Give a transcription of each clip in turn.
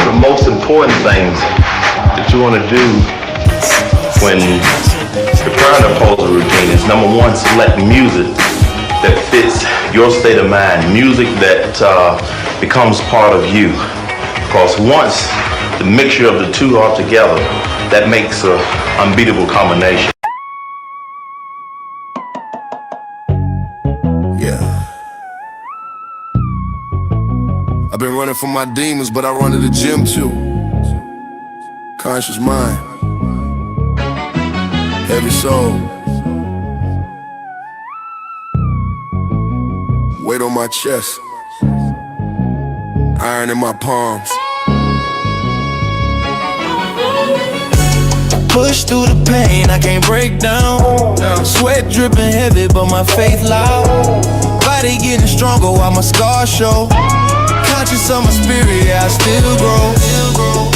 The most important things that you want to do when preparing a pose routine is, number one, select music that fits your state of mind, music that becomes part of you. Because once the mixture of the two are together, that makes an unbeatable combination. I've been running from my demons, but I run to the gym too. Conscious mind, heavy soul, weight on my chest, iron in my palms. Push through the pain, I can't break down. Sweat dripping heavy, but my faith loud. Body getting stronger while my scars show. Conscious of my spirit, yeah, I still grow.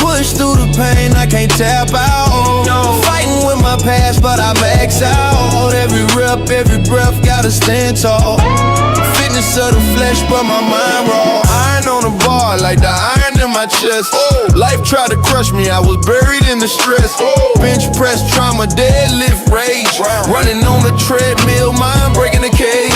Push through the pain, I can't tap out. Fighting with my past, but I max out. Every rep, every breath, gotta stand tall. Fitness of the flesh, but my mind raw. Iron on the bar, like the iron in my chest. Life tried to crush me, I was buried in the stress. Bench press, trauma, deadlift, rage. Running on the treadmill, mind breaking the cage.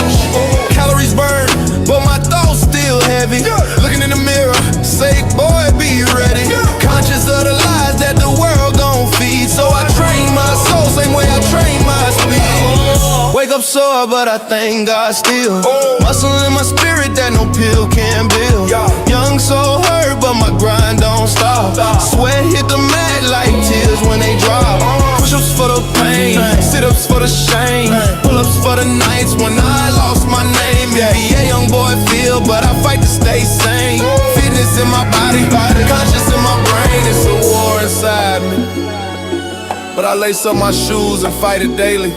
Calories burned, but my thoughts still heavy. Looking in the mirror, say, boy, be ready. Conscious of the lies that the world gon' feed. So I train my soul, same way I train my speed. Wake up sore, but I thank God still. Muscle in my spirit that no pill can build. Young soul hurt, but my grind don't stop. Sweat hit the mat like tears when they drop. Push-ups for the pain, sit-ups for the shame, pull-ups for the nights when I lost my name. NBA young boy feel, but I fight to stay sane. Fitness in my body, conscious in my brain. It's a war inside me, but I lace up my shoes and fight it daily.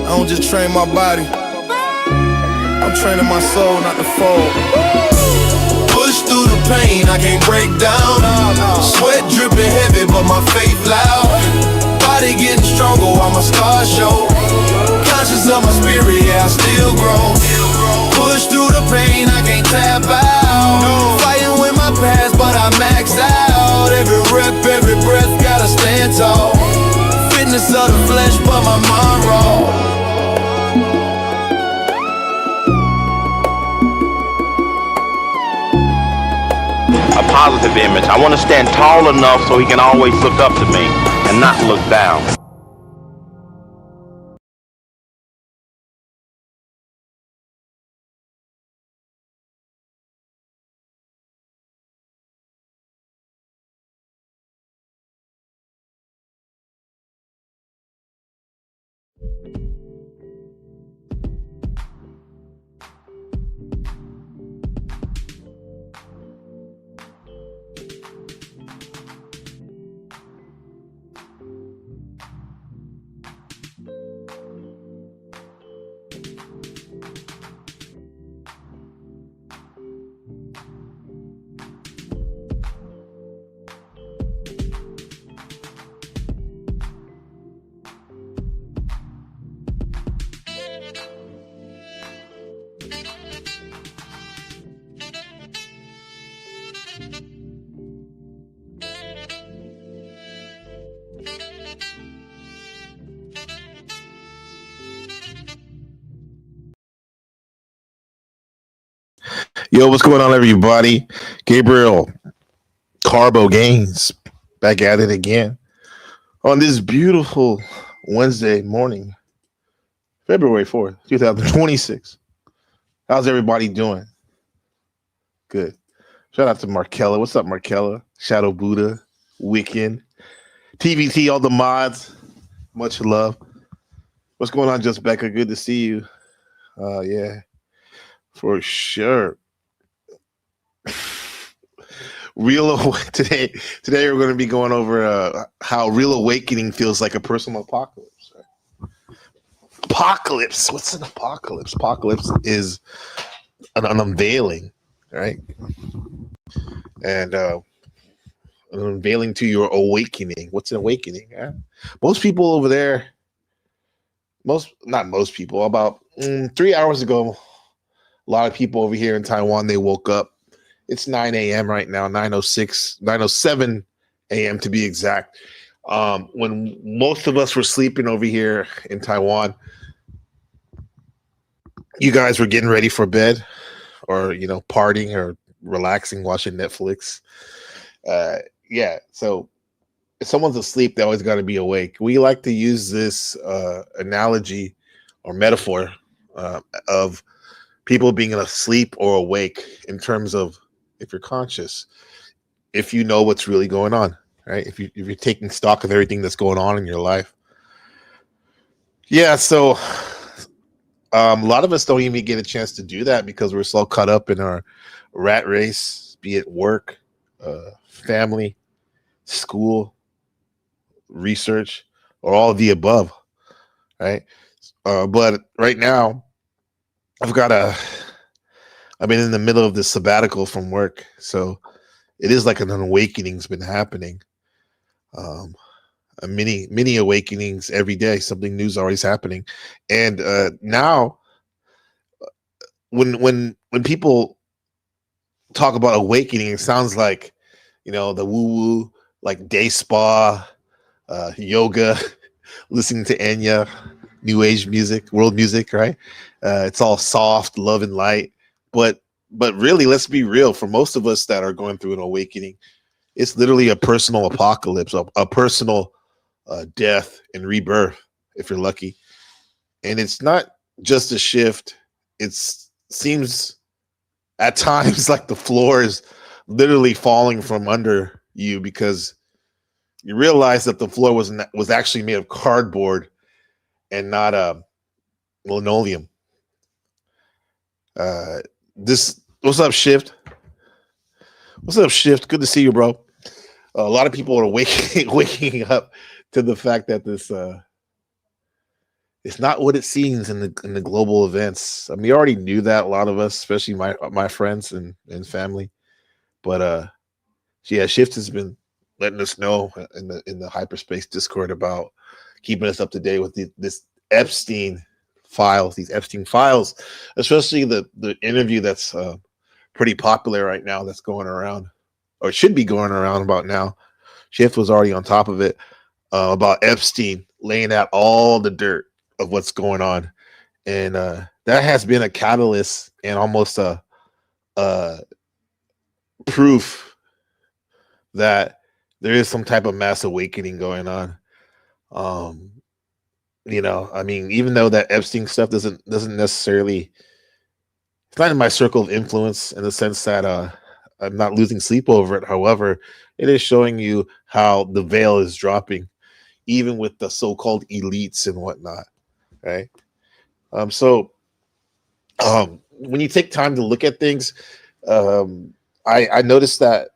I don't just train my body, I'm training my soul not to fold. Push through the pain, I can't break down. Sweat dripping heavy, but my faith loud. Body getting stronger while my scars show. Conscious of my spirit, yeah, I still grow. Push through the pain, I can't tap out. Fighting with my past, but I max out. Every rep, every breath, gotta stand tall. Fitness of the flesh, but my mind raw. A positive image. I want to stand tall enough so he can always look up to me and not look down. Yo, what's going on, everybody? Gabriel Carbo Gaines back at it again on this beautiful Wednesday morning, February 4th, 2026. How's everybody doing? Good. Shout out to Markella. What's up, Markella? Shadow Buddha, Wiccan, TVT, all the mods. Much love. What's going on, Just Becca? Good to see you. Yeah, for sure. Today we're going to be going over how real awakening feels like a personal apocalypse. Right? Apocalypse. What's an apocalypse? Apocalypse is an unveiling, right? And an unveiling to your awakening. What's an awakening? Yeah? Most people over there, not most people, about 3 hours ago, a lot of people over here in Taiwan, they woke up. It's 9 a.m. right now, 9:07 a.m. to be exact. When most of us were sleeping over here in Taiwan, you guys were getting ready for bed or, partying or relaxing, watching Netflix. Yeah, so if someone's asleep, they always got to be awake. We like to use this analogy or metaphor of people being asleep or awake in terms of if you're conscious, if you know what's really going on, right? If you're taking stock of everything that's going on in your life. Yeah, so a lot of us don't even get a chance to do that because we're so caught up in our rat race, be it work, family, school, research, or all of the above, right? But right now, I've been in the middle of this sabbatical from work, so it is like an awakening's been happening. Many awakenings every day. Something new's always happening, and now, when people talk about awakening, it sounds like the woo woo, like day spa, yoga, listening to Enya, new age music, world music, right? It's all soft, love and light. But really, let's be real. For most of us that are going through an awakening, it's literally a personal apocalypse, a personal death and rebirth, if you're lucky. And it's not just a shift. It seems at times like the floor is literally falling from under you because you realize that the floor was actually made of cardboard and not linoleum. What's up, Shift? What's up, Shift? Good to see you, bro. A lot of people are waking up to the fact that this it's not what it seems in the global events. I mean, we already knew that, a lot of us, especially my friends and family. But yeah, Shift has been letting us know in the hyperspace Discord about keeping us up to date with these Epstein files, especially the interview that's pretty popular right now, that's going around, or should be going around about now. Shift was already on top of it, about Epstein laying out all the dirt of what's going on, and that has been a catalyst and almost a proof that there is some type of mass awakening going on. I mean, even though that Epstein stuff doesn't necessarily, it's not in my circle of influence in the sense that I'm not losing sleep over it. However, it is showing you how the veil is dropping, even with the so-called elites and whatnot, right? So when you take time to look at things, I noticed that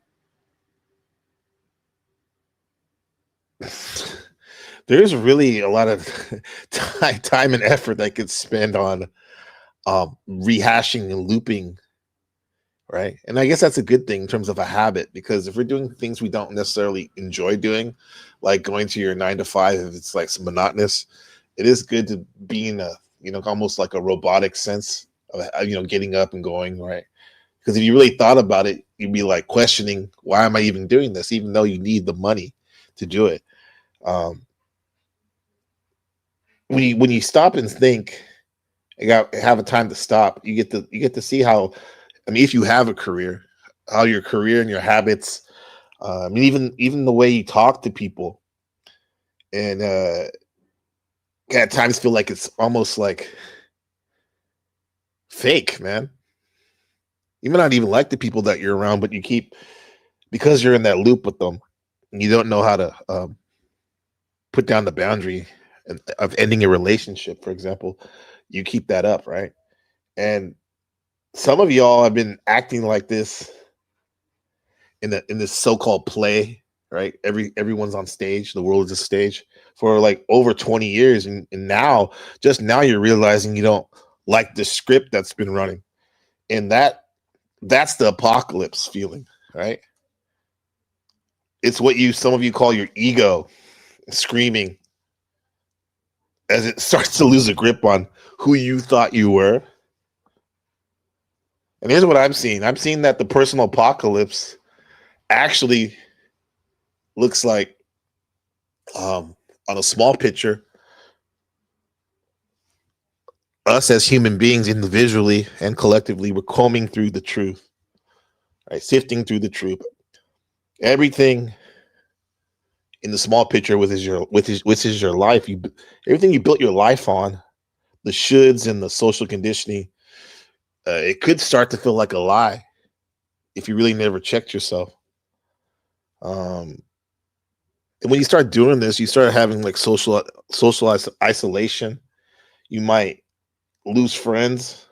there's really a lot of time and effort that gets spent on rehashing and looping, right? And I guess that's a good thing in terms of a habit, because if we're doing things we don't necessarily enjoy doing, like going to your 9 to 5, if it's like some monotonous, it is good to be in a almost like a robotic sense of getting up and going, right? Because if you really thought about it, you'd be like questioning, why am I even doing this, even though you need the money to do it. When you stop and think, have a time to stop, you get to see how I mean, if you have a career, how your career and your habits, I mean, even the way you talk to people, and at times feel like it's almost like fake, man. You may not even like the people that you're around, but you keep, because you're in that loop with them, and you don't know how to put down the boundary of ending a relationship, for example. You keep that up, right? And some of y'all have been acting like this in this so-called play, right? Everyone's on stage, the world is a stage, for like over 20 years, and now, just now, you're realizing you don't like the script that's been running, and that's the apocalypse feeling, right? It's what some of you call your ego screaming as it starts to lose a grip on who you thought you were. And here's what I'm seeing. I'm seeing that the personal apocalypse actually looks like, on a small picture, us as human beings, individually and collectively, we're combing through the truth, right? Sifting through the truth. Everything in the small picture, which is your life, everything you built your life on, the shoulds and the social conditioning, it could start to feel like a lie if you really never checked yourself. And when you start doing this, you start having like social isolation. You might lose friends,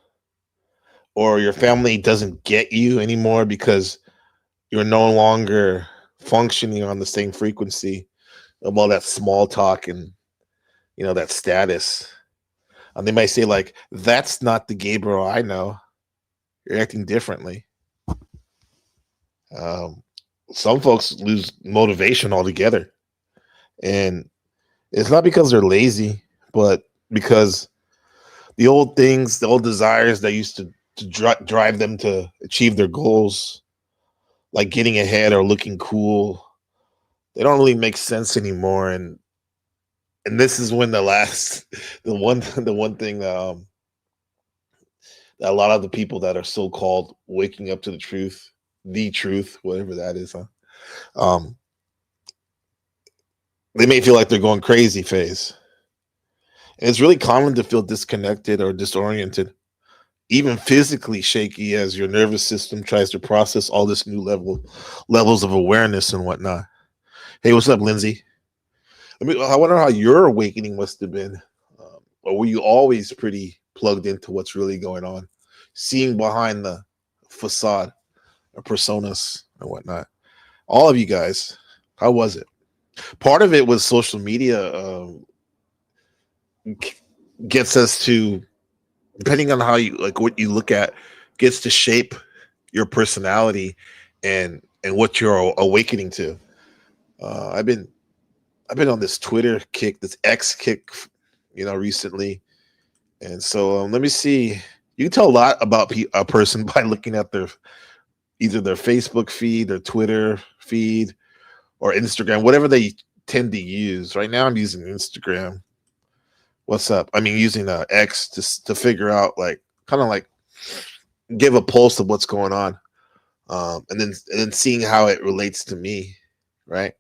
or your family doesn't get you anymore because you're no longer functioning on the same frequency of all that small talk and, that status. And they might say, like, that's not the Gabriel I know. You're acting differently. Some folks lose motivation altogether. And it's not because they're lazy, but because the old things, the old desires that used to drive them to achieve their goals, like getting ahead or looking cool, they don't really make sense anymore. And this is when the one thing that a lot of the people that are so-called waking up to the truth, whatever that is, they may feel like they're going crazy phase. And it's really common to feel disconnected or disoriented, even physically shaky, as your nervous system tries to process all this new levels of awareness and whatnot. Hey, what's up, Lindsay? I wonder how your awakening must have been. Or were you always pretty plugged into what's really going on, seeing behind the facade or personas and whatnot? All of you guys, how was it? Part of it was social media gets us to, depending on how you, like, what you look at, gets to shape your personality and what you're awakening to. I've been on this Twitter kick, this X kick, recently. And so let me see. You can tell a lot about a person by looking at either their Facebook feed, their Twitter feed, or Instagram, whatever they tend to use. Right now I'm using Instagram. What's up? I mean, using X to figure out, like, kind of like give a pulse of what's going on, and then seeing how it relates to me, right?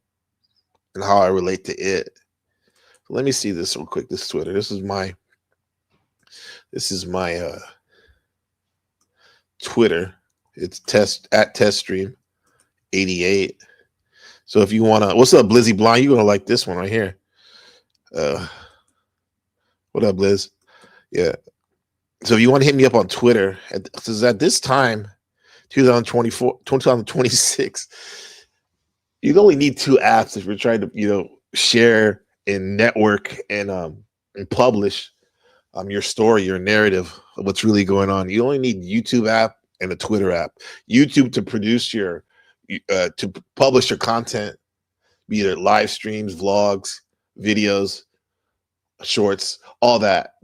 And how I relate to it. So let me see this real quick. This Twitter. This is my Twitter. It's @teststream 88. So if you wanna, what's up, Blizzy Blind? You're gonna like this one right here. What up, Liz? Yeah. So if you want to hit me up on Twitter, at this time, 2026, you only need 2 apps if you're trying to, share and network and publish your story, your narrative of what's really going on. You only need YouTube app and a Twitter app. YouTube to produce to publish your content, be it live streams, vlogs, videos, shorts, all that,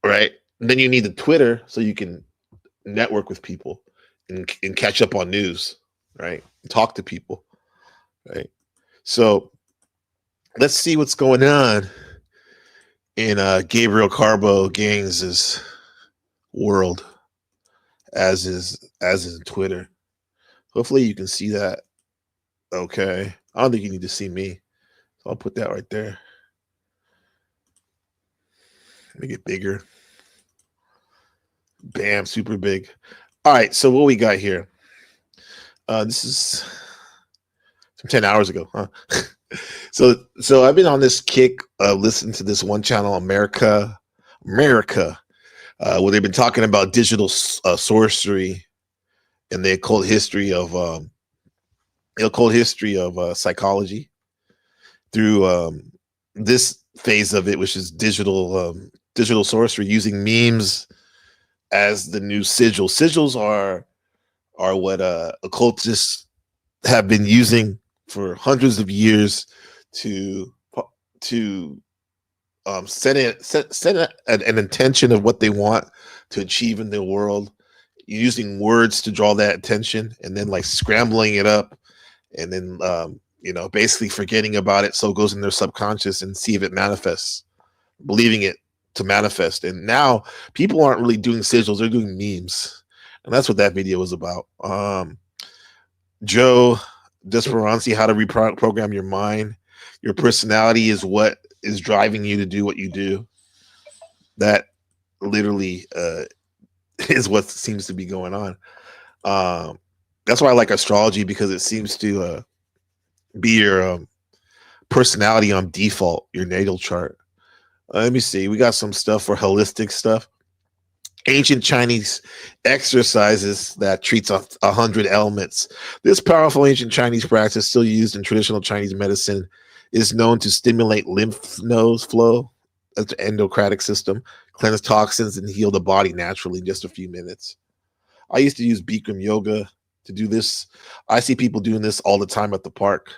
right? And then you need the Twitter so you can network with people and catch up on news, right? Talk to people, right? So let's see what's going on in Gabriel Carbo Gaines' world as is Twitter. Hopefully you can see that. Okay. I don't think you need to see me. So I'll put that right there. Make it bigger. Bam, super big. All right, so what we got here? This is from 10 hours ago, huh? So I've been on this kick listening to this one channel, America, where they've been talking about digital sorcery and the occult history of psychology through this phase of it, which is digital sorcery, using memes as the new sigils. Sigils are what occultists have been using for hundreds of years to set an intention of what they want to achieve in the world, using words to draw that attention, and then like scrambling it up, and then basically forgetting about it, so it goes in their subconscious and see if it manifests, believing it to manifest. And now people aren't really doing sigils, they're doing memes, and that's what that video was about. Joe Desperancy, how to reprogram your mind. Your personality is what is driving you to do what you do. That literally is what seems to be going on. That's why I like astrology, because it seems to be your personality on default, your natal chart. Let me see. We got some stuff for holistic stuff. Ancient Chinese exercises that treats 100 ailments. This powerful ancient Chinese practice, still used in traditional Chinese medicine, is known to stimulate lymph node flow, that's the endocrine system, cleanse toxins, and heal the body naturally in just a few minutes. I used to use Bikram yoga to do this. I see people doing this all the time at the park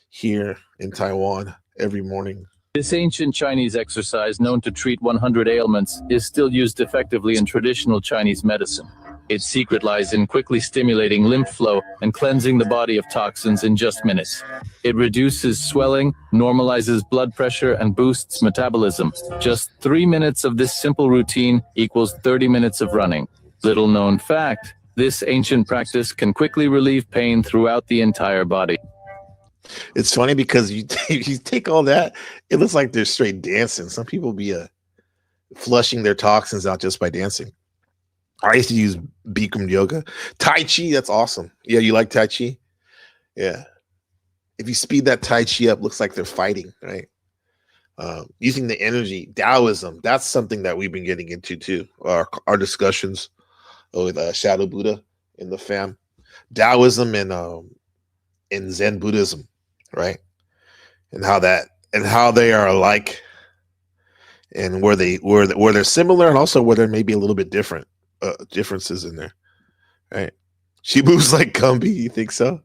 here in Taiwan every morning. This ancient Chinese exercise, known to treat 100 ailments, is still used effectively in traditional Chinese medicine. Its secret lies in quickly stimulating lymph flow and cleansing the body of toxins in just minutes. It reduces swelling, normalizes blood pressure, and boosts metabolism. Just 3 minutes of this simple routine equals 30 minutes of running. Little known fact, this ancient practice can quickly relieve pain throughout the entire body. It's funny because you take all that, it looks like they're straight dancing. Some people be flushing their toxins out just by dancing. I used to use Bikram yoga. Tai Chi, that's awesome. Yeah, you like Tai Chi? Yeah. If you speed that Tai Chi up, looks like they're fighting, right? Using the energy. Taoism, that's something that we've been getting into too. Our discussions with Shadow Buddha in the fam. Taoism and Zen Buddhism, right? And how they are alike, and where they're similar, and also where there may be a little bit different differences in there, right? She moves like Gumby. You think so?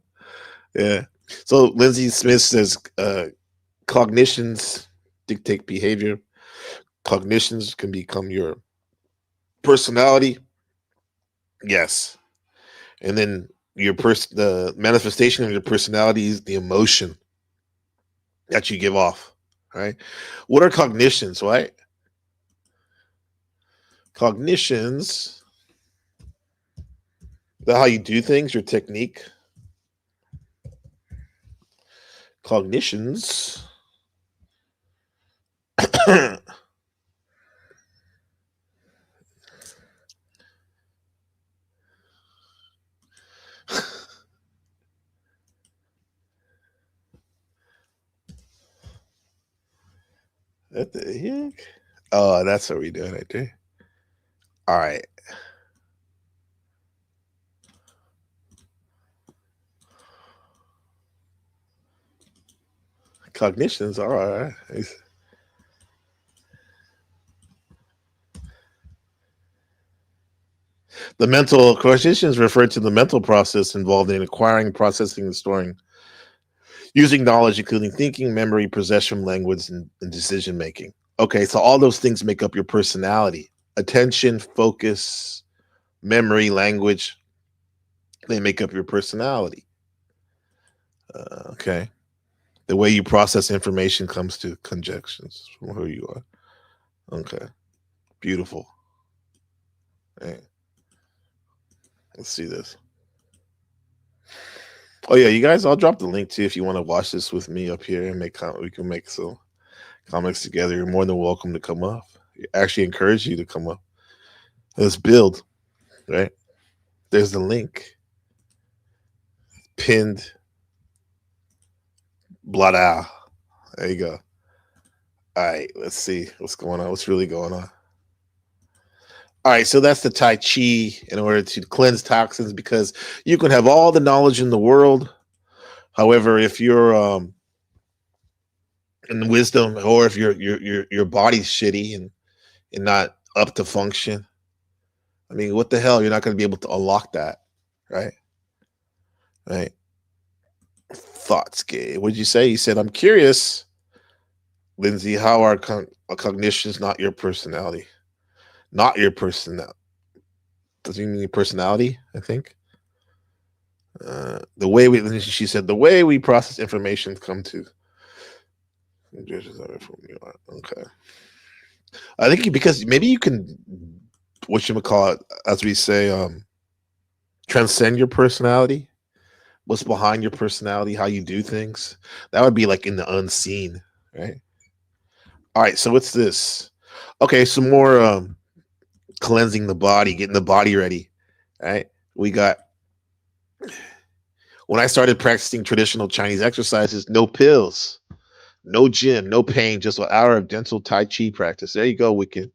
Yeah. So Lindsay Smith says cognitions dictate behavior. Cognitions can become your personality. Yes. And then the manifestation of your personality is the emotion that you give off, right? What are cognitions, right? Cognitions, that how you do things, your technique. Cognitions. What the heck? Oh, that's what we're doing right there. All right. Cognitions, all right. The mental cognitions refer to the mental process involved in acquiring, processing, and storing, using knowledge, including thinking, memory, possession, language, and decision making. Okay, so all those things make up your personality. Attention, focus, memory, language, they make up your personality. Okay. The way you process information comes to conjectures from who you are. Okay. Beautiful. Right. Let's see this. Oh yeah, you guys, I'll drop the link too if you want to watch this with me up here and we can make some comics together. You're more than welcome to come up. I actually encourage you to come up. Let's build, right? There's the link pinned. Blada. There you go. All right, let's see what's going on. What's really going on? All right, so that's the Tai Chi in order to cleanse toxins, because you can have all the knowledge in the world. However, if you're in wisdom, or if your body's shitty and not up to function, I mean, what the hell? You're not going to be able to unlock that, right? Right. Thoughts, Gabe. What did you say? You said, I'm curious, Lindsay, how our cognition is not your personality. Not your personality. Does it mean your personality? I think. She said, the way we process information come to. Okay. I think because maybe you can, whatchamacallit, as we say, transcend your personality. What's behind your personality, how you do things. That would be like in the unseen, right? All right, so what's this? Okay, some more cleansing the body, getting the body ready, right? We got, when I started practicing traditional Chinese exercises, no pills, no gym, no pain, just an hour of gentle Tai Chi practice. There you go, Wicked.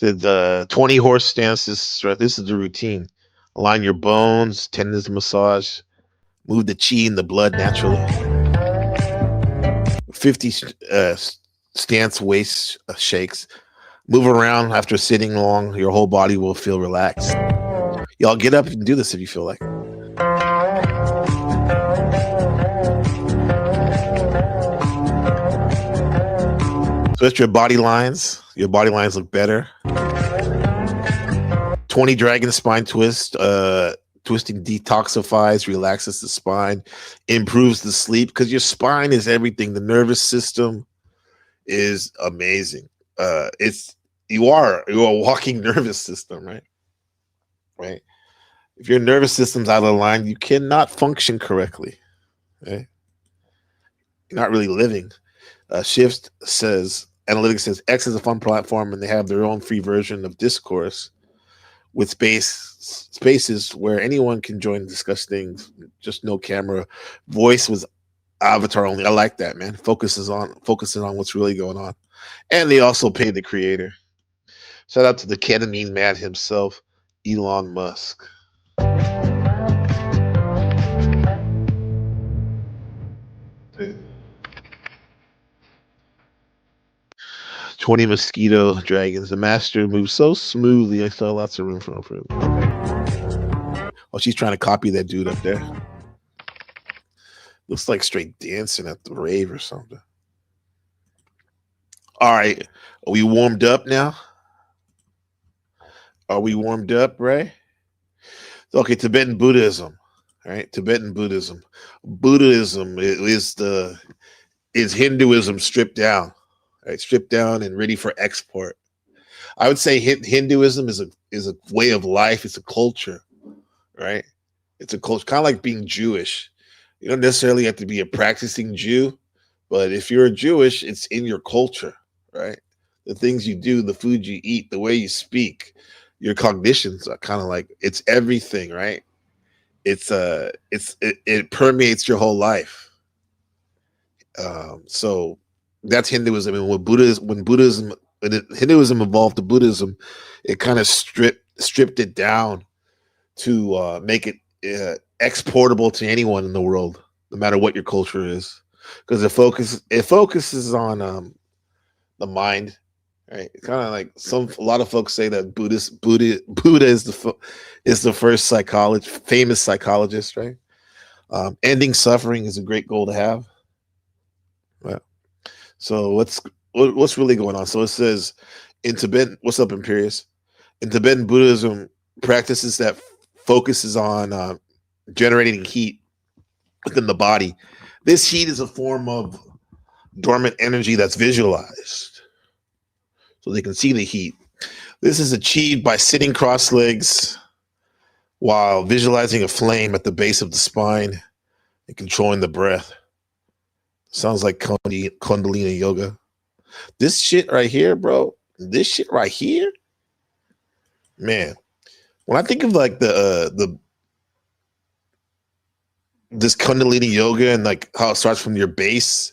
The 20 horse stances. This is the routine. Align your bones, tendons massage, move the chi in the blood naturally. 50 stance waist shakes. Move around after sitting long. Your whole body will feel relaxed. Y'all get up and do this if you feel like it. Stretch your body lines. Your body lines look better. 20 dragon spine twist. Twisting detoxifies, relaxes the spine, improves the sleep, because your spine is everything. The nervous system is amazing. You are a walking nervous system, right? Right. If your nervous system's out of line, you cannot function correctly. Right? You're not really living. Shift says, Analytics says, X is a fun platform, and they have their own free version of discourse with spaces where anyone can join and discuss things. Just no camera. Voice was avatar only. I like that, man. Focusing on what's really going on. And they also pay the creator. Shout out to the ketamine man himself, Elon Musk. Dude. 20 mosquito dragons. The master moves so smoothly. I saw lots of room for him. Okay. Oh, she's trying to copy that dude up there. Looks like straight dancing at the rave or something. All right. Are we warmed up now? Are we warmed up, Ray? Okay, Tibetan Buddhism. All right, Tibetan Buddhism. Buddhism is Hinduism stripped down. Right, stripped down and ready for export. I would say Hinduism is a way of life. It's a culture, right? It's a culture, kind of like being Jewish. You don't necessarily have to be a practicing Jew, but if you're a Jewish, it's in your culture, right? The things you do, the food you eat, the way you speak, your cognitions are kind of like, it's everything, right? It permeates your whole life. So that's Hinduism. And when Hinduism evolved to Buddhism, it kind of stripped it down to make it exportable to anyone in the world, no matter what your culture is, because it focuses on the mind, right? Kind of like a lot of folks say that Buddha is the first famous psychologist, right? Ending suffering is a great goal to have. Right. So what's really going on? So it says in Tibetan, what's up, Imperius? In Tibetan Buddhism, practices that focuses on generating heat within the body. This heat is a form of dormant energy that's visualized, so they can see the heat. This is achieved by sitting cross legs while visualizing a flame at the base of the spine and controlling the breath. Sounds like Kundalini yoga. This shit right here, bro. This shit right here, man. When I think of like the this Kundalini yoga and like how it starts from your base,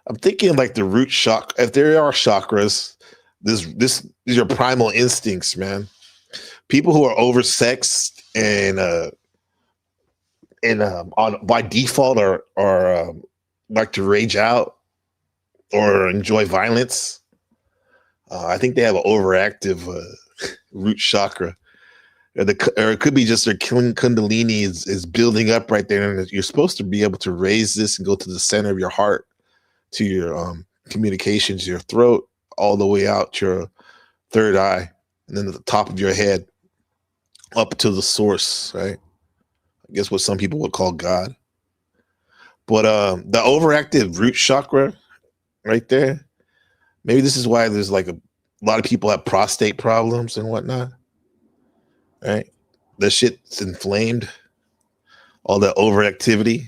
I'm thinking like the root chakra. If there are chakras, these are your primal instincts, man. People who are oversexed and on by default are like to rage out or enjoy violence. I think they have an overactive root chakra, or it could be just their Kundalini is building up right there, and you're supposed to be able to raise this and go to the center of your heart, to your communications, your throat, all the way out your third eye, and then at the top of your head, up to the source, right? I guess what some people would call God. But the overactive root chakra right there, maybe this is why there's like a lot of people have prostate problems and whatnot, right? The shit's inflamed, all that overactivity.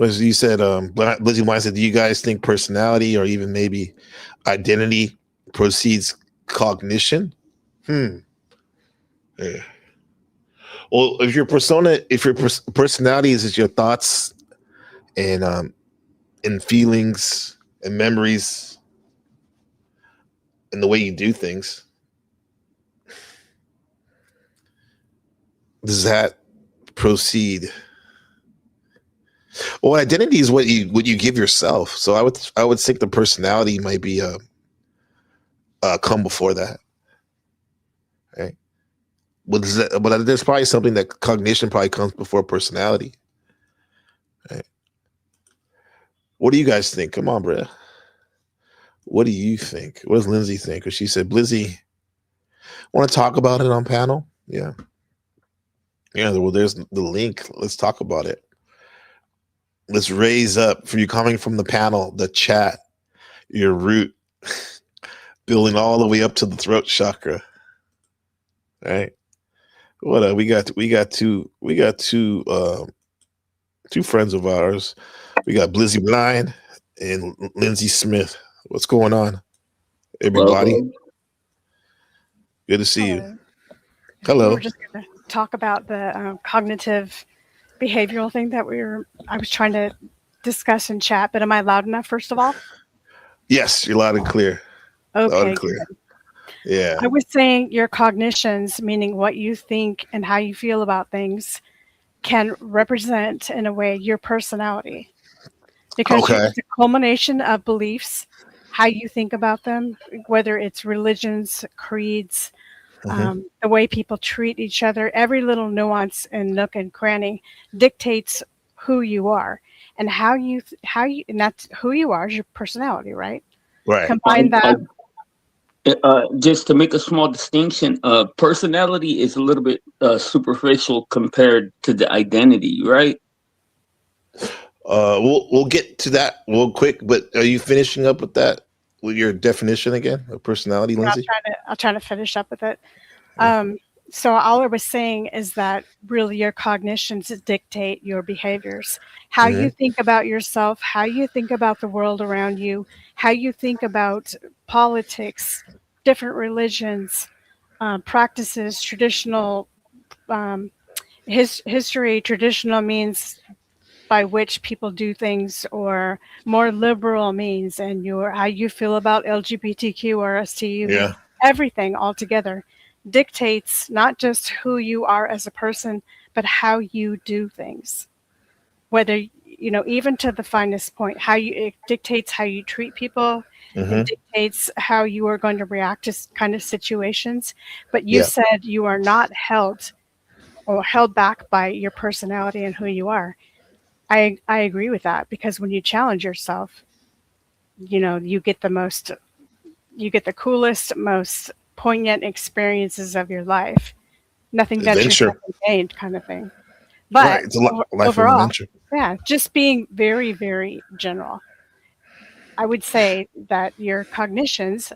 As you said, Lizzie Wine said, do you guys think personality or even maybe identity precedes cognition? Yeah. Well, if your personality is just your thoughts and feelings and memories and the way you do things, does that proceed? Well, identity is what you give yourself. So I would think the personality might be come before that, right? But there's probably something that cognition probably comes before personality, right? What do you guys think? Come on, bro. What do you think? What does Lindsay think? Because she said, Blizzy, want to talk about it on panel? Yeah. Well, there's the link. Let's talk about it. Let's raise up for you coming from the panel, the chat, your root, building all the way up to the throat chakra. Right? What we got two friends of ours. We got Blizzy Blind and Lindsay Smith. What's going on, everybody? Welcome. Good to see you. Hello. We were just going to talk about the cognitive behavioral thing that I was trying to discuss in chat, but am I loud enough, first of all? Yes, you're loud and clear. Okay. Loud and clear. Good. Yeah. I was saying your cognitions, meaning what you think and how you feel about things, can represent, in a way, your personality. Because it's a culmination of beliefs, how you think about them, whether it's religions, creeds, the way people treat each other, every little nuance and nook and cranny dictates who you are, and and that's who you are is your personality, right? Right. Combine that. Just to make a small distinction, personality is a little bit superficial compared to the identity, right? We'll get to that real quick, but are you finishing up with that? With your definition again of personality, Lindsay? I'll try to finish up with it. So all I was saying is that really your cognitions dictate your behaviors. How you think about yourself, how you think about the world around you, how you think about politics, different religions, practices, traditional history. Traditional means by which people do things, or more liberal means, and how you feel about LGBTQ or STU, everything altogether dictates not just who you are as a person, but how you do things. Whether, even to the finest point, it dictates how you treat people, it dictates how you are going to react to kind of situations. But you said you are not held back by your personality and who you are. I agree with that, because when you challenge yourself, you get the coolest, most poignant experiences of your life. Nothing ventured, nothing gained kind of thing. But It's a life of overall, adventure. yeah, just being very, very general, I would say that your cognitions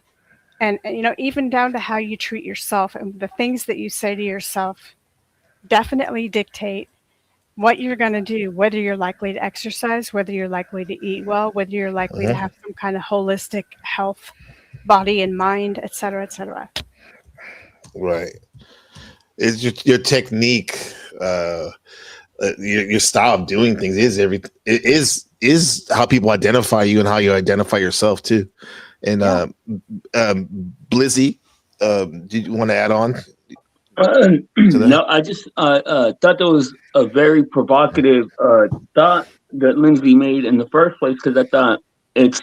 and even down to how you treat yourself and the things that you say to yourself definitely dictate what you're going to do, whether you're likely to exercise, whether you're likely to eat well, whether you're likely to have some kind of holistic health, body and mind, et cetera, et cetera. Right. It's your technique, your style of doing things is how people identify you and how you identify yourself too. And Blizzy, did you want to add on? No, I just thought that was a very provocative thought that Lindsay made in the first place, because I thought it's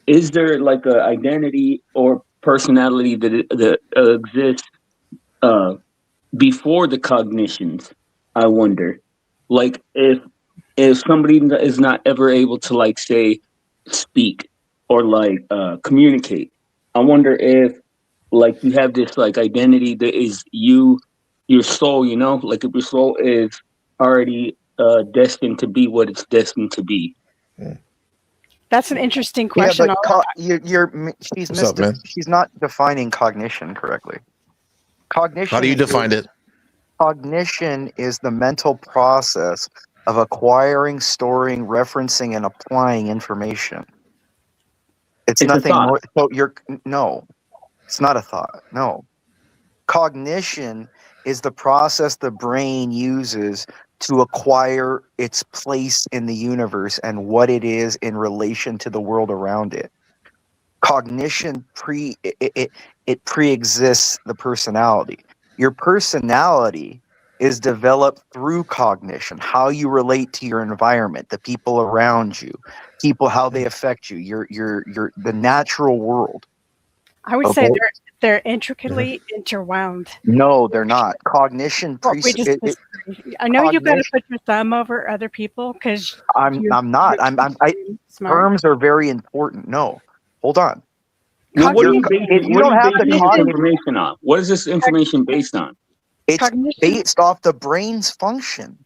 is there like an identity or personality that exists before the cognitions? I wonder, like if somebody is not ever able to, like, say, speak or like communicate, I wonder if, like, you have this like identity that is your soul, like if your soul is already destined to be what it's destined to be. That's an interesting question. Yeah, but she's not defining cognition correctly. Cognition. How do you define it? Cognition is the mental process of acquiring, storing, referencing, and applying information. It's nothing more. So no, it's not a thought. No, cognition is the process the brain uses to acquire its place in the universe and what it is in relation to the world around it. Cognition pre-exists the personality. Your personality is developed through cognition, how you relate to your environment, the people around you, how they affect you, the natural world. I would say they're intricately interwound. No, they're not. Cognition. I know you've got to put your thumb over other people because I'm not. Terms are very important. No, hold on. Well, what you don't have the information on. What is this information based on? It's based off the brain's function.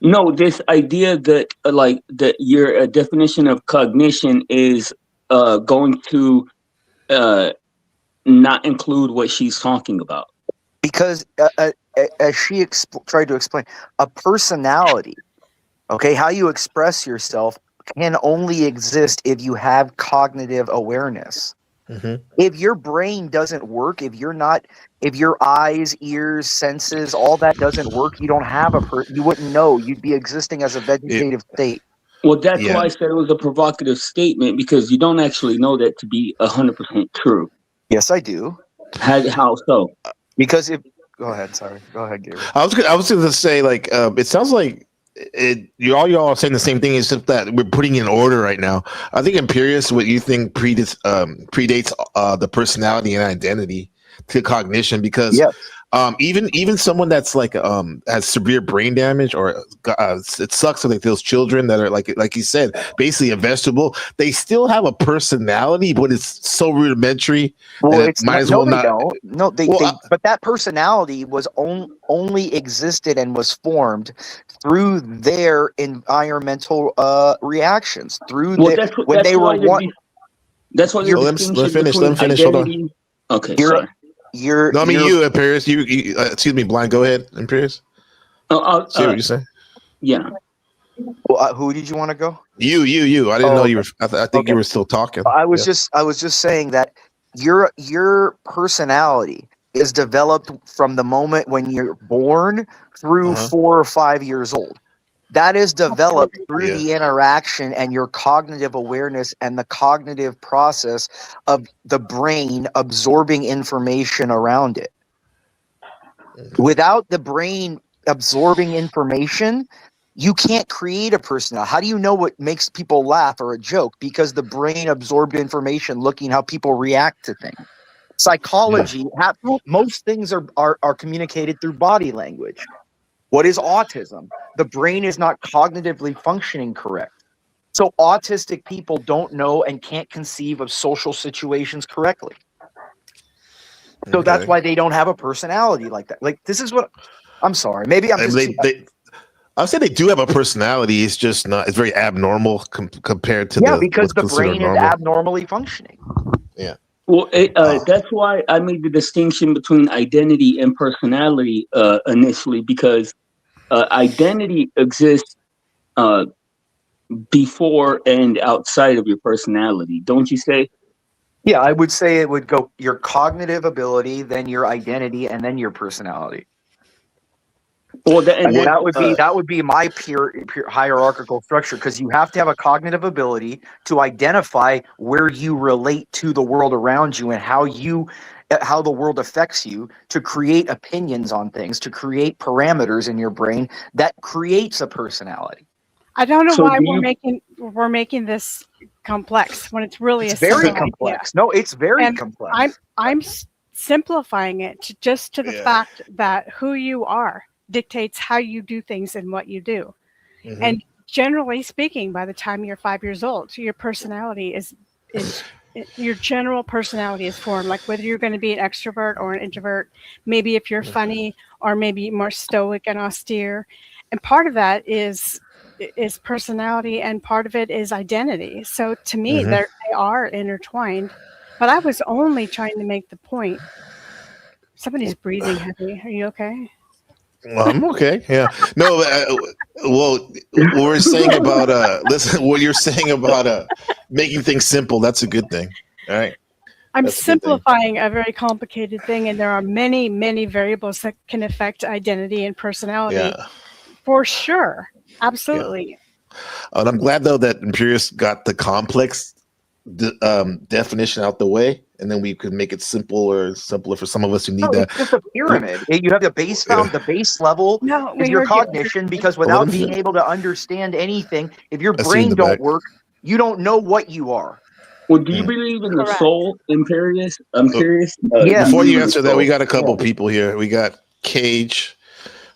No, this idea that that your definition of cognition is going to not include what she's talking about. Because as she tried to explain, a personality, okay, how you express yourself can only exist if you have cognitive awareness. Mm-hmm. If your brain doesn't work, if your eyes, ears, senses, all that doesn't work, you don't have you wouldn't know. You'd be existing as a vegetative state. Well, that's why I said it was a provocative statement, because you don't actually know that to be 100% true. Yes, I do. How so? Because go ahead. Sorry. Go ahead, Gabriel. I was going to say, like, it sounds like you all are saying the same thing, except that we're putting in order right now. I think Imperius, what you think predates the personality and identity to cognition, because even someone that's like has severe brain damage, or it sucks with like those children that are like you said, basically a vegetable, they still have a personality, but it's so rudimentary. Well, it's might as well not. No, but that personality was only existed and was formed through their environmental reactions. When they were one. That's why. Let me finish. Hold on. Okay. You, Imperius. You excuse me, Blind. Go ahead, Imperius. See what you say? Yeah. Well, who did you want to go? You. I didn't know you were. I think you were still talking. I was just saying that your personality is developed from the moment when you're born through 4 or 5 years old. That is developed through the interaction and your cognitive awareness and the cognitive process of the brain absorbing information around it. Without the brain absorbing information, you can't create a personality. How do you know what makes people laugh or a joke? Because the brain absorbed information looking how people react to things. Psychology, most things are communicated through body language. What is autism? The brain is not cognitively functioning correct. So autistic people don't know and can't conceive of social situations correctly. So that's why they don't have a personality like that. Like, this is what I'm sorry. Maybe I'm just. I would say they do have a personality. It's just not. It's very abnormal compared to because the brain is abnormally functioning. Yeah. Well, that's why I made the distinction between identity and personality initially, because identity exists before and outside of your personality, don't you say? Yeah, I would say it would go your cognitive ability, then your identity, and then your personality. Well, that would be my pure hierarchical structure, because you have to have a cognitive ability to identify where you relate to the world around you and how the world affects you, to create opinions on things, to create parameters in your brain that creates a personality. I don't know why we're making this complex when it's really very complex. Idea. No, it's very complex. I'm simplifying it to the fact that who you are dictates how you do things and what you do. Mm-hmm. And generally speaking, by the time you're 5 years old, your personality is your general personality is formed, like whether you're going to be an extrovert or an introvert, maybe if you're funny or maybe more stoic and austere. And part of that is personality, and part of it is identity. So to me, they are intertwined. But I was only trying to make the point. Somebody's breathing heavy. Are you okay? Well, I'm okay. Yeah. No. What we're saying about listen, what you're saying about making things simple. That's a good thing. All right. I'm simplifying a very complicated thing, and there are many, many variables that can affect identity and personality. Yeah. For sure. Absolutely. Yeah. And I'm glad though that Imperius got the complex definition out the way, and then we could make it simpler for some of us who need that. It's just a pyramid. You have the base level is your cognition, because without being able to understand anything, if your brain don't work, you don't know what you are. Well, do you believe in the soul, Imperius? I'm curious. Before you answer that, we got a couple people here. We got Cage,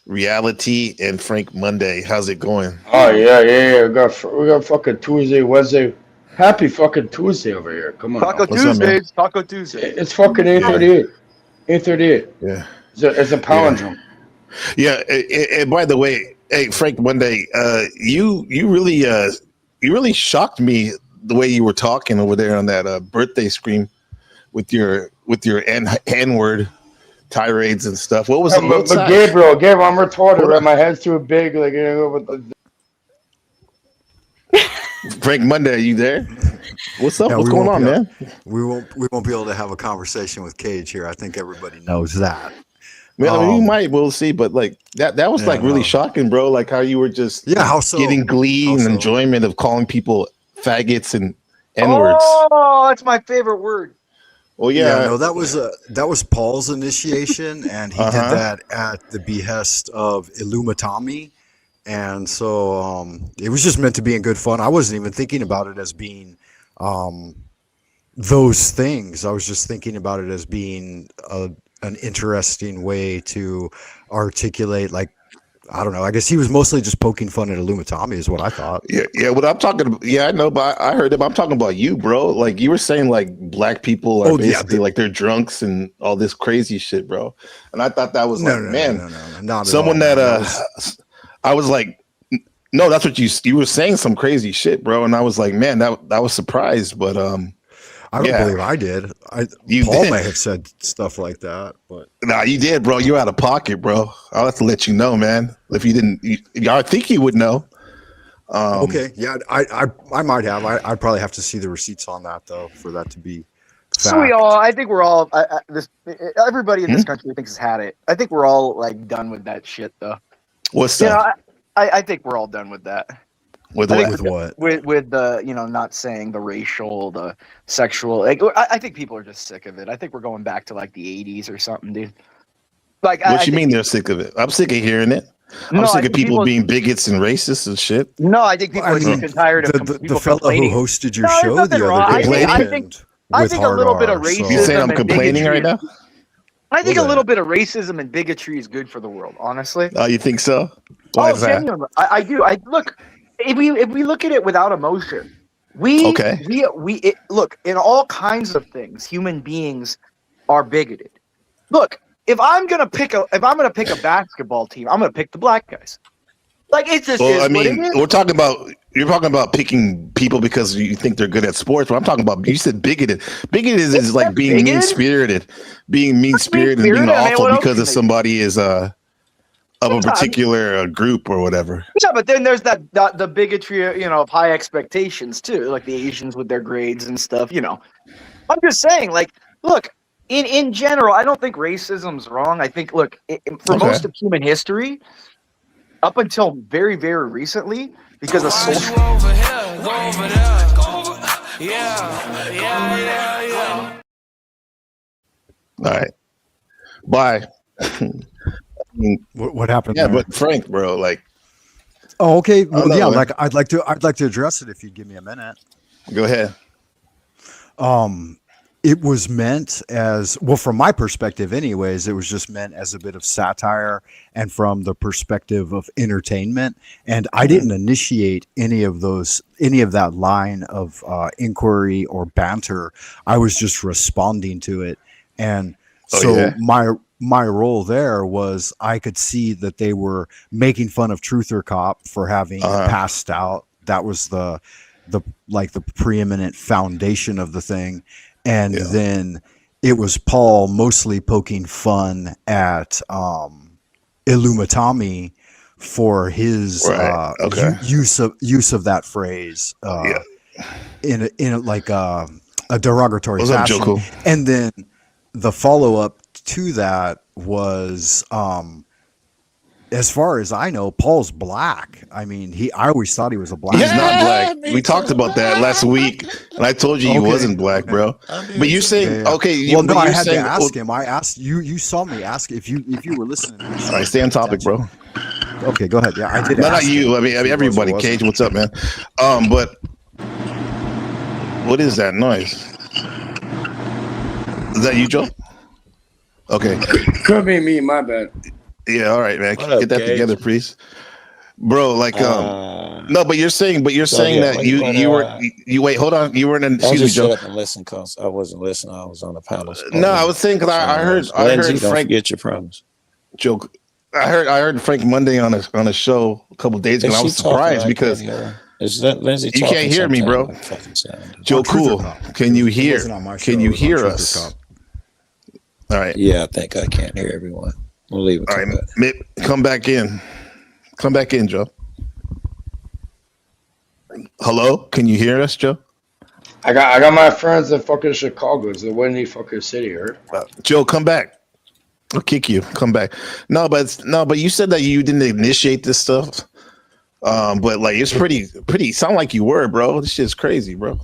Reality, and Frank Monday. How's it going? Oh yeah. We got fucking Tuesday, Wednesday. Happy fucking Tuesday over here. Come on. Taco Tuesday. It's fucking 8:38. 8:38. Yeah. It's a palindrome. Yeah. And by the way, hey Frank Monday, you really shocked me the way you were talking over there on that birthday screen with your N-word tirades and stuff. What was it? But Gabriel, I'm retarded, right? My head's too big. Like, Frank Monday, are you there? What's up? What's going on, man? We won't be able to have a conversation with Cage here. I think everybody knows that. Well, you might. We'll see. But like that was like really shocking, bro. Like how you were just getting glee and enjoyment of calling people faggots and N-words. Oh, that's my favorite word. Well, yeah. No, that was Paul's initiation, and he did that at the behest of Illumitami. And so it was just meant to be in good fun. I wasn't even thinking about it as being those things. I was just thinking about it as being an interesting way to articulate, like, I don't know. I guess he was mostly just poking fun at Illumitami is what I thought. Yeah. What I'm talking about, I know, but I heard him. I'm talking about you, bro. Like you were saying, like black people are basically like they're drunks and all this crazy shit, bro. And I thought that was not someone that I was like, no, that's what you were saying, some crazy shit, bro. And I was like, man, that was surprised, but I don't believe I did. Paul may have said stuff like that, but nah, you did, bro. You're out of pocket, bro. I'll have to let you know, man. If you didn't, I think you would know. Okay, yeah, I might have. I'd probably have to see the receipts on that though for that to be. So I think we're all. Everybody in this country thinks has had it. I think we're all like done with that shit, though. What's that? I think we're all done with that. With what? With the not saying the racial, the sexual. Like I think people are just sick of it. I think we're going back to like the 80s or something, dude. Like what you mean they're sick of it? I'm sick of hearing it. I'm sick of people being bigots and racists and shit. No, I think people are sick and tired of the fellow who hosted your show the other day. I think a little bit of racism. You saying I'm complaining right now? I think a little bit of racism and bigotry is good for the world. Honestly. Oh, you think so? Why is that? Genuinely, I do. Look. If we look at it without emotion, we look in all kinds of things. Human beings are bigoted. Look, if I'm gonna pick a basketball team, I'm gonna pick the black guys. Like it's just. Well, I mean, you're talking about picking people because you think they're good at sports. But I'm talking about, you said bigoted. Bigoted is like being mean spirited, and being awful because of somebody is of a particular group or whatever. Yeah, but then there's the bigotry, of high expectations too, like the Asians with their grades and stuff. I'm just saying, like, look, in general, I don't think racism's wrong. I think, look, for most of human history, up until very, very recently, because of social. All right, bye. What happened? Yeah, there? but Frank, bro, like. Oh, okay. Well, yeah, like I'd like to address it if you'd give me a minute. Go ahead. It was meant as well, from my perspective anyways, it was just meant as a bit of satire and from the perspective of entertainment. And I didn't initiate any of that line of inquiry or banter. I was just responding to it. And my role there was I could see that they were making fun of Truther Cop for having passed out. That was the preeminent foundation of the thing. And then it was Paul mostly poking fun at Illumitami for his use of that phrase in a derogatory fashion. Joe? And then the follow up to that was, as far as I know, Paul's black. I mean, I always thought he was a black. He's not black. We talked about that last week, and I told you he wasn't black, bro. But you're saying okay. Well, no, I had to ask him. I asked you. You saw me ask if you were listening. All right, stay on topic, bro. Okay, go ahead. Yeah, I did. No, not you. I mean everybody. Cage, what's up, man? But what is that noise? Is that you, Joe? Okay. Could be me. My bad. Yeah, all right, man. Get that together, please, bro. Like, no, but you're saying that you wait. Hold on, you weren't in. Excuse me, Joe. Shut up and listen, cause I wasn't listening. I was on the panel. No, I was saying because I heard Frank. Get your problems. Joe, I heard Frank Monday on a show a couple days ago. I was surprised because Lindsay, you can't hear me, bro. Joe, cool. Can you hear? Can you hear us? All right. Yeah, I think I can't hear everyone. We'll leave it. All right, come back in. Come back in, Joe. Hello, can you hear us, Joe? I got my friends in fucking Chicago. It's the windy fucking city, right? Joe, come back. I'll kick you. Come back. No, but you said that you didn't initiate this stuff. But like it's pretty. Sound like you were, bro. This shit's crazy, bro.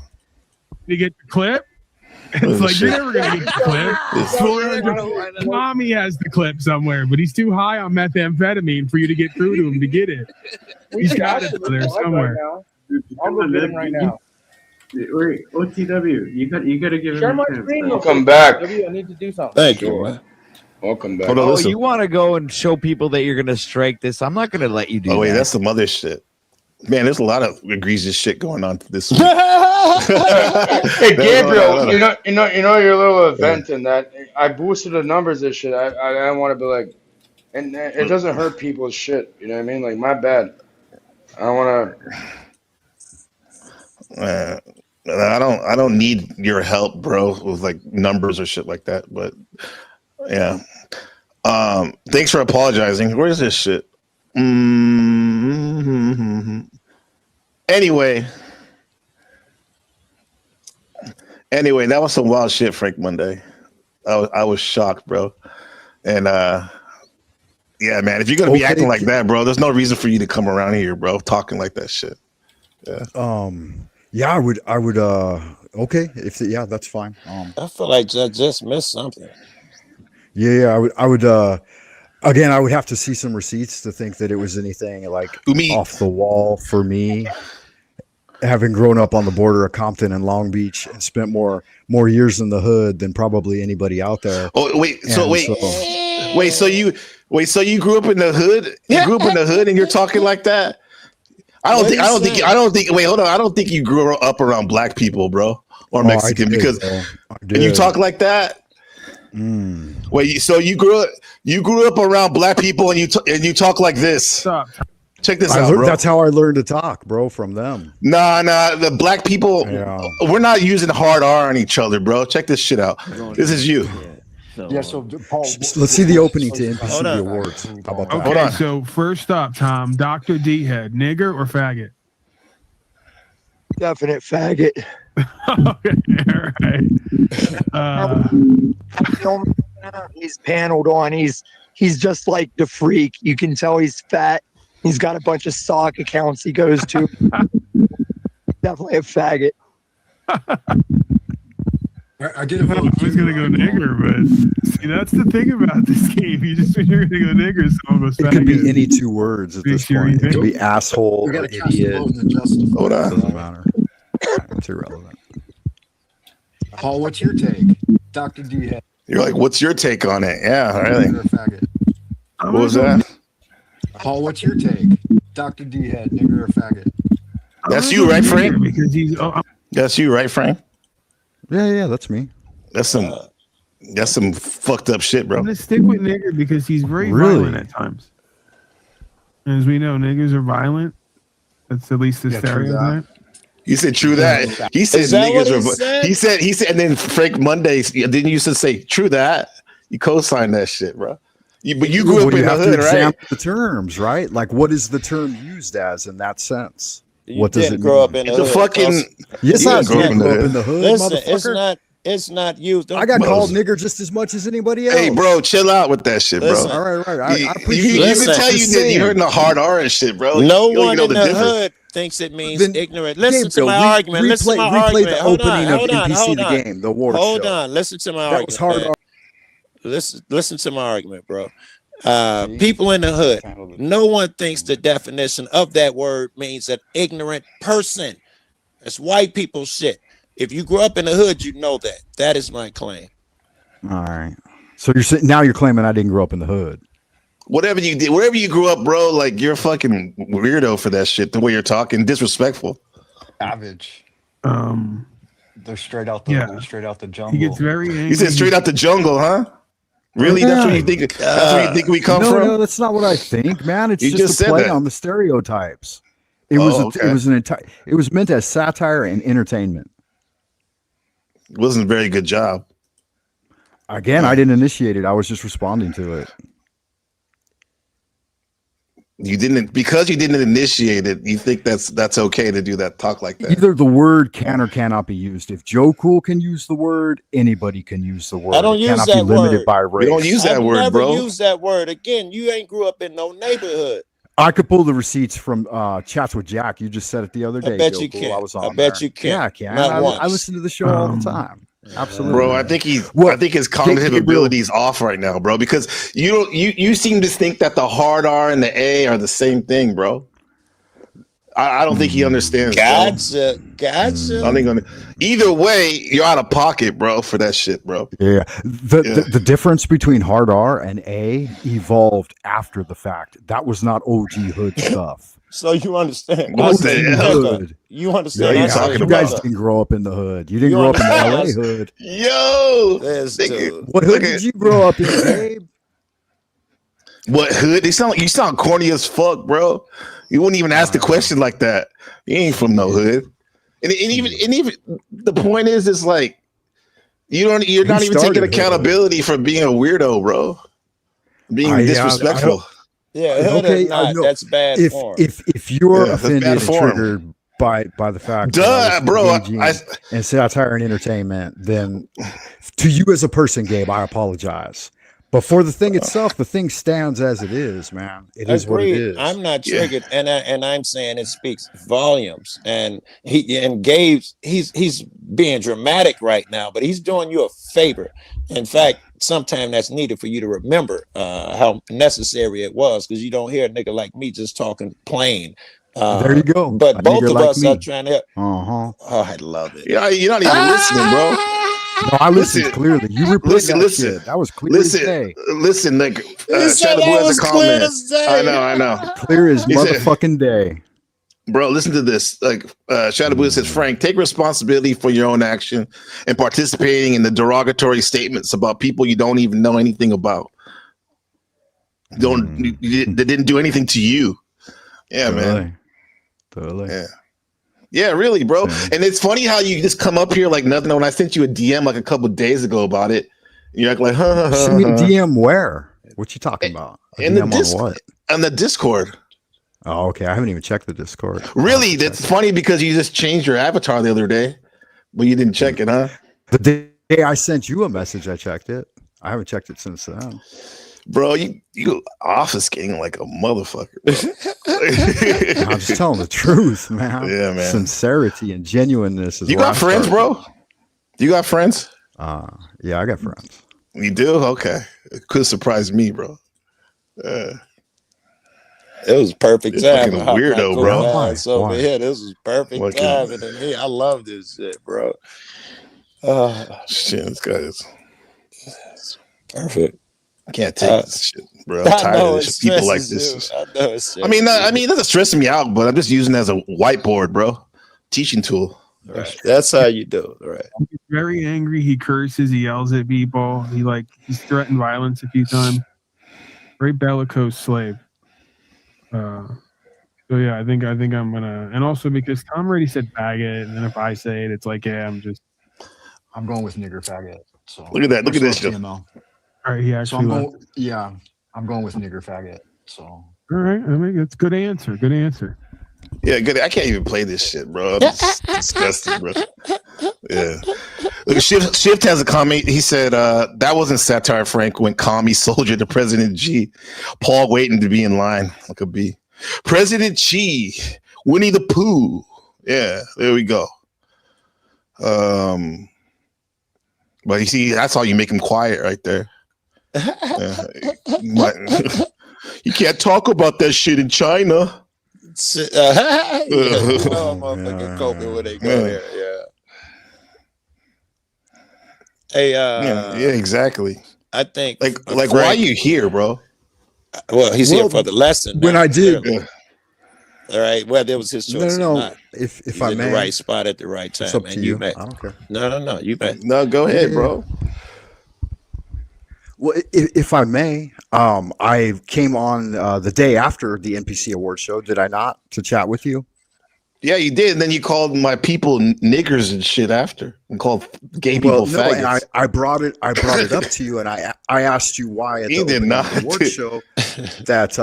You get the clip. It's like you're never gonna get the clip. Mommy has the clip somewhere, but he's too high on methamphetamine for you to get through to him to get it. He's got it there somewhere. I'll go get him right now. Wait, OTW, you got to give him. Share my screen. Welcome back. I need to do something. Thank you, man. Welcome back. Oh, you want to go and show people that you're gonna strike this? I'm not gonna let you do. Oh wait, that. that's some other shit. Man, there's a lot of egregious shit going on this week. Hey Gabriel, you know your little event and that I boosted the numbers and shit. I don't want to be like, and it doesn't hurt people's shit. You know what I mean? Like my bad. I don't want to. I don't need your help, bro, with like numbers or shit like that. But yeah, thanks for apologizing. Where's this shit? Anyway, that was some wild shit, Frank Monday. I was shocked, bro. And yeah, man, if you're gonna be acting like that, bro, there's no reason for you to come around here, bro, talking like that shit. Yeah. Yeah, I would. Okay, that's fine. I feel like I just missed something. Yeah, I would. Again, I would have to see some receipts to think that it was anything like off the wall for me. Having grown up on the border of Compton and Long Beach and spent more years in the hood than probably anybody out there. Oh wait, so you grew up in the hood? You grew up in the hood and you're talking like that? I don't think. Wait, hold on. I don't think you grew up around black people, bro, or Mexican, because you talk like that. Wait, so you grew up around black people and you talk like this. Stop. Check this out, bro. That's how I learned to talk, bro, from them. Nah, the black people, we're not using hard R on each other, bro. Check this shit out. This is you. Yeah, so Paul, let's see the opening to NPC awards. How about that? Okay, Hold on. so first up, Tom, Dr. D head, nigger or faggot? definite faggot. All right. He's paneled on. He's just like the freak. You can tell he's fat. He's got a bunch of sock accounts he goes to. Definitely a faggot. I get it. I was gonna go nigger, but see, that's the thing about this game. You just when you're gonna go nigger, someone goes faggot. It could be any two words at this point. It could be asshole or idiot. Hold on. Doesn't matter. It's irrelevant. Paul, what's your take? Dr. D. You're like, what's your take on it? Yeah, really. Faggot. What was that? Paul, what's your take? Dr. D head, nigger or faggot? That's you, right, Frank? Because he's That's you, right, Frank? Yeah, that's me. That's some fucked up shit, bro. I'm gonna stick with nigger because he's very violent at times. As we know, niggers are violent. That's at least the stereotype. He said true that. He said niggas are. He said, and then Frank Mondays. Didn't you just say true that? You co-signed that shit, bro. But you grew up in the hood, right? The terms, right? Like, what is the term used as in that sense? What does it grow up in the hood? Fucking yes, I did grow up in the hood. Listen, it's not used. I got called nigger just as much as anybody else. Hey, bro, chill out with that shit, bro. Listen, all right. I appreciate you can tell you heard the hard R and shit, bro. No one in the hood thinks it means ignorant. Listen to my argument. Listen to my argument. Hold on. The award Hold on. Listen to my argument. That was hard. Listen to my argument, bro. People in the hood, no one thinks the definition of that word means an ignorant person. That's white people shit. If you grew up in the hood, you know that. That is my claim. All right. So you're claiming I didn't grow up in the hood. Whatever you did, wherever you grew up, bro, like you're a fucking weirdo for that shit. The way you're talking, disrespectful. Savage. They're straight out the jungle. He gets very angry. You said straight out the jungle, huh? Really? That's where you think? That's where you think we come from? No, that's not what I think, man. It's You just a said play that. on the stereotypes. It was meant as satire and entertainment. It wasn't a very good job. Again, I didn't initiate it. I was just responding to it. You didn't initiate it. You think that's okay to do that? Talk like that? Either the word can or cannot be used. If Joe Cool can use the word, anybody can use the word. I don't it use cannot that be limited word. by race. We don't use that word, never bro. Use that word again. You ain't grew up in no neighborhood. I could pull the receipts from Chats with Jack. You just said it the other day. I bet Joe you Cool. can. I was on I bet there. you can. Yeah, I can. Not once. I listen to the show all the time. Absolutely, bro. I think his cognitive ability is off right now, bro. Because you seem to think that the hard R and the A are the same thing, bro. I don't think he understands. Gotcha. I think either way, you're out of pocket, bro, for that shit, bro. Yeah. The difference between hard R and A evolved after the fact. That was not OG hood stuff. So you understand? What the hell? You understand? Yeah, you guys didn't grow up in the hood. You didn't grow up in the LA hood. Yo, what hood did you grow up in, babe? What hood? You sound corny as fuck, bro. You wouldn't even ask the question like that. You ain't from no hood. And even the point is like you're not even taking accountability for being a weirdo, bro. Being disrespectful. Okay, that's bad form. If you're offended and triggered by the fact bro, and satire and entertainment, then to you as a person, Gabe, I apologize. But for the thing itself, the thing stands as it is, man. It is what it is. I'm not triggered, and I'm saying it speaks volumes. And Gabe's he's being dramatic right now, but he's doing you a favor. In fact, sometimes that's needed for you to remember how necessary it was, because you don't hear a nigga like me just talking plain. There you go. But both of us are trying to. Uh-huh. Oh, I love it. You're not even listening, bro. No, I listened clearly. You replayed that shit. That was clear as day. Listen, like Shadow Blue has a comment. I know. Clear as motherfucking day. Bro, listen to this. Like Shadow Buddha says, Frank, take responsibility for your own action and participating in the derogatory statements about people you don't even know anything about. They didn't do anything to you. Yeah, man. Totally. Yeah, really, bro. And it's funny how you just come up here like nothing. When I sent you a DM like a couple of days ago about it, you act like, Send me a DM where? What you talking about? In the Discord. On the Discord. Oh, okay. I haven't even checked the Discord. Really? That's funny because you just changed your avatar the other day, but you didn't check it, huh? The day I sent you a message, I checked it. I haven't checked it since then. Bro, you obfuscating like a motherfucker. I'm just telling the truth, man. Yeah, man. Sincerity and genuineness is. You got friends, bro? You got friends? Yeah, I got friends. You do? Okay. It could surprise me, bro. It was perfect fucking timing. weirdo, bro. Over here, this was perfect timing, and I love this shit, bro. Shit, this guy is perfect. I can't take this shit, bro. I'm tired of this shit. People like this. I mean, it doesn't stress me out, but I'm just using it as a whiteboard, bro. Teaching tool. Right. That's how you do it, right? He's very angry. He curses. He yells at people. He's threatened violence a few times. Very bellicose slave. So yeah, I think I'm gonna, and also because Tom already said faggot, and then if I say it, it's like, yeah, I'm going with nigger faggot. So look at that. Look at this. All right, he actually. I'm going with nigger faggot. So all right, I mean that's a good answer. Good answer. Yeah, good. I can't even play this shit, bro. It's disgusting, bro. Yeah. Look, Shift has a comment. He said that wasn't satire, Frank. When commie soldier to President G, Paul waiting to be in line like a bee. President G, Winnie the Pooh. Yeah, there we go. But you see, that's how you make him quiet right there. You can't talk about that shit in China. Motherfucking coping when they go there. Yeah. Hey, yeah, exactly. I think like Frank, why are you here, bro? Well, he's here for the lesson. When I did, all right. Well, there was his choice. No. If I may, in the right spot at the right time. It's up to and you. Met. I don't care. No. You bet. No, go ahead, bro. Well, if I may, I came on the day after the NPC award show. Did I not, to chat with you? Yeah, you did. And then you called my people niggers and shit after, and called gay people faggots. And I brought it up to you, and I asked you why at the award show that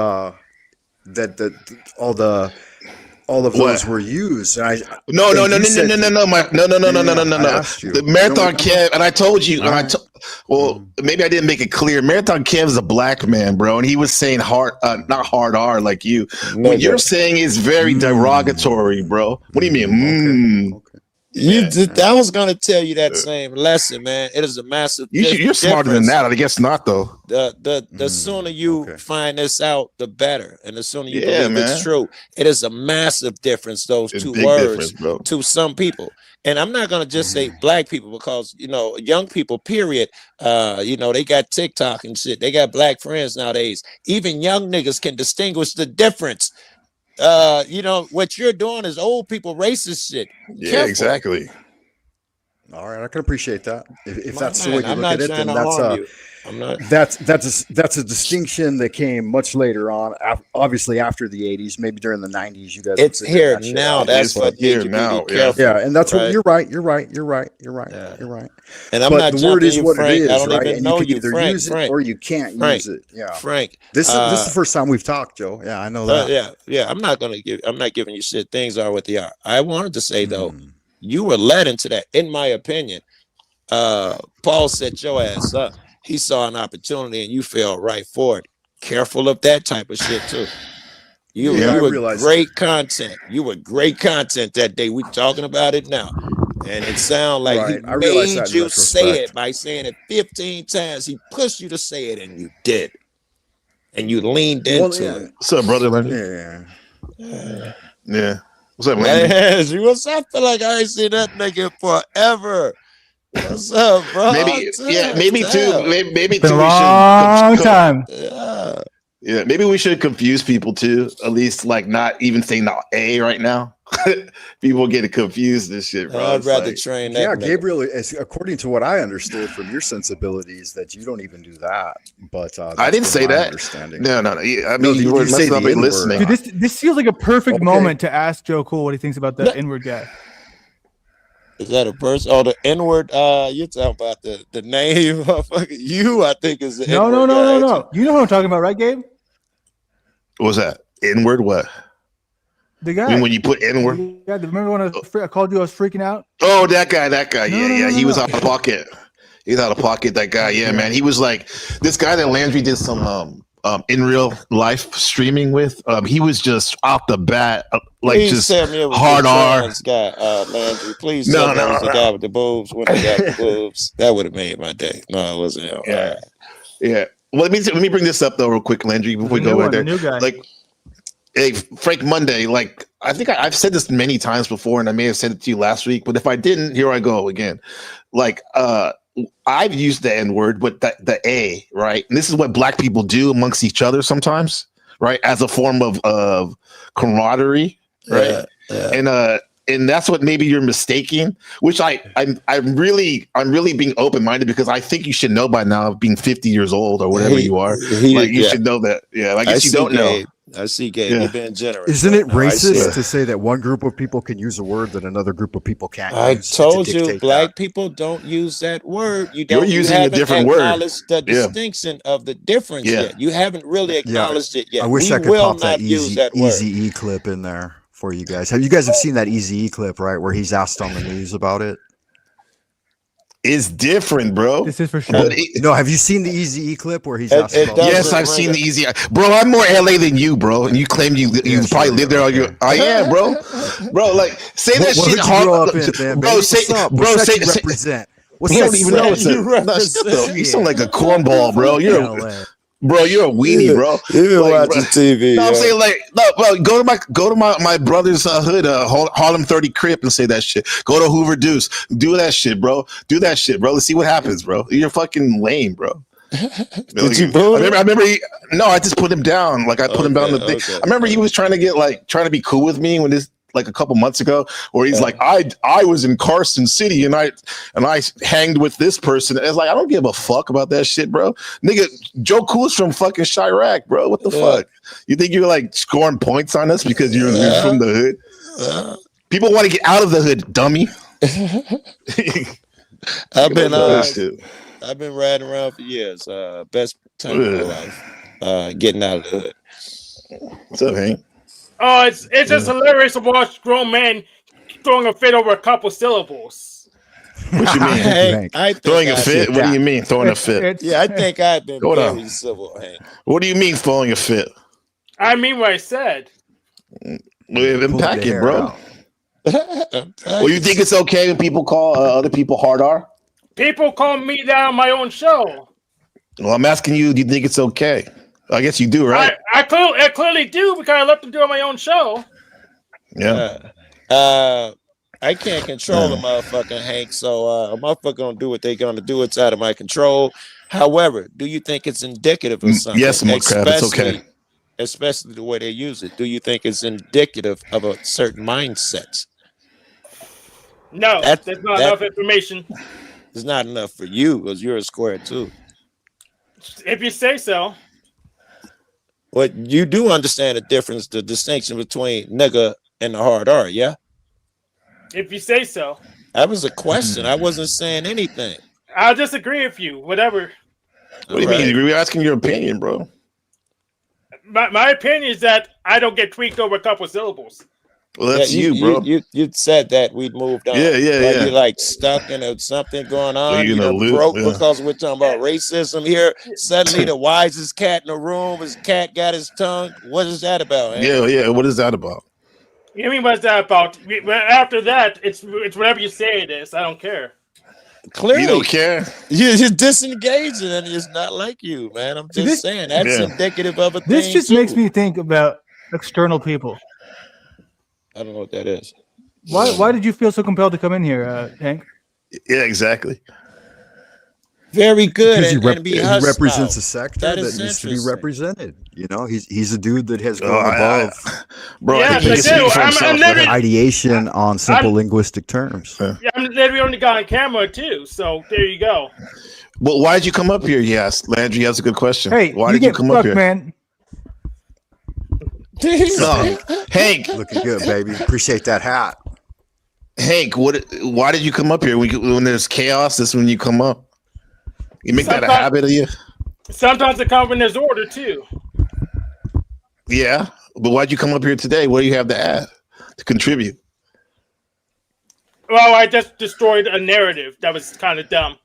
all of those were used. And no. The Marathon Kev, and I told you, maybe I didn't make it clear. Marathon Kev is a black man, bro, and he was saying not hard R like you. What you're saying is very derogatory, bro. What do you mean? Okay. I was going to tell you that same lesson, man. It is a massive. You're smarter than that. I guess not, though. The sooner you find this out, the better, and the sooner you believe it's true. It is a massive difference. Those two words to some people, and I'm not going to just say black people because young people. Period. They got TikTok and shit. They got black friends nowadays. Even young niggas can distinguish the difference. What you're doing is old people racist shit. Yeah, Careful. exactly. All right, I can appreciate that. If that's the way you look at it, then that's that's a distinction that came much later on. Obviously, after the '80s, maybe during the '90s, you guys. It's here now. That's what here now. Yeah, and that's what you're right. You're right. And I'm not the word is what Frank. it is, I don't right? even And know you can either use it or you can't use it. Yeah, Frank. This is the first time we've talked, Joe. Yeah, I know that. Yeah. I'm not giving you shit. Things are what they are. I wanted to say though, you were led into that. In my opinion, Paul set your ass up. He saw an opportunity and you fell right for it. Careful of that type of shit too. You were great content. You were great content that day. We talking about it now. And it sounds like he made you say it by saying it 15 times. He pushed you to say it and you did. And you leaned into it. What's up, brother? Yeah. What's up, man? I feel like I ain't seen that nigga forever. What's up, bro? Maybe 2 Been a long time. Yeah, maybe we should confuse people too. At least like not even saying the A right now. People getting confused and shit, bro. I'd rather train that. Yeah, nigga. Gabriel, according to what I understood from your sensibilities, that you don't even do that. But I didn't say that. Understanding. No. Yeah, I mean, you were say the N-word. listening. Dude, this feels like a perfect moment to ask Joe Cool what he thinks about the N-word guy. Is that a person? Oh, the N-word. You're talking about the name. You, I think, is the No. You know what I'm talking about, right, Gabe? What was that? N-word? What? The guy. I mean, when you put N-word? Yeah, remember when I called you? I was freaking out. Oh, that guy. Yeah. He was out of pocket. He's out of pocket. That guy. Yeah, man. He was like this guy that Landry did some in real life streaming with. He was just off the bat, please just tell me it was hard the R. trans guy, Landry. Please tell me it was the guy with the boobs. When he got the boobs, that would have made my day. No, it wasn't him. Yeah. Well, let me bring this up though, real quick, Landry, before we go right there. New guy. Like, hey, Frank Monday. Like, I think I've said this many times before, and I may have said it to you last week, but if I didn't, here I go again. Like, I've used the N-word, but the A, right? And this is what black people do amongst each other sometimes, right? As a form of camaraderie, right? Yeah. And that's what maybe you're mistaking, which I'm really being open-minded, because I think you should know by now, being 50 years old or whatever you are. Like, you should know that. Yeah, I guess you don't know. I see, Gabe. You're being generous. Isn't it racist to say that one group of people can use a word that another group of people can't use? I told you, black people don't use that word. You're using a different word. You haven't acknowledged the distinction of the difference yet. You haven't really acknowledged it yet. I wish I could pop that Easy E clip in there for you guys. You guys have seen that Easy E clip, right? Where he's asked on the news about it. It's different, bro. This is for sure. No, have you seen the Easy E clip where he's asked about Yes, I've seen the Easy. Bro, I'm more LA than you, bro. And you claim you probably live there all your. I am, bro. Bro, like, say that shit hard. Bro, say represent. You don't even know you sound like a cornball, bro. You're a weenie, bro. You've been watching TV. No, I'm saying, like, no, bro, go to my brother's hood, Harlem 30 Crip, and say that shit. Go to Hoover Deuce, do that shit, bro. Let's see what happens, bro. You're fucking lame, bro. Did you boo him? I remember I just put him down. Like, I put him down the thing. I remember he was trying to be cool with me when this, like, a couple months ago, where he's like, I was in Carson City and I hanged with this person. And it's like, I don't give a fuck about that shit, bro. Nigga, Joe Cool's from fucking Chirac, bro. What the fuck? You think you're like scoring points on us because you're from the hood? People want to get out of the hood, dummy. I've been riding around for years. Best time of my life. Getting out of the hood. What's up, Hank? Oh, it's just hilarious to watch grown men throwing a fit over a couple syllables. What you mean? Throwing a fit? What do you mean throwing a fit? Yeah, I think I've been very civil, Hank. What do you mean throwing a fit? I mean what I said. Unpack it, bro. Well, you think it's okay when people call other people hard R? People call me that on my own show. Well, I'm asking you, do you think it's okay? I guess you do, right? I clearly do, because I let them do it on my own show. Yeah. I can't control a motherfucking Hank, so a motherfucker gonna do what they gonna do. It's out of my control. However, do you think it's indicative of something? Yes, Crab, it's okay. Especially the way they use it. Do you think it's indicative of a certain mindset? No, there's not enough information. It's not enough for you, because you're a square too. If you say so. Well, you do understand the distinction between nigga and the hard R, yeah? If you say so. That was a question. I wasn't saying anything. I'll disagree with you, whatever. What do you mean? We're asking your opinion, bro. My opinion is that I don't get tweaked over a couple syllables. Well, that's bro. You said that we'd moved on. Yeah. You're like stuck in something going on. You broke because we're talking about racism here. Suddenly, the wisest cat in the room, his cat got his tongue. What is that about? Yeah. What is that about? You mean what's that about? After that, it's whatever you say it is. I don't care. Clearly, you don't care. You're disengaging, and it's not like you, man. I'm just saying that's indicative of a thing. This just makes me think about external people. I don't know what that is. Why did you feel so compelled to come in here, Hank? Yeah, exactly. Very good. Because And be he hushed represents now. a sector That that is needs to be interesting. represented. You know, he's a dude that has gone above bro. Yes, I do. I'm literally, ideation on simple linguistic terms. yeah, I'm literally on the guy on camera too. So there you go. Well, why did you come up here? Yes, Landry, that's a good question. Hey, why you did you get come up fucked, here, man? Hank, looking good, baby. Appreciate that hat. Hank, why did you come up here? When there's chaos, this is when you come up. You make that a Sometimes- habit of you. Sometimes it comes when there's order too. Yeah, but why'd you come up here today? What do you have to add to contribute? Well, I just destroyed a narrative that was kind of dumb.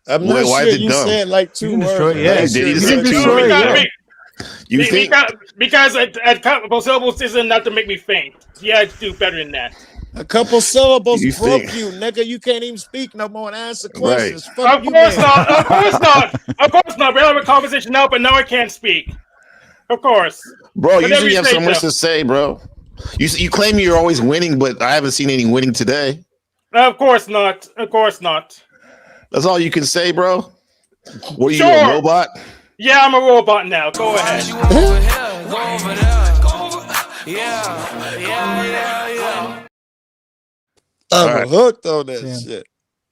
I'm not Why sure is it you dumb? said like 2 words. destroy it, yeah. Did he say 2 words? You think? Because a couple syllables isn't enough to make me faint. You had to do better than that. A couple syllables You broke think- you, nigga. You can't even speak no more and answer Right. questions. Fuck Of you, course man. not. Of course not. Of course not. We're having a conversation now, but now I can't speak. Of course. Bro, Whatever usually you have say, so much Jeff. to say, bro. You claim you're always winning, but I haven't seen any winning today. Of course not. Of course not. That's all you can say, bro. What are you, Sure. a robot? Yeah, I'm a robot now. Go ahead. I'm All right. hooked on that shit.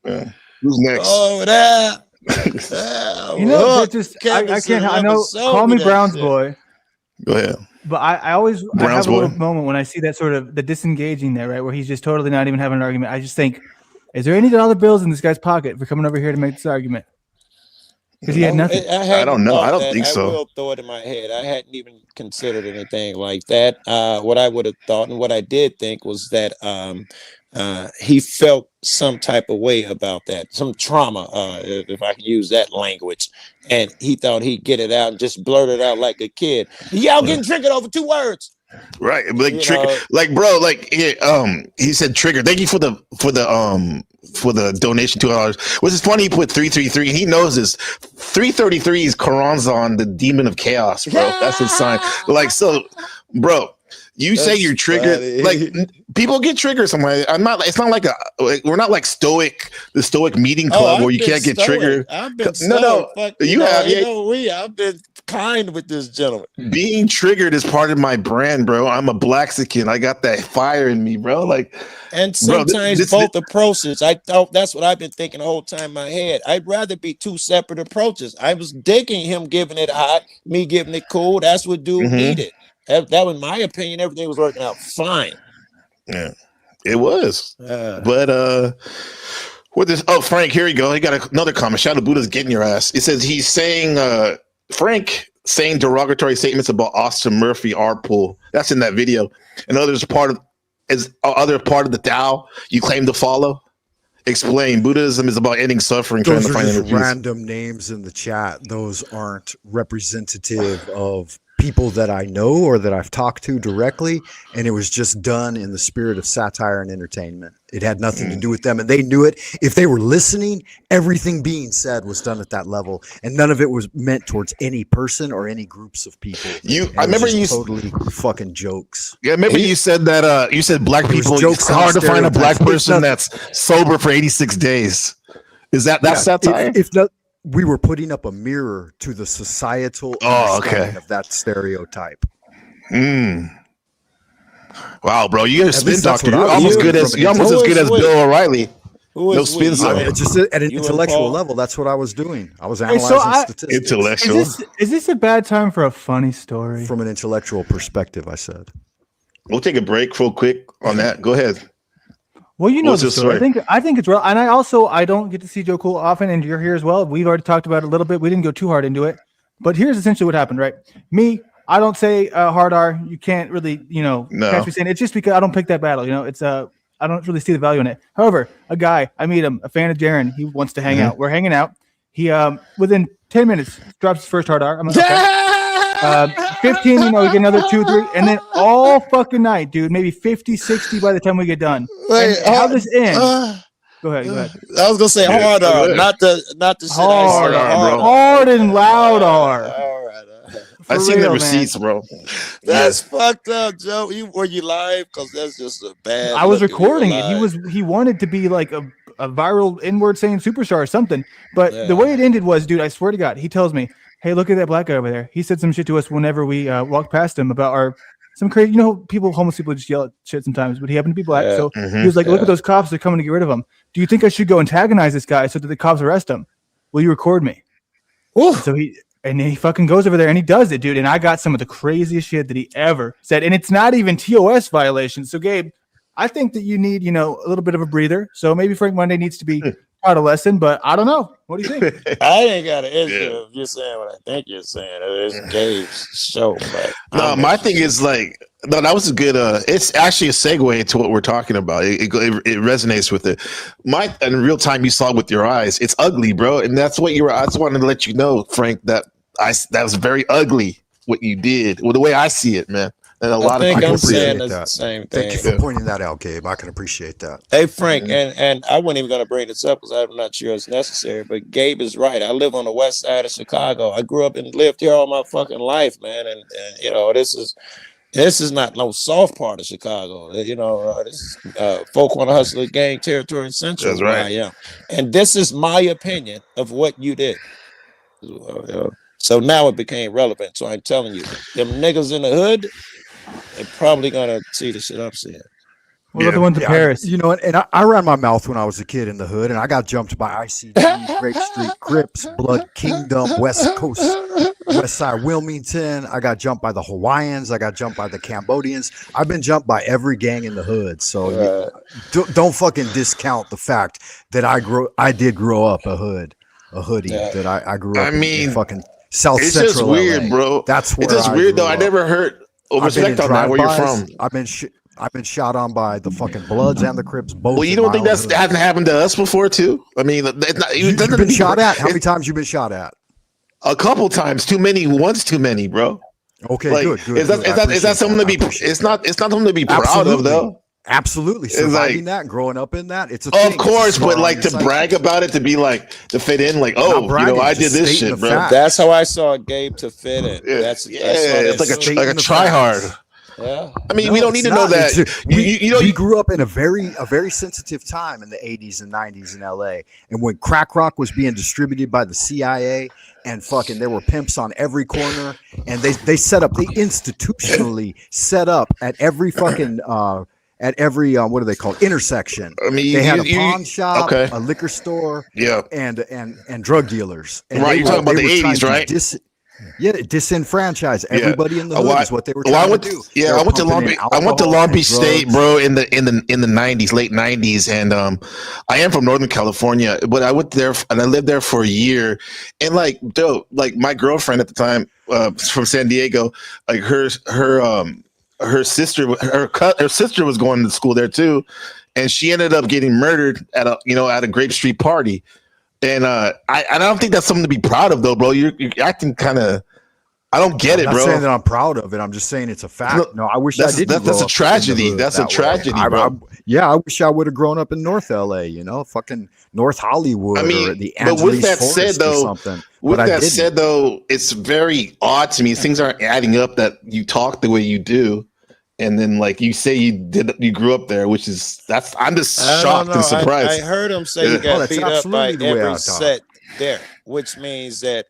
Yeah. Who's next? Oh, that. Yeah, You know, hooked. it's just Kevin I should can't. I never know. showed Call me that Brown's shit. boy. Go ahead. But I always I Brown's have a little boy? moment when I see that sort of the disengaging there, right, where he's just totally not even having an argument. I just think, is there any dollar bills in this guy's pocket for coming over here to make this argument? Because he had nothing. I don't know. I don't think I so. will throw it in my head. I hadn't even considered anything like that. What I would have thought and what I did think was that he felt some type of way about that, some trauma, if I can use that language. And he thought he'd get it out and just blurt it out like a kid. Y'all getting triggered over 2 words. Right, like You trigger, know- like bro, like he said trigger. Thank you for the donation $2. Which is funny. He put 333. He knows this. 333 is Karanzan, the demon of chaos, bro. That's his sign. Like so, bro. You say That's you're triggered. funny. Like people get triggered. Somewhere. I'm not. It's not like we're not like the stoic meeting club I've where you been can't get stoic. triggered. I've been No, no. stoic. Fuck, You have. Yeah. I've been kind with this gentleman. Being triggered is part of my brand, bro. I'm a Blaxican. I got that fire in me, bro. Like, And bro, sometimes both approaches. I thought that's what I've been thinking the whole time in my head. I'd rather be 2 separate approaches. I was digging him giving it hot, me giving it cool. That's what dude needed. That was my opinion. Everything was working out fine. Yeah, it was. But what this? Oh, Frank, here you go. He got another comment. Shadow Buddha's getting your ass. It says he's saying Frank saying derogatory statements about Austin Murphy art pool. That's in that video. And others part of the Tao you claim to follow. Explain. Buddhism is about ending suffering, Those trying to are find just inner peace. random names in the chat. Those aren't representative of people that I know or that I've talked to directly, and it was just done in the spirit of satire and entertainment. It had nothing to do with them, and they knew it. If they were listening, everything being said was done at that level, and none of it was meant towards any person or any groups of people. I remember you totally fucking jokes. Yeah, remember you said that you said black It was people. jokes It's on hard to find a black stereotypes. person that's sober for 86 days. Is that's satire? If not, we were putting up a mirror to the societal understanding of that stereotype. Wow, bro, you're a At spin least that's doctor. what You're I was almost doing good as from you're almost as good as Who is Bill O'Reilly. Who No is spin we? zone. Just at an You and intellectual Paul? level, that's what I was doing. I was Hey, analyzing so statistics. Intellectual. Is this a bad time for a funny story? From an intellectual perspective, I said. We'll take a break real quick on that. Go ahead. Well, you know What's the the story. story? I think it's real, and I don't get to see Joe Cool often, and you're here as well. We've already talked about it a little bit. We didn't go too hard into it, but here's essentially what happened, right? Me, I don't say hard R. You can't really, No. catch me saying it's just because I don't pick that battle. It's I don't really see the value in it. However, a guy I meet him, a fan of Jaren, he wants to hang out. We're hanging out. He within 10 minutes drops his first hard R. I'm like, okay. 15, we get another 2, 3, and then all fucking night, dude, maybe 50, 60 by the time we get done. Wait, And how this ends? Go ahead. I was gonna say hard R, not the shit Hard I said. R, Hard bro. Hard and loud R. All right. I For seen the real, man. receipts, bro. That's fucked up, Joe. Were you live? Because that's just a bad. I was look if you were recording it. live. He wanted to be like a a viral N-word saying superstar or something. But the way it ended was, dude, I swear to God, he tells me, "Hey, look at that black guy over there. He said some shit to us whenever we walked past him about some crazy, homeless people just yell at shit sometimes, but he happened to be black. So he was like, look at those cops. They're coming to get rid of him. Do you think I should go antagonize this guy so that the cops arrest him? Will you record me?" So and then he fucking goes over there and he does it, dude. And I got some of the craziest shit that he ever said. And it's not even TOS violations. So Gabe, I think that you need, a little bit of a breather. So maybe Frank Monday needs to be taught a lesson, but I don't know. What do you think? I ain't got an issue if you're saying what I think you're saying. It's Gabe's show, but no, my thing is like, no, that was a good. It's actually a segue into what we're talking about. It resonates with it. In real time, you saw it with your eyes. It's ugly, bro, and that's what you were. I just wanted to let you know, Frank, that was very ugly what you did. Well, the way I see it, man. And a lot of people appreciate that. The same thing. Thank you for pointing that out, Gabe. I can appreciate that. Hey, Frank, and I wasn't even going to bring this up because I'm not sure it's necessary, but Gabe is right. I live on the west side of Chicago. I grew up and lived here all my fucking life, man. And this is not no soft part of Chicago. This is folk on the hustler gang territory in Central. That's right. I am. And this is my opinion of what you did. So now it became relevant. So I'm telling you, them niggas in the hood, they're probably gonna see the shit I'm seeing. What about the ones in Paris? And I ran my mouth when I was a kid in the hood, and I got jumped by ICG, Grape Street Crips, Blood Kingdom, West Coast, West Side Wilmington. I got jumped by the Hawaiians. I got jumped by the Cambodians. I've been jumped by every gang in the hood. So don't fucking discount the fact that I did grow up a hoodie. That I grew up. in fucking South it's Central. It's just weird, LA. bro. That's where it's just weird though. I never heard. Respect on that. Where you're from? I've been shot on by the fucking Bloods and the Crips. Both. Well, you don't think that hasn't happened to us before too? I mean, you've been shot at. How many times you been shot at? A couple times. Too many. Once too many, bro. Okay, good. Is that something to be? It's not something to be proud of, though. Absolutely, surviving that and growing up in that, it's a thing. Of course, but like to brag about it, to be like to fit in, like I did this shit, bro. That's how I saw Gabe to fit in. That's it's like a try hard. Yeah, I mean, we don't need to know that. We grew up in a very sensitive time in the 80s and 90s in LA, and when crack rock was being distributed by the CIA, and fucking there were pimps on every corner, and they institutionally set up at every fucking what do they call intersection? I mean, they had a pawn shop, a liquor store, and drug dealers. And right, you're talking about the 80s, right? Disenfranchise everybody in the hood is what they were trying to do. Yeah, I went to Long Beach State, bro, in the 90s, late 90s, and I am from Northern California, but I went there and I lived there for a year, and like my girlfriend at the time from San Diego, like her sister was going to school there too, and she ended up getting murdered at a Grape Street party. And I don't think that's something to be proud of, though, bro. You're acting kind of. I don't get it, bro. I'm not saying that I'm proud of it. I'm just saying it's a fact. No, I wish I didn't. That's a tragedy. That's a tragedy, bro. I wish I would have grown up in North LA. Fucking North Hollywood. I mean, or the but with that Forest said, though, it's very odd to me. Things aren't adding up that you talk the way you do. And then, like you say, you grew up there, which is I'm just shocked and surprised. I heard him say he got beat up by every set there, which means that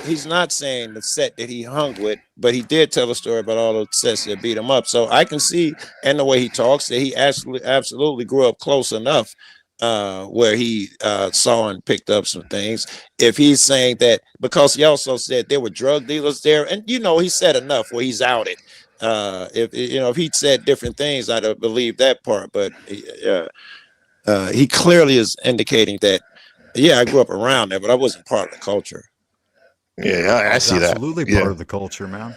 he's not saying the set that he hung with, but he did tell a story about all the sets that beat him up. So I can see, and the way he talks, that he absolutely grew up close enough where he saw and picked up some things. If he's saying that, because he also said there were drug dealers there, and he said enough where he's outed. If he'd said different things, I'd have believed that part. But he clearly is indicating that, I grew up around there, but I wasn't part of the culture. Yeah, I see that. Absolutely part of the culture, man.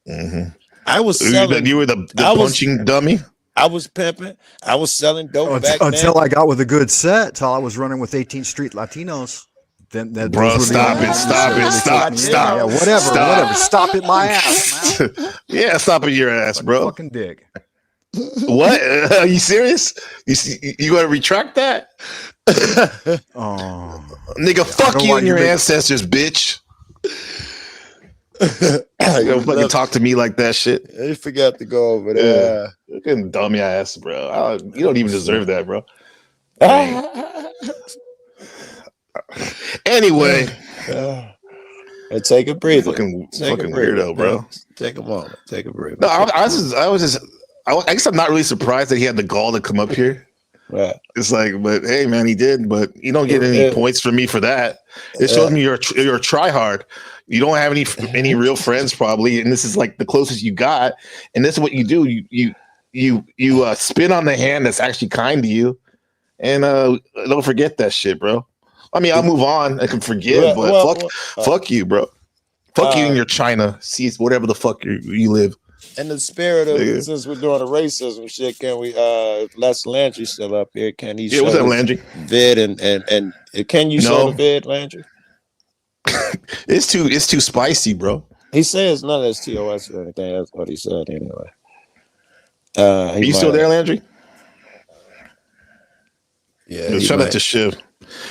Mm-hmm. I was selling. You were the punching dummy. I was pimping. I was selling dope back then. Until I got with a good set. Till I was running with 18th Street Latinos. Bro, stop it! Yeah, whatever. Stop it, my ass, man. Yeah, stop it, your ass, bro. Fucking dick. What? Are you serious? You gonna retract that? Nigga, fuck you and your ancestors, bitch. You don't fucking talk to me like that shit. You forgot to go over there. Fucking dummy ass, bro. You don't even deserve that, bro. Anyway, take a breather. Fucking Breather, weirdo, bro. Take a moment. Take a breather. No, I guess I'm not really surprised that he had the gall to come up here. Right. It's like, but hey, man, he did. But you don't get any points from me for that. It shows me you're a tryhard. You don't have any real friends probably, and this is like the closest you got. And this is what you do. You spin on the hand that's actually kind to you, and don't forget that shit, bro. I mean, I'll move on. I can forgive, but fuck you, bro. Fuck you in your China. See, whatever the fuck you live. In the spirit of since we're doing the racism shit, can we Les Landry still up here? Can he show what's up, Landry? Vid and can you show the vid, Landry? It's too spicy, bro. He says none of this TOS or anything. That's what he said anyway. Are you still there, Landry? Yeah. Shout out to Shiv.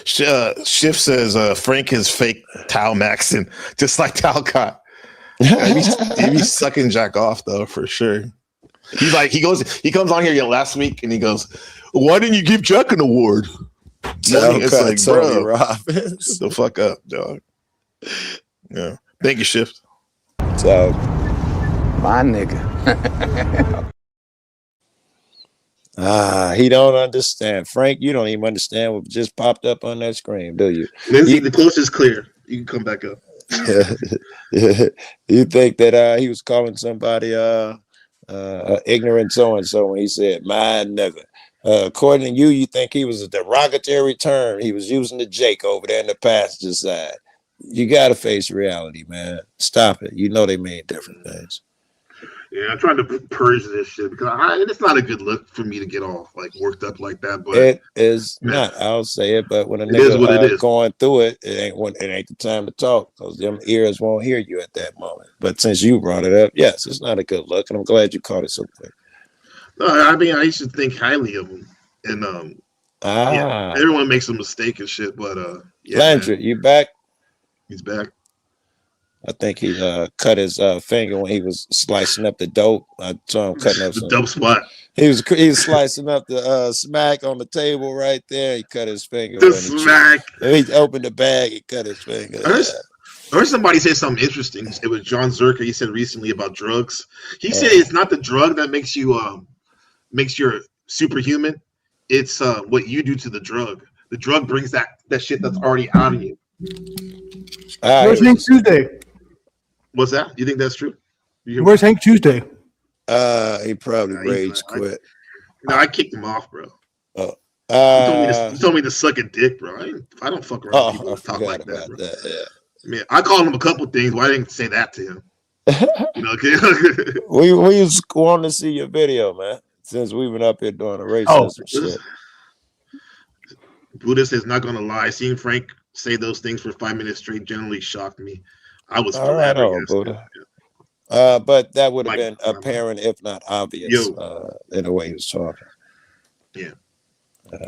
Shiv says Frank is fake Tao Maxon, just like Talcott. He be sucking Jack off though, for sure. He comes on here last week and he goes, "Why didn't you give Jack an award?" It's like, bro, shut the fuck up, dog. Yeah. Thank you, Shift. So, my nigga. He don't understand. Frank, you don't even understand what just popped up on that screen, do you? Lindsay, the coast is clear. You can come back up. You think that he was calling somebody ignorant so-and-so when he said my nigga? According to you think he was a derogatory term. He was using the Jake over there in the passenger side. You gotta face reality, man. Stop it. You know they mean different things. Yeah, I'm trying to purge this shit because it's not a good look for me to get all like worked up like that. But it is not. I'll say it. But when a nigga is going through it, it ain't the time to talk because them ears won't hear you at that moment. But since you brought it up, yes, it's not a good look, and I'm glad you caught it so quick. No, I mean I used to think highly of him, and yeah, everyone makes a mistake and shit. But yeah, Landry, you back? He's back. I think he cut his finger when he was slicing up the dope. I saw him cutting up the dope spot. He was slicing up the smack on the table right there. He cut his finger. The smack. He opened the bag. He cut his finger. I heard somebody say something interesting. It was John Zerker. He said recently about drugs. He said it's not the drug that makes you superhuman. It's what you do to the drug. The drug brings that shit that's already out of you. Where's Hank Tuesday? What's that? You think that's true? Where's Hank Tuesday? He probably rage quit. No, I kicked him off, bro. Oh, he told me to suck a dick, bro. I don't fuck around with people who talk like that, bro. I mean, I called him a couple things, but I didn't say that to him. We was wanting to see your video, man. Since we've been up here doing the racism shit. Buddhist is not gonna lie. Seeing Frank say those things for 5 minutes straight generally shocked me. I was Buddha. But that would have been apparent, if not obvious, in the way he was talking. Yeah.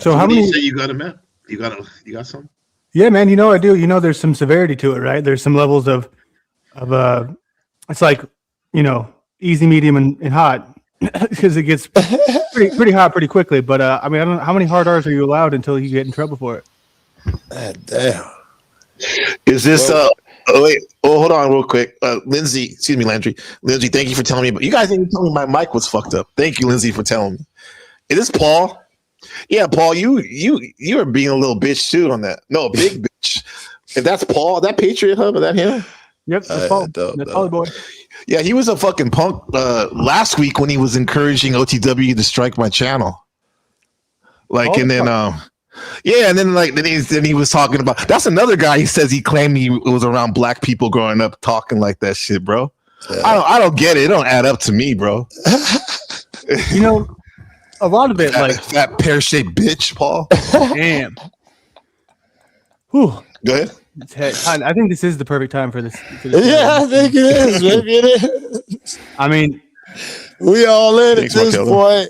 So how many? You say you got him, man? You got some? Yeah, man. You know I do. You know, there's some severity to it, right? There's some levels of it's like, easy, medium, and hot because it gets pretty hot pretty quickly. But I mean, I don't know how many hard R's are you allowed until you get in trouble for it. Damn. Is this hold on real quick. Lindsay, excuse me, Landry. Lindsay, thank you for telling me. But you guys didn't tell me my mic was fucked up. Thank you, Lindsay, for telling me. Is this Paul? Yeah, Paul, you are being a little bitch too on that. No, a big bitch. If that's Paul, that Patriot Hub, is that him? Yep, that's Paul. That's Paulie boy. Yeah, he was a fucking punk last week when he was encouraging OTW to strike my channel. And then he was talking about that's another guy. He says he claimed he was around black people growing up talking like that shit, bro. I don't get it. It don't add up to me, bro. A lot of it, that pear-shaped bitch, Paul. Damn. Whew. Go ahead. I think this is the perfect time for this. Yeah, I think it is. Maybe it is. I mean, we all in at this point.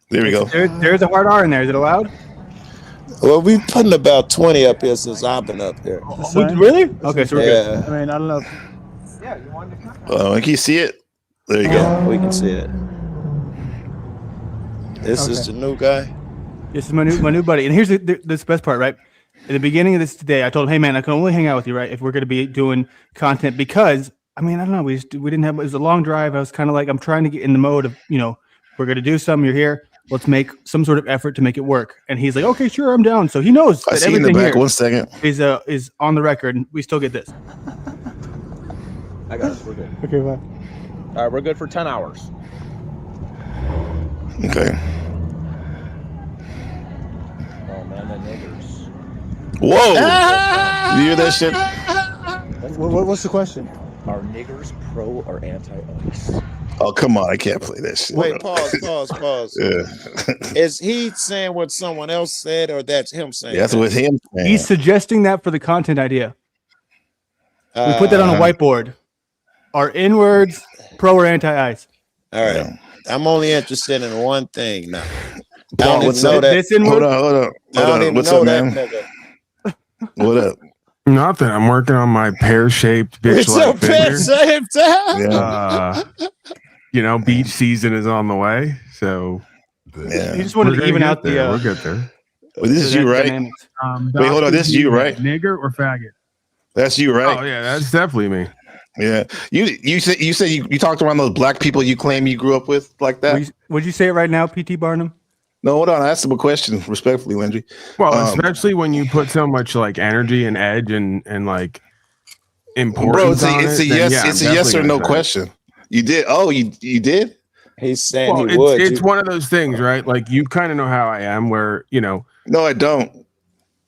There we go. There's a hard R in there. Is it allowed? Well, we've putting about 20 up here since I've been up here. Really? Okay, so we're good. I mean, I don't know. Yeah, you wanted to come. Can you see it? There you go. We can see it. This is the new guy. This is my new buddy. And here's this best part, right? At the beginning of this today, I told him, hey man, I can only hang out with you, right? If we're going to be doing content, because I mean, I don't know, we didn't have, it was a long drive. I was kind of like, I'm trying to get in the mode of, we're going to do something. You're here. Let's make some sort of effort to make it work. And he's like, okay, sure, I'm down. So he knows I that see you in the everything back. 1 second. is on the record, and we still get this. I got us. We're good. Okay, bye. All right, we're good for 10 hours. Okay. Oh man, the niggers. Whoa! You hear that shit? What's the question? Are niggers pro or anti-ice? Oh, come on. I can't play that shit. Wait, pause. Yeah. Is he saying what someone else said, or that's him saying? Yeah, that's what him saying. He's suggesting that for the content idea. We put that on a whiteboard. Are N-words pro or anti-ice? All right. Yeah. I'm only interested in one thing now. Paul, what's up? Hold on. What's up, man? What up? Nothing. I'm working on my pear-shaped bitch-like figure. Beach season is on the way, so You just wanted to even out the. We'll get there. Well, this is you, right? Wait, hold on. This is you, right? Nigger or faggot? That's you, right? Oh yeah, that's definitely me. Yeah, you said you talked around those black people you claim you grew up with like that. Would you say it right now, PT Barnum? No, hold on. I asked him a question respectfully, Landry. Well, especially when you put so much like energy and edge and like importance. Bro, it's a yes or no question. You did? Oh, you did? He's saying he would. It's one of those things, right? Like you kind of know how I am, where No, I don't.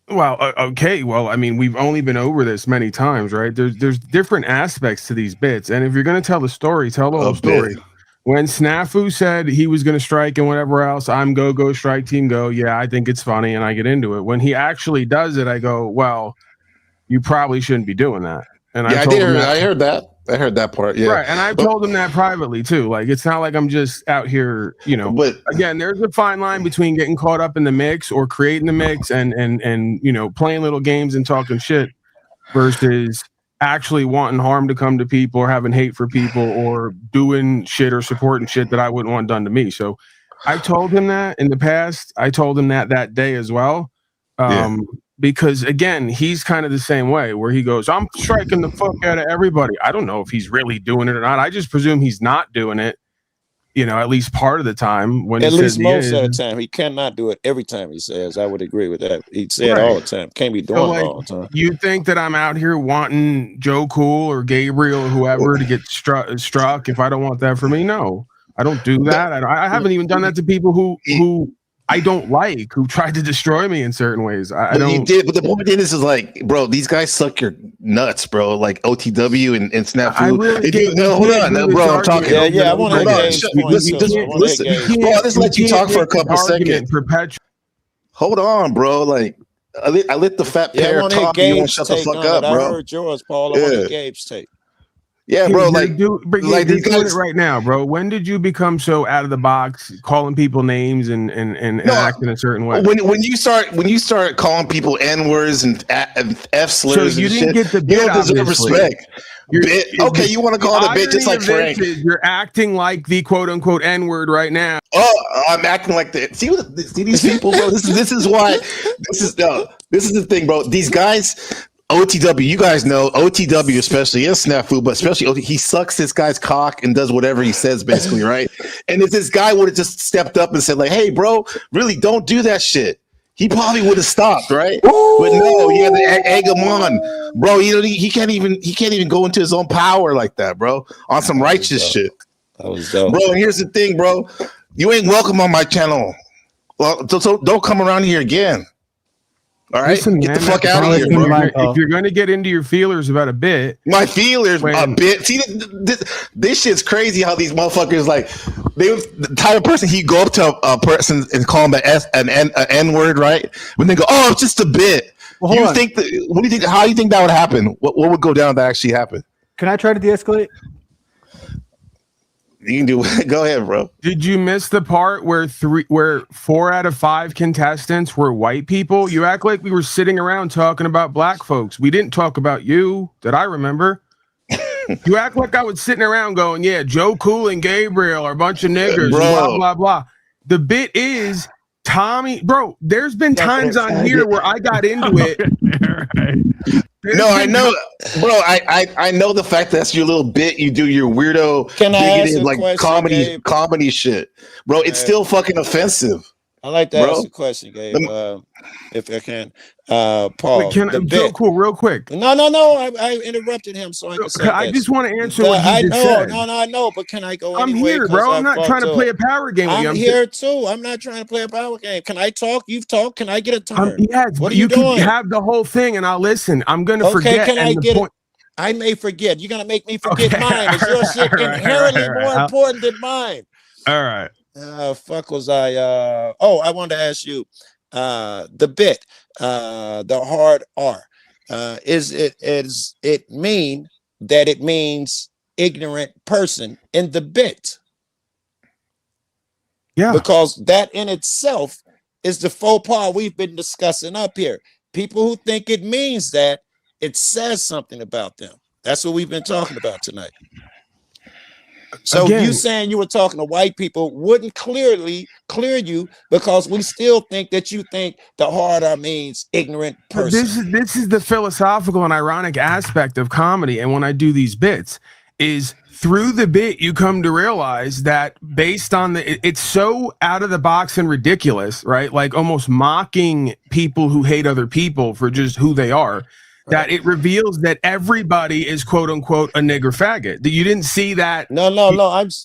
Well, okay. Well, I mean, we've only been over this many times, right? There's different aspects to these bits, and if you're going to tell the story, tell the whole story. When Snafu said he was going to strike and whatever else, I'm go strike team go. Yeah, I think it's funny, and I get into it. When he actually does it, I go, well, you probably shouldn't be doing that. And I heard that. I heard that part. Yeah, right. And I've told him that privately too. Like, it's not like I'm just out here, But again, there's a fine line between getting caught up in the mix or creating the mix and playing little games and talking shit versus actually wanting harm to come to people or having hate for people or doing shit or supporting shit that I wouldn't want done to me. So I told him that in the past. I told him that day as well. Because again, he's kind of the same way where he goes, I'm striking the fuck out of everybody. I don't know if he's really doing it or not. I just presume he's not doing it, at least part of the time. When at least most of the time. He cannot do it every time he says. I would agree with that. He'd say it all the time. Can't be doing it all the time. You think that I'm out here wanting Joe Cool or Gabriel or whoever to get struck if I don't want that for me? No, I don't do that. I haven't even done that to people who I don't like, who tried to destroy me in certain ways. I don't. You did, but the point is like, bro, these guys suck your nuts, bro. Like OTW and Snafu. Hold on, bro. I'm talking. Yeah. I want to listen. Bro, I'll just let you talk for a couple seconds. Hold on, bro. Like, I let the fat pair talk. You want to shut the fuck up, bro? I heard yours, Paul. I want Gabe's take. Yeah, bro. Like these guys right now, bro. When did you become so out of the box, calling people names and acting a certain way? When you start calling people N-words and F slurs, so you didn't get the bit. You don't deserve respect. Okay, you want to call it a bit, just like Frank. You're acting like the quote unquote N-word right now. Oh, I'm acting like that. See these people, bro. This is why. This is the thing, bro. These guys. OTW, you guys know OTW, especially Snafu, but especially he sucks this guy's cock and does whatever he says, basically, right? And if this guy would have just stepped up and said, like, "Hey, bro, really don't do that shit," he probably would have stopped, right? Ooh. But no, he had to egg him on, bro. He can't even go into his own power like that, bro. On some righteous shit, that was dope, bro. And here's the thing, bro. You ain't welcome on my channel. Well, so don't come around here again. All right, listen, get the fuck out of here, bro. If you're going to get into your feelers about a bit, my feelers a bit. See, this shit's crazy. How these motherfuckers the type of person he go up to a person and call him an N word, right? When they go, oh, it's just a bit. Well, what do you think? How do you think that would happen? What would go down that actually happen? Can I try to de-escalate? You can do it. Go ahead, bro. Did you miss the part where 4 out of 5 contestants were white people? You act like we were sitting around talking about black folks. We didn't talk about you, that I remember. You act like I was sitting around going, yeah, Joe Cool and Gabriel are a bunch of niggers, blah, blah, blah. The bit is Tommy, bro. There's been times on here where I got into it. No, I know, bro. I know the fact that's your little bit. You do your weirdo, Can I ask bigoted, a like question, comedy shit, bro. It's still fucking offensive. I like to ask a question, Gabe. If I can, Paul. Joe Cool, real quick. No. I interrupted him so I can say I this. just want to answer what he I just know, said. no, I know, but can I go? I'm anyway, here, bro. I'm not trying to play a power game with you. I'm here too. I'm not trying to play a power game. Can I talk? You've talked. Can I get a turn? Yes, what are you you doing? can have the whole thing, and I'll listen. I'm gonna forget. Can I get it? I may forget. You're gonna make me forget mine. Is your shit inherently more important than mine? All right. Fuck was I? I wanted to ask you. The bit, the hard R, is it mean that it means ignorant person in the bit? Yeah, because that in itself is the faux pas we've been discussing up here. People who think it means that, it says something about them. That's what we've been talking about tonight. So Again, you saying you were talking to white people wouldn't clear you because we still think that you think the hard R means ignorant person. This is the philosophical and ironic aspect of comedy. And when I do these bits, is through the bit you come to realize that based on it's so out of the box and ridiculous, right? Like almost mocking people who hate other people for just who they are. That it reveals that everybody is quote unquote a nigger faggot. That you didn't see that. No.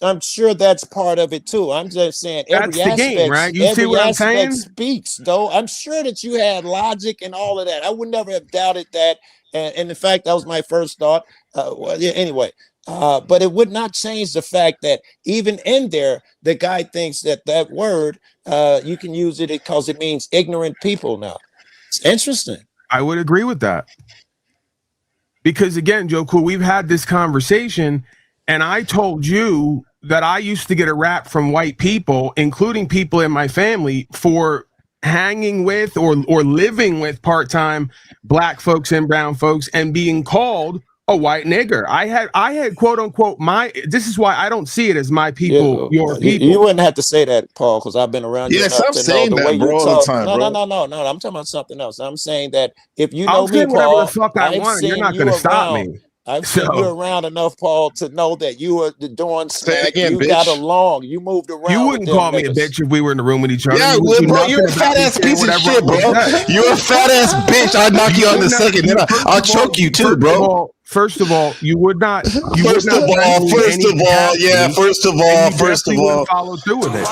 I'm sure that's part of it too. I'm just saying every that's the aspect, game, right? You see what I'm saying? Speaks though. I'm sure that you had logic and all of that. I would never have doubted that. And in fact, that was my first thought. Anyway, but it would not change the fact that even in there, the guy thinks that word you can use it because it means ignorant people. Now, it's interesting. I would agree with that. Because again, Joe Cool, we've had this conversation, and I told you that I used to get a rap from white people, including people in my family, for hanging with or living with part-time black folks and brown folks and being called a white nigger. I had quote unquote this is why I don't see it as my people, your people. You wouldn't have to say that, Paul, because I've been around you enough to know the way you talk. All the time, no, I'm talking about something else. I'm saying that if you know me, Paul, the fuck I want, you're not going to stop me. I've seen you around enough, Paul, to know that you were doing smack. Again, you bitch. got along. You moved around. You wouldn't call me a bitch if we were in the room with each other. Yeah, bro, you're a fat ass piece of shit, bro. You're a fat ass bitch. I'll knock you on the second. Then I'll choke you too, bro. First of all, you would not. First of all, follow through with it.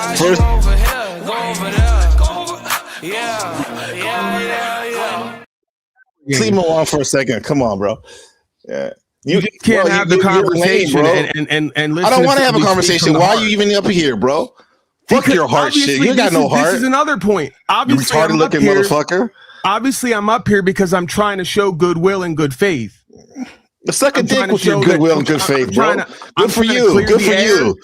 Leave him alone for a second. Come on, bro. Yeah. You can't have the conversation and listen. I don't want to have a conversation. Why are you even up here, bro? Fuck your heart shit. You got no heart. This is another point. Obviously, you retarded looking motherfucker. Obviously, I'm up here because I'm trying to show goodwill and good faith. Suck a dick with your goodwill and good faith, bro. Good for you. Good for you.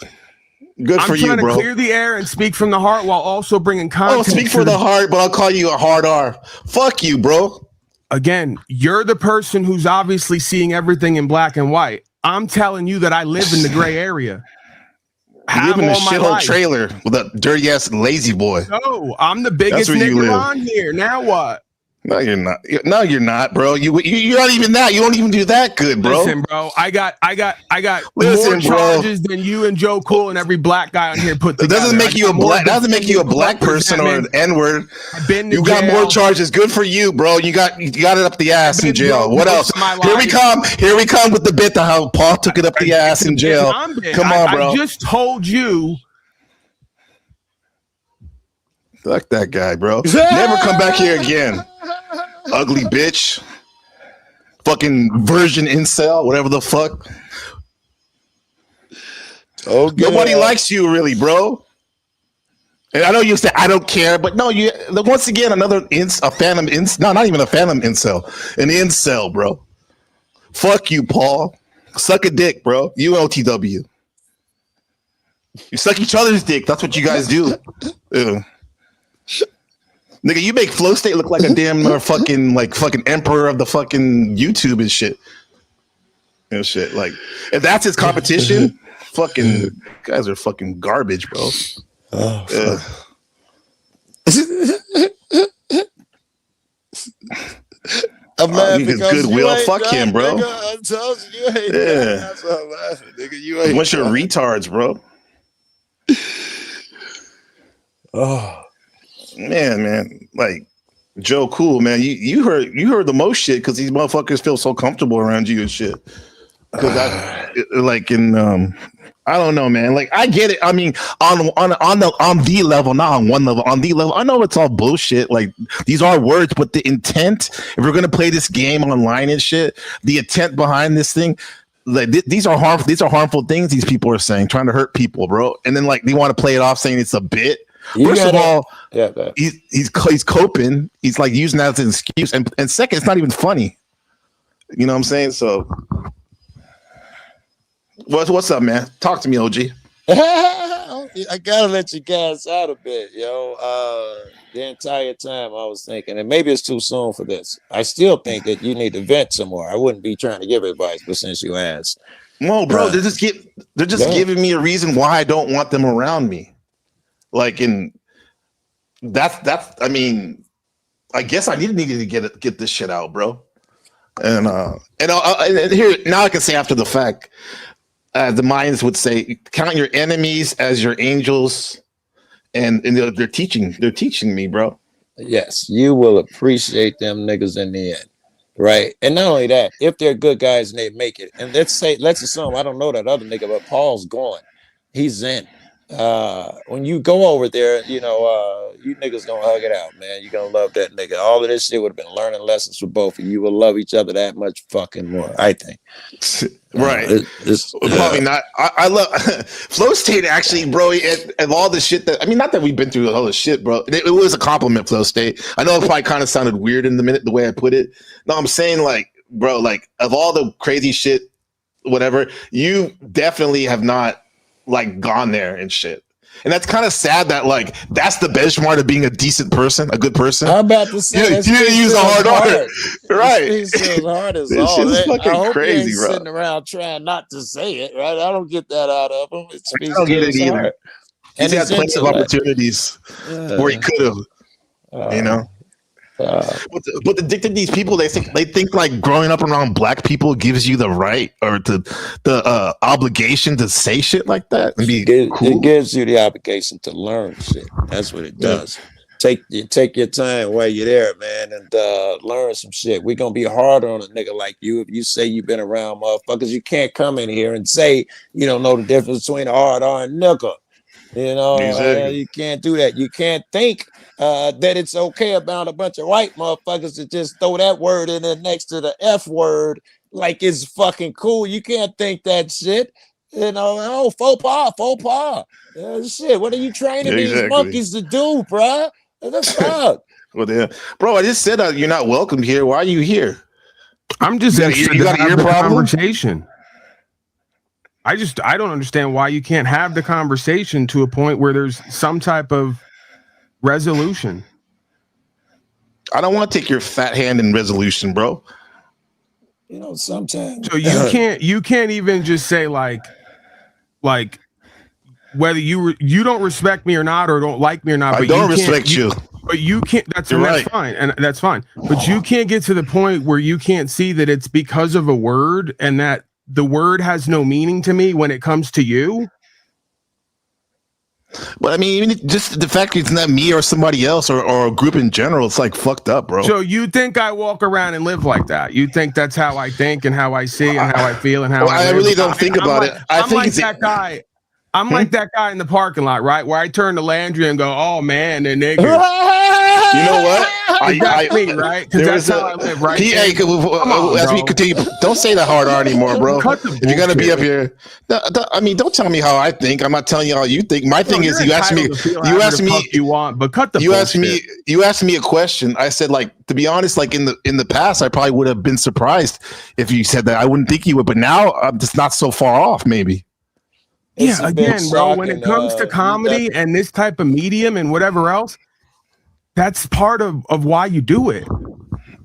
Good for you, bro. I'm trying to clear the air and speak from the heart while also bringing context. Oh, speak for the heart, but I'll call you a hard R. Fuck you, bro. Again, you're the person who's obviously seeing everything in black and white. I'm telling you that I live in the gray area. You live in a shithole trailer with a dirty ass lazy boy. No, I'm the biggest nigga on here. Now what? No, you're not. No, you're not, bro. You're not even that. You don't even do that good, bro. Listen, bro. I got more charges than you and Joe Cool and every black guy on here put together. It doesn't make you a black. Doesn't make you a black person or an N-word. You got more charges. Good for you, bro. You got it up the ass in jail. What else? Here we come. Here we come with the bit to how Paul took it up the ass in jail. Come on, bro. I just told you. Fuck that guy, bro. Never come back here again. Ugly bitch. Fucking virgin incel, whatever the fuck. Okay. Nobody likes you really, bro. And I know you say I don't care, but no, you once again another a phantom incel. No, not even a phantom incel. An incel, bro. Fuck you, Paul. Suck a dick, bro. You OTW. You suck each other's dick. That's what you guys do. Ew. Nigga, you make Flow State look like a damn fucking emperor of the fucking YouTube and shit. And shit. Like, if that's his competition, fucking guys are fucking garbage, bro. I'm laughing His because goodwill. you ain't Fuck that, him, bro. Nigga. I told you ain't that. Yeah. That's why I'm laughing, nigga. You ain't Bunch of that. retards, bro. Oh man, like Joe Cool, man. You heard the most shit because these motherfuckers feel so comfortable around you and shit. Because I don't know, man. Like I get it. I mean, on the level, not on one level. On the level, I know it's all bullshit. Like these are words, but the intent. If we're gonna play this game online and shit, the intent behind this thing, like these are harmful. These are harmful things. These people are saying, trying to hurt people, bro. And then like they want to play it off, saying it's a bit. First of all, he's coping. He's like using that as an excuse, and second, it's not even funny. You know what I'm saying? So. What's up, man? Talk to me, OG. I gotta let you guys out a bit, yo. The entire time I was thinking, and maybe it's too soon for this. I still think that you need to vent some more. I wouldn't be trying to give advice, but since you asked, no, bro, they're just giving me a reason why I don't want them around me. Like, that's. I mean, I guess I needed to get this shit out, bro. And here now I can say after the fact. The Mayans would say, count your enemies as your angels, and they're teaching me, bro. Yes, you will appreciate them niggas in the end, right? And not only that, if they're good guys and they make it, and let's assume I don't know that other nigga, but Paul's gone, he's Zen. When you go over there, you niggas gonna hug it out, man. You're gonna love that nigga. All of this shit would have been learning lessons for both of you. You will love each other that much fucking more, I think. Right. Probably not. I love Flow State actually, bro, and all the shit that, I mean, not that we've been through all the shit, bro. It was a compliment, Flow State. I know it probably kind of sounded weird in the way I put it. No, I'm saying like, bro, like of all the crazy shit, whatever, you definitely have not like gone there and shit. And that's kind of sad that like that's the benchmark of being a decent person, a good person. I'm about to say you didn't use a hard R, right? It's as hard as this all shit's that. fucking I hope crazy, he ain't bro. sitting around trying not to say it, right? I don't get that out of him. It speaks I don't to get his it either. heart. He's And had plenty of opportunities where he could have, you know. But addicted these people, they think like growing up around black people gives you the right or the obligation to say shit like that and be cool. It gives you the obligation to learn shit. That's what it does. Take your time while you're there, man, and learn some shit. We're gonna be harder on a nigga like you if you say you've been around motherfuckers. You can't come in here and say you don't know the difference between a hard R and nigga. You know, exactly. You can't do that. You can't think that it's okay about a bunch of white motherfuckers to just throw that word in there next to the F word like it's fucking cool. You can't think that shit. You know, oh, faux pas. Shit, what are you training these monkeys to do, bruh? What the fuck? Well, yeah, bro, I just said you're not welcome here. Why are you here? I'm just interested you got to have an ear the problem? conversation. I don't understand why you can't have the conversation to a point where there's some type of resolution. I don't want to take your fat hand in resolution, bro. You know, sometimes. So you can't even just say like whether you don't respect me or not or don't like me or not. I But don't respect you. But you can't. That's right. fine, and that's fine. But you can't get to the point where you can't see that it's because of a word and that the word has no meaning to me when it comes to you. But I mean, even just the fact it's not me or somebody else or a group in general, it's like fucked up, bro. So you think I walk around and live like that? You think that's how I think and how I see and how I feel and how I live? really don't think about it. I think like that guy. I'm like that guy in the parking lot, right? Where I turn to Landry and go, "Oh man, the nigga." You know what? That's me, right? Because that's how I live, right? As we continue, don't say that hard R anymore, bro. If you're gonna be up here, I mean, don't tell me how I think. I'm not telling you how you think. My thing is, you asked me, you want, but cut the. You asked me a question. I said, like, to be honest, like in the past, I probably would have been surprised if you said that. I wouldn't think you would, but now I'm just not so far off, maybe. Yeah, again, bro, when it comes to comedy and this type of medium and whatever else, that's part of why you do it.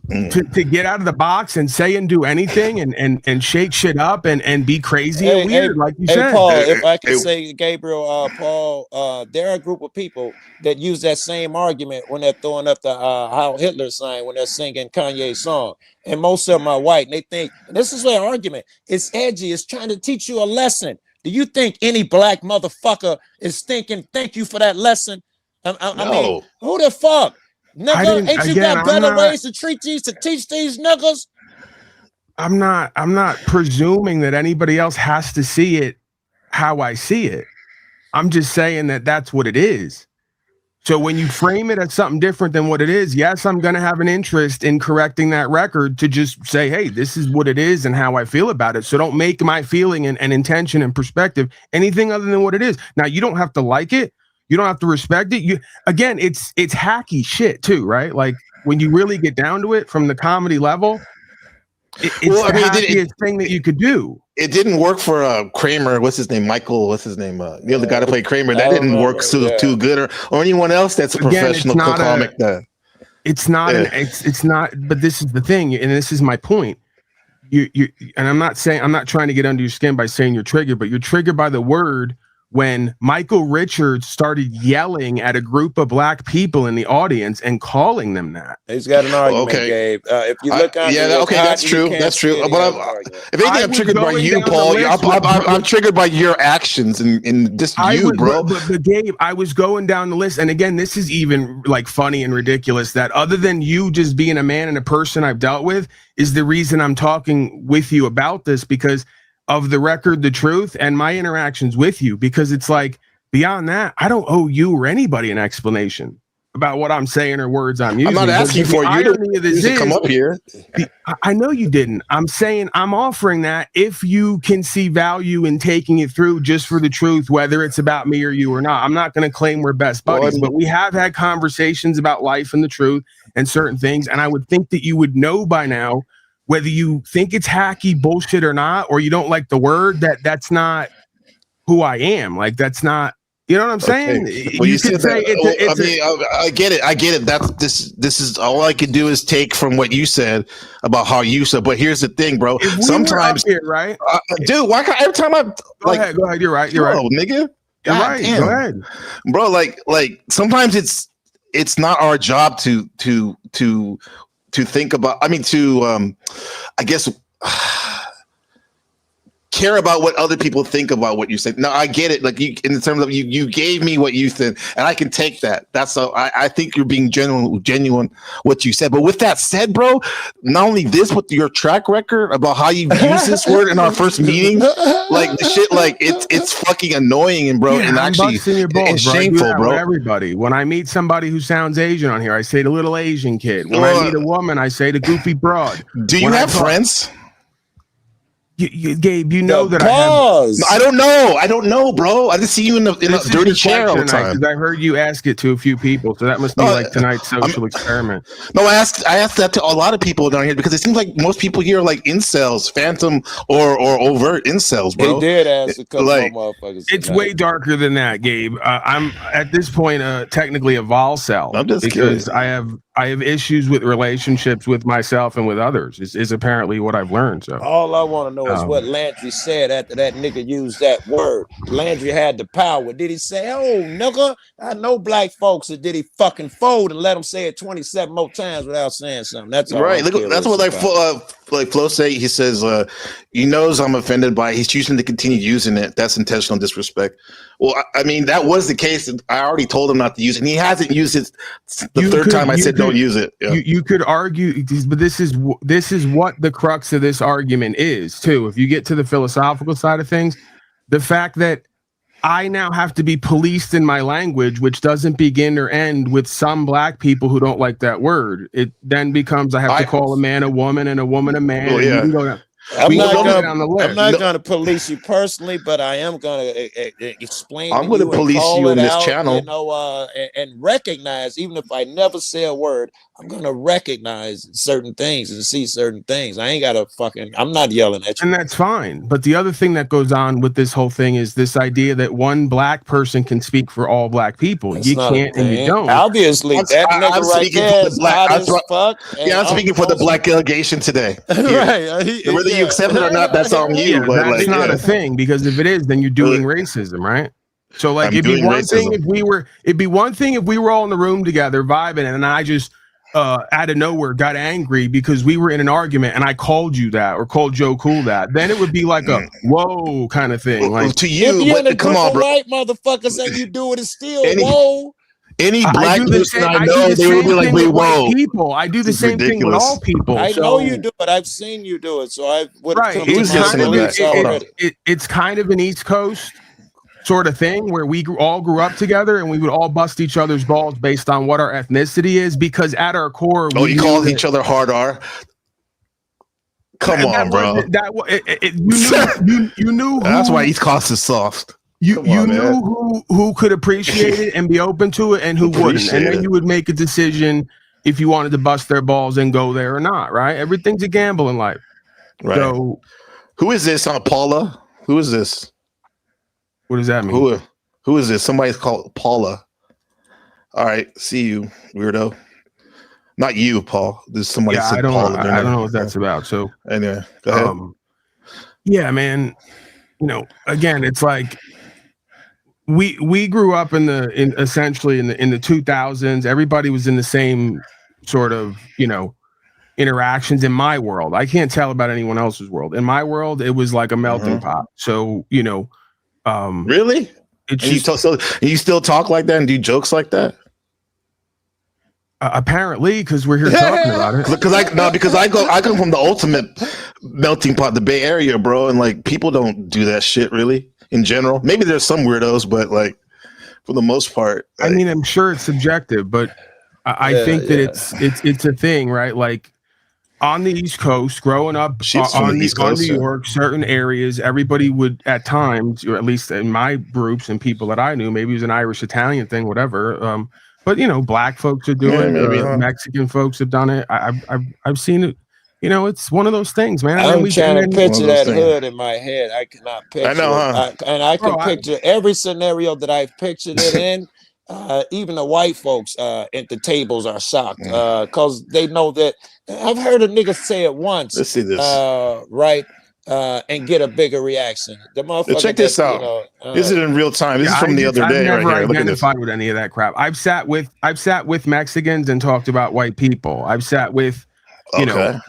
to get out of the box and say and do anything and shake shit up and be crazy and weird, like you said. Paul, if I can say, Gabriel, Paul, there are a group of people that use that same argument when they're throwing up the Heil Hitler sign when they're singing Kanye's song. And most of them are white. And they think, and this is their argument, it's edgy, it's trying to teach you a lesson. Do you think any black motherfucker is thinking, thank you for that lesson? I mean, who the fuck? Nigga, ain't you got better ways to teach these niggas? I'm not presuming that anybody else has to see it how I see it. I'm just saying that that's what it is. So when you frame it as something different than what it is, yes, I'm going to have an interest in correcting that record to just say, hey, this is what it is and how I feel about it. So don't make my feeling and intention and perspective anything other than what it is. Now, you don't have to like it. You don't have to respect it. Again, it's hacky shit too, right? Like when you really get down to it from the comedy level, it's the hackiest thing that you could do. It didn't work for Kramer. What's his name? Michael. What's his name? The guy to play Kramer. That didn't work too good, or anyone else that's a professional comic. It's not. It's not. But this is the thing, and this is my point. You and I'm not trying to get under your skin by saying you're triggered, but you're triggered by the word. When Michael Richards started yelling at a group of black people in the audience and calling them that. He's got an argument, Gabe. If you look on that's true. That's true. But if anything, I'm triggered by you, Paul. I'm triggered by your actions and just bro. But Gabe, I was going down the list. And again, this is even like funny and ridiculous that other than you just being a man and a person I've dealt with is the reason I'm talking with you about this, because of the record, the truth, and my interactions with you, because it's like beyond that, I don't owe you or anybody an explanation about what I'm saying or words I'm using. I'm not asking for you to come up here. I know you didn't. I'm saying I'm offering that if you can see value in taking it through just for the truth, whether it's about me or you or not. I'm not going to claim we're best buddies, but we have had conversations about life and the truth and certain things. And I would think that you would know by now, whether you think it's hacky bullshit or not, or you don't like the word, that's not who I am. Like, that's not, you know what I'm saying? Well, you could say I get it. I get it. This is all I can do is take from what you said about how you said. But here's the thing, bro. Sometimes, here, right, dude. Why can't every time I go ahead? You're right. You're right, nigga. You're right. Damn. Go ahead, bro. Like sometimes it's not our job to think about, I guess, care about what other people think about what you say. No, I get it. Like you, in terms of you gave me what you said, and I can take that. That's I think you're being genuine what you said. But with that said, bro, not only this, with your track record about how you used this word in our first meeting, like the shit, like it's fucking annoying and bro, and actually it's shameful, bro. Everybody, when I meet somebody who sounds Asian on here, I say the little Asian kid. When I meet a woman, I say the goofy broad. Do you have friends? Gabe, you know that I don't know, bro. I just see you in a dirty chair all the time. I heard you ask it to a few people, so that must be like tonight's social experiment. No, I asked that to a lot of people down here because it seems like most people here are like incels, phantom or overt incels, bro. He did ask a couple of motherfuckers. It's way darker than that, Gabe. I'm at this point technically a volcel. I'm just because I have issues with relationships with myself and with others. Is apparently what I've learned. So all I want to know is what Landry said after that nigga used that word. Landry had the power. Did he say, "Oh, nigga"? I know black folks. Or did he fucking fold and let him say it 27 more times without saying something? That's all right. Look, that's what like Flo say. He says he knows I'm offended by it. He's choosing to continue using it. That's intentional disrespect. Well, I mean, that was the case. I already told him not to use it, and he hasn't used it the third time I said don't use it. Yeah. You could argue, but this is what the crux of this argument is, too. If you get to the philosophical side of things, the fact that I now have to be policed in my language, which doesn't begin or end with some black people who don't like that word. It then becomes I have to call a man a woman and a woman a man. Well, yeah. I'm not going to police you personally, but I am going to explain. I'm going to police you in this channel, and recognize, even if I never say a word, I'm gonna recognize certain things and see certain things. I ain't gotta I'm not yelling at you. And that's fine. But the other thing that goes on with this whole thing is this idea that one black person can speak for all black people. That's you not a can't and you thing. don't. Obviously, that nigga right there is hot as fuck. Yeah, I'm speaking for the black delegation today. Right. Whether you accept it or not, that's on you. Yeah, but that's not a thing, because if it is, then you're doing racism, right? So like it'd be one thing if we were all in the room together vibing and I just out of nowhere got angry because we were in an argument and I called you that or called Joe Cool that. Then it would be like a whoa kind of thing. Like to you, if you're in a come group on, of bro. white motherfuckers and you do it, it's still whoa. Any black person I know, they would be like, wait, whoa. People, I do the same thing with all people. I know you do it. I've seen you do it. So I would right. It's kind of an East Coast sort of thing where we all grew up together and we would all bust each other's balls based on what our ethnicity is, because at our core, you call each other hard R. Come on, bro. You knew. That's why East Coast is soft. You knew who could appreciate it and be open to it and who wouldn't, and then you would make a decision if you wanted to bust their balls and go there or not. Right? Everything's a gamble in life. Right. So, who is this? Paula? Who is this? What does that mean? Who is this? Somebody's called Paula. All right, see you, weirdo. Not you, Paul. There's somebody. Yeah, I don't know what that's about. So anyway, go ahead. Yeah, man. You know, again, it's like we grew up essentially in the 2000s. Everybody was in the same sort of, you know, interactions in my world. I can't tell about anyone else's world. In my world, it was like a melting pot. So, you know, really? You still talk like that and do jokes like that? Apparently, because we're here talking about it. Because I come from the ultimate melting pot, the Bay Area, bro, and like people don't do that shit really in general. Maybe there's some weirdos, but like for the most part, I mean, I'm sure it's subjective, but I think that it's a thing, right? Like on the East Coast, growing up on New York, certain areas, everybody would at times, or at least in my groups and people that I knew, maybe it was an Irish Italian thing, whatever. But you know, black folks are doing it. Mexican folks have done it. I've seen it. You know, it's one of those things, man. I'm trying to picture that hood in my head. I cannot picture. I know, I can picture every scenario that I've pictured it in. Even the white folks at the tables are shocked because they know that. I've heard a nigga say it once. Let's see this. Right. And get a bigger reaction. The motherfucker. Check this out. You know, this is in real time. This is from the other day. I've never right here. identified with any of that crap. I've sat with Mexicans and talked about white people. I've sat with, you know,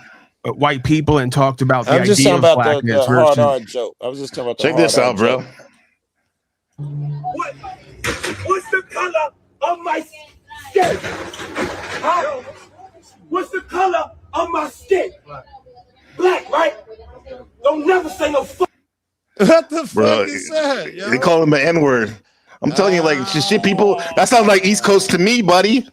white people and talked about the idea of blackness. The hard R joke. I was just talking about. Check this out, bro. What's the color of my skin? Huh? What's the color of my skin? Black, right? Don't never say no fuck. What the fuck is that? Yo? They call him an N-word. I'm telling you, like shit, people. That sounds like East Coast to me, buddy.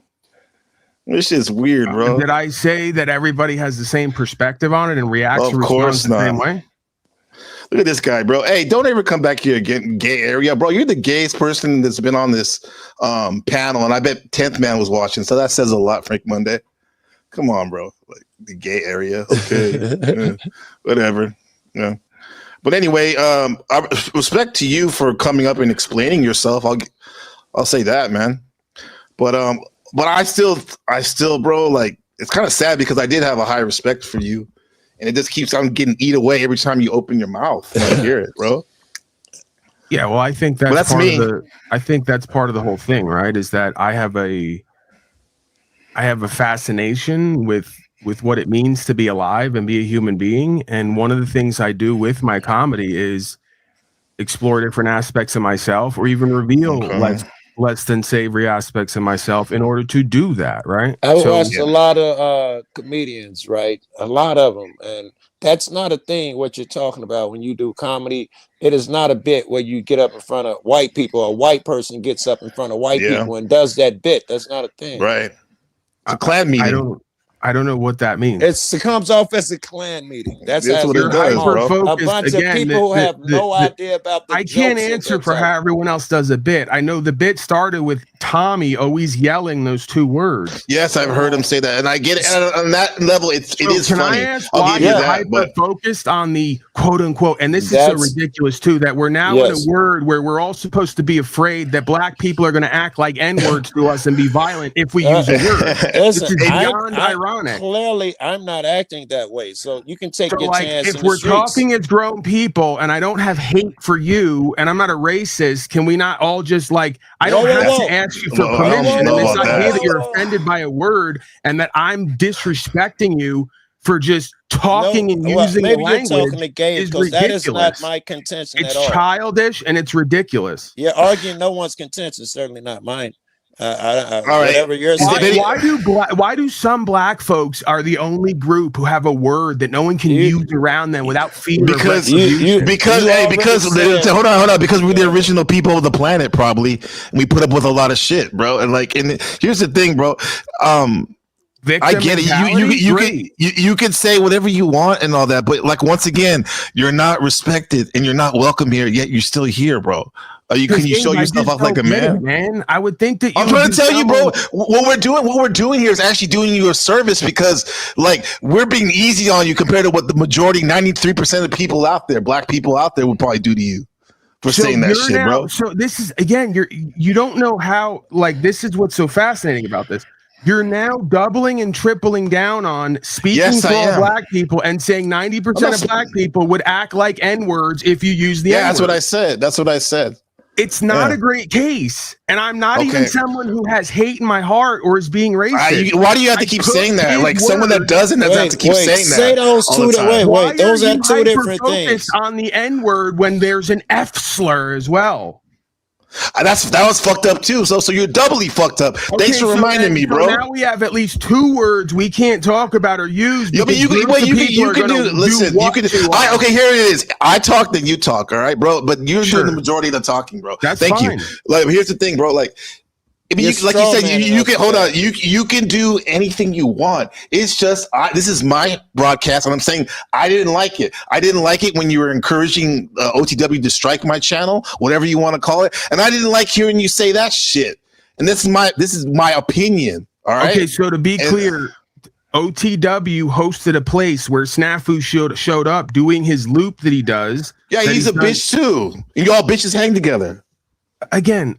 This shit's weird, bro. Did I say that everybody has the same perspective on it and reacts of course the same way? Look at this guy, bro. Hey, don't ever come back here again, gay area, bro. You're the gayest person that's been on this panel, and I bet 10th Man was watching, so that says a lot, Frank Monday. Come on, bro. Like the gay area, okay, whatever. Yeah, but anyway, I respect to you for coming up and explaining yourself. I'll say that, man. But I still, bro, like it's kind of sad because I did have a high respect for you, and it just keeps on getting eat away every time you open your mouth. I hear it, bro. Yeah, well, I think that's part of I think that's part of the whole thing, right? Is that I have a fascination with what it means to be alive and be a human being. And one of the things I do with my comedy is explore different aspects of myself or even reveal less than savory aspects of myself in order to do that, right? I've watched a lot of comedians, right? A lot of them. And that's not a thing, what you're talking about when you do comedy. It is not a bit where you get up in front of white people. A white person gets up in front of white people and does that bit. That's not a thing. Right. It's a Klan meeting. I don't know what that means. It comes off as a clan meeting. That's what it does, bro. A bunch of people who have no idea about the I can't jokes that answer they're for how everyone else does a bit. I know the bit started with Tommy always yelling those two words. Yes, I've heard him say that, and I get it. And on that level, it is can funny. I ask I'll why give you you're that. But hyper-focused on the quote-unquote, and this is so ridiculous too, that we're now in a word where we're all supposed to be afraid that black people are going to act like N-words to us and be violent if we use a word. This is beyond ironic. Clearly, I'm not acting that way, so you can take your chance. If we're talking as grown people, and I don't have hate for you, and I'm not a racist, can we not all just I don't have to ask you for permission? And this idea that you're offended by a word and that I'm disrespecting you for just talking and using maybe the language you're talking to Gabe, is because ridiculous. that is not my contention It's at all. childish and it's ridiculous. You're arguing no one's contention, certainly not mine. All whatever you're saying. Why do some black folks are the only group who have a word that no one can use around them without fear? Because hold on, because we're the original people of the planet, probably. And we put up with a lot of shit, bro. And here's the thing, bro. I get it. You can say whatever you want and all that, but once again, you're not respected and you're not welcome here. Yet you're still here, bro. Can you show yourself off like a man? I would think that I'm trying to tell you, bro. What we're doing here is actually doing you a service, because we're being easy on you compared to what the majority, 93% of people out there, black people out there, would probably do to you for saying that shit, bro. So this is again, you don't know how. This is what's so fascinating about this. You're now doubling and tripling down on speaking for all black people and saying 90% of black people would act like N-words if you use the N-word. That's what I said. It's not a great case. And I'm not even someone who has hate in my heart or is being racist. Why do you have to keep saying that? Someone that doesn't have to keep saying that. Say those two. Wait. Those are two different things. On the N-word when there's an F slur as well. That was fucked up too. So you're doubly fucked up. Thanks for reminding me, bro. So now we have at least two words we can't talk about or use. Yeah, but you can do. Listen, you can. Okay, here it is. I talk, then you talk. All right, bro. But you're doing the majority of the talking, bro. Thank you. Here's the thing, bro. You said, you can hold on. You can do anything you want. It's just this is my broadcast, and I'm saying I didn't like it. I didn't like it when you were encouraging OTW to strike my channel, whatever you want to call it, and I didn't like hearing you say that shit. And this is my opinion. All right. Okay, so to be clear, OTW hosted a place where Snafu showed up doing his loop that he does. Yeah, he's a bitch too. And you all bitches hang together. Again.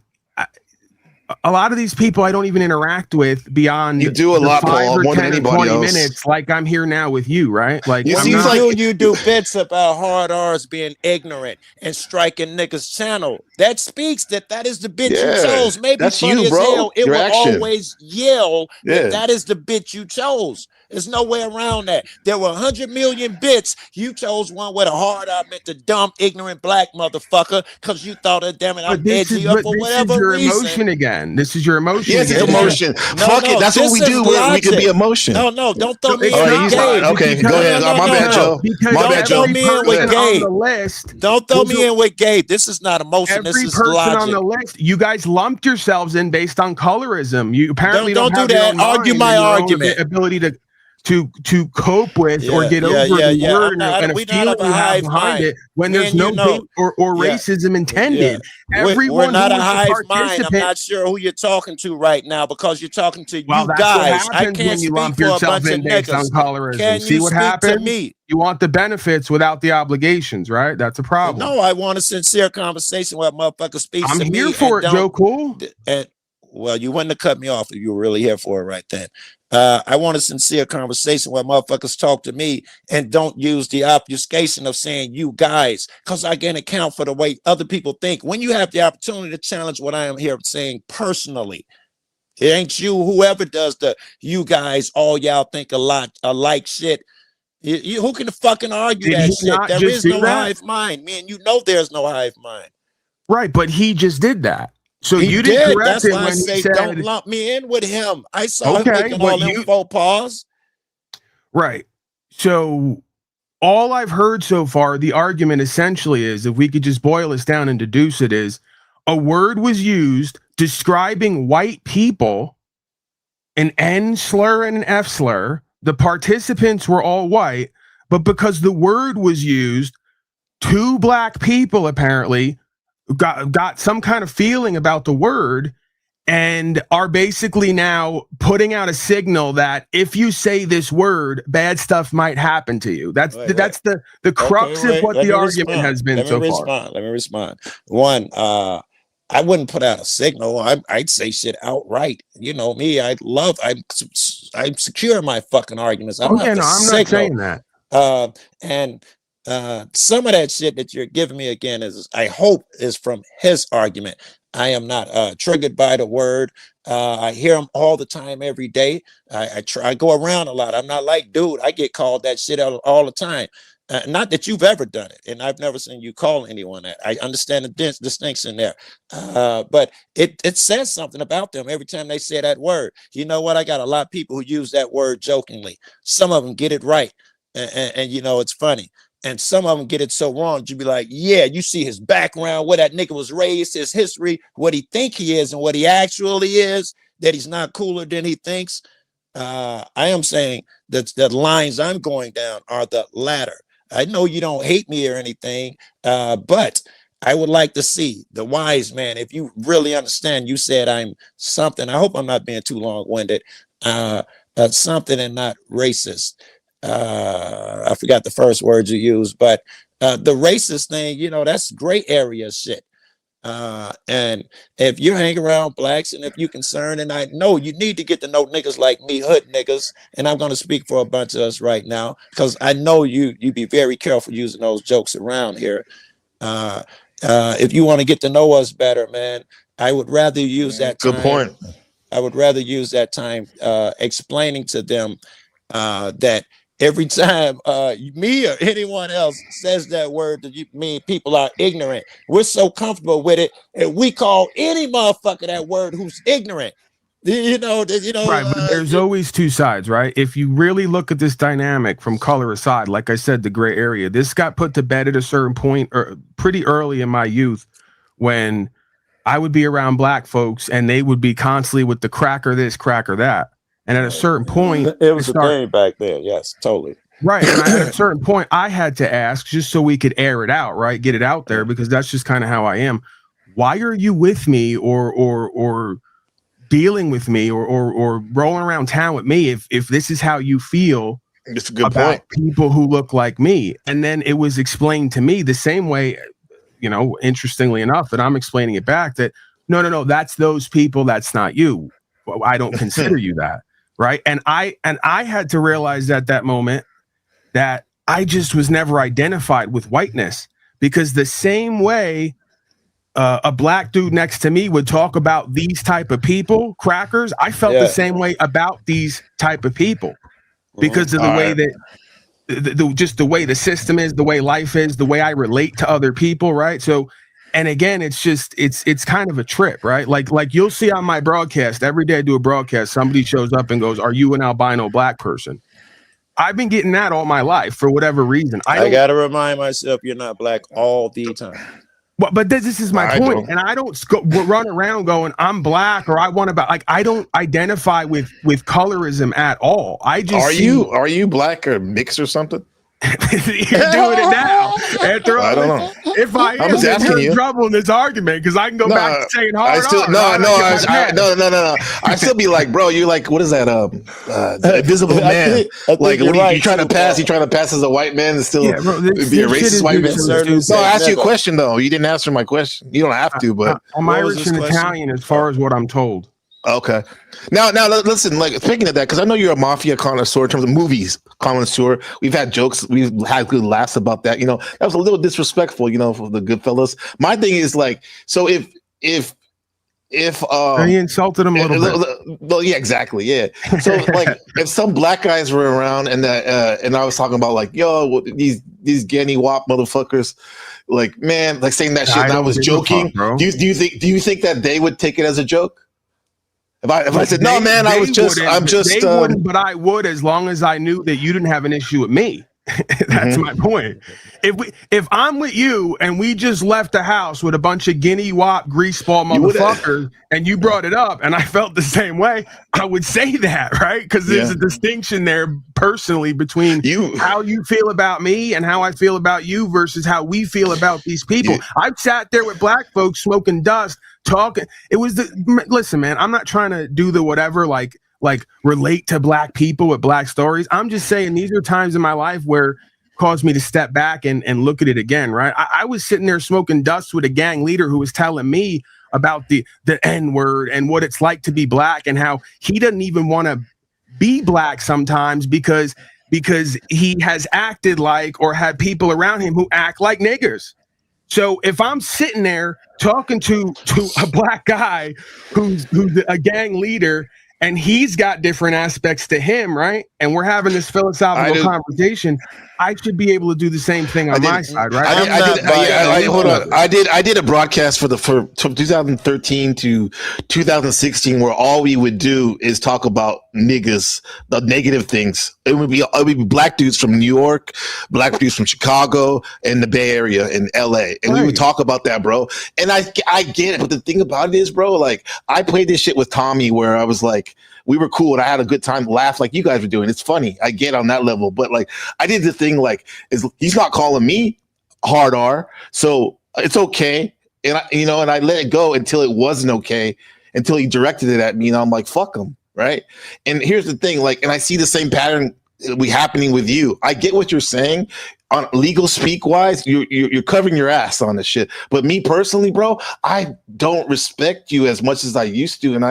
A lot of these people I don't even interact with beyond you do a lot, Paul, more than anybody else. Minutes, like I'm here now with you, right? You do bits about hard R's being ignorant and striking niggas' channel. That speaks that is the bit you chose. Maybe that's funny you, bro. as hell. It Your will action. always yell that is the bit you chose. There's no way around that. There were 100 million bits. You chose one with a hard R meant the dumb, ignorant black motherfucker because you thought, damn it, I'm edgy up for whatever your reason. Emotion again. This is your emotion. Yes, it's emotion. Fuck it. That's what we do. We can be emotion. No, don't throw me in with Gabe. Okay, go ahead. My bad, Joe. My bad, Joe. Don't throw me in with Gabe. Don't throw me in with Gabe. This is not emotion. This is logic. Every person on the list, you guys lumped yourselves in based on colorism. You apparently don't do that. Argue my argument. Ability to cope with or get over the word and a feeling you have behind it when there's no hate or racism intended. We're not a hive mind. I'm not sure who you're talking to right now because you're talking to you guys. I can't speak for a bunch of niggas. Can See you what speak happens? to me? You want the benefits without the obligations, right? That's a problem. No, I want a sincere conversation where a motherfucker speaks to me. I'm here for it, Joe Cool. Well, you wouldn't have cut me off if you were really here for it right then. I want a sincere conversation where motherfuckers talk to me and don't use the obfuscation of saying you guys, because I can account for the way other people think. When you have the opportunity to challenge what I am here saying personally, it ain't you, whoever does the you guys, all y'all think a lot alike shit. Who can fucking argue that shit? There is no hive mind. Man, you know there's no hive mind. Right, but he just did that. So he you didn't correct That's him why when I say he said, don't lump me in with him. I saw him making all them faux pas. Right. So all I've heard so far, the argument essentially is, if we could just boil this down and deduce it, is a word was used describing white people, an N slur and an F slur, the participants were all white, but because the word was used, 2 black people apparently got some kind of feeling about the word and are basically now putting out a signal that if you say this word, bad stuff might happen to you. That's the crux of what the argument has been so far. Let me respond. One, I wouldn't put out a signal. I'd say shit outright. You know me. I'm secure in my fucking arguments. I'm not saying that. And some of that shit that you're giving me again I hope is from his argument. I am not triggered by the word. I hear them all the time, every day. I go around a lot. I'm not like, dude, I get called that shit all the time. Not that you've ever done it, and I've never seen you call anyone that. I understand the distinction there, but it says something about them every time they say that word. You know what? I got a lot of people who use that word jokingly. Some of them get it right, and you know, it's funny. And some of them get it so wrong, you'd be like, yeah, you see his background, where that nigga was raised, his history, what he think he is and what he actually is, that he's not cooler than he thinks. I am saying that the lines I'm going down are the latter. I know you don't hate me or anything, but I would like to see the wise man. If you really understand, you said I'm something. I hope I'm not being too long-winded. Something and not racist. I forgot the first words you used, but the racist thing, you know, that's gray area shit. And if you hang around blacks and if you're concerned, and I know you need to get to know niggas like me, hood niggas, and I'm going to speak for a bunch of us right now, because I know you be very careful using those jokes around here. If you want to get to know us better, man, I would rather use that time. Good point. I would rather use that time explaining to them that every time me or anyone else says that word, that you mean people are ignorant. We're so comfortable with it, and we call any motherfucker that word who's ignorant. You know. Right, but there's always two sides, right? If you really look at this dynamic from color aside, like I said, the gray area, this got put to bed at a certain point, or pretty early in my youth, when I would be around black folks and they would be constantly with the cracker this, cracker that. And at a certain point, it was a thing back there. Yes, totally. Right. And at a certain point, I had to ask, just so we could air it out, right? Get it out there, because that's just kind of how I am. Why are you with me or dealing with me or rolling around town with me if this is how you feel about people who look like me? And then it was explained to me the same way, you know, interestingly enough, that I'm explaining it back, that no, that's those people. That's not you. I don't consider you that. Right. And I had to realize at that moment that I just was never identified with whiteness, because the same way a black dude next to me would talk about these type of people, crackers, I felt the same way about these type of people, because of the way that just the way the system is, the way life is, the way I relate to other people. Right. So, and again, it's just, it's kind of a trip, right? Like you'll see on my broadcast, every day I do a broadcast, somebody shows up and goes, "Are you an albino black person?" I've been getting that all my life for whatever reason. I got to remind myself you're not black all the time. But this is my point. And I don't run around going, "I'm black," or "I want to," like, I don't identify with colorism at all. I just are you black or mixed or something? You're doing it now. After all, I don't know. If I am, you're in trouble in this argument, because I can go back to saying hard. I still be like, bro, you're like, what is that? The invisible man. Like, what are you trying to pass? You trying to pass as a white man and still be a racist white man? No, I asked you a question though. You didn't answer my question. You don't have to, but I'm Irish and Italian as far as what I'm told. Okay. Now, listen. Like, speaking of that, because I know you're a mafia connoisseur in terms of movies connoisseur. We've had jokes, we've had good laughs about that. You know, that was a little disrespectful. You know, for the Goodfellas. My thing is like, so if he insulted him a little bit. Well, yeah, exactly, yeah. So like, if some black guys were around and I was talking about like, yo, these Ganny Wop motherfuckers, like, man, like saying that shit, and I was joking. Do you think that they would take it as a joke? If I said, no, man, I'm just. They wouldn't, but I would, as long as I knew that you didn't have an issue with me. That's my point. If I'm with you and we just left the house with a bunch of guinea wop greaseball motherfuckers and you brought it up and I felt the same way, I would say that, right? Because there's a distinction there personally between how you feel about me and how I feel about you versus how we feel about these people. I've sat there with black folks smoking dust, talking. Listen, man, I'm not trying to do the whatever, like relate to black people with black stories. I'm just saying these are times in my life where caused me to step back and look at it again, right? I was sitting there smoking dust with a gang leader who was telling me about the N-word and what it's like to be black and how he doesn't even want to be black sometimes because he has acted like or had people around him who act like niggers. So if I'm sitting there talking to a black guy who's a gang leader and he's got different aspects to him, right? And we're having this philosophical conversation. I should be able to do the same thing on my side, right? I did a broadcast from 2013 to 2016 where all we would do is talk about niggas, the negative things. It would be black dudes from New York, black dudes from Chicago, and the Bay Area in LA. And we would talk about that, bro. And I get it, but the thing about it is, bro, like I played this shit with Tommy where I was like, we were cool and I had a good time, laugh like you guys were doing. It's funny. I get on that level, but like I did the thing like he's not calling me hard R, so it's okay. And I let it go until it wasn't okay, until he directed it at me, and I'm like, fuck him, right? And here's the thing, like, and I see the same pattern happening with you. I get what you're saying. On legal speak wise, you're covering your ass on this shit. But me personally, bro, I don't respect you as much as I used to. And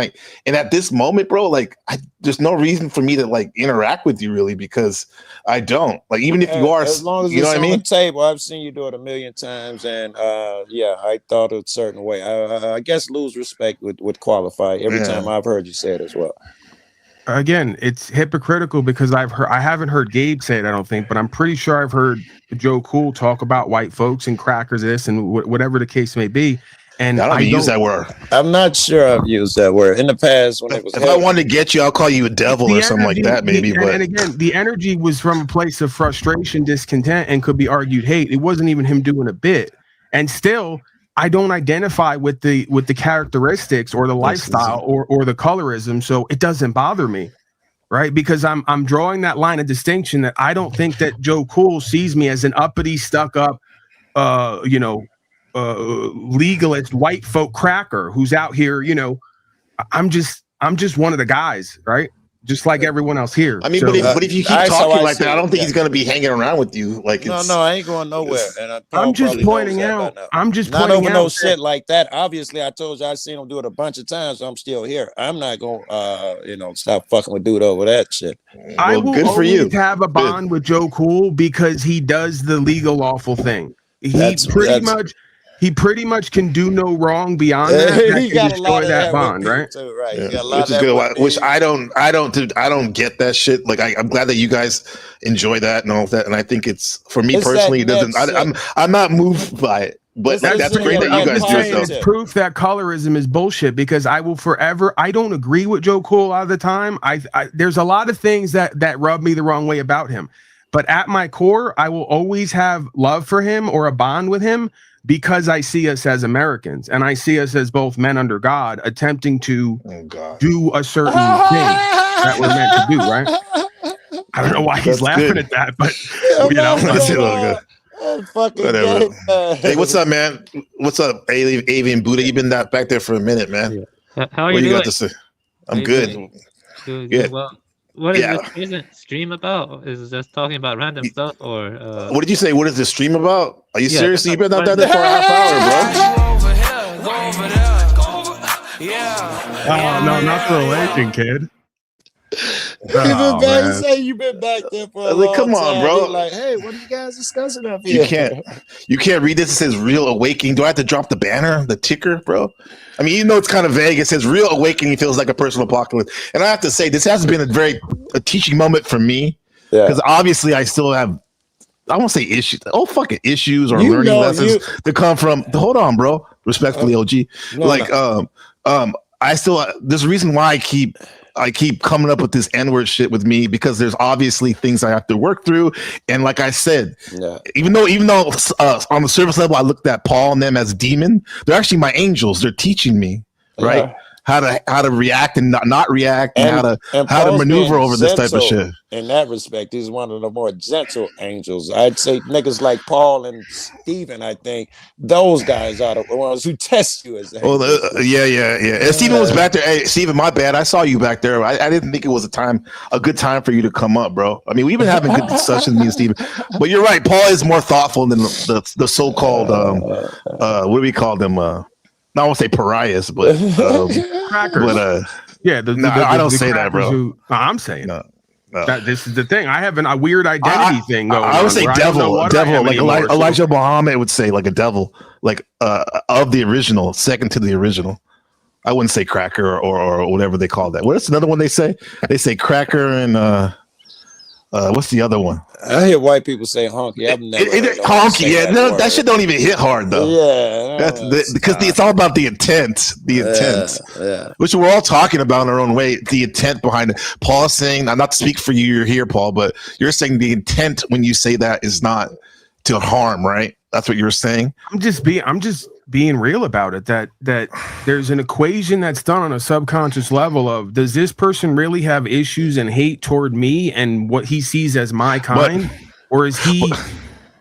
at this moment, bro, like there's no reason for me to like interact with you really because I don't. Like even if you are, as long as you know it's what I mean? on the table, I've seen you do it a million times, and I thought a certain way. I guess lose respect would qualify every time I've heard you say it as well. Again, it's hypocritical because I haven't heard Gabe say it, I don't think, but I'm pretty sure I've heard Joe Cool talk about white folks and crackers this and whatever the case may be. And I don't use that word. I'm not sure I've used that word in the past when it was. If I wanted to get you, I'll call you a devil or something like that, maybe. And again, the energy was from a place of frustration, discontent, and could be argued hate. It wasn't even him doing a bit. And still, I don't identify with the characteristics or the lifestyle or the colorism, so it doesn't bother me, right? Because I'm drawing that line of distinction that I don't think that Joe Cool sees me as an uppity, stuck up, legalist white folk cracker who's out here. I'm just one of the guys, right? Just like everyone else here. I mean, but if you keep talking like that, I don't think he's going to be hanging around with you. Like, no, I ain't going nowhere. And I'm just pointing out. I'm just not pointing over out no shit like that. Obviously, I told you I seen him do it a bunch of times. So I'm still here. I'm not going to stop fucking with dude over that shit. I will always have a bond with Joe Cool because he does the legal lawful thing. He pretty much can do no wrong beyond that. He got a lot of that bond, right? Too, right. Yeah. Which is good. Which I don't get that shit. Like I'm glad that you guys enjoy that and all of that. And I think it's for me personally, it doesn't. I'm not moved by it. But that's great that you guys do it. It's proof that colorism is bullshit because I will forever. I don't agree with Joe Cool a lot of the time. There's a lot of things that rub me the wrong way about him. But at my core, I will always have love for him or a bond with him. Because I see us as Americans and I see us as both men under God attempting to do a certain thing that we're meant to do, right? I don't know why he's laughing at that, but whatever. Hey, what's up, man? What's up, Avian Buddha? You've been back there for a minute, man. Yeah. How are you doing? Got to say? I'm good. Good. Well, what is the stream about? Is it just talking about random stuff or? What did you say? What is the stream about? Are you seriously? You've been out there for a half hour, bro. Oh no, not the legend, kid. You've been back there for a long come on, time. bro. You're like, hey, what are you guys discussing up here? You can't read this. It says Real Awakening. Do I have to drop the banner, the ticker, bro? I mean, it's kind of vague. It says Real Awakening feels like a personal apocalypse. And I have to say, this has been a teaching moment for me. Because obviously I still have, I won't say issues. Oh, fucking issues or learning lessons that come from, hold on, bro. Respectfully, OG. I still, there's a reason why I keep I keep coming up with this N-word shit with me because there's obviously things I have to work through. And like I said, even though on the surface level, I looked at Paul and them as demon, they're actually my angels. They're teaching me, right? Yeah. How to react and not react, and how to Paul's maneuver being over this type of gentle shit. in that respect. He's one of the more gentle angels. I'd say niggas like Paul and Stephen, I think those guys are the ones who test you as angels. Yeah. And Stephen was back there. Hey, Stephen, my bad. I saw you back there. I didn't think it was a good time for you to come up, bro. I mean, we've been having good discussions, me and Stephen. But you're right. Paul is more thoughtful than the so-called what do we call them? I won't say pariahs, but crackers. But yeah, I don't say that, bro. I'm saying no. That this is the thing. I have a weird identity thing going on. I would say devil, like anymore, Elijah Muhammad would say, like a devil, like of the original, second to the original. I wouldn't say cracker or whatever they call that. What's another one they say? They say cracker and what's the other one? I hear white people say honky. I've never honky. Yeah, no, that shit don't even hit hard though. Yeah, that's because it's all about the intent. The intent, which we're all talking about in our own way. The intent behind it. Paul saying, not to speak for you, you're here, Paul, but you're saying the intent when you say that is not to harm, right? That's what you're saying. I'm just being real about it. That there's an equation that's done on a subconscious level of, does this person really have issues and hate toward me and what he sees as my kind, or is he?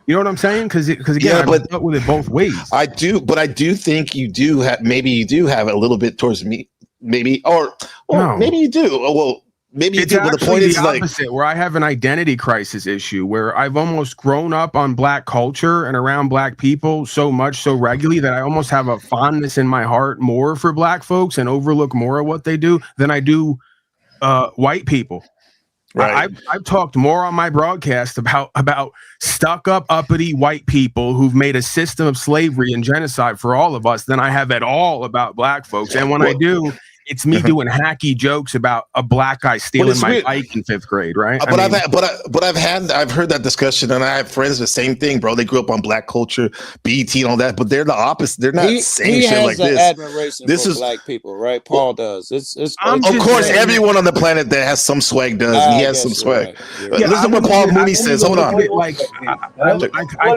You know what I'm saying? Because again, I've dealt with it both ways. I do, but I do think you do have. Maybe you do have a little bit towards me. Maybe or no. Maybe you do. Well. Maybe you do, but the point is opposite, where I have an identity crisis issue where I've almost grown up on Black culture and around Black people so regularly that I almost have a fondness in my heart more for Black folks and overlook more of what they do than I do white people. Right. I've talked more on my broadcast about stuck up, uppity white people who've made a system of slavery and genocide for all of us than I have at all about Black folks. And when I do, it's me doing hacky jokes about a Black guy stealing my bike in 5th grade, right? I've heard that discussion, and I have friends the same thing, bro. They grew up on Black culture, BET, and all that, but they're the opposite. They're not saying shit like this. Admiration for Black people, right? Paul does. Of course, everyone on the planet that has some swag does, and he has some swag. Right. Listen to what Paul Mooney says. Hold on. I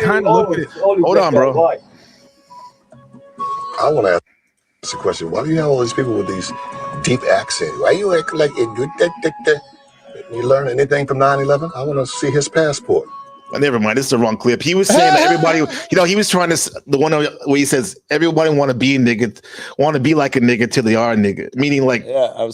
kind of look at it. Hold on, bro. I want to ask a question. Why do you have all these people with these deep accents? Why you act like you learn anything from 9/11? I want to see his passport. Never mind. This is the wrong clip. He was saying that everybody, he was trying to, the one where he says everybody want to be a nigga, want to be like a nigga till they are a nigga. Meaning like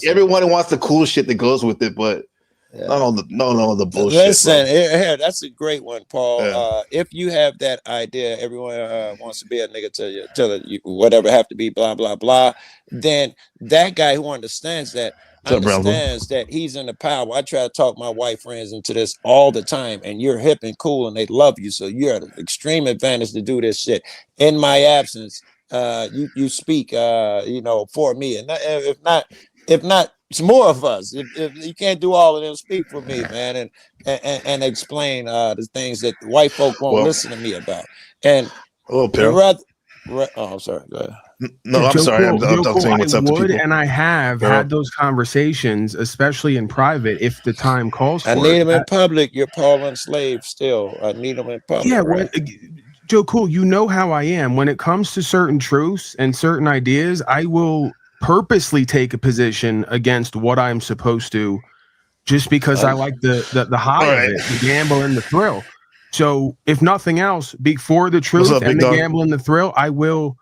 everybody wants the cool shit that goes with it, but no, the bullshit. Listen, here, that's a great one, Paul. Yeah. If you have that idea, everyone wants to be a nigga till you whatever have to be, blah blah blah. Then that guy who understands that that he's in the power. I try to talk my white friends into this all the time, and you're hip and cool, and they love you, so you're at an extreme advantage to do this shit. In my absence, you speak, for me, and if not. It's more of us. If you can't do all of them, speak for me, man, and explain the things that the white folk won't listen to me about. And I'm sorry. Go ahead. No, I'm sorry. I'm saying what's up to people. And I have had those conversations, especially in private, if the time calls for it. I need them in public. You're Paul enslaved still. I need them in public. Yeah, right? Joe Cool, you know how I am. When it comes to certain truths and certain ideas, I will purposely take a position against what I'm supposed to, just because I like the high of it, the gamble and the thrill. So if nothing else, before the truth and the gamble and the thrill, I will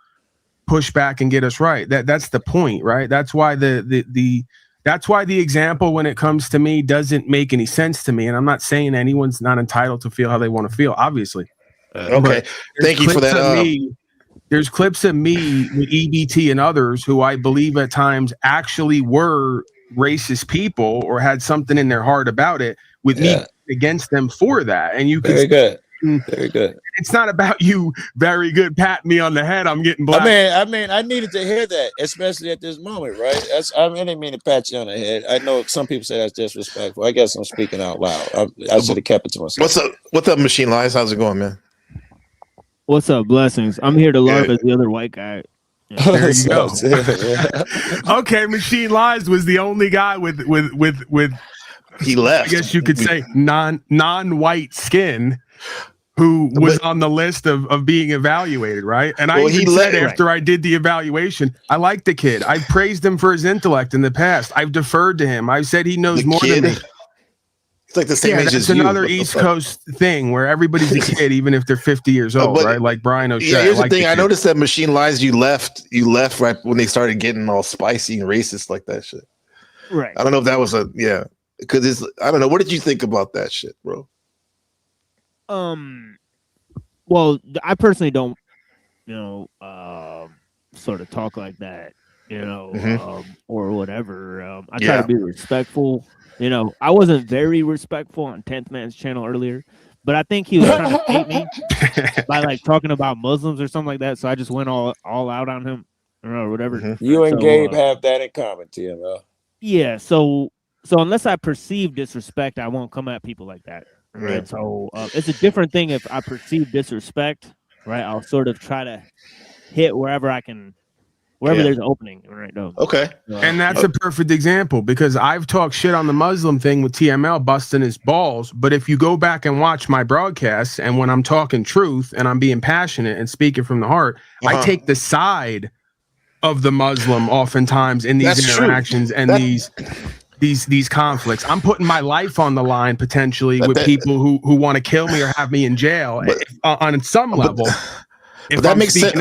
push back and get us right. That's the point, right? That's why that's why the example when it comes to me doesn't make any sense to me. And I'm not saying anyone's not entitled to feel how they want to feel, obviously. Okay, thank you for that. There's clips of me with EBT and others who I believe at times actually were racist people or had something in their heart about it, with me against them for that. And you can very good. It's not about you very good patting me on the head. I'm getting black. I mean, I needed to hear that, especially at this moment, right? I didn't mean to pat you on the head. I know some people say that's disrespectful. I guess I'm speaking out loud. I should have kept it to myself. What's up, Machine Lies? How's it going, man? What's up, blessings? I'm here to learn as the other white guy. There you go. Okay, Machine Lies was the only guy with he left. I guess you could say non-white skin who was on the list of being evaluated, right? And I even said after I did the evaluation, I like the kid. I praised him for his intellect in the past. I've deferred to him. I said he knows more than me. It's like the same age as you. It's another East Coast thing where everybody's a kid, even if they're 50 years old, right? Like Brian O'Shea. Yeah, here's the thing. I noticed that Machine Lies, you left right when they started getting all spicy and racist like that shit. Right. I don't know if that was because it's, I don't know. What did you think about that shit, bro? Well, I personally don't, sort of talk like that, or whatever. I try to be respectful. I wasn't very respectful on 10th Man's channel earlier, but I think he was trying to bait me by like talking about Muslims or something like that. So I just went all out on him or whatever. You and Gabe have that in common, TML. Yeah. So unless I perceive disrespect, I won't come at people like that. Right. So it's a different thing if I perceive disrespect, right? I'll sort of try to hit wherever I can. Wherever there's an opening, right? No. Okay. And that's a perfect example because I've talked shit on the Muslim thing with TML busting his balls. But if you go back and watch my broadcasts and when I'm talking truth and I'm being passionate and speaking from the heart, I take the side of the Muslim oftentimes in these interactions and these conflicts. I'm putting my life on the line potentially with people who want to kill me or have me in jail on some level. If that makes sense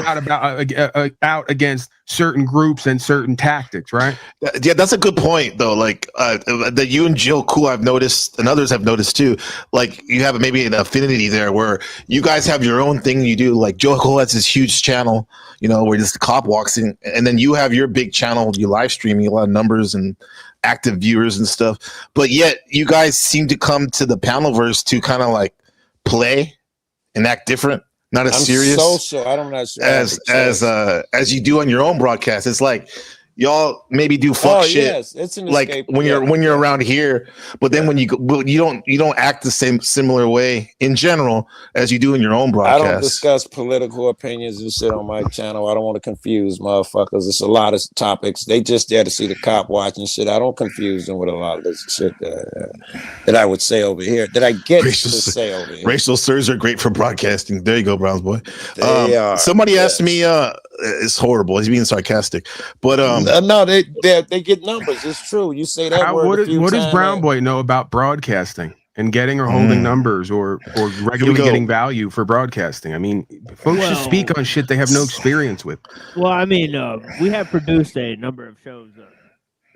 out against certain groups and certain tactics, right? Yeah, that's a good point, though. Like that you and Jill Cool, I've noticed, and others have noticed too. Like you have maybe an affinity there, where you guys have your own thing you do. Like Joe Cool has this huge channel, where just the cop walks in, and then you have your big channel. You live streaming a lot of numbers and active viewers and stuff. But yet, you guys seem to come to the Panelverse to kind of like play and act different. Not as serious social. I don't know as you do on your own broadcast. It's like y'all maybe do fuck shit. Yes, it's an like when you're around here, but then when you go, you don't act the similar way in general as you do in your own broadcast. I don't discuss political opinions and shit on my channel. I don't want to confuse motherfuckers. It's a lot of topics. They just there to see the cop watching shit. I don't confuse them with a lot of this shit that I would say over here. That I get to say over here. Racial slurs are great for broadcasting. There you go, Browns boy. They are. Somebody asked me. It's horrible. He's being sarcastic, but no, they get numbers. It's true. You say that word. What does Brown Boy know about broadcasting and getting or holding numbers or regularly getting value for broadcasting? I mean, folks should speak on shit they have no experience with. Well, I mean, we have produced a number of shows.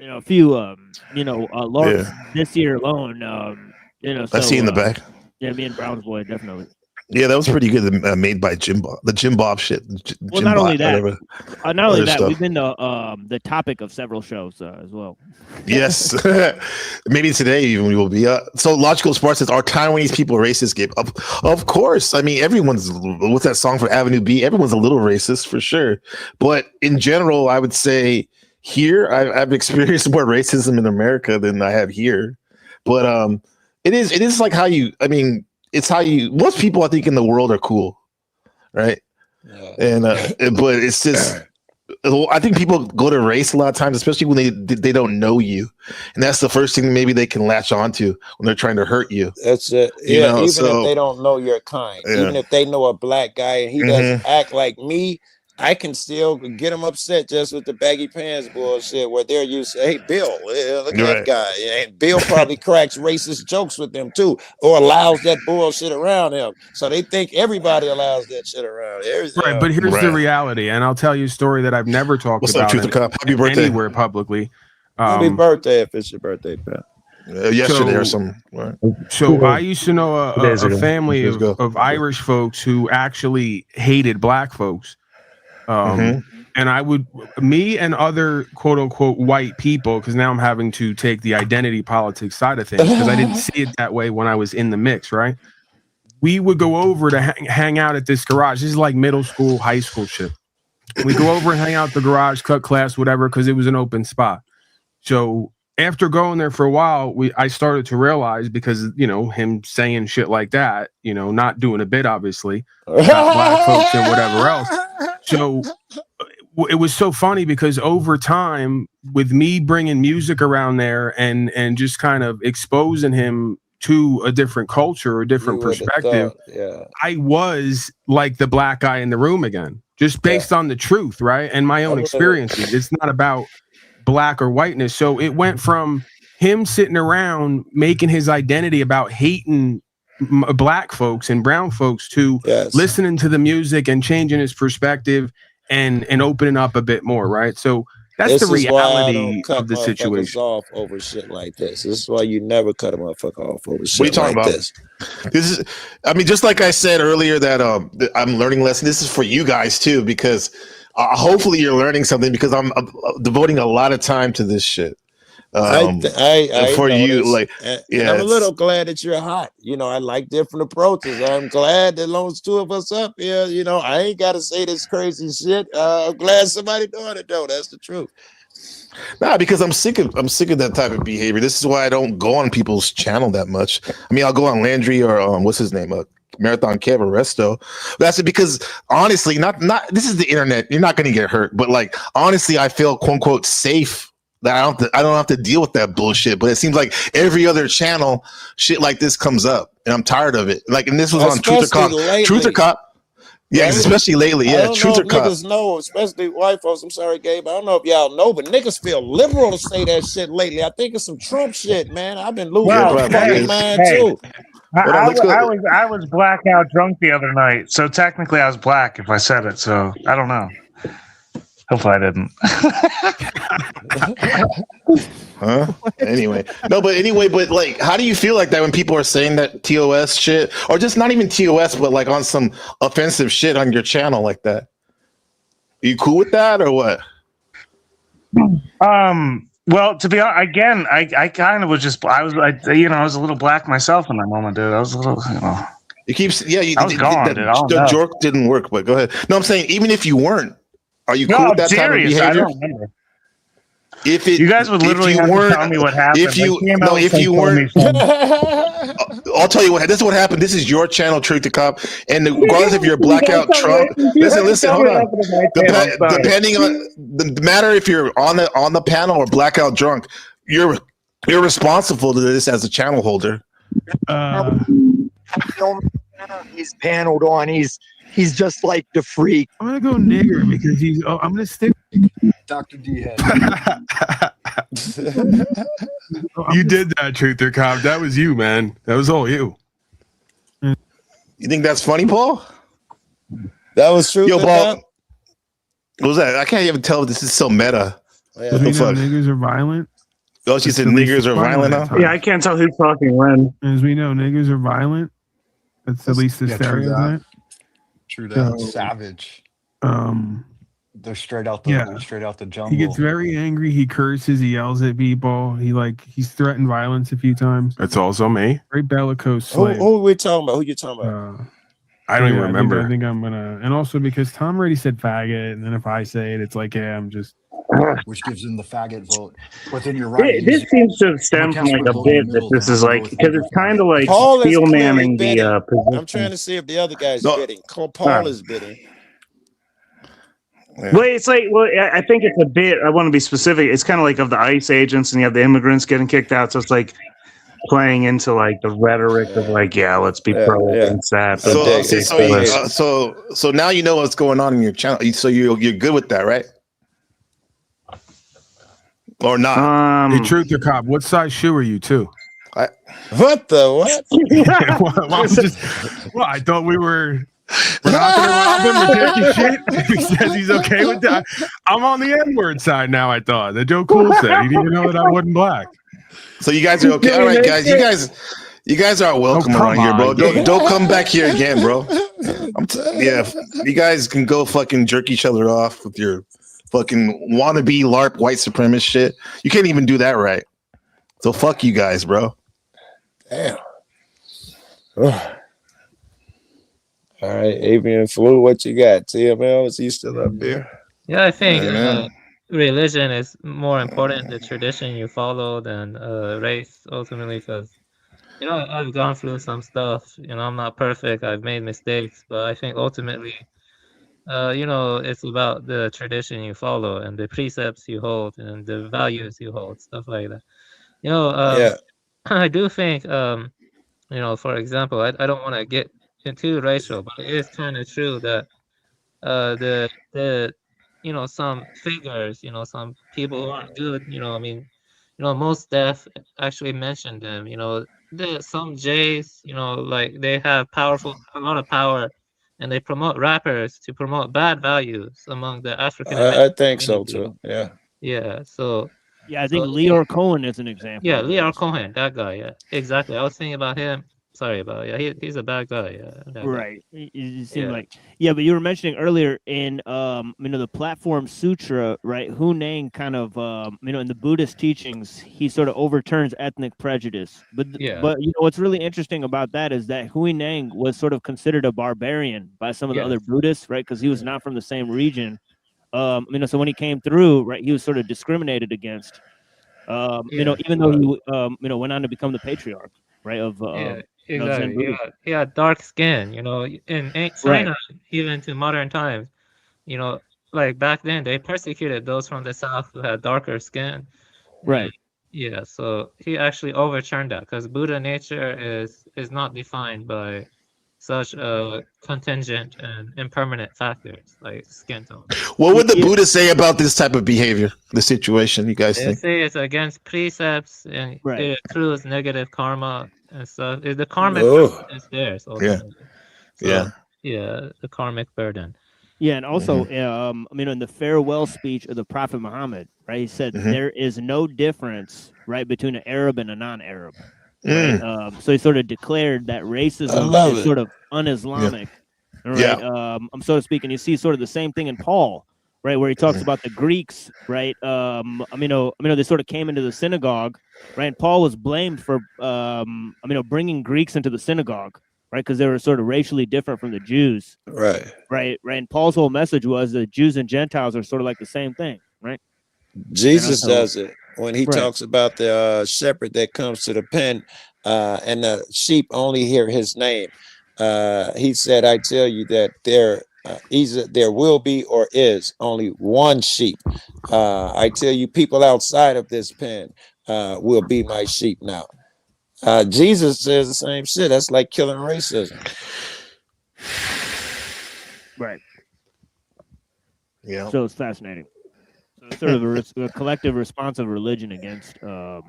A few, large this year alone. I see in the back. Yeah, me and Brown's Boy definitely. Yeah, that was pretty good. Made by Jim Bob, the Jim Bob shit. Well, not only that, we've been the topic of several shows as well. Yes, maybe today even we will be. So Logical Sports says, "Are Taiwanese people racist?" Gabe, of course. I mean, everyone's with that song for Avenue B. Everyone's a little racist for sure, but in general, I would say here I've experienced more racism in America than I have here. But it is like how you. I mean. It's how most people I think in the world are cool, right? Yeah. And but it's just I think people go to race a lot of times, especially when they don't know you, and that's the first thing maybe they can latch onto when they're trying to hurt you. That's it. Yeah, even if they don't know your kind, even if they know a black guy and he doesn't act like me, I can still get them upset just with the baggy pants bullshit where they're used to, hey, Bill, look at that guy. And Bill probably cracks racist jokes with them too, or allows that bullshit around him. So they think everybody allows that shit around. Right, but here's the reality, and I'll tell you a story that I've never talked about Happy birthday. Anywhere publicly. Happy birthday if it's your birthday, Pat. Yesterday or something. Right. So I used to know a family of Irish folks who actually hated black folks. And me and other quote unquote white people, because now I'm having to take the identity politics side of things because I didn't see it that way when I was in the mix, right? We would go over to hang out at this garage. This is like middle school, high school shit. We go over and hang out at the garage, cut class, whatever, because it was an open spot. So after going there for a while, I started to realize because, him saying shit like that, not doing a bit, obviously, about black folks and whatever else. So it was so funny because over time, with me bringing music around there and just kind of exposing him to a different culture, a different perspective, I was like the black guy in the room again, just based on the truth, right? And my own experiences. It's not about black or whiteness. So it went from him sitting around making his identity about hating black folks and brown folks to listening to the music and changing his perspective and opening up a bit more, right? So that's the reality of the situation. Off over shit like this. This is why you never cut a motherfucker off over shit What are you talking like about? this. This is, I mean, just like I said earlier that I'm learning lessons. This is for you guys too, because hopefully you're learning something, because I'm devoting a lot of time to this shit. I for you, noticed, like, and I'm a little glad that you're hot. You know, I like different approaches. I'm glad that as long as two of us up here, you know, I ain't got to say this crazy shit. I'm glad somebody doing it though. That's the truth. Nah, because I'm sick of that type of behavior. This is why I don't go on people's channel that much. I mean, I'll go on Landry or what's his name, Marathon Kev or Resto. That's it, because honestly, not this is the internet. You're not going to get hurt, but like honestly, I feel quote unquote safe that I don't have to deal with that bullshit. But it seems like every other channel, shit like this comes up, and I'm tired of it. Like, and this was on Truth or Cop. Truth or Cop. Yeah, right? Especially lately. Yeah, Truth or Cop. Niggas know, especially white folks. I'm sorry, Gabe. I don't know if y'all know, but niggas feel liberal to say that shit lately. I think it's some Trump shit, man. I've been losing my fucking mind too. I was blackout drunk the other night, so technically I was black if I said it. So I don't know. Hopefully I didn't. Huh? Anyway, but like, how do you feel like that when people are saying that TOS shit, or just not even TOS, but like on some offensive shit on your channel like that? Are you cool with that or what? Well, to be honest, again, I kind of was just, I was a little black myself in that moment, dude. I was a little, You keep, I was gone, dude. The joke didn't work, but go ahead. No, I'm saying, even if you weren't, are you cool with that type of behavior? I don't remember. If it, you guys would literally have to tell me what happened. If you weren't, I'll tell you what. This is what happened. This is your channel, Truth to Cop, and regardless if you're blackout Trump. Listen, hold on. Depending on the matter, if you're on the panel or blackout drunk, you're responsible to this as a channel holder. He's paneled on. He's just like the freak. I'm gonna go nigger because I'm gonna stick. Dr. D head. You did that, Truth or Cop. That was you, man. That was all you. You think that's funny, Paul? That was true. Yo, Paul. What was that? I can't even tell if this is so meta. Yeah. What the fuck? Niggers are violent. Oh, she said niggers are violent now? Yeah, I can't tell who's talking when. As we know, niggers are violent. That's at least the stereotype. True that. Savage. They're straight out the jungle. He gets very angry. He curses. He yells at people. He's threatened violence a few times. That's also me. Very bellicose. Who are we talking about? Who you talking about? I don't even remember. I think I'm gonna, and also because Tom already said faggot, and then if I say it, it's like, yeah, I'm just. Which gives him the faggot vote. But then you're right. This seems to stem from like a bit that this is like, because it's kind of like steel manning the position. I'm trying to see if the other guy's bidding. Paul is bidding. Yeah. Well, it's like, I think it's a bit. I want to be specific. It's kind of like of the ICE agents, and you have the immigrants getting kicked out. So it's like playing into like the rhetoric of like, yeah, let's be pro against that. So now you know what's going on in your channel. So you're good with that, right? Or not? Hey, Truth or Cop, what size shoe are you too? What the what? I thought we were. We're not gonna rob him or take his shit. He says he's okay with that. I'm on the N-word side now. I thought that Joe Cool said he didn't even know that I wasn't black. So you guys are okay. All right, guys. You guys are welcome around here, bro. Don't come back here again, bro. You guys can go fucking jerk each other off with your fucking wannabe LARP white supremacist shit. You can't even do that right. So fuck you guys, bro. Damn. All right, Avian Flu, what you got? TML, is he still up there? Yeah, I think religion is more important, the tradition you follow, than race, ultimately, because, I've gone through some stuff. I'm not perfect. I've made mistakes, but I think ultimately it's about the tradition you follow and the precepts you hold and the values you hold, stuff like that. Yeah. I do think, for example, I don't want to get into racial, but it is kind of true that the some figures, some people who are good, I mean, most deaf actually mentioned them, some Jays, like they have a lot of power, and they promote rappers to promote bad values among the African I American think so community. too. Yeah. Yeah, so Yeah, I think Leor Cohen is an example. yeah, of Leor this. Cohen, that guy, yeah, exactly. I was thinking about him. Sorry about he's a bad guy, yeah, that guy. Right. It seemed Yeah. like but you were mentioning earlier in the Platform Sutra, right? Huineng kind of in the Buddhist teachings, he sort of overturns ethnic prejudice. But Yeah. what's really interesting about that is that Huineng was sort of considered a barbarian by some of the other Buddhists, right? Because he was not from the same region. So when he came through, right, he was sort of discriminated against. Even though he went on to become the patriarch, right, of Yeah, Zen exactly. Buddhism. He had dark skin, in China, even to modern times, like back then they persecuted those from the south who had darker skin. Right. Yeah, so he actually overturned that because Buddha nature is not defined by such contingent and impermanent factors like skin tone. What would the Buddha say about this type of behavior, the situation, you guys They think? say it's against precepts and it accrues negative karma and stuff. The karmic Oh. is theirs Yeah. ultimately. So, Yeah. yeah, the karmic burden. Yeah, and also, in the farewell speech of the Prophet Muhammad, right, he said there is no difference, right, between an Arab and a non-Arab. Right. So he sort of declared that racism is sort of un-Islamic, right? So to speak, and you see sort of the same thing in Paul, right, where he talks about the Greeks, right? They sort of came into the synagogue, right? And Paul was blamed for, bringing Greeks into the synagogue, right, because they were sort of racially different from the Jews. Right. Right. And Paul's whole message was that Jews and Gentiles are sort of like the same thing, right? Jesus does it when he talks about the shepherd that comes to the pen, and the sheep only hear his name. He said, "I tell you that there will be or is only one sheep. I tell you, people outside of this pen will be my sheep now." Jesus says the same shit. That's like killing racism. Right. Yeah. So it's fascinating. So it's sort of a collective response of religion against, racism,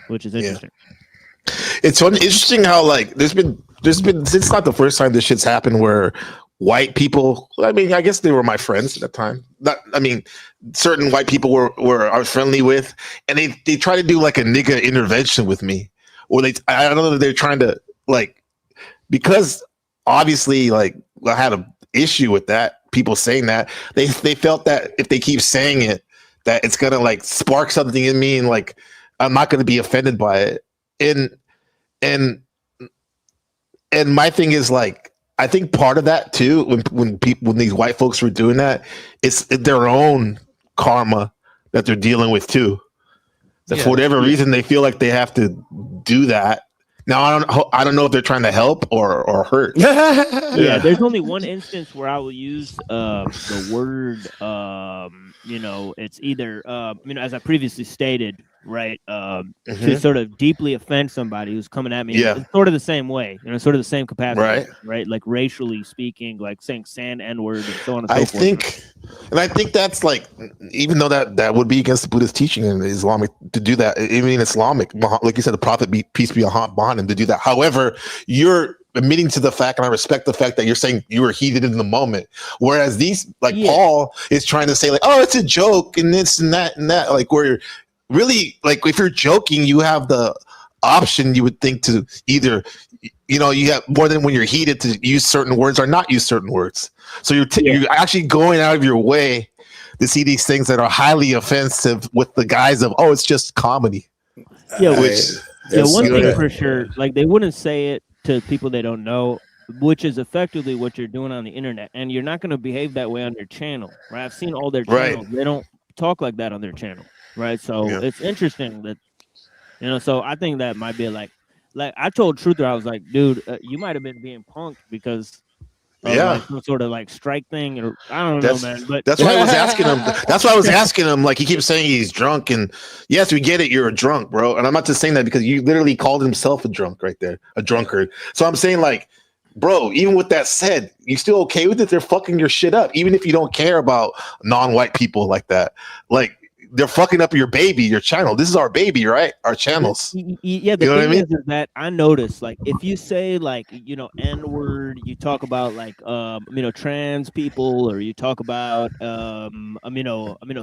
which is interesting. It's interesting how like there's been it's not the first time this shit's happened where white people, I mean, I guess they were my friends at the time. Certain white people were I was friendly with, and they try to do like a nigga intervention with me, or I don't know if they're trying to like, because obviously like I had an issue with that, people saying that they felt that if they keep saying it, that it's gonna like spark something in me, and like I'm not gonna be offended by it. And my thing is like, I think part of that too, when these white folks were doing that, it's their own karma that they're dealing with too. That for whatever reason they feel like they have to do that. Now I don't know if they're trying to help or hurt. Yeah, there's only one instance where I will use the word, it's either, as I previously stated, right, to sort of deeply offend somebody who's coming at me. Yeah. It's sort of the same way, sort of the same capacity, right? Like racially speaking, like saying sand N-word and so on and so forth. I think that's like, even though that would be against the Buddhist teaching and Islamic to do that, even in Islamic, like you said, the Prophet, peace be upon him, to do that. However, you're admitting to the fact, and I respect the fact that you're saying you were heated in the moment. Whereas these, like Paul is trying to say like, oh, it's a joke and this and that, like where really, like if you're joking, you have the option, you would think, to either, you have more than when you're heated to use certain words or not use certain words. So you're actually going out of your way to see these things that are highly offensive with the guise of, oh, it's just comedy. Yeah, one thing for sure, like they wouldn't say it to people they don't know, which is effectively what you're doing on the internet, and you're not going to behave that way on your channel, right? I've seen all their channels; they don't talk like that on their channel, right? So it's interesting that, so I think that might be like I told Truther, I was like, dude, you might have been being punked because, like some sort of like strike thing, or I don't know, man. But that's why I was asking him. That's why I was asking him. Like he keeps saying he's drunk, and yes, we get it. You're a drunk, bro. And I'm not just saying that because you literally called himself a drunk right there, a drunkard. So I'm saying like, bro, even with that said, you still okay with it? They're fucking your shit up, even if you don't care about non-white people like that. Like they're fucking up your baby, your channel. This is our baby, right? Our channels. Yeah, the you know thing what I mean? is that I noticed, like, if you say like, you know, N-word, you talk about like, you know, trans people, or you talk about,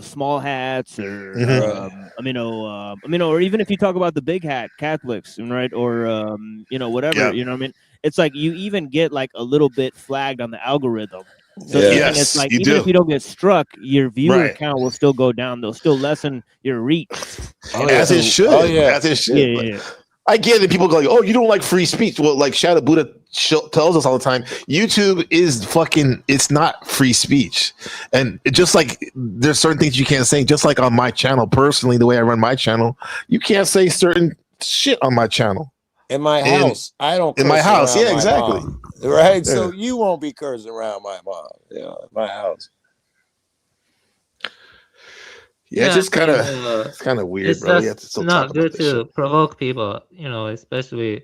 small hats, or, or even if you talk about the big hat Catholics, right, or you know, whatever, you know what I mean? It's like you even get like a little bit flagged on the algorithm. So even it's like even if you don't get struck, your viewer count will still go down. They'll still lessen your reach. As it should. As it should. Yeah. I get it. People go, oh, you don't like free speech. Well, like Shadow Buddha tells us all the time, YouTube is it's not free speech. And it just like there's certain things you can't say, just like on my channel, personally, the way I run my channel, you can't say certain shit on my channel. In my house, I don't. In my house, yeah, exactly. Mom, right, Yeah. so you won't be cursing around my mom. Yeah, my house. Yeah, it's just kind of weird, It's bro. just not good to provoke people, you know, especially,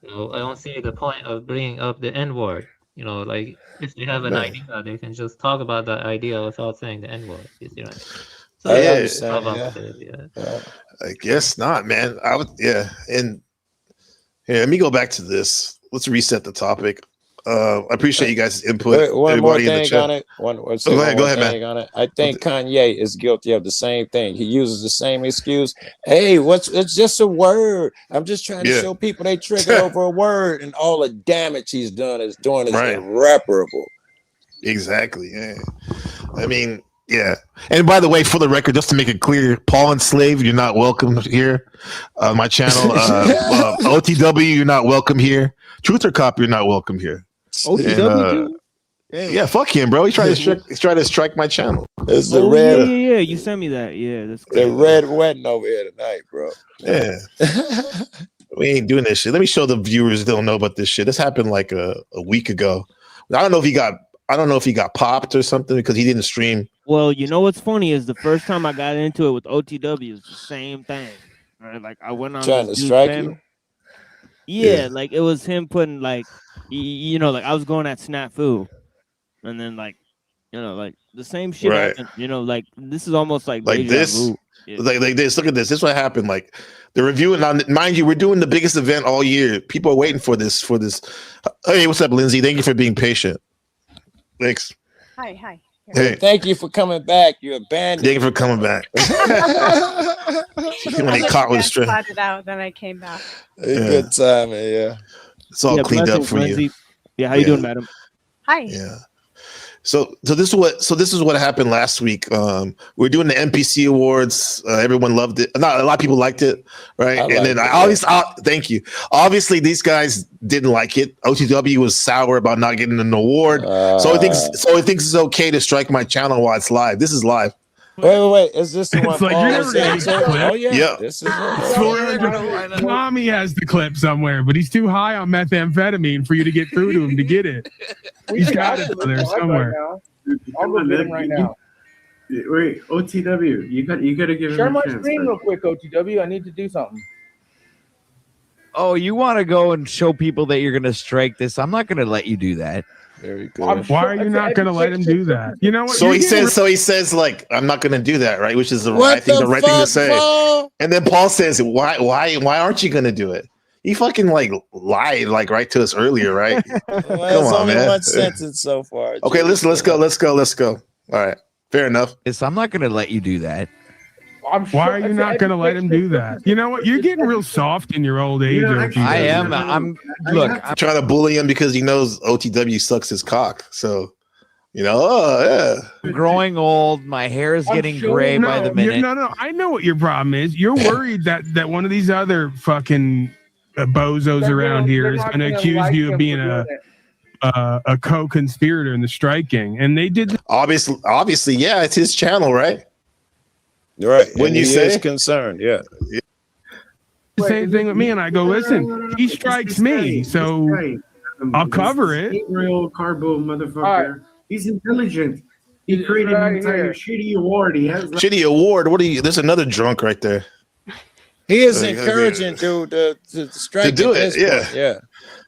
you know, I don't see the point of bringing up the N-word. You know, like if they have an idea, they can just talk about that idea without saying the N-word. You see what I mean? So I it's understand, I guess not, man. And here, let me go back to this. Let's reset the topic. I appreciate you guys' input. One more everybody in the thing chat. on it. Go ahead, man. On it. I think Kanye is guilty of the same thing. He uses the same excuse. Hey, it's just a word. I'm just trying to show people they trigger over a word, and all the damage he's done is irreparable. Exactly. Yeah. I mean, yeah. And by the way, for the record, just to make it clear, Paul and Slave, you're not welcome here. My channel, OTW, you're not welcome here. Truth or Cop, you're not welcome here. OTW too? Yeah, fuck him, bro. He's trying to strike my channel. It's the red. Yeah. You sent me that. Yeah, that's the red wedding over here tonight, bro. Yeah. We ain't doing this shit. Let me show the viewers they don't know about this shit. This happened like a week ago. I don't know if he got popped or something because he didn't stream. Well, you know what's funny is the first time I got into it with OTW is the same thing. Right? Like I went on trying to strike you. Yeah, like it was him putting like you know, like I was going at Snafu, and then like you know, like the same shit happened. You know, like this is almost like this. Vu. Yeah. Like this. Look at this. This is what happened. Like the review, and mind you, we're doing the biggest event all year. People are waiting for this. Hey, what's up, Lindsay? Thank you for being patient. Thanks. Hi. Hey, thank you for coming back. You abandoned. Thank you for coming back. When he caught with a string. Spotted out, then I came back. Good time, yeah. It's all cleaned up for you. Yeah, how you doing, madam? Hi. Yeah. So this is what happened last week. We're doing the NPC awards. Everyone loved it. Not a lot of people liked it, right? Thank you. Obviously, these guys didn't like it. OTW was sour about not getting an award. So he thinks it's okay to strike my channel while it's live. This is live. Wait. Is this the one? It's like you're never gonna get the clip. Oh yeah. Yeah. This is Tommy has the clip somewhere, but he's too high on methamphetamine for you to get through to him to get it. He's got it there somewhere. I'll go get him right now. Wait, OTW, you got to give him Share a my chance. screen real quick, OTW. I need to do something. Oh, you want to go and show people that you're going to strike this? I'm not going to let you do that. Very good. Why are you not going to let him do that? You know what? So he says, like, I'm not going to do that, right? Which is the right thing to say. Paul? And then Paul says, why aren't you going to do it? He fucking like lied like right to us earlier, right? Come on, man. One sentence so far. Okay, let's go. All right, fair enough. I'm not going to let you do that. Why are you not going to let him do that? You know what? You're getting real soft in your old age. I am. I'm trying to bully him because he knows OTW sucks his cock. So, you know, I'm growing old. My hair is getting gray by the minute. No. I know what your problem is. You're worried that one of these other fucking bozos around here is going to accuse you of being a co-conspirator in the striking, and they did. Obviously, yeah, it's his channel, right? Right. When you say concerned, yeah. The same thing with me, and I go, listen, he strikes me, so I'll cover it. Real carbo motherfucker. He's intelligent. He created an entire shitty award. He has shitty award. What are you? There's another drunk right there. He is encouraging dude to strike to do at it. this point. Yeah.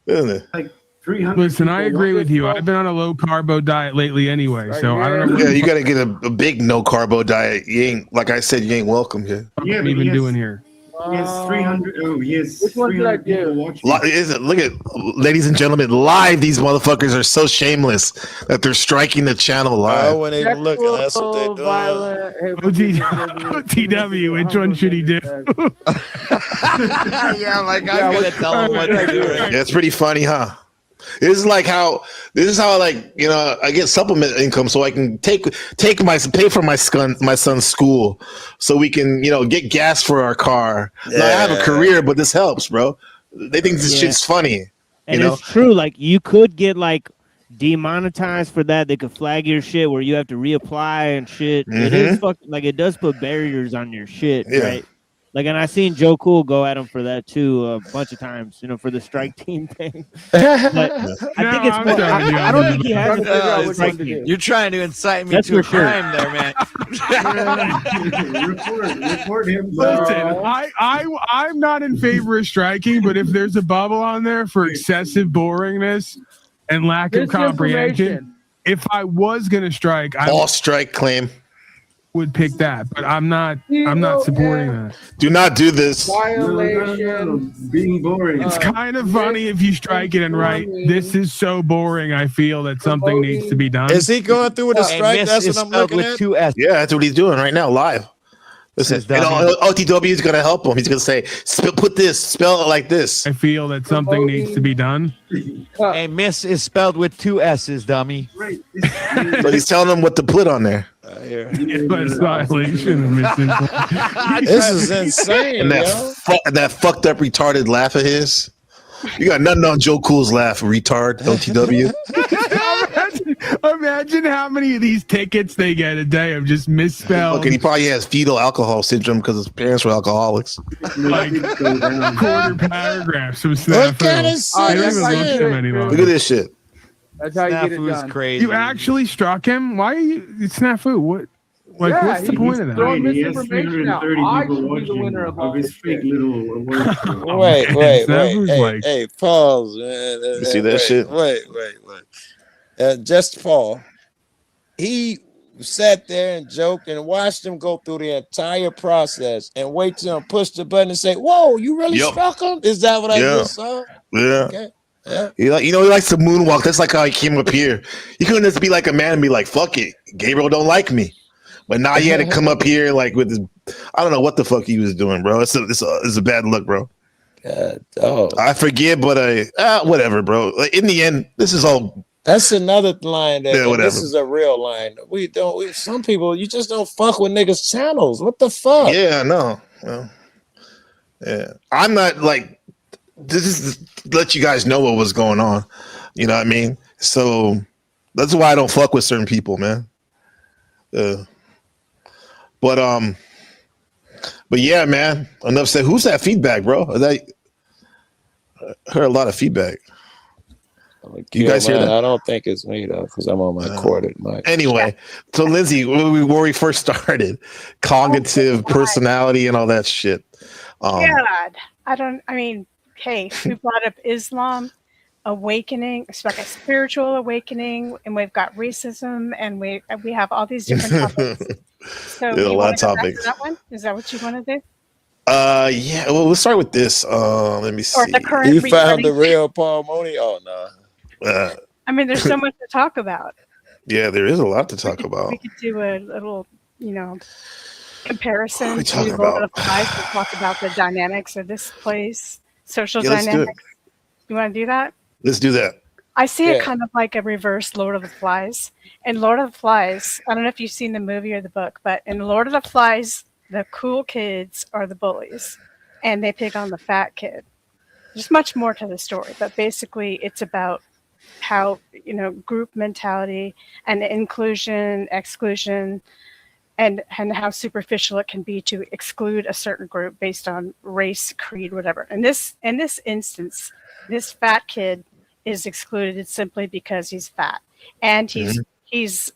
Isn't it? Like 300. Listen, I agree with you. I've been on a low carbo diet lately anyway, so I don't know. Yeah, you got to get a big no carbo diet. You ain't, like I said, you ain't welcome here. Yeah, What are you even doing here? He has 300. Oh, he has Which one should I 300 people do? watching. Look at, ladies and gentlemen, live. These motherfuckers are so shameless that they're striking the channel live. Oh, when they look, that's what they're doing. OTW, which one should he do? Yeah, like I'm gonna tell him what to do. Yeah, it's pretty funny, huh? This is how like, you know, I get supplement income so I can pay for my son's school so we can, you know, get gas for our car. Yeah. Now, I have a career, but this helps, bro. They think this shit's funny. And you know? it's true. Like you could get like demonetized for that. They could flag your shit where you have to reapply and shit. It is like it does put barriers on your shit, right? Like, and I seen Joe Cool go at him for that too a bunch of times, you know, for the strike team thing. But I think it's more, I don't think he has to figure out what strike team. You're trying to incite me That's to a for sure. crime there, man. Report him. Listen, I'm not in favor of striking, but if there's a bubble on there for excessive boringness and lack of comprehension, if I was gonna strike, All strike claim. would pick that, but I'm not supporting that. Do not do this. Violation. Being boring. It's kind of funny if you strike it and write, this is so boring, I feel that something needs to be done. Is he going through with a strike? That's what I'm looking at. Yeah, that's what he's doing right now, live. Listen, OTW is going to help him. He's going to say, put this, spell it like this. I feel that something needs to be done. Hey, miss is spelled with 2 S's, dummy. So he's telling them what to put on there. That's violation of misinformation. This is insane, And that fucked up retarded laugh of his. You got nothing on Joe Cool's laugh, retard, OTW. Imagine how many of these tickets they get a day of just misspelled. Okay, he probably has fetal alcohol syndrome because his parents were alcoholics. Like quarter paragraphs of snafu. Look at this shit. That's how you get it done. Crazy. You actually struck him? Why are you snafu? What? Like, Yeah, what's the point of that? throwing He has misinformation out. 330 I people should be the watching winner of of all his this fake shit. little award show. Wait. like- Hey, pause, man. You see that shit? Wait. Just Paul. He sat there and joked and watched him go through the entire process and wait till him push the button and say, "Whoa, you really struck him?" Is that what I just saw? Yeah. Okay. Yeah. He likes to moonwalk. That's like how he came up here. He couldn't just be like a man and be like, fuck it. Gabriel don't like me. But now he had to come up here like with his, I don't know what the fuck he was doing, bro. It's a bad look, bro. I forget, but whatever, bro. Like, in the end, this is all. That's another line that Yeah, whatever. this is a real line. Some people, you just don't fuck with niggas' channels. What the fuck? Yeah, no. Well, yeah. I'm not like, this is to let you guys know what was going on. You know what I mean? So that's why I don't fuck with certain people, man. But yeah, man. Enough said. Who's that feedback, bro? I heard a lot of feedback. You guys hear that? I don't think it's me though, because I'm on my corded mic. Anyway, so Lindsay, where we first started, cognitive personality and all that shit. God, hey, we brought up Islam, awakening. It's like a spiritual awakening, and we've got racism, and we have all these different topics. So There's a lot of topics. That one? Is that what you want to do? Yeah. Well, let's start with this. Let me see. Or the current You found the real Paul Mooney? Oh no. There's so much to talk about. Yeah, there is a lot to talk about. We could do a little, comparison to talk Lord of the Flies. We talk about the dynamics of this place, social dynamics. You want to do that? Let's do that. I see it kind of like a reverse Lord of the Flies. In Lord of the Flies, I don't know if you've seen the movie or the book, but in Lord of the Flies, the cool kids are the bullies, and they pick on the fat kid. There's much more to the story, but basically it's about how, group mentality and inclusion, exclusion, and how superficial it can be to exclude a certain group based on race, creed, whatever. In this instance, this fat kid is excluded simply because he's fat, and he's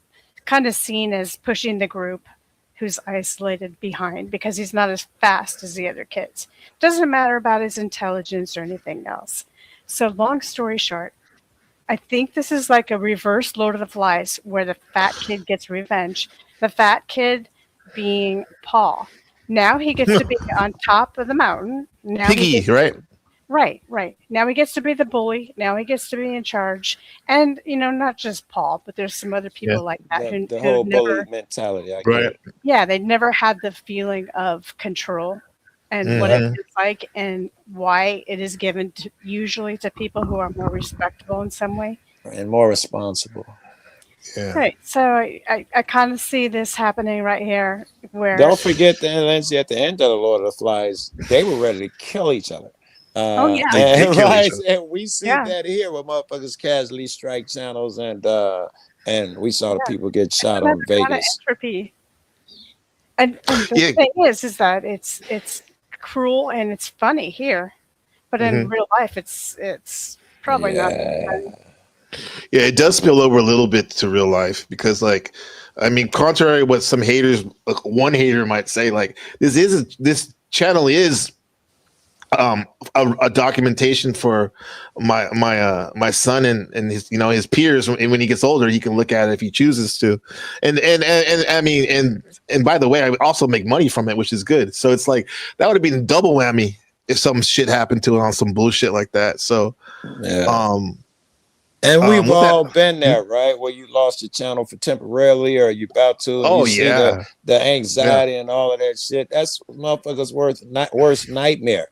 kind of seen as pushing the group who's isolated behind because he's not as fast as the other kids. Doesn't matter about his intelligence or anything else. So long story short, I think this is like a reverse Lord of the Flies where the fat kid gets revenge. The fat kid being Paul. Now he gets to be on top of the mountain. Now Piggy, right? Right. Now he gets to be the bully. Now he gets to be in charge. And, not just Paul, but there's some other people like that The who whole bully never, mentality. I get it. yeah, they never had the feeling of control and what it is like and why it is given usually to people who are more respectable in some way. And more responsible. Yeah. Right. So I kind of see this happening right here where Don't forget that, Lindsay, at the end of the Lord of the Flies, they were ready to kill each other. yeah. And we see that here where motherfuckers casually strike channels and we saw the people get shot on kind of Vegas. entropy. And the thing is that it's cruel and it's funny here, but in real life it's probably not. Yeah, it does spill over a little bit to real life because, contrary to what some haters, one hater might say, this channel is a documentation for my son and his his peers, and when he gets older he can look at it if he chooses to, and by the way, I would also make money from it, which is good. So it's like that would have been a double whammy if some shit happened to it on some bullshit like that. So and we've all been there, right? Where you lost your channel for temporarily, or you about to. Oh, you see the anxiety and all of that shit. That's motherfuckers' worst nightmare.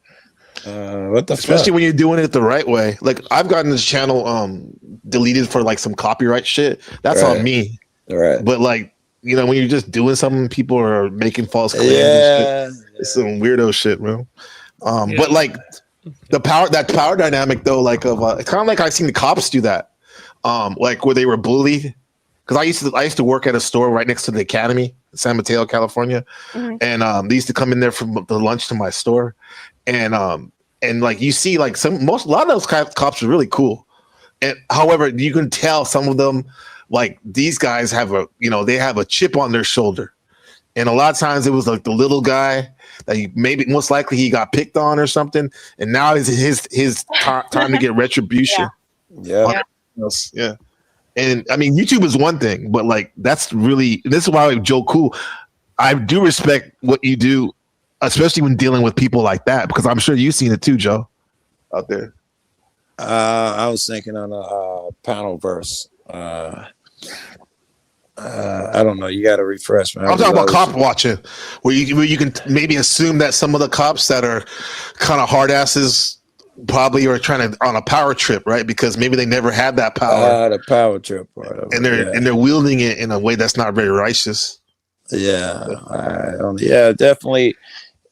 What the Especially fuck? when you're doing it the right way. Like I've gotten this channel deleted for some copyright shit. That's on me. Right. But when you're just doing something, people are making false claims and shit. It's some weirdo shit, bro. But the power dynamic though, of kind of like I've seen the cops do that. Where they were bullied. Because I used to work at a store right next to the Academy, San Mateo, California. And they used to come in there for the lunch to my store. And you see a lot of those cops are really cool. And however, you can tell some of them, these guys have they have a chip on their shoulder. And a lot of times it was the little guy that most likely he got picked on or something. And now is his time to get retribution. Yeah. And YouTube is one thing, but this is why Joe Cool. I do respect what you do, especially when dealing with people like that, because I'm sure you've seen it too, Joe, out there. I was thinking on a panel verse. I don't know. You got to refresh, man. I'm talking about cop watching, where you can maybe assume that some of the cops that are kind of hard asses probably are trying to on a power trip, right? Because maybe they never had that power. The power trip part of and they're wielding it in a way that's not very righteous. Yeah, definitely.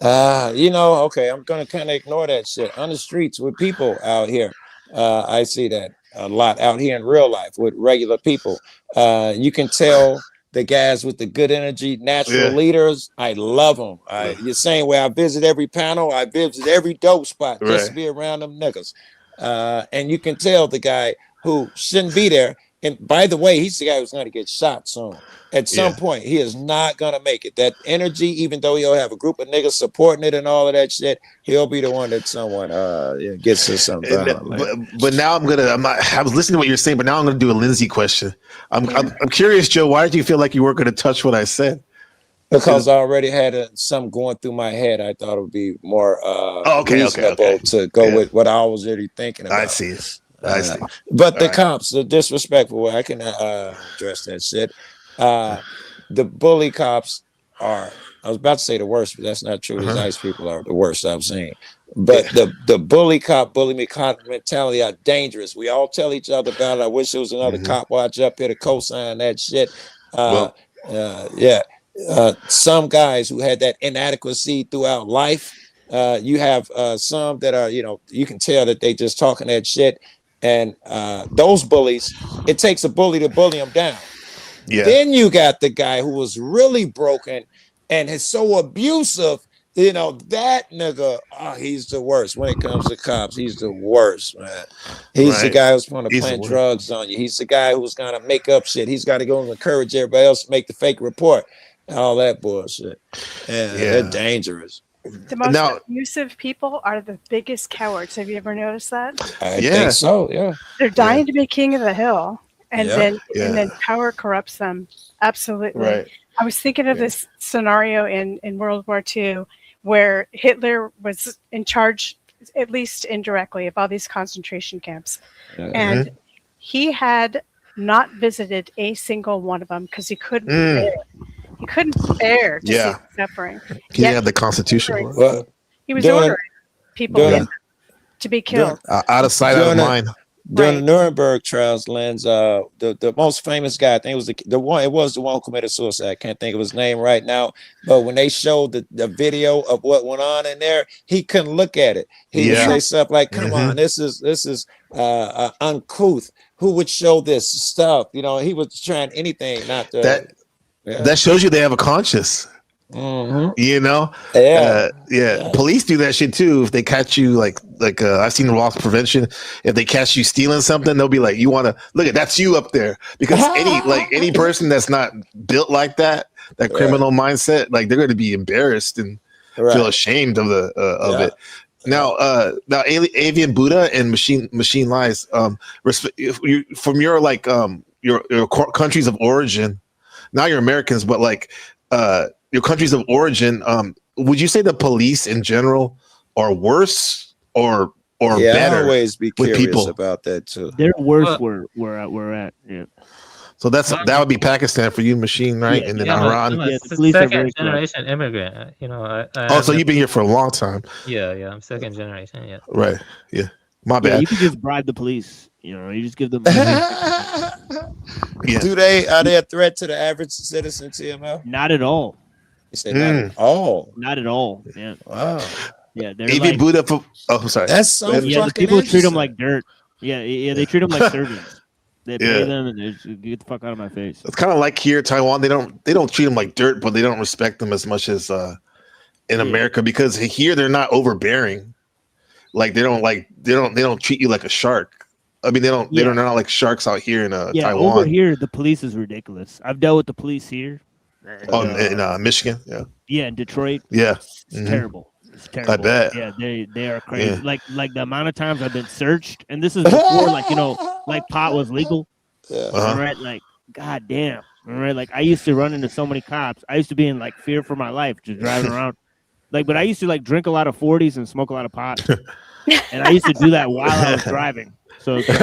Okay, I'm gonna kind of ignore that shit on the streets with people out here. I see that a lot out here in real life with regular people. You can tell the guys with the good energy, natural leaders. I love them. The same way I visit every panel, I visit every dope spot just to be around them niggas. And you can tell the guy who shouldn't be there. And by the way, he's the guy who's going to get shot soon. At some point, he is not going to make it. That energy, even though he'll have a group of niggas supporting it and all of that shit, he'll be the one that someone gets to something. But now I was listening to what you're saying, but now I'm going to do a Lindsay question. I'm curious, Joe, why did you feel like you weren't going to touch what I said? Because I already had something going through my head. I thought it would be more reasonable to go with what I was already thinking about. I see. But the cops, the disrespectful way, I can address that shit. The bully cops are, I was about to say the worst, but that's not true. These nice people are the worst I've seen. But the bully me cop mentality are dangerous. We all tell each other about it. I wish there was another cop watch up here to co-sign that shit. Some guys who had that inadequacy throughout life. You have some that are, you can tell that they just talking that shit. And those bullies, it takes a bully to bully them down. Yeah. Then you got the guy who was really broken and is so abusive You know, that nigga, he's the worst when it comes to cops. He's the worst, man. He's the guy who's going to plant drugs on you. He's the guy who's going to make up shit. He's got to go and encourage everybody else to make the fake report. All that bullshit. Yeah, they're dangerous. The most abusive people are the biggest cowards. Have you ever noticed that? I think so, yeah. They're dying to be king of the hill. And then power corrupts them. Absolutely. Right. I was thinking of this scenario in World War II where Hitler was in charge, at least indirectly, of all these concentration camps. And he had not visited a single one of them because he couldn't bear it. He couldn't bear to see suffering. He had the Constitution. He was ordering people to be killed. Out of sight, out of mind. During the Nuremberg trials, Lens, the most famous guy, I think it was the one. It was the one who committed suicide. I can't think of his name right now. But when they showed the video of what went on in there, he couldn't look at it. He would say stuff like, "Come on, this is uncouth. Who would show this stuff?" You know, he was trying anything not to. That shows you they have a conscience. You know, police do that shit too. If they catch you, like I've seen loss prevention. If they catch you stealing something, they'll be like, "You want to look at that's you up there," because any person that's not built like that criminal mindset, like they're going to be embarrassed and feel ashamed of it. Now, Avian Buddha and Machine Lies. From your your countries of origin. Now you're Americans, but your countries of origin, would you say the police in general are worse or better? I always be with curious people about that too. They're worse where we're at. Yeah. So that would be Pakistan for you, Machine, right? And then Iran. I'm a second generation immigrant. You know, so you've been here for a long time. Yeah, I'm second generation. Yeah. Right. Yeah. My bad. You could just bribe the police. You know, you just give them. Are they a threat to the average citizen, TML? Not at all. You say not at all. Not at all. Yeah. Wow. Yeah, they're Avian Buddha. I'm sorry. That's so the people treat them like dirt. Yeah, they treat them like servants. They pay them and they just get the fuck out of my face. It's kind of like here, Taiwan. They don't treat them like dirt, but they don't respect them as much as in America, because here they're not overbearing. Like they don't treat you like a shark. I mean, they're not like sharks out here in Taiwan. Over here, the police is ridiculous. I've dealt with the police here. In Michigan, yeah, in Detroit, it's terrible. It's terrible. I bet. Yeah, they are crazy. Yeah. Like the amount of times I've been searched, and this is before like pot was legal. Right? Like, god damn. Right? Like I used to run into so many cops. I used to be in like fear for my life just driving around. But I used to drink a lot of 40s and smoke a lot of pot, and I used to do that while I was driving. So safe,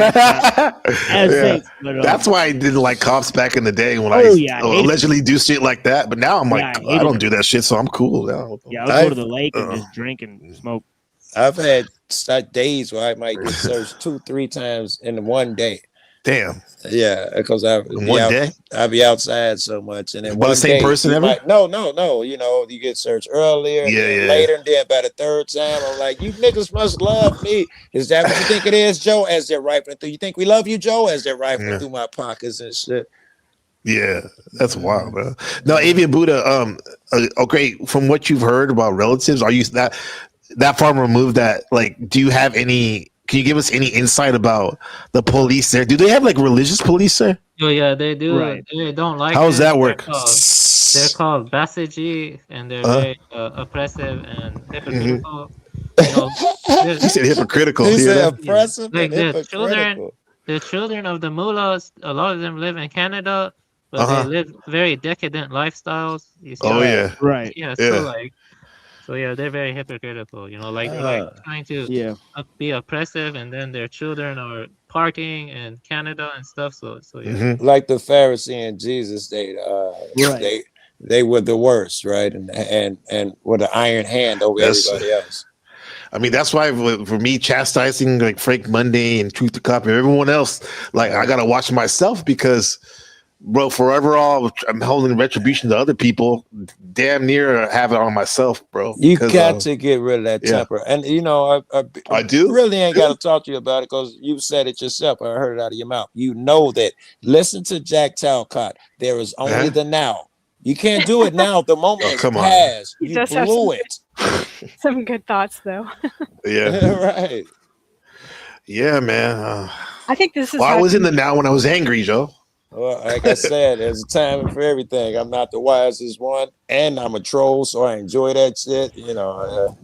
but, that's why I didn't like cops back in the day when I allegedly do shit like that. But now I'm like, I don't do that shit, so I'm cool now. Yeah, I'll go to the lake and just drink and smoke. I've had days where I might get searched 2-3 times in one day. Damn. Yeah, because I be outside so much, and then the same person ever? No. You know, you get searched earlier, later, and then by the third time, I'm like, you niggas must love me. Is that what you think it is, Joe? As they're rifling through, you think we love you, Joe? As they're rifling through my pockets and shit. Yeah, that's wild, bro. Now, Avian Buddha, okay, from what you've heard about relatives, are you that far removed that do you have any? Can you give us any insight about the police there? Do they have religious police there? Oh yeah, they do. Right. They don't like. How does that work? They're called Basiji, and they're very oppressive and hypocritical. You said hypocritical. He said oppressive. Like the children of the mullahs. A lot of them live in Canada, but they live very decadent lifestyles. You see right. Yeah. So they're very hypocritical, trying to be oppressive, and then their children are partying in Canada and stuff. So like the Pharisee and Jesus, they were the worst, right? And with an iron hand over everybody else. I mean, that's why for me, chastising Frank Monday and Truth to Copy, everyone else, I gotta watch myself because. Bro, forever I'm holding retribution to other people. Damn near have it on myself, bro. You got to get rid of that temper. And I do really ain't got to talk to you about it because you said it yourself. I heard it out of your mouth. You know that. Listen to Jack Talcott. There is only the now. You can't do it now. The moment has passed. You blew it. Some good thoughts, though. Yeah. Right. Yeah, man. I think this is. Well, I how was in you- the now when I was angry, Joe. Well, like I said, there's a time for everything. I'm not the wisest one, and I'm a troll, so I enjoy that shit. You know.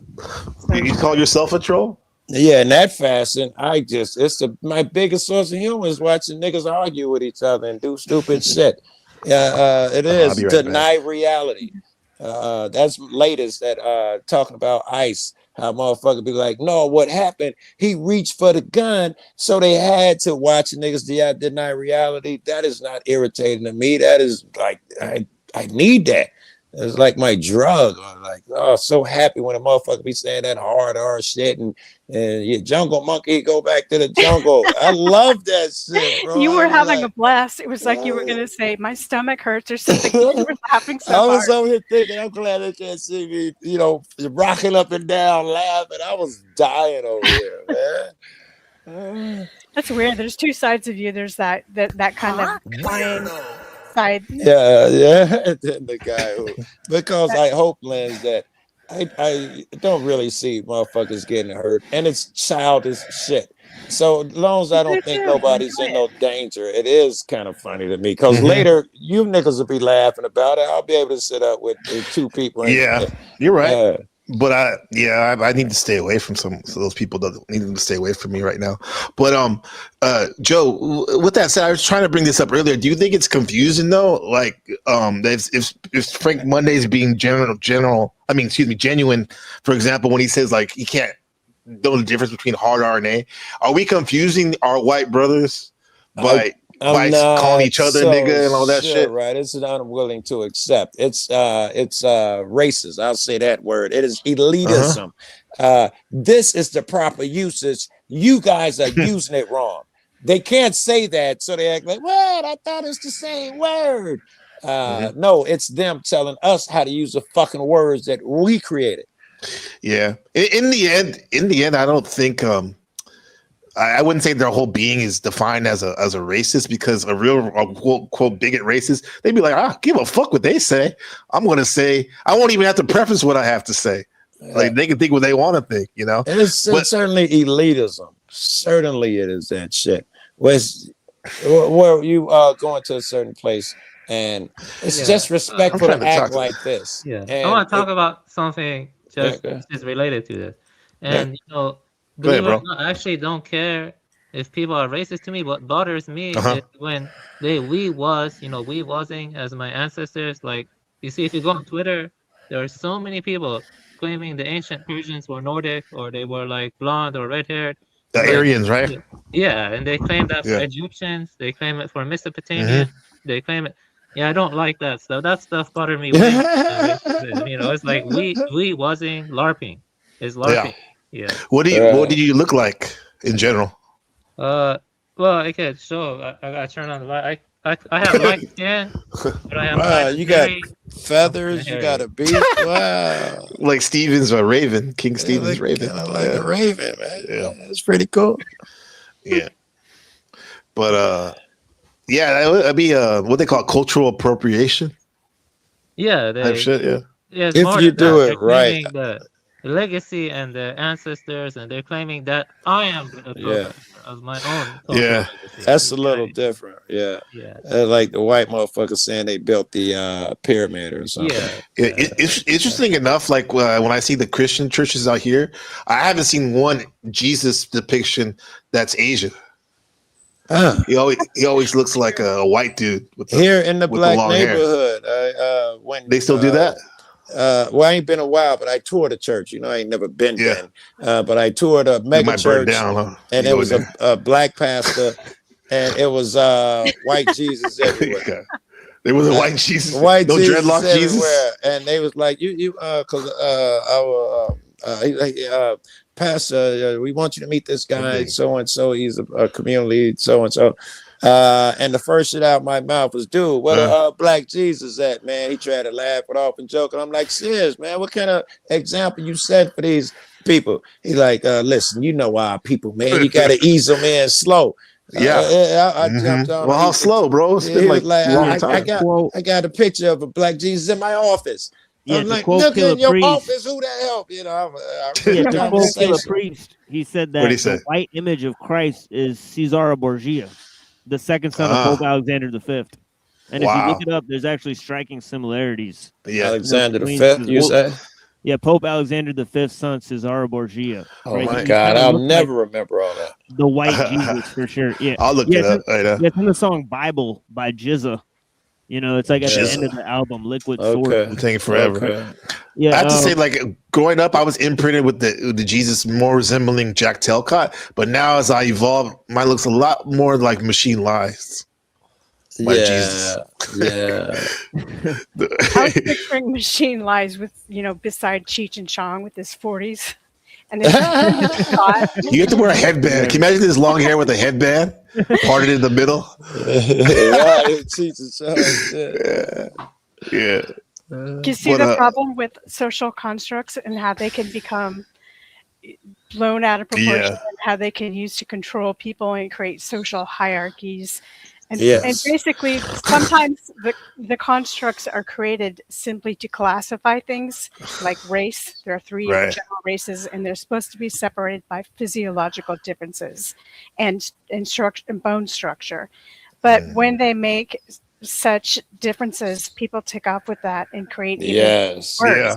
You call yourself a troll? Yeah, in that fashion, my biggest source of humor is watching niggas argue with each other and do stupid shit. It I'll is be right deny reality. That's latest that talking about ICE. How motherfucker be like, no, what happened? He reached for the gun, so they had to watch niggas deny reality. That is not irritating to me. That is like I need that. It's like my drug. I'm like, oh, so happy when a motherfucker be saying that hard shit and your jungle monkey go back to the jungle. I love that shit, bro. You were I'm having like, a blast. It was like you were going to say, my stomach hurts or something. You were laughing so I was hard. over here thinking, I'm glad they can't see me, rocking up and down, laughing. I was dying over here, man. That's weird. There's two sides of you. There's that kind of kind side. Yeah. And then the guy because I hope, Lens, that I don't really see motherfuckers getting hurt, and it's childish shit. So as long as I don't think nobody's in no danger, it is kind of funny to me. Because later, you niggas will be laughing about it. I'll be able to sit up with two people. Yeah, you're right. But I need to stay away from some of those people that need to stay away from me right now. But Joe, with that said, I was trying to bring this up earlier. Do you think it's confusing though? Like, if Frank Monday's being genuine, for example, when he says like he can't know the difference between hard RNA, are we confusing our white brothers by calling each other nigga and all that shit? Right, it's unwilling to accept. It's racist. I'll say that word. It is elitism. This is the proper usage. You guys are using it wrong. They can't say that, so they act like, "What? I thought it's the same word." No, it's them telling us how to use the fucking words that we created. Yeah. In the end, I don't think I wouldn't say their whole being is defined as a racist, because a real quote bigot racist, they'd be like, give a fuck what they say. I'm gonna say, I won't even have to preface what I have to say. Like they can think what they want to think, you know. It's certainly elitism. Certainly, it is that shit. Where you going to a certain place and it's just respectful to act like this. Yeah, and I want to talk about something just related to this, and believe it or not, I actually don't care if people are racist to me. What bothers me is when we wasing as my ancestors. Like, you see, if you go on Twitter, there are so many people claiming the ancient Persians were Nordic, or they were like blonde or red-haired. The Aryans, right? Yeah, and they claim that for Egyptians. They claim it for Mesopotamia. They claim it. Yeah, I don't like that stuff. That stuff bothered me. It's like we wasn't LARPing. It's LARPing. Yeah. What did you look like in general? Well, I can show. I gotta turn on the light. I have light skin, but I have you got feathers. You got a beak. Wow. Like Stevens or Raven, King Stevens Raven. Like a raven, man. Yeah, that's pretty cool. Yeah. But that'd be what they call cultural appropriation. Yeah, type shit. Yeah. Yeah, if you do it right. The legacy and the ancestors, and they're claiming that I am of my own. Yeah, that's a little different. Yeah. Like the white motherfuckers saying they built the pyramid or something. It's interesting enough. Like when I see the Christian churches out here, I haven't seen one Jesus depiction that's Asian. He always looks like a white dude with here in the black neighborhood. When they still do that. Well, I ain't been a while, but I toured a church. I ain't never been then. But I toured a mega church, and it was a black pastor, and it was white Jesus everywhere. There was a white Jesus, white no Jesus dreadlock everywhere. Jesus, and they was like, because our pastor, we want you to meet this guy, so and so. He's a community lead, so and so. And the first shit out my mouth was, dude, what a black Jesus at, man? He tried to laugh it off and joke, and I'm like, serious, man, what kind of example you set for these people? He like, listen, you know our people, man, you gotta ease them in slow. I jumped on. Well, how slow, bro? It's been like I got a picture of a black Jesus in my office. Yeah, I'm the like, 12 look killer in your priest. office, who the help? You know, I Yeah, read the 12 killer conversation. priest. He said What'd he that say? the white image of Christ is Caesar Borgia, the second son of Pope Alexander V. And if you look Wow. it up, there's actually striking similarities. Yeah. Alexander the between Fifth, you Caesar- say? Yeah, Pope Alexander V's son, Caesar Borgia. Oh Right? my He God, kind of I'll looks like never remember all that. the white Jesus for sure. Yeah, I'll look yeah, it up. Right now. it's in the song Bible by Jizza. You know, it's like at the end of Jizza. the album, Liquid Okay. Sword. Taking forever. Okay. Yeah, I have to say, like growing up, I was imprinted with the Jesus more resembling Jack Telcott, but now as I evolve, mine looks a lot more like Machine Lies. My Jesus. Yeah. I was picturing Machine Lies with, beside Cheech and Chong with his 40s. And his You have to wear a headband. Can you imagine his long hair with a headband parted in the middle? Right, Jesus. Yeah. Do you see the problem with social constructs and how they can become blown out of proportion and how they can use to control people and create social hierarchies? And basically, sometimes the constructs are created simply to classify things like race. There are three general races, and they're supposed to be separated by physiological differences and bone structure. But when they make such differences, people take off with that and create even worse. Yeah.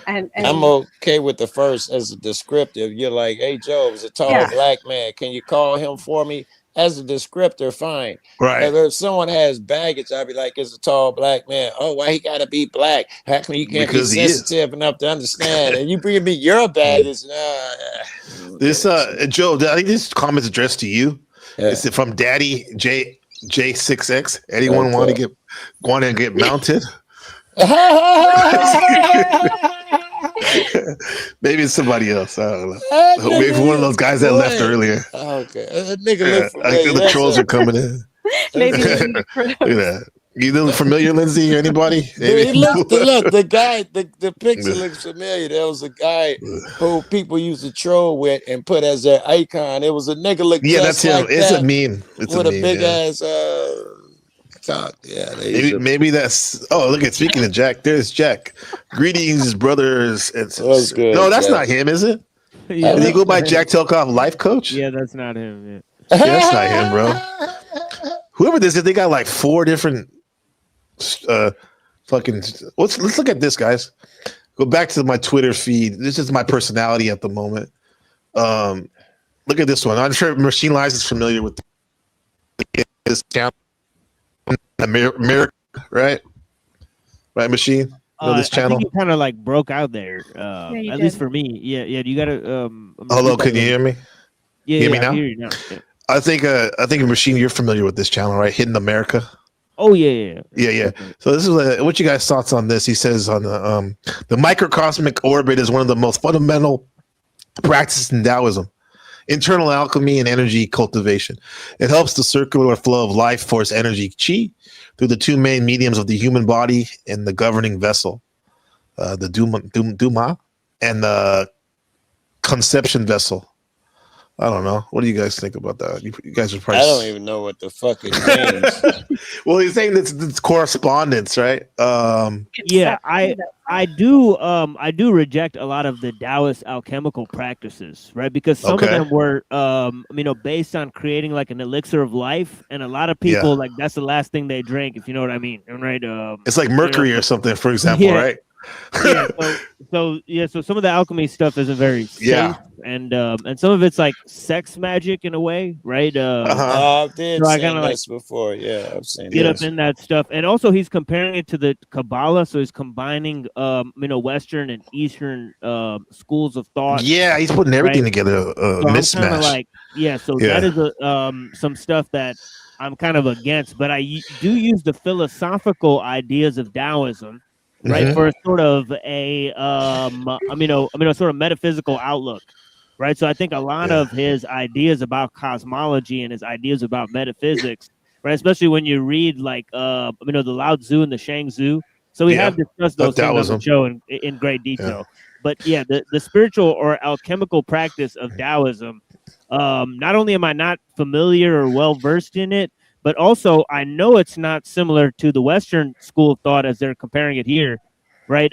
And I'm okay with the first as a descriptive. You're like, hey, Joe, it's a tall black man. Can you call him for me? As a descriptor, fine. Right. If someone has baggage, I'd be like, it's a tall black man. Oh, why he gotta be black? How come you can't Because be he is. sensitive enough to understand? And you bring me your baggage. This Joe, I think this comment's addressed to you. It's from Daddy J6X. Anyone want to get mounted? Maybe it's somebody else. I don't know. Maybe one of those guys that left earlier. Okay, that nigga look I think the trolls are coming in. Maybe Look at that. You look familiar, Lindsay? Anybody? Dude, look, the guy, the picture looks familiar. There was a guy who people used to troll with and put as their icon. It was a nigga look that's him. like It's that a meme. It's with a a meme, big yeah. ass cock. Yeah, Maybe that's. Oh, look at speaking of Jack. There's Jack. Greetings, brothers and sisters. good, No, that's Jack? not him, is it? Yeah, Did he go by that's Jack Telkoff, life coach? Yeah, that's not him. Yeah, that's not him, bro. Whoever this is, they got like 4 different fucking. Let's look at this, guys. Go back to my Twitter feed. This is my personality at the moment. Look at this one. I'm sure Machine Lies is familiar with this channel. America, right? Right, Machine? You know this channel? I think you kind of like broke out there. you At did. least for me. Yeah. You gotta Hello, can you hear me? Yeah, hear me I now? can hear you now. Yeah. I think Machine, you're familiar with this channel, right? Hidden America. Oh yeah. Yeah. So this is what you guys' thoughts on this? He says on the microcosmic orbit is one of the most fundamental practices in Taoism. Internal alchemy and energy cultivation. It helps the circular flow of life force energy qi through the 2 main mediums of the human body and the governing vessel, the Duma and the conception vessel. I don't know. What do you guys think about that? You guys are probably. I don't even know what the fuck it means. Well, he's saying it's correspondence, right? Yeah, I do reject a lot of the Taoist alchemical practices, right? Because some of them were based on creating like an elixir of life, and a lot of people like that's the last thing they drank, if you know what I mean, right? It's like mercury or something, for example, right? So some of the alchemy stuff isn't very safe, and some of it's like sex magic in a way, right? I've did so I seen kind of like this before. Yeah, I've seen get this. up in that stuff, and also he's comparing it to the Kabbalah, so he's combining Western and Eastern schools of thought. Yeah, he's putting everything together. So Mismatch. That is some stuff that I'm kind of against, but I do use the philosophical ideas of Taoism. Right, for a sort of a sort of metaphysical outlook, right? So I think a lot of his ideas about cosmology and his ideas about metaphysics, right, especially when you read like the Lao Tzu and the Shang Tzu. So we have discussed those things on the show in great detail. But the spiritual or alchemical practice of Taoism, not only am I not familiar or well versed in it, but also I know it's not similar to the Western school of thought as they're comparing it here, right?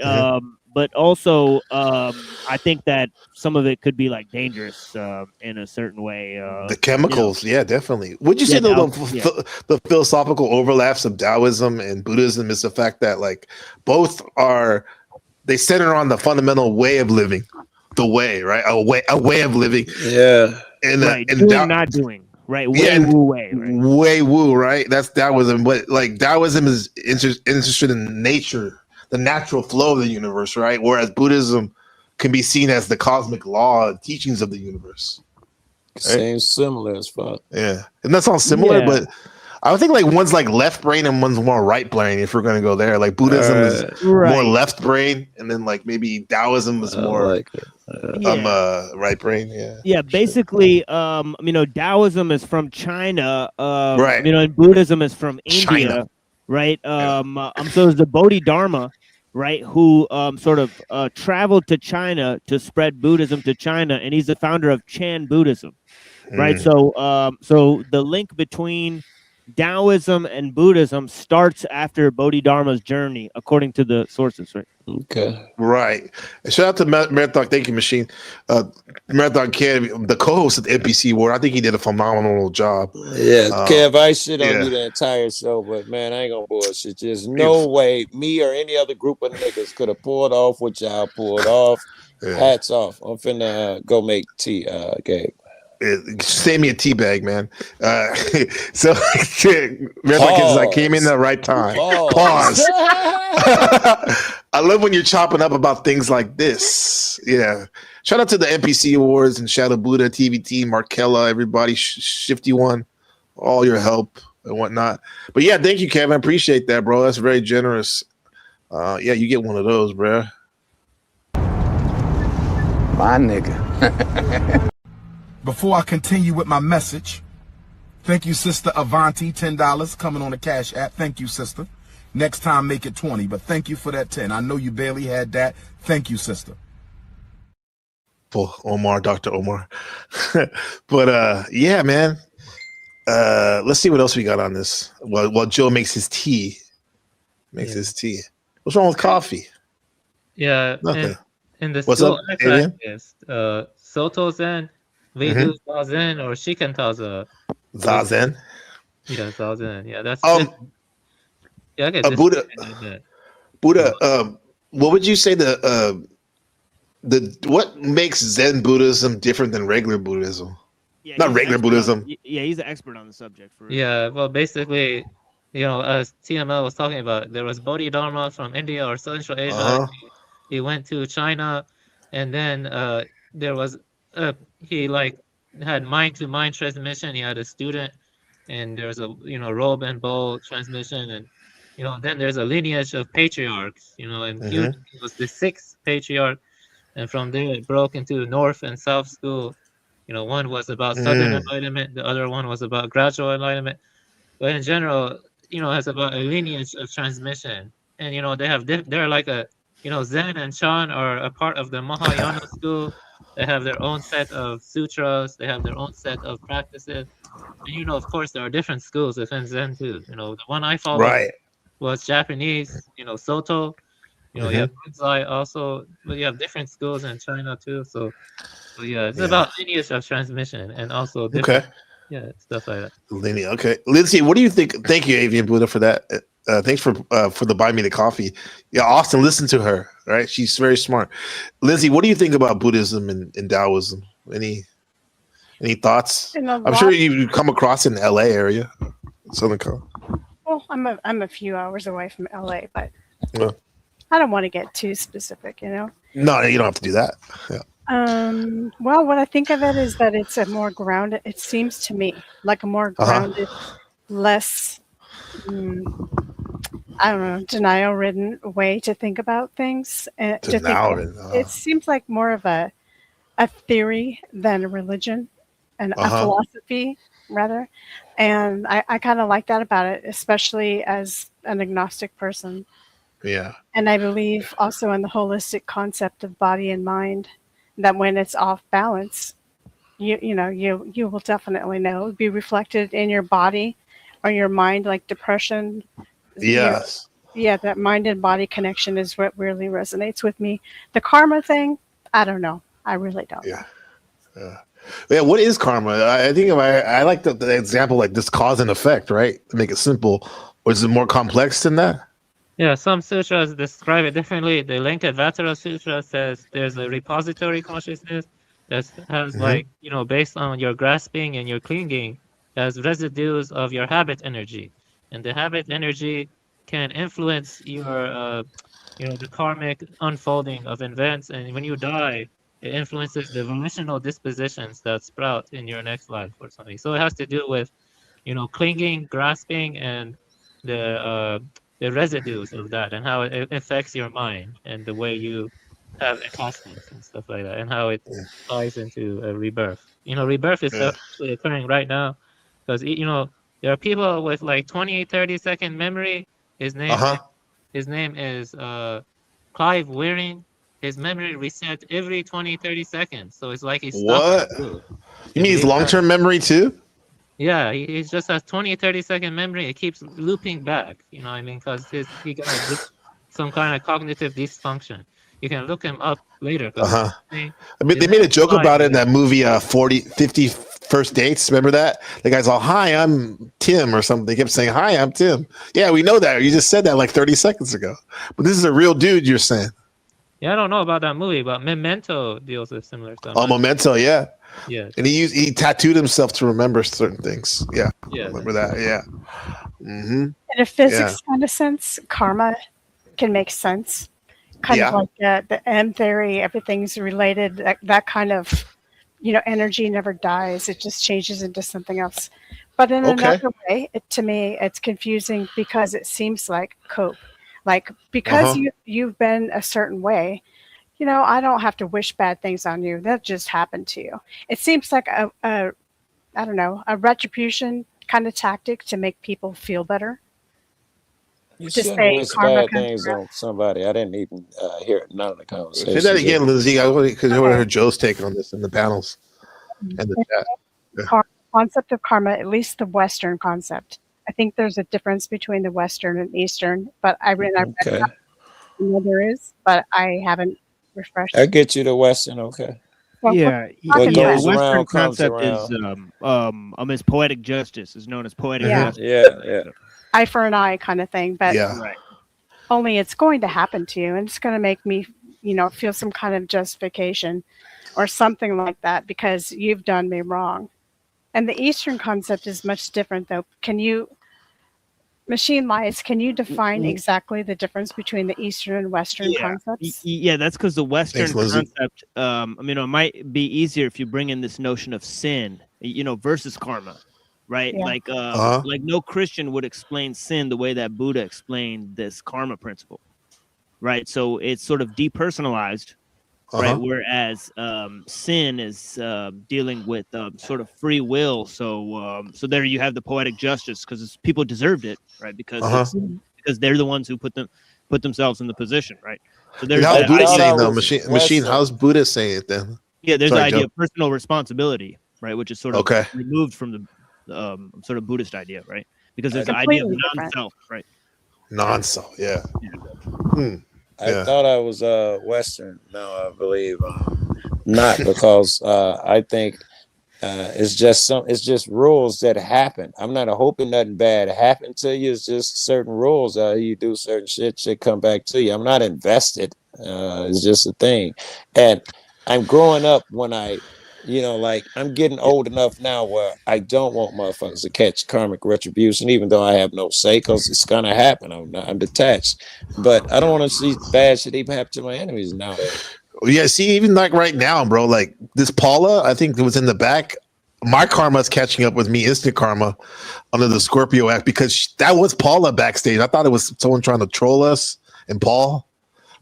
But also, I think that some of it could be like dangerous in a certain way. The chemicals, yeah, definitely. Would you say the philosophical overlaps of Taoism and Buddhism is the fact that like both they center on the fundamental way of living, the way, right? A way of living. Yeah. And doing, not doing. Right. Way woo way. Right? Way woo, right? That's Taoism. But like Taoism is interested in nature, the natural flow of the universe, right? Whereas Buddhism can be seen as the cosmic law and teachings of the universe. Right? Seems similar as fuck. Yeah. And that sounds similar, but I would think like one's like left brain and one's more right brain if we're gonna go there. Like Buddhism is more left brain, and then like maybe Taoism is more right brain. Yeah. Yeah, basically, Taoism is from China, right? And Buddhism is from India, China. Right? So is the Bodhidharma, right? Who sort of traveled to China to spread Buddhism to China, and he's the founder of Chan Buddhism, right? So, so the link between Taoism and Buddhism starts after Bodhidharma's journey, according to the sources, right? Okay. Right. And shout out to Marathon. Thank you, Machine. Marathon Kev, the co-host of the NPC War. I think he did a phenomenal job. Yeah, Kev, I shit on you the entire show, but man, I ain't gonna bullshit. There's no way me or any other group of niggas could have pulled off what y'all pulled off. Hats off. I'm finna go make tea, Gabe. Save me a tea bag, man. So I came in the right time. Pause. I love when you're chopping up about things like this. Yeah. Shout out to the NPC Awards and Shadow Buddha, TVT, Markella, everybody, Shifty One, all your help and whatnot. But yeah, thank you, Kevin. I appreciate that, bro. That's very generous. Yeah, you get one of those, bro. My nigga. Before I continue with my message, thank you, Sister Avanti, $10 coming on the Cash App. Thank you, sister. Next time, make it 20, but thank you for that 10. I know you barely had that. Thank you, sister. For Omar, Dr. Omar. But yeah, man. Let's see what else we got on this. While Joe makes his tea. His tea. What's wrong with coffee? Yeah. Nothing. In the What's school up, I Adrian? practiced, Soto Zen, we do Zazen or Shikantaza. Zazen? Yeah, Zazen. Yeah, that's yeah, I get Buddha. What would you say what makes Zen Buddhism different than regular Buddhism? Yeah, not regular Buddhism. Yeah, he's an expert on the subject. For yeah, well, basically, as TML was talking about, there was Bodhidharma from India or Central Asia. He went to China, and then there was he like had mind-to-mind transmission. He had a student, and there's a robe and bowl transmission, and then there's a lineage of patriarchs. And he was the sixth patriarch, and from there it broke into North and South school. One was about Southern enlightenment, the other one was about gradual enlightenment. But in general, it's about a lineage of transmission, and they have they're like a Zen and Chan are a part of the Mahayana school. They have their own set of sutras. They have their own set of practices. And, of course, there are different schools within Zen, too. The one I followed was Japanese, Soto. You have Rinzai also. But you have different schools in China, too. So yeah, it's about lineage of transmission and also different, stuff like that. Lineage, okay. Lindsay, what do you think? Thank you, Avian Buddha, for that. Thanks for the buy me the coffee. Yeah, Austin, listen to her. Right, she's very smart. Lindsay, what do you think about Buddhism and Taoism? Any thoughts? I'm sure you come across in the LA area, Southern California. Well, I'm a few hours away from LA, but I don't want to get too specific. No, you don't have to do that. Yeah. Well, what I think of it is that it's a more grounded. It seems to me like a more grounded, less. I don't know, denial-ridden way to think about things. It seems like more of a theory than a religion and a philosophy, rather. And I kind of like that about it, especially as an agnostic person. Yeah. And I believe also in the holistic concept of body and mind, that when it's off balance, you will definitely know. It will be reflected in your body or your mind, like depression. Yes. Yeah, that mind and body connection is what really resonates with me. The karma thing, I don't know. I really don't know. Yeah, what is karma? I think I like the example like this cause and effect, right? To make it simple. Or is it more complex than that? Yeah, some sutras describe it differently. The Lankavatara Sutra says there's a repository consciousness that has like, based on your grasping and your clinging, has residues of your habit energy. And the habit energy can influence your, the karmic unfolding of events. And when you die, it influences the volitional dispositions that sprout in your next life or something. So it has to do with, clinging, grasping, and the residues of that, and how it affects your mind and the way you have attachments and stuff like that, and how it ties into a rebirth. Rebirth is actually occurring right now because there are people with like 20-30 second memory. His name is Clive Wearing. His memory reset every 20-30 seconds, so it's like he's stuck. What? You mean he's long-term memory too? Yeah, he just has 20-30 second memory. It keeps looping back. You know what I mean? Because he got some kind of cognitive dysfunction. You can look him up later. I mean, they made a joke about it in that movie 50 First Dates. Remember that? The guy's all, "Hi, I'm Tim," or something. They kept saying, "Hi, I'm Tim." Yeah, we know that. You just said that like 30 seconds ago. But this is a real dude, you're saying. Yeah, I don't know about that movie, but Memento deals with similar stuff. Oh, Memento, yeah. Yeah. And he tattooed himself to remember certain things. Yeah. Yeah. Remember that. Yeah. Mm-hmm. In a physics kind of sense, karma can make sense. Kind of like the M theory, everything's related. That kind of, energy never dies. It just changes into something else. But in another way, to me, it's confusing because it seems like cope. Like, because you've been a certain way, I don't have to wish bad things on you. That just happened to you. It seems like I don't know, a retribution kind of tactic to make people feel better. You shouldn't wish bad things on somebody. I didn't even hear none of the conversation. Say that again, Lizzie. Because I want to hear Joe's take on this in the panels and the chat. Concept of karma, at least the Western concept. I think there's a difference between the Western and Eastern, but I read there is, but I haven't refreshed. I get you the Western, okay. Yeah, what goes Western around comes concept around. is poetic justice. Is known as poetic justice. Yeah. Eye for an eye kind of thing, but Right. only it's going to happen to you, and it's going to make me, feel some kind of justification or something like that because you've done me wrong. And the Eastern concept is much different, though. Machine Lights, can you define exactly the difference between the Eastern and Western concepts? Yeah, that's because the Western concept, it might be easier if you bring in this notion of sin, versus karma, right? Yeah. Like no Christian would explain sin the way that Buddha explained this karma principle, right? So it's sort of depersonalized, right? Whereas sin is dealing with sort of free will. So there you have the poetic justice because people deserved it, right? Because they're the ones who put themselves in the position, right? So there's how's that Buddha idea- saying though? Machine. How's Buddha saying it then? Yeah, there's Sorry, the idea Joe. of personal responsibility, right? Which is sort of removed from the sort of Buddhist idea, right? Because there's the idea of non-self, right? Non-self, yeah. I thought I was Western. No, I believe not, because I think it's just rules that happen. I'm not hoping nothing bad happen to you. It's just certain rules. You do certain shit come back to you. I'm not invested. It's just a thing. And I'm growing up when I'm getting old enough now where I don't want motherfuckers to catch karmic retribution, even though I have no say, because it's gonna happen. I'm detached, but I don't want to see bad shit even happen to my enemies nowadays. Yeah, see, even like right now, bro, like this Paula, I think it was in the back. My karma's catching up with me, instant karma, under the Scorpio act, because that was Paula backstage. I thought it was someone trying to troll us and Paul,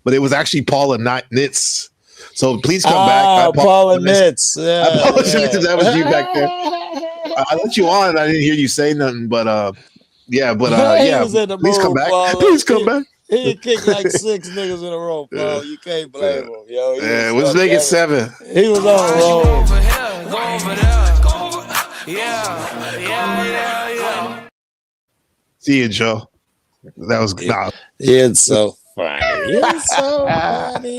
but it was actually Paula, not Nitz. So please come back. Paula Nitz. Yeah, I apologize if that was you back there. I let you on and I didn't hear you say nothing, but He was in the please mood, come back. Paula. Please come back. He kicked like 6 niggas in a row, Paul. You can't blame him, yo. Let's make it 7. He was on a roll. See you, Joe. That was nah. It's so funny. It's so funny.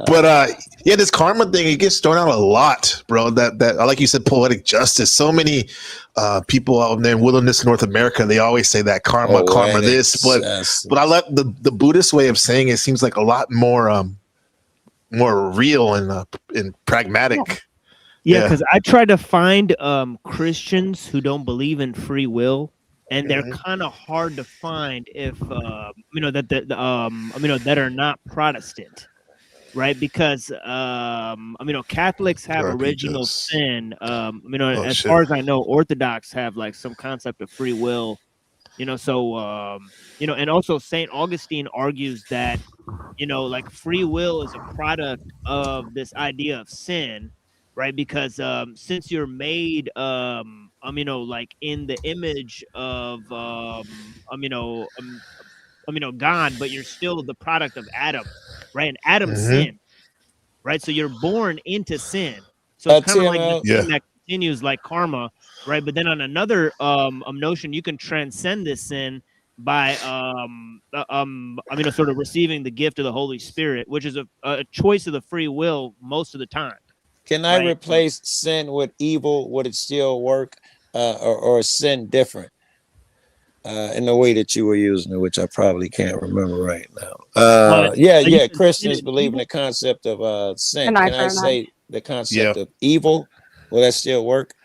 But yeah, this karma thing, it gets thrown out a lot, bro. That like you said, poetic justice. So many people out there in wilderness North America, they always say that karma this, but I let the Buddhist way of saying it seems like a lot more more real and pragmatic. Yeah, because I try to find Christians who don't believe in free will, and they're kind of hard to find if that are not Protestant, right? Because Catholics have original sin. As far as I know, Orthodox have like some concept of free will. And also Saint Augustine argues that like free will is a product of this idea of sin. Right, because since you're made, like in the image of, God, but you're still the product of Adam, right? And Adam sinned, right? So you're born into sin. So it's kind of like the thing that continues, like karma, right? But then on another notion, you can transcend this sin by, sort of receiving the gift of the Holy Spirit, which is a choice of the free will most of the time. Can I replace sin with evil? Would it still work, or is sin different in the way that you were using it, which I probably can't remember right now? Christians believe in the concept of sin. Can I say the concept of evil? Will that still work?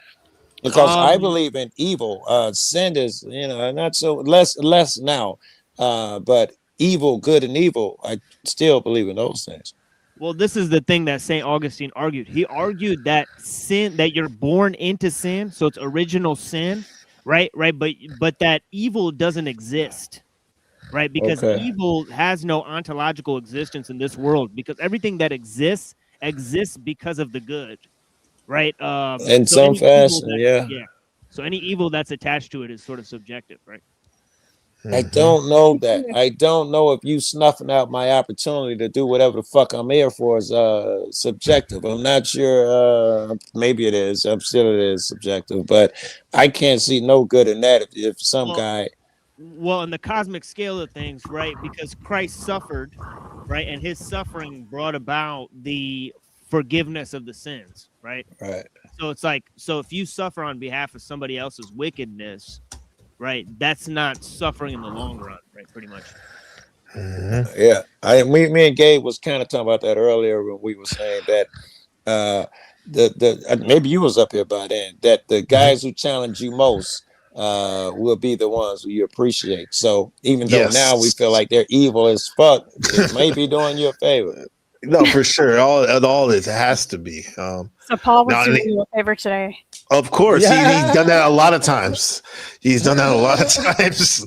Because I believe in evil. Sin is, not so less now, but evil, good and evil. I still believe in those things. Well, this is the thing that St. Augustine argued. He argued that sin, that you're born into sin, so it's original sin, right? But that evil doesn't exist, right? Because evil has no ontological existence in this world, because everything that exists because of the good, right? In some fashion, yeah. So any evil that's attached to it is sort of subjective, right? I don't know that. I don't know if you snuffing out my opportunity to do whatever the fuck I'm here for is subjective. I'm not sure. Maybe it is. I'm sure it is subjective, but I can't see no good in that if some guy. Well, in the cosmic scale of things, right? Because Christ suffered, right? And his suffering brought about the forgiveness of the sins, right? Right. So it's like, so if you suffer on behalf of somebody else's wickedness, right, that's not suffering in the long run, right? Pretty much. Yeah, me and Gabe was kind of talking about that earlier when we were saying that maybe you was up here by then, that the guys who challenge you most will be the ones who you appreciate. So even though now we feel like they're evil as fuck, it may be doing you a favor. No, for sure. All this has to be. So Paul was doing you a favor today. Of course, he's done that a lot of times. He's done that a lot of times.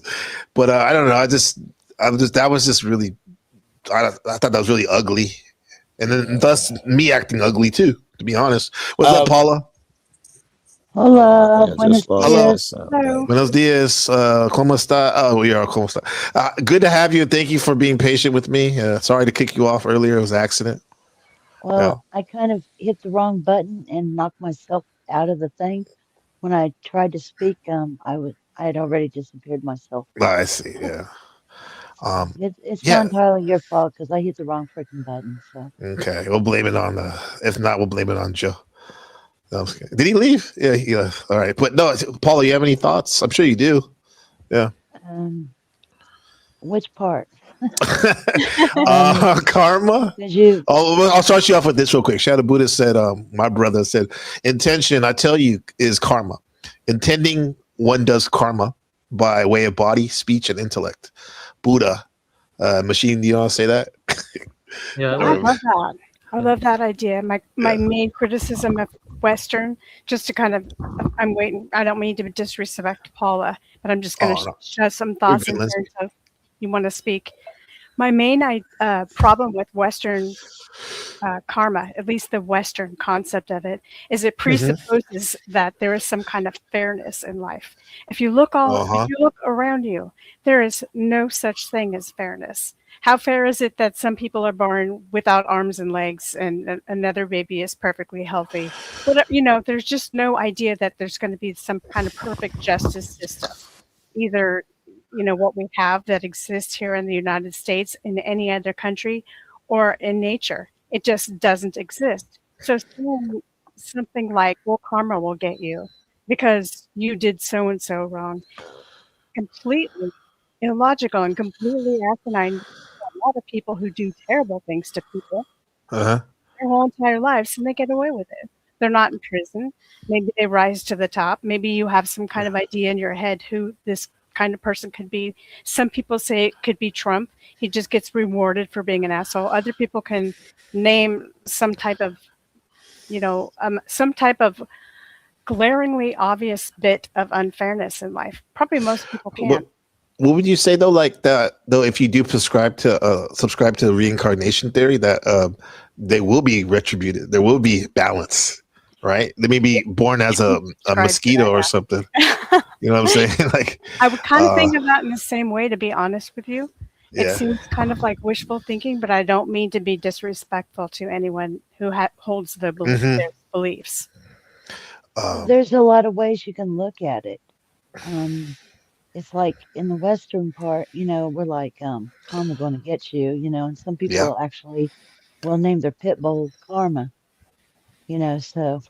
But I don't know. That was just really. I thought that was really ugly, and then thus me acting ugly too. To be honest, what's up, Paula? Hola, buenos dias. Buenos dias. ¿Cómo está? Oh, we are. ¿Cómo está? Good to have you. Thank you for being patient with me. Sorry to kick you off earlier. It was an accident. Well, I kind of hit the wrong button and knocked myself out of the thing. When I tried to speak, I had already disappeared myself. I see. Yeah. It's not entirely your fault because I hit the wrong freaking button. So okay, we'll blame it on if not, we'll blame it on Joe. No, did he leave? Yeah, he left. All right, but no, Paula, you have any thoughts? I'm sure you do. Yeah. Which part? Karma. I'll start you off with this real quick. Shadow Buddha said, my brother said, intention, I tell you, is karma. Intending, one does karma by way of body, speech, and intellect. Buddha. Machine, do you want to say that? Yeah, I love that. I love that idea. My main criticism of Western, just to kind of, I'm waiting. I don't mean to disrespect Paula, but I'm just going to share some thoughts in here. So you want to speak. My main problem with Western karma, at least the Western concept of it, is it presupposes that there is some kind of fairness in life. If you look if you look around you, there is no such thing as fairness. How fair is it that some people are born without arms and legs and another baby is perfectly healthy? But, there's just no idea that there's going to be some kind of perfect justice system. Either, what we have that exists here in the United States in any other country or in nature. It just doesn't exist. So saying something like, well, karma will get you because you did so and so wrong, completely illogical and completely asinine. A lot of people who do terrible things to people Uh-huh. their whole entire lives and they get away with it. They're not in prison. Maybe they rise to the top. Maybe you have some kind of idea in your head who this kind of person could be. Some people say it could be Trump. He just gets rewarded for being an asshole. Other people can name some type of, some type of glaringly obvious bit of unfairness in life. Probably most people can. What would you say though, like that though, if you do subscribe to reincarnation theory, that they will be retributed, there will be balance, right? They may be born as a mosquito or something. You know what I'm saying? Like I would kind of think of that in the same way, to be honest with you. It Yeah. seems kind of like wishful thinking, but I don't mean to be disrespectful to anyone who holds their beliefs. There's a lot of ways you can look at it. It's like in the Western part, we're like, karma gonna get you, and some people actually will name their pit bull karma, so,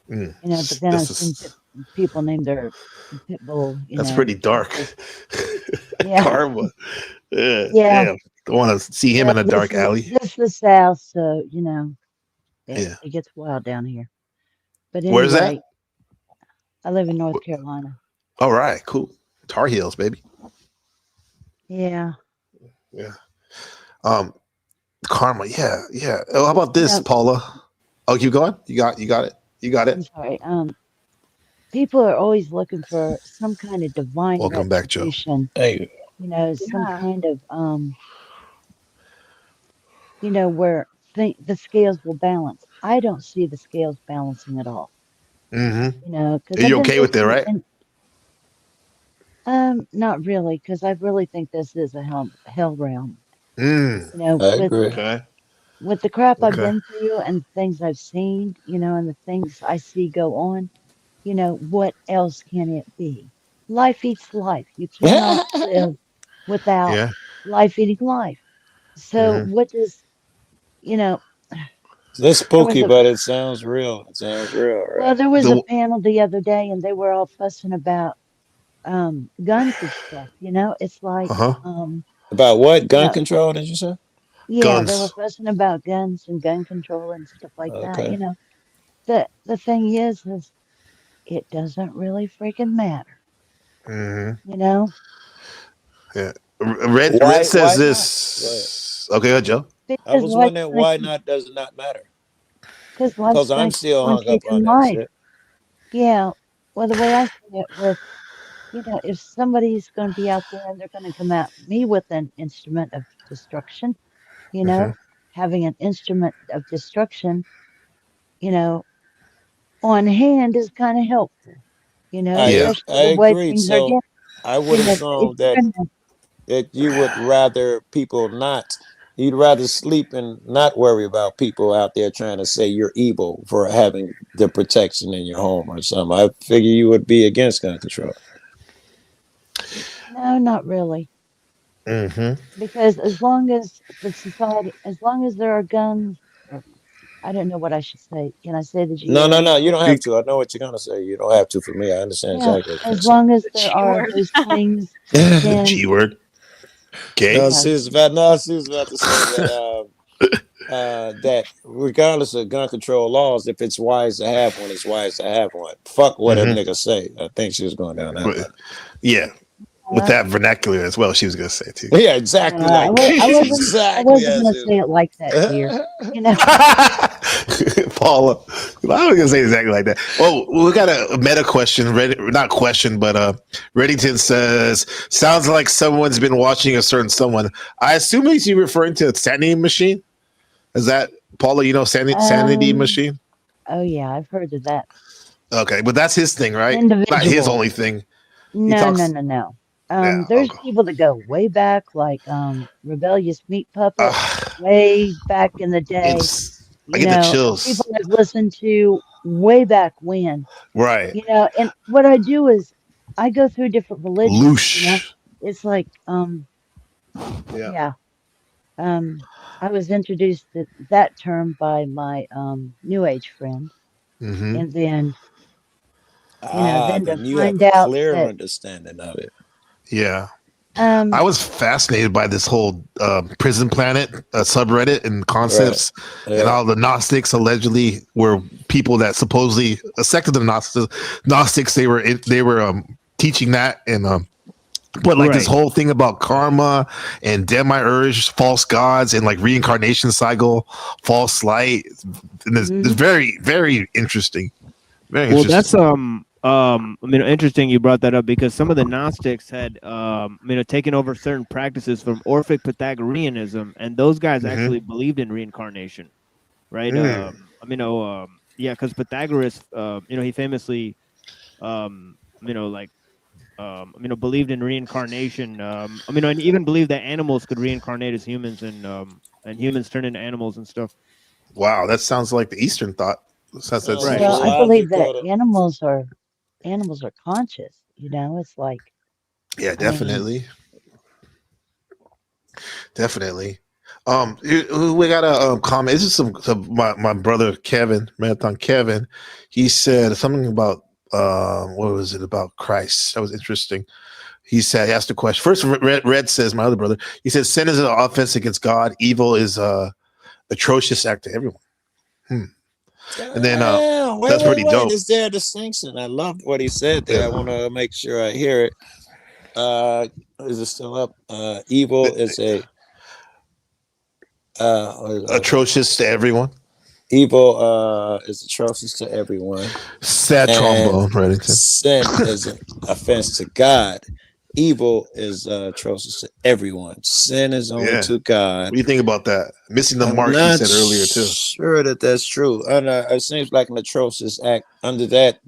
but then I've seen people name their pit bull, That's pretty dark. Yeah. Karma. Yeah. Yeah. Damn. Don't want to see him in a dark alley. This is the South, so, it gets wild down here. But anyway, Where's that? I live in North Carolina. All right, cool. Tar Heels, baby. Yeah. Yeah. Karma. Yeah. Yeah. Oh, how about this, Paula? Oh, keep going. You got it. You got it. I'm sorry. People are always looking for some kind of divine Welcome back, Joe. retribution. Hey. Some kind of where the scales will balance. I don't see the scales balancing at all. Mm-hmm. Because Are you okay with it, right? Not really, because I really think this is a hell realm. I agree. Okay. With the crap I've been through and things I've seen, and the things I see go on, what else can it be? Life eats life. You cannot live without life eating life. So what does, It's spooky, but it sounds real. It sounds real, right? well, there was a panel the other day and they were all fussing about guns and stuff, it's like about what? Gun control, did you say? Yeah, they were fussing about guns and gun control and stuff like that. The thing is it doesn't really freaking matter. Yeah. Red says this. Okay, Joe. I was wondering why does it not matter? Because I'm still hung up on that shit. Yeah. Well, the way I see it with, if somebody's going to be out there and they're going to come at me with an instrument of destruction, having an instrument of destruction, on hand is kind of helpful, I agree. So I would assume that you would rather people not, you'd rather sleep and not worry about people out there trying to say you're evil for having the protection in your home or something. I figure you would be against gun control. No, not really. Because as long as the society, as long as there are guns, I don't know what I should say. Can I say the G No, word? you don't have to. I know what you're gonna say. You don't have to for me. I understand exactly what you're as long as there are those things, then G word. Okay. No, she was about to say that that regardless of gun control laws, if it's wise to have one, it's wise to have one. Fuck what a nigga say. I think she was going down that line. Yeah. With that vernacular as well, she was gonna say too. Yeah, exactly. I wasn't going to say it like that, dear. Paula, I was gonna say exactly like that. Well, we got a meta question. Not question, but Reddington says, "Sounds like someone's been watching a certain someone." I assume he's referring to Sanity Machine. Is that Paula? Sanity Machine? Oh yeah, I've heard of that. Okay, but that's his thing, right? Not his only thing. No. There's people that go way back, like Rebellious Meat Puppet, way back in the day. I get the chills. People I've listened to way back when. Right. And what I do is I go through different religions. it's like yeah. I was introduced to that term by my New Age friend, and then then to Then you have find a out clear that understanding of it. Yeah. I was fascinated by this whole prison planet subreddit and concepts, and all the Gnostics allegedly were people that supposedly a sect of the Gnostics. They were teaching that, and but like this whole thing about karma and demiurge, false gods, and like reincarnation cycle, false light. And it's very, very interesting. Very Well, interesting. that's interesting you brought that up because some of the Gnostics had taken over certain practices from Orphic Pythagoreanism, and those guys actually believed in reincarnation, right? Because Pythagoras, he famously, believed in reincarnation. And even believed that animals could reincarnate as humans, and humans turn into animals and stuff. Wow, that sounds like the Eastern thought. well, I believe that animals are conscious. It's like Yeah, I mean, definitely. Definitely. We got a comment. This is some my brother Kevin, Marathon Kevin. He said something about what was it about Christ? That was interesting. He asked a question. First, Red says, my other brother, he said, sin is an offense against God. Evil is atrocious act to everyone. And then that's pretty dope. Is there a distinction? I loved what he said there. I want to make sure I hear it. Is it still up? Evil is atrocious to everyone. Evil is atrocious to everyone. Sad trombone, right? Sin is an offense to God. Evil is atrocious to everyone. Sin is only to God. What do you think about that? Missing the mark, you said earlier too. Sure that's true. And it seems like an atrocious act under that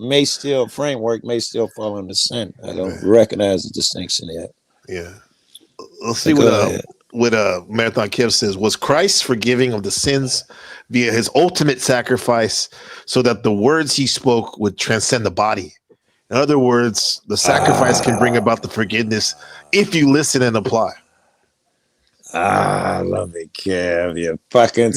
framework may still fall under sin. I don't recognize the distinction yet. Yeah. Let's see what Marathon Kev says. Was Christ forgiving of the sins via his ultimate sacrifice so that the words he spoke would transcend the body? In other words, the sacrifice can bring about the forgiveness if you listen and apply. I love it, Kev. You fucking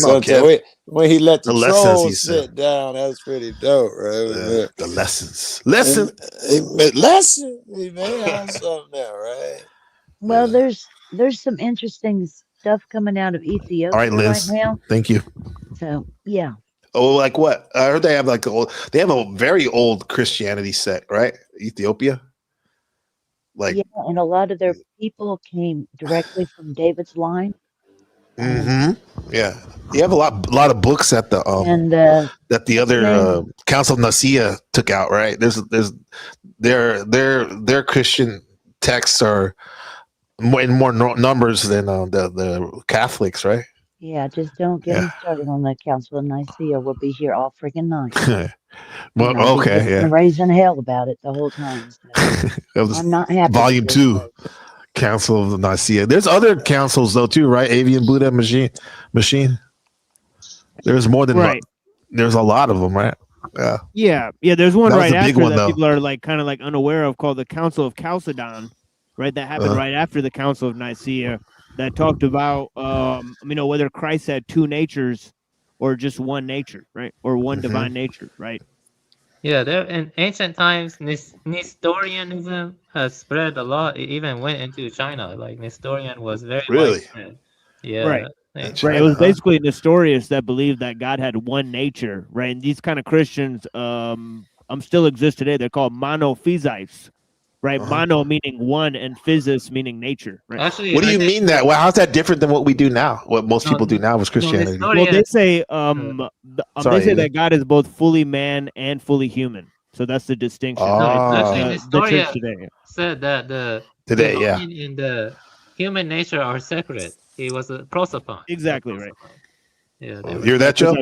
when he let the trolls sit down, that was pretty dope, right? The lessons. Lesson. He may have something there, right? well, there's some interesting stuff coming out of Ethiopia All right, Liz. right now. Thank you. So yeah. Oh, like what? I heard they have a very old Christianity sect, right? Ethiopia. Yeah, and a lot of their people came directly from David's line. Yeah, you have a lot of books that the other Council of Nicaea took out, right? Their Christian texts are in more numbers than the Catholics, right? Yeah, just don't get me started on the Council of Nicaea. We'll be here all freaking night. Well, raising hell about it the whole time. So I'm not happy. Volume 2, Council of Nicaea. There's other councils though too, right? Avian Buddha machine. There's more than there's a lot of them, right? Yeah. There's one right after that people are kind of unaware of called the Council of Chalcedon, right? That happened right after the Council of Nicaea. That talked about, whether Christ had two natures or just one nature, right? Or one divine nature, right? Yeah, there in ancient times, Nestorianism has spread a lot. It even went into China. Like Nestorian was very widespread. Yeah, right. It was basically Nestorius that believed that God had one nature, right? And these kind of Christians, still exist today. They're called monophysites. Right, mono meaning one and physis meaning nature. Right? Actually, what do you mean that? Well, how's that different than what we do now? What most people do now is Christianity. Well, they say that God is both fully man and fully human. So that's the distinction. Actually, the church today said that the divine and the human nature are separate. He was a prosopon. Exactly right. Yeah, you hear that, Joe?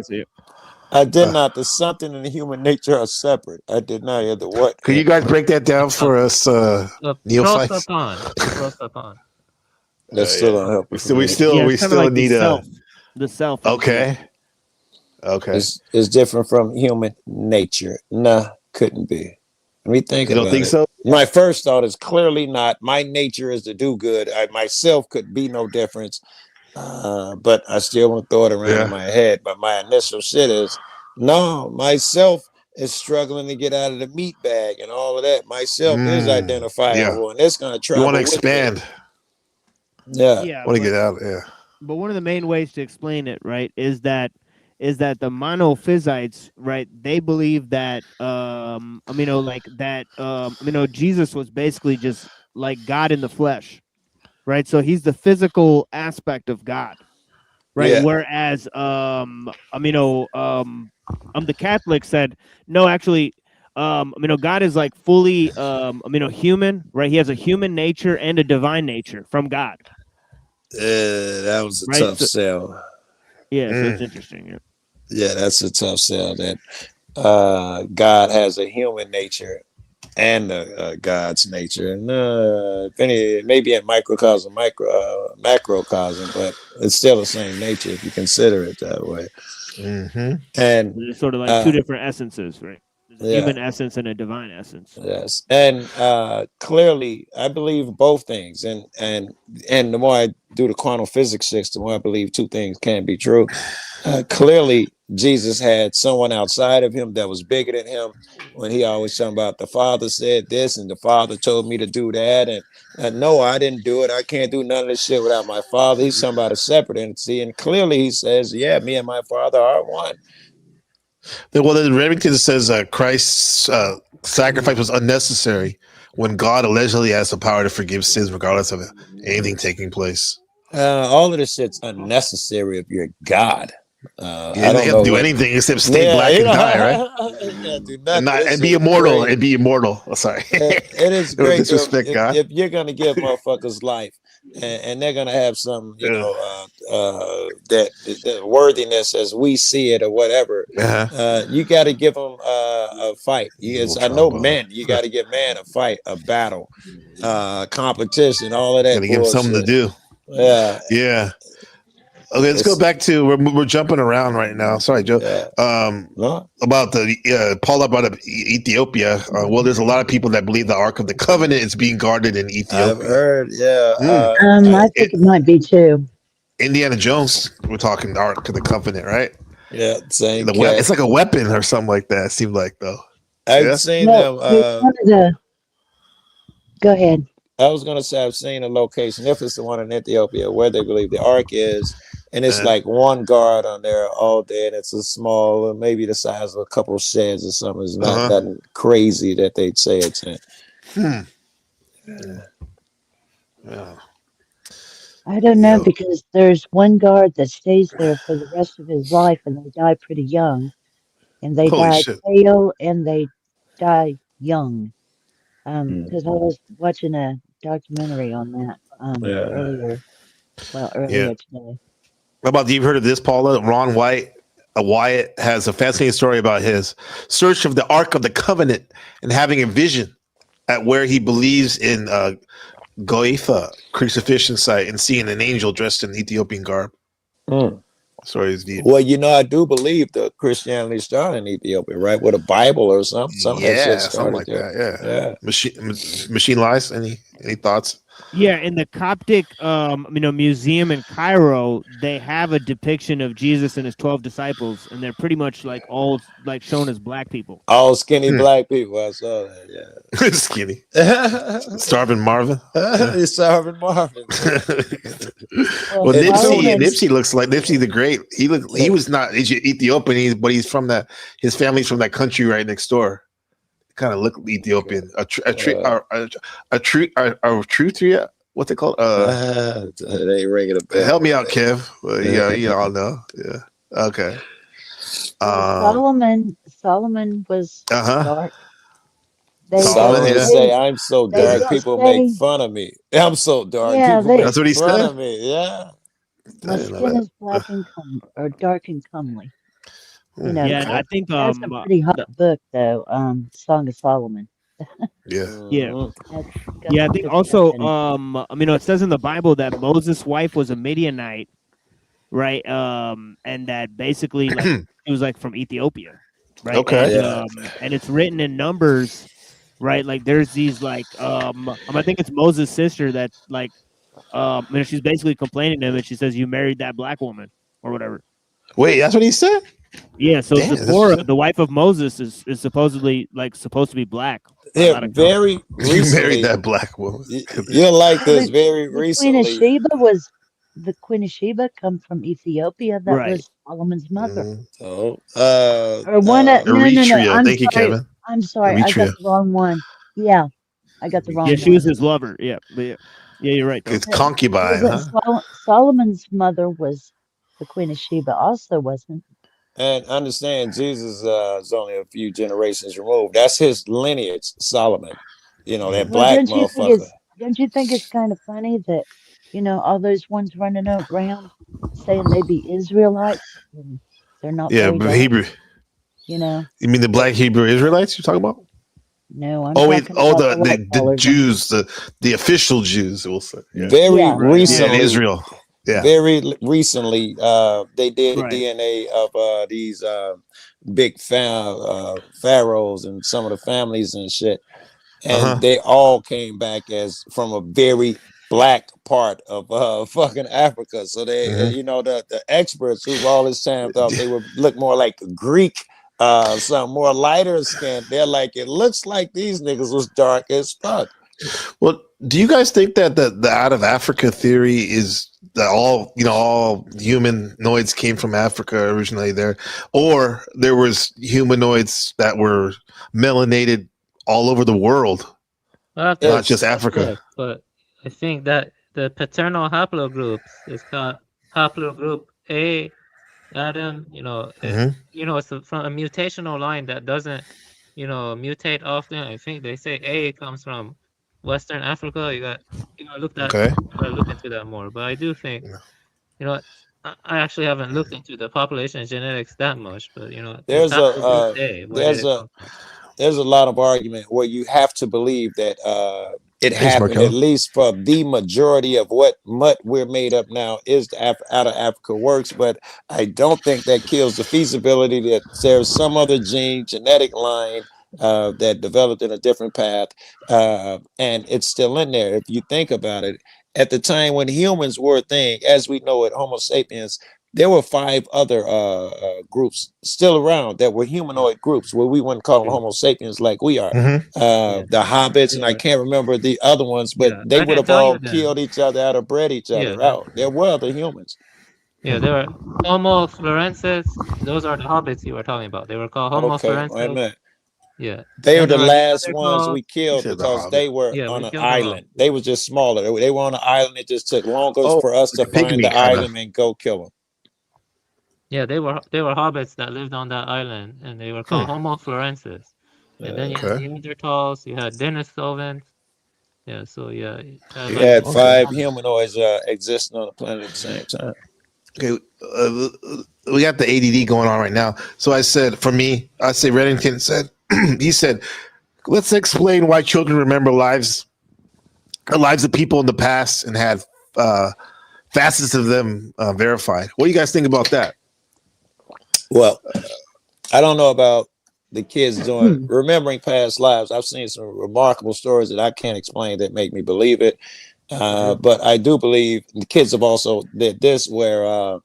I did not. The something and the human nature are separate. I did not hear the what. Could you guys break that down for us, neophytes? Prosopon. That still don't help. We still need the self. Okay. It's different from human nature. Nah, couldn't be. Let me think You about don't think it. so? My first thought is clearly not. My nature is to do good. I myself could be no difference. But I still want to throw it around in my head. But my initial shit is no, myself is struggling to get out of the meat bag and all of that. Myself is identifiable, and it's gonna travel. You want to with expand? me. Yeah. Yeah, Want to get out? Yeah. But one of the main ways to explain it, right, is that the monophysites, right, they believe that Jesus was basically just like God in the flesh, right? So he's the physical aspect of God, right? Yeah. Whereas the Catholic said no, actually, God is like fully human, right? He has a human nature and a divine nature from God. That was a Right, tough sell. Yeah, so it's interesting. Yeah. Yeah, that's a tough sell. That God has a human nature and God's nature, and maybe in microcosm, macrocosm, but it's still the same nature if you consider it that way. Mm-hmm. And there's sort of like two different essences, right? There's a human essence and a divine essence. Yes, and clearly, I believe both things, and the more I do the quantum physics shit, the more I believe two things can be true. Clearly, Jesus had someone outside of him that was bigger than him. When he always talking about the Father said this, and the Father told me to do that, and no, I didn't do it. I can't do none of this shit without my Father. He's talking about a separate entity, and clearly he says, "Yeah, me and my Father are one." Well, then Remington says Christ's sacrifice was unnecessary when God allegedly has the power to forgive sins regardless of anything taking place. All of this shit's unnecessary if you're God. I don't have to do anything except stay black and die, right? Do and be immortal. Great. And be immortal. Oh, sorry. It is Don't great disrespect God. if you're gonna give motherfuckers life, and they're gonna have some, that worthiness as we see it or whatever. You got to give them a fight. I know men. You got to give man a fight, a battle, competition, all of that. Gotta give him something to do. Yeah. Yeah. Okay, let's go back to we're jumping around right now. Sorry, Joe. About the Paula brought up Ethiopia. Well, there's a lot of people that believe the Ark of the Covenant is being guarded in Ethiopia. I've heard, I think it might be too. Indiana Jones. We're talking the Ark of the Covenant, right? Yeah, same. It's like a weapon or something like that. It seemed like though. I've seen them. Go ahead. I was gonna say I've seen a location, if it's the one in Ethiopia, where they believe the Ark is, and it's like one guard on there all day, and it's a small, maybe the size of a couple of sheds or something. It's not nothing crazy that they'd say it's in. Yeah. I don't know, because there's one guard that stays there for the rest of his life, and they die pretty young, and they die pale, and they die young. Because I was watching a documentary on that earlier today. How about, you've heard of this, Paula? Ron Wyatt has a fascinating story about his search of the Ark of the Covenant and having a vision at where he believes in Goethe crucifixion site and seeing an angel dressed in Ethiopian garb. Sorry, it's deep. Well, I do believe the Christianity started in Ethiopia, right? With a Bible or something. Some of that shit started something like there. that. Yeah. Machine lies. Any thoughts? Yeah, in the Coptic, museum in Cairo, they have a depiction of Jesus and his 12 disciples, and they're pretty much like all like shown as black people. All skinny black people. I saw that. Yeah, skinny. Starving Marvin. Starving Marvin. Well, Nipsey looks like Nipsey the Great. He was not Ethiopian, but he's from his family's from that country right next door. Kind of look Ethiopian. Trutria. What's it called? They ringing a bell. Help me out, Kev. Well, you all know. Yeah. Okay. Solomon was dark. Solomon say, "I'm so dark, people make fun of me. I'm so dark, people make fun of me." Yeah. My skin is black and dark and comely. I think that's a pretty hot book, though. Song of Solomon. Yeah. I think also, it says in the Bible that Moses' wife was a Midianite, right? And that basically, like, it was like from Ethiopia, right? Okay. And it's written in Numbers right? Like there's these like I think it's Moses' sister that like and she's basically complaining to him, and she says, "You married that black woman or whatever." Wait, that's what he said? Yeah, so Damn, Zipporah, the wife of Moses, is supposedly like supposed to be black. Yeah, very You recently. married that black woman. You're like this. Very The Queen of recently. Sheba come from Ethiopia. That Right. was Solomon's mother. So, Or one of no. Eritrea. I'm Thank you, sorry. Kevin. I'm sorry. I got Eritrea. the wrong one. Yeah, I got the wrong Yeah, one. she was his lover. Yeah, but yeah, you're right. It's concubine, huh? Solomon's mother was the Queen of Sheba, also, wasn't? And understand, Jesus is only a few generations removed. That's his lineage, Solomon. You know, that Well, black motherfucker. don't you think it's kind of funny that, all those ones running around saying they be Israelites and they're not Yeah, very but dark, Hebrew. You mean the black Hebrew Israelites you're talking about? No, I'm wait, talking about the white the collar Jews, the official Jews, we'll say. Yeah. Very recently, in Israel. Yeah. Very recently, they did Right. DNA of these big pharaohs and some of the families and shit, and they all came back as from a very black part of fucking Africa. So they, the experts who've all this time thought they would look more like Greek, some more lighter skin. They're like, it looks like these niggas was dark as fuck. Well, do you guys think that the out of Africa theory is that all humanoids came from Africa originally there, or there was humanoids that were melanated all over the world, Well, not just Africa? Yes, but I think that the paternal haplogroups is called haplogroup A, Adam. It's from a mutational line that doesn't, mutate often. I think they say A comes from Western Africa. You got look into that more. But I do think, I actually haven't looked into the population genetics that much. But There's haplogroup A, where did it come from? there's a lot of argument where you have to believe that it happened, at least for the majority of what we're made up now is out of Africa works, but I don't think that kills the feasibility that there's some other genetic line that developed in a different path, and it's still in there. If you think about it, at the time when humans were a thing, as we know it, Homo sapiens, there were 5 other groups still around that were humanoid groups where we wouldn't call them Homo sapiens like we are. The hobbits, and I can't remember the other ones, but they would have all killed each other out or bred each other out. There were other humans. Yeah, there were Homo florensis. Those are the hobbits you were talking about. They were called Homo florensis. Wait a minute. Yeah. They were the Then last they're ones called- we killed because they were on an island. They were just smaller. They were on an island. It just took longer for us to find the island and go kill them. Yeah, they were hobbits that lived on that island, and they were called Homo florensis. And then you had Neanderthals, you had Denisovans. Yeah, so yeah. You had 5 humanoids existing on the planet at the same time. Okay, we got the ADD going on right now. So I say Reddington said, he said, let's explain why children remember lives of people in the past and had facets of them verified. What do you guys think about that? Well, I don't know about the kids remembering past lives. I've seen some remarkable stories that I can't explain that make me believe it. But I do believe the kids have also did this where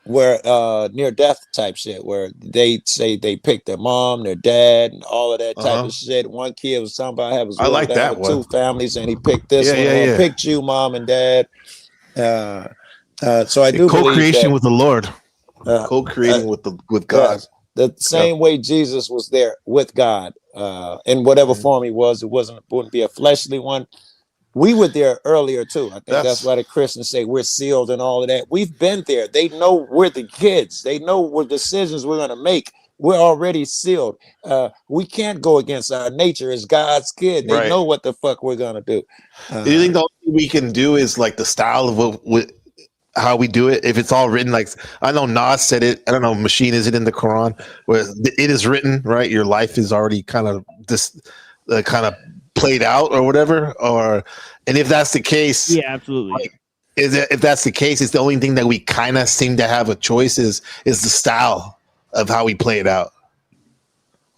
near death type shit, where they say they picked their mom, their dad, and all of that type of shit. One kid was talking about having I like that with 2 families, and he picked this one. I picked you, mom and dad. So I do co-creation believe with the Lord, co-creating with God. The same way Jesus was there with God, in whatever form he was. It wouldn't be a fleshly one. We were there earlier too. I think that's why the Christians say we're sealed and all of that. We've been there. They know we're the kids. They know what decisions we're going to make. We're already sealed. We can't go against our nature as God's kid. They know what the fuck we're going to do. Do you think the only thing we can do is like the style of how we do it? If it's all written, like I know Nas said it. I don't know, Machine, is it in the Quran where it is written, right? Your life is already kind of played out or whatever, and if that's the case, absolutely. If that's the case, it's the only thing that we kind of seem to have a choice is the style of how we play it out.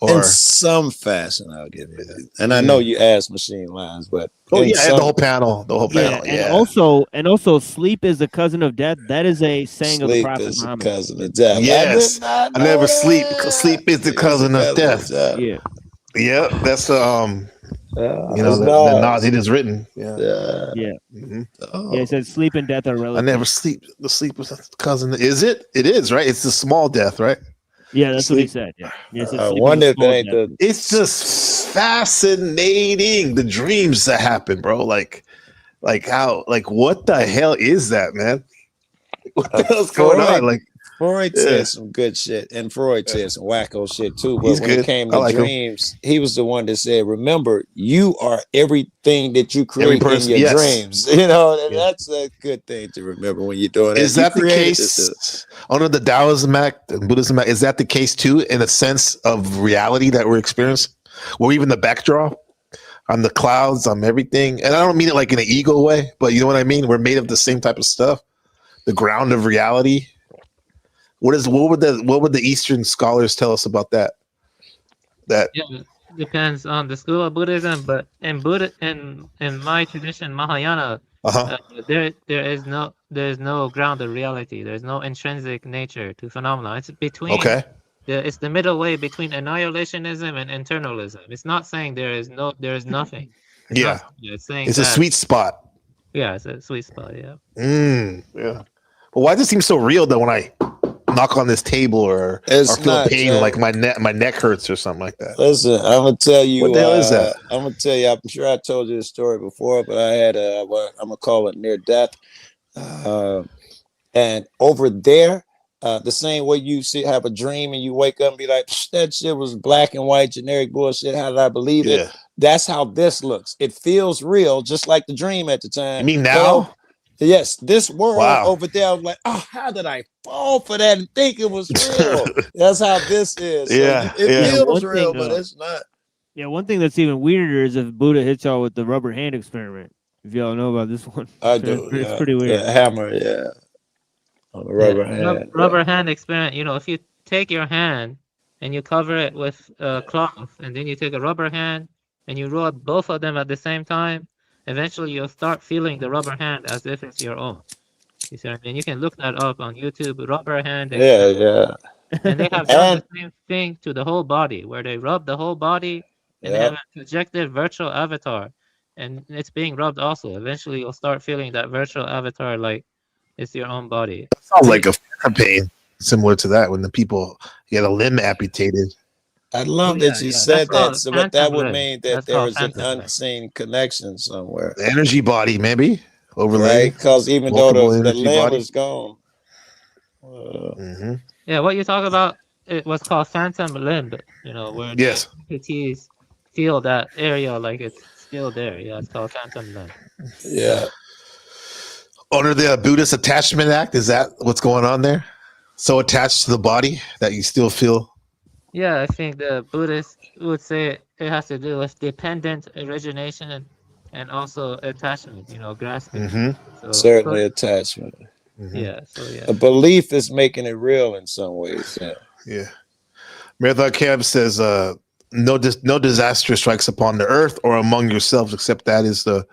Or in some fashion, I'll give you that. And I know you asked machine lines, but oh in yeah, some, the whole panel, and also sleep is the cousin of death. That is a saying of the sleep Prophet is a Muhammad. cousin of death. Yes, I did not I know never sleep. that. Sleep is the Sleep is cousin of death. Yeah. Yeah, that's you know it's the not. Nas it is written. Yeah. Yeah. Mhm. Yeah, it says sleep and death are I relative. never sleep. The sleep was the cousin. Is it? It is, right? It's the small death, right? Yeah, that's what he Sleep. said. Yeah. Yeah, it says I sleep is wonder a if it small ain't death. the. It's just fascinating the dreams that happen, bro. Like how, like what the hell is that, man? What the hell's going on? Like, Freud yeah. said some good shit, and Freud said some wacko shit too. But He's when it good. came I to like him. dreams, he was the one that said, "Remember, you are everything that you create in your yes. dreams." You know, and Yeah. that's a good thing to remember when you're doing that. Is You that the created case this. under the Taoism Act and Buddhism Act? Is that the case too, in a sense of reality that we're experiencing? Or even the backdrop on the clouds, on everything? And I don't mean it like in an ego way, but you know what I mean? We're made of the same type of stuff. The ground of reality. What would the Eastern scholars tell us about that? That Yeah, depends on the school of Buddhism, but in my tradition, Mahayana, there is no ground of reality. There's no intrinsic nature to phenomena. It's between it's the middle way between annihilationism and internalism. It's not saying there is nothing. It's saying it's a sweet spot. Yeah, it's a sweet spot. Yeah. Yeah. But why does it seem so real that when I knock on this table or feel pain, like my neck hurts or something like that? Listen, I'm gonna tell you. What the hell is that? I'm gonna tell you. I'm sure I told you the story before, but I had I'm gonna call it near death. And over there, the same way you have a dream and you wake up and be like, that shit was black and white, generic bullshit. How did I believe it? That's how this looks. It feels real, just like the dream at the time. You mean now? Yes, this world over there, I was like, oh, how did I fall for that and think it was real? That's how this is. So it feels real, but it's not. Yeah, one thing that's even weirder is if Buddha hits y'all with the rubber hand experiment. If y'all know about this one. I do. It's pretty weird. Yeah, hammer, yeah. On the rubber hand. Rubber hand experiment. You know, if you take your hand and you cover it with a cloth, and then you take a rubber hand and you rub both of them at the same time, eventually you'll start feeling the rubber hand as if it's your own. You see what I mean? You can look that up on YouTube. Rubber hand experiment. Yeah. And they have done the same thing to the whole body, where they rub the whole body and they have a projected virtual avatar, and it's being rubbed also. Eventually you'll start feeling that virtual avatar like it's your own body. Sounds like a pain similar to that when the people get a limb amputated. I love that you said that, so but that would mean that there is an unseen connection somewhere. The energy body, maybe overlay, because even though the limb is gone. Yeah, what you talk about, it was called phantom limb. You know, where the amputees feel that area like it's still there. Yeah, it's called phantom limb. Yeah. Under the Buddhist Attachment Act, is that what's going on there? So attached to the body that you still feel. Yeah, I think the Buddhists would say it has to do with dependent origination and also attachment, you know, grasping. So, certainly attachment. Yeah, so yeah. A belief is making it real in some ways. Yeah. Marathon Cab says, no disaster strikes upon the earth or among yourselves, except that is the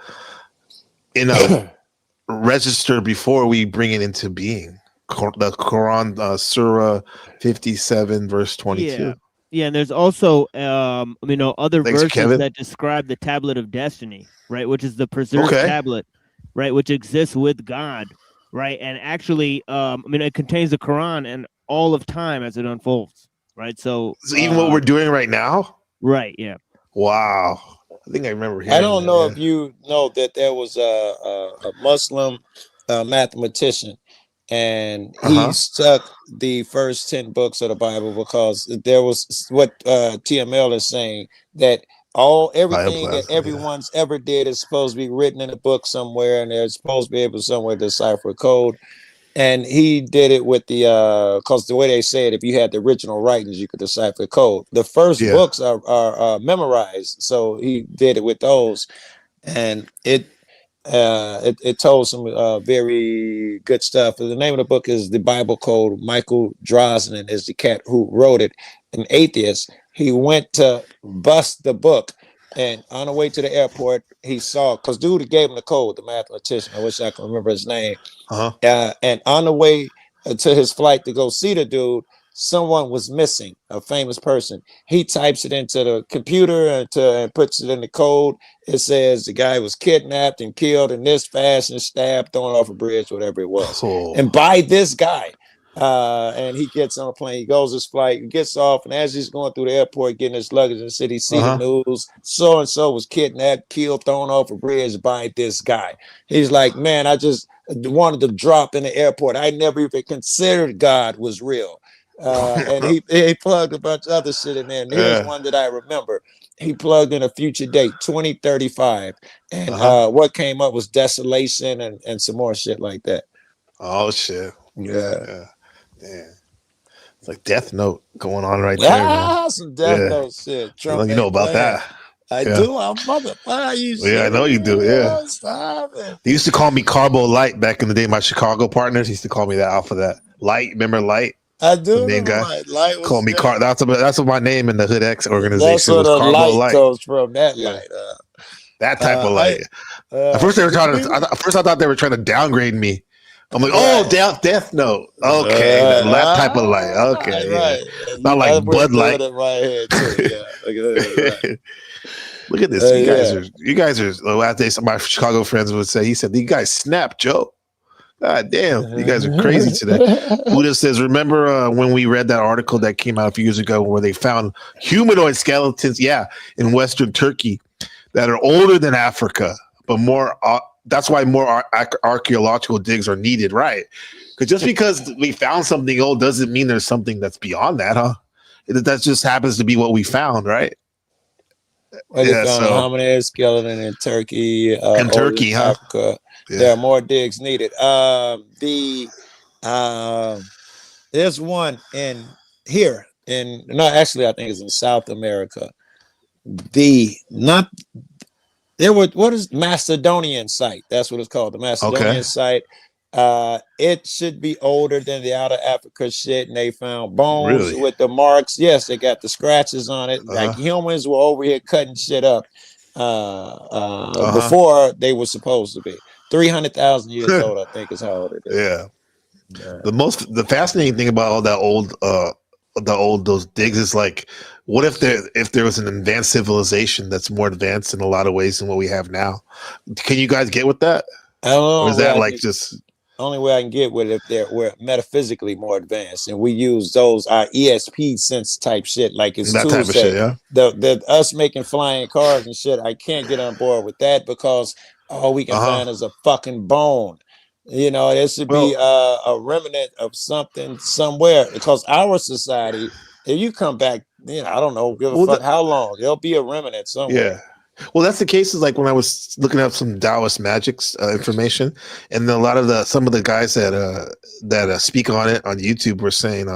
register before we bring it into being. The Quran, Surah 57, verse 22. Yeah, and there's also other verses Kevin. that describe the tablet of destiny, right, which is the preserved tablet, right, which exists with God, right, and actually, it contains the Quran and all of time as it unfolds, right. So even what we're doing right now, right? Yeah. Wow. I think I remember hearing I don't know if you know that there was a Muslim mathematician, and he stuck the first 10 books of the Bible because there was what TML is saying, that everything that everyone's ever did is supposed to be written in a book somewhere, and they're supposed to be able to somewhere decipher code. And he did it with the because the way they say it, if you had the original writings, you could decipher code. The first books are memorized, so he did it with those, and it told some very good stuff. The name of the book is The Bible Code. Michael Drosnin is the cat who wrote it, an atheist. He went to bust the book, and on the way to the airport, he saw, because dude gave him the code, the mathematician. I wish I could remember his name. And on the way to his flight to go see the dude, someone was missing, a famous person. He types it into the computer and puts it in the code. It says the guy was kidnapped and killed in this fashion, stabbed, thrown off a bridge, whatever it was. And by this guy. And he gets on a plane, he goes his flight, he gets off, and as he's going through the airport getting his luggage and city, see the news, so and so was kidnapped, killed, thrown off a bridge by this guy. He's like, man, I just wanted to drop in the airport. I never even considered God was real. And he plugged a bunch of other shit in there. And here's one that I remember. He plugged in a future date, 2035. And what came up was desolation and some more shit like that. Oh shit. Yeah. Damn. It's like Death Note going on right there. Man. Some Death Note shit. Trump, you know about that. I do. I'm I know you do. Yeah. Stop it. They used to call me Carbo Light back in the day. My Chicago partners used to call me that off of that. Light, remember Light? I do. The main guy Light was called me Car. That's what my name in the Hood X organization that's where was. the Carbo light comes from. That light. That type of light. At first they were trying to. I thought they were trying to downgrade me. I'm like, Death Note. Okay, that type of light. Okay, right. Not like Bud Light. Right here too. Yeah. Look at this. You guys are. Last day, some of my Chicago friends would say. He said, "You guys snap, Joe." God damn, you guys are crazy today. Buddha says, remember when we read that article that came out a few years ago where they found humanoid skeletons, in Western Turkey that are older than Africa, but more. That's why more archaeological digs are needed, right? Because just because we found something old doesn't mean there's something that's beyond that, huh? That just happens to be what we found, right? How many skeletons in Turkey? In Turkey, Africa. Yeah. There are more digs needed. There's one in here I think it's in South America. What is Macedonian site? That's what it's called. The Macedonian site. It should be older than the outer Africa shit, and they found bones with the marks. Yes, they got the scratches on it. Like humans were over here cutting shit up before they were supposed to be. 300,000 years old, I think, is how old it is. Yeah. The fascinating thing about all that those digs is like, what if there was an advanced civilization that's more advanced in a lot of ways than what we have now? Can you guys get with that? I don't know. Or is that just only way I can get with it if we're metaphysically more advanced and we use those ESP sense type shit like it's that type of shit, yeah. The us making flying cars and shit, I can't get on board with that because all we can find is a fucking bone. You know, there should be a remnant of something somewhere because our society, if you come back, I don't know, give a fuck how long, there'll be a remnant somewhere. Yeah. Well, that's the case. Is like when I was looking up some Taoist Magick information, and some of the guys that speak on it on YouTube were saying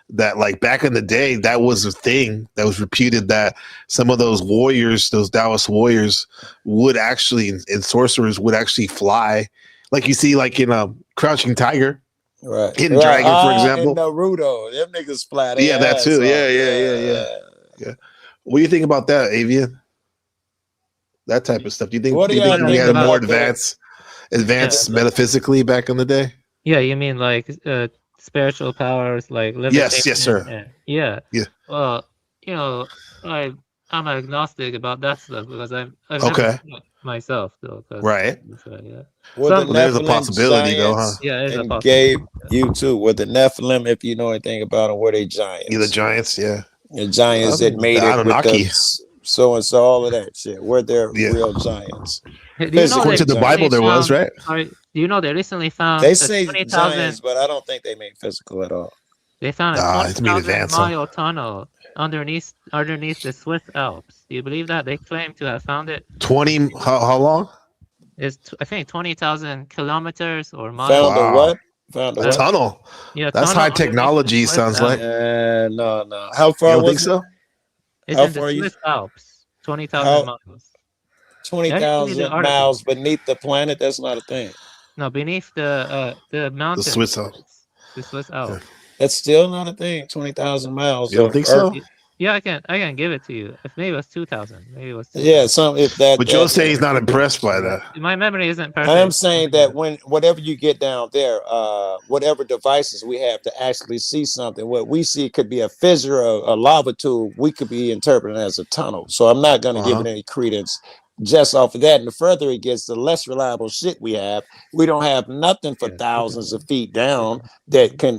that like back in the day, that was a thing that was reputed that some of those warriors, those Taoist warriors, would actually and sorcerers would actually fly, like you see like in Crouching Tiger, right? Hidden Dragon, for example. In Naruto, them niggas fly. Yeah, that too. Yeah. What do you think about that, Avian? That type of stuff. Do you think we had more advanced metaphysically back in the day? Yeah, you mean like spiritual powers, like yes, sir. Yeah. Well, I'm agnostic about that stuff because I've never seen it myself, though. Right. Well, there's a possibility, though, huh? Yeah, there's a possibility. Gabe, you too. With the Nephilim, if you know anything about them, were they giants? Yeah, the giants. Yeah. The giants that made it with the so and so, all of that shit. Were there real giants? According to the Bible, there was, right? Do you know they recently found? They say giants, but I don't think they made physical at all. They found a 20,000-mile tunnel underneath the Swiss Alps. Do you believe that? They claim to have found it. 20? How long? It's I think 20,000 kilometers or miles. Found a what? Found a tunnel. Yeah, that's high technology. Sounds like. No. How far? You don't think so? It's in the Swiss Alps, 20,000 miles. 20,000 miles beneath the planet. That's not a thing. No, beneath the mountains. The Swiss Alps. The Swiss Alps. That's still not a thing. 20,000 miles. You don't think so? Yeah, I can give it to you. If maybe it was 2000. Maybe it was 2000. Yeah, some if that. But Joe's saying he's not impressed by that. My memory isn't perfect. I am saying that when whatever you get down there, whatever devices we have to actually see something, what we see could be a fissure, a lava tube. We could be interpreting as a tunnel. So I'm not going to give it any credence just off of that. And the further it gets, the less reliable shit we have. We don't have nothing for thousands of feet down that can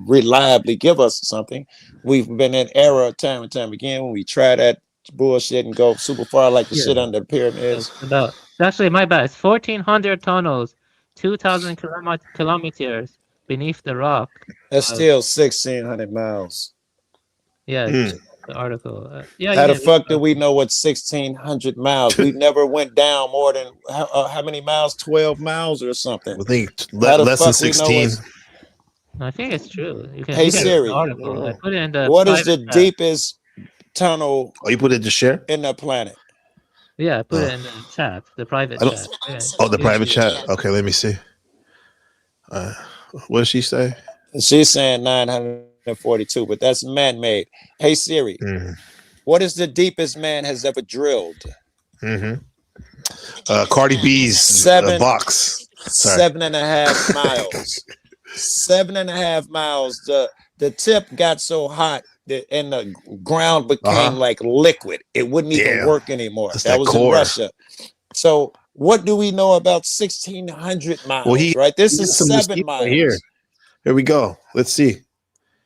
reliably give us something. We've been in error time and time again when we try that bullshit and go super far like the shit under the pyramids. Actually, my bad. It's 1,400 tunnels, 2,000 kilometers beneath the rock. That's still 1,600 miles. Yeah, the article. How the fuck do we know what's 1,600 miles? We never went down more than how many miles? 12 miles or something. I think less than 16. I think it's true. Hey Siri, article. I put it in the what is the deepest tunnel? Oh, you put it to share in the planet? Yeah, I put it in the chat, the private chat. Yeah. Oh, the private chat. Okay, let me see. What did she say? She's saying 942, but that's man-made. Hey Siri, what is the deepest man has ever drilled? Cardi B's box. Sorry. 7.5 miles. 7.5 miles. The tip got so hot that and the ground became like liquid. It wouldn't even work anymore. That was in Russia. So what do we know about 1,600 miles? Well, right? This is 7 miles. Here we go. Let's see.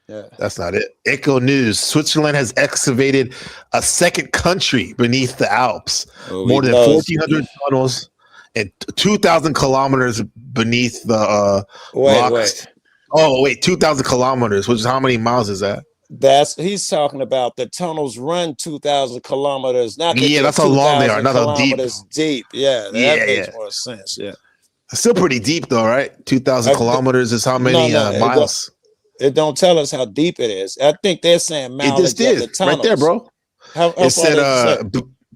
Yeah. That's not it. Echo News. Switzerland has excavated a second country beneath the Alps. More than 1,400 tunnels and 2,000 kilometers beneath the rocks. Oh, wait, 2,000 kilometers, which is how many miles is that? He's talking about the tunnels run 2,000 kilometers. Not that that's how long they are, not how deep. Deep. Yeah, that makes more sense. Yeah. Still pretty deep though, right? 2,000 kilometers is how many miles? It don't tell us how deep it is. I think they're saying mileage. It just did. The right there, bro. It said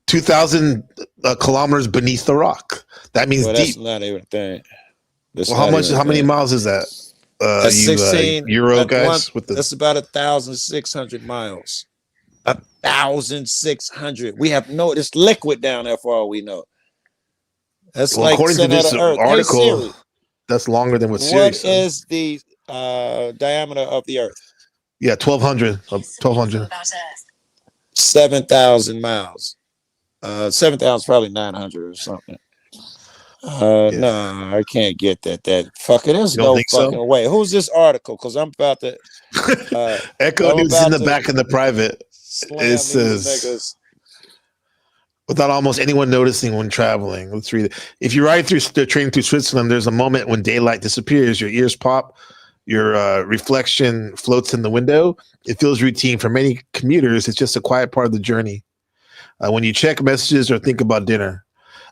2,000 kilometers beneath the rock. That means deep. That's not even a thing. How many miles is that? That's 16 Euro guys. That's about 1,600 miles. 1,600. We have it's liquid down there for all we know. That's like according to this article, hey, Siri, that's longer than what Siri said. What is the diameter of the Earth? Yeah, 1,200. 1,200. 7,000 miles. 7,000 is probably 900 or something. No, I can't get that. There's no fucking way. Who's this article? Because I'm about to. Echo News in the back of the private. It says, without almost anyone noticing when traveling. Let's read it. If you ride through the train through Switzerland, there's a moment when daylight disappears. Your ears pop. Your reflection floats in the window. It feels routine. For many commuters, it's just a quiet part of the journey. When you check messages or think about dinner.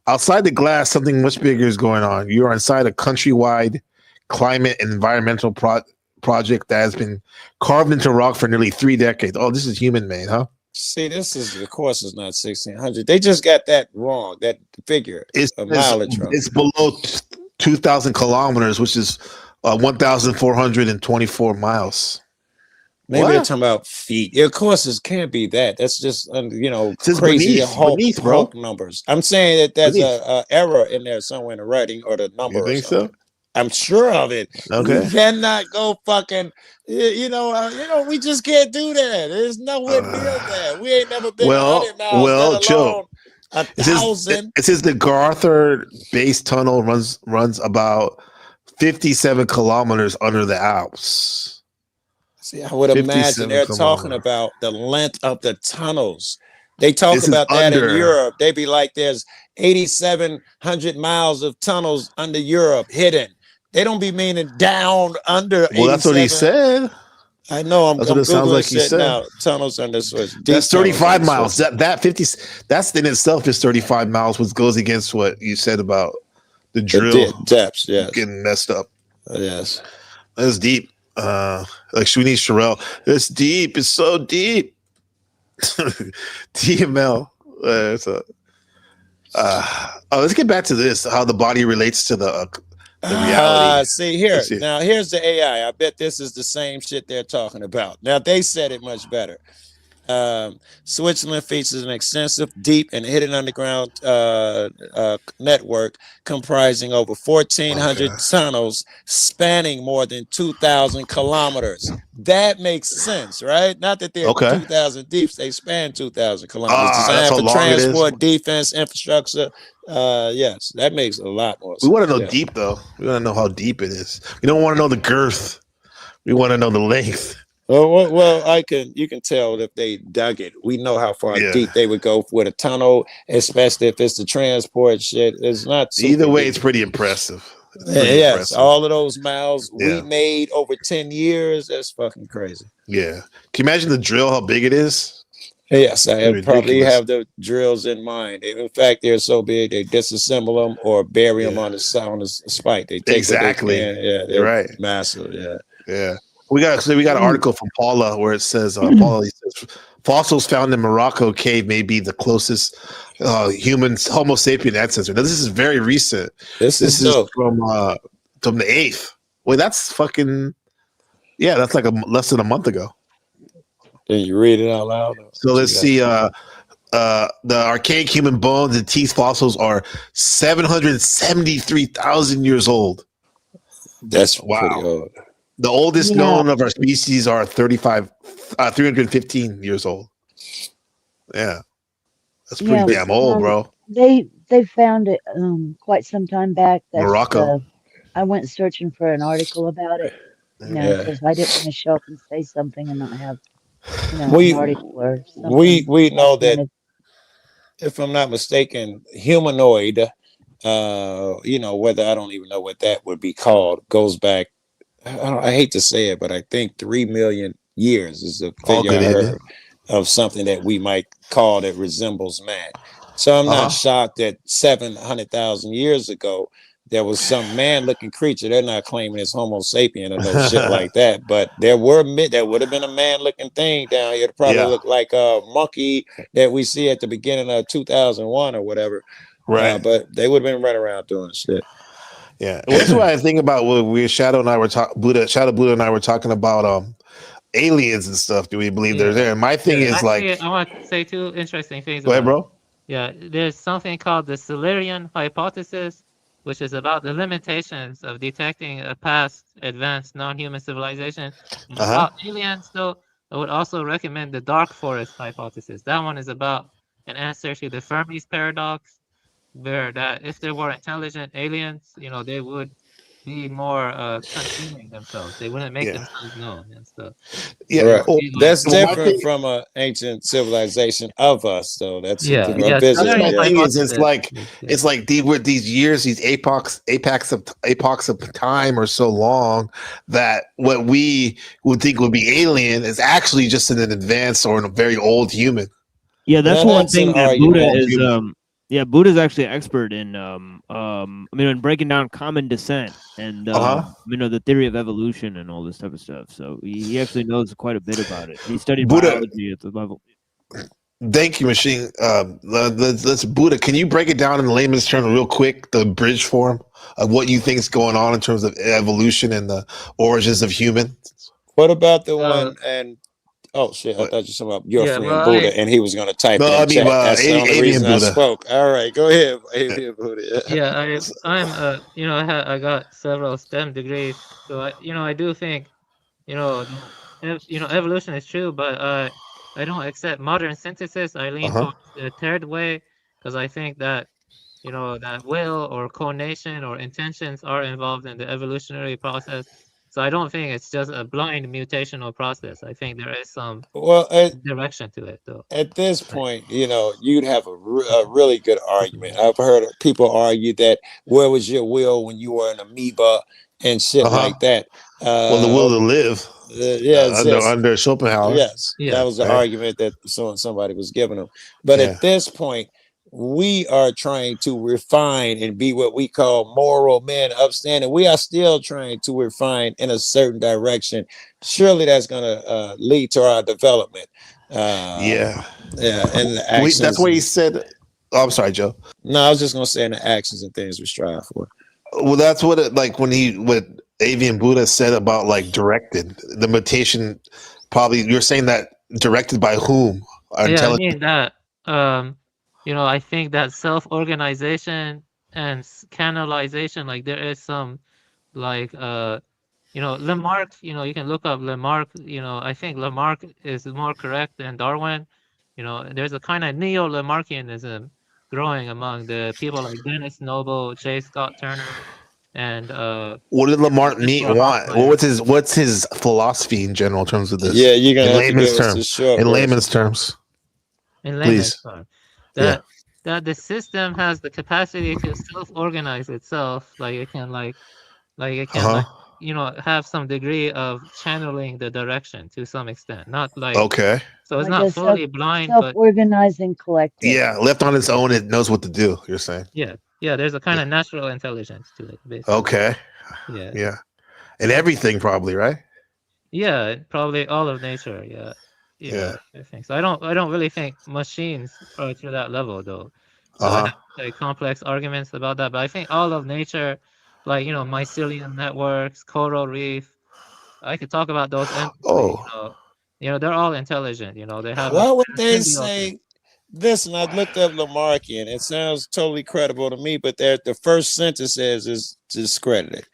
Outside the glass, something much bigger is going on. You are inside a countrywide climate and environmental project that has been carved into rock for nearly 3 decades. Oh, this is human-made, huh? See, of course, it's not 1,600. They just got that wrong, that figure of mileage wrong. It's below 2,000 kilometers, which is 1,424 miles. Maybe they're talking about feet. Of course, it can't be that. That's just crazy beneath, Hulk numbers. I'm saying that there's a error in there somewhere in the writing or the number. You think so? I'm sure of it. Okay. You cannot go fucking. We just can't do that. There's nowhere near that. We ain't never been 100 miles. Chill. 1,000. It says the Garther base tunnel runs about 57 kilometers under the Alps. See, I would imagine they're talking about the length of the tunnels. They talk about that in Europe. They be like, there's 8,700 miles of tunnels under Europe hidden. They don't be meaning down under. Well, that's what he said. I know. I'm what it sounds like he said. Now. Tunnels under Swiss. That's 35 miles. That 50. That's in itself is 35 miles, which goes against what you said about the drill depths. Yes, getting messed up. Yes, that's deep. Like Shuni Sherelle, it's deep. It's so deep. TML. Let's get back to this. How the body relates to the reality. See. Now here's the AI. I bet this is the same shit they're talking about. Now they said it much better. Switzerland features an extensive, deep, and hidden underground network comprising over 1,400 tunnels spanning more than 2,000 kilometers. That makes sense, right? Not that they're 2,000 deep, they span 2,000 kilometers. Designed for transport, defense, infrastructure. Yes, that makes a lot more sense. We want to know deep, though. We want to know how deep it is. We don't want to know the girth. We want to know the length. Well, you can tell if they dug it. We know how far deep they would go with a tunnel, especially if it's the transport shit. It's not either way. It's pretty impressive. Yes, all of those miles we made over 10 years. That's fucking crazy. Yeah. Can you imagine the drill? How big it is? Yes, I probably have the drills in mind. In fact, they're so big they disassemble them or bury them on the spike. They take exactly. They're right. Massive. Yeah. We got an article from Paula where it says, Paula says, fossils found in Morocco cave may be the closest human Homo sapien ancestor. Now, this is very recent. This is from the 8th. Wait, that's fucking that's like less than a month ago. Can you read it out loud? So let's see. The archaic human bones and teeth fossils are 773,000 years old. That's pretty old. The oldest known of our species are 315 years old. Yeah. That's pretty damn old, bro. They found it quite some time back. That's, Morocco. I went searching for an article about it, because I didn't want to show up and say something and not have an article or something. We know that, if I'm not mistaken, humanoid, whether I don't even know what that would be called, goes back, I hate to say it, but I think 3 million years is the figure I heard of something that we might call that resembles man. So I'm not shocked that 700,000 years ago there was some man-looking creature. They're not claiming it's Homo sapien or no shit like that, but there would have been a man-looking thing down here. It probably looked like a monkey that we see at the beginning of 2001 or whatever. Right, but they would have been running around doing shit. Yeah, well, that's what I think about when Shadow and I were Buddha and I were talking about aliens and stuff. Do we believe they're there? And my thing is I want to say two interesting things. Go ahead, bro. Yeah, there's something called the Silurian hypothesis, which is about the limitations of detecting a past advanced non-human civilization. About aliens, though, I would also recommend the dark forest hypothesis. That one is about an answer to the Fermi's paradox, where that if there were intelligent aliens, they would be more consuming themselves. They wouldn't make themselves known and stuff. Yeah, that's different from an ancient civilization of us, though. That's My thing is, it's like these years, these epochs of time are so long that what we would think would be alien is actually just an advanced or a very old human. Yeah, that's one thing that Buddha is. Buddha's actually an expert in, in breaking down common descent and, the theory of evolution and all this type of stuff. So he actually knows quite a bit about it. He studied biology at the level. Thank you, Machine. Let's Buddha. Can you break it down in layman's terms real quick, the bridge form of what you think is going on in terms of evolution and the origins of humans? What about the one and... Oh shit! I thought you were talking about your friend Buddha, and he was going to type it in chat. That's the only reason I spoke. All right, go ahead, Avian Buddha. I got several STEM degrees, so I do think, evolution is true, but I don't accept modern synthesis. I lean towards the third way because I think that that will or conation or intentions are involved in the evolutionary process. So I don't think it's just a blind mutational process. I think there is some direction to it, though. At this point, you'd have a really good argument. I've heard people argue that where was your will when you were an amoeba and shit like that. The will to live. Under Schopenhauer. Yes, that was the argument that somebody was giving them. But at this point, we are trying to refine and be what we call moral men, upstanding. We are still trying to refine in a certain direction. Surely that's going to lead to our development. And the actions. That's what he said. Oh, I'm sorry, Joe. No, I was just going to say in the actions and things we strive for. Well, that's what what Avian Buddha said about directed the mutation. Probably you're saying that Directed by whom? Yeah, I mean that. I think that self-organization and canalization, like there is some, like Lamarck. You can look up Lamarck. I think Lamarck is more correct than Darwin. There's a kind of neo-Lamarckianism growing among the people like Dennis Noble, J. Scott Turner, and what did Lamarck mean? Jesper Why? Hoffmeier. What's his philosophy in general in terms of this? Yeah, you're gonna in have to layman's give us the terms. short In version. layman's terms. In layman's Please. terms, Yeah. that the system has the capacity to self-organize itself, like it can have some degree of channeling the direction to some extent, not like Okay. so it's Like not a fully blind, but self-organizing collective. Yeah, left on its own, it knows what to do. You're saying. yeah, there's a kind of natural intelligence to it, basically. Okay. Yeah. Yeah. And everything probably, right? Yeah, probably all of nature. Yeah. I think so. I don't really think machines are to that level though. So I have complex arguments about that, but I think all of nature, like mycelium networks, coral reef, I could talk about those endlessly. They're all intelligent. They have Why would they symbiosis. say this? And I looked up Lamarckian. It sounds totally credible to me, but the first sentence says is discredited.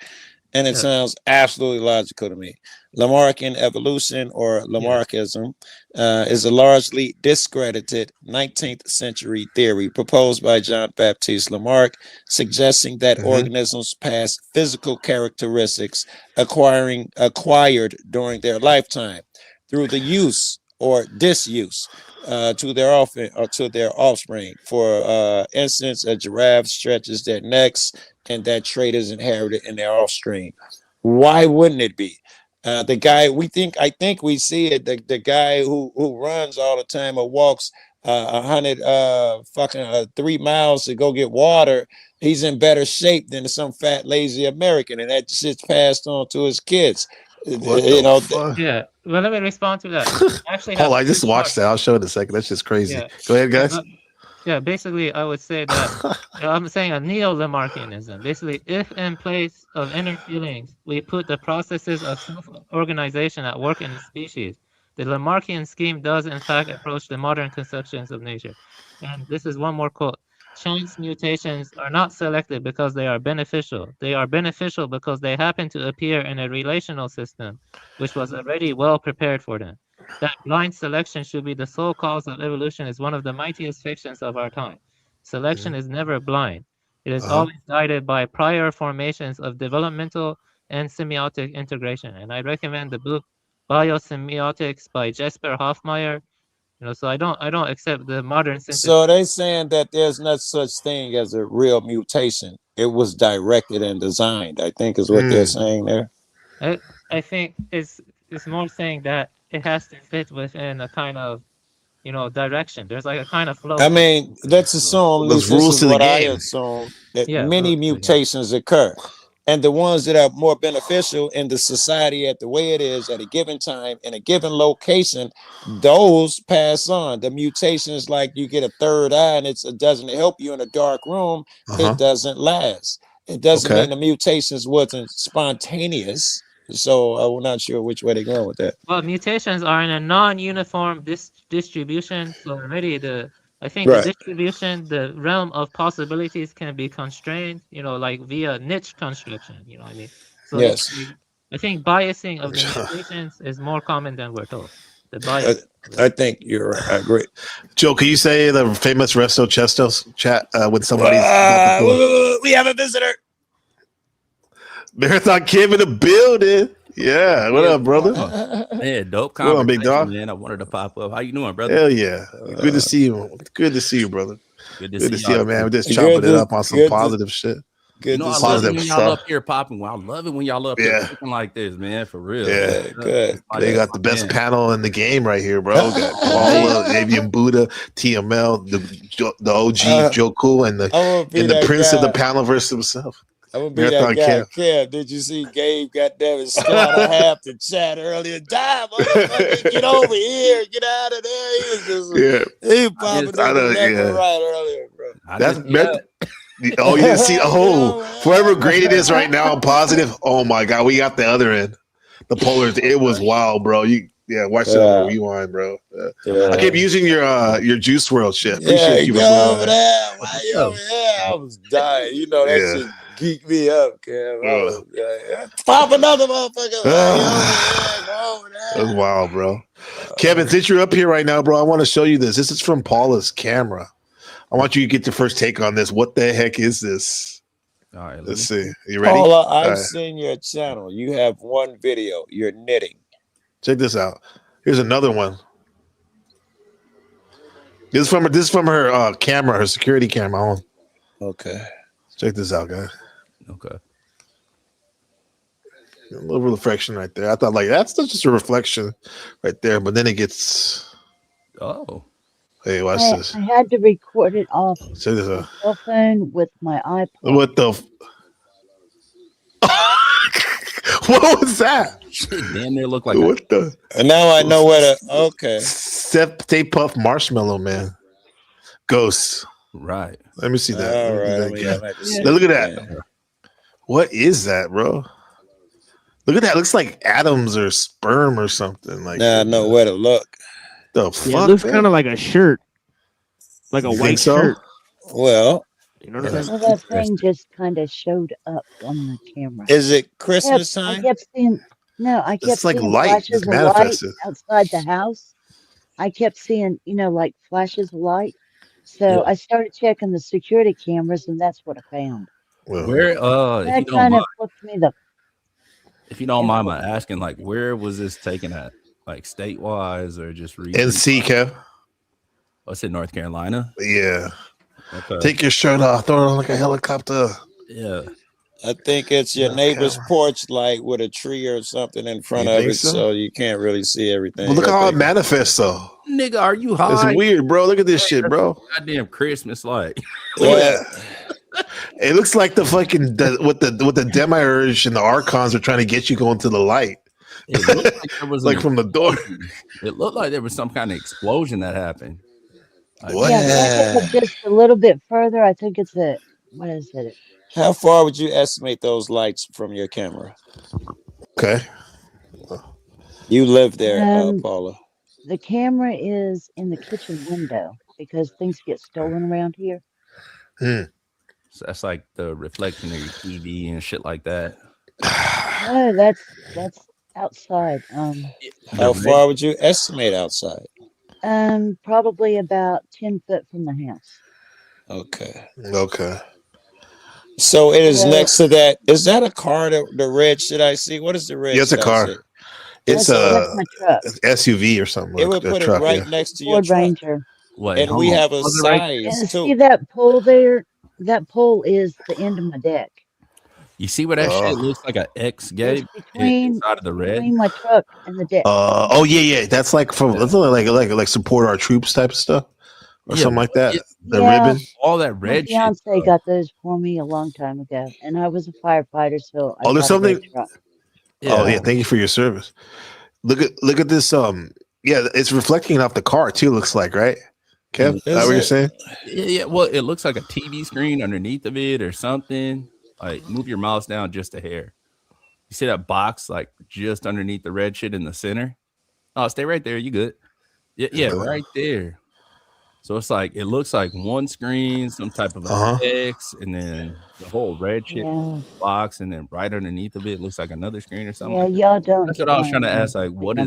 And it sounds absolutely logical to me. Lamarckian evolution or Lamarckism is a largely discredited 19th century theory proposed by John Baptiste Lamarck, suggesting that organisms pass physical characteristics acquired during their lifetime through the use or disuse to their offspring. For instance, a giraffe stretches their necks, and that trait is inherited in their offspring. Why wouldn't it be? The guy I think we see it. The guy who runs all the time or walks 3 miles to go get water, he's in better shape than some fat lazy American, and that shit's passed on to his kids. Yeah. Well, let me respond to that. Hold on, I just watched that. I'll show it in a second. That's just crazy. Yeah. Go ahead, guys. Yeah, basically, I would say that I'm saying a neo-Lamarckianism. Basically, if in place of inner feelings, we put the processes of self-organization at work in the species, the Lamarckian scheme does, in fact, approach the modern conceptions of nature. And this is one more quote. Chance mutations are not selected because they are beneficial. They are beneficial because they happen to appear in a relational system, which was already well prepared for them. That blind selection should be the sole cause of evolution is one of the mightiest fictions of our time. Selection is never blind. It is always guided by prior formations of developmental and semiotic integration. And I recommend the book Biosemiotics by Jesper Hoffmeier. So I don't accept the modern synthesis. So they saying that there's no such thing as a real mutation. It was directed and designed, I think is what they're saying there. I think it's more saying that it has to fit within a kind of direction. There's like a kind of flow. I mean, let's assume Those this rules is to the what I game. assume, that many mutations occur. And the ones that are more beneficial in the society at the way it is at a given time in a given location, those pass on. The mutations, like you get a third eye and it doesn't help you in a dark room, it doesn't last. It doesn't mean the mutations wasn't spontaneous. So I'm not sure which way they're going with that. Well, mutations are in a non-uniform distribution. So already I think Right. the distribution, the realm of possibilities can be constrained, like via niche construction, what I mean? So Yes. I think biasing of the mutations is more common than we're told. The bias. I think you're right. I agree. Joe, can you say the famous Resto Chestos chat when somebody's about to pull? We have a visitor. Marathon Kim in the building. Yeah, what up, brother? Yeah, dope What up, big dog? man. I wanted to pop up. How you doing, brother? Hell yeah. Good to see you. Good to see you, brother. Good to see see you, y'all. man. We're just chopping it up on some positive shit. You know, I love it when y'all up here popping. I love it when y'all up here cooking like this, man. For real. Yeah, good. They got the best panel in the game right here, bro. Got Paula, Avian Buddha, TML, the OG Joe Cool, and the prince of the panel versus himself. I'm gonna be that guy. Kev, did you see Gabe got there and slaughter half the chat earlier? Die, motherfucker, get over here, get out of there. He was just he popping up left and right earlier, bro. Oh, you didn't see? Oh, whoever graded this right now, I'm positive. Oh my god, we got the other end. The polars. It was wild, bro. Yeah, watch that on the rewind, bro. I keep using your Juice World shit. Appreciate you. Go over there. Why you over here? I was dying. You know that shit geeked me up, Kev. Pop another motherfucker. That's wild, bro. Kevin, since you're up here right now, bro, I want to show you this. This is from Paula's camera. I want you to get the first take on this. What the heck is this? All right, let's see. You ready? Paula, I've seen your channel. You have one video. You're knitting. Check this out. Here's another one. This is from her camera, her security camera. Okay. Check this out, guys. Okay. A little reflection right there. I thought like that's just a reflection right there, but then it gets. Oh. Hey, watch this. I had to record it off Check this out. my cell phone with my iPod. What the? What was that? Damn, they look like what the? And now I know where to. Okay. Stay Puff Marshmallow Man. Ghost. Right. Let me see that. All right. Look at that. What is that, bro? Look at that. It looks like atoms or sperm or something. Like now I know where to look. The fuck? Yeah, it looks kind of like a shirt, like a white shirt. Well, you know what I'm saying? Well, that thing just kind of showed up on the camera. Is it Christmas I time? kept seeing It's like seeing light. flashes It's of light manifested. outside the house. I kept seeing, like flashes of light. So I started checking the security cameras, and that's what I found. Where That kind of flipped me the. if you don't mind my asking, like where was this taken at? Like state wise or just region? NC, Kev. What's it, North Carolina? Yeah. Okay. Take your shirt off. Throw it on like a helicopter. Yeah. I think it's your neighbor's porch light with a tree or something in front of think it, so? so you can't really see everything. Well, look I how it think- manifests, though. Nigga, are you high? It's weird, bro. Look at this shit, bro. Goddamn Christmas light. Look at that. It looks like the fucking what the demiurge and the archons are trying to get you going to the light. It looked like there was Like from the door. It looked like there was some kind of explosion that happened. Like, Yeah, back up just a little bit further. I think it's what is it? How far would you estimate those lights from your camera? Okay. You live there, Um, Paula. The camera is in the kitchen window because things get stolen around here. So that's like the reflection of your TV and shit like that. No, that's outside. How far would you estimate outside? Probably about 10 foot from the house. Okay. Okay. So it is Yeah. next to that. Is that a car? The red shit I see? What is the red? Yeah, it's a shit I car. see? It's That's my truck. SUV or something. It like would that put truck, it right yeah. next to your Ford truck. Ranger. Wait, And hold we on. have a Was it right- size And too. see that pole there? That pole is the end of my deck. You see where that shit looks like an X gate between inside of the red? between my truck and the deck. Oh yeah. That's like that's like support our troops type of stuff or Yeah, something like that. The Yeah. ribbon. All that My red shit. fiance got those for me a long time ago, and I was a firefighter, so I Oh, there's got a red something- truck. Oh yeah, thank you for your service. Look at this. Yeah, it's reflecting off the car too. Looks like, right? Kev, is that what you're saying? Yeah. Well, it looks like a TV screen underneath of it or something. Like, move your mouse down just a hair. You see that box like just underneath the red shit in the center? Oh, stay right there. You good? Yeah, right there. So it's like it looks like one screen, some type of X, and then the whole red shit box, and then right underneath of it looks like another screen or something. Yeah, like that. y'all don't. That's what I was trying to ask. Like, what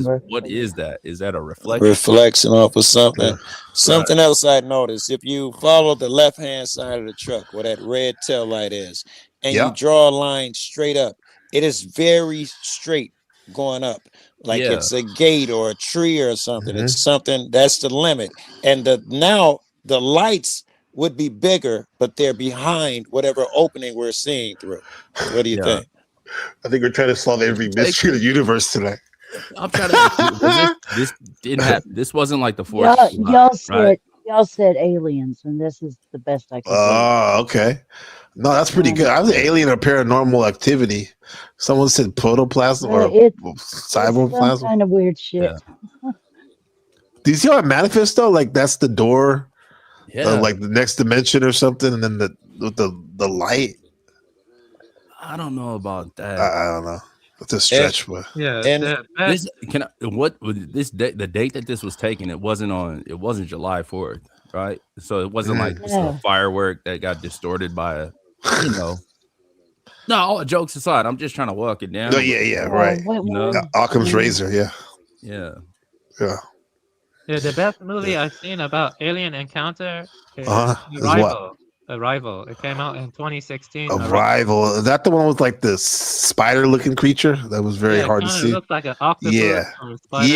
is that? Is that a reflection? Reflection off of something. Something else I noticed. If you follow the left hand side of the truck where that red tail light is, and you draw a line straight up, it is very straight going up. Like it's a gate or a tree or something. It's something that's the limit. And now the lights would be bigger, but they're behind whatever opening we're seeing through. What do you think? I think we're trying to solve every mystery of the universe tonight. I'm trying to. This didn't happen. This wasn't like the fourth. Y'all said aliens, and this is the best I could do. Oh, okay. No, that's pretty good. I was alien or paranormal activity. Someone said protoplasm or It's some cyberplasm. kind of weird shit. Do you see how it manifests though? Like that's the door, Yeah. like the next dimension or something, and then the light. I don't know about that. I don't know. It's a stretch, but this the date that this was taken, it wasn't July 4th, right? So it wasn't like this a firework that got distorted by a, you know. No, all jokes aside, I'm just trying to walk it down. No, yeah, right. You know? Occam's razor, yeah. Yeah. The best movie I've seen about alien encounter is Arrival. It came out in 2016. Arrival. Is that the one with like the spider-looking creature? That was very hard to see. It looked like an octopus. Or a spider.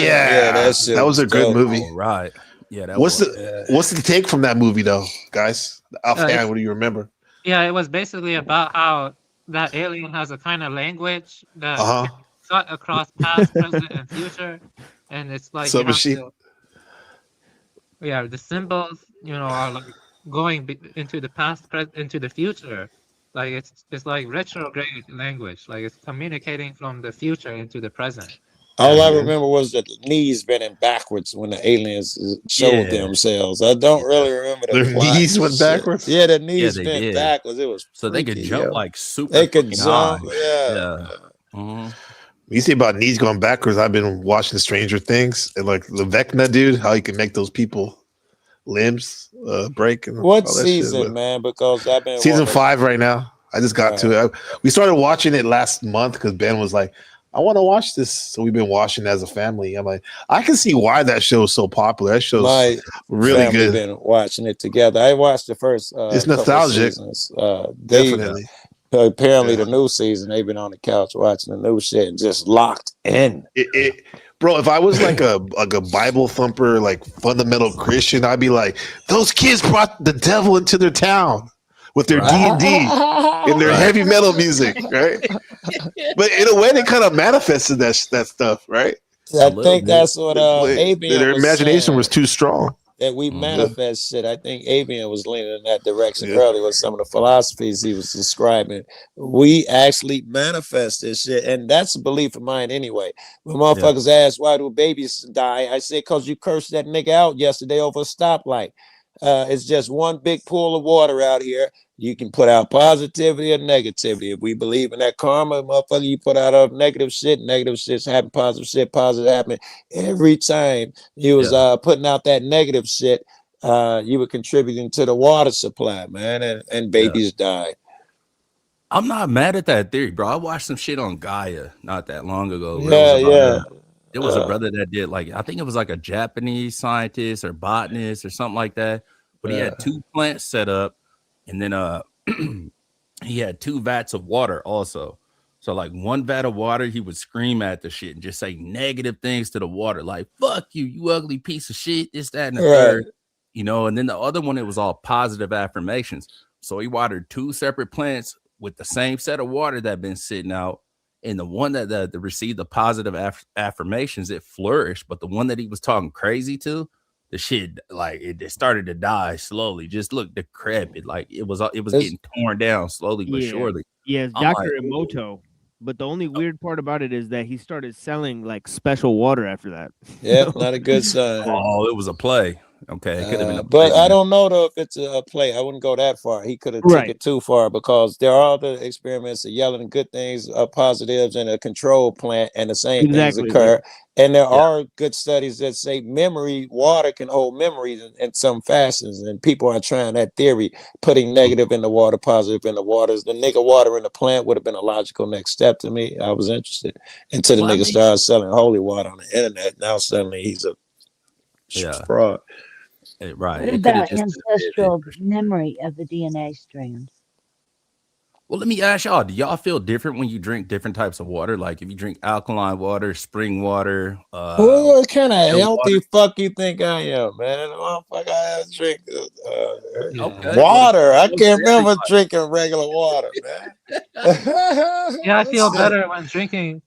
That was a good movie. Right. Yeah. What's the take from that movie though, guys? Offhand, what do you remember? Yeah, it was basically about how that alien has a kind of language that cut across past, present, and future, and it's like the symbols, are like going into the past, into the future. Like it's like retrograde language. Like it's communicating from the future into the present. All I remember was the knees bending backwards when the aliens showed themselves. I don't really remember their knees went backwards. Yeah, the knees bent backwards. It was so they could jump like super. They could jump. You say about knees going backwards. I've been watching Stranger Things and like the Vecna dude, how he can make those people limbs break. And what season, man? Because I've been season 5 right now. I just got to it. We started watching it last month because Ben was like, I want to watch this. So we've been watching it as a family. I'm like, I can see why that show is so popular. That show's really good. Been watching it together. I watched the first. It's nostalgic. Definitely. Apparently, the new season, they've been on the couch watching the new shit and just locked in. Bro, if I was like a Bible thumper, like fundamental Christian, I'd be like, those kids brought the devil into their town with their D&D and their heavy metal music, right? But in a way, they kind of manifested that stuff, right? I think that's what Avian their imagination was too strong. That we manifest shit. I think Avian was leaning in that direction earlier with some of the philosophies he was describing. We actually manifest this shit, and that's a belief of mine anyway. When motherfuckers ask why do babies die, I say because you cursed that nigga out yesterday over a stoplight. It's just one big pool of water out here. You can put out positivity or negativity. If we believe in that karma, motherfucker, you put out negative shit's happen, positive happen. Every time you was putting out that negative shit, you were contributing to the water supply, man, and babies died. I'm not mad at that theory, bro. I watched some shit on Gaia not that long ago. There was a brother that did I think it was like a Japanese scientist or botanist or something like that. But he had 2 plants set up, and then he had 2 vats of water also. So like one vat of water, he would scream at the shit and just say negative things to the water, like "fuck you, you ugly piece of shit," this, that, and the third. And then the other one, it was all positive affirmations. So he watered 2 separate plants with the same set of water that had been sitting out. And the one that received the positive affirmations, it flourished. But the one that he was talking crazy to, the shit, like it started to die slowly. Just look decrepit. Like it was getting torn down slowly but surely. Yeah, it's Dr. Emoto. But the only weird part about it is that he started selling like special water after that. Yeah, not a good sign. Oh, it was a play. Okay, it could have been a play. But I don't know though if it's a play. I wouldn't go that far. He could have taken it too far because there are other experiments that yelling good things, positives in a control plant, and the same things occur. And there are good studies that say water can hold memories in some fashions, and people are trying that theory, putting negative in the water, positive in the waters. The nigga water in the plant would have been a logical next step to me. I was interested until the nigga started selling holy water on the internet. Now suddenly he's a fraud. What about ancestral memory of the DNA strand? Well, let me ask y'all, do y'all feel different when you drink different types of water? Like if you drink alkaline water, spring water, what kind of healthy fuck you think I am, man? Motherfucker, I drink water. I can't remember drinking regular water, man. Yeah, I feel better when drinking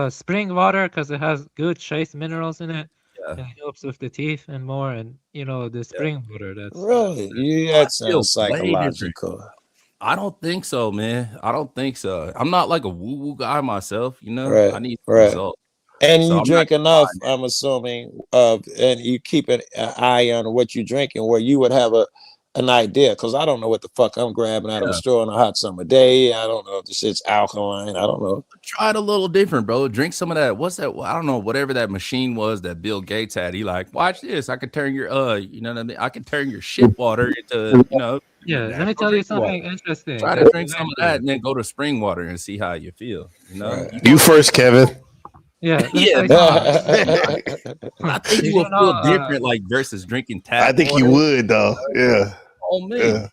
spring water because it has good trace minerals in it. And it helps with the teeth and more, and the spring water. That's really that sounds psychological. I don't think so, man. I don't think so. I'm not like a woo-woo guy myself, I need results. And you drink enough, I'm assuming, and you keep an eye on what you're drinking, where you would have an idea, because I don't know what the fuck I'm grabbing out of a straw on a hot summer day. I don't know if the shit's alkaline. I don't know. Try it a little different, bro. Drink some of that. What's that? I don't know. Whatever that machine was that Bill Gates had. He like, watch this. I could turn your you know what I mean? I can turn your shit water into, you know. Yeah, let me tell you something interesting. Try to drink some of that and then go to spring water and see how you feel. You know. You first, Kevin. Yeah, yeah. I think you will feel different, like versus drinking tap. I think water. you would, though. Yeah. Oh man.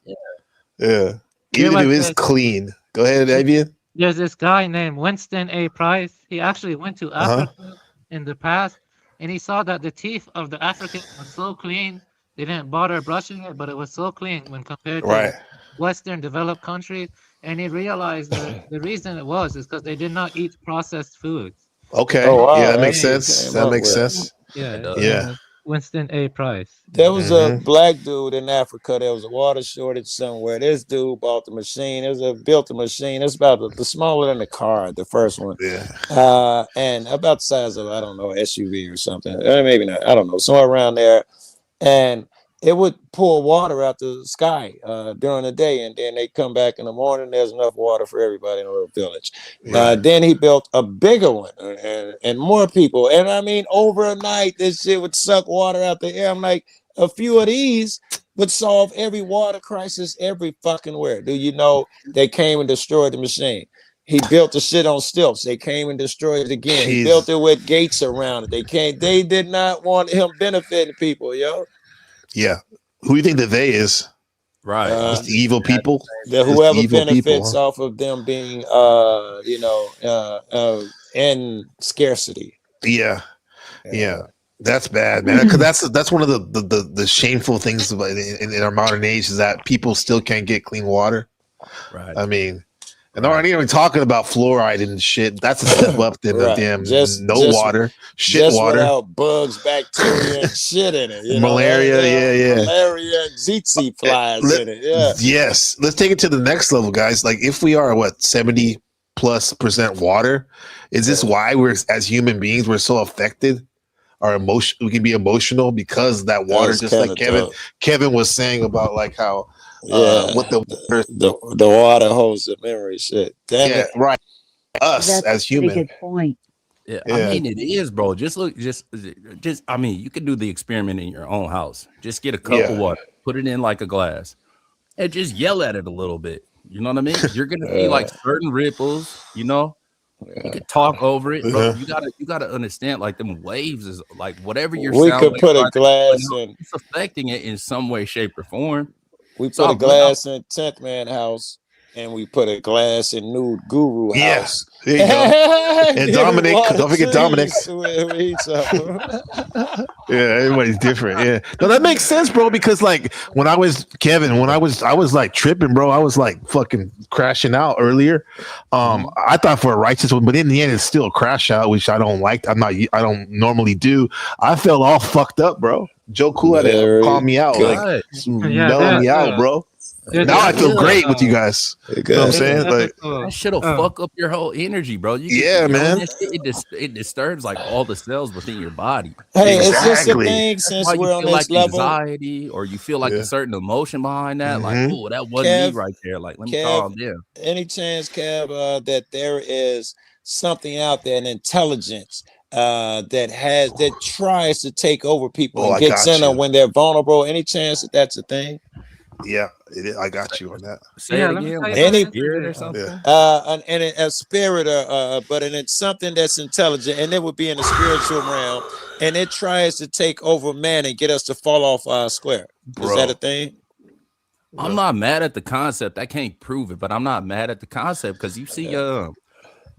Yeah. Even if it is clean. Go ahead, Avian. There's this guy named Winston A. Price. He actually went to Africa in the past, and he saw that the teeth of the African were so clean, they didn't bother brushing it, but it was so clean when compared to Western developed countries. And he realized that the reason it was is because they did not eat processed foods. Okay. Oh, wow. Yeah, that makes sense. That makes sense. Yeah. Winston A. Price. There was a black dude in Africa. There was a water shortage somewhere. This dude bought the machine. Built a machine. It's about the smaller than the car, the first one. Yeah. And about the size of, I don't know, SUV or something. Maybe not. I don't know. Somewhere around there. And it would pour water out the sky during the day, and then they come back in the morning. There's enough water for everybody in the little village. Then he built a bigger one and more people. And I mean, overnight, this shit would suck water out the air. I'm like, a few of these would solve every water crisis every fucking where. Do you know they came and destroyed the machine? He built the shit on stilts. They came and destroyed it again. He built it with gates around it. They did not want him benefiting people, yo. Yeah. Who do you think that they is? Right. It's the evil people. Whoever benefits off of them being in scarcity. Yeah. That's bad, man. Because that's one of the shameful things about in our modern age is that people still can't get clean water. Right. I mean, and they're not even talking about fluoride and shit. That's a step up than the damn water, shit water, without bugs, bacteria, and shit in it. Malaria, malaria, and tsetse flies in it. Yeah. Yes. Let's take it to the next level, guys. Like, if we are 70+% water, is this why we're as human beings we're so affected? Our emotion, we can be emotional because that water, just like Kevin was saying about like how. What the water holds the memory shit. Damn it. Right. Us as humans. Good point. Yeah, I mean it is, bro. Just I mean, you can do the experiment in your own house. Just get a cup of water, put it in like a glass, and just yell at it a little bit. You know what I mean? You're gonna see like certain ripples, you know. You could talk over it, bro. You gotta understand, like them waves is like whatever you're we could put a glass in, it's affecting it in some way, shape, or form. We put a glass in 10th Man house, and we put a glass in Nude Guru house. There you go. And Dominic, don't forget Dominic. Yeah, everybody's different. Yeah, no, that makes sense, bro. Because like when I was I was like tripping, bro. I was like fucking crashing out earlier. I thought for a righteous one, but in the end, it's still a crash out, which I don't like. I don't normally do. I felt all fucked up, bro. Joe Cool had to calm me out, like mellow me out, bro. Now I feel great with you guys. You know what I'm saying? Like that shit'll fuck up your whole energy, bro. Man. It disturbs like all the cells within your body. Hey, it's just a thing since we're on this level. Anxiety, or you feel like a certain emotion behind that, like, oh, that wasn't me right there. Like, let me calm down. Any chance, Kev, that there is something out there, an intelligence that tries to take over people and gets in them when they're vulnerable? Any chance that that's a thing? Yeah, I got you on that. Say it again. Any spirit or something? A spirit, but it's something that's intelligent, and it would be in the spiritual realm, and it tries to take over man and get us to fall off our square. Is that a thing? I'm not mad at the concept. I can't prove it, but I'm not mad at the concept because you see,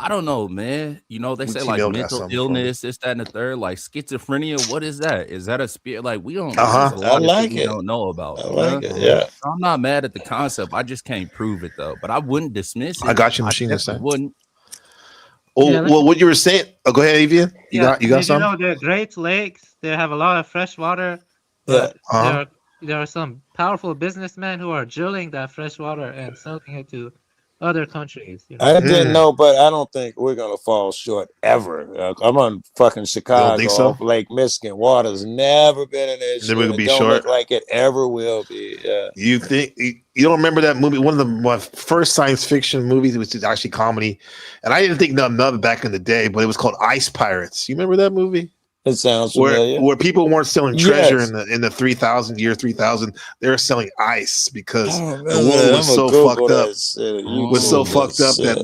I don't know, man. You know, they say like mental illness, this, that, and the third, like schizophrenia. What is that? Is that a spirit? Like, we don't know. I like it. We don't know about. I like it. Yeah. So I'm not mad at the concept. I just can't prove it though. But I wouldn't dismiss it. I got you, machine. I wouldn't. Oh, well, what you were saying? Oh, go ahead, Avian. You got something? You know, the Great Lakes, they have a lot of fresh water. But there are some powerful businessmen who are drilling that fresh water and selling it to other countries. You know, I didn't know, but I don't think we're gonna fall short ever. I'm on fucking Chicago, off Lake Michigan. Water's never been an issue. Never gonna It be don't short. look like it ever will be. You think you don't remember that movie? One of my first science fiction movies, which is actually comedy, and I didn't think nothing of it back in the day, but it was called Ice Pirates. You remember that movie? It sounds familiar. Where people weren't selling treasure Yes. in the 3000, they were selling ice because I the remember world that. was I'ma so Google fucked that up. shit. Was so fucked up that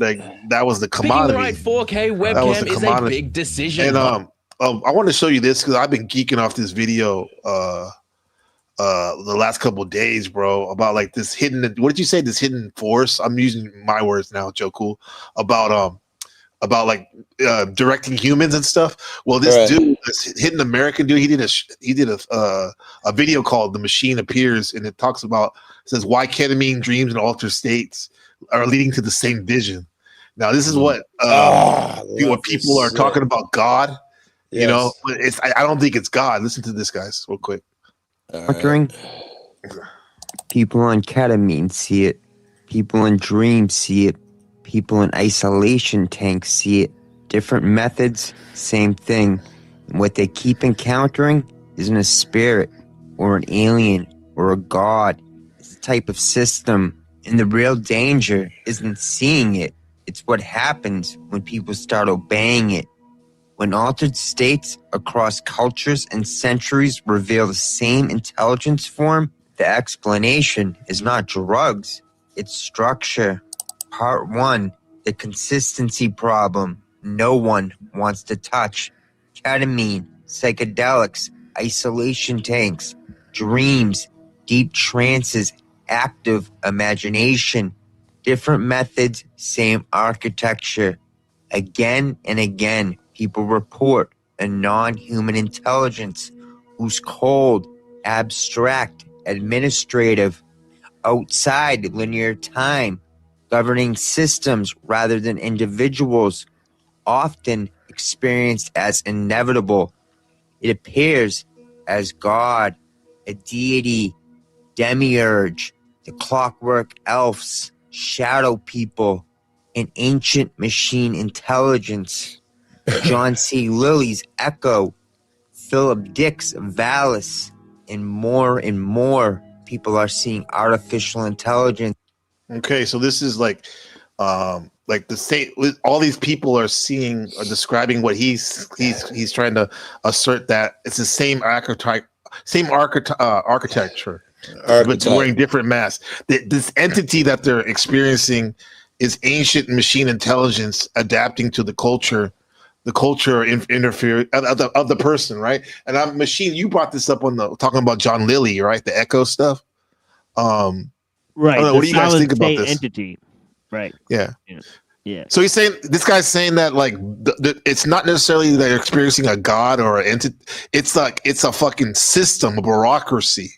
that was the Picking the commodity. right 4K That was webcam the is a commodity. big decision. And I want to show you this because I've been geeking off this video the last couple of days, bro, about like this hidden, what did you say, this hidden force? I'm using my words now, Joe Cool, about like directing humans and stuff. Well, this dude, this hidden American dude, he did a video called "The Machine Appears," and it talks about, it says why ketamine, dreams, and altered states are leading to the same vision. Now, this is what people are talking about God. You know, but I don't think it's God. Listen to this, guys, real quick. Wondering, people on ketamine see it. People in dreams see it. People in isolation tanks see it. Different methods, same thing. And what they keep encountering isn't a spirit or an alien or a god. It's a type of system. And the real danger isn't seeing it. It's what happens when people start obeying it. When altered states across cultures and centuries reveal the same intelligence form, the explanation is not drugs, it's structure. Part 1, the consistency problem no one wants to touch. Ketamine, psychedelics, isolation tanks, dreams, deep trances, active imagination. Different methods, same architecture. Again and again, people report a non-human intelligence who's cold, abstract, administrative, outside linear time, governing systems rather than individuals, often experienced as inevitable. It appears as God, a deity, demiurge, the clockwork elves, shadow people, an ancient machine intelligence. John C. Lilly's Echo, Philip Dick's Valis, and more people are seeing artificial intelligence. Okay, so this is like the state. All these people are seeing or describing what he's trying to assert, that it's the same archetype, architecture, but it's wearing different masks. This entity that they're experiencing is ancient machine intelligence adapting to the culture interfere of the person, right? And I'm machine. You brought this up on talking about John Lilly, right? The Echo stuff. Right. What do you guys think about this Entity. Right. Yeah. Yeah. So this guy's saying that like it's not necessarily that they're experiencing a god or an entity. It's like it's a fucking system, a bureaucracy.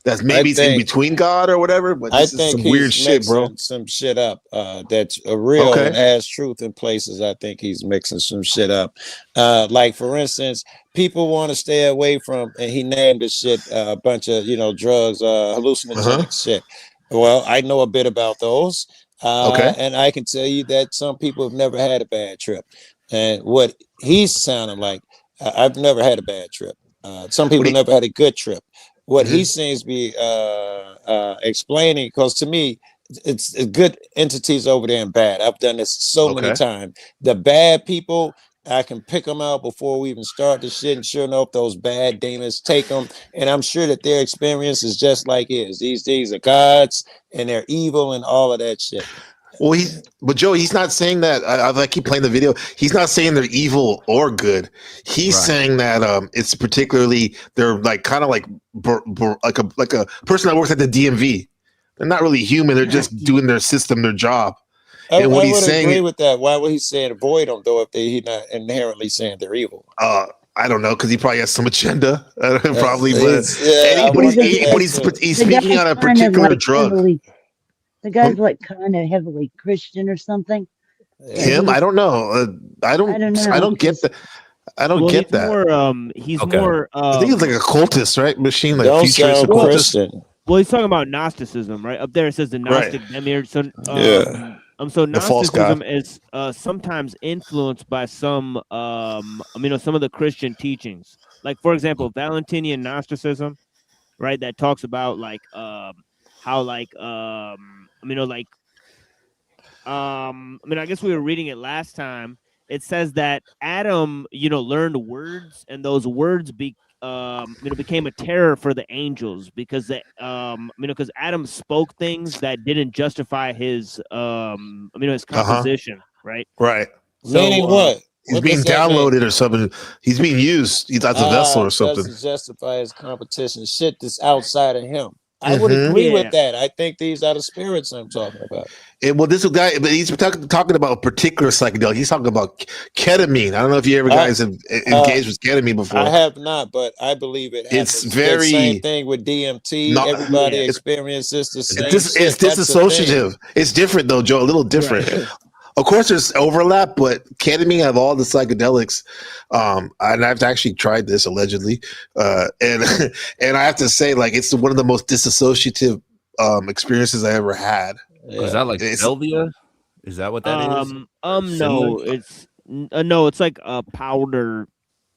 That's maybe it's in between God or whatever, but this is some weird shit, bro. Some shit up that's real and has truth in places. I think he's mixing some shit up. Like for instance, people want to stay away from, and he named this shit a bunch of drugs, hallucinogenic shit. Well, I know a bit about those, and I can tell you that some people have never had a bad trip. And what he's sounding like, I've never had a bad trip. Some people never had a good trip. What he seems to be explaining, because to me, it's good entities over there and bad. I've done this so many times. The bad people, I can pick them out before we even start the shit, and sure enough, those bad demons take them. And I'm sure that their experience is just like his. These things are gods, and they're evil, and all of that shit. Well, but Joe, he's not saying that. I keep playing the video. He's not saying they're evil or good. He's saying that it's particularly they're like kind of like a person that works at the DMV. They're not really human. They're just doing their system, their job. And what he's saying, agree with that. Why would he say avoid them though if he's not inherently saying they're evil? I don't know, because he probably has some agenda, probably. But he's speaking on a particular drug. The guy's like kind of heavily Christian or something. Him? I don't know. I don't get that. I don't get that. He's more. I think it's like a cultist, right? Machine, like don't futurist sound Christian. Well, he's talking about Gnosticism, right? Up there it says the Gnostic demiurge. So, so Gnosticism is sometimes influenced by some, some of the Christian teachings. Like, for example, Valentinian Gnosticism, right? That talks about like how like I guess we were reading it last time. It says that Adam, learned words, and those words became a terror for the angels because because Adam spoke things that didn't justify his his composition, right? Right. So, meaning what? He's being downloaded or something. He's being used. He's as a vessel or something. Doesn't justify his competition. Shit that's outside of him. I would agree with that. I think these are the spirits I'm talking about. Well, this guy, but he's talking about a particular psychedelic. He's talking about ketamine. I don't know if you ever guys have engaged with ketamine before. I have not, but I believe it happens. It's very same thing with DMT. Everybody experiences the same. It's disassociative. It's different though, Joe. A little different. Right. Of course, there's overlap, but ketamine have all the psychedelics. And I've actually tried this allegedly, and I have to say, like, it's one of the most disassociative experiences I ever had. Yeah. Is that like Sylvia? Is that what that is? No, it's like a powder.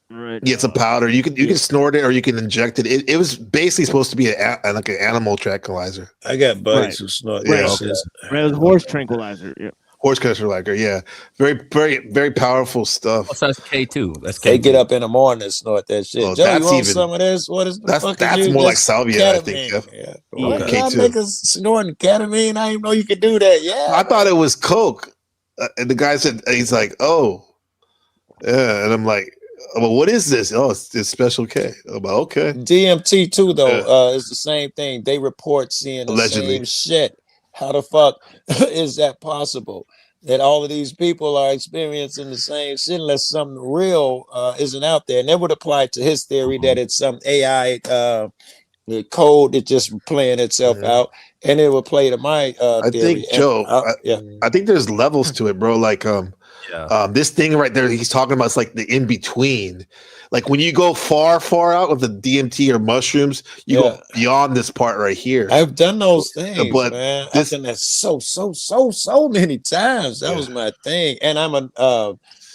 Right. Yeah, it's a powder. You can snort it or you can inject it. It was basically supposed to be like an animal tranquilizer. I got buddies who snort. Right. It was horse tranquilizer. Yeah. Horse tranquilizer. Yeah, very, very, very powerful stuff. What's that's K2? That's K2. They get up in the morning and snort that shit. Oh, Joe, you want some of this? What is that's more like salvia, I think. Yeah. Y'all niggas snorting ketamine? I didn't know you could do that. Yeah, I thought it was coke, and the guy said he's like, oh, yeah, and I'm like, well, what is this? Oh, it's Special K. I'm like, okay. DMT too, though, is the same thing. They report seeing the same shit. How the fuck is that possible? That all of these people are experiencing the same shit unless something real isn't out there. And that would apply to his theory that it's some AI the code that's just playing itself out. And it would play to my I theory. think, Joe, I think there's levels to it, bro. Like this thing right there he's talking about is like the in-between. Like when you go far out of the DMT or mushrooms, you go beyond this part right here. I've done those things, but man. I've done that so many times. That was my thing. And I'm a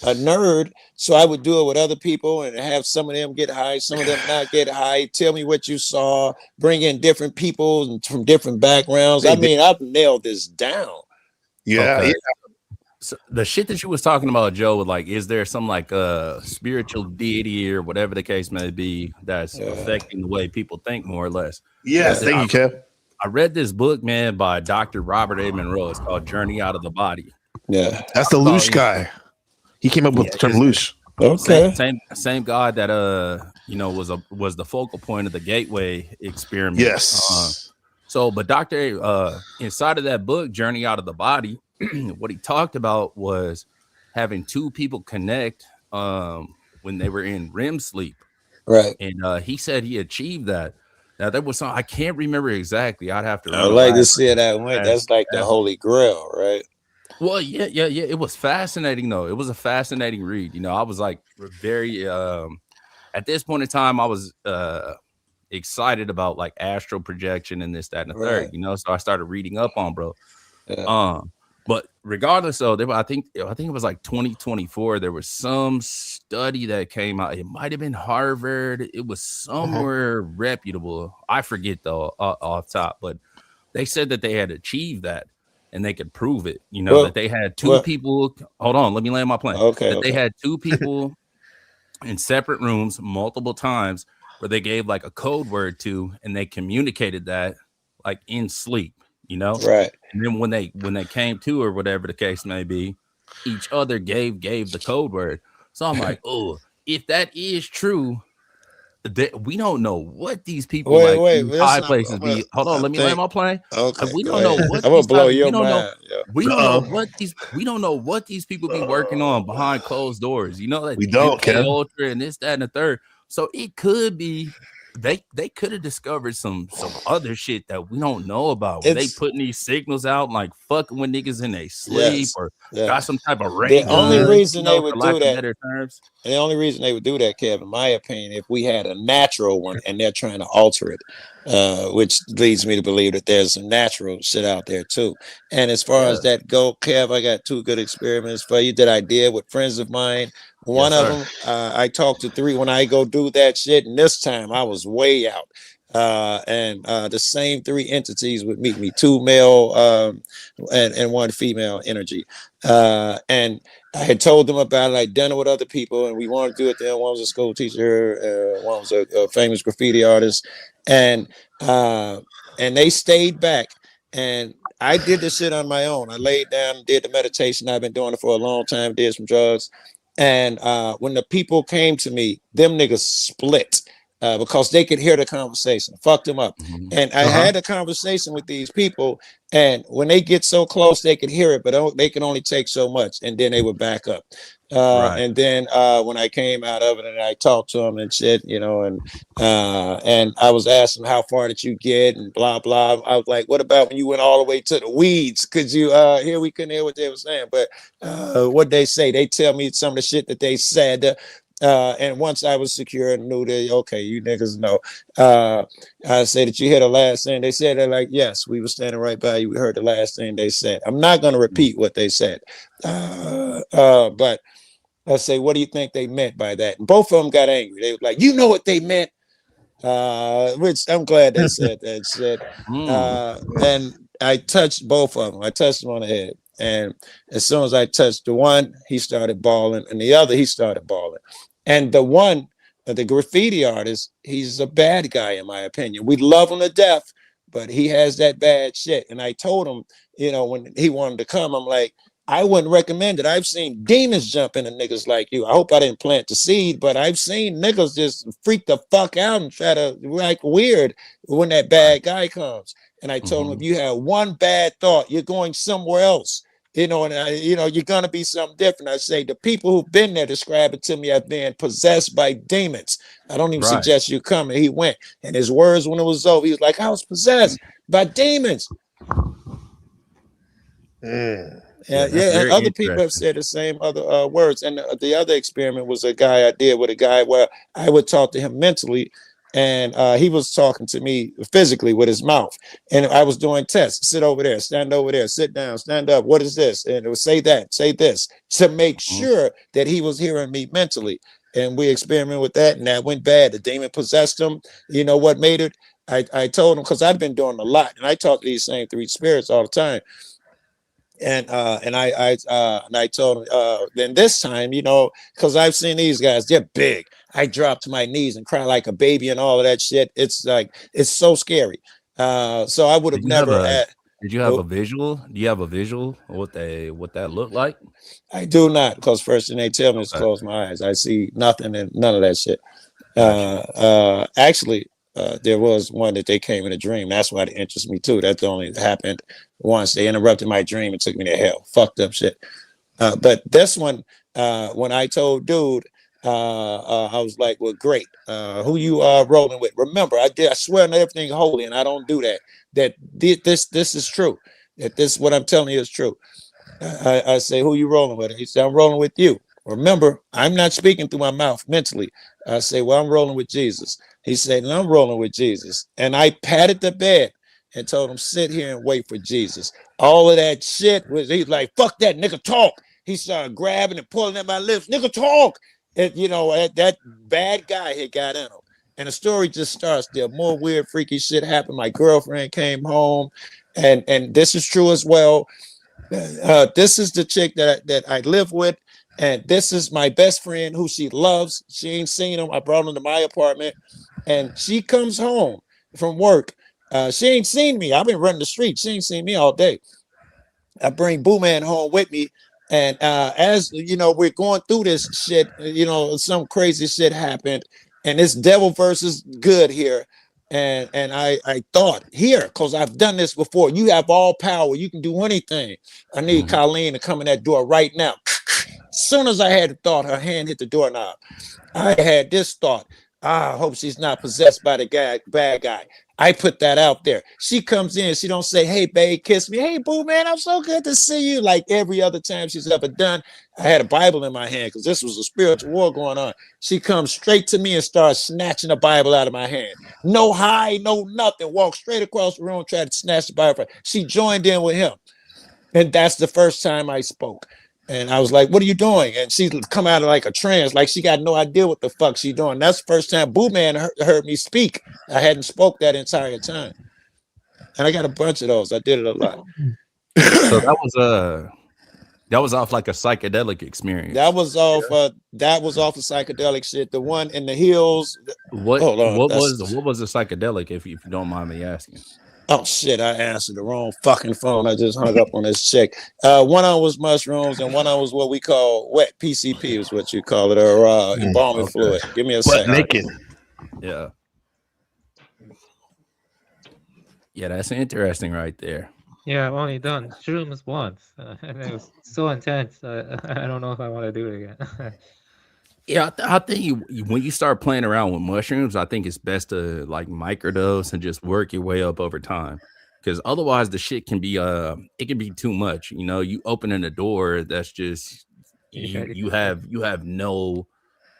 nerd, so I would do it with other people and have some of them get high, some of them not get high. Tell me what you saw. Bring in different people from different backgrounds. I mean, I've nailed this down. Yeah. Okay. So the shit that you was talking about, Joe, with like, is there some like spiritual deity or whatever the case may be that's affecting the way people think, more or less? Yes, thank you, Kev. I read this book, man, by Dr. Robert A. Monroe. It's called Journey Out of the Body. Yeah, that's the Loosh guy. He came up with the term Loosh. Okay, same guy that was the focal point of the Gateway experiment. Yes. But Dr. Inside of that book, Journey Out of the Body, what he talked about was having two people connect when they were in REM sleep. Right. And he said he achieved that. Now there was some, I can't remember exactly. I'd have to. I'd like to see that went. That's like the Holy Grail, right? Well, yeah. It was fascinating though. It was a fascinating read. I was like very at this point in time, I was excited about like astral projection and this, that, and the third. So I started reading up on, bro. Yeah. But regardless of, I think it was like 2024. There was some study that came out. It might have been Harvard. It was somewhere reputable. I forget though off top, but they said that they had achieved that and they could prove it. That they had two people. Hold on, let me land my plane. Okay. They had two people in separate rooms multiple times where they gave like a code word to, and they communicated that like in sleep. Right. And then when they came to, or whatever the case may be, each other gave the code word. So I'm like, oh, if that is true, we don't know what these people high places be. Hold on, let me land my plane. Okay. We don't know what I'm gonna blow your mind. We don't know what these people be working on behind closed doors. That we don't, MK Ultra and this, that, and the third. So it could be they could have discovered some other shit that we don't know about. Were they putting these signals out, like fucking with niggas in their sleep, or got some type of ray The only gun, reason they for would lack do of that, better terms. the only reason they would do that, Kev, in my opinion, if we had a natural one and they're trying to alter it, which leads me to believe that there's some natural shit out there too. And as far as that go, Kev, I got 2 good experiments for you that I did with friends of mine. One of them, I talked to 3 when I go do that shit, and this time I was way out. And the same 3 entities would meet me, 2 male and 1 female energy. And I had told them about it. I'd done it with other people, and we wanted to do it there. One was a school teacher, one was a famous graffiti artist, and they stayed back. And I did this shit on my own. I laid down and did the meditation. I've been doing it for a long time, did some drugs. And when the people came to me, them niggas split. Because they could hear the conversation, fucked them up. And I had a conversation with these people, and when they get so close, they could hear it, but they can only take so much, and then they would back up. And then when I came out of it, and I talked to them and shit, you know, and I was asking how far did you get, and blah blah. I was like, what about when you went all the way to the weeds? Could you hear? We couldn't hear what they were saying, but what they say, they tell me some of the shit that they said. And once I was secure and knew that, okay, you niggas know, I said that you heard the last thing they said. They're like, yes, we were standing right by you. We heard the last thing they said. I'm not going to repeat what they said. But I say, what do you think they meant by that? And both of them got angry. They were like, you know what they meant? Which I'm glad they said that shit. And I touched both of them. I touched them on the head. And as soon as I touched the one, he started bawling, and the other, he started bawling. And the one, the graffiti artist, he's a bad guy, in my opinion. We love him to death, but he has that bad shit. And I told him, you know, when he wanted to come, I'm like, I wouldn't recommend it. I've seen demons jump into niggas like you. I hope I didn't plant the seed, but I've seen niggas just freak the fuck out and try to act weird when that bad guy comes. And I told him, if you have one bad thought, you're going somewhere else. You know, and you're gonna be something different. I say the people who've been there describe it to me as being possessed by demons. I don't even suggest you come. And he went, and his words when it was over, he was like, I was possessed by demons. And other people have said the same other words. And the other experiment was a guy I did with a guy where I would talk to him mentally, and he was talking to me physically with his mouth. And I was doing tests. Sit over there, stand over there, sit down, stand up. What is this? And it would say that, say this, to make sure that he was hearing me mentally. And we experimented with that, and that went bad. The demon possessed him. You know what made it? I told him, because I've been doing a lot, and I talk to these same 3 spirits all the time. And I told him, then this time, you know, because I've seen these guys, they're big. I dropped to my knees and cry like a baby and all of that shit. It's like, it's so scary. So I would have never. Did you have a visual? Do you have a visual of what that looked like? I do not, because first thing they tell me is close my eyes. I see nothing and none of that shit. Actually, there was one that they came in a dream. That's why it interests me too. That only happened once. They interrupted my dream and took me to hell. Fucked up shit. But this one, when I told dude, I was like, well, great. Who you are rolling with? Remember, I swear on everything holy, and I don't do that. That this is true. That this what I'm telling you is true. I say, who you rolling with? He said, I'm rolling with you. Remember, I'm not speaking through my mouth mentally. I say, well, I'm rolling with Jesus. He said, and I'm rolling with Jesus. And I patted the bed and told him, sit here and wait for Jesus. All of that shit was, he's like, fuck that, nigga, talk. He started grabbing and pulling at my lips, nigga, talk. And, you know, that bad guy had got in him. And the story just starts there. More weird, freaky shit happened. My girlfriend came home, and this is true as well. This is the chick that I live with, and this is my best friend who she loves. She ain't seen him. I brought him to my apartment, and she comes home from work. She ain't seen me. I've been running the street. She ain't seen me all day. I bring Boo Man home with me, and as you know, we're going through this shit. You know, some crazy shit happened, and it's devil versus good here. And I thought, here, because I've done this before. You have all power. You can do anything. I need Colleen to come in that door right now. As soon as I had the thought, her hand hit the doorknob. I had this thought. I hope she's not possessed by the bad guy. I put that out there. She comes in, she don't say, hey, babe, kiss me. Hey, boo, man, I'm so good to see you. Like every other time she's ever done. I had a Bible in my hand because this was a spiritual war going on. She comes straight to me and starts snatching the Bible out of my hand. No hi, no nothing. Walked straight across the room, tried to snatch the Bible. She joined in with him. And that's the first time I spoke. And I was like, what are you doing? And she's come out of like a trance, like she got no idea what the fuck she doing. That's the first time Boo Man heard me speak. I hadn't spoke that entire time. And I got a bunch of those. I did it a lot. So that was off like a psychedelic experience. That was off of psychedelic shit. The one in the hills. What was the psychedelic, if you don't mind me asking? Oh shit, I answered the wrong fucking phone. I just hung up on this chick. One of them was mushrooms and one of them was what we call wet PCP is what you call it, or embalming fluid. Give me a second. Naked. Yeah. Yeah, that's interesting right there. Yeah, I've only done shrooms once. And it was so intense. I don't know if I want to do it again. Yeah, I think when you start playing around with mushrooms, I think it's best to like microdose and just work your way up over time. Because otherwise the shit can be it can be too much. You know, you opening a door that's just you have no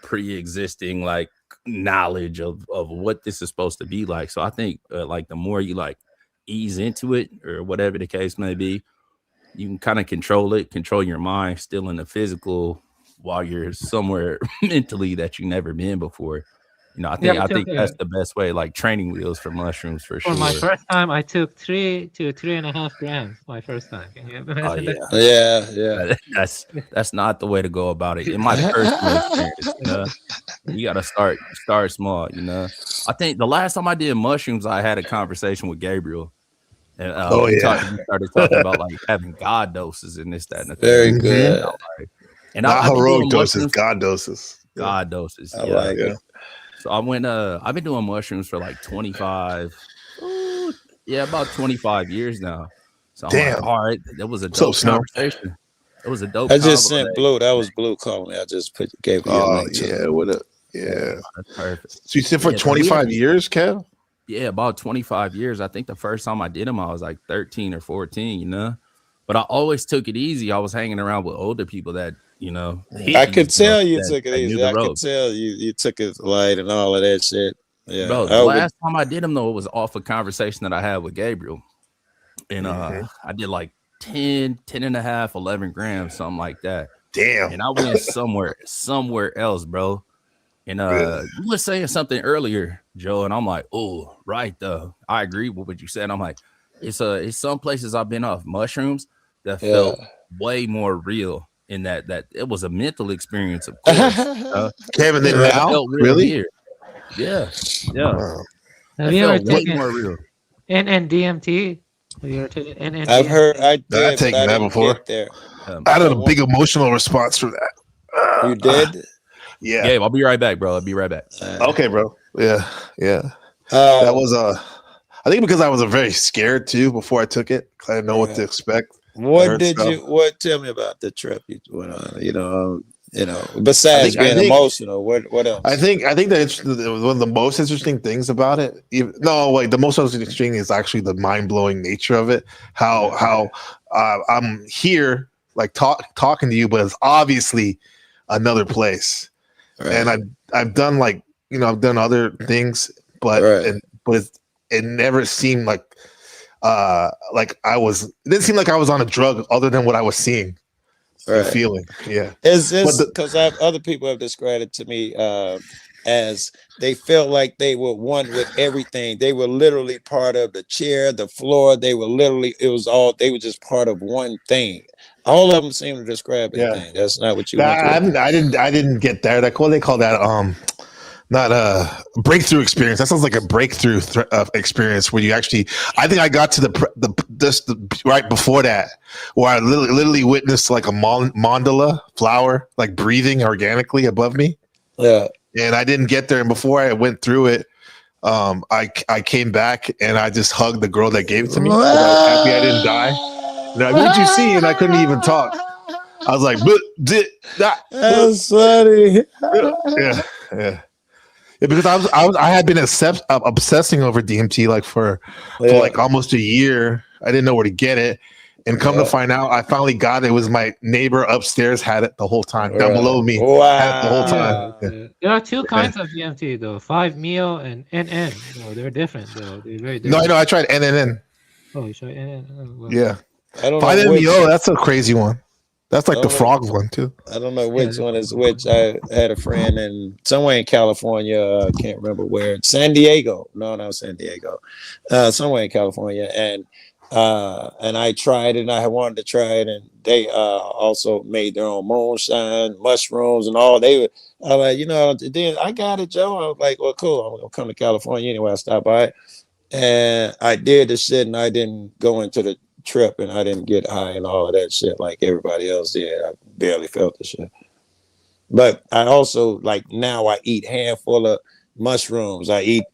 pre-existing like knowledge of what this is supposed to be like. So I think like the more you like ease into it or whatever the case may be, you can kind of control your mind still in the physical while you're somewhere mentally that you've never been before. You know, I think that's the best way, like training wheels for mushrooms for sure. For my first time, I took 3 to 3.5 grams. My first time. Can you imagine that? Yeah. That's not the way to go about it. In my personal experience, you gotta start small. You know, I think the last time I did mushrooms, I had a conversation with Gabriel. And we started talking about like having God doses and this, that, and the thing. Very good. And not heroic doses, God doses. God doses. I like it. So I went. I've been doing mushrooms for like 25. About 25 years now. So I'm like, all right, that was a dope conversation. It was a dope. I just sent Blue. That was Blue calling me. I just gave you a link. That's perfect. So you said for 25 years, Kev? Yeah, about 25 years. I think the first time I did them, I was like 13 or 14. You know, but I always took it easy. I was hanging around with older people that. You know, I could tell you took it easy. I could tell you took it light and all of that shit. Yeah. Bro, the last time I did them though, it was off a conversation that I had with Gabriel. And I did like 10 and a half, 11 grams, something like that. Damn. And I went somewhere else, bro. And you were saying something earlier, Joe, and I'm like, oh, right though. I agree with what you said. I'm like, it's some places I've been off mushrooms that felt way more real. In that it was a mental experience, of course. Kevin, then now, really? Yeah. Have you ever taken NNDMT? I've heard. I've taken that before. I had a big emotional response for that. You did? Yeah. Yeah. I'll be right back, bro. I'll be right back. Okay, bro. Yeah. That was I think because I was very scared too before I took it. I didn't know what to expect. Tell me about the trip you went on? You know, besides being emotional, what else? I think that one of the most interesting things about it. The most interesting is actually the mind blowing nature of it. How I'm here, like talking to you, but it's obviously another place. Right. And I've done I've done other things, but it never seemed like. It didn't seem like I was on a drug other than what I was seeing and feeling. Yeah. It's because other people have described it to me as they felt like they were one with everything. They were literally part of the chair, the floor. They were they were just part of one thing. All of them seem to describe anything. That's not what you want to. I didn't get there. Like what they call that not a breakthrough experience. That sounds like a breakthrough experience where you actually. I think I got to the right before that, where I literally witnessed like a mandala flower like breathing organically above me. Yeah, and I didn't get there. And before I went through it, I came back and I just hugged the girl that gave it to me. I was happy I didn't die. Now, what you see? And I couldn't even talk. I was like, that's funny. Yeah. because I had been obsessing over DMT like for like almost a year. I didn't know where to get it, and come to find out, I finally got it. It was my neighbor upstairs had it the whole time. Down below me, had it the whole time. There are two kinds of DMT though: 5-MeO and NN. No, they're different though. They're very different. No, I know. I tried NNN. Oh, you tried NN? Oh, well. Yeah. I don't know 5-MeO. That's a crazy one. That's like the know. frog one too. I don't know which one is which. I had a friend in somewhere in California. I can't remember where. San Diego. No, not San Diego. Somewhere in California, and I tried it. And I wanted to try it, and they also made their own moonshine, mushrooms, and all. I was like, then I got it, Joe. I was like, well, cool. I'm gonna come to California anyway. I stopped by it, and I did the shit, and I didn't go into the trip, and I didn't get high and all of that shit like everybody else did. I barely felt the shit. But I also, like, now I eat handful of mushrooms. I eat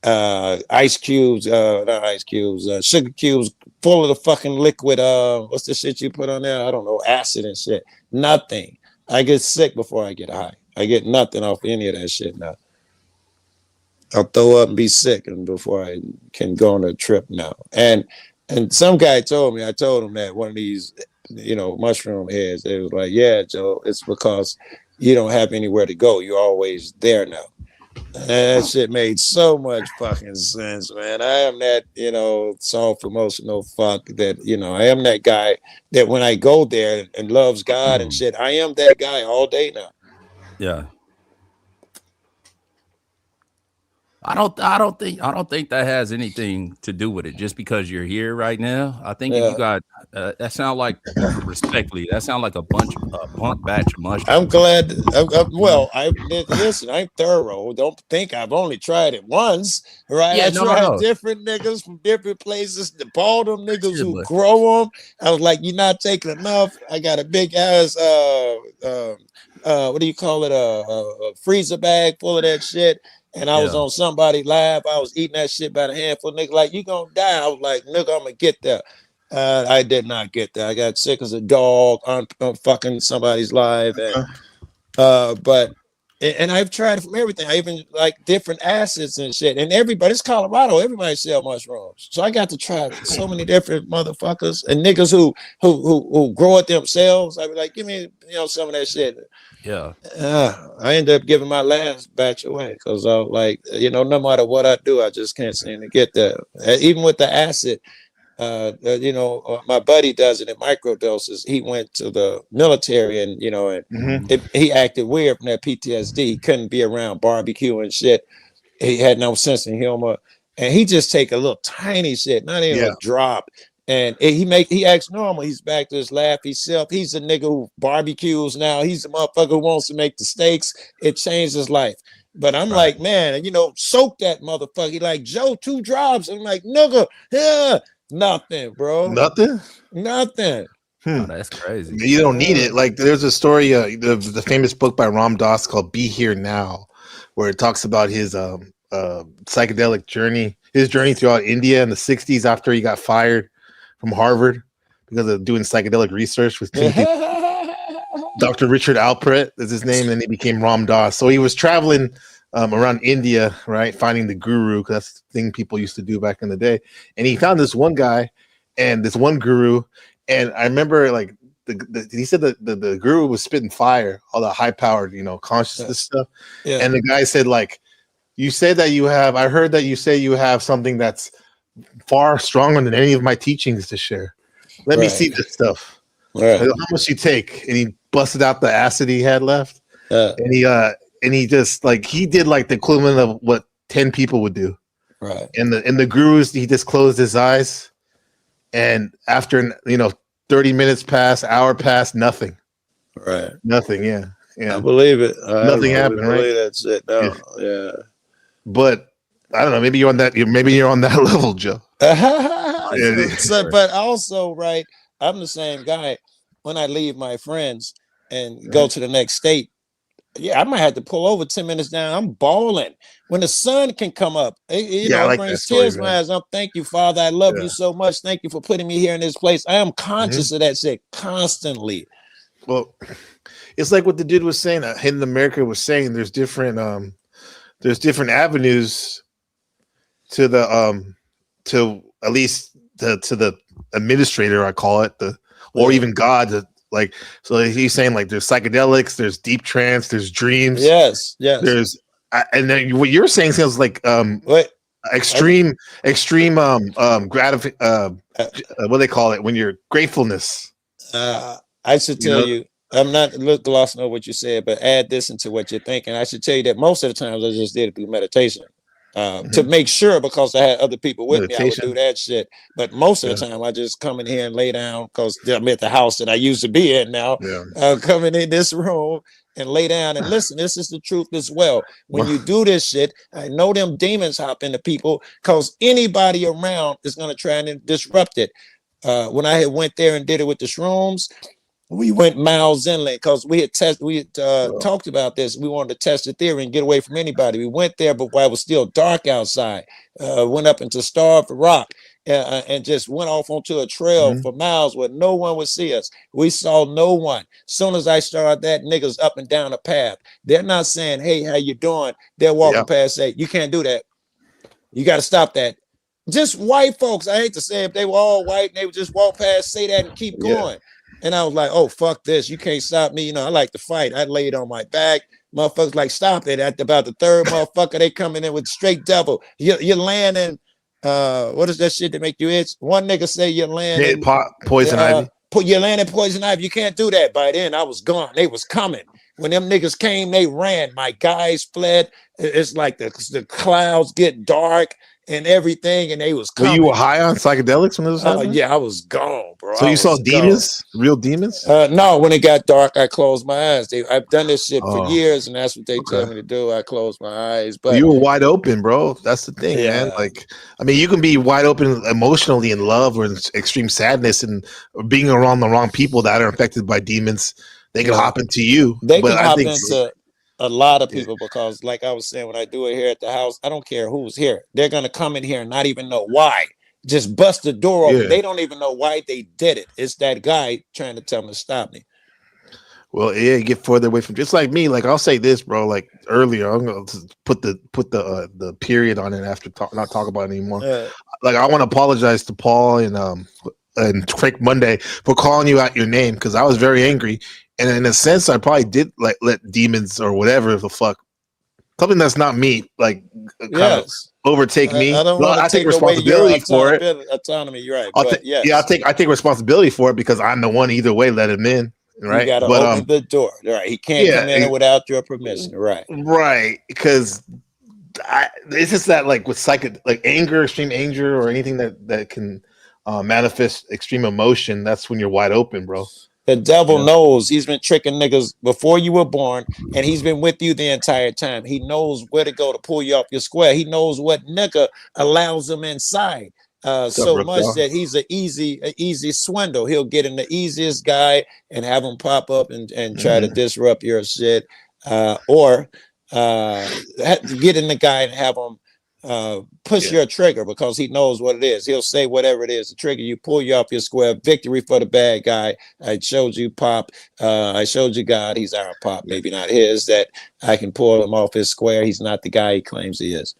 ice cubes, not ice cubes, sugar cubes full of the fucking liquid. What's the shit you put on there? I don't know, acid and shit. Nothing. I get sick before I get high. I get nothing off any of that shit now. I'll throw up and be sick and before I can go on a trip now. And some guy told me, I told him that one of these, mushroom heads, it was like, yeah, Joe, it's because you don't have anywhere to go. You're always there now. And that shit made so much fucking sense, man. I am that, soft emotional fuck that, I am that guy that when I go there and loves God and shit, I am that guy all day now. Yeah. I don't think that has anything to do with it. Just because you're here right now, I think if you got that sound like, respectfully, that sound like a punk batch of mushrooms. I'm glad. Listen. I'm thorough. Don't think I've only tried it once, right? Yeah, I tried different niggas from different places. All them niggas who grow them. I was like, you're not taking enough. I got a big ass what do you call it? A freezer bag full of that shit. And I was on somebody live. I was eating that shit by the handful. Nigga, like, you gonna die. I was like, nigga, I'm gonna get there. I did not get there. I got sick as a dog on fucking somebody's live. And I've tried from everything. I even like different acids and shit. And everybody, it's Colorado. Everybody sell mushrooms. So I got to try so many different motherfuckers and niggas who grow it themselves. I be like, give me, some of that shit. Yeah. I ended up giving my last batch away because I was like, no matter what I do, I just can't seem to get there. Even with the acid, my buddy does it in microdoses. He went to the military and, he acted weird from that PTSD. He couldn't be around barbecue and shit. He had no sense of humor. And he just take a little tiny shit, not even a drop. And he acts normal. He's back to his laughy self. He's a nigga who barbecues now. He's a motherfucker who wants to make the steaks. It changed his life. But I'm like, man, soak that motherfucker. He like, Joe, 2 drops. I'm like, nigga, nothing, bro. Nothing. Oh, that's crazy. You don't need it. Like, there's a story, the famous book by Ram Dass called "Be Here Now," where it talks about his psychedelic journey, his journey throughout India in the '60s after he got fired from Harvard because of doing psychedelic research with Dr. Richard Alpert is his name, and he became Ram Dass. So he was traveling around India, right, finding the guru, because that's the thing people used to do back in the day. And he found this one guy and this one guru, and I remember like he said that the guru was spitting fire, all the high-powered, consciousness stuff. Yeah. And the guy said, like, you say that you have, I heard that you say you have something that's far stronger than any of my teachings to share. Let me see this stuff. How much you take? And he busted out the acid he had left. And he just like he did like the equivalent of what 10 people would do. Right. And the gurus, he just closed his eyes, and after 30 minutes passed, hour passed, nothing. Right. Nothing. Yeah. I believe it. Nothing happened. Right. That's it. No. Yeah. But I don't know. Maybe you're on that. Maybe you're on that level, Joe. But also, right, I'm the same guy. When I leave my friends and go to the next state, I might have to pull over 10 minutes down. I'm bawling when the sun can come up. It brings tears to my eyes. Thank you, Father. I love you so much. Thank you for putting me here in this place. I am conscious of that shit constantly. Well, it's like what the dude was saying. Hidden America was saying. There's different there's different avenues to the to at least to the administrator, I call it, or even God. Like, so he's saying like there's psychedelics, there's deep trance, there's dreams. Yes. There's and then what you're saying sounds like extreme what do they call it when you're gratefulness. I should tell you, I'm not glossing over what you said, but add this into what you're thinking. I should tell you that most of the times I just did it through meditation. To make sure, because I had other people with me, I would do that shit. But most of the time, I just come in here and lay down because I'm at the house that I used to be in now. Coming in this room and lay down and listen. This is the truth as well. When you do this shit, I know them demons hop into people because anybody around is going to try and disrupt it. When I had went there and did it with the shrooms, we went miles inland because we had talked about this. We wanted to test the theory and get away from anybody. We went there, but while it was still dark outside, went up into Starved Rock and just went off onto a trail for miles where no one would see us. We saw no one. Soon as I started that, niggas up and down the path. They're not saying, "Hey, how you doing?" They're walking past, say, "You can't do that. You got to stop that." Just white folks. I hate to say it, if they were all white, and they would just walk past, say that, and keep going. And I was like, "Oh, fuck this. You can't stop me." You know, I like to fight. I laid on my back. Motherfuckers like, "Stop it." At about the third motherfucker, they coming in with straight devil. You're landing. What is that shit that make you itch? One nigga say you're landing poison ivy. You're landing poison ivy. You can't do that. By then, I was gone. They was coming. When them niggas came, they ran. My guys fled. It's like the clouds get dark and everything, and they was coming. So you were high on psychedelics when this was happening? Yeah, I was gone, bro. So you saw demons? Real demons? No, when it got dark, I closed my eyes. I've done this shit for years, and that's what they tell me to do. I closed my eyes. But you were wide open, bro. That's the thing, man. Like, I mean, you can be wide open emotionally in love or in extreme sadness, and being around the wrong people that are affected by demons, they can hop into you. They can hop into a lot of people because, like I was saying, when I do it here at the house, I don't care who's here. They're gonna come in here and not even know why. Just bust the door open. They don't even know why they did it. It's that guy trying to tell them to stop me. Well, yeah, get further away from. Just like me, like I'll say this, bro. Like earlier, I'm gonna put the period on it after not talk about it anymore. Like I want to apologize to Paul and Frank Monday for calling you out your name because I was very angry. And in a sense, I probably did like let demons or whatever the fuck, something that's not me, like kind of overtake me. I don't want to take responsibility for it. Autonomy, you're right. I take responsibility for it because I'm the one either way let him in. Right. You gotta open the door. Right. He can't come in without your permission. Right. Right. Because it's just that like with like anger, extreme anger, or anything that can manifest extreme emotion, that's when you're wide open, bro. The devil knows. He's been tricking niggas before you were born, and he's been with you the entire time. He knows where to go to pull you off your square. He knows what nigga allows him inside. So much that he's an easy swindle. He'll get in the easiest guy and have him pop up and try to disrupt your shit, or get in the guy and have him push your trigger because he knows what it is. He'll say whatever it is, the trigger, you pull you off your square. Victory for the bad guy. I showed you Pop. I showed you God. He's our Pop, maybe not his, that I can pull him off his square. He's not the guy he claims he is.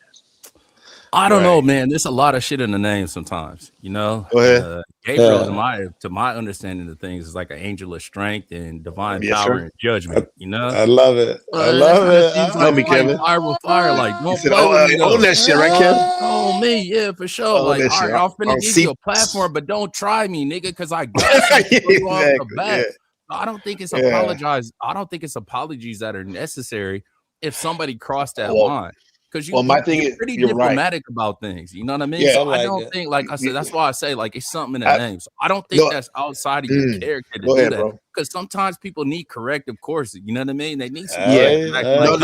I don't know, man. There's a lot of shit in the name sometimes, you know. Go ahead. Gabriel, to my understanding of things, is like an angel of strength and divine power and judgment. You know, I love it. I love it. Tell me, Kevin. Fire with fire, like don't own that shit, right, Kevin? Oh me, yeah, for sure. Like, all right, I'll finna give you a platform, but don't try me, nigga, because I got you off the bat. I don't think it's apologize. I don't think it's apologies that are necessary if somebody crossed that line. Because my thing is pretty you're diplomatic about things, you know what I mean? Yeah, so I don't think, like I said, that's why I say like it's something in the name. So I don't think that's outside of your character to do that. Because sometimes people need corrective courses, you know what I mean? They need some don't do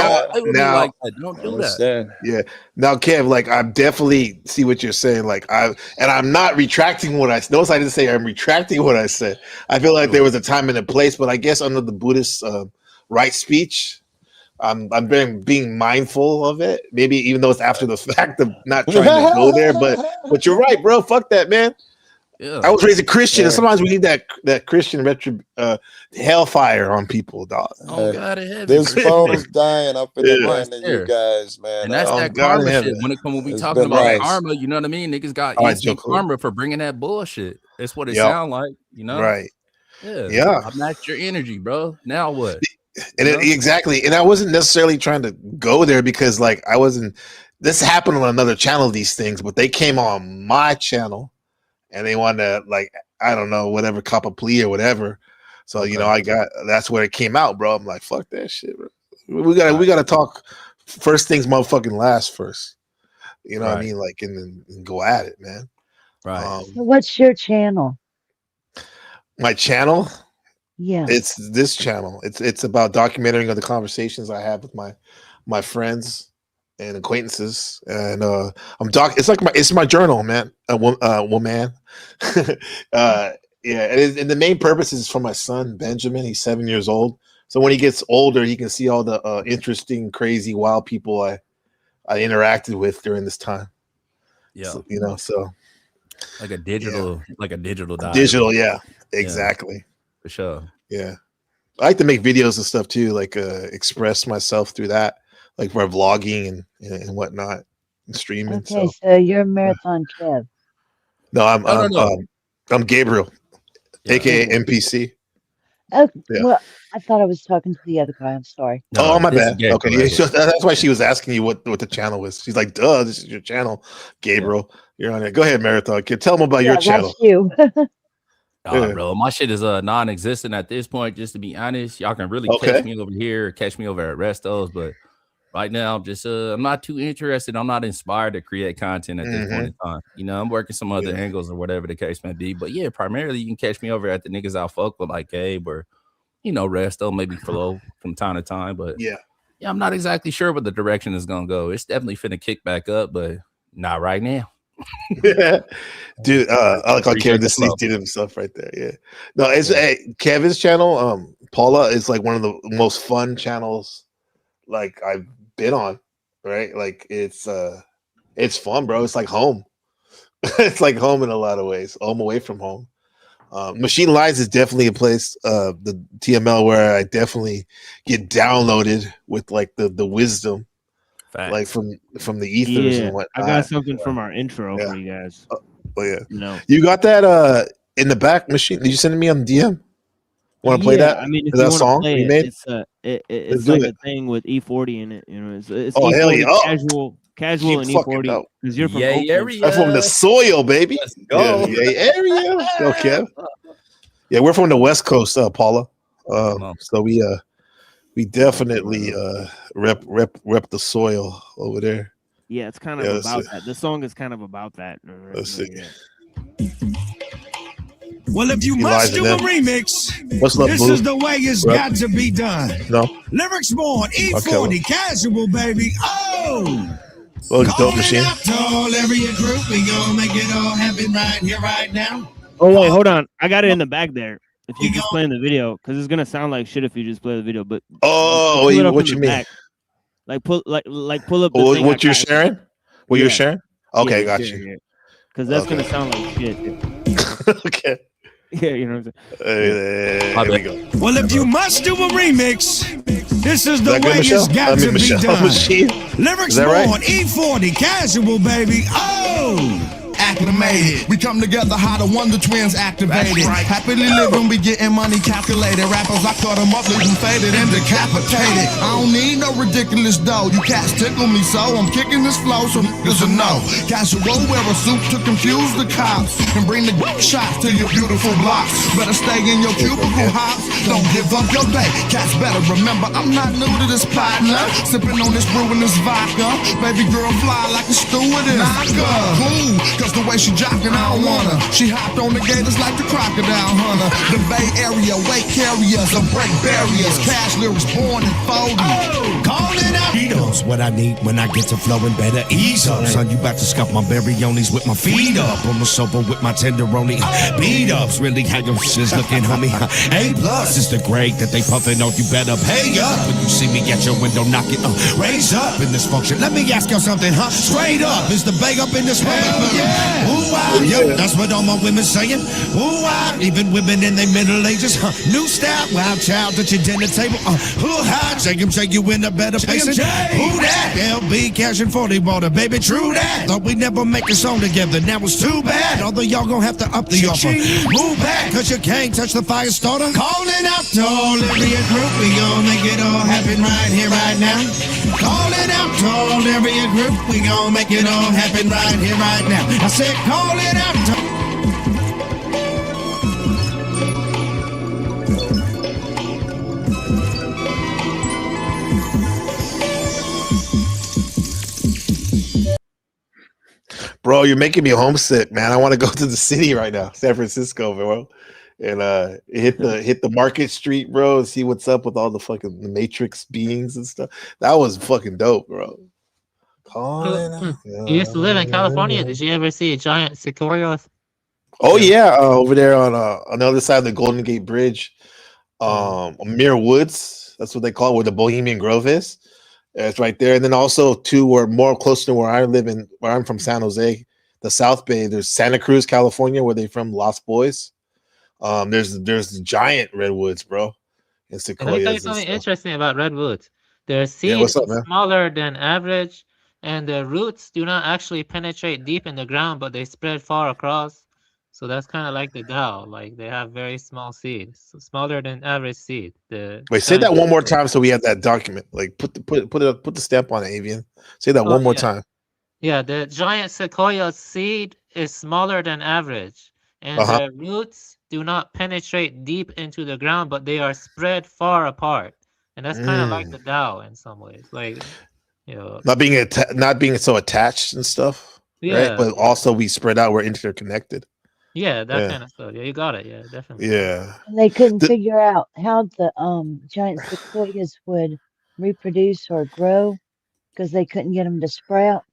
that. Yeah. Now, Kev, like I definitely see what you're saying. Like I'm not retracting what I notice. I didn't say I'm retracting what I said. I feel like there was a time and a place, but I guess under the Buddhist right speech. I'm being mindful of it. Maybe even though it's after the fact of not trying to go there, but you're right, bro. Fuck that, man. Yeah. I was raised a Christian, and sometimes we need that Christian hellfire on people, dog. Oh God in heaven. There's souls dying up in the Yeah. land of you guys, man. And that's Oh, that God in karma shit. heaven. When we It's talking been about right. karma, you know what I mean? Niggas got All right, instant Joe, cool. karma for bringing that bullshit. That's what it Yep. sound like, you know? Right. Yeah. Yeah. I matched your energy, bro. Now what? And exactly. And I wasn't necessarily trying to go there because, like, I wasn't. This happened on another channel, these things, but they came on my channel and they wanted to, like, I don't know, whatever, cop a plea or whatever. So, you know, that's where it came out, bro. I'm like, fuck that shit, bro. We gotta talk first things motherfucking last first. You know what I mean? Like, and then go at it, man. Right. So what's your channel? My channel? Yeah. It's this channel. It's about documenting of the conversations I have with my friends and acquaintances, and it's my journal, man. Woman. Yeah, and the main purpose is for my son Benjamin. He's 7 years old, so when he gets older, he can see all the interesting, crazy, wild people I interacted with during this time. Yeah, so, you know, so like a digital diary. Digital, yeah, exactly, for sure. Yeah, I like to make videos and stuff too, like express myself through that, like for vlogging and whatnot, and streaming. Okay, so you're a Marathon Kev. No, I'm Gabriel, aka NPC. Oh, Yeah. well, I thought I was talking to the other guy. I'm sorry. Oh, my bad. Okay, yeah, so that's why she was asking you what the channel was. She's like, "Duh, this is your channel, Gabriel. You're on it. Go ahead, Marathon. Tell them about your channel." That's you. Bro, my shit is non-existent at this point. Just to be honest, y'all can really catch me over here, or catch me over at Restos, but right now I'm just I'm not too interested. I'm not inspired to create content at this point in time. You know, I'm working some other angles or whatever the case may be. But yeah, primarily you can catch me over at the niggas I fuck with, like Gabe or Resto, maybe Flo from time to time. But yeah, I'm not exactly sure what the direction is gonna go. It's definitely finna kick back up, but not right now. Dude, I like how Kevin just did himself right there. Yeah, no, it's Kevin's channel. Paula is like one of the most fun channels like I've been on. Right, like it's fun, bro. It's like home. It's like home in a lot of ways. Home away from home. Machine Lies is definitely a place, the TML, where I definitely get downloaded with like the wisdom. Facts. Like from the ethers and whatnot. I got something from our intro for you guys. You got that in the back machine? Did you send it me on DM? Want to play that? I mean, if that you song play you it, made? It's like a thing with E40 in it. You know, it's oh, E40 hell yeah. casual and E40 because you're from Oakland. I'm from the soil, baby. Let's go. Yeah, area. Let's go, Kev. Yeah, we're from the West Coast, Paula. So we definitely rep the soil over there. Yeah, it's kind of about that. The song is kind of about that. Let's see. Well, if you must do a remix, What's up, this Blue? is the way it's got to be done. No. Lyrics born, E40, casual, baby. Oh! Well, dope machine. To all area group, we gonna make it all happen right here, right now. Oh, wait, hold on. I got it in the back there. If you just play in the video, because it's gonna sound like shit if you just play the video. But what you mean? Back. Like pull up. What you're sharing? What you're sharing? Okay, got you. Because that's gonna sound like shit. Okay. Yeah, you know what I'm saying. There we go. Well, if you must do a remix, this is the Is that way good, Michelle? it's got to be Michelle done. Machine. Lyrics Is that born, right? E40, casual, baby. Oh! Acclimated. We come together how the Wonder Twins activated. Right. Happily living, we getting money calculated. Rappers, I cut them up, leaving faded and decapitated. I don't need no ridiculous dough. You cats tickle me so I'm kicking this flow so niggas will know. Casual wear a suit to confuse the cops and bring the shots to your beautiful blocks. Better stay in your cubicle hops. Don't give up your day. Cats better remember I'm not new to this partner. Sipping on this brew and this vodka. Baby girl fly like a stewardess. Knocker. Cool. Cause the way she jockin', I don't wanna. She hopped on the gators like the crocodile hunter. The Bay Area weight carriers of break barriers. Cash lyrics born and folding. Oh, call it out. Beatles, what I need when I get to flowing better ease up. Son, you about to scuff my berryonis with my feet up. On the sofa with my tenderoni. Beat ups, really how your shit's looking, homie. A plus is the grade that they puffin' on. You better pay up when you see me at your window knocking. Raise up in this function. Let me ask you something, huh? Straight up, is the Bay up in this motherfucker? Yeah. Ooh, yep, that's what all my women saying. Ooh, even women in their middle ages. New style, wild child at your dinner table. Shake him, shake you in a better place. Who that? LB cash and 40 water, baby, true that. Thought we never make a song together, now it's too bad. Although y'all gonna have to up the offer. Move back, cause you can't touch the fire starter. Calling out to all area group, we gon' make it all happen right here, right now. Calling out to all area group, we gon' make it all happen right here, right now. I said calling out to Bro, you're making me homesick, man. I want to go to the city right now, San Francisco, bro, and hit the Market Street, bro, and see what's up with all the fucking the Matrix beings and stuff. That was fucking dope, bro. You used to live in California. Did you ever see a giant sequoias? Oh yeah, over there on the other side of the Golden Gate Bridge, Muir Woods. That's what they call it, where the Bohemian Grove is. It's right there, and then also too, we're more close to where I live in, where I'm from, San Jose, the South Bay. There's Santa Cruz, California, where they from, Lost Boys. There's giant redwoods, bro, and Let me tell you sequoias. something interesting about redwoods. Their seed what's up, is man? smaller than average, and the roots do not actually penetrate deep in the ground, but they spread far across. So that's kind of like the Tao. Like they have very small seeds, so smaller than average seed. Wait, say that one more time so we have that document. Like put the stamp on it, Avian. Say that one more time. Yeah, the giant sequoia seed is smaller than average, and the roots do not penetrate deep into the ground, but they are spread far apart. And that's kind of like the Tao in some ways. Like, you know, Not being so attached and stuff. Yeah, Right. But also we spread out, we're interconnected. yeah, that kind of stuff. Yeah, you got it. Yeah, definitely. Yeah. And they couldn't figure out how the giant sequoias would reproduce or grow because they couldn't get them to sprout.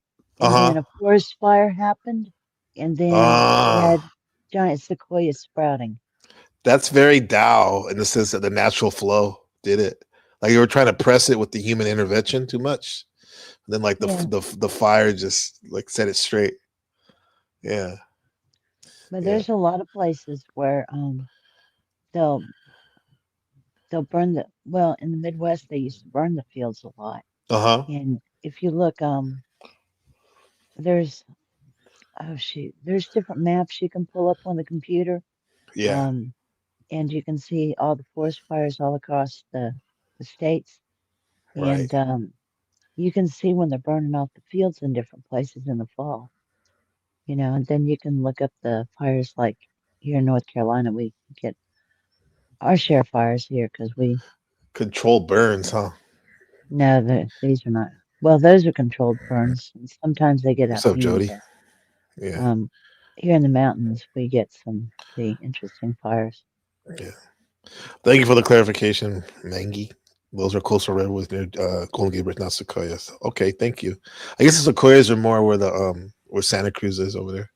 And then a forest fire happened, and then we had giant sequoias sprouting. That's very Tao in the sense that the natural flow did it. Like you were trying to press it with the human intervention too much. And then like the fire just like set it straight. Yeah. But there's a lot of places where they'll burn in the Midwest they used to burn the fields a lot. And if you look there's different maps you can pull up on the computer. Yeah. And you can see all the forest fires all across the states. Right. And you can see when they're burning off the fields in different places in the fall. You know, and then you can look up the fires like here in North Carolina. We get our share of fires here because we controlled burns, huh? No, these are not. Well, those are controlled burns. And sometimes they get What's out. up, Jody? Yeah. Here in the mountains, we get some pretty interesting fires. Yeah. Thank you for the clarification, Mangi. Those are coastal redwoods near Golden Gate Bridge, not sequoias. Okay, thank you. I guess the sequoias are more where the where Santa Cruz is over there.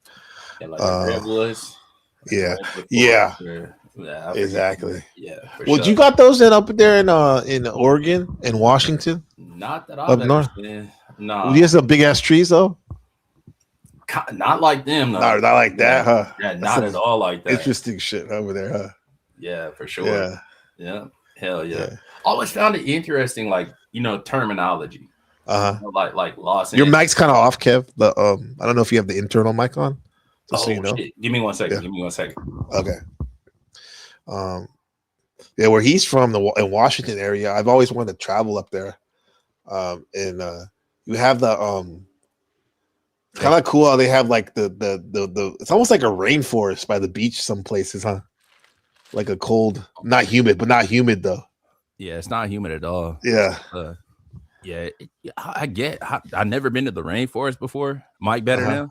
Yeah, like the redwoods. Yeah, yeah, exactly. Yeah. Well, you got those up there in Oregon and Washington? Not that up I've north. No, You have some big ass trees though. Not like them. Though. Not like that, huh? Yeah, not at all like that. Interesting shit over there, huh? Yeah, for sure. Yeah. Hell yeah. Always found it interesting, like terminology. Like Los Your Angeles. mic's kind of off, Kev. But I don't know if you have the internal mic on. Just so you know. Shit. Give me 1 second. Yeah. Give me 1 second. Okay. Yeah, where he's from, in Washington area, I've always wanted to travel up there. And you have the it's kind of cool how they have like the it's almost like a rainforest by the beach some places, huh? Like a cold, not humid though. Yeah, it's not humid at all. Yeah. I've never been to the rainforest before. Mike better now?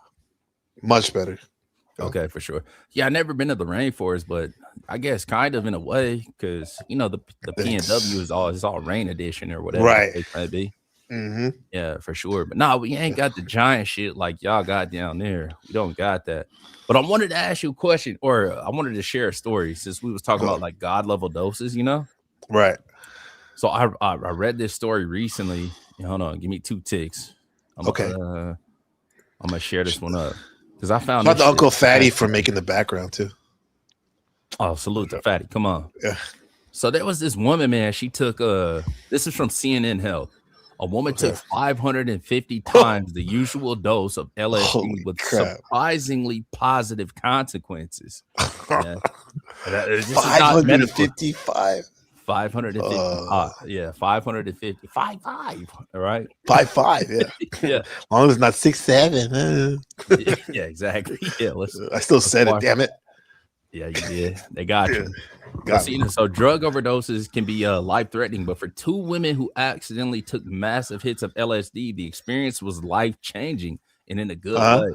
Much better. Okay, for sure. Yeah, I've never been to the rainforest, but I guess kind of in a way, because the PNW is all rain edition or whatever it might be. Mm-hmm. Yeah, for sure. But no, we ain't got the giant shit like y'all got down there. We don't got that. But I wanted to ask you a question, or I wanted to share a story since we was talking about like God level doses, Right. So I read this story recently. Hold on, give me 2 ticks. I'm gonna share this one up. because I found Shout out to Uncle Fatty for making the background too. Oh, salute to Fatty. Come on. Yeah. So there was this woman, man. She took this is from CNN Health. A woman took 550 times the usual dose of LSD with surprisingly positive consequences. Yeah. 555. 550. Yeah, 550. 5.5. All right. 5.5. Yeah. Yeah. As long as it's not 6.7. Yeah, exactly. Yeah. I still said it. Damn it. Yeah, you did. They got you. So drug overdoses can be life-threatening, but for two women who accidentally took massive hits of LSD, the experience was life-changing and in a good way.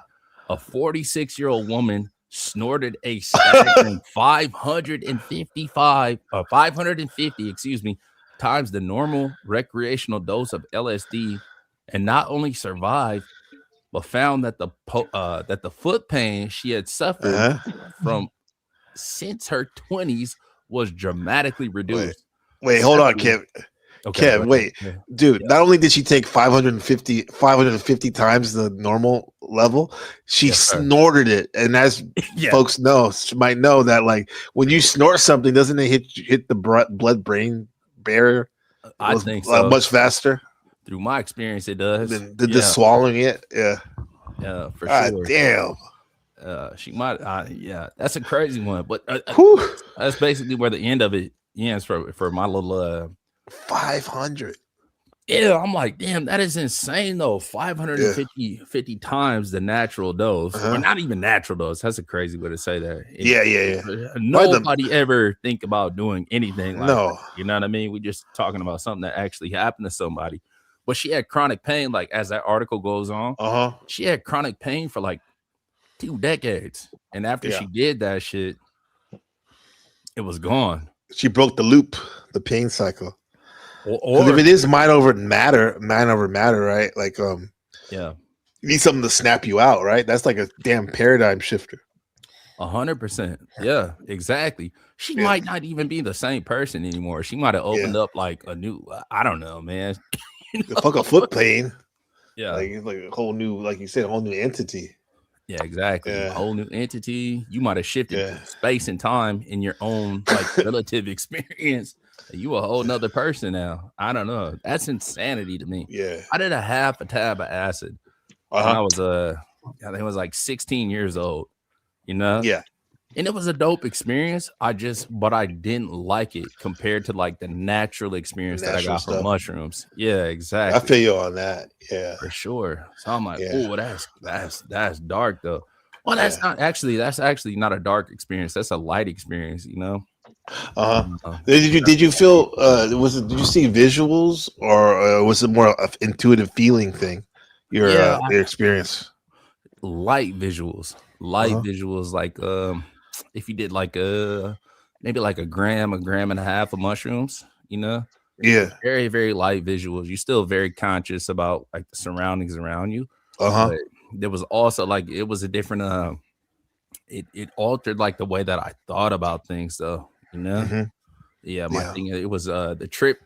A 46-year-old woman snorted a staggering 550 times the normal recreational dose of LSD, and not only survived, but found that the foot pain she had suffered from since her 20s was dramatically reduced. Wait, hold on, Kev. Okay, Kev, wait. Dude, not only did she take 550 times the normal level, she snorted it. And as folks might know that, like, when you snort something, doesn't it hit the blood-brain barrier? I think so. Much faster. Through my experience, it does. Than just swallowing it. Yeah. Yeah, for sure. Damn. She might, that's a crazy one, but that's basically where the end of it ends for my little 500. Yeah, I'm like, damn, that is insane though. 550 times the natural dose, or not even natural dose. That's a crazy way to say that. Yeah. Nobody ever think about doing anything like No. that. You know what I mean? We're just talking about something that actually happened to somebody. But she had chronic pain, like as that article goes on. She had chronic pain for like 2 decades, and after she did that shit, it was gone. She broke the loop, the pain cycle. Or if it is mind over matter, right? Like, you need something to snap you out, right? That's like a damn paradigm shifter. 100%. Yeah, exactly. She might not even be the same person anymore. She might have opened up like a new, I don't know, man. Fuck a foot pain. Yeah, like it's like a whole new, like you said, a whole new entity. Yeah, exactly. A whole new entity. You might have shifted space and time in your own like relative experience. You a whole nother person now. I don't know. That's insanity to me. Yeah. I did a half a tab of acid when I was I think it was like 16 years old. You know? Yeah. And it was a dope experience. But I didn't like it compared to like the natural experience that I got from mushrooms. Yeah, exactly. I feel you on that. Yeah, for sure. So I'm like, oh, that's dark though. Well, that's actually not a dark experience. That's a light experience, you know. Did you feel? Did you see visuals, or was it more of intuitive feeling thing? Your experience. Light visuals, visuals. Like if you did like maybe like a gram and a half of mushrooms, you know. Yeah. Very, very light visuals. You're still very conscious about like the surroundings around you. But there was also like it was a different it altered like the way that I thought about things though, you know. My thing, it was the trip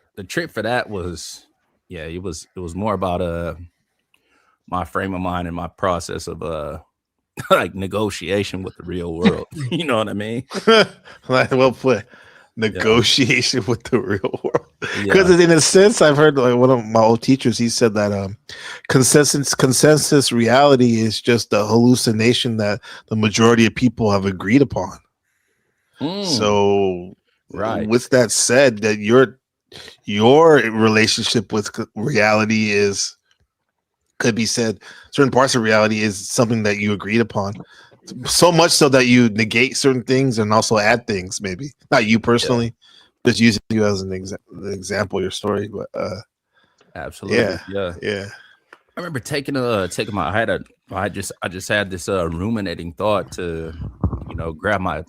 for that was it was more about my frame of mind and my process of like negotiation with the real world. You know what I mean? Well put. Negotiation with the real world. Because in a sense, I've heard like one of my old teachers, he said that consensus reality is just a hallucination that the majority of people have agreed upon. So with that said, that your relationship with reality could be said, certain parts of reality is something that you agreed upon. So much so that you negate certain things and also add things, maybe not you personally, just using you as an example, your story, but absolutely, yeah. I remember taking my I just had this ruminating thought to, you know, grab my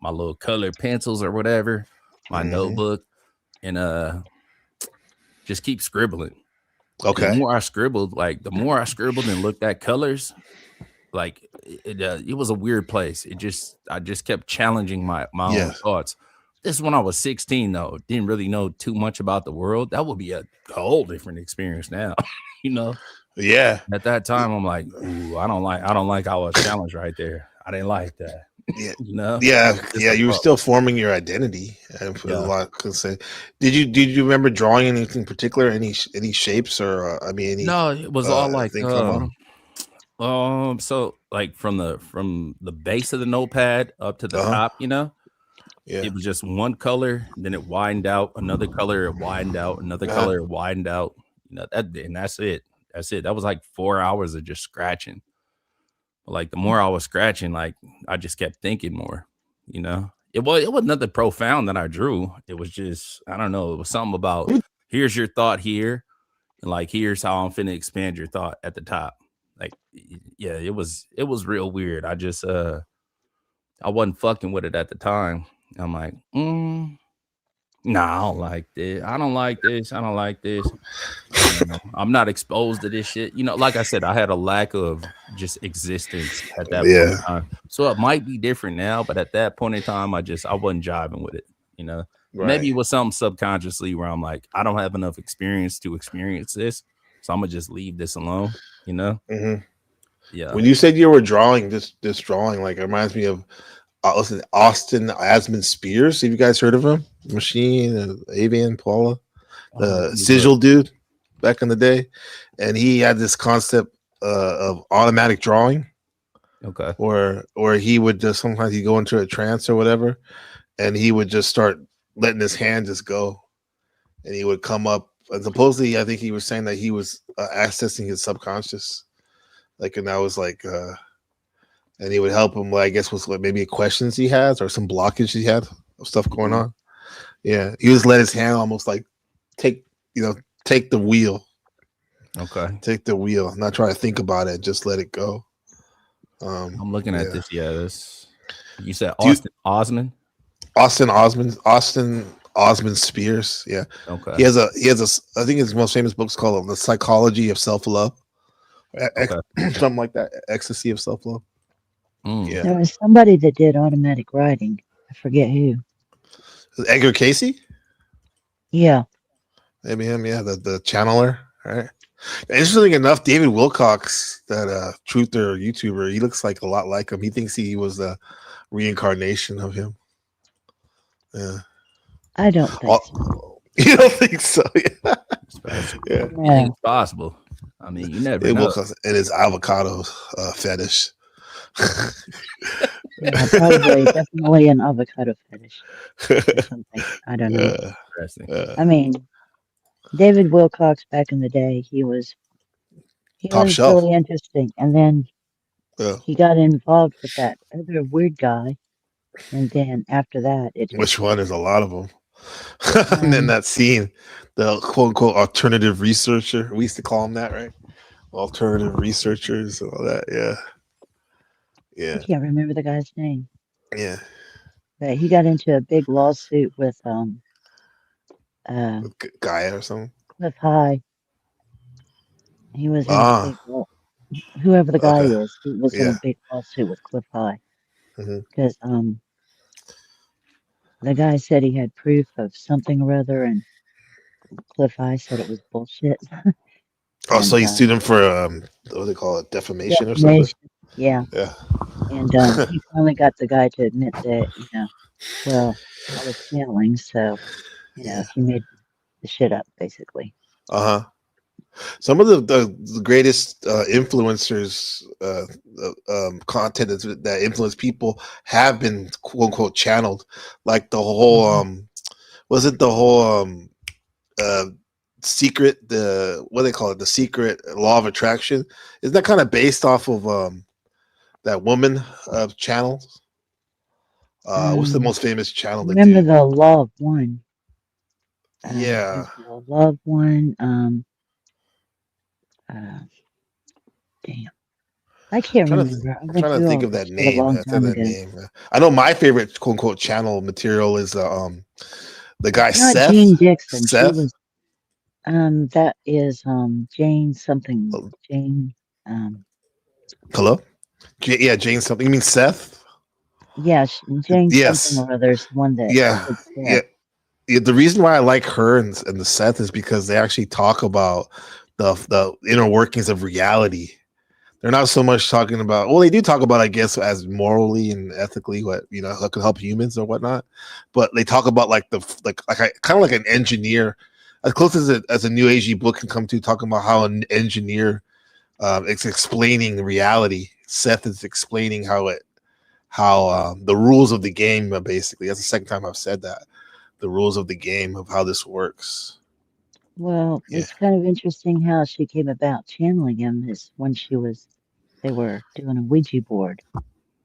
little colored pencils or whatever, my notebook, and just keep scribbling. Okay. And the more I scribbled and looked at colors, like it was a weird place. I just kept challenging my own thoughts. This is when I was 16 though. Didn't really know too much about the world. That would be a whole different experience now. You know? Yeah. At that time, I'm like, ooh, I don't like I was challenged right there. I didn't like that. Yeah. You know? Yeah. You were still forming your identity. And a lot could say. Did you remember drawing anything particular? Any shapes or any? No, it was all like thing from bottom? so like from the base of the notepad up to the top, you know. Yeah. It was just one color, then it widened out, another color, it widened out, another color, it widened out. You know, that's it. That's it. That was like 4 hours of just scratching. But like the more I was scratching, like I just kept thinking more, you know. It was nothing profound that I drew. It was just, I don't know, it was something about here's your thought here, and like here's how I'm finna expand your thought at the top. Like, yeah, it was real weird. I just I wasn't fucking with it at the time. I'm like, nah, I don't like this. I don't like this. I don't like this. You know, I'm not exposed to this shit. You know, like I said, I had a lack of just existence at that point in time. So it might be different now, but at that point in time, I wasn't jiving with it. You know, maybe it was something subconsciously where I'm like, I don't have enough experience to experience this, so I'm gonna just leave this alone. You know. Mm-hmm. Yeah. When you said you were drawing this drawing, like it reminds me of Austin Asman Spears. Have you guys heard of him? Machine and Avian Paula, the sigil dude back in the day, and he had this concept of automatic drawing. Okay. Or he would just sometimes he'd go into a trance or whatever, and he would just start letting his hand just go, and he would come up. And supposedly, I think he was saying that he was accessing his subconscious, like, and that was like. And he would help him, I guess, with maybe questions he has or some blockage he had of stuff going on. Yeah, he just let his hand almost like take the wheel. Okay, take the wheel. Not try to think about it. Just let it go. I'm looking at this. Yeah, this. You said Osman Spears. Yeah. Okay. He has a. I think his most famous book's called "The Psychology of Self-Love." Okay. Something like that. Ecstasy of self-love. Yeah. There was somebody that did automatic writing. I forget who. Edgar Casey? Yeah. Maybe him, yeah, the channeler, right? Interestingly enough, David Wilcox, that truther YouTuber, he looks like a lot like him. He thinks he was a reincarnation of him. Yeah. I don't think so. You don't think so? Yeah. Yeah. It's possible. I mean, you never know. Wilcox and his avocado fetish. Yeah, probably definitely an avocado fetish or something. I don't know. I mean, David Wilcox back in the day, he was really interesting, and then he got involved with that other weird guy, and then after that, which one? There's a lot of them. And then that scene, the quote unquote alternative researcher, we used to call him that, right? Alternative researchers and all that, yeah. Yeah. I can't remember the guy's name. Yeah. But he got into a big lawsuit with Gaia or something. Cliff High. He was in a big, whoever the guy is, he was in a big lawsuit with Cliff High. Because the guy said he had proof of something or other, and Cliff High said it was bullshit. So he sued him for what do they call it, defamation or something? Yeah. Yeah. And he finally got the guy to admit that, well, I was channeling, so, he made the shit up, basically. Some of the greatest influencers, content that influence people have been quote unquote channeled, like the whole was it the whole secret, what do they call it, the secret law of attraction? Isn't that kind of based off of that woman channel? What's the most famous channel? Remember the Law of One? Yeah. The Law of One. Damn. I can't remember. I'm trying to think of that name. I know my favorite quote unquote channel material is the guy Not Seth. Jane Dixon. Seth? She was, that is Jane something. Jane. Hello? Yeah, Jane something. You mean Seth? Yeah, Jane Yes. something or other's the one that Yeah. said Yeah. Yeah, the reason why I like her and the Seth is because they actually talk about the inner workings of reality. They're not so much talking about, well, they do talk about, I guess, as morally and ethically what how can help humans or whatnot, but they talk about like kind of like an engineer, as close as a new agey book can come to, talking about how an engineer it's explaining reality. Seth is explaining how the rules of the game basically. That's the second time I've said that. The rules of the game of how this works. Well, it's kind of interesting how she came about channeling him is when they were doing a Ouija board.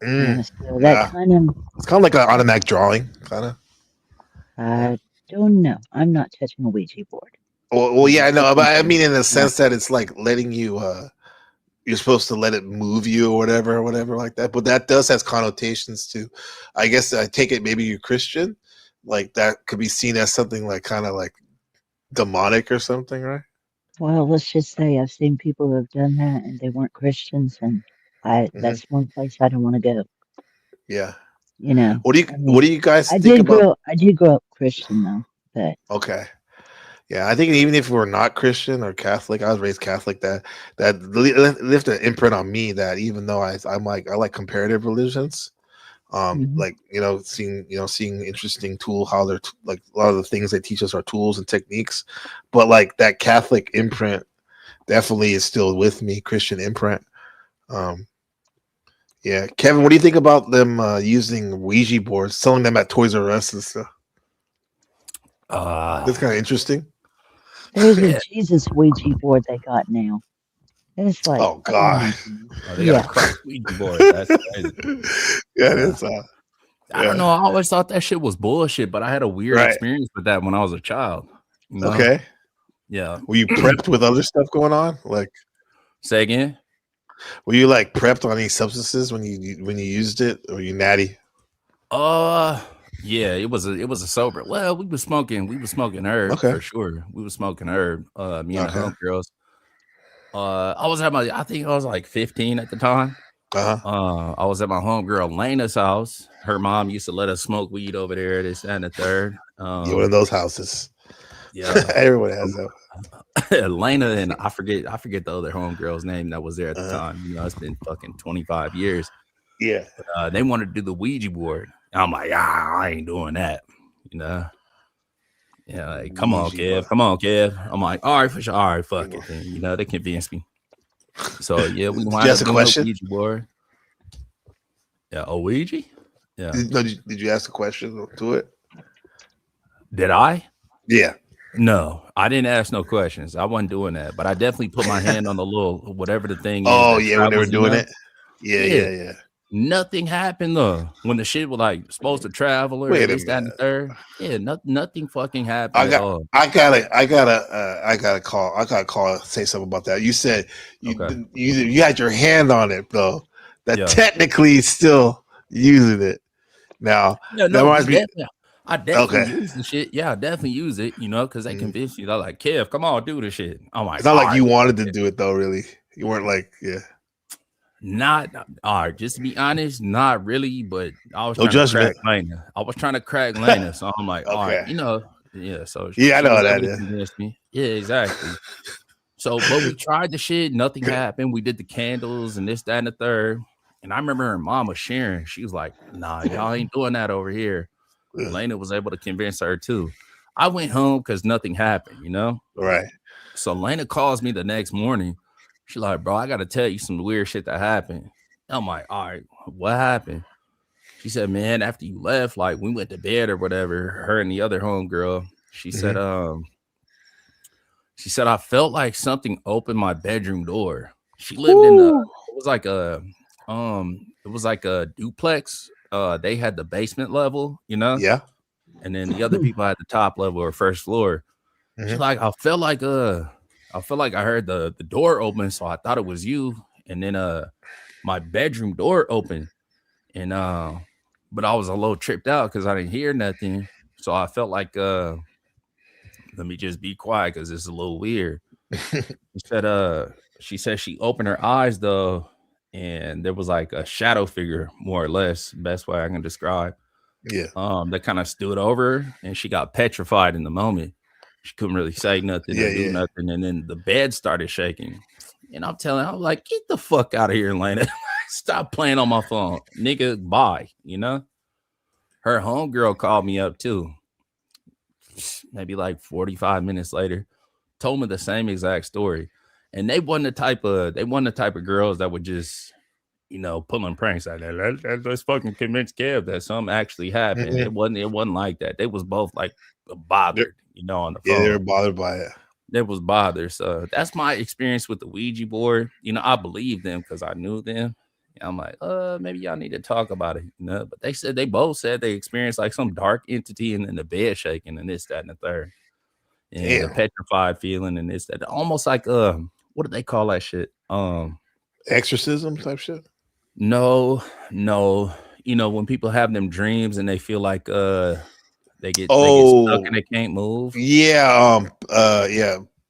So that kind of... It's kind of like an automatic drawing, kind of. I don't know. I'm not touching a Ouija board. Well, yeah, I know, but I mean in the sense that it's like letting you, you're supposed to let it move you or whatever like that. But that does has connotations too. I guess I take it maybe you're Christian, like that could be seen as something like kind of like demonic or something, right? Well, let's just say I've seen people who have done that and they weren't Christians, and that's one place I don't want to go. Yeah. What do you guys think about? I did grow up Christian though, but okay. Yeah, I think even if we're not Christian or Catholic, I was raised Catholic. That left an imprint on me. That even though I like comparative religions, like seeing interesting tool how they're like a lot of the things they teach us are tools and techniques, but like that Catholic imprint definitely is still with me. Christian imprint. Yeah, Kevin, what do you think about them using Ouija boards, selling them at Toys R Us and stuff? That's kind of interesting. There's a Jesus Ouija board they got now. It's like, oh god, they got a crack Ouija board. That's crazy. Yeah, that's. I don't know. I always thought that shit was bullshit, but I had a weird experience with that when I was a child. Okay. Yeah. Were you prepped with other stuff going on? Like, say again. Were you like prepped on any substances when you used it, or you natty? Yeah, it was a sober. Well, we were smoking herb for sure. We were smoking herb. Me and the homegirls. I think I was like 15 at the time. I was at my homegirl Lena's house. Her mom used to let us smoke weed over there, this and the third. One of those houses. Yeah, everyone has that. Lena and I forget the other homegirl's name that was there at the time. It's been fucking 25 years. Yeah. But, they wanted to do the Ouija board. And I'm like, I ain't doing that. Yeah, like, come on, Kev. I'm like, all right, for sure. All right, fuck it. And, they convinced me. So yeah, we wanted to do a Ouija board. Yeah, a Ouija? Yeah. Did you ask a question to it? Did I? Yeah. No, I didn't ask no questions. I wasn't doing that, but I definitely put my hand on the little whatever the thing is. Oh yeah, when they were doing it. Yeah. Nothing happened though. When the shit was like supposed to travel or this, that, and the third. Yeah, nothing fucking happened at all. I gotta call. Say something about that. You said you had your hand on it though. That technically is still using it now. I definitely use the shit. Yeah, I definitely use it, because they convince you. They're like, Kev, come on, do the shit. I'm like, it's not like you wanted to do it though, really. You weren't like, Not all right, just to be honest, not really, but I was trying to crack Lena. So I'm like, all right, so I know that is. Me. Yeah, exactly. So, but we tried the shit, nothing happened. We did the candles and this, that, and the third. And I remember her mom was sharing. She was like, nah, y'all ain't doing that over here. Lena was able to convince her too. I went home because nothing happened, Right. So Lena calls me the next morning. She's like, bro, I got to tell you some weird shit that happened. I'm like, all right, what happened? She said, man, after you left, like we went to bed or whatever, her and the other homegirl, she said, I felt like something opened my bedroom door. She lived in it was like a duplex. They had the basement level, Yeah. And then the other people had the top level or first floor. She's like, I felt like I heard the door open, so I thought it was you. And then my bedroom door opened, and but I was a little tripped out because I didn't hear nothing. So I felt like let me just be quiet because it's a little weird. She said she opened her eyes though, and there was like a shadow figure, more or less, best way I can describe. Yeah. That kind of stood over her, and she got petrified in the moment. She couldn't really say nothing or do nothing, and then the bed started shaking. And I'm telling her, I'm like, get the fuck out of here, Elena. Stop playing on my phone, nigga. Bye. You know. Her homegirl called me up too. Maybe like 45 minutes later, told me the same exact story. And they wasn't the type of girls that would just, you know, pulling pranks like that. Let's fucking convince Kev that something actually happened. Mm-hmm. It wasn't like that. They was both like bothered, you know, on the phone. Yeah, they were bothered by it. They was bothered. So that's my experience with the Ouija board. You know, I believe them because I knew them. I'm like, maybe y'all need to talk about it. You know, but they both said they experienced like some dark entity and then the bed shaking and this, that, and the third. And the petrified feeling and this, that. Almost like what do they call that shit? Exorcism type shit? No. You know, when people have them dreams and they feel like they get stuck and they can't move. Yeah,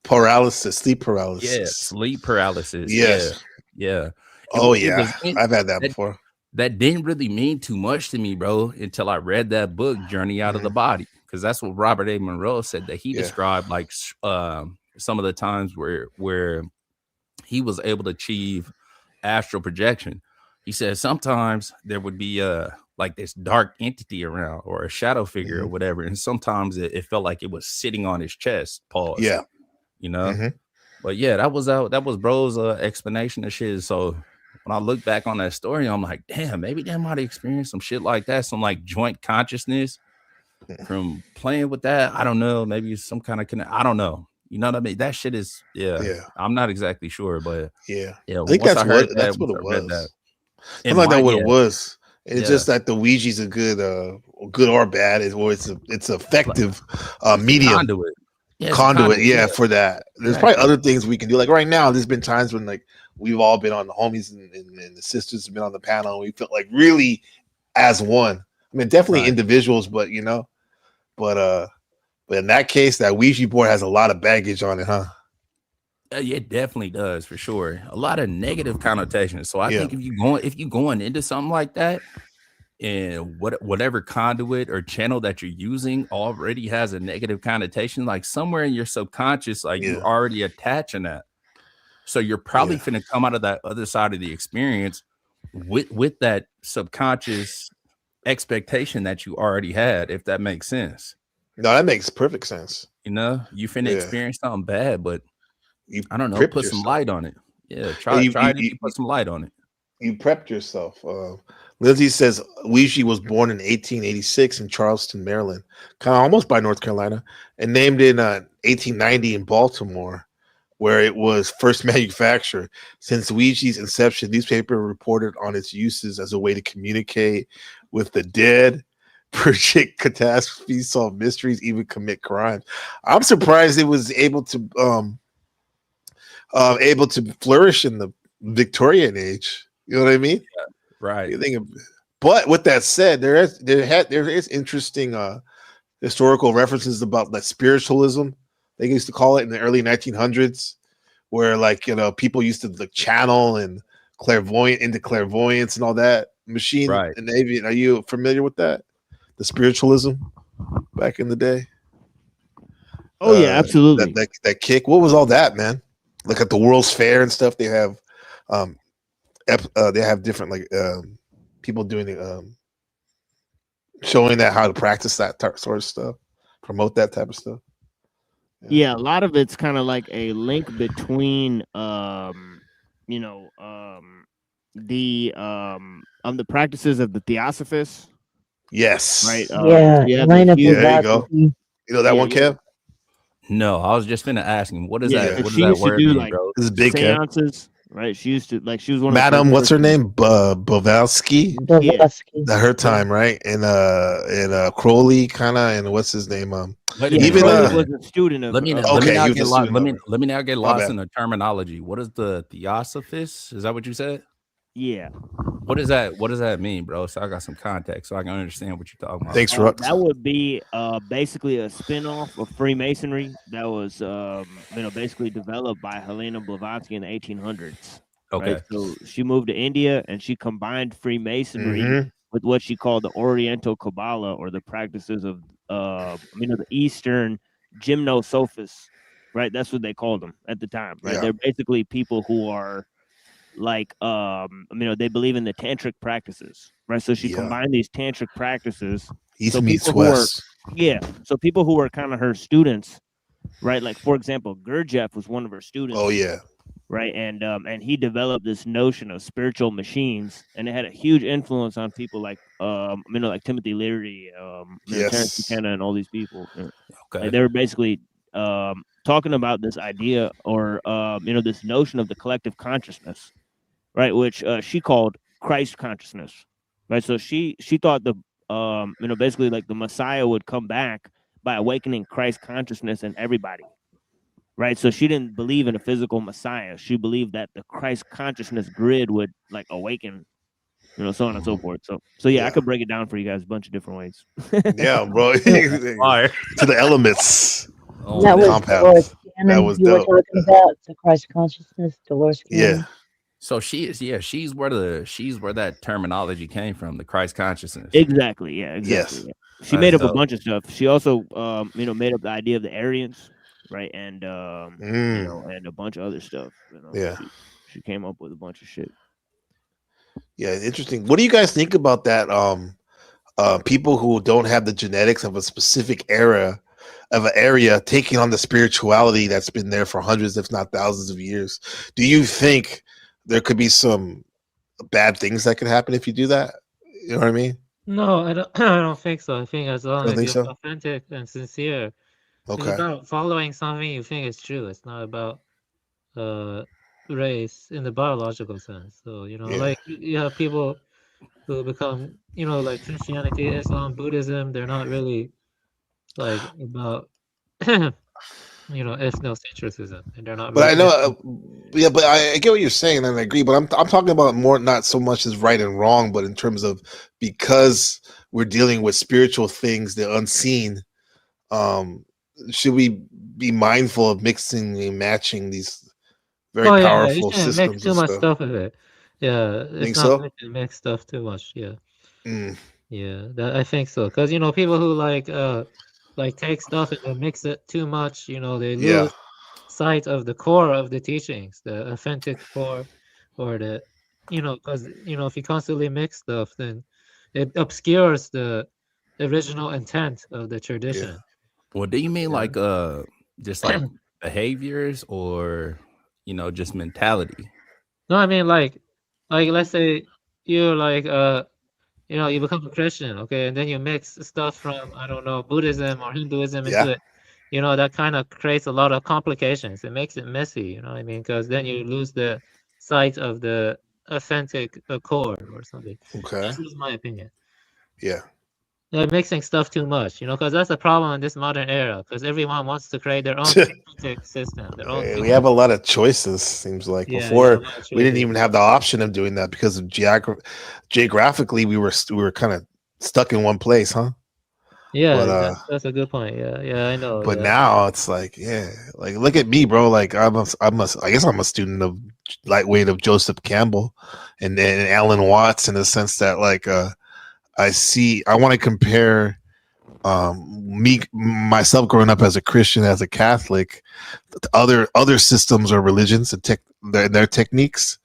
paralysis, sleep paralysis. Yeah, sleep paralysis. Yes. Yeah. I've had that before. That didn't really mean too much to me, bro, until I read that book, Journey Out of the Body, because that's what Robert A. Monroe said that he described, like some of the times where he was able to achieve astral projection. He said sometimes there would be like this dark entity around or a shadow figure or whatever, and sometimes it felt like it was sitting on his chest. Pause. Yeah, you know. But yeah, that was bro's explanation of shit. So when I look back on that story, I'm like, damn, maybe they might have experienced some shit like that, some like joint consciousness from playing with that. I don't know, maybe some kind of I don't know. You know what I mean? That shit is I'm not exactly sure, but I think that's what it was. I like that what it was. It's just that the Ouija's a good or bad, it's effective medium. Conduit. Conduit, for that. There's probably other things we can do. Like right now, there's been times when like we've all been on the homies and the sisters have been on the panel, and we felt like really as one. I mean, definitely individuals, but you know, but in that case, that Ouija board has a lot of baggage on it, huh? It definitely does, for sure. A lot of negative connotations. So I think if you going into something like that, and whatever conduit or channel that you're using already has a negative connotation, like somewhere in your subconscious, like you're already attaching that. So you're probably finna come out of that other side of the experience with that subconscious expectation that you already had, if that makes sense. No, that makes perfect sense. You know, you finna experience something bad, but I don't know, put some light on it. Yeah, try to put some light on it. You prepped yourself. Lizzie says Ouija was born in 1886 in Charleston, Maryland, kind of almost by North Carolina, and named in 1890 in Baltimore, where it was first manufactured. Since Ouija's inception, newspaper reported on its uses as a way to communicate with the dead, predict catastrophes, solve mysteries, even commit crimes. I'm surprised it was able to flourish in the Victorian age. You know what I mean? Yeah, right. But with that said, there is interesting historical references about like spiritualism. They used to call it in the early 1900s, where like, you know, people used to like channel and clairvoyance and all that machine. Right. And Navy. Are you familiar with that? The spiritualism back in the day. Oh yeah, absolutely. That kick. What was all that, man? Like at the World's Fair and stuff, they have different like people doing showing that how to practice that sort of stuff, promote that type of stuff. Yeah, a lot of it's kind of like a link between the practices of the Theosophists. Yes. Right. There you go. You know that one, Kev? No, I was just gonna ask him, what is that? What she does used that word to do mean, like bro? This is big seances, right? She used to she was one of Madam, the what's her name? Bovalsky. That her time, right? And Crowley kind of, and what's his name? Even was a student of let me not get lost in the terminology. What is the Theosophist? Is that what you said? Yeah. What does that mean, bro? So I got some context so I can understand what you're talking about. Thanks, Rux. That would be basically a spin-off of Freemasonry that was basically developed by Helena Blavatsky in the 1800s. Okay. Right? So she moved to India and she combined Freemasonry Mhm. with what she called the Oriental Kabbalah, or the practices of the Eastern gymnosophists. Right? That's what they called them at the time. Right? Yeah. They're basically people who are like they believe in the tantric practices. Right? So she Yeah. combined these tantric practices. East So meets people who are West. so people who were kind of her students, right? Like, for example, Gurdjieff was one of her students. Oh yeah. Right. And he developed this notion of spiritual machines, and it had a huge influence on people like like Timothy Leary, Terence Yes. McKenna, and all these people. Okay. Like, they were basically talking about this idea, or this notion of the collective consciousness, right? Which she called Christ consciousness. Right. So she thought basically like the Messiah would come back by awakening Christ consciousness in everybody. Right. So she didn't believe in a physical Messiah. She believed that the Christ consciousness grid would like awaken, so on and so forth. So yeah, I could break it down for you guys a bunch of different ways. Yeah, bro. To the elements. Oh, That was compounds. Dolores That Cannon was you were dope. talking about, the Christ consciousness, Dolores Cannon. Yeah. So she's where that terminology came from, the Christ consciousness. Exactly. Yeah. Exactly. Yes. Yeah. She made up a bunch of stuff. She also made up the idea of the Aryans, right? And and a bunch of other stuff. Yeah. She came up with a bunch of shit. Yeah, interesting. What do you guys think about that? People who don't have the genetics of a specific area taking on the spirituality that's been there for hundreds, if not thousands of years. Do you think there could be some bad things that could happen if you do that? You know what I mean? No, I don't. I don't think so. I think as long Don't as think you're so? authentic and sincere, it's Okay. about following something you think is true. It's not about race in the biological sense. So Yeah. like you have people who become, like Christianity, Islam, Buddhism. They're not really like about ethnocentrism, and they're not. But I Really, know, but I get what you're saying, and I agree. But I'm talking about more not so much as right and wrong, but in terms of, because we're dealing with spiritual things, the unseen. Should we be mindful of mixing and matching these very yeah, you powerful shouldn't mix systems too and much stuff? stuff of it. Yeah, it's Think not so? good to mix stuff too much. Yeah. Mm. Yeah, I think so. Because people who like take stuff and then mix it too much, they Yeah. lose sight of the core of the teachings, the authentic core, or the because if you constantly mix stuff, then it obscures the original intent of the tradition. Well, do you mean Yeah. like just like behaviors, or just mentality? No, I mean like let's say you're like you become a Christian, okay, and then you mix stuff from, I don't know, Buddhism or Hinduism into Yeah. it. That kind of creates a lot of complications. It makes it messy, you know what I mean? Because then you lose the sight of the authentic core or something. Okay. That's just my opinion. Yeah. They're mixing stuff too much, because that's a problem in this modern era. Because everyone wants to create their own syncretic system, their own. We have a lot of choices. Seems like Yeah, before a lot of we didn't choices. even have the option of doing that because of geographically we were kind of stuck in one place, huh? Yeah, But that's a good point. Yeah, I know. but Yeah. now it's like, like look at me, bro. Like I guess I'm a student of lightweight of Joseph Campbell and Alan Watts, in the sense that like I want to compare myself growing up as a Christian, as a Catholic, other systems or religions and their techniques.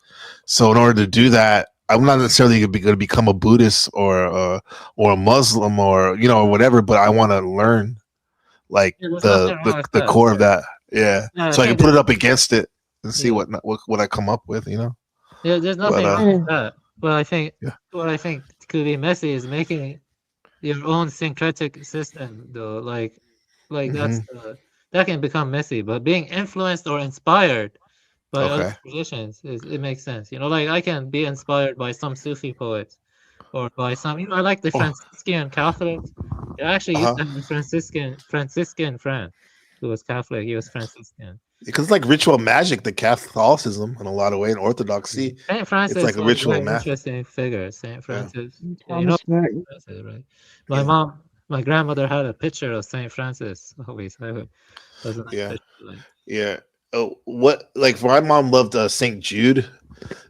So in order to do that, I'm not necessarily going to become a Buddhist or a Muslim or whatever, but I want to learn like the core of that. Yeah, so I can put it up against it and see what I come up with. Yeah, there's nothing wrong with that. But I think what I think could be messy is making your own syncretic system, though. Like that's that can become messy. But being influenced or inspired by other traditions it makes sense. Like I can be inspired by some Sufi poets or by some. I like the Franciscan Catholics. I actually used to have a Franciscan friend who was Catholic. He was Franciscan. Because it's like ritual magic, the Catholicism in a lot of ways, and Orthodoxy. Saint Francis it's like a ritual very magic. interesting figure. Saint Francis. Thomas Merton. Right? My grandmother had a picture of Saint Francis always. Yeah. Oh, what, like my mom loved Saint Jude.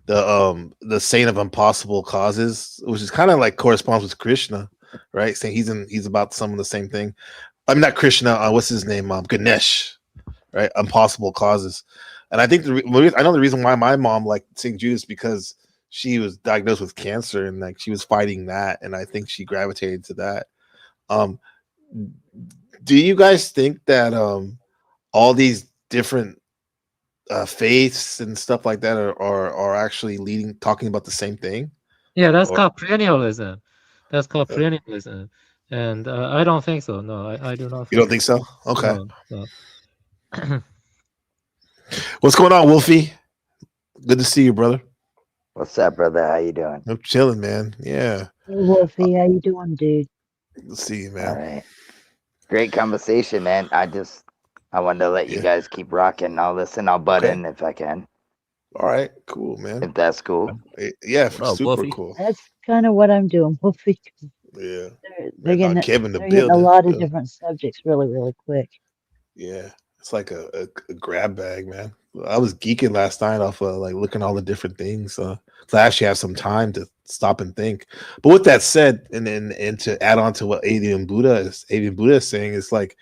the saint of impossible causes, which is kind of like corresponds with Krishna, right? Saying he's about some of the same thing. I'm not Krishna. What's his name? Ganesh, right? Impossible causes. And I think I know the reason why my mom liked St. Judas because she was diagnosed with cancer and like she was fighting that, and I think she gravitated to that. Do you guys think that all these different faiths and stuff like that are actually talking about the same thing? Yeah, that's called perennialism. That's called perennialism. And I don't think so. No, I do not. You don't think so? Okay. No. What's going on, Wolfie? Good to see you, brother. What's up, brother? How you doing? I'm chilling, man. Yeah. Hey, Wolfie, how you doing, dude? Good to see you, man. All right. Great conversation, man. I wanted to let you guys keep rocking. I'll listen. I'll butt in if I can. All right. Cool, man. If that's cool. Yeah, super Wolfie? cool. That's kind of what I'm doing, Wolfie. Yeah. They're getting, Kevin they're getting a lot of different subjects really, really quick. Yeah. It's like a grab bag, man. I was geeking last night off of like looking at all the different things. So I actually have some time to stop and think. But with that said, and to add on to what Avian Buddha is saying, it's like,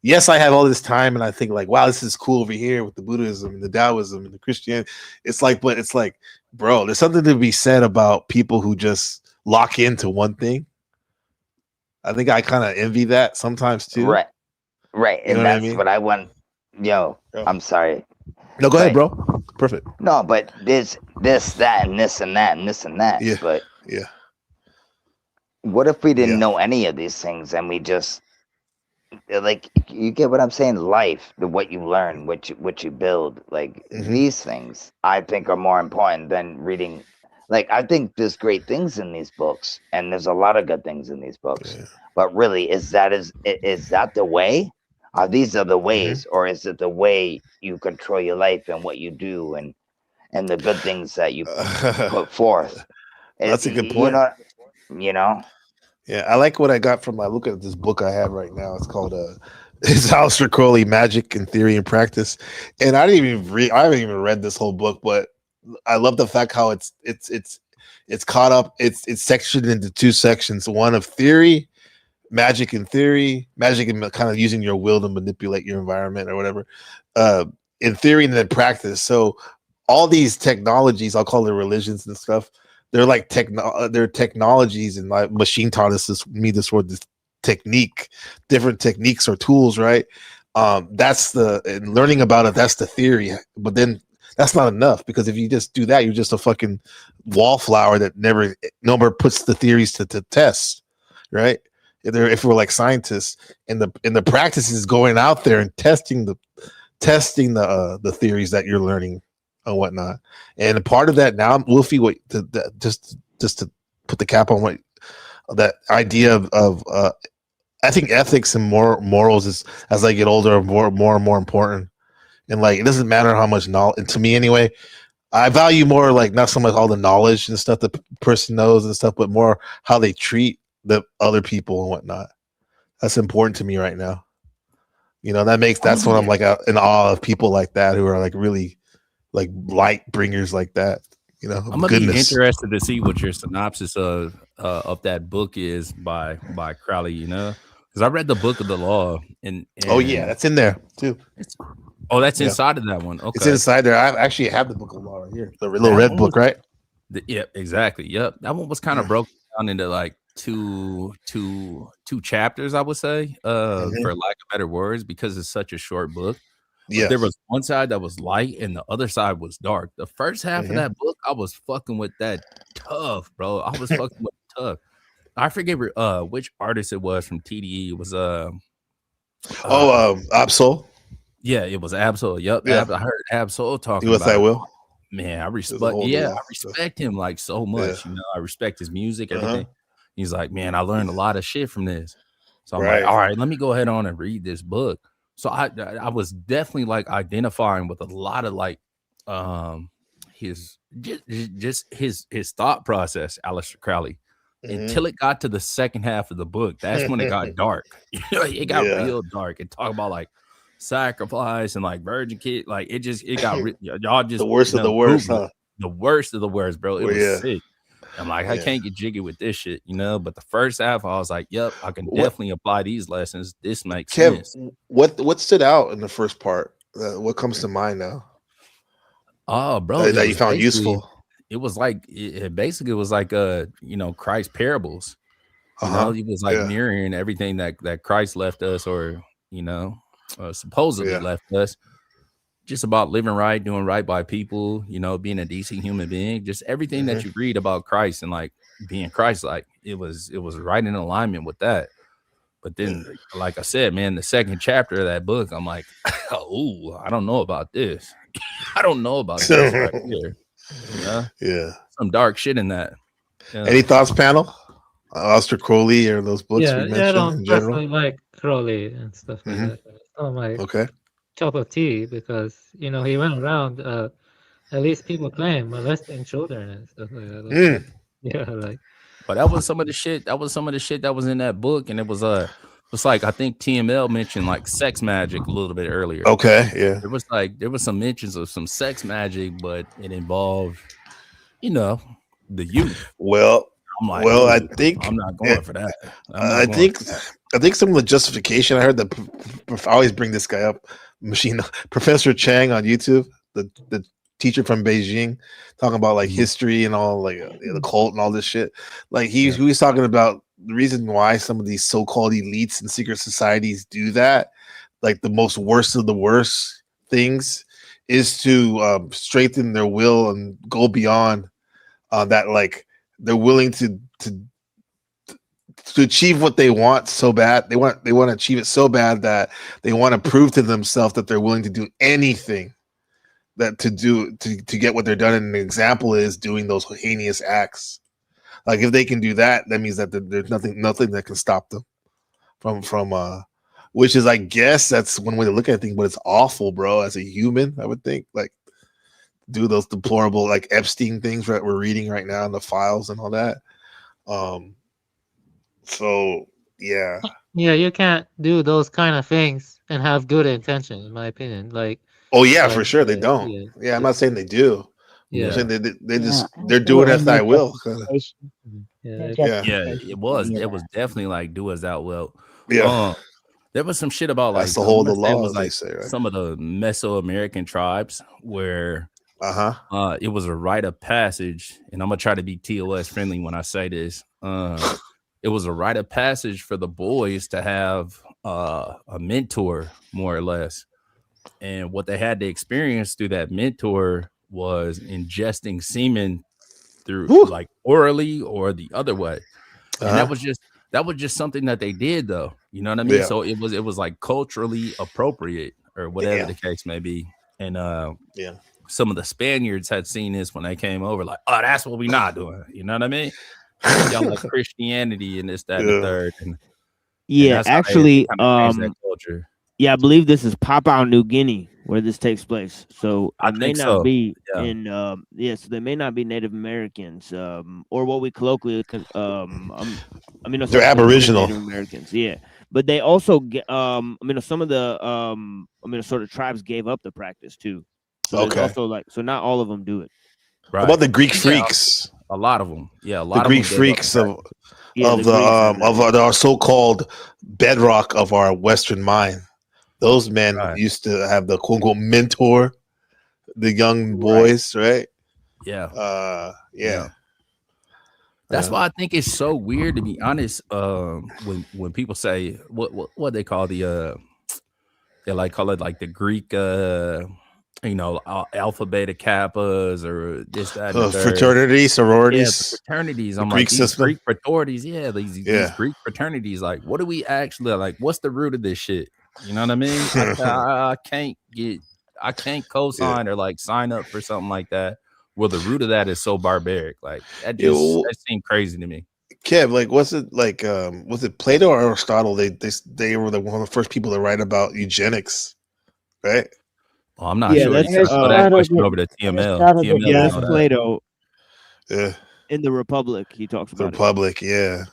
yes, I have all this time and I think like, wow, this is cool over here with the Buddhism and the Taoism and the Christianity. It's like, but it's like, bro, there's something to be said about people who just lock into one thing. I think I kind of envy that sometimes too. Right. You And know that's what I mean? what I want. I'm sorry. No, go ahead, bro. Perfect. No, but this, that, and this, and that, and this, and that. Yeah. But yeah. What if we didn't know any of these things and we just like, you get what I'm saying? Life, what you learn, what you build, like these things, I think are more important than reading. Like, I think there's great things in these books, and there's a lot of good things in these books. But really, is that the way? Are these are the ways, or is it the way you control your life and what you do and the good things that you put forth? That's a good point. You know? Yeah, I like what I got from my look at this book I have right now. It's called it's Taoist Magick in Theory and Practice. And I haven't even read this whole book, but I love the fact how it's caught up, it's sectioned into two sections. One of theory, magic and kind of using your will to manipulate your environment or whatever. In theory and then practice. So all these technologies, I'll call it religions and stuff, they're like they're technologies, and my machine taught us this word, this technique, different techniques or tools, right? That's and learning about it, that's the theory. But then that's not enough, because if you just do that, you're just a fucking wallflower that never puts the theories to test, right? If we're like scientists, and the practice is going out there and testing the theories that you're learning and whatnot. And a part of that now, Wolfie, just to put the cap on what that idea of I think ethics and morals is, as I get older, more and more important. And like, it doesn't matter how much knowledge, to me anyway, I value more like not so much all the knowledge and stuff the person knows and stuff, but more how they treat the other people and whatnot. That's important to me right now. You know, that's when I'm like in awe of people like that, who are like really like light bringers like that. You know, I'm gonna be interested to see what your synopsis of that book is by Crowley. You know, because I read the Book of the Law, and oh yeah, that's in there too. That's inside of that one. Okay, it's inside there. I actually have the Book of the Law right here, the little red book, right? Yep, exactly. Yep, that one was kind of broken down into like two chapters, I would say, for lack of better words, because it's such a short book. Yeah, there was one side that was light and the other side was dark. The first half of that book, I was fucking with that tough, bro. I was fucking with tough. I forget which artist it was from TDE. It was Absol. Yeah, it was Absol. Yep. Yeah. I heard Absol talking about it. Will. Man, I respect him like so much. You know, I respect his music, everything. He's like, man, I learned a lot of shit from this. So I'm like, all right, let me go ahead on and read this book. So I was definitely like identifying with a lot of like his thought process, Aleister Crowley, until it got to the second half of the book. That's when it got dark. It got real dark. And talk about like sacrifice and like virgin kid, like it got y'all just the worst of the worst, huh? the worst of the worst, bro. It was Yeah. sick. I'm like, I Yeah. can't get jiggy with this shit, you know. But the first half, I was like, yep, I can What- definitely apply these lessons. This makes Kev, sense. what stood out in the first part? What comes to mind now? Oh, bro, That you found basically- useful. It was like it basically was like Christ's parables. You Uh-huh. know, he was like Yeah. mirroring everything that Christ left us, or supposedly Yeah. left us. Just about living right, doing right by people, being a decent human being. Just everything that you read about Christ and like being Christ-like, it was right in alignment with that. But then, like I said, man, the second chapter of that book, I'm like, oh, I don't know about this. I don't know about this right here. Yeah. Some dark shit in that. Yeah. Any thoughts, panel? Oster Crowley or those books we I mentioned don't in general? personally like Crowley and stuff like that. It's not my Okay. cup of tea because he went around. At least people claim molesting children and stuff like that. Like, yeah, like. But that was some of the shit. That was some of the shit that was in that book, and it was like I think TML mentioned like sex magic a little bit earlier. Okay, yeah. There was some mentions of some sex magic, but it involved, the youth. Well, I'm like, I think I'm not going for that. I think some of the justification I heard that I always bring this guy up, Professor Chang on YouTube, the teacher from Beijing, talking about like history and all like the cult and all this shit. Like he was talking about the reason why some of these so-called elites and secret societies do that, like the most worst of the worst things, is to strengthen their will and go beyond that. Like they're willing to achieve what they want so bad. They want to achieve it so bad that they want to prove to themselves that they're willing to do anything to get what they're done. And an example is doing those heinous acts. Like if they can do that, that means that there's nothing that can stop them from which is, I guess that's one way to look at things, but it's awful, bro. As a human, I would think, like, do those deplorable like Epstein things that we're reading right now in the files and all that. So yeah, you can't do those kind of things and have good intention, in my opinion. Like, oh yeah, for sure they don't. Yeah, I'm not saying they do. Yeah. I'm saying they just they're doing as thy will. Yeah, it was definitely like do as thou wilt. Yeah. There was some shit about like that's the whole of the law, was as like they say, right? some of the Mesoamerican tribes where it was a rite of passage, and I'm gonna try to be TOS friendly when I say this. It was a rite of passage for the boys to have a mentor, more or less, and what they had to experience through that mentor was ingesting semen through like orally or the other way, and that was just something that they did, though. You know what I mean? Yeah. So it was like culturally appropriate or whatever the case may be. And some of the Spaniards had seen this when they came over, like, oh, that's what we not doing. You know what I mean? Y'all like Christianity and this, that, and the third. And that's how they actually, kinda changed that culture. yeah, I believe this is Papua New Guinea where this takes place. So I it may think not so. be Yeah. in so they may not be Native Americans, or what we colloquially They're Aboriginal. Native Americans, yeah. But they also get some of the sort of tribes gave up the practice too. So there's also like, so not all of them do it. Right. How about the Greek freaks? A lot of them. Yeah, a lot The of Greek them freaks of our so-called bedrock of our Western mind. Those men used to have the quote unquote mentor the young boys, right? Yeah. Yeah. That's why I think it's so weird, to be honest. When people say what they call they like call it like the Greek alpha beta kappas or this, that, and the third. Fraternities, sororities. Yeah, the fraternities. The I'm Greek like, these system. Greek fraternities, these Greek fraternities, like, what do we actually like? What's the root of this shit? You know what I mean? I can't co-sign or like sign up for something like that. Well, the root of that is so barbaric. Like that that seemed crazy to me. Kev, like, was it Plato or Aristotle? They were one of the first people to write about eugenics, right? Well, I'm not sure. That question over to TML. Yeah, that's Plato. Yeah. In the Republic, he talks about the Republic, yeah,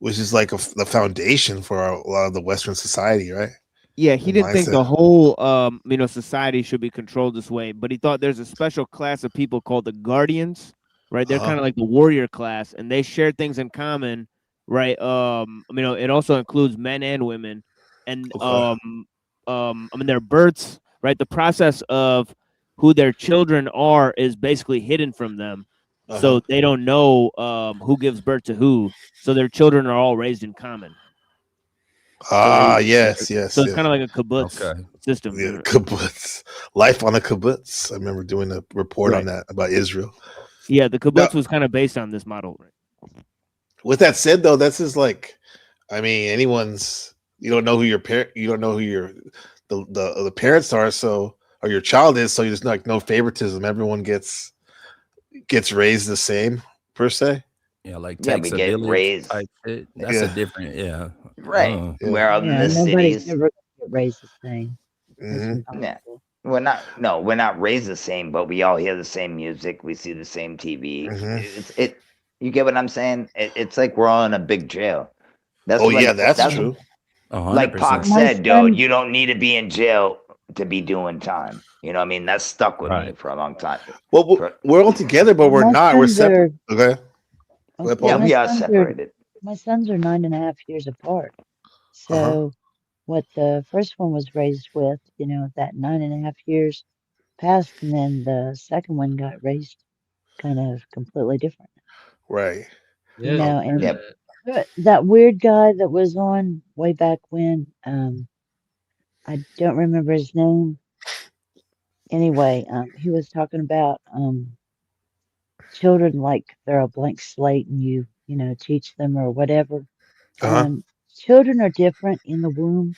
which is like the foundation for a lot of the Western society, right? Yeah, he didn't think the whole society should be controlled this way, but he thought there's a special class of people called the guardians, right? They're kind of like the warrior class, and they share things in common, right? It also includes men and women, and their births, right? The process of who their children are is basically hidden from them, so they don't know who gives birth to who. So their children are all raised in common. Yes. So it's kind of like a kibbutz system. Yeah, kibbutz. Life on a kibbutz. I remember doing a report on that about Israel. Yeah, the kibbutz was kind of based on this model. Right? With that said, though, that's just like, I mean, you don't know who your parent, you don't know who the parents are, so, or your child is, so there's like no favoritism. Everyone gets raised the same per se. Yeah, like we takes a get village raised. type shit. That's a different, right. Where in the nobody's cities, ever get raised the same. yeah. We're not raised the same, but we all hear the same music. We see the same TV. You get what I'm saying? It's like we're all in a big jail. That's true. Like Pac said, dude, you don't need to be in jail to be doing time. You know what I mean? That's stuck with me for a long time. Well, we're all together, but we're not. We're separate. Okay. Yeah, we are separated. My sons are 9.5 years apart. So what the first one was raised with, that 9.5 years passed, and then the second one got raised kind of completely different. Right. And that weird guy that was on way back when, I don't remember his name. Anyway, he was talking about children like they're a blank slate and you teach them or whatever. Children are different in the womb.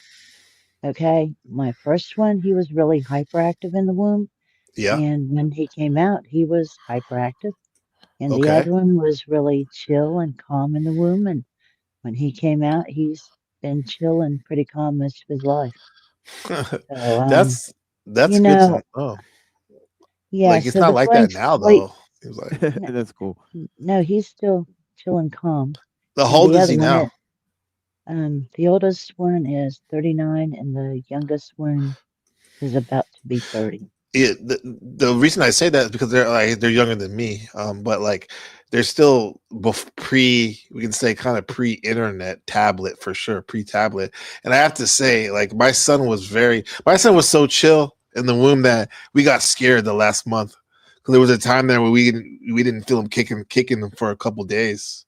Okay. My first one, he was really hyperactive in the womb. Yeah. And when he came out, he was hyperactive. And the other one was really chill and calm in the womb. And when he came out, he's been chill and pretty calm most of his life. So, that's good. Yeah. Like it's not like that now, though. Like, that's cool. No, he's still chill and calm. How old is he now? The oldest one is 39, and the youngest one is about to be 30. Yeah, the reason I say that is because they're younger than me, but like they're still we can say kind of pre-internet tablet for sure, pre-tablet. And I have to say, like my son was so chill in the womb that we got scared the last month. There was a time there where we didn't feel him kicking for a couple days,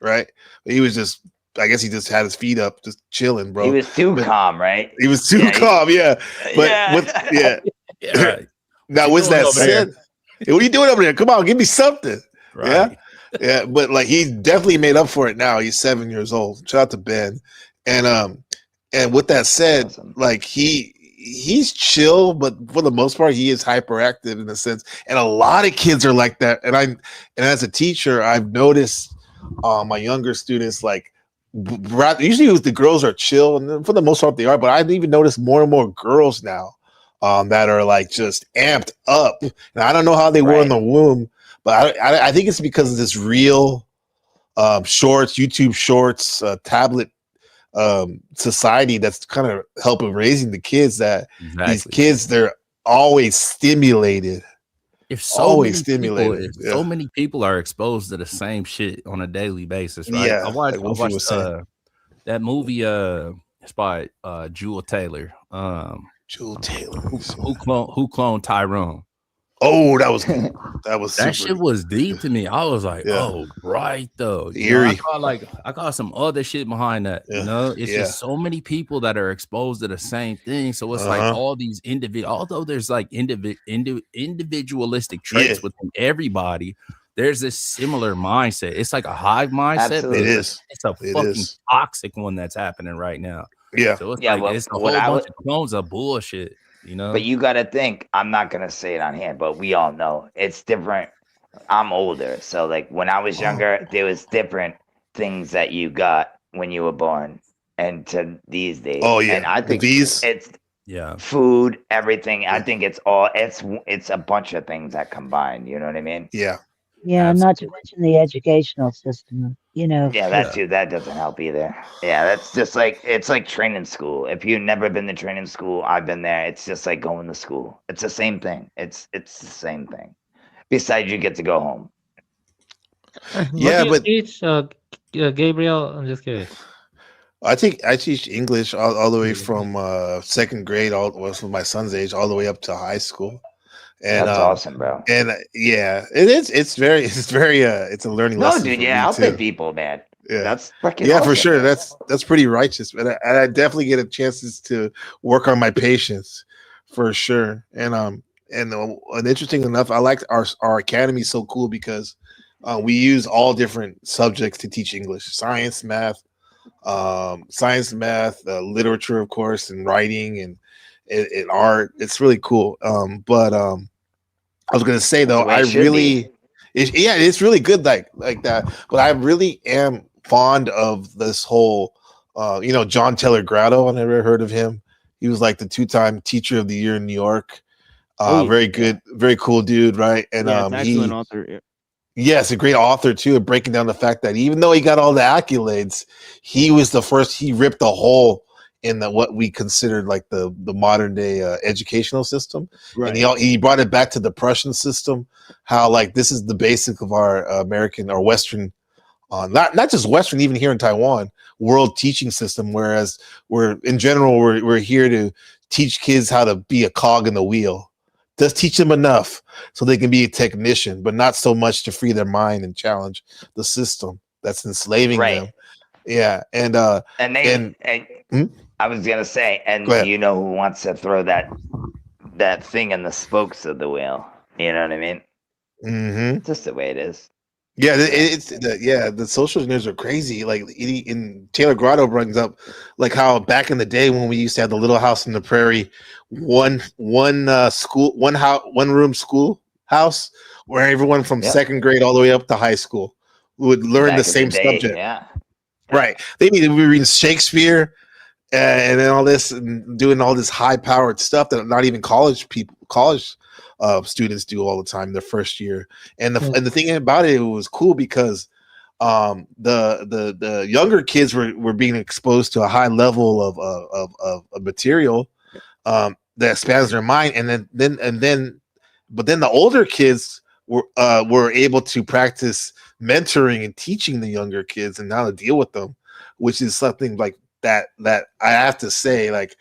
right? But he was just, I guess he just had his feet up, just chilling, bro. He was too calm, right? He was too calm, yeah. But right. Now, with that said, hey, what are you doing over there? Come on, give me something. Right. Yeah. But like he definitely made up for it now. He's 7 years old. Shout out to Ben. And with that said, like he's chill, but for the most part, he is hyperactive in a sense. And a lot of kids are like that. And as a teacher, I've noticed my younger students, like usually the girls are chill, and for the most part they are. But I've even noticed more and more girls now that are like just amped up. And I don't know how they were in the womb, but I think it's because of this real shorts, YouTube shorts, tablet society that's kind of helping raising the kids. That these kids, they're always stimulated. If so many people are exposed to the same shit on a daily basis, right? Yeah, I watched that movie. It's by Jewel Taylor. Jewel Taylor. Who cloned Tyrone? Oh, that shit was deep to me. I was like, oh, right though. Eerie. I got some other shit behind that. You know, it's just so many people that are exposed to the same thing. So it's like all these although there's like individualistic traits within everybody, there's this similar mindset. It's like a hive mindset. Absolutely. It's a fucking toxic one that's happening right now. Yeah. So it's it's a whole bunch of clones of bullshit. You know, but you got to think, I'm not going to say it on here, but we all know it's different. I'm older. So like when I was younger, there was different things that you got when you were born and to these days. Oh yeah. And I think it's food, everything. I think it's a bunch of things that combine, you know what I mean? Yeah. Yeah, not to mention the educational system. Yeah, that for- too. That doesn't help either. Yeah, that's just like it's like training school. If you've never been to training school, I've been there. It's just like going to school. It's the same thing. It's the same thing. Besides, you get to go home. What do you teach, Gabriel? I'm just curious. I teach English all the way from second grade, from my son's age, all the way up to high school. And that's awesome, bro. And yeah, it is. It's very. It's a learning lesson. No, dude. for Yeah, me, helping too. people, man. Yeah, that's fucking. Yeah, awesome, for sure. man. That's pretty righteous. But I definitely get a chances to work on my patience, for sure. And interesting enough, I like our academy so cool because we use all different subjects to teach English: science, math, literature, of course, and writing and art. It's really cool. But I was gonna say though, it's really good like that. But I really am fond of this whole, John Taylor Gatto. I never heard of him. He was like the 2-time Teacher of the Year in New York. Very good, very cool dude, right? And it's actually an author. Yes, a great author too, breaking down the fact that even though he got all the accolades, he was the first. He ripped a hole in what we considered like the modern day educational system, right. And he brought it back to the Prussian system. How like this is the basic of our American or Western, not just Western, even here in Taiwan, world teaching system. Whereas we're here to teach kids how to be a cog in the wheel. Just teach them enough so they can be a technician, but not so much to free their mind and challenge the system that's enslaving them. Yeah, and I was gonna say, and you know who wants to throw that thing in the spokes of the wheel? You know what I mean? Mm-hmm. It's just the way it is. Yeah, the social engineers are crazy. Like in Taylor Grotto brings up like how back in the day when we used to have the Little House on the Prairie, one room schoolhouse where everyone from second grade all the way up to high school would learn the same subject. Yeah. Right. They need to be reading Shakespeare and then all this and doing all this high powered stuff that not even college students do all the time their first year. And the thing about it was cool because the younger kids were being exposed to a high level of material that expands their mind, but then the older kids were able to practice mentoring and teaching the younger kids and how to deal with them, which is something like that I have to say, like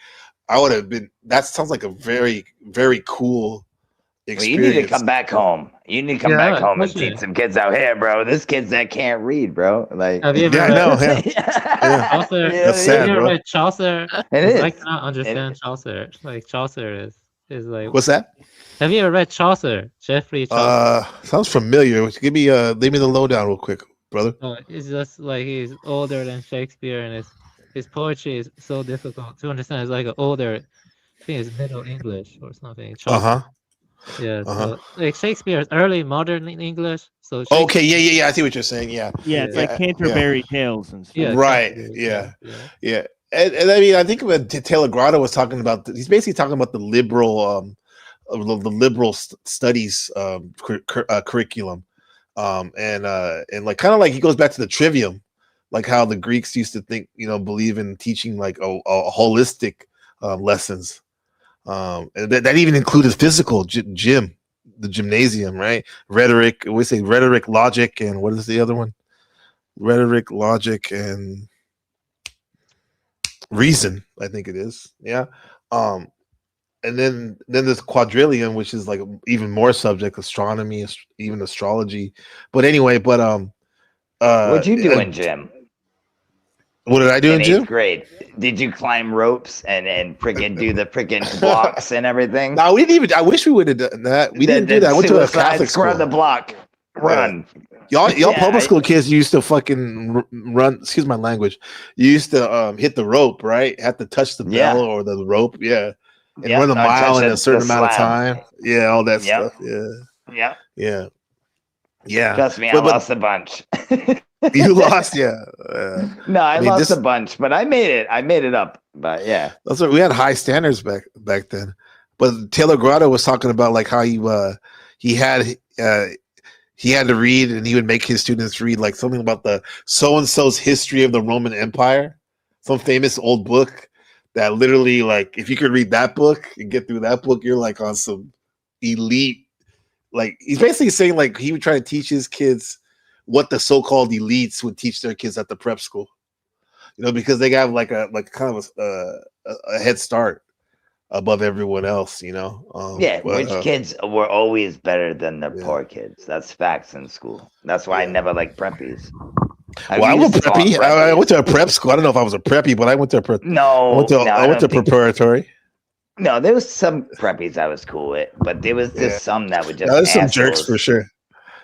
I would have been. That sounds like a very, very cool experience. Well, you need to come back home. You need to come back home and teach some kids out here, bro. There's kids that can't read, bro. Like, have you ever Chaucer? That's sad, bro. Read Chaucer? It is. I cannot understand Chaucer. Like Chaucer is like. What's that? Have you ever read Chaucer? Jeffrey Chaucer. Sounds familiar. Give me leave me the lowdown real quick, brother. It's just like he's older than Shakespeare, and his poetry is so difficult to understand. It's like an older, I think it's Middle English or something. Chaucer. Yeah, so, like Shakespeare's early modern English. So okay, yeah. I see what you're saying. Yeah, it's like Canterbury Tales and stuff. Yeah, right. Yeah. And I mean, I think what Taylor Grotto was talking about. He's basically talking about the liberal studies curriculum, and like kind of like he goes back to the trivium, like how the Greeks used to think, believe in teaching like a holistic lessons. And that even included physical the gymnasium, right? Rhetoric, we say rhetoric, logic, and what is the other one? Rhetoric, logic, and reason, I think it is. Yeah. And then there's quadrillion, which is like even more subject, astronomy, even astrology. But anyway, what'd you do in gym? What did I do in gym? 8th grade. Did you climb ropes and freaking do the freaking blocks and everything? No, we didn't even. I wish we would have done that. We didn't do that. I went to a Catholic school. The block, run. Y'all public school kids used to fucking run. Excuse my language. You used to hit the rope, right? Have to touch the bell or the rope, and run a mile in a certain amount of time. Yeah, all that stuff. Yeah. Trust me, I lost a bunch. You lost, No, I lost a bunch, but I made it up. But yeah, that's what we had high standards back then. But Taylor Grotto was talking about like how he he had to read, and he would make his students read like something about the so-and-so's history of the Roman Empire, some famous old book that literally, like, if you could read that book and get through that book, you're like on some elite. Like, he's basically saying like he would try to teach his kids what the so-called elites would teach their kids at the prep school, because they have like a kind of a head start above everyone else, rich kids were always better than the poor kids. That's facts in school. That's why I never liked preppies. I went preppy. I went to a prep school. I don't know if I was a preppy, but I went to a prep. I went to preparatory. No, there was some preppies I was cool with, but there was just some that would just. There's some jerks for sure.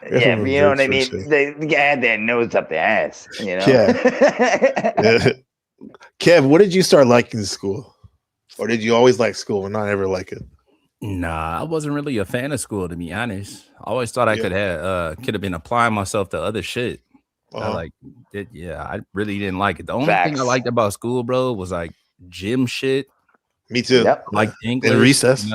Yeah, you know what I mean. Sure. They had their nose up their ass. Yeah. Kev, what did you start liking in school? Or did you always like school and not ever like it? Nah, I wasn't really a fan of school, to be honest. I always thought I could have been applying myself to other shit. I really didn't like it. The only thing I liked about school, bro, was like gym shit. Me too. Yep. Like English and recess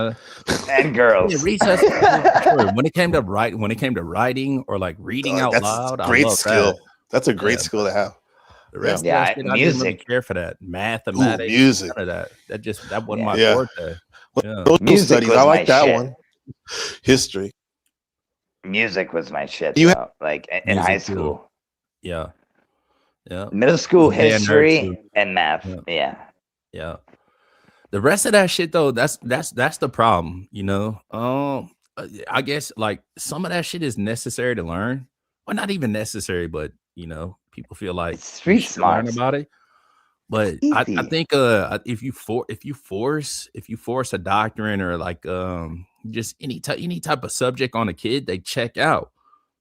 and girls. Yeah, recess. Sure. When it came to writing or like reading out loud, great skill. That. That's a great skill to have. The rest of that shit, I didn't really care for that. Mathematics, music. None of that. That wasn't my forte. Social studies, I like that one. History. Music was my shit. Like in high school. Too. Yeah. Middle school history and math. Yeah. The rest of that shit though, that's the problem, I guess like some of that shit is necessary to learn. Well, not even necessary, but people feel like it's street smart about it. But I think if you force a doctrine or like just any type of subject on a kid, they check out.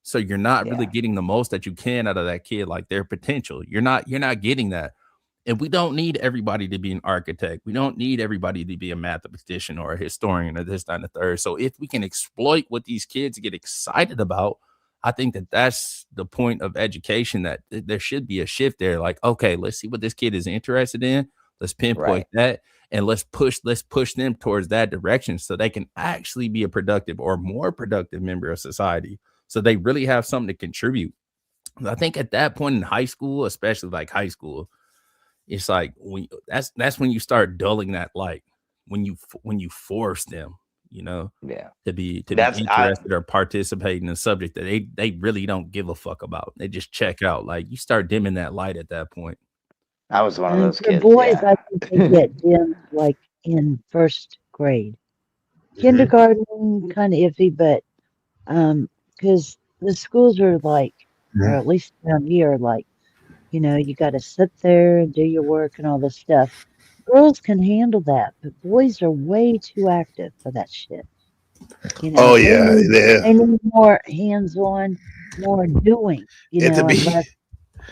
So you're not really getting the most that you can out of that kid, like their potential. You're not getting that. And we don't need everybody to be an architect. We don't need everybody to be a mathematician or a historian or this, that, and the third. So if we can exploit what these kids get excited about, I think that's the point of education, that there should be a shift there. Like, okay, let's see what this kid is interested in. Let's pinpoint that, and let's push them towards that direction so they can actually be a productive or more productive member of society. So they really have something to contribute. I think at that point in high school, especially like high school, it's like that's when you start dulling that light, when you force them, to be interested or participate in a subject that they really don't give a fuck about. They just check out. Like, you start dimming that light at that point. I was one of those kids. Boys, I think they get dimmed like in first grade. Kindergarten, kind of iffy, but because the schools are like, or at least around here, like, you got to sit there and do your work and all this stuff. Girls can handle that, but boys are way too active for that shit. They need more hands-on, more doing, less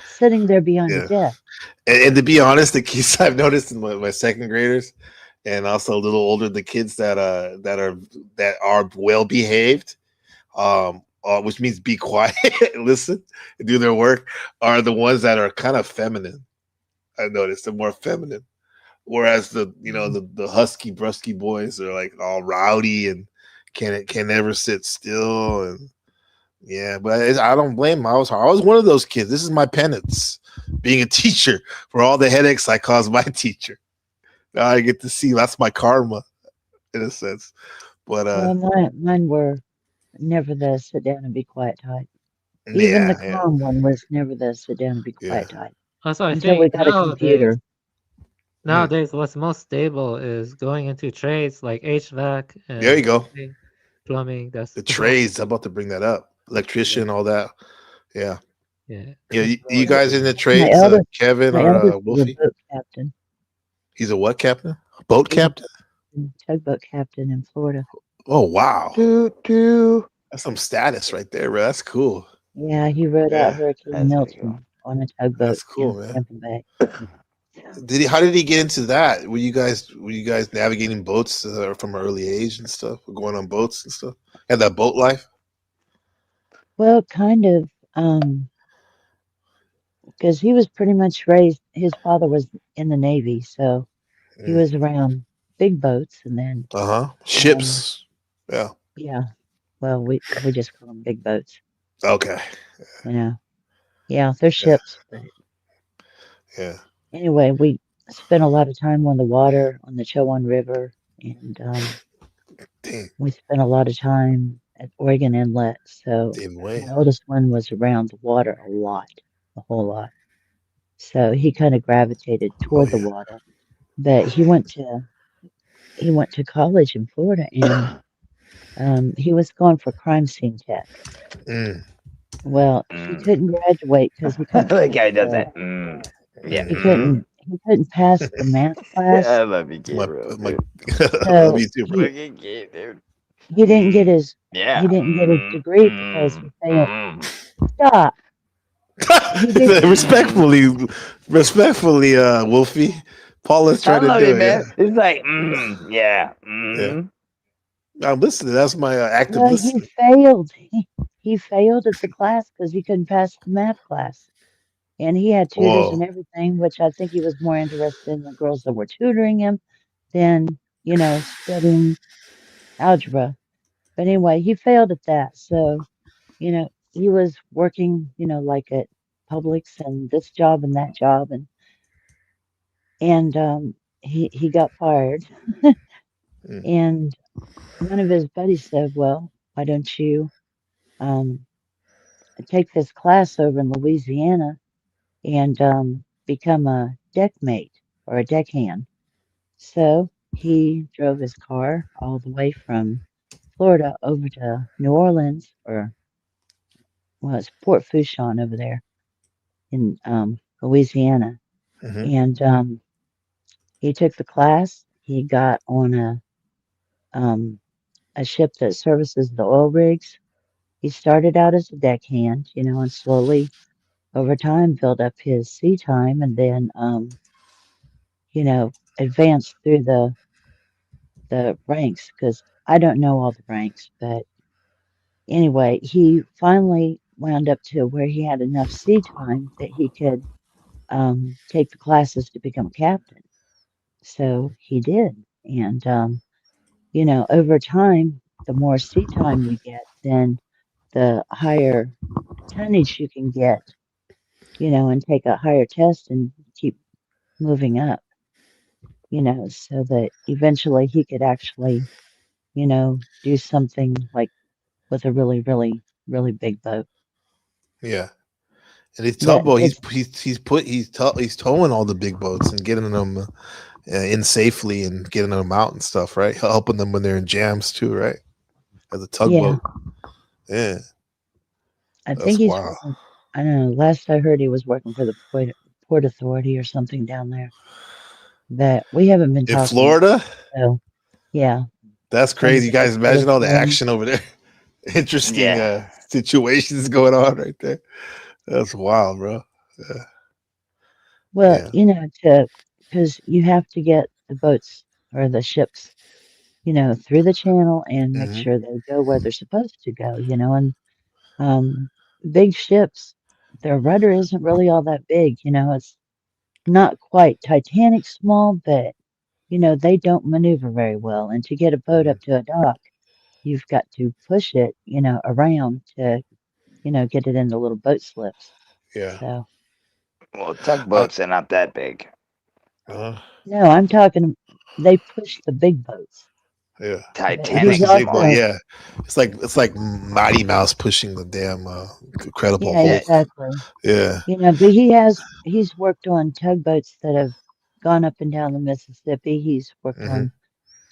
sitting there behind the desk. And to be honest, the kids I've noticed in my second graders, and also a little older, the kids that are well behaved, which means be quiet, listen, and do their work, are the ones that are kind of feminine. I noticed they're more feminine, whereas the husky, brusky boys are like all rowdy and can never sit still. And but I don't blame them. I was one of those kids. This is my penance, being a teacher, for all the headaches I caused my teacher. Now I get to see that's my karma, in a sense. But mine were never the sit down and be quiet type. Even the calm one was never the sit down and be quiet type. That's what I until we think got a computer. Nowadays, what's most stable is going into trades like HVAC. And there you go. Plumbing. That's the trades. I'm about to bring that up. Electrician, all that. Yeah. Yeah. You guys in the trades, Kevin or Wolfie? Boat captain. He's a what captain? Boat captain? Tugboat captain in Florida. Oh wow. That's some status right there, bro. That's cool. Yeah, he rode out Hurricane Milton on a tugboat. That's cool, man. Tampa Bay. How did he get into that? Were you guys navigating boats from an early age and stuff? Going on boats and stuff? Had that boat life? Well, kind of. Because he was pretty much raised. His father was in the Navy, so he was around big boats, and then ships. Yeah. Yeah. Well, we just call them big boats. Okay. You know, yeah, they're ships. But Yeah. anyway, we spent a lot of time on the water on the Chowan River, and we spent a lot of time at Oregon Inlet. So my oldest one was around the water a lot, a whole lot. So he kind of gravitated toward the water. But he went to college in Florida, and he was going for crime scene tech. Well, he couldn't graduate because he couldn't. Like pass how he does the- that. Yeah. He couldn't pass the math class. I love you, Gabriel. I love you too, bro. Look at Gabe, dude. He didn't get his Yeah. he didn't get his degree because he failed. Stop. He didn't. respectfully, Wolfie. Paula's I trying to love do you, it. man. It's like, yeah. Yeah. I'm listening. That's my active Well, listening. he failed. He failed at the class because he couldn't pass the math class. And he had tutors and Whoa. everything, which I think he was more interested in the girls that were tutoring him than, studying algebra. But anyway, he failed at that. So, he was working, like at Publix and this job and that job, and he got fired. And one of his buddies said, "Well, why don't you um, take this class over in Louisiana and become a deck mate or a deckhand?" So he drove his car all the way from Florida over to New Orleans, it's Port Fourchon over there in Louisiana. And he took the class. He got on a ship that services the oil rigs. He started out as a deckhand, and slowly over time built up his sea time, and then advanced through the ranks, because I don't know all the ranks, but anyway, he finally wound up to where he had enough sea time that he could take the classes to become a captain. So he did. And, over time, the more sea time you get, then the higher tonnage you can get, and take a higher test and keep moving up, so that eventually he could actually, do something like with a really, really, really big boat. Yeah. And he's Yeah, towboat. He's towing all the big boats and getting them in safely and getting them out and stuff, right? Helping them when they're in jams too, right? As a tugboat. Yeah. I That's think he's wild. working, I don't know, last I heard he was working for the Port Authority or something down there. But we haven't been In talking. Florida? So, yeah. That's crazy. You guys imagine all the action over there. Interesting situations going on right there. That's wild, bro. Yeah. Well, because you have to get the boats or the ships, through the channel and make sure they go where they're supposed to go, and big ships, their rudder isn't really all that big, it's not quite Titanic small, but, they don't maneuver very well. And to get a boat up to a dock, you've got to push it, around to, get it into little boat slips. Yeah. So. Well, tugboats are not that big. No, I'm talking. They push the big boats. Yeah. Titanic. Yeah. It's like Mighty Mouse pushing the damn Incredible Hulk. Exactly. Yeah. But he's worked on tugboats that have gone up and down the Mississippi. He's worked on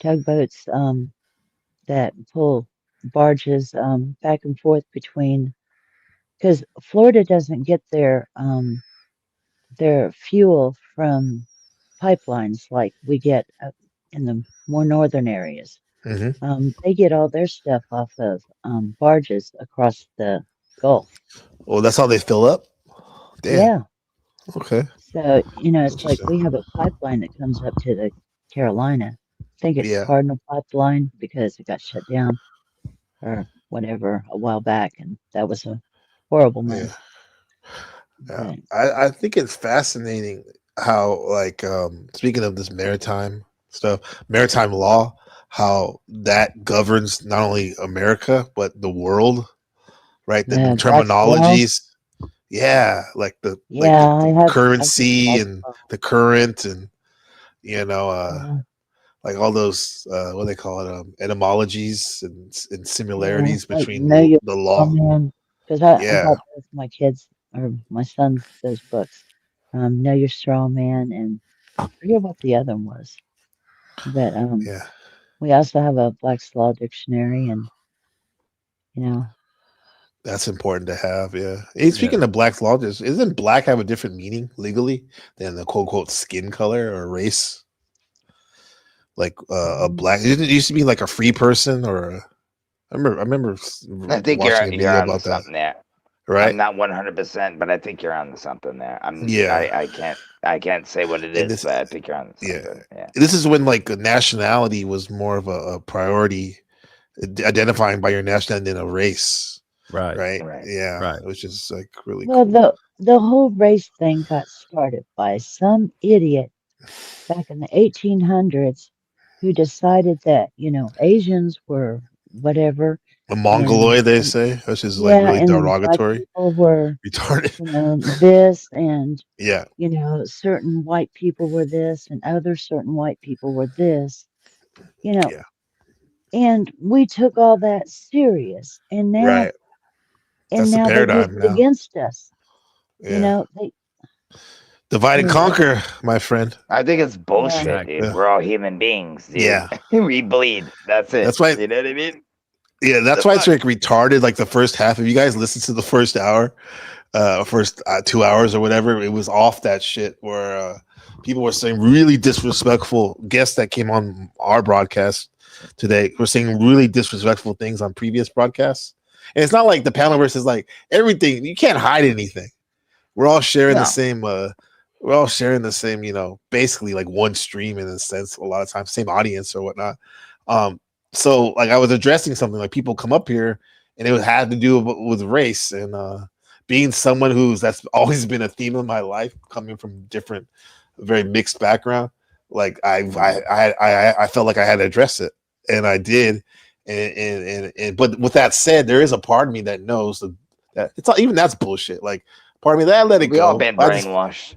tugboats that pull barges back and forth between, because Florida doesn't get their fuel from pipelines like we get in the more northern areas. They get all their stuff off of barges across the Gulf. Oh, that's how they fill up? Damn. Yeah. Okay. So, it's like we have a pipeline that comes up to the Carolina. I think it's Cardinal Pipeline because it got shut down or whatever a while back, and that was a horrible mess. Yeah. I think it's fascinating how, like, speaking of this maritime stuff, maritime law, how that governs not only America but the world, right? The Yeah, Black Squirrel. terminologies. Yeah, like the Yeah, currency Black and Squirrel. the current and you know Yeah, like all those what do they call it etymologies and yeah. similarities Like between Know Your the Straw law. Man. Because I Yeah, bought both my kids or my sons those books. Know Your Straw Man, and I forget what the other one was. But yeah, we also have a Black's Law dictionary, and you know, that's important to have. Yeah. Hey, Yeah. speaking of black law, isn't black have a different meaning legally than the quote unquote skin color or race? Like a black, it used to be like a free person or I remember I think watching a you're video on to about that. something there. Right? I'm not 100%, but I think you're on to something there. Yeah. I can't say what it And is, this, but I think you're on to yeah, something. Yeah. this is when like nationality was more of a priority, identifying by your nationality than a race. Right. Right? Right. Yeah, Right. it was just like really well, cool. the whole race thing got started by some idiot back in the 1800s who decided that, Asians were whatever, A and, mongoloid, they and say, which is like yeah, really and black derogatory, people were, retarded. this, and, Yeah, certain white people were this, and other certain white people were this, you know, yeah, and we took all that serious, and right. That's the now they use paradigm it now. against us. Yeah, They, divide I and mean, conquer, my friend. I think it's yeah, bullshit, dude. Yeah, We're all human beings, dude. yeah. We bleed. That's it. That's why. You know what I mean? Yeah, that's The why it's fuck? like retarded. Like the first half. If you guys listen to the first hour, first 2 hours or whatever, it was off that shit where people were saying really disrespectful guests that came on our broadcast today were saying really disrespectful things on previous broadcasts. And it's not like the panel versus like everything. You can't hide anything. We're all sharing the No. same. We're all sharing the same. Basically like one stream in a sense. A lot of times, same audience or whatnot. So like I was addressing something like people come up here and it had to do with race and being someone that's always been a theme of my life, coming from different, very mixed background. Like I felt like I had to address it, and I did. And but with that said, there is a part of me that knows that it's not even that's bullshit. Like part of me that I let it We all go. been brainwashed.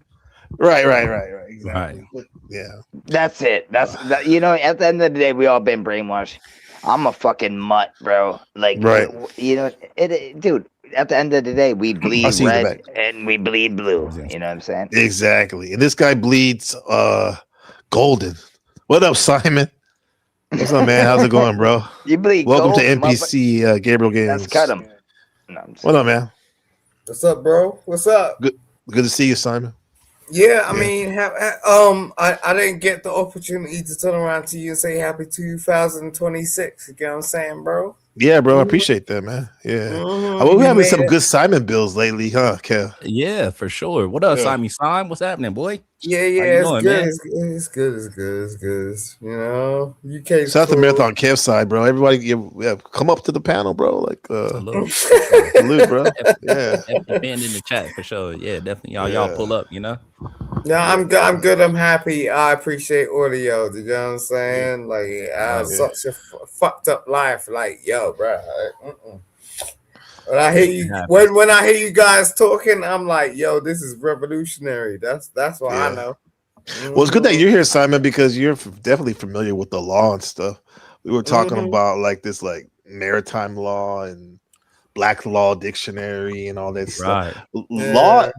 Right. Exactly. Right. Yeah. That's it. That's that. At the end of the day, we all been brainwashed. I'm a fucking mutt, bro. Like, Right. dude. At the end of the day, we I'll bleed see you in the red back. and we bleed blue. You know what I'm saying? Exactly. And this guy bleeds golden. What up, Simon? What's up, man? How's it going, bro? You bleed Welcome gold, to NPC Gabriel Let's Games. cut him. No, what up, man? What's up, bro? What's up? Good to see you, Simon. Yeah, I mean, I didn't get the opportunity to turn around to you and say happy 2026. You get what I'm saying, bro? Yeah, bro. I appreciate that, man. Yeah. We're having some good Simon bills lately, huh, Kev? Yeah, for sure. What up, Yeah. Simon? What's happening, boy? Yeah, How you doing, it's good. man? It's good. You can't. Shout out to Marathon Kev side, bro. Everybody, yeah, come up to the panel, bro. Like, Salute, bro. Yeah. Definitely been in the chat for sure. Yeah, definitely. Y'all pull up, No, I'm good. I'm good. I'm happy. I appreciate audio. You know what I'm saying? Like, I have such a fucked up life. Like, yo, bro. When I hear you, when I hear you guys talking, I'm like, yo, this is revolutionary. That's what I know. Well, it's good that you're here, Simon, because you're definitely familiar with the law and stuff. We were talking about like this, like maritime law and black law dictionary and all that stuff. Law.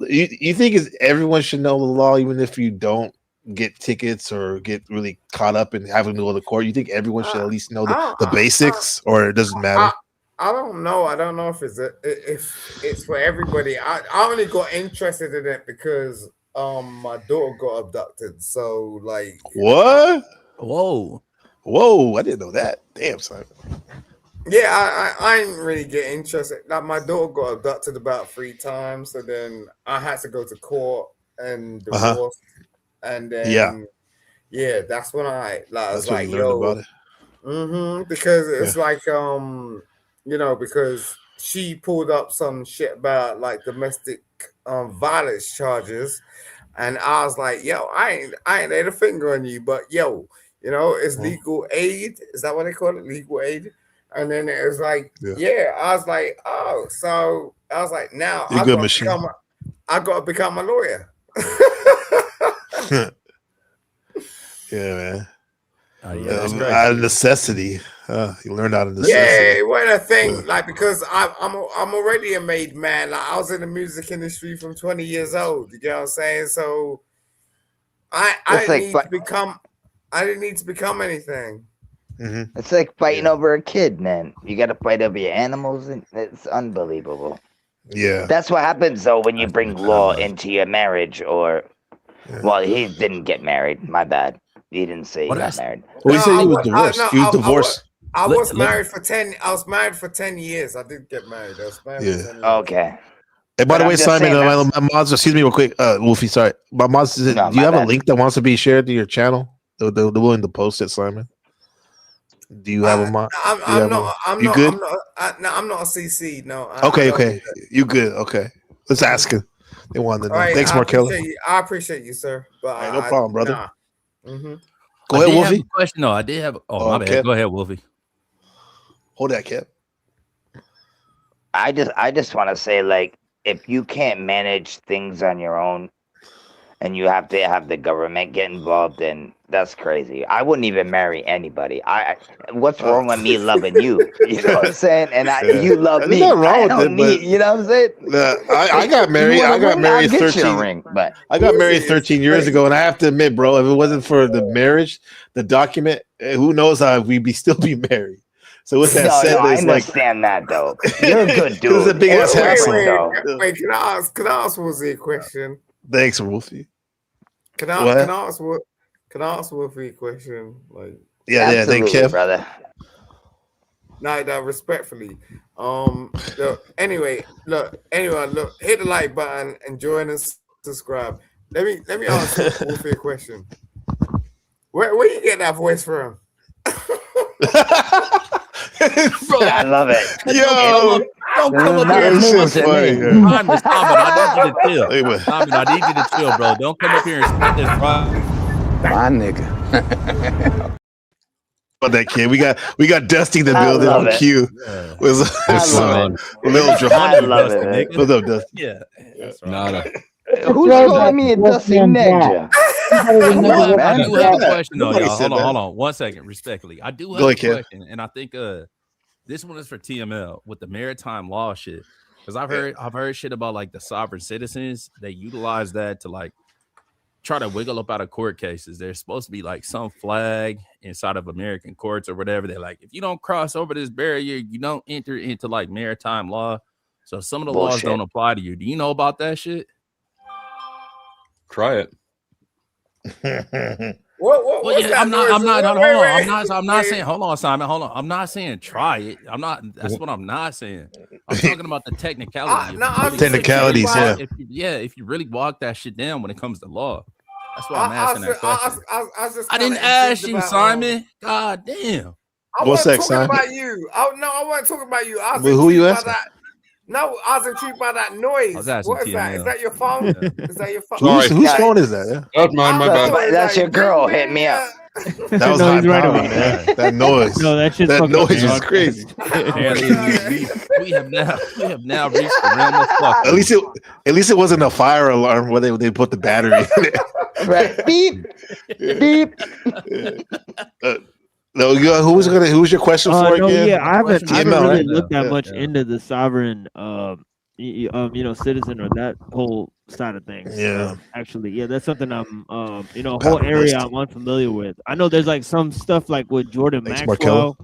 You think everyone should know the law, even if you don't get tickets or get really caught up in having to go to court? You think everyone should at least know the basics, or it doesn't matter? I don't know. I don't know if it's for everybody. I only got interested in it because my daughter got abducted. So like what? Whoa! I didn't know that. Damn, Simon. Yeah, I didn't really get interested. Like my daughter got abducted about 3 times, so then I had to go to court and divorce, and then that's when I was like, yo, because it's like because she pulled up some shit about like domestic violence charges, and I was like, yo, I ain't laid a finger on you, but yo, it's legal aid. Is that what they call it? Legal aid. And then it was like, I was like, oh, so I was like, now I got to become a lawyer. Yeah, man. That's out of necessity. You learn out of necessity. Yeah, it wasn't a thing. Like, because I'm already a made man. Like, I was in the music industry from 20 years old. You get what I'm saying? So I didn't need to become anything. Mm-hmm. It's like fighting over a kid, man. You got to fight over your animals, and it's unbelievable. Yeah, that's what happens though when you bring law into your marriage. Or, well, he didn't get married. My bad. He didn't say he got married. Well, he said he was divorced. He was divorced. I was married for 10. I was married for 10 years. I did get married. I was married for 10 years. Okay. Hey, by the way, Simon, my mods, excuse me real quick. Wolfie, sorry. My mods said, do you have a link that wants to be shared to your channel? They're willing to post it, Simon. Do you have a mod? I'm not a CC. No. Okay. You good? Okay. Let's ask him. They wanted to know. Right, Thanks, Markel. I appreciate you, sir. But no problem, brother. Nah. Mm-hmm. Go ahead, Wolfie. Question. No, I did have. Oh, my bad. Go ahead, Wolfie. Hold that, Cap. I just want to say, like, if you can't manage things on your own, and you have to have the government get involved, then that's crazy. I wouldn't even marry anybody. What's wrong with me loving you? You know what I'm saying? And you love me. I don't need. You know what I'm saying? I got married. I got married 13. I got married 13 years ago, and I have to admit, bro, if it wasn't for the marriage, the document, who knows how we'd still be married. So with that said, I understand that though. You're a good dude. It was a big ass hassle. Wait, can I ask Wolfie a question? Thanks, Wolfie. Can I ask Wolfie a question? Like, yeah, thank you, brother. No, respectfully. Anyway, look, hit the like button and join us, subscribe. Let me ask Wolfie a question. Where you get that voice from? Bro, I love it. Yo, don't come up here and spit this. Simon, I need you to chill, bro. Don't come up here and spit this, bro. My nigga. But that kid, we got Dusty in the building on cue. Was little Joe. I love it. What's up, Dusty? Yeah, nada. Who's calling me a Dusty Ninja? I do have a question though, y'all. Hold on. 1 second, respectfully. I do have a question, and I think this one is for TML with the maritime law shit. Because I've heard shit about like the sovereign citizens. They utilize that to like try to wiggle up out of court cases. There's supposed to be like some flag inside of American courts or whatever. They're like, if you don't cross over this barrier, you don't enter into like maritime law. So some of the laws don't apply to you. Do you know about that shit? Try it. I'm not saying. Hold on, Simon. Hold on. I'm not saying try it. I'm not. That's what I'm not saying. I'm talking about the technicalities. Technicalities, if you really walk that shit down when it comes to law, that's why I'm asking that question. I didn't ask you, Simon. God damn. What's that, Simon? About you. I wasn't talking about you. Who you asking? No, I was intrigued by that noise. What is that? Is that your phone? Is that your phone? Whose phone is that? That's mine, my bad. That's your girl. Hit me up. That was high power, man. That noise. No, that noise was crazy. we have now reached the realm of fuck. At least it wasn't a fire alarm where they put the battery in it. Right. Beep. Beep. No, who's your question for again? Yeah, I haven't really looked that much into the sovereign, citizen or that whole side of things. Yeah, actually, that's something I'm, whole area I'm unfamiliar with. I know there's like some stuff like with Jordan Maxwell,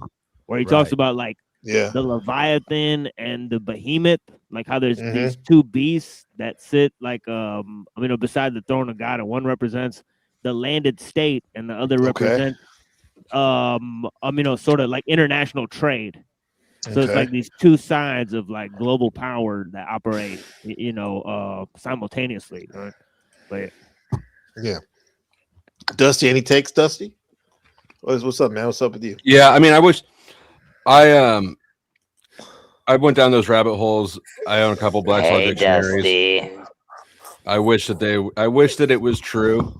where he talks about like the Leviathan and the Behemoth, like how there's these two beasts that sit like beside the throne of God, and one represents the landed state and the other represents sort of like international trade. So it's like these two sides of like global power that operate, simultaneously. Right? But yeah. Dusty, any takes, Dusty? What's up, man? What's up with you? Yeah, I mean, I wish I went down those rabbit holes. I own a couple Black Swan dictionaries. I wish that it was true.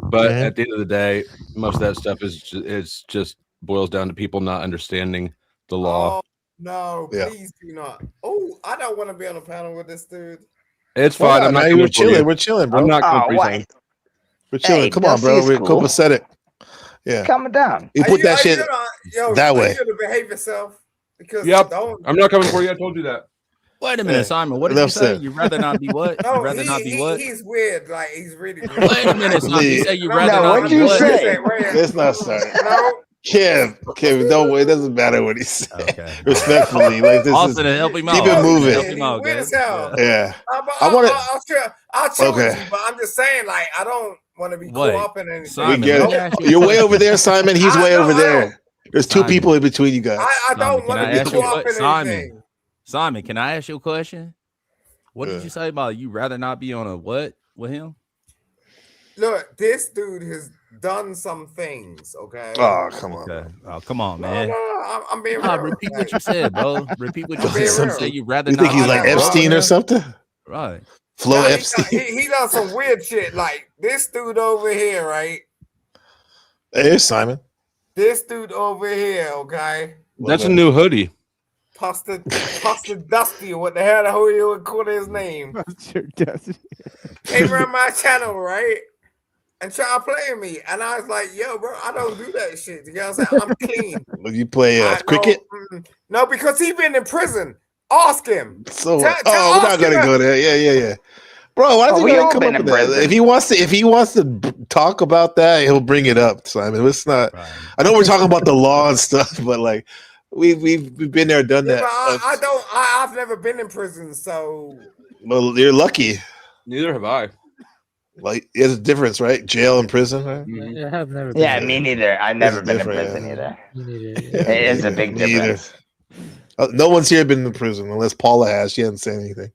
But at the end of the day, most of that stuff is just boils down to people not understanding the law. No, Yeah. please do not. Oh, I don't want to be on a panel with this dude. It's fine. I'm not man, coming we're for chilling. you. We're chilling, bro. I'm not coming Oh, for you, what? Simon. We're chilling. Hey, Come on, bro. Dusty's We're cool. copacetic. Yeah. Calm down. You put that shit that way. You gotta behave yourself because Yep. don't. I'm not coming for you. I told you that. Wait a minute, Simon. What did you say? You'd rather not be what? No, You'd rather not be what? He's weird. Like he's really weird. Wait a minute, Simon. You say you'd rather No, not what'd be you what? say? Let's not start. No. Kim, don't worry. It doesn't matter what he said. Okay. Respectfully, like this Austin, is help him keep out. it moving. Help him out, Weird guys. as hell. Yeah. I want to. I'll chill with Okay. you, but I'm just saying, like, I don't want to be Wait, caught up in anything. Simon, We get let me ask it. you a You're way question. over there, Simon. He's way over there. There's two Simon. people in between you guys. I don't Can want I to be ask you caught up what? in anything. Simon, can I ask you a question? What did you say about you rather not be on a what with him? Look, this dude has done some things. Okay. Oh, come on. Okay. Oh, come on, No, man. I'm being Nah, real. repeat what you said, bro. Repeat what you I'm being said. You real. say you rather You not think he's be like on a what Epstein with or him? something? Right. Flo Nah, Epstein. he done some weird shit. Like this dude over here, right? Hey, here's Simon. This dude over here, okay? That's a new hoodie. Pasta Dusty, or what the hell the hell you would call his name? Came around my channel, right? And tried to play me. And I was like, yo, bro, I don't do that shit. You know what I'm saying? I'm clean. You play cricket? No, because he been in prison. Ask him. So Tell we're not ask gonna him. go there. Yeah. Bro, why does we he all gotta come been up in with that? prison. If he wants to talk about that, he'll bring it up, Simon. It's not. I know we're talking about the law and stuff, but like we've been there, done Yeah, that. but I've never been in prison, so Well, you're lucky. Neither have I. Like, there's a difference, right? Jail and prison, right? I have never been. Yeah, me neither. I've never been in different, prison yeah. either. Me neither. It is a big Me either. difference. No one's here been in prison unless Paula has. She hasn't said anything.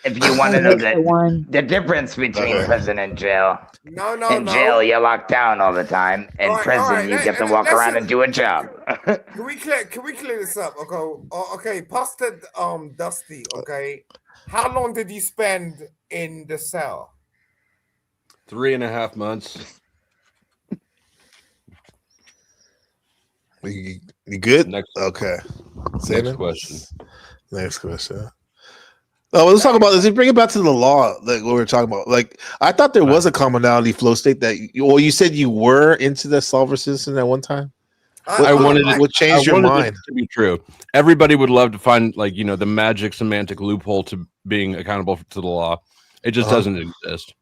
If you want to know the difference between prison and jail. No. In jail, you're locked down all the time. In prison, you get to walk around and do a job. Can we clear this up? Okay, Pasta Dusty, okay. How long did you spend in the cell? 3.5 months. You good? Okay. Next question. Next question. Oh, let's talk about this. Let's bring it back to the law, like what we were talking about. Like, I thought there was a commonality flow state that. You said you were into the solver system at one time. What changed your mind? To be true, everybody would love to find the magic semantic loophole to being accountable to the law. It just doesn't exist.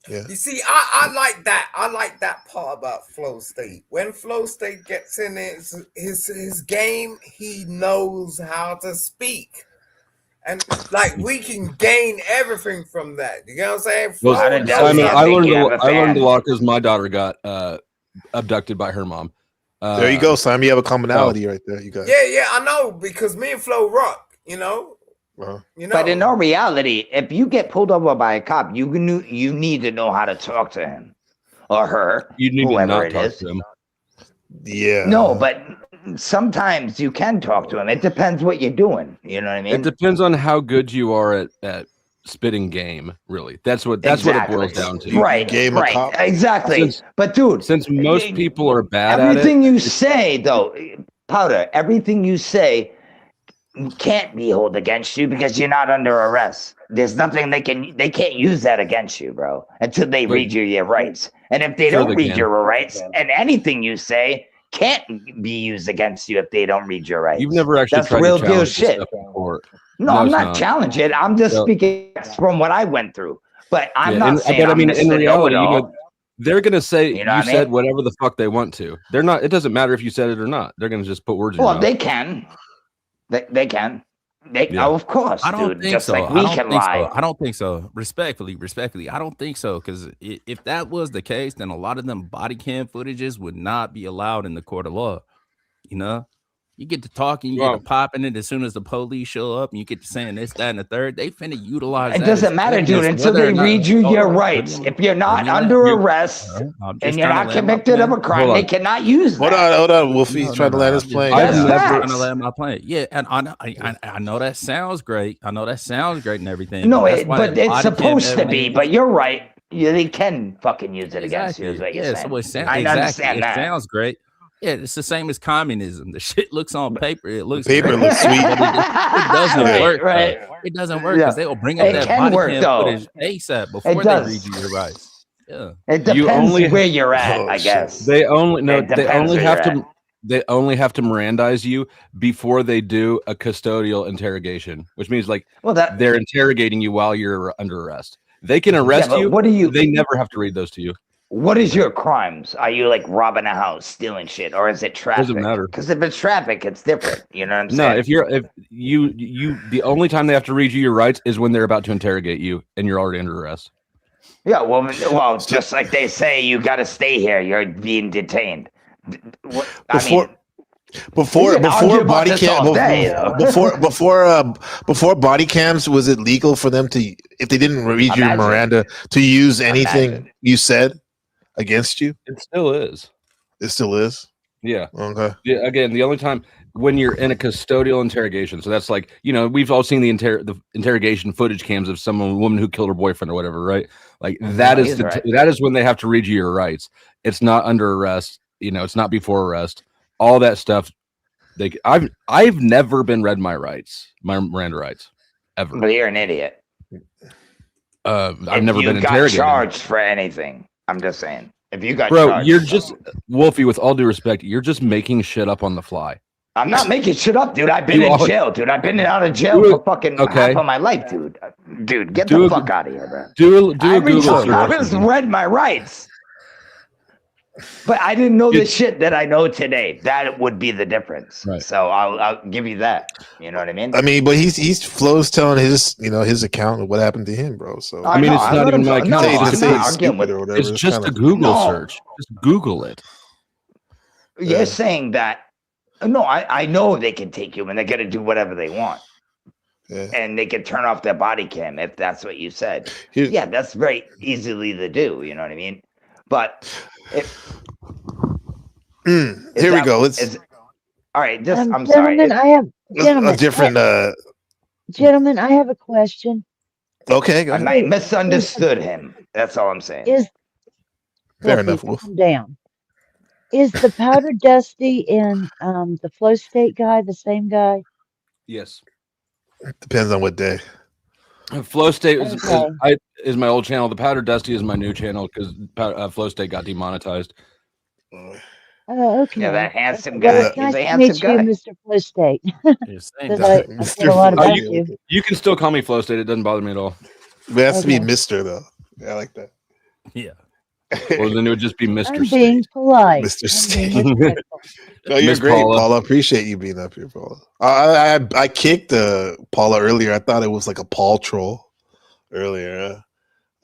Yeah. You see, I like that. I like that part about flow state. When flow state gets in his game, he knows how to speak. And like we can gain everything from that. You know what I'm saying? Well, Simon, I learned a lot because my daughter got abducted by her mom. There you go, Simon. You have a commonality right there. You got. Yeah, I know because me and Flo rock. You know. But in all reality, if you get pulled over by a cop, you need to know how to talk to him or her. You need to not talk is. to him. Yeah. No, but sometimes you can talk to him. It depends what you're doing. You know what I mean? It depends on how good you are at spitting game. Really, that's what it boils down to. Right. Exactly. But dude, since most people are bad everything at it, you say though, Powder, everything you say can't be held against you because you're not under arrest. There's nothing they can't use that against you, bro, until they read you your rights. And if they don't read your rights, and anything you say can't be used against you if they don't read your rights. You've never actually That's tried real to deal challenge shit. stuff in court. No, I'm not challenging it. I'm just speaking from what I went through. But I'm not saying. But I mean, in reality, know-it-all. they're gonna say you what I said mean? whatever the fuck they want to. They're not. It doesn't matter if you said it or not. They're gonna just put words in your Well, mouth. they can. They can. Oh, of course, I don't dude. think Just so. like I we don't can think lie. so. I don't think so. Respectfully, I don't think so. Because if that was the case, then a lot of them body cam footages would not be allowed in the court of law. You know, you get to talking, you get to popping it as soon as the police show up, and you get to saying this, that, and the third. They finna utilize. It that doesn't as matter, evidence, dude, until whether they or not- read you Hold your on. rights. If you're not Let me under let- arrest I'm just and you're trying to not land my convicted of a plane. crime, they cannot use that. Hold on, Wolfie. He's trying to land his plane. That's I'm facts. trying to land my plane. Yeah, and I know that sounds great. I know that sounds great and everything. No, that's why but the it's body cam supposed to be. evidence- But you're right. Yeah, they can fucking use it against you. Is what you're Yeah, saying. so it sounds I understand it that. sounds great. Yeah, it's the same as communism. The shit looks on paper. It looks paper great. looks sweet. But it doesn't work. Right. It doesn't work because they will bring up It that can body work, cam though. footage ASAP before they read you your rights. Yeah, It depends where you're at, I guess. They only It depends where have you're to. They only have to Mirandize you before they do a custodial interrogation, which means like they're interrogating you while you're under arrest. They can arrest but you. what do you? They never have to read those to you. What is your crimes? Are you like robbing a house, stealing shit, or is it traffic? Doesn't matter. Because if it's traffic, it's different. You know what I'm No, saying? if you the only time they have to read you your rights is when they're about to interrogate you and you're already under arrest. Yeah, well, just like they say, you got to stay here. You're being detained. Before body cam, before body cams, was it legal for them to, if they didn't read your Miranda, to use anything you said against you? It still is. It still is. Yeah. Okay. Yeah, again, the only time when you're in a custodial interrogation, so that's like, you know, we've all seen the interrogation footage cams of a woman who killed her boyfriend or whatever, right? Like that is that is when they have to read you your rights. It's not under arrest. You know, it's not before arrest. All that stuff. I've never been read my rights, my Miranda rights, ever. But you're an idiot. I've never been You got interrogated. charged for anything. I'm just saying. If you got Bro, charged, you're just Wolfie. With all due respect, you're just making shit up on the fly. I'm not making shit up, dude. I've been You in are- jail, dude. I've been out of jail for fucking half of my life, dude. Dude, get the fuck out of here, bro. Do a Google search. I just read my rights. But I didn't know the shit that I know today. That would be the difference. Right. So I'll give you that. You know what I mean? I mean, but he's Flo's telling his account of what happened to him, bro. So I mean, it's not even my account. It's It's just a Google search. Just Google it. You're saying that. No, I know they can take you and they're going to do whatever they want. Yeah. And they can turn off their body cam if that's what you said. Yeah, that's very easily to do. You know what I mean? But here we go. Let's. All right. Just I'm gentlemen, sorry. I have a different. Gentlemen, I have a question. Okay. Go ahead. I misunderstood him. That's all I'm saying. Fair enough, Wolf. Calm down. Is the Powder Dusty and the Flow State guy the same guy? Yes. Depends on what day. Flow State is my old channel. The Powder Dusty is my new channel because Flow State got demonetized. Oh, okay. Yeah, that handsome guy. Well, He's a nice to handsome meet guy. you, Mr. Flow State. Same Because I get a lot about you. You can still call me Flow State. It doesn't bother me at all. It has to be Okay. Mr. though. Yeah, I like that. Yeah. Or then it would just be Mr. I'm being State. polite. Mr. I'm being State. respectful. No, you're Miss great, Paula. Paula. Appreciate you being up here, Paula. I kicked Paula earlier. I thought it was like a Paul troll earlier.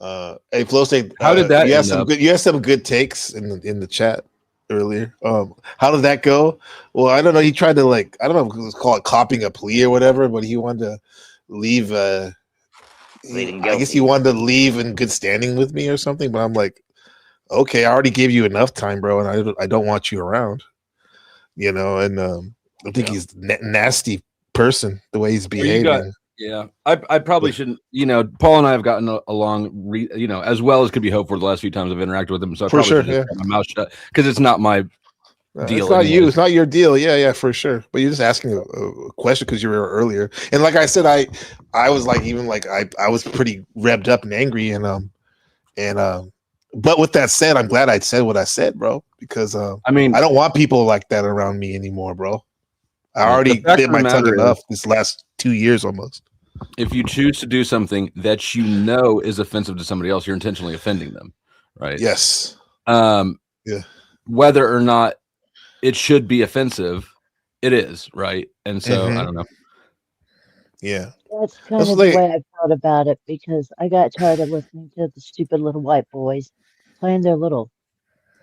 Hey, Flo State, How did that You had end some up? good. You had some good takes in the chat earlier. How did that go? Well, I don't know. He tried to I don't know if it was called copying a plea or whatever, but he wanted to leave. I guess he wanted to leave in good standing with me or something. But I'm like, okay, I already gave you enough time, bro, and I don't want you around. You know, and I think he's nasty person the way he's behaving. Yeah, I probably shouldn't. You know, Paul and I have gotten along, as well as could be hoped for the last few times I've interacted with him. So I For probably sure, should just keep my mouth shut because it's not my deal. It's not you. anyways. It's not your deal. Yeah, for sure. But you're just asking a question because you were earlier. And like I said, I was like, even like I was pretty revved up and angry but with that said, I'm glad I said what I said, bro, because I mean, I don't want people like that around me anymore, bro. I already bit my tongue enough this last 2 years almost. If you choose to do something that you know is offensive to somebody else, you're intentionally offending them, right? Yes. Yeah. Whether or not it should be offensive, it is, right? And so I don't know. Yeah. That's kind of the way I felt about it because I got tired of listening to the stupid little white boys playing their little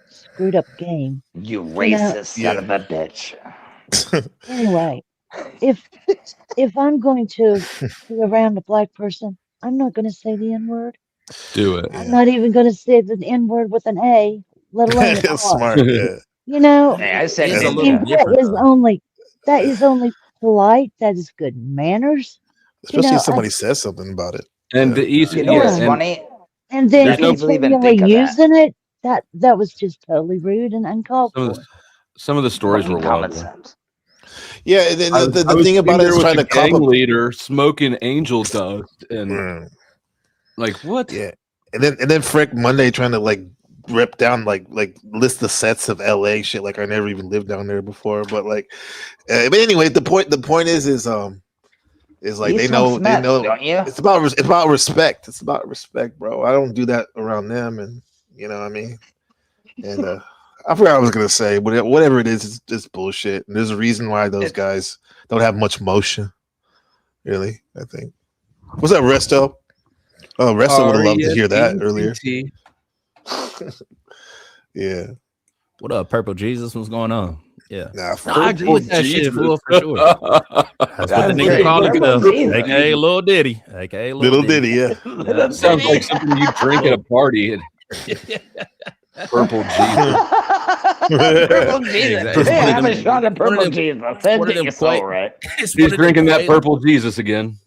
screwed up game. You racist son of a bitch. Anyway, if I'm going to be around a black person, I'm not going to say the N-word. Do it. I'm not even going to say the N-word with an A, let alone an R. Smart. Yeah. You know, Hey, I said It's a Indian. little different, that is only polite. That is good manners. Especially if somebody says something about it. And the easy, You know what's and funny? And then There's no- even continually think of that. using it, that was just totally rude and uncalled for. Some of the stories were common wild. sense. Yeah, the thing about it is trying to gang leader smoking angel dust and like what? Yeah, and then Frick Monday trying to like rip down like list the sets of LA shit. Like I never even lived down there before, but like, but anyway, the point is like they know don't you? it's about respect. It's about respect, bro. I don't do that around them, and you know what I mean. And I forgot what I was gonna say, but whatever it is, it's just bullshit. And there's a reason why those guys don't have much motion. Really, I think. What's that, Resto? Oh, Resto would have loved to hear that earlier. Yeah. What up, Purple Jesus? What's going on? Yeah. Nah, I agree with that shit, fool, for sure. That's what the nigga call himself. AKA Lil Diddy. AKA Little Diddy, yeah. That sounds like something you drink at a party. Purple Jesus. Purple Jesus. Hey, have a shot of Purple Jesus. You're so right. He's drinking that Purple Jesus again.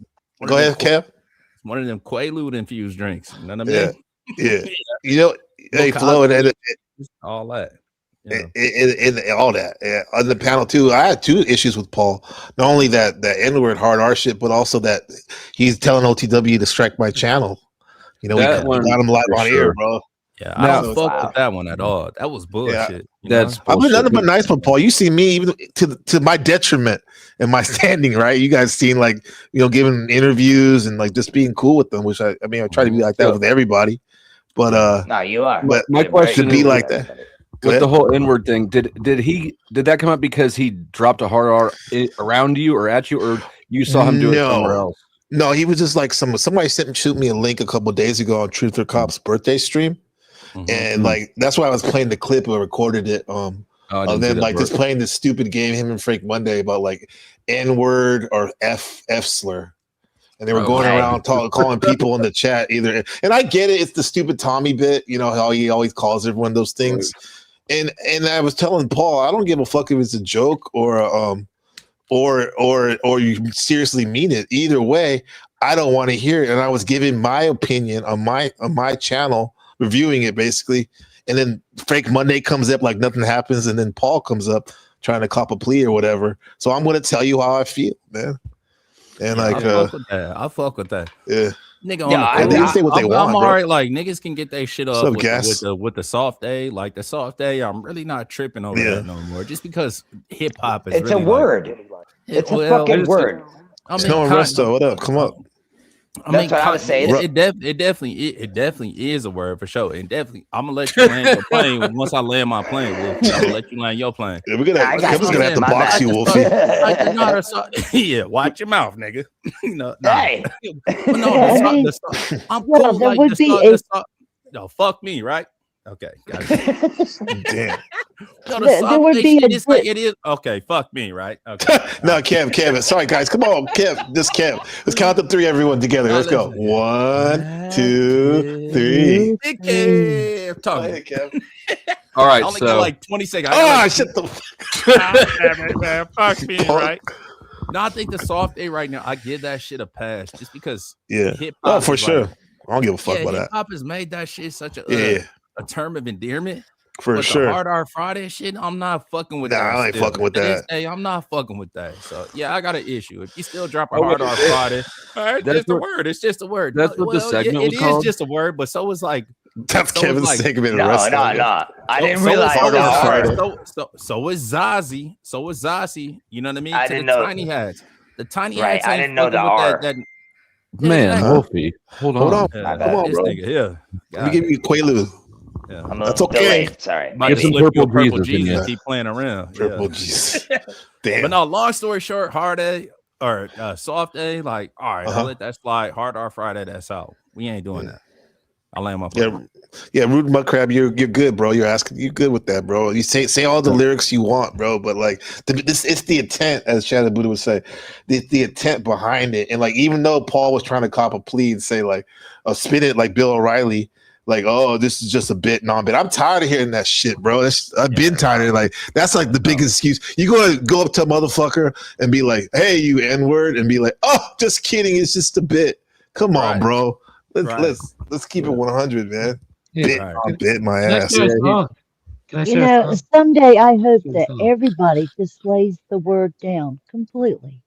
Go ahead, Kev. It's one of them Quaalude infused drinks. You know what I mean? Yeah. You know, hey, Flo, and all that. And all that. Yeah. On the panel too, I had two issues with Paul. Not only that N-word hard R shit, but also that he's telling OTW to strike my channel. You know, that we got him live on air, bro. Yeah, I don't fuck with that one at all. That was bullshit. Yeah. I've been nothing but nice with Paul. You see me even to my detriment and my standing, right? You guys seen like, you know, giving interviews and like just being cool with them, which I mean I try to be like that with everybody. But no, you are. But my question be like that. With the whole N-word thing, did that come up because he dropped a hard R around you or at you, or you saw him do it somewhere else? No, he was just like somebody shoot me a link a couple of days ago on Truth or Cop's birthday stream. And like that's why I was playing the clip and recorded it. And then like just playing this stupid game, him and Frank Monday, about like N-word or F slur. And they were going around calling people in the chat either. And I get it, it's the stupid Tommy bit, you know, how he always calls everyone those things. And I was telling Paul, I don't give a fuck if it's a joke or you seriously mean it. Either way, I don't want to hear it. And I was giving my opinion on my channel, reviewing it basically. And then Frank Monday comes up like nothing happens, and then Paul comes up trying to cop a plea or whatever. So I'm gonna tell you how I feel, man. And like I fuck with that. Yeah. Nigga, they say what they want. I'm alright. Like niggas can get their shit up up with the soft A. Like the soft A, I'm really not tripping over that no more. Just because hip hop is it's really a word. It's a fucking word. I mean, come on, Resto, what up? Come up. I mean, what I was saying. It definitely is a word for sure. And definitely, I'm gonna let you land your plane once I land my plane. Wolfie. I'm gonna let you land your plane. Yeah, Kevin's gonna have to box you, Wolfie. Yeah, watch your mouth, nigga. No, hey, I'm cool. Like no, fuck me, right? Okay, got it. Damn. There would be it's like it is. Okay, fuck me, right? Okay. No, Kev. Sorry, guys. Come on, Kev. Just Kev. Let's count to three, everyone together. Let's go. 1, 2, 3. Big Kev. Talk ahead, Kev. All right, I only so got like 20 seconds. Shut the fuck me, right? No, I think the soft A right now, I give that shit a pass just because hip hop. For sure. I don't give a fuck about that. Hip hop has made that shit such a term of endearment. For sure. The Hard R Friday shit, I'm not fucking with that. I ain't fucking with that. Hey, I'm not fucking with that. So yeah, I got an issue. If you still drop a Hard R Friday, it's just a word. It's just a word. That's what the segment was called. It is just a word, but so is like that's Kevin's segment. No. I didn't realize So is Zazie. So is Zazie. You know what I mean? I didn't know. Tiny hats. The tiny hats. I didn't know the R. Man, Wolfie, hold on. Come on, bro. Nigga, let me give you Quaalude. Yeah. That's okay. Delayed. Sorry. Get some Purple Jesus. Keep playing around. Purple Jesus. Damn. But no, long story short, hard A or soft A, like, all right, I'll let that slide. Hard R Friday, that's out. We ain't doing that. I'll land my phone. Yeah, Rude Mud Crab, you're good, bro. You're good with that, bro. You say all the lyrics you want, bro, but like it's the intent, as Shadow Buddha would say, the intent behind it. And like even though Paul was trying to cop a plea and say like spin it like Bill O'Reilly, like, oh, this is just a bit non-bit. I'm tired of hearing that shit, bro. I've been tired of it. Like, that's like the biggest excuse. You're going to go up to a motherfucker and be like, hey, you N-word, and be like, oh, just kidding. It's just a bit. Come on, bro. Let's keep it 100, man. Yeah. Bit my ass. Kev, You know, someday I hope that everybody just lays the word down completely.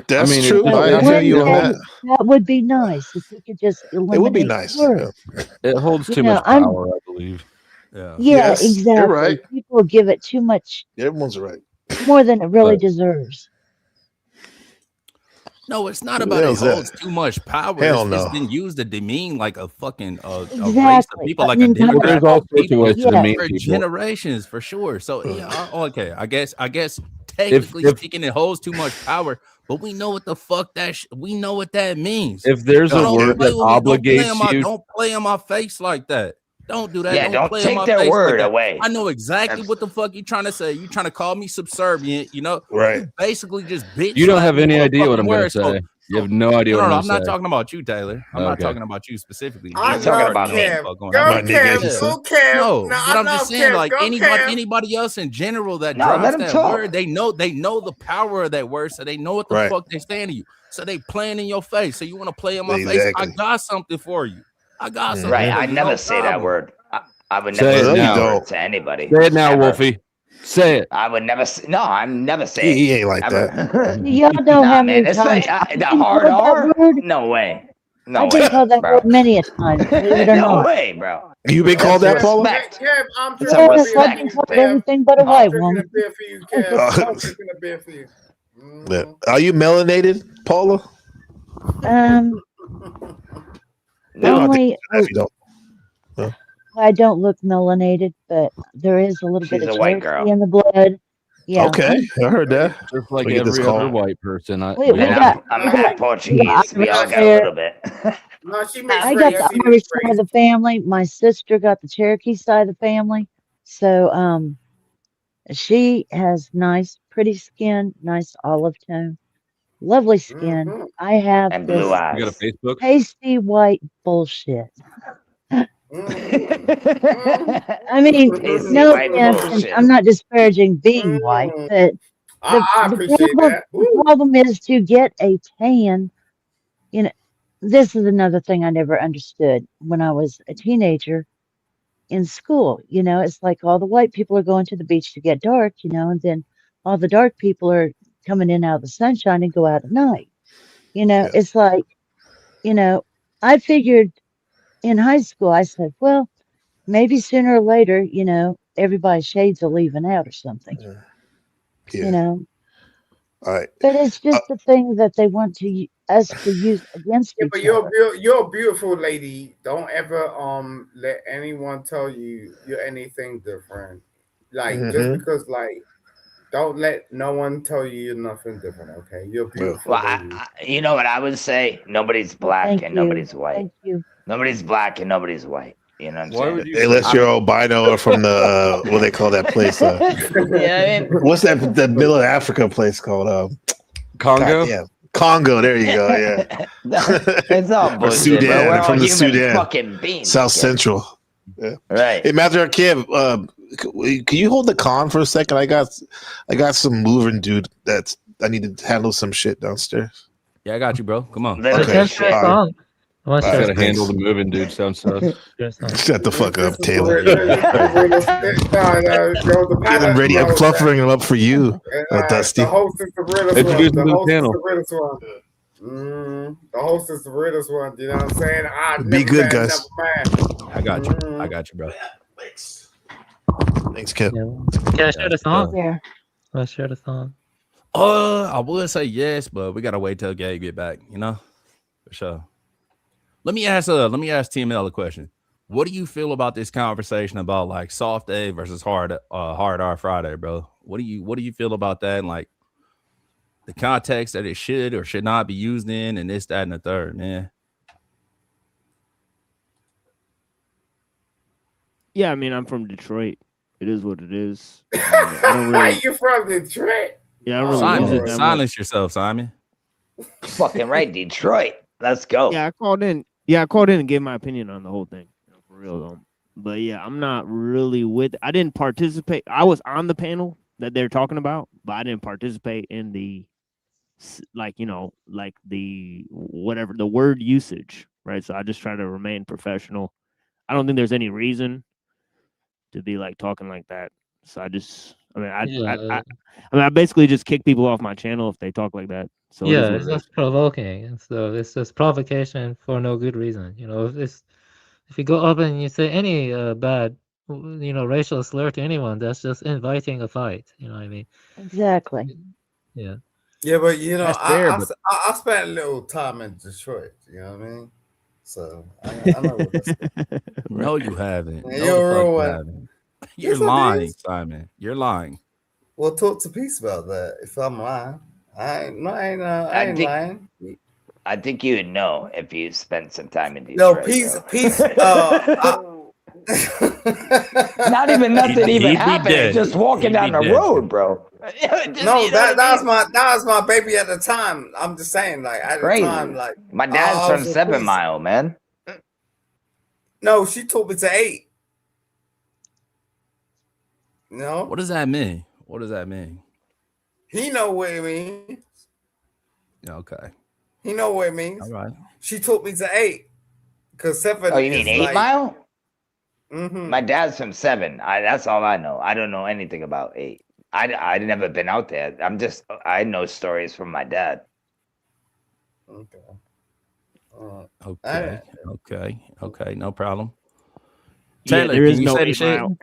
That's I mean, true. You know, I feel one you on day that. that would be nice if we could just It would be eliminate nice. the word. It holds You too know, much power, I believe. Yeah, Yes, you're exactly. right. People give it too much Everyone's right. more than it really But deserves. No, it's not Who the about it hell's that? holds too much power. Hell It's no. been used to demean like a fucking a race of Exactly. people, like An a entire there's demographic all of sorts of ways people to demean for people. generations, for sure. So yeah, okay. I guess If technically speaking, it holds too much power, but we know what the fuck we know what that means. if there's So a don't word play that with me. obligates you, Don't play in my face like that. Don't do that. Yeah, Don't don't play in take my their face like word that. away. I know exactly what the fuck you trying to say. You trying to call me subservient, you know? Right. You basically just bitch you don't slap have me any with a idea what fucking I'm going to word. So say. You have no idea what I'm no, going I'm to not say. talking about you, Taylor. I'm not Okay. talking about you specifically. I He's talking know about me. Kev. Fuck going Go on. My nigga, Kev. he Go Kev. No, No, but I I'm know just saying, Kev. like Go Kev. anybody else in general that No, let drops him that talk. word, they know the power of that word, so they know what the Right. fuck they stand to you. So they playing in your face. So you want to play in my face? I Exactly. got something for you. I got something Right. for I you. never No say that problem. word. I would Say never it say that now. word to anybody. Say it now, Ever. Wolfie. Say it. I would never say, no, I'm never say it. He ain't like Ever. that. Y'all know Nah, how man. many times I've The been hard called R? that word. No way. No I've been way, called that bro. word many a time, believe it or No not. way, bro. You been called That's that, Paula? respect. Kev, I'm It's a drinking a beer Yes, for I've respect. been you, called Kev. everything but a I'm white drinking a woman. beer for you, Kev. I'm drinking a beer for you. Yeah. Are you melanated, Paula? Um, No. only If you don't. I don't look melanated, but there is a little bit She's of a white Cherokee girl. in the blood. Yeah. Okay, I heard that. Just like We get this every call. other white person. We And got I'm we got half Portuguese. We all Irish got a there. little bit. No, she makes I got the race. Irish side of the family. My sister got the Cherokee side of the family. So she has nice, pretty skin, nice olive tone, lovely skin. Mm-hmm. I have And this blue You got a eyes. Facebook? pasty white bullshit. Mm-hmm. I mean, Pasty no white offense, and bullshit. I'm not disparaging being white, but I the appreciate problem that. the problem is to get a tan. You know, this is another thing I never understood when I was a teenager in school. You know, it's like all the white people are going to the beach to get dark, you know, and then all the dark people are coming in out of the sunshine and go out at night. You know, it's like, you know, I figured in high school, I said, well, maybe sooner or later, you know, everybody's shades will even out or something, you know. All right. But it's just the thing that they want us to use against Yeah, each but other. you're a beautiful lady. Don't ever let anyone tell you you're anything different. Like just because don't let no one tell you you're nothing different. Okay, you're a beautiful Well, lady. you know what I would say? Nobody's black Thank and you. nobody's white. Thank you. Nobody's black and nobody's white. You know what I'm Why saying? would you Unless say you're that? albino or from the what they call that place? Yeah, I mean, What's that middle of Africa place called? Congo? Yeah, Congo. There you go. Yeah. It's all Or bullshit, Sudan. bro. We're all From the human Sudan. fucking beings. South kid. Central. Yeah. Right. Hey, Master Kev, can you hold the con for a second? I got some moving dude that's I need to handle some shit downstairs. Yeah, I got you, bro. Come on. Okay. Share a song. What's Just your gotta handle the moving dude. Sounds sus. Shut the fuck up, Taylor. The Getting ready. I'm fluffering him up for you, Dusty. The host is the realest Introduce one. him to the panel. The realest one. The host is the realest one. You know what I'm saying? Be good, guys. I got you. I got you, bro. Thanks, Kev. Can I share the song? Yeah. Let's share the song. I would say yes, but we gotta wait till Gabe get back. You know, for sure. Let me ask TML a question. What do you feel about this conversation about like soft A versus hard R Friday, bro? What do you feel about that and like the context that it should or should not be used in and this, that, and the third, man? Yeah, I mean, I'm from Detroit. It is what it is. I don't really. You from Detroit? Yeah, I don't really use it that much. Silence yourself, Simon. Fucking right, Detroit. Let's go. Yeah, I called in. Yeah, I called in and gave my opinion on the whole thing. For real though. But yeah, I'm not really with. I didn't participate. I was on the panel that they're talking about, but I didn't participate in the, like, you know, like the whatever the word usage, right? So I just try to remain professional. I don't think there's any reason to be like talking like that. So I basically just kick people off my channel if they talk like that. So yeah, it's just provoking, and so it's just provocation for no good reason. If you go up and you say any bad, racial slur to anyone, that's just inviting a fight. You know what I mean? Exactly. Yeah. Yeah, but That's fair, I but- spent a little time in Detroit. You know what I mean? So I know what that's. No, you haven't. Yeah, No, you're the fuck real you one. haven't. You're Yes, I lying, did. Simon. You're lying. Well, talk to Peace about that. If I'm lying, I ain't lying. I think you would know if you spent some time in No, Detroit. Peace. Bro. Peace. Not even nothing He'd even be happened. dead. Just walking He'd down be the dead. road, bro. No, that was my baby at the time. I'm just saying, like at Crazy. the time, like My dad's I from was with 7 Peace. Mile, man. No, she took me to 8. No, What does that mean? What does that mean? he know what it means. Okay. He know what it means. All right. She took me to 8 because 7. Oh, you mean is 8 like, Mile? Mhm. My dad's from 7. That's all I know. I don't know anything about 8. I'd never been out there. I know stories from my dad. Okay. Okay. No problem. Yeah, Taylor, there is can you no say the 8 shit? Mile.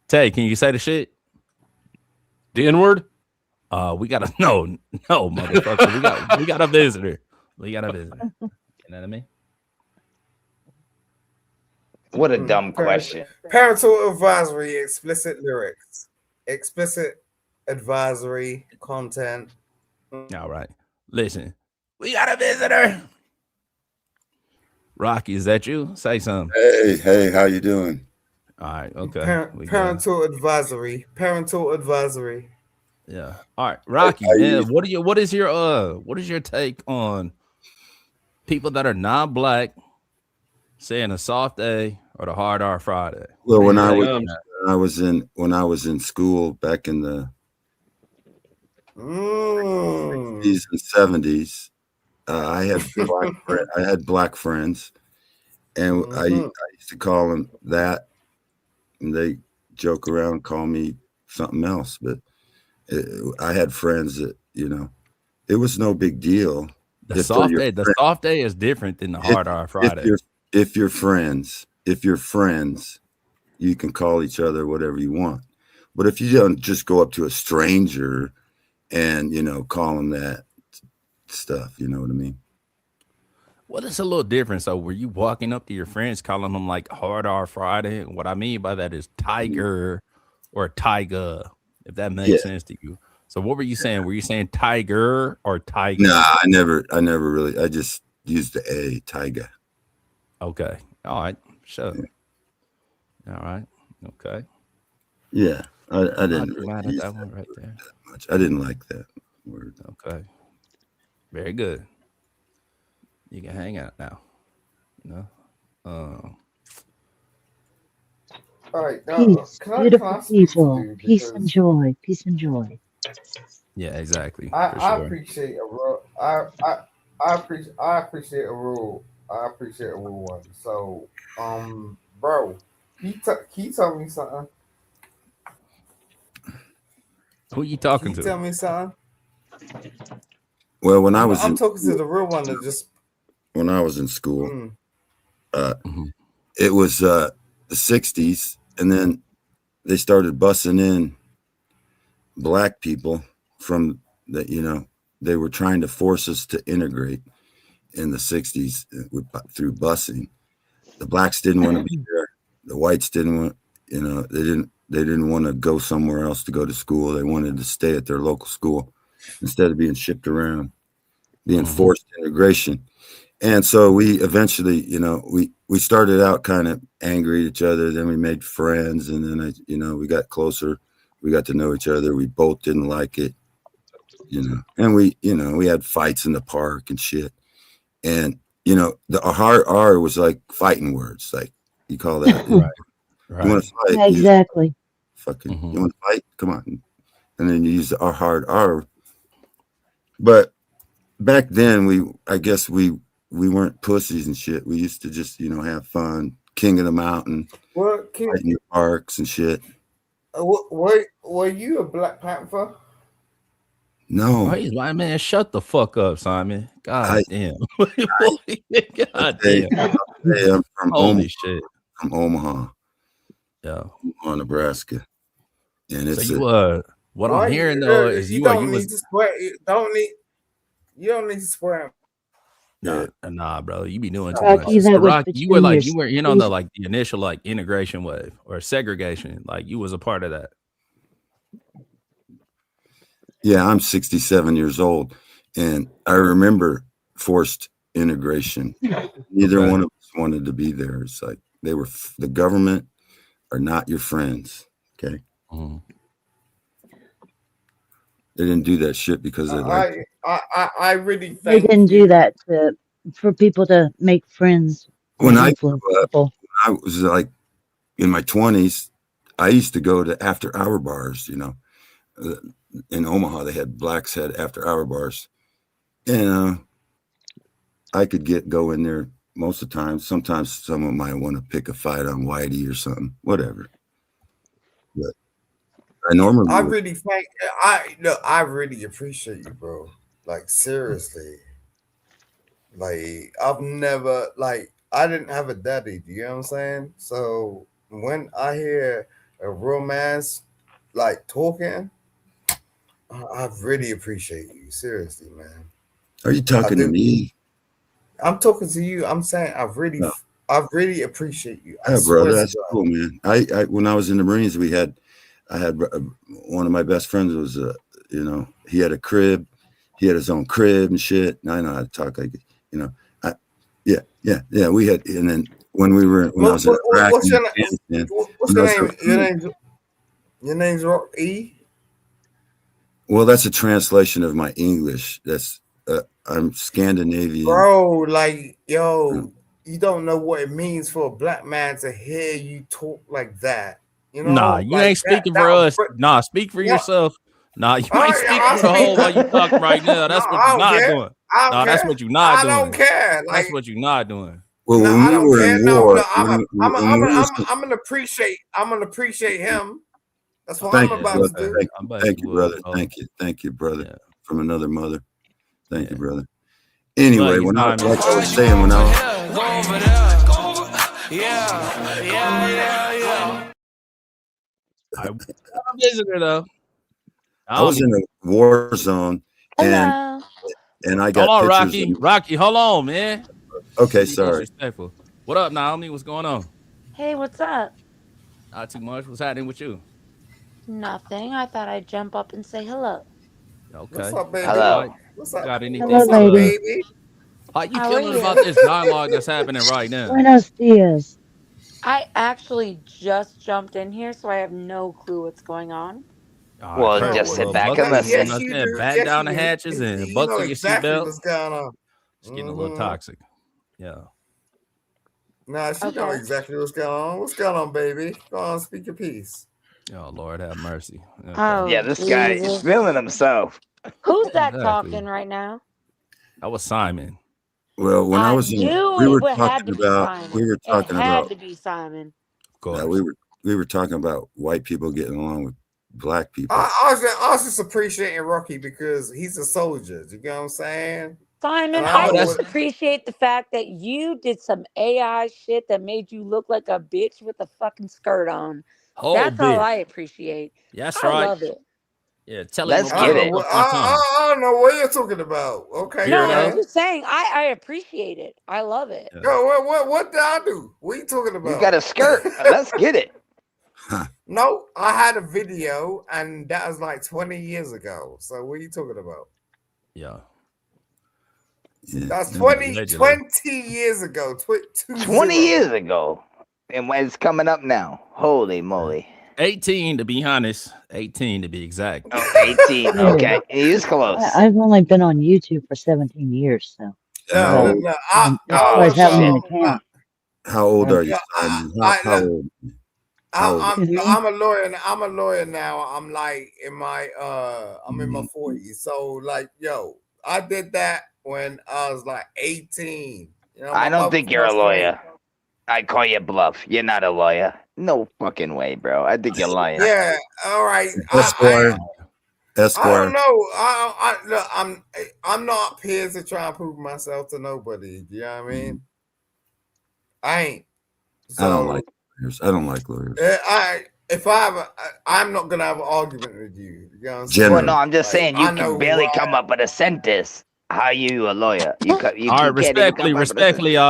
Tay, can you say the shit? The N-word? We got no, motherfucker. We got a visitor. We got a visitor. You know what I mean? What a dumb question. Parental advisory, explicit lyrics, explicit advisory content. All right. Listen, we got a visitor. Rocky, is that you? Say something. Hey, how you doing? All right, okay. Parental advisory. Parental advisory. Yeah. All right, Rocky, man. What is your take on people that are non-black saying a soft A or the hard R Friday? Well, when I was in school back in the 60s and 70s, I had black friends, and I used to call them that, and they joke around and call me something else. But I had friends that, it was no big deal. The soft A is different than the hard R Friday. If you're friends, you can call each other whatever you want. But if you don't just go up to a stranger and, call them that stuff, you know what I mean? Well, it's a little different. So were you walking up to your friends calling them like hard R Friday? And what I mean by that is tiger or tiger, if that makes sense to you. So what were you saying? Were you saying tiger or tiger? Nah, I never really, I just used the A, tiger. Okay. All right. Sure. All right. Okay. Yeah. I didn't really like that one right there. that much. I didn't like that word. Okay. Very good. You can hang out now. All right. Peace, beautiful people. Peace and joy. Peace and joy. Yeah, exactly. I appreciate a rule. I appreciate a rule. I appreciate a rule one. So, bro, can you tell me something? Who you talking Can you to? tell me something? Well, I'm talking to the real one that just. When I was in school, it was the 60s, and then they started bussing in black people from the, they were trying to force us to integrate in the 60s through busing. The blacks didn't want to be there. The whites didn't want, they didn't want to go somewhere else to go to school. They wanted to stay at their local school instead of being shipped around, being forced integration. And so we eventually, we started out kind of angry at each other. Then we made friends, and then we got closer. We got to know each other. We both didn't like it, and we had fights in the park and shit. And the hard R was like fighting words, like you call that. Right. You want to fight? Yeah, exactly. You want to fight? Come on. And then you use the hard R. But back then, I guess we weren't pussies and shit. We used to just, have fun, king of the mountain, What kid? in the parks and shit. Were you a Black Panther? No. Hey, my man, shut the fuck up, Simon. God damn. God Hey, damn. I'm from Holy Omaha. shit. From Omaha. Yeah. Omaha, Nebraska. And it's so you what I'm hearing though is you don't need to swear. You don't need to swear. Nah, bro. You be doing too Rocky, much. that So, was Rocky, you were between you were in on the like the initial like integration wave or segregation. Like you was a part of that. Yeah, I'm 67 years old, and I remember forced integration. Neither one of us wanted to be there. It's like the government are not your friends. Okay. They didn't do that shit because they like. I really think They didn't do that for people to make friends and When I influence grew up, people. I was like in my 20s. I used to go to after-hour bars. You know, in Omaha, they had blacks had after-hour bars, and I could go in there most of the time. Sometimes someone might want to pick a fight on Whitey or something, whatever. But I normally I really think I really appreciate you, bro. Like seriously. Like I've never I didn't have a daddy, do you know what I'm saying? So when I hear a romance like talking, I really appreciate you. Seriously, man. Are you talking to me? I'm talking to you. I'm saying I really appreciate you. I Yeah, swear brother, to that's God. cool, man. I when I was in the Marines, I had one of my best friends was you know, he had a crib, he had his own crib and shit. And I know how to talk like, you know, yeah. We had, and then when I was in Iraq, What's your name? Your name's E. Well, that's a translation of my English. That's I'm Scandinavian, bro. Like, yo, you don't know what it means for a black man to hear you talk like that. You know, nah, you ain't speaking for us. Nah, speak for yourself. Nah, you ain't speaking for the whole while you talking right now. That's what you're not doing. Nah, that's what you're not doing. I don't care. That's what you're not doing. Well, when we were in war, I'm gonna appreciate him. That's what I'm about to do. Thank you, brother. Thank you, brother. From another mother. Thank you, brother. Anyway, like I was saying, when I I'm a visitor though. I was in a war zone, and I got hold on, pictures. Rocky, hold on, man. Okay, sorry. Disrespectful. What up, Naomi? What's going on? Hey, what's up? Not too much. What's happening with you? Nothing. I thought I'd jump up and say hello. Okay. What's up, baby? Hello. What's up? Got anything? Hello, lady. Baby? How you How feeling are you? about this dialogue that's happening right now? Buenos dias. I actually just jumped in here, so I have no clue what's going on. Well, just sit back and listen. Yes, you do. Batten down the hatches and you buckle know your exactly seatbelt. what's going on. It's getting a little toxic. Yeah. Nah, she know exactly what's going on. What's going on, baby? Go on, speak your piece. Oh, Lord have mercy. Okay. Oh, yeah, this guy is feeling himself. Who's that Exactly. talking right now? That was Simon. Well, when I was in, we were talking about, It had to be Simon. Of course. Yeah, we were talking about white people getting along with black people. I was just appreciating Rocky because he's a soldier. You know what I'm saying? Simon, I just appreciate the fact that you did some AI shit that made you look like a bitch with a fucking skirt on. That's all I appreciate. That's I right. love it. Yeah, tell Let's him get it. I don't know what you're talking about. Okay, No, man. I'm just saying I appreciate it. I love it. Yo, what did I do? What are you talking about? You got a skirt. Let's get it. No, I had a video, and that was like 20 years ago. So what are you talking about? Yeah. That's 20 years ago. 20 years ago. And when it's coming up now. Holy moly. 18 to be honest. 18 to be exact. Oh, 18. Okay. He's close. I've only been on YouTube for 17 years, so. As far as having an account. How old are you? How old? I'm a lawyer. I'm a lawyer now. I'm like in my I'm in my 40s. So like, yo, I did that when I was like 18. You know, I don't think you're a lawyer. I call you bluff. You're not a lawyer. No fucking way, bro. I think you're lying. Yeah. All right. Esquire. I don't know. Look, I'm not up here to try and prove myself to nobody. You know what I mean? I ain't. So, I don't like lawyers. I don't like lawyers. I'm not gonna have an argument with you. You know what I'm Well, saying? no, I'm just saying you I know can barely why- come up with a sentence. How are you a lawyer? You All right, can't even come up with a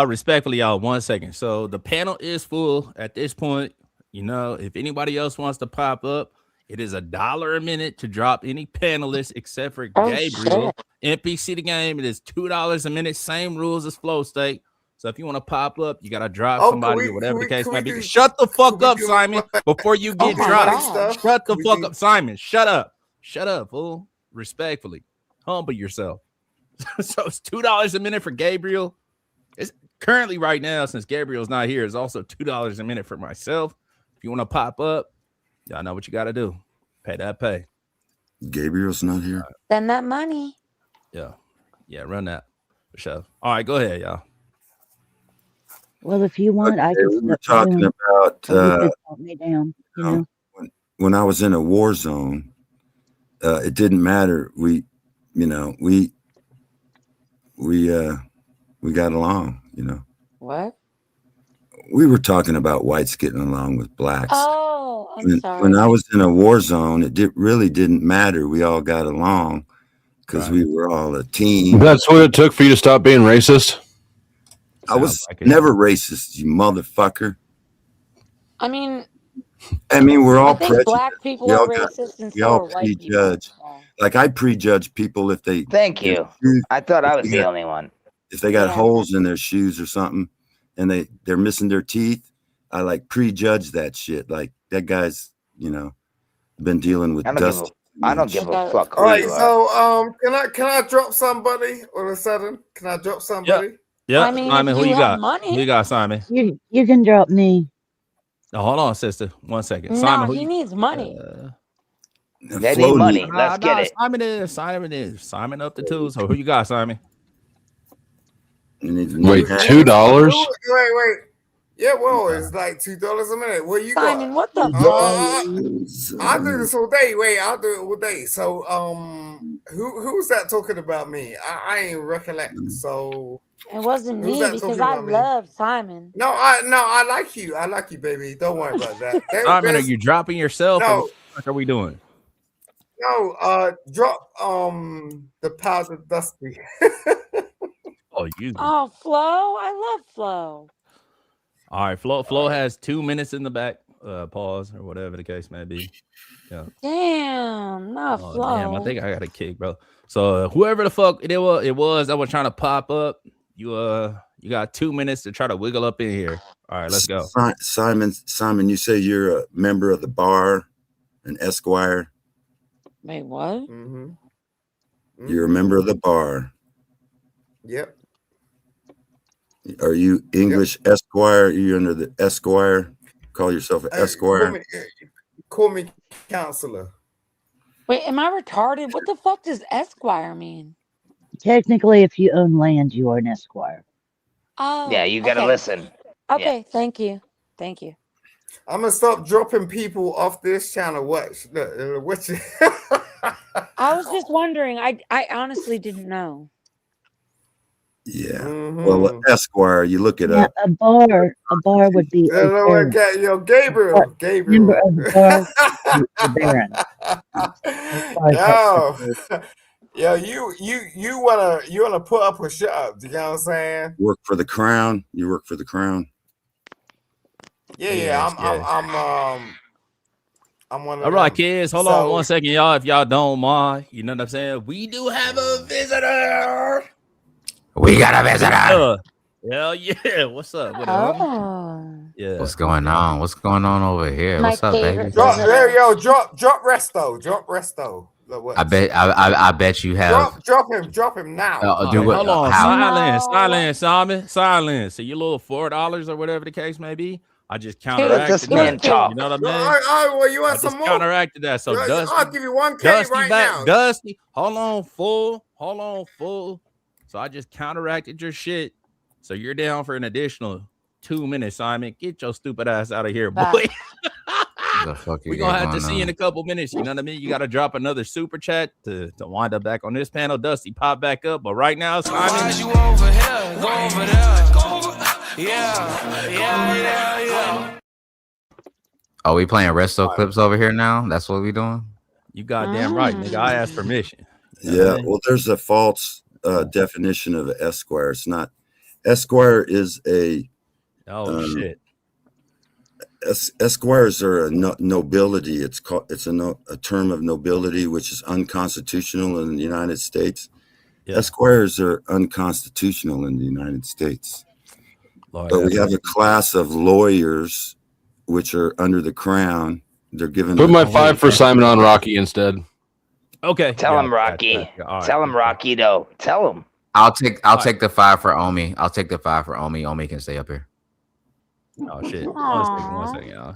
respectfully, y'all. 1 second. So the panel is full at this point. You know, if anybody else wants to pop up, it is $1 a minute to drop any panelist except for Gabriel. NPC the game. It is $2 a minute. Same rules as Flow State. So if you want to pop up, you gotta drop somebody or whatever the case might be. Shut the fuck up, Simon, before you get dropped. Shut the fuck up, Simon. Shut up. Shut up, fool. Respectfully. Humble yourself. So it's $2 a minute for Gabriel. It's currently right now, since Gabriel's not here, it's also $2 a minute for myself. If you want to pop up, y'all know what you got to do. Pay that pay. Gabriel's not here. Send that money. Yeah. Run that for sure. All right, go ahead, y'all. Well, if you want, I can. We were talking about put me down. You know, when I was in a war zone, it didn't matter. We got along. You know. What? We were talking about whites getting along with blacks. Oh, I'm sorry. When I was in a war zone, it really didn't matter. We all got along because we were all a team. That's what it took for you to stop being racist? I was never racist, you motherfucker. I mean, we're all I think prejudiced. black people are racist and so are white people. Prejudge. Like I prejudge people if they. Thank you. I thought I was the only one. If they got holes in their shoes or something, and they're missing their teeth, I like prejudge that shit. Like that guy's, been dealing with dust. I don't give a fuck. All right, so can I drop somebody all of a sudden? Can I drop somebody? Yeah, I mean, Simon, if who you you have got? money. Who you got, Simon? You can drop me. Oh, hold on, sister. 1 second. No, Simon, he needs money. They need money. Let's get it. Simon up the tools. So who you got, Simon? Wait, $2? Wait. Yeah, well, it's like $2 a minute. What you Simon, got? what the fuck? I'll do this all day. Wait, I'll do it all day. So, who's that talking about me? I ain't recollect. So It wasn't who's me that because talking I about me? love Simon. No, I like you. I like you, baby. Don't worry about that. Simon, are you dropping yourself? No. Or what the fuck are we doing? No, drop the powder dusty. Oh, Flo, I love Flo. All right, Flo has 2 minutes in the back. Pause or whatever the case may be. Yeah. Damn, not Flo. Damn, I think I got a kick, bro. So whoever the fuck it was that was trying to pop up, you got 2 minutes to try to wiggle up in here. All right, let's go. Simon, you say you're a member of the bar, an Esquire. Wait, what? Mm-hmm. You're a member of the bar. Yep. Are you English Esquire? Are you under the Esquire? Call yourself an Esquire? Call me counselor. Wait, am I retarded? What the fuck does Esquire mean? Technically, if you own land, you are an esquire. Oh, Yeah, you gotta listen. Okay, thank you. I'm gonna stop dropping people off this channel. What? I was just wondering. I honestly didn't know. Yeah. Mm-hmm. Well, Esquire, you look it up. A bar would be a baron. Yo, Gabriel. Member of the bar, a baron. Yo, you wanna put up or shut up? You know what I'm saying? Work for the crown. You work for the crown. Yeah. I'm one of All right, them. kids. Hold on 1 second, y'all. If y'all don't mind, you know what I'm saying? We do have a visitor. We got a visitor. Hell yeah. What's up? Yeah. What's going on? What's going on over here? What's up, baby? Drop resto. Drop resto. Look, I bet you have. Drop him now. Hold on. Silence. So your little $4 or whatever the case may be. I just counteracted that. You know what I mean? Well, you want some more? Counteracted that. So Dusty, I'll give you 1K Dusty right back. now. Dusty, hold on, full. So I just counteracted your shit. So you're down for an additional 2 minutes, Simon. Get your stupid ass out of here, Bye. boy. The fuck We're gonna have to see you in a couple minutes. You know what I mean? You got to drop another super chat to wind up back on this panel. Dusty, pop back up. But right now, Simon. You over here, go over there, go over. Yeah. Are we playing resto clips over here now? That's what we doing? You goddamn right, nigga. I asked permission. Yeah, well, there's a false definition of an esquire. It's not. Esquire is a. Shit. Esquires are a nobility. It's a term of nobility, which is unconstitutional in the United States. Yeah. Esquires are unconstitutional in the United States. Lord, but we have a class of lawyers, which are under the crown. They're given. Put my 5 for Simon on Rocky instead. Okay. Tell him, Rocky. Tell him, Rocky. Though. Tell him. I'll take the 5 for Omi. I'll take the 5 for Omi. Omi can stay up here. Oh shit! One second, y'all.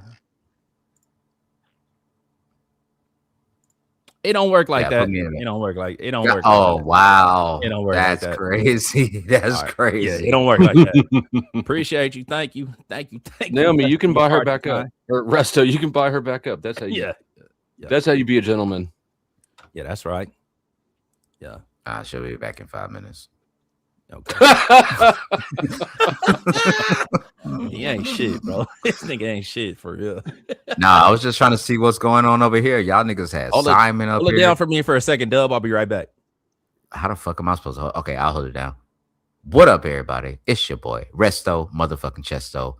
It don't work like that. It don't work like it don't work. Oh like wow! It don't work. That's like that. Crazy. That's crazy. Yeah, it don't work like that. Appreciate you. Thank you. Naomi, you can buy her back up. Or Resto, you can buy her back up. That's how you. Yeah. That's how you be a gentleman. Yeah, that's right. Yeah. She'll be back in 5 minutes. Okay. He ain't shit, bro. This nigga ain't shit for real. Nah, I was just trying to see what's going on over here. Y'all niggas had Simon up here. Hold it down for me for a second, Dub. I'll be right back. How the fuck am I supposed to hold? Okay, I'll hold it down. What up, everybody? It's your boy, Resto, motherfucking Chesto.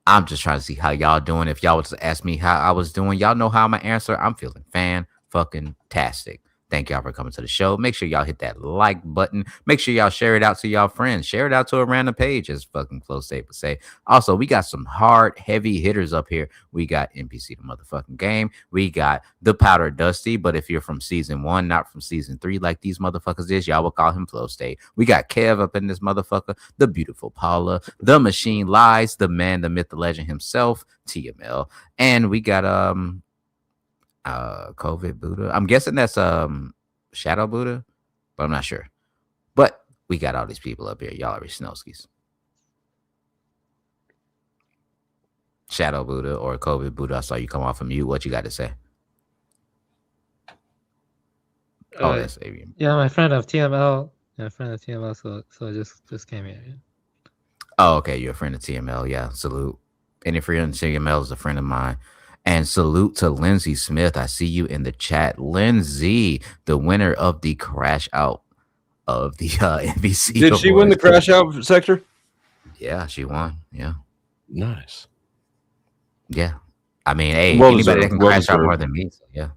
I'm just trying to see how y'all doing. If y'all was to ask me how I was doing, y'all know how my answer. I'm feeling fan-fucking-tastic. Thank y'all for coming to the show. Make sure y'all hit that like button. Make sure y'all share it out to y'all friends. Share it out to a random page, as fucking Flow State would say. Also, we got some hard, heavy hitters up here. We got NPC the motherfucking game. We got the Powder Dusty. But if you're from season 1, not from season 3, like these motherfuckers is, y'all will call him Flow State. We got Kev up in this motherfucker. The beautiful Paula. The Machine Lies. The man, the myth, the legend himself, TML. And we got COVID Buddha. I'm guessing that's Shadow Buddha, but I'm not sure. But we got all these people up here. Y'all are Snowskis. Shadow Buddha or COVID Buddha. I saw you come off of mute. What you got to say? That's Avian. Yeah, my friend of TML. Yeah, friend of TML. So I just came here. Yeah. Oh, okay. You're a friend of TML. Yeah, salute. Any friend of TML is a friend of mine. And salute to Lindsay Smith. I see you in the chat. Lindsay, the winner of the crash out of the NBC. Did she win the crash out sector? Yeah, she won. Yeah. Nice. Yeah. I mean, hey, anybody that can crash out more than me. So yeah.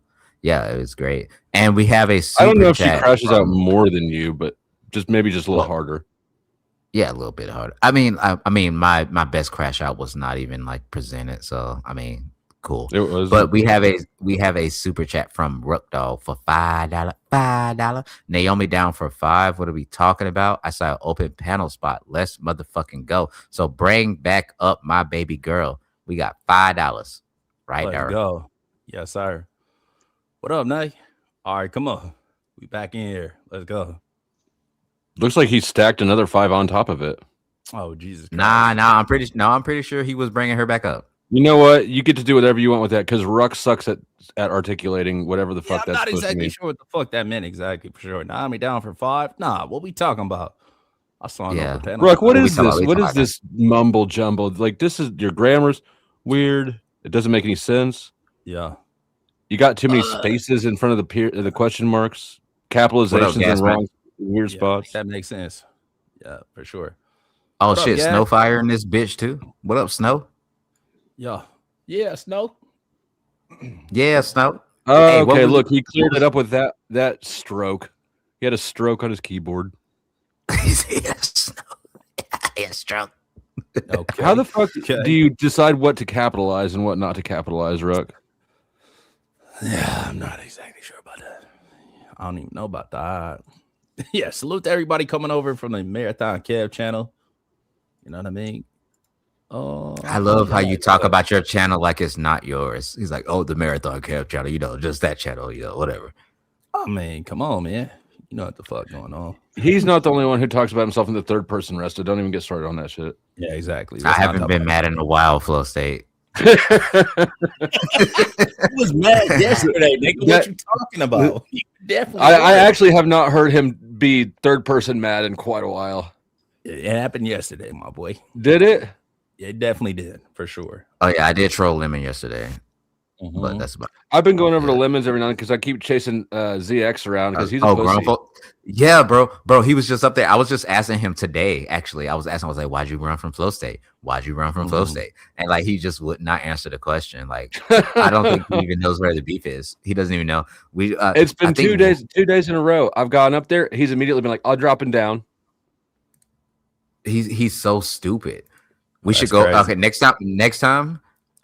Yeah, it was great. And we have a super I don't know if she chat crashes out more than you, but maybe just a little harder. Yeah, a little bit harder. I mean, my best crash out was not even like presented. So I mean, cool. It was, but we have a super chat from Rook Dog for $5. Naomi down for 5. What are we talking about? I saw an open panel spot. Let's motherfucking go. So bring back up my baby girl. We got $5 right there. Let's go. Yes, sir. What up, Nay? All right, come on. We back in here. Let's go. Looks like he stacked another 5 on top of it. Oh Jesus! Nah. I'm pretty sure he was bringing her back up. You know what? You get to do whatever you want with that because Ruck sucks at articulating whatever the fuck that's supposed to mean. I'm not exactly sure what the fuck that meant exactly for sure. Nah, me down for 5. Nah, what we talking about? I saw Ruck, what is this? What is this mumble jumble? Like this is your grammar's weird. It doesn't make any sense. Yeah. You got too many spaces in front of the question marks, capitalizations in wrong weird spots. That makes sense. Yeah, for sure. Oh What shit, up, Snowfire in this bitch too. What up, Snow? Yeah, Snow. Yeah, Snow. Oh, Hey, okay. what Look, he cleared it up with that stroke. He had a stroke on his keyboard. Yeah, stroke. Okay. How the fuck do you decide what to capitalize and what not to capitalize, Ruck? Yeah, I'm not exactly sure about that. I don't even know about that. Yeah, salute to everybody coming over from the Marathon Kev channel. You know what I mean? Oh, I love how you talk about your channel like it's not yours. He's like, oh, the Marathon Kev channel, just that channel, whatever. I mean, come on, man. You know what the fuck going on. He's not the only one who talks about himself in the third person, Resta. Don't even get started on that shit. Yeah, exactly. I haven't been mad in a while, Flow State. I was mad yesterday, nigga. What you talking about? You definitely. I actually have not heard him be third person mad in quite a while. It happened yesterday, my boy. Did it? Yeah, it definitely did, for sure. Oh yeah, I did troll Lemon yesterday. But that's about. I've been going over to Lemons every now and then because I keep chasing ZX around because he's a pussy. Yeah, bro. He was just up there. I was just asking him today. Actually, I was like, "Why'd you run from Flow State? Why'd you run from Flow State?" And like, he just would not answer the question. Like, I don't think he even knows where the beef is. He doesn't even know. It's been 2 days in a row. I've gone up there. He's immediately been like, "I'll drop him down." He's so stupid. We should go. Crazy. Okay, next time,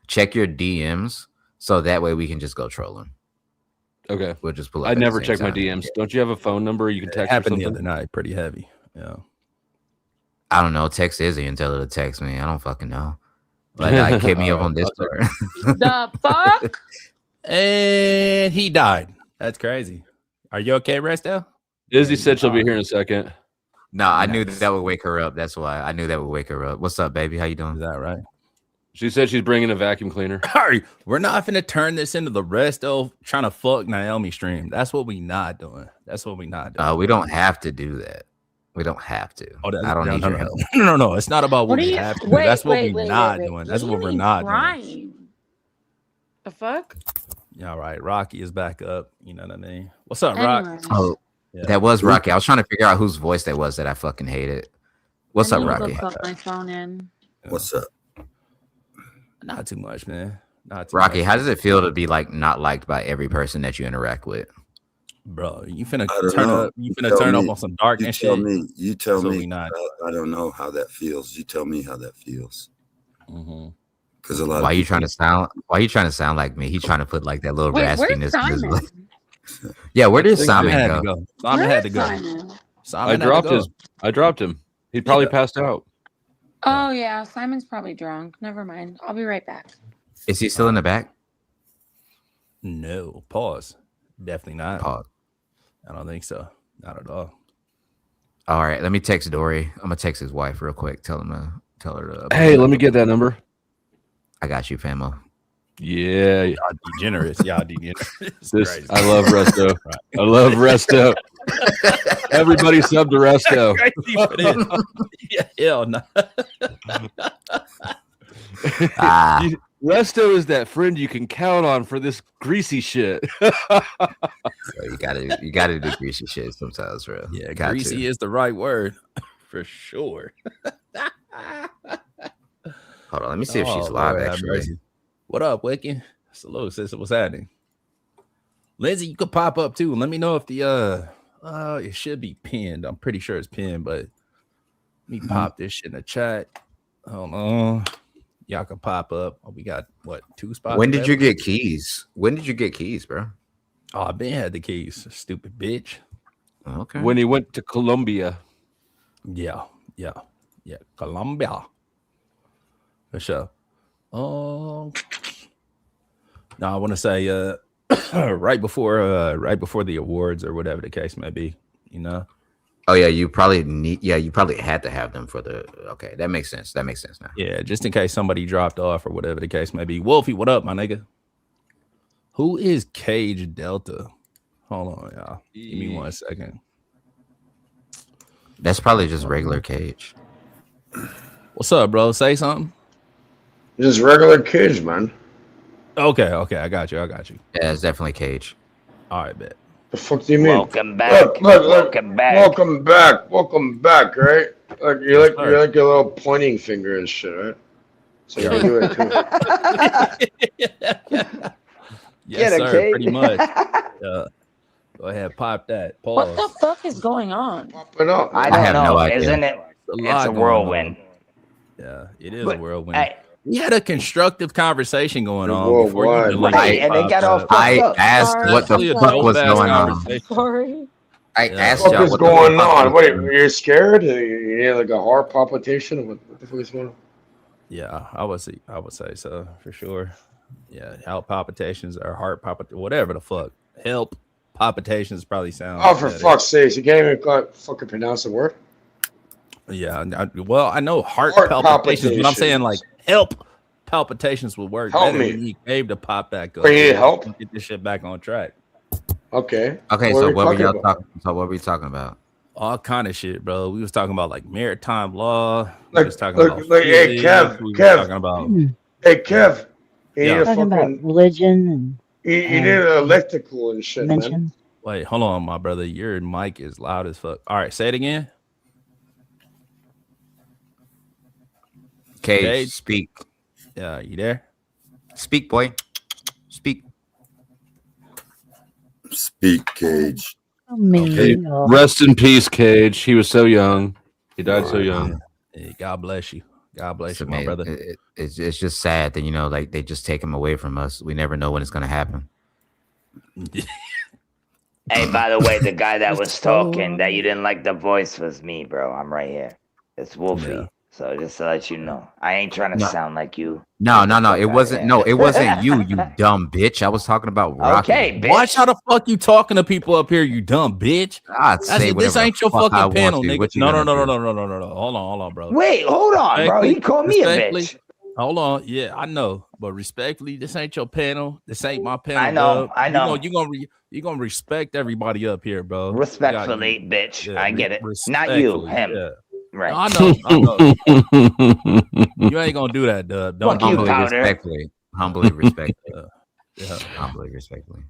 check your DMs. So that way we can just go troll him. Okay. We'll just pull up. I never check my DMs. Don't you have a phone number you can text? It happened the other night. Pretty heavy. Yeah. I don't know. Text Izzy and tell her to text me. I don't fucking know. Like, hit me up on Discord. The fuck? And he died. That's crazy. Are you okay, Resto? Izzy said she'll be here in a second. No, I knew that would wake her up. That's why I knew that would wake her up. What's up, baby? How you doing? Is that right? She said she's bringing a vacuum cleaner. Sorry, we're not finna turn this into the Resto trying to fuck Naomi stream. That's what we not doing. We don't have to do that. We don't have to. Oh, I don't need your help. No. It's not about what we have to do. That's what we're not doing. That's what we're not doing. The fuck? Yeah, all right. Rocky is back up. You know what I mean? What's up, Rock? Oh, yeah. That was Rocky. I was trying to figure out whose voice that was that I fucking hated. What's up, Rocky? Put my phone in. What's up? Not too much, man. Not too Rocky, much. how does it feel to be like not liked by every person that you interact with? Bro, you finna turn up on some dark and shit. You tell me. I don't know how that feels. You tell me how that feels. Because a lot. Why are you trying to sound like me? He's trying to put like that little raspiness. Yeah, where did Simon go? Simon had to go. I dropped him. He probably passed out. Oh yeah, Simon's probably drunk. Never mind. I'll be right back. Is he still in the back? No. Pause. Definitely not. Pause. I don't think so. Not at all. All right, let me text Dory. I'm gonna text his wife real quick. Tell her to. Hey, let me get that number. I got you, Famo. Yeah, y'all degenerates. I love Resto. I love Resto. Everybody sub to Resto. Yeah, hell no. Resto is that friend you can count on for this greasy shit. You gotta do greasy shit sometimes, bro. Yeah, greasy is the right word for sure. Hold on, let me see if she's live. Lord, actually, what up, Wiccan? Hello, sister. What's happening? Lindsay, you could pop up too. Let me know if the it should be pinned. I'm pretty sure it's pinned, but let me pop this shit in the chat. Hold on. Y'all can pop up. Oh, we got what, 2 spots? When did you get keys? Bro? Oh, I been had the keys. Stupid bitch. Okay. When he went to Colombia. Yeah. Colombia. For sure. No, I want to say right before the awards or whatever the case may be, you know. Oh yeah, you probably had to have them for the. Okay, that makes sense. That makes sense now. Yeah, just in case somebody dropped off or whatever the case may be. Wolfie, what up, my nigga? Who is Cage Delta? Hold on, y'all. Give me 1 second. That's probably just regular Cage. What's up, bro? Say something. Just regular Cage, man. Okay, I got you. Yeah, it's definitely Cage. All right, bet. The fuck do you mean? Welcome back. Welcome back, right? Like you're like your little pointing finger and shit, right? So you do it too. Yes, sir. Pretty much. Go ahead, pop that. Pause. What the fuck is going on? I don't know. No, isn't it? It's a whirlwind. Yeah, it is a whirlwind. We had a constructive conversation going on before you and they got off. I asked what the fuck was going on. Sorry. I asked what y'all was going on. Wait, you're scared? You had like a heart palpitation? What the fuck is going on? Yeah, I would say so for sure. Yeah, heart palpitations or heart palpitations, whatever the fuck. Help palpitations probably sound. Oh, for better. fuck's sake! You can't even fucking pronounce the word. Yeah, well, I know heart palpitations, but I'm saying like help palpitations would work Help better. me. We need Gabe to pop back up. But you need help? Get this shit back on track. Okay. Okay, What so are we what were talking y'all about? talking? So what were you talking about? All kind of shit, bro. We was talking about like maritime law. We Like, was talking about hey, physics. Kev, We was Kev. talking about Hey, Kev. You Yeah. need a Talking about fucking. religion You need an electrical and shit, man. dimensions. Wait, hold on, my brother. Your mic is loud as fuck. All right, say it again. Cage, speak. Yeah, you there? Speak, boy. Speak. Speak, Cage. Hey, rest in peace, Cage. He was so young. He died so young. Hey, God bless you. God bless It's you, my amazing. brother. It's just sad that like they just take him away from us. We never know when it's gonna happen. Hey, by the way, the guy that was talking that you didn't like the voice was me, bro. I'm right here. It's Wolfie. Yeah. So just to let you know, I ain't trying to No. sound like you. No, Get the fuck it outta wasn't. here. No, it wasn't you, you dumb bitch. I was talking about Rocky. Okay, bitch. Watch how the fuck you talking to people up here, you dumb bitch. I'd say This whatever ain't your the fuck I fucking panel, want to. nigga. What you No. gonna do? Hold on, bro. Wait, hold on, bro. He called me a Respectfully, bitch. Hold on. Yeah, I know. But respectfully, this ain't your panel. This ain't my panel. I know, bro. I know. You gonna respect everybody up here, bro. Respectfully, bitch. Yeah, I get it. Not you, respectfully, him. yeah. Right. I know. You ain't gonna do that, Dub. Don't Fuck you, do it. Powder. Respectfully, humbly, respectfully. Yeah. Humbly, respectfully.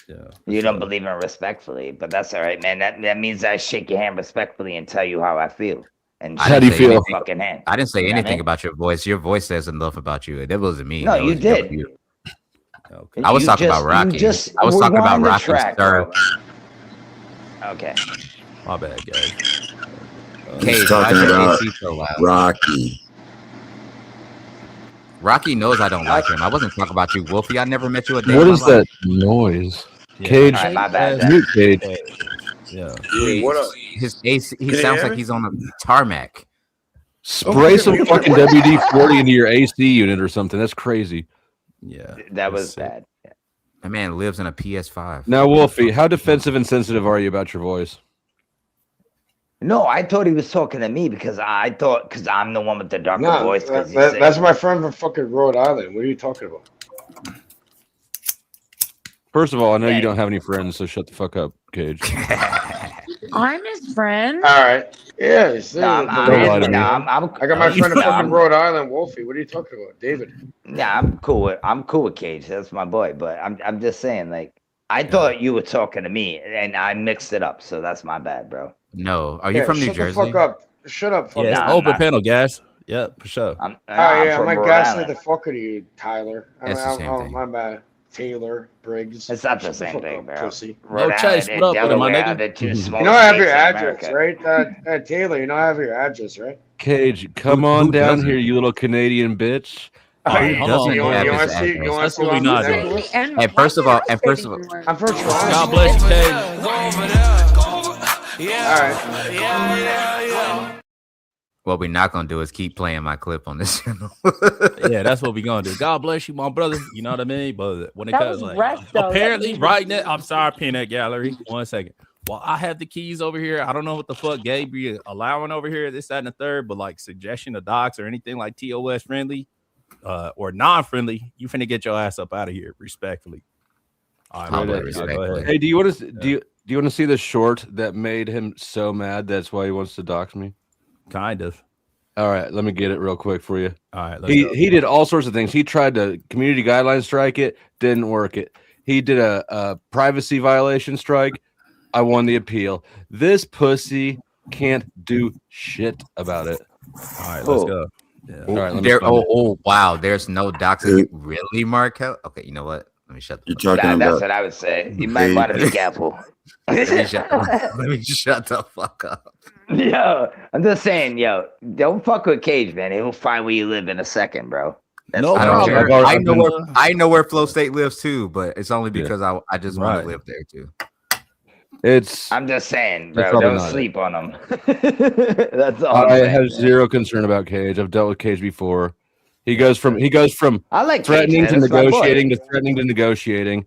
Yeah. You don't believe in respectfully, but that's all right, man. That means I shake your hand respectfully and tell you how I feel. And How do you feel? Fucking hand. I didn't say You know what I anything mean? about your voice. Your voice says enough about you. That wasn't me. No, That you was did. you. Okay. I was talking about Rocky. I was talking about rewind the Rocky, track, sir. bro. Okay. My bad, guys. Cage, He's why's talking your about AC so loud? Rocky. Rocky knows I don't like him. I wasn't talking about you, Wolfie. I never met you a day. What in my is life. that noise? Yeah. Cage. All right, my bad, then. Mute Cage. Yeah. What up? His AC. He Can you sounds hear like me? he's on a tarmac. Spray some fucking WD-40 into your AC unit or something. That's crazy. Yeah. That was bad. Yeah. That man lives in a PS5. Now, Wolfie, how defensive and sensitive are you about your voice? No, I thought he was talking to me because I'm the one with the darker No, voice. that's my friend from fucking Rhode Island. What are you talking about? First of all, I know you don't have any friends, so shut the fuck up, Cage. I'm his friend. All right. Yeah. See, No, the I'm- lady- lie to me. I got my friend in fucking Rhode Island, Wolfie. What are you talking about, David? Yeah, I'm cool with Cage. That's my boy. But I'm just saying, like, I thought you were talking to me, and I mixed it up. So that's my bad, bro. No. Are you from New shut Jersey? the fuck up. Shut up. Yeah, it's Nah, open not- panel, guys. Yeah, for sure. I'm yeah, from my Rhode gas Island. the fuck out of you, Tyler. That's the same thing. My bad. Taylor Briggs. It's not the Shut same fuck thing, up, bro. Pussy. Rhode Chase, Island what and up with it, my Delaware nigga? are the two smallest You know I have your states in address, America. right? Taylor, you know I have your address, right? Cage, come on down here, you little Canadian bitch. All right, Who hold doesn't on, You bro. have want his to see? address? You want to That's see what what we I'm not doing? doing. And first of all, I'm from Toronto. God bless you, Cage. All right. What we're not gonna do is keep playing my clip on this channel. Yeah, that's what we gonna do. God bless you, my brother. You know what I mean? But when it That comes was like rest, though. apparently right now, I'm sorry, Peanut Gallery. 1 second. Well, I have the keys over here. I don't know what the fuck Gabe be allowing over here, this, that, and the third, but like suggestion of docs or anything like TOS friendly or non-friendly, you finna get your ass up out of here, respectfully. All right, Humbly, go respectfully. ahead. Hey, do you want to do you want to see the short that made him so mad? That's why he wants to dox me. Kind of. All right, let me get it real quick for you. All right, let's go. He did all sorts of things. He tried to community guideline strike it, didn't work it. He did a privacy violation strike. I won the appeal. This pussy can't do shit about it. All right, let's go. Yeah. All right, let me There. find it. Oh, wow. There's no doxing. Really, Markel? Okay, you know what? Let me shut the You're talking That's about what I would say. You might want to be careful. let me shut the fuck up. Yo, I'm just saying, don't fuck with Cage, man. He'll find where you live in a second, bro. That's No I don't problem. care. I've been- I know where Flow State lives too, but it's only because I just want Right. to live there too. It's I'm just saying, That's bro. probably Don't not sleep on him. That's all. I'm I saying, have man. zero concern about Cage. I've dealt with Cage before. He goes from I like Cage, threatening man. to That's my boy. negotiating to threatening to negotiating.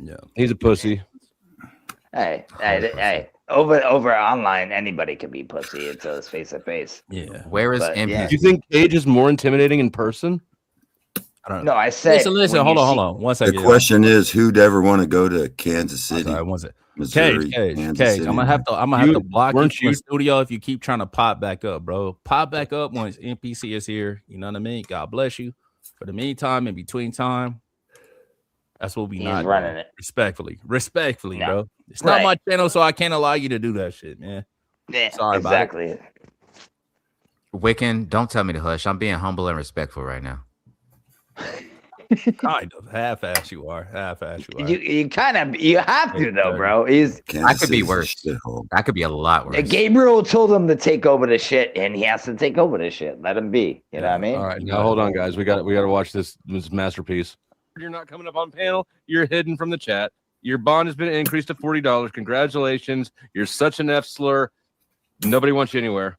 Yeah. He's a pussy. Hey. Over online, anybody can be pussy until it's face to face. Yeah. Where is Do you think Cage is more intimidating in person? I don't know. No, I said. Listen. Hold on. 1 second. The question is, who'd ever want to go to Kansas City? Missouri, Cage. Kansas City. I'm gonna have to block you from the studio if you keep trying to pop back up, bro. Pop back up once NPC is here. You know what I mean? God bless you. For the meantime, in between time, that's what we not running doing. it. Respectfully, No. bro. It's not my channel, so I can't allow you to do that shit, man. Yeah, Sorry exactly. about it. Wiccan, don't tell me to hush. I'm being humble and respectful right now. Kind of half-ass you are. You have to though, bro. I could be worse. I could be a lot worse. Gabriel told him to take over the shit, and he has to take over the shit. Let him be. You know what I mean? All right, now hold on, guys. We got to watch this masterpiece. You're not coming up on panel. You're hidden from the chat. Your bond has been increased to $40. Congratulations. You're such an F slur. Nobody wants you anywhere.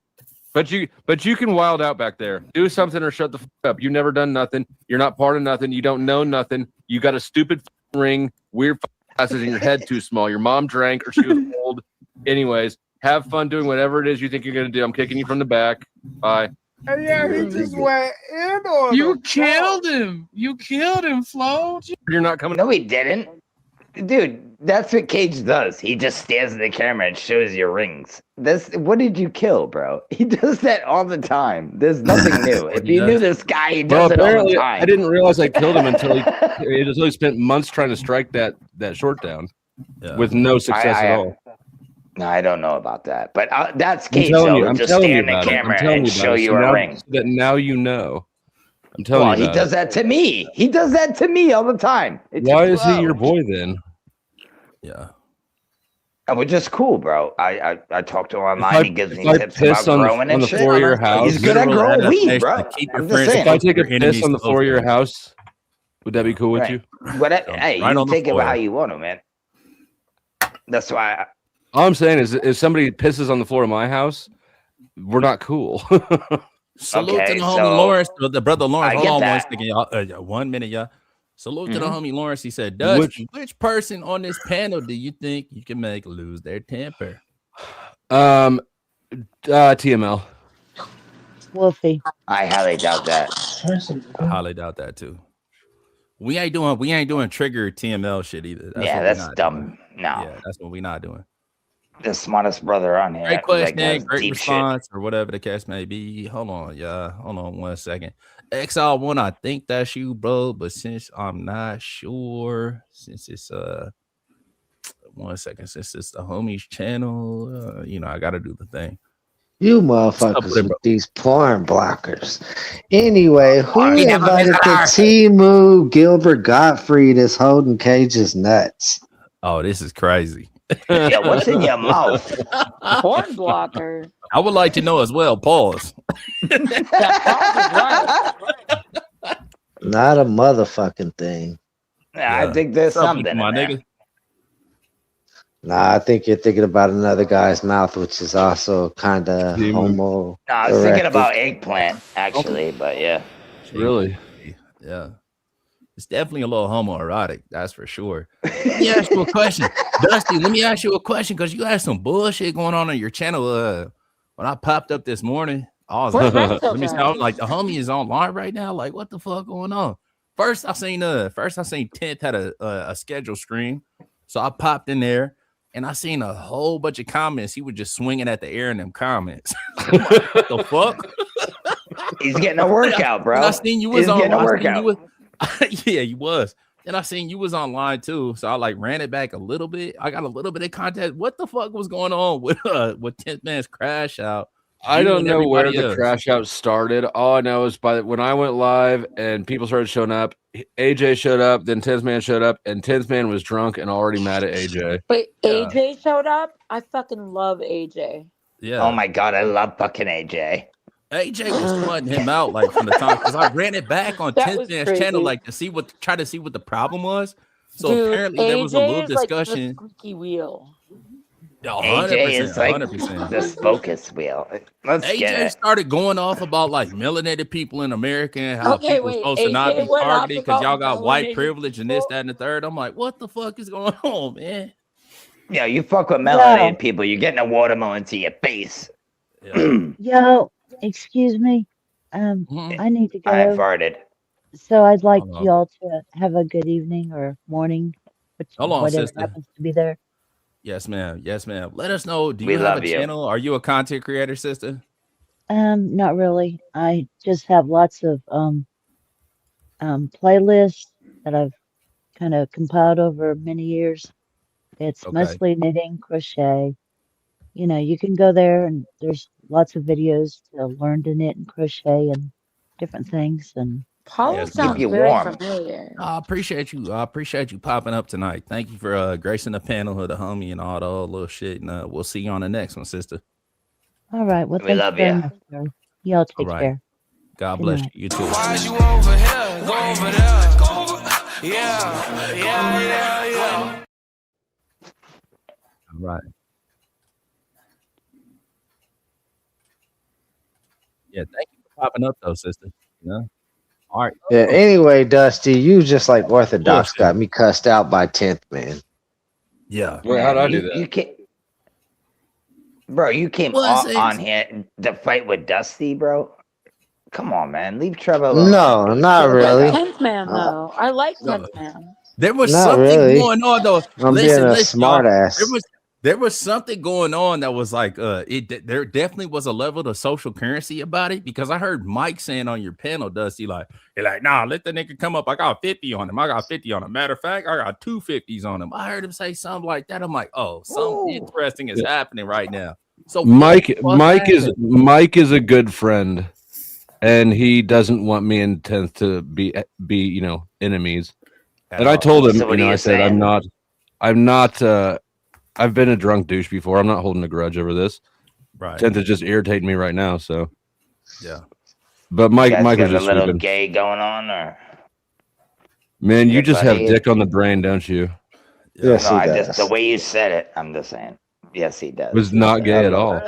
But you can wild out back there. Do something or shut the fuck up. You've never done nothing. You're not part of nothing. You don't know nothing. You got a stupid ring, weird glasses, and your head too small. Your mom drank or she was old. Anyways, have fun doing whatever it is you think you're gonna do. I'm kicking you from the back. Bye. And yeah, he just went in on You killed him. You killed him, Flo. You're not coming. No, he didn't. Dude, that's what Cage does. He just stares at the camera and shows your rings. What did you kill, bro? He does that all the time. There's nothing new. If you knew this guy, he does it all the time. I didn't realize I killed him until he spent months trying to strike that short down with no success at all. No, I don't know about that. But that's Cage, though. Just stare in the camera and show you a ring. That now you know. I'm telling you. He does that to me. He does that to me all the time. Why is he your boy then? Yeah. And we're just cool, bro. I talk to him online. He gives me tips about growing and shit. Floor of your house, he's good at growing weed, bro. If I take a piss on the floor of your house, would that be cool with you? Hey, you take it how you want to, man. That's why. All I'm saying is, if somebody pisses on the floor of my house, we're not cool. Salute to the homie Lawrence, the brother Lawrence. Hold on 1 second, y'all. 1 minute, y'all. Salute to the homie Lawrence. He said, which person on this panel do you think you can make lose their temper? TML. Wolfie. I highly doubt that. I highly doubt that too. We ain't doing trigger TML shit either. That's dumb. No. Yeah, that's what we not doing. The smartest brother on here. Great question, great response, or whatever the case may be. Hold on, y'all. Hold on 1 second. XR1, I think that's you, bro. But since I'm not sure, since it's 1 second, since it's the homies channel, I gotta do the thing. You motherfuckers with these porn blockers. Anyway, who invited the Timu Gilbert Gottfried is holding Cage's nuts? Oh, this is crazy. Yeah, what's in your mouth? Porn blocker. I would like to know as well. Pause. Not a motherfucking thing. I think there's something. My nigga. Nah, I think you're thinking about another guy's mouth, which is also kind of homo. No, I was thinking about eggplant, actually, but yeah. Really? Yeah. It's definitely a little homoerotic, that's for sure. Let me ask you a question. Dusty, let me ask you a question, because you had some bullshit going on your channel. When I popped up this morning, I was like, the homie is online right now. Like, what the fuck going on? First I seen 10th had a scheduled stream. So I popped in there and I seen a whole bunch of comments. He was just swinging at the air in them comments. What the fuck? He's getting a workout, bro. I seen you was He's getting a workout. Yeah, he was. And I seen you was online too. So I ran it back a little bit. I got a little bit of content. What the fuck was going on with 10th Man's crash out? I don't know where the crash out started. All I know is when I went live and people started showing up, AJ showed up, then 10th Man showed up, and 10th Man was drunk and already mad at AJ. Wait, AJ showed up? I fucking love AJ. Yeah. Oh my god, I love fucking AJ. AJ was flooding him out from the time, because I ran it back on 10th Man's channel to try to see what the problem was. So dude, apparently there was a little discussion. Like the squeaky wheel. AJ is like 100%. The focus wheel. AJ started going off about melanated people in America and how people are supposed to not be targeted because y'all got white privilege and this, that, and the third. I'm like, what the fuck is going on, man? Yeah, you fuck with melanated people, you're getting a watermelon to your face. Yo, excuse me. I need to I go. farted. So I'd like Hold on. y'all to have a good evening or morning, Hold on, whatever sister. happens to be there. Yes, ma'am. Yes, ma'am. Let us know. Do We you have a love you. channel? Are you a content creator, sister? Not really. I just have lots of playlists that I've kind of compiled over many years. It's Okay. mostly knitting, crochet. You know, you can go there and there's lots of videos to learn to knit and crochet and different things. And Paulo Yes, sounds ma'am. very familiar. I appreciate you. I appreciate you popping up tonight. Thank you for gracing the panel of the homie and all the old little shit. And we'll see you on the next one, sister. all right, well, We thank you love very ya. much, sir. Y'all All take right. care. God Good bless night. you. You too. Why is you over here? Go over there. Go over. Yeah. All right. Yeah, thank you for popping up though, sister. You know? All right. Yeah. Anyway, Dusty, you just like Orthodox Bullshit. got me cussed out by 10th man. Yeah. Wait, how'd I do You that? can't, bro. You came Was on it? here to fight with Dusty, bro. Come on, man. Leave Trevor alone. No, not Chill the fuck really. out. 10th man, though. I like No. 10th man. There was Not something really. going on though. I'm being a Listen, y'all. smart ass. There was something going on that was like there definitely was a level of social currency about it, because I heard Mike saying on your panel, Dusty, like, you're like, nah, let the nigga come up. I got 50 on him. I got 50 on him. Matter of fact, I got 2 50s on him. I heard him say something like that. I'm like, oh, something interesting is happening right now. So Mike is a good friend, and he doesn't want me and 10th to be enemies. And I told him, So what are you I said, saying? I'm not I've been a drunk douche before. I'm not holding a grudge over this. Right. 10th is just irritating me right now. So yeah. But You Mike guys was got a just little sweeping. gay going on, or Man, you Yeah, just have buddy. dick on the brain, don't you? Yes, no, he I does. just the way you said it. I'm just saying. Yes, he does. Was not gay at all.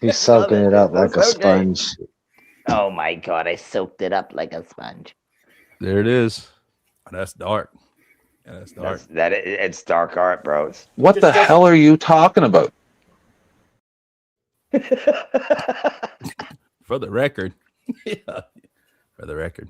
He's soaking it up like a That's okay. sponge. Oh my god, I soaked it up like a sponge. There it is. That's dark. Yeah, that's dark. It's dark art, bro. What the hell are you talking about? For the record. Yeah. For the record.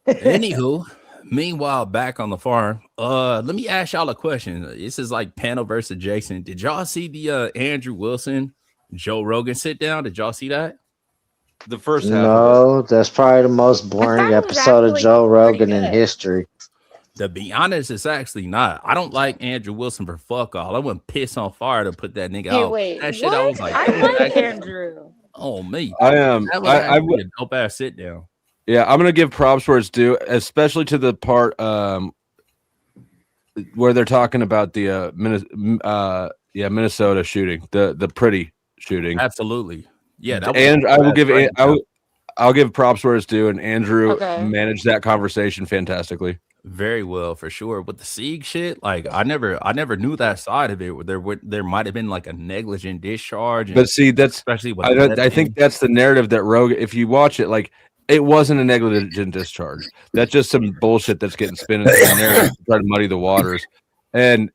Anywho, meanwhile, back on the farm, let me ask y'all a question. This is like panel versus Jason. Did y'all see the Andrew Wilson, Joe Rogan sit down? Did y'all see that? The first half of No, that's probably the most boring episode of Joe Rogan in history. To be honest, it's actually not. I don't like Andrew Wilson for fuck all. I wouldn't piss on fire to put that nigga Hey, out. wait. That shit, What? I was like, I that was like actually- Andrew. Oh me, I that was actually a dope ass sit down. Yeah, I'm gonna give props where it's due, especially to the part where they're talking about the Minnesota shooting, the pretty shooting. Absolutely, yeah. That was And a I will dope-ass give breakdown. I'll give props where it's due, and Andrew Okay. managed that conversation fantastically. Very well, for sure. With the Sieg shit, like I never knew that side of it. There might have been like a negligent discharge. And But see, that's especially with I think that's the narrative that Rogan. If you watch it, like it wasn't a negligent discharge. That's just some bullshit that's getting spun into the narrative to try to muddy the waters. And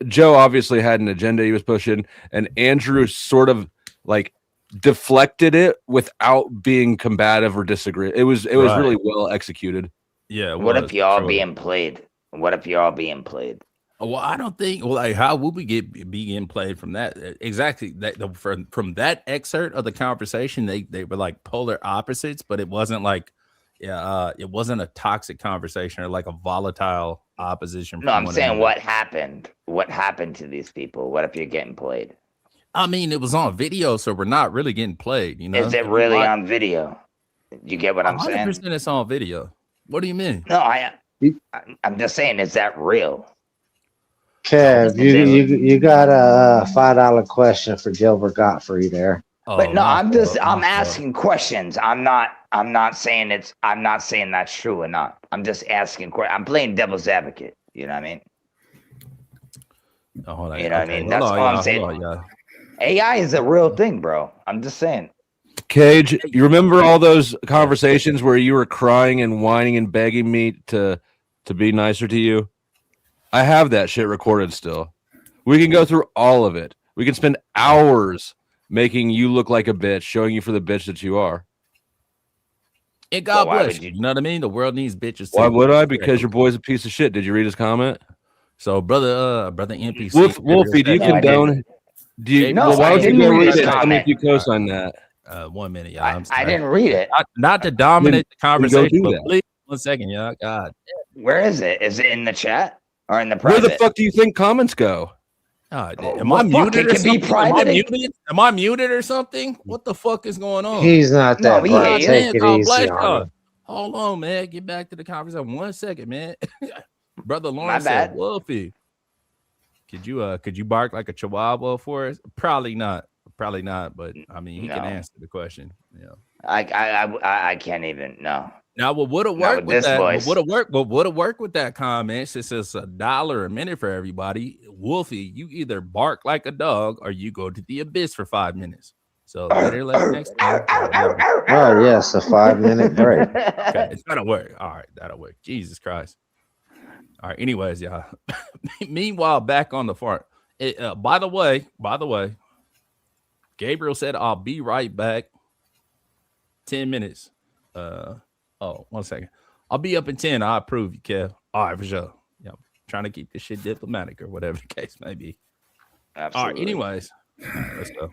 Joe obviously had an agenda he was pushing, and Andrew sort of like deflected it without being combative or disagree. It was Right. really well executed. Yeah. What if y'all being played? What if y'all being played? Well, I don't think. Well, like, how would we be getting played from that? Exactly. From that excerpt of the conversation, they were like polar opposites, but it wasn't like, it wasn't a toxic conversation or like a volatile opposition. No, from I'm one saying another. what happened. What happened to these people? What if you're getting played? I mean, it was on video, so we're not really getting played. You know, Is it really on video? You get what I'm saying? 100% it's on video. What do you mean? No, I'm just saying, is that real? Kev, you got a $5 question for Gilbert Gottfried there. But no, I'm asking questions. I'm not saying that's true or not. I'm just asking. I'm playing devil's advocate. You know what I mean? Oh, hold on. You know what I Okay, mean? hold That's on, all I'm y'all, saying. hold on, y'all. AI is a real thing, bro. I'm just saying. Cage, you remember all those conversations where you were crying and whining and begging me to be nicer to you? I have that shit recorded still. We can go through all of it. We can spend hours making you look like a bitch, showing you for the bitch that you are. And God bless you. You know what I mean? The world needs bitches. Why would I? Because your boy's a piece of shit. Did you read his comment? So, brother NPC. Wolfie, do you condone? Do you? No, well, why I don't you didn't go read read his it? Tell me if comment. you co-sign that. 1 minute, y'all. I didn't read it. Not to dominate the conversation, do but that. please, 1 second, y'all. God. Where is it? Is it in the chat or in the Where private? the fuck do you think comments go? Am I muted or something? Am I muted or something? What the fuck is going on? He's not that we bright. hear you. Take it God easy bless on y'all. him. Hold on, man. Get back to the conversation. 1 second, man. Brother My Lawrence bad. said, Wolfie, could you bark like a chihuahua for us? Probably not. But I mean, he can No. answer the question. Yeah. I can't even. No. Now, what would have Not worked with with this that? voice. What would have worked with that comment? Since it's $1 a minute for everybody, Wolfie, you either bark like a dog or you go to the abyss for 5 minutes. So better luck next time. Oh yes, a 5-minute break. Okay, it's gonna work. All right, that'll work. Jesus Christ. All right. Anyways, y'all. Meanwhile, back on the farm. By the way, Gabriel said I'll be right back. 10 minutes. 1 second. I'll be up in 10. I approve you, Kev. All right, for sure. Yeah, I'm trying to keep this shit diplomatic or whatever the case may be. Absolutely. All right. Anyways, all right, let's go.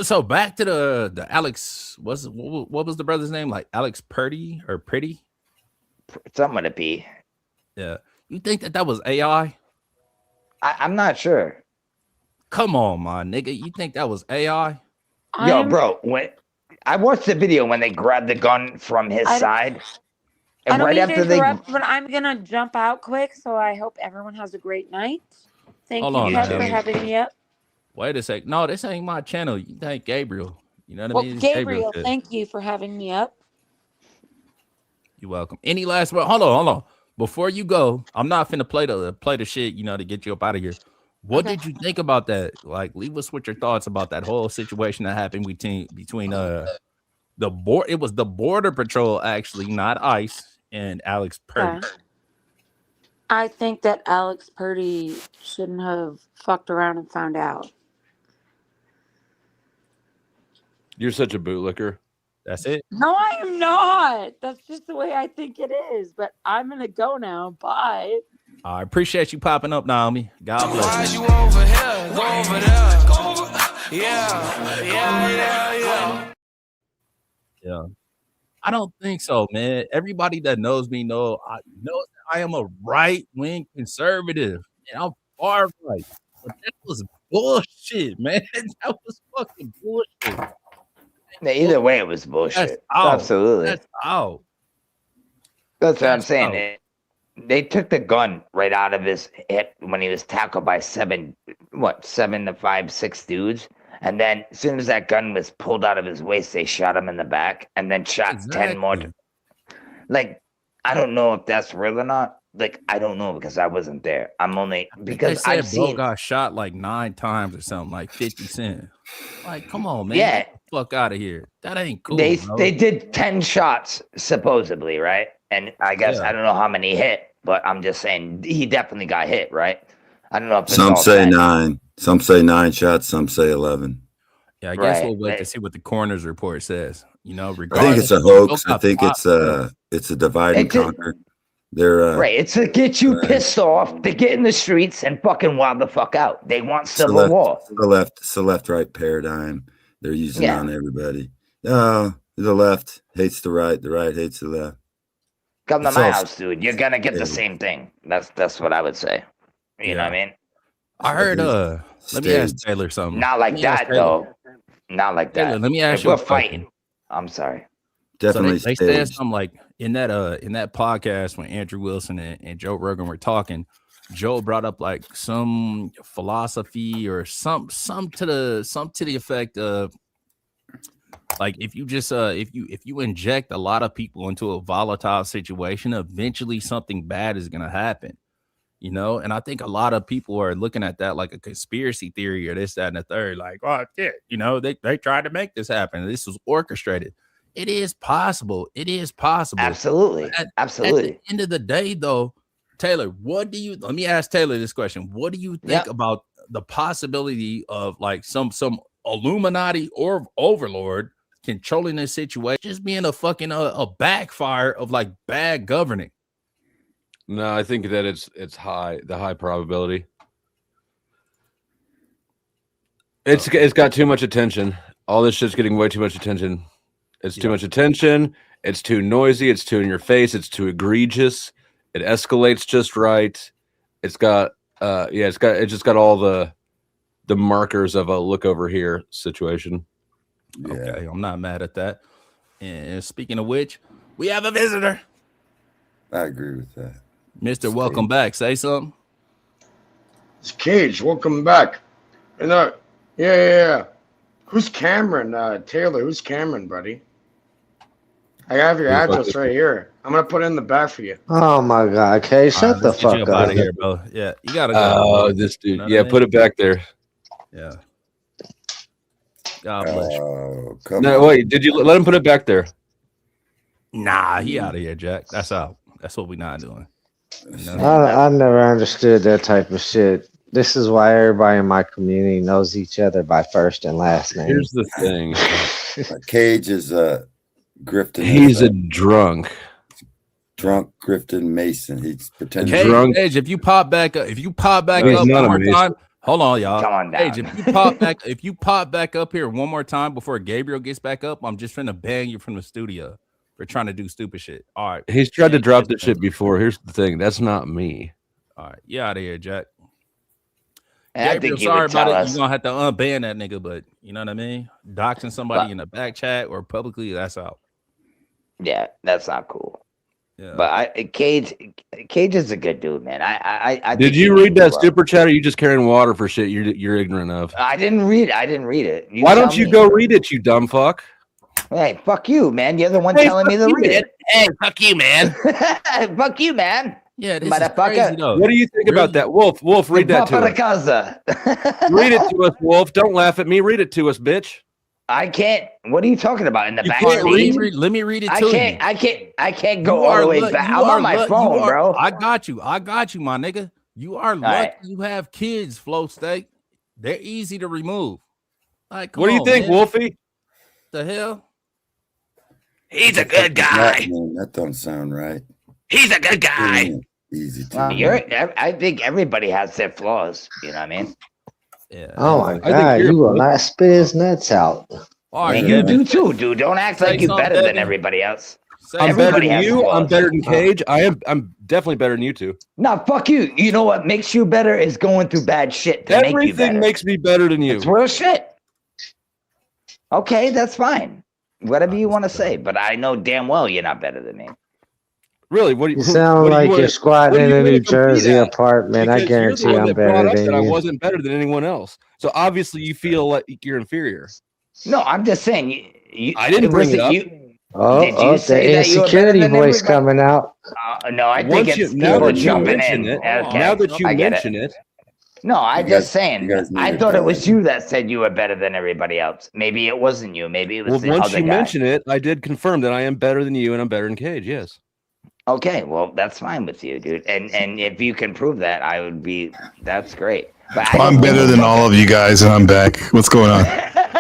So back to the Alex. What was the brother's name? Like Alex Purdy or Pretty? Something to be. Yeah. You think that was AI? I'm not sure. Come on, my nigga. You think that was AI? Yo, bro, when I watched the video when they grabbed the gun from his side, I and don't right mean to after they interrupt, but I'm gonna jump out quick. So I hope everyone has a great night. Thank Hold you, on, Kev, man. for having me up. Wait a sec. No, this ain't my channel. You thank Gabriel. You know what Well, I mean? It's Gabriel, shit. thank you for having me up. You're welcome. Any last word? Hold on. Before you go, I'm not finna play the shit, to get you up out of here. What did you think about that? Like, leave us with your thoughts about that whole situation that happened between it was the Border Patrol, actually, not ICE, and Alex Purdy. I think that Alex Purdy shouldn't have fucked around and found out. You're such a bootlicker. That's it. No, I am not. That's just the way I think it is. But I'm gonna go now. Bye. I appreciate you popping up, Naomi. God bless you. Why you over here? Go over there. Go over. Yeah. Yeah. I don't think so, man. Everybody that knows me knows I am a right-wing conservative, and I'm far right. But that was bullshit, man. That was fucking bullshit. Either way, it was bullshit. Absolutely. That's out. That's what I'm saying. They took the gun right out of his hip when he was tackled by 7 to 5, 6 dudes. And then as soon as that gun was pulled out of his waist, they shot him in the back and then shot 10 more. Like, I don't know if that's real or not. Like, I don't know because I wasn't there. I'm only because I've seen got shot like 9 times or something, like 50 Cent. Like, come on, man. Yeah. Get the fuck out of here. That ain't cool. They did 10 shots supposedly, right? And I guess I don't know how many hit, but I'm just saying he definitely got hit, right? I don't know if it's Some all say 10. 9. Some say 9 shots. Some say 11. Yeah, I guess we'll wait to see what the coroner's report says. I think it's a hoax. I think it's a divide and conquer. They're right. It's to get you pissed off, to get in the streets and fucking wild the fuck out. They want civil war. It's the left-right paradigm they're using on everybody. The left hates the right hates the left. Come to my house, dude. You're gonna get the same thing. That's what I would say. You know what I mean? I heard let me ask Taylor something. Not like that though. Not like that. Taylor, let me ask if you we're a question. fighting. I'm sorry. Definitely. So they said something like in that podcast when Andrew Wilson and Joe Rogan were talking, Joe brought up like some philosophy or some to the effect of like if you just if you inject a lot of people into a volatile situation, eventually something bad is gonna happen. And I think a lot of people are looking at that like a conspiracy theory or this, that, and the third. Like, oh shit, they tried to make this happen. This was orchestrated. It is possible. Absolutely. Absolutely. At the end of the day, though, Taylor, what do you? Let me ask Taylor this question. What do you think about the possibility of like some Illuminati or overlord controlling this situation, just being a fucking a backfire of like bad governing? No, I think that it's high probability. It's got too much attention. All this shit's getting way too much attention. It's too much attention. It's too noisy. It's too in your face. It's too egregious. It escalates just right. It's just got all the markers of a look over here situation. Yeah. Okay, I'm not mad at that. And speaking of which, we have a visitor. I agree with that. Mr. Welcome back. Say something. It's Cage. Welcome back. And yeah. Who's Cameron? Taylor. Who's Cameron, buddy? I have your address right here. I'm gonna put it in the back for you. Oh my God, okay, shut the fuck up. Out of here, bro. Yeah, you gotta go. Oh, this dude. You know put it back there. Yeah. God bless you. No, wait. Did you let him put it back there? Nah, he out of here, Jack. That's out. That's what we're not doing. You know? I never understood that type of shit. This is why everybody in my community knows each other by first and last name. Here's the thing. Cage is grifting. He's a drunk grifting Mason. He's pretending drunk. Cage, if you pop back up, one more time. Hold on, y'all. Come on down. Cage, if you pop back up here one more time before Gabriel gets back up, I'm just finna bang you from the studio for trying to do stupid shit. All right. He's tried to drop this shit before. Here's the thing. That's not me. All right. You out of here, Jack. Gabriel, sorry about it. You're gonna have to unban that nigga, but you know what I mean? Doxing somebody in a back chat or publicly, that's out. Yeah, that's not cool. Yeah. But Cage is a good dude, man. I did you read that super chat, or are you just carrying water for shit you're ignorant of? I didn't read it. Why don't you go read it, you dumb fuck? Hey, fuck you, man. You're the one telling me to read it. Hey, fuck you, man. Fuck you, man. Yeah, this is crazy, though. What do you think about that? Wolf, read that to us. Read it to us, Wolf. Don't laugh at me. Read it to us, bitch. I can't. What are you talking about in the back? Let me read it to you. I can't go all the way back. I'm on my phone, bro. I got you, my nigga. You are lucky you have kids, Flow Steak. They're easy to remove. Like, what do you think, Wolfie? The hell? He's a good guy. That don't sound right. He's a good guy. Easy to I think everybody has their flaws. You know what I mean? Yeah. Oh my God, you will not spit his nuts out. You do too, dude. Don't act like you're better than everybody else. I'm better than you. I'm better than Cage. I'm definitely better than you two. No, fuck you. You know what makes you better is going through bad shit to make you better. Everything makes me better than you. It's real shit. Okay, that's fine. Whatever you want to say, but I know damn well you're not better than me. Really? What do you sound like you're squatting in a New Jersey apartment. I guarantee I'm better than you. I wasn't better than anyone else. So obviously you feel like you're inferior. No, I'm just saying. I didn't bring it up. The insecurity voice coming out. No, I think it's people jumping in. Now that you mention it. No, I'm just saying. I thought it was you that said you were better than everybody else. Maybe it wasn't you. Maybe it was the other guy. Well, once you mention it, I did confirm that I am better than you and I'm better than Cage. Yes. Okay, well, that's fine with you, dude. And if you can prove that, that's great. But I'm better than all of you guys, and I'm back. What's going on?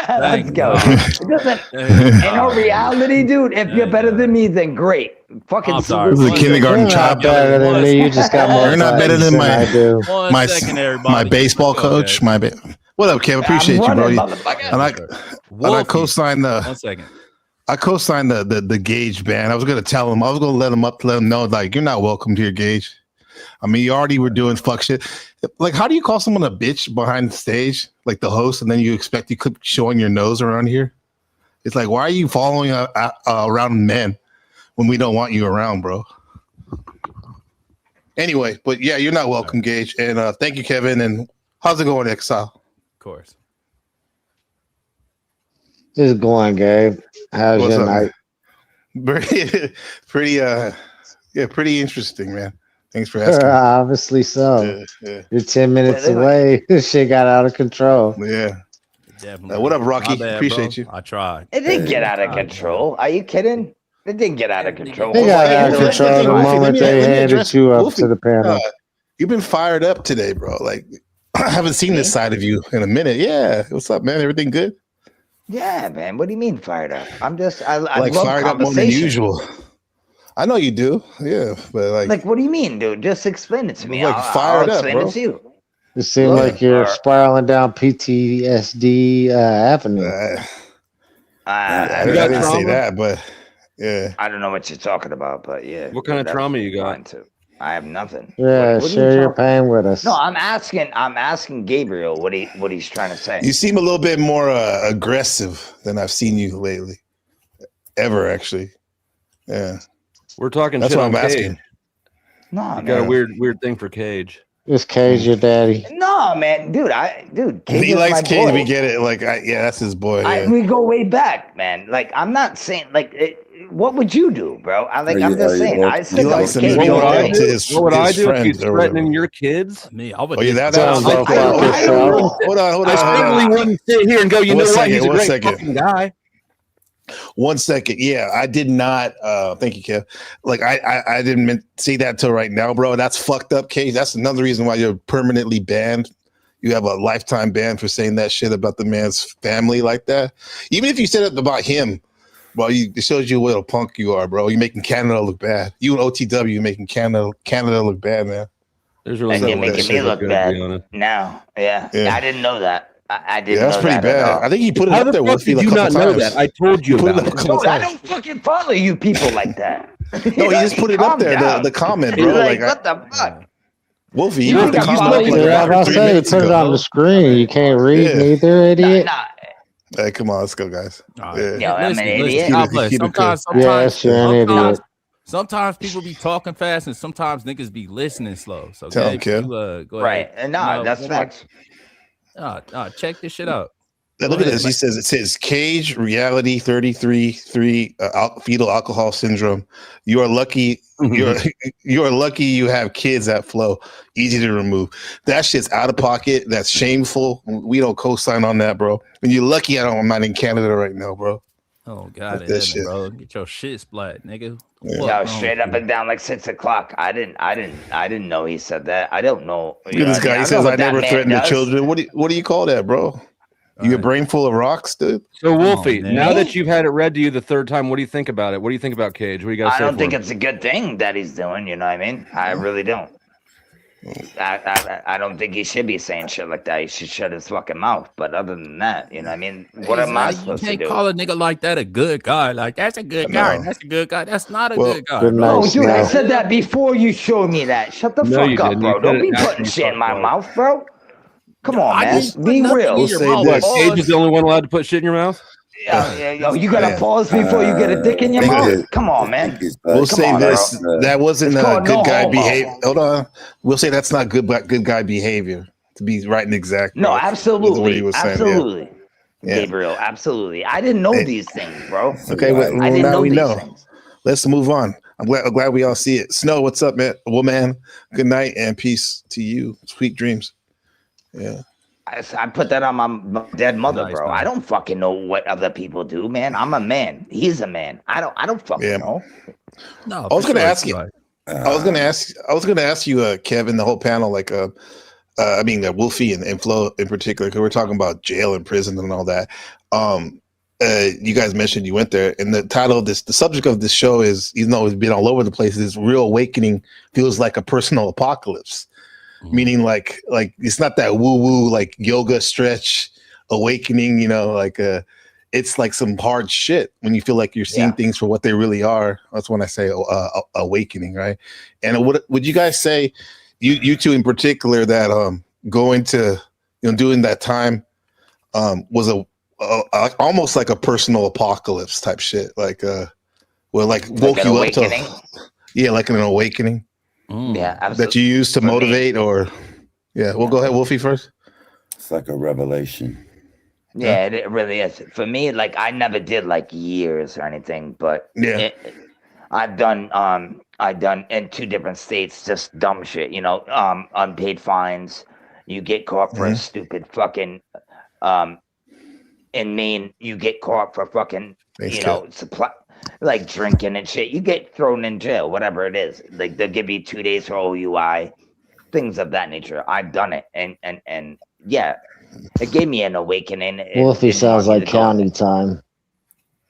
Let's go. It doesn't. In all reality, dude, if you're better than me, then great. Fucking This is a kindergarten child. Better than me. You just got more. You're not better than my baseball coach. Okay. What up, Kev? Appreciate you, bro. And I co-signed the. 1 second. I co-signed the Gage ban. I was gonna tell him. I was gonna let him know, like, you're not welcome here, Gage. I mean, you already were doing fuck shit. Like, how do you call someone a bitch behind the stage, like the host, and then you expect you keep showing your nose around here? It's like, why are you following around men when we don't want you around, bro? Anyway, but yeah, you're not welcome, Gage. And thank you, Kevin. And how's it going, Exile? Of course. Just going, Gabe. How's your night? Pretty interesting, man. Thanks for asking. Obviously so. Yeah. You're 10 minutes away. This shit got out of control. Yeah. What up, Rocky? Bad, appreciate bro. you. I tried. It didn't get out of control. Are you kidding? It didn't get out of control. They got out of control the moment they handed you up to the panel. You've been fired up today, bro. Like, I haven't seen this side of you in a minute. Yeah. What's up, man? Everything good? Yeah, man. What do you mean fired up? I like love fired up more than usual. I know you do. Yeah. But like, what do you mean, dude? Just explain it to me. Like I'll explain it to you. It seems like you're spiraling down PTSD Avenue. I didn't say that, but yeah. I don't know what you're talking about, but yeah. What kind of trauma you got? I have nothing. Yeah, share your pain with us. No, I'm asking Gabriel what he's trying to say. You seem a little bit more aggressive than I've seen you lately. Ever, actually. Yeah. We're talking That's shit what on I'm asking. Cage. No, You got a weird thing for Cage. Is Cage your daddy? No, man, dude. Cage He is likes my Cage. boy. We get it. Like, yeah, that's his boy. Yeah. We go way back, man. Like, I'm not saying what would you do, bro? I'm just saying. I said likes him. Cage. What would I do if he's threatening your kids? Me, I would. Oh, yeah, that sounds like hold on. I certainly wouldn't sit here and go, you know what? He's a great fucking guy. 1 second. Yeah, I did not. Thank you, Kev. Like, I didn't say that till right now, bro. That's fucked up, Cage. That's another reason why you're permanently banned. You have a lifetime ban for saying that shit about the man's family like that. Even if you said it about him, bro, it shows you what a punk you are, bro. You're making Canada look bad. You and OTW making Canada look bad, man. And you're making me look bad now. Yeah. I didn't know that. I didn't know that. That's pretty bad. I think he put it up there with you. Did you not know that? I told you about it. No, I don't fucking follow you people like that. No, he just put it up there, the comment, bro. Like, what the fuck? Wolfie, you put the comment up I was saying, put it on the screen. You can't read neither, idiot. Hey, come on, let's go, guys. Yo, I'm an idiot. Sometimes people be talking fast, and sometimes niggas be listening slow. So tell him, Kev. Go ahead. Right, and that's facts. Check this shit out. Look at this. He says it says Cage reality 33 fetal alcohol syndrome. You are lucky. You are lucky you have kids at Flow. Easy to remove. That shit's out of pocket. That's shameful. We don't co-sign on that, bro. And you're lucky I'm not in Canada right now, bro. Oh God, that shit, bro. Get your shit splat, nigga. Yeah, straight up and down like 6 o'clock. I didn't know he said that. I don't know. Look at this guy. He says I never threatened the children. What do you call that, bro? You a brain full of rocks, dude? So Wolfie, now that you've had it read to you the third time, what do you think about it? What do you think about Cage? What do you guys say? I don't think it's a good thing that he's doing. You know what I mean? I really don't. I don't think he should be saying shit like that. He should shut his fucking mouth. But other than that, you know what I mean? What am I supposed to do? You can't call a nigga like that a good guy. Like, that's a good guy. That's a good guy. That's not a good guy. No, dude, I said that before you showed me that. Shut the fuck up, bro. Don't be putting shit in my mouth, bro. Come on, man. Be real. Cage is the only one allowed to put shit in your mouth? Yeah, you gotta pause before you get a dick in your mouth. Come on, man. We'll say this. That wasn't good guy behavior. Hold on. We'll say that's not good guy behavior. To be right and exact. No, absolutely. Absolutely. Gabriel, absolutely. I didn't know these things, bro. Okay, well, now we know. Let's move on. I'm glad we all see it. Snow, what's up, man? Woman, good night and peace to you. Sweet dreams. Yeah. I put that on my dead mother, bro. I don't fucking know what other people do, man. I'm a man. He's a man. I don't fucking know. No, I was gonna ask you. I was gonna ask you, Kevin, the whole panel, like, I mean, Wolfie and Flo in particular, because we're talking about jail and prison and all that. You guys mentioned you went there, and the title of the subject of this show is, even though it's been all over the place, is Real Awakening Feels Like a Personal Apocalypse. Meaning like it's not that woo like yoga stretch awakening, you know, like it's like some hard shit when you feel like you're seeing things for what they really are. That's when I say awakening, right? And what would you guys say, you two in particular, that going to, you know, doing that time was a almost like a personal apocalypse type shit, like woke you up to, like an awakening. Yeah, absolutely. That you use to motivate, or we'll go ahead, Wolfie, first. It's like a revelation. Yeah, it really is. For me, like, I never did like years or anything, but I've done in 2 different states just dumb shit, you know, unpaid fines. You get caught for a stupid fucking in Maine, you get caught for fucking supply. like drinking and shit, you get thrown in jail, whatever it is. Like they'll give you 2 days for OUI, things of that nature. I've done it, and yeah, it gave me an awakening. Wolfie sounds like county time.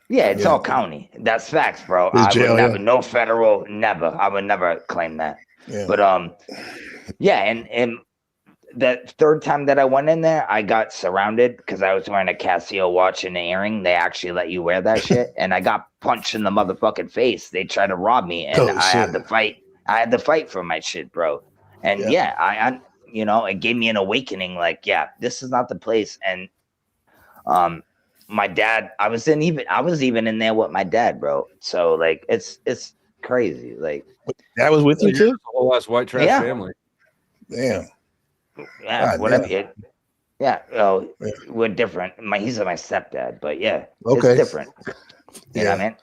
Yeah, it's all county. That's facts, bro. It's jail, would never, no federal, never. I would never claim that. Yeah. But yeah, and the third time that I went in there, I got surrounded because I was wearing a Casio watch and an earring. They actually let you wear that shit, and I got punched in the motherfucking face. They tried to rob me, and I had to fight. I had to fight for my shit, bro. And yeah, I you know, it gave me an awakening. Like, yeah, this is not the place. And my dad, I was even in there with my dad, bro. So like, it's crazy. Like, Dad was with you too. Whole ass white trash family. Damn. Yeah, God, whatever. We're different. He's my stepdad, but yeah, Okay. it's different. You know what I mean?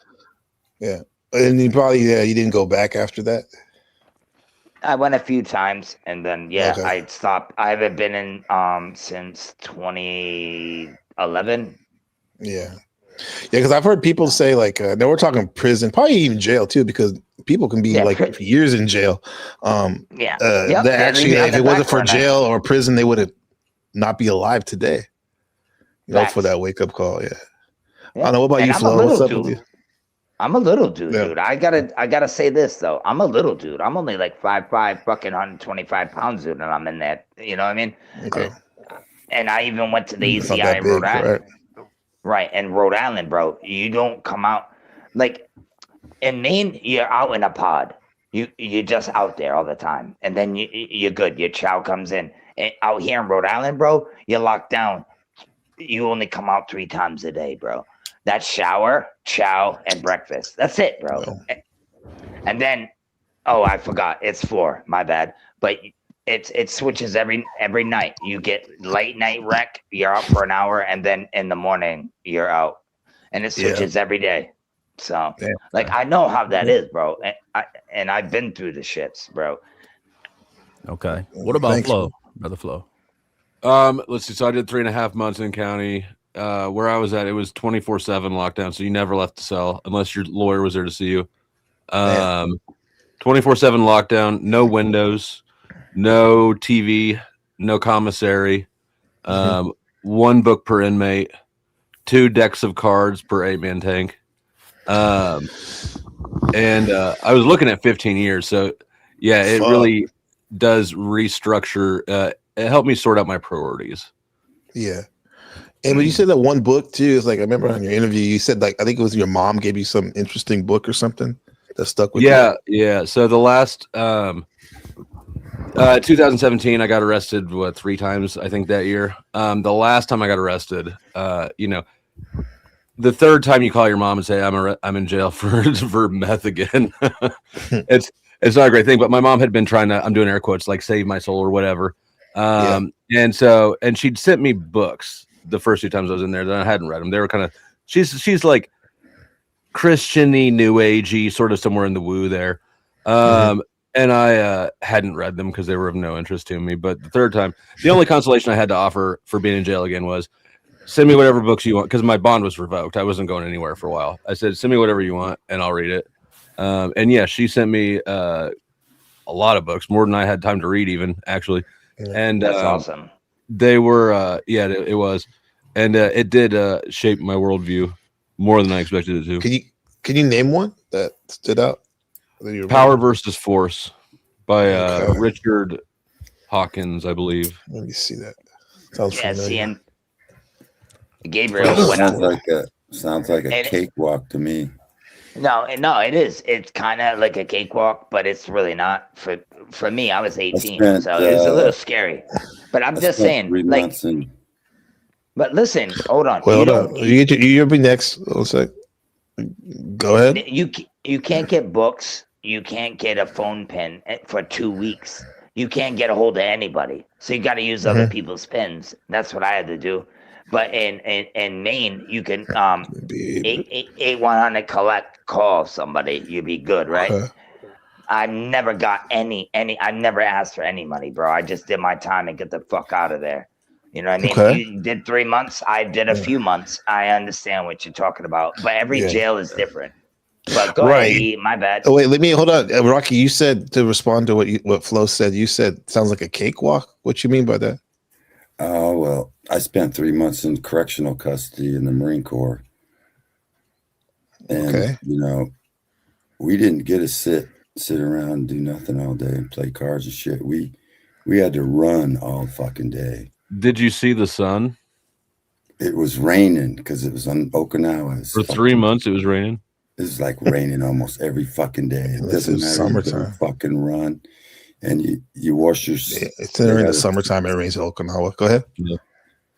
Yeah. And you probably you didn't go back after that. I went a few times, and then I stopped. I haven't been in since 2011. Yeah, because I've heard people say like, now we're talking prison, probably even jail too, because people can be like years in jail. That actually, if it wasn't for jail or prison, they would not be alive today. You know, for that wake up call. Yeah. I don't know. What about you, Flo? What's up with you? I'm a little dude, dude. I gotta say this though. I'm a little dude. I'm only like 5'5", fucking 125 pounds, dude, and I'm in that. You know what I mean? Okay. And I even went to the ECI in Rhode Island. Right, in Rhode Island, bro. You don't come out like in Maine. You're out in a pod. You're just out there all the time, and then you're good. Your chow comes in. And out here in Rhode Island, bro, you're locked down. You only come out 3 times a day, bro. That's shower, chow, and breakfast. That's it, bro. And then, I forgot. It's 4. My bad. But it switches every night. You get late night rec. You're out for an hour, and then in the morning you're out, and it switches every day. So, like, I know how that is, bro. And I've been through the shits, bro. Okay. What about Flo, brother Flo? Let's see. So I did 3.5 months in county. Where I was at, it was 24/7 lockdown, so you never left the cell unless your lawyer was there to see you. 24/7 lockdown, no windows, no TV, no commissary, 1 book per inmate, 2 decks of cards per 8-man tank. And I was looking at 15 years, so yeah, it really does restructure. It helped me sort out my priorities. Yeah. And when you said that 1 book too, it's like I remember on your interview you said like I think it was your mom gave you some interesting book or something that stuck with you. Yeah. So the last 2017, I got arrested 3 times I think that year. The last time I got arrested, you know, the third time you call your mom and say I'm in jail for meth again, it's not a great thing. But my mom had been trying to, I'm doing air quotes, like save my soul or whatever. And she'd sent me books the first 2 times I was in there that I hadn't read them. They were kind of, she's like Christian-y, new agey, sort of somewhere in the woo there. And I hadn't read them because they were of no interest to me. But the third time, the only consolation I had to offer for being in jail again was send me whatever books you want, because my bond was revoked. I wasn't going anywhere for a while. I said, send me whatever you want and I'll read it. And yeah, she sent me a lot of books, more than I had time to read even, actually. And that's awesome. They were, it was. And it did shape my worldview more than I expected it to. Can you name one that stood out? Power versus Force by Richard Hawkins, I believe. Let me see that. Sounds familiar. See, and Gabriel sounds like a cakewalk to me. No, it is. It's kind of like a cakewalk, but it's really not. For me, I was 18, so it was a little scary. But I'm just saying, like. But listen, hold on. Well, hold on. You'll be next. One sec. Go ahead. You can't get books. You can't get a phone pin for 2 weeks. You can't get a hold of anybody. So you got to use other people's pins. That's what I had to do. But in Maine, you can 8100 collect, call somebody. You'd be good, right? I never got any. I never asked for any money, bro. I just did my time and get the fuck out of there. You know what I mean? Okay. You did 3 months. I did a few months. I understand what you're talking about, but every jail is different. But go ahead, E, my bad. Oh wait, let me hold on, Rocky. You said to respond to what Flo said. You said sounds like a cakewalk. What you mean by that? Oh well, I spent 3 months in correctional custody in the Marine Corps, and you know, we didn't get to sit around and do nothing all day and play cards and shit. We had to run all fucking day. Did you see the sun? It was raining because it was on Okinawa. For 3 months, it was raining. It was like raining almost every fucking day. It doesn't matter. Summertime. Fucking run, and you wash your. It's during the summertime. It rains in Okinawa. Go ahead. Yeah.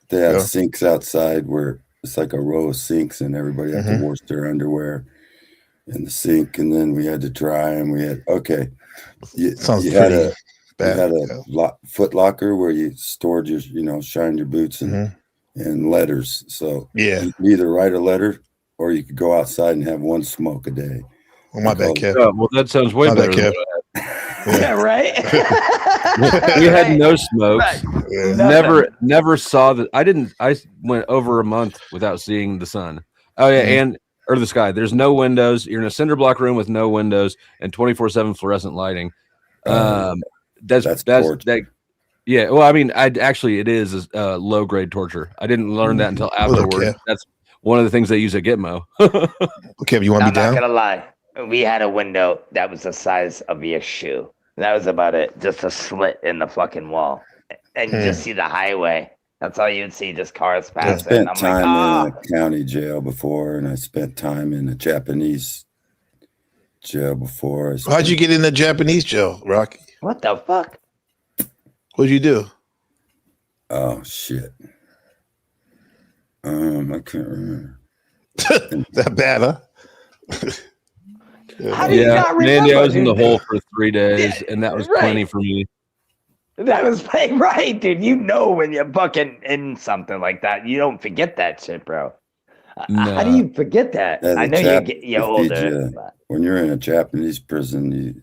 They have sinks outside where it's like a row of sinks, and everybody had to wash their underwear in the sink, and then we had to dry them. We had Sounds you pretty had bad. You had a foot locker where you stored your, shine your boots and letters. So you could either write a letter or you could go outside and have one smoke a day. Oh, my bad, Kev. Oh, well, that sounds way better than what I had. Yeah, right. We had no smoke. Never saw that. I went over a month without seeing the sun. Oh yeah, or the sky. There's no windows. You're in a cinder block room with no windows and 24/7 fluorescent lighting. That's that. Yeah. Well, I mean, it is low grade torture. I didn't learn that until afterward. That's one of the things they use at Gitmo. Okay, you want me down? I'm not gonna lie. We had a window that was the size of your shoe. That was about it. Just a slit in the fucking wall, and you just see the highway. That's all you'd see, just cars I passing. spent I'm time like, in a county jail before, and I spent time in a Japanese jail before. How'd you get in the Japanese jail, Rocky? What the fuck? What'd you do? Oh shit. I can't remember. That bad, huh? How do you not remember? I was in the hole for 3 days, and that was plenty for me. That was right, dude. You know when you're fucking in something like that, you don't forget that shit, bro. How do you forget that? I know you're older. When you're in a Japanese prison, you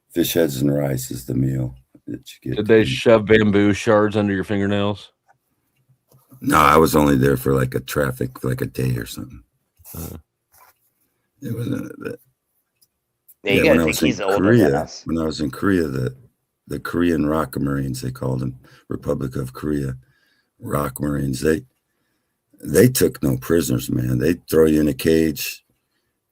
fish heads and rice is the meal that you get. Did they shove bamboo shards under your fingernails? No, I was only there for like a day or something. It wasn't that. When I was in Korea, the Korean Rock Marines, they called them, Republic of Korea Rock Marines, they took no prisoners, man. They'd throw you in a cage,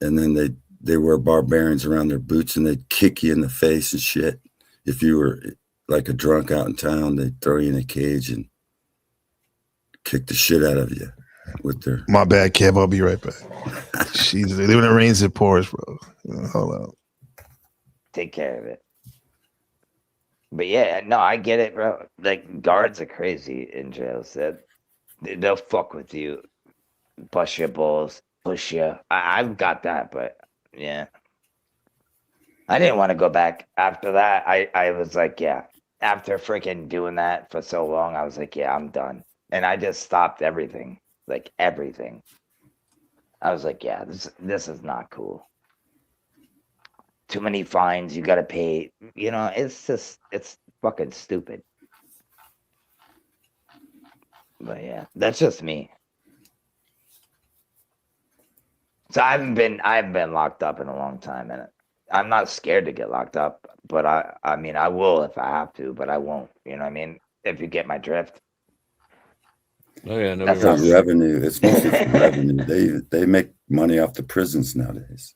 and then they wear barbarians around their boots, and they'd kick you in the face and shit. If you were like a drunk out in town, they'd throw you in a cage and kick the shit out of you with their. My bad, Kev. I'll be right back. Jeez, when it rains, it pours, bro. Hold on. Take care of it. But yeah, no, I get it, bro. Like, guards are crazy in jails. They'll fuck with you, bust your balls, push you. I've got that, but yeah. I didn't want to go back after that. I was like, yeah. After freaking doing that for so long, I was like, yeah, I'm done. And I just stopped everything. Like, everything. I was like, yeah, this is not cool. Too many fines, you gotta pay. You know, it's fucking stupid. But yeah, that's just me. So I haven't been locked up in a long time, and I'm not scared to get locked up. But I mean, I will if I have to, but I won't. You know what I mean? If you get my drift. Oh yeah, no. That's not revenue. It's mostly for revenue. They make money off the prisons nowadays.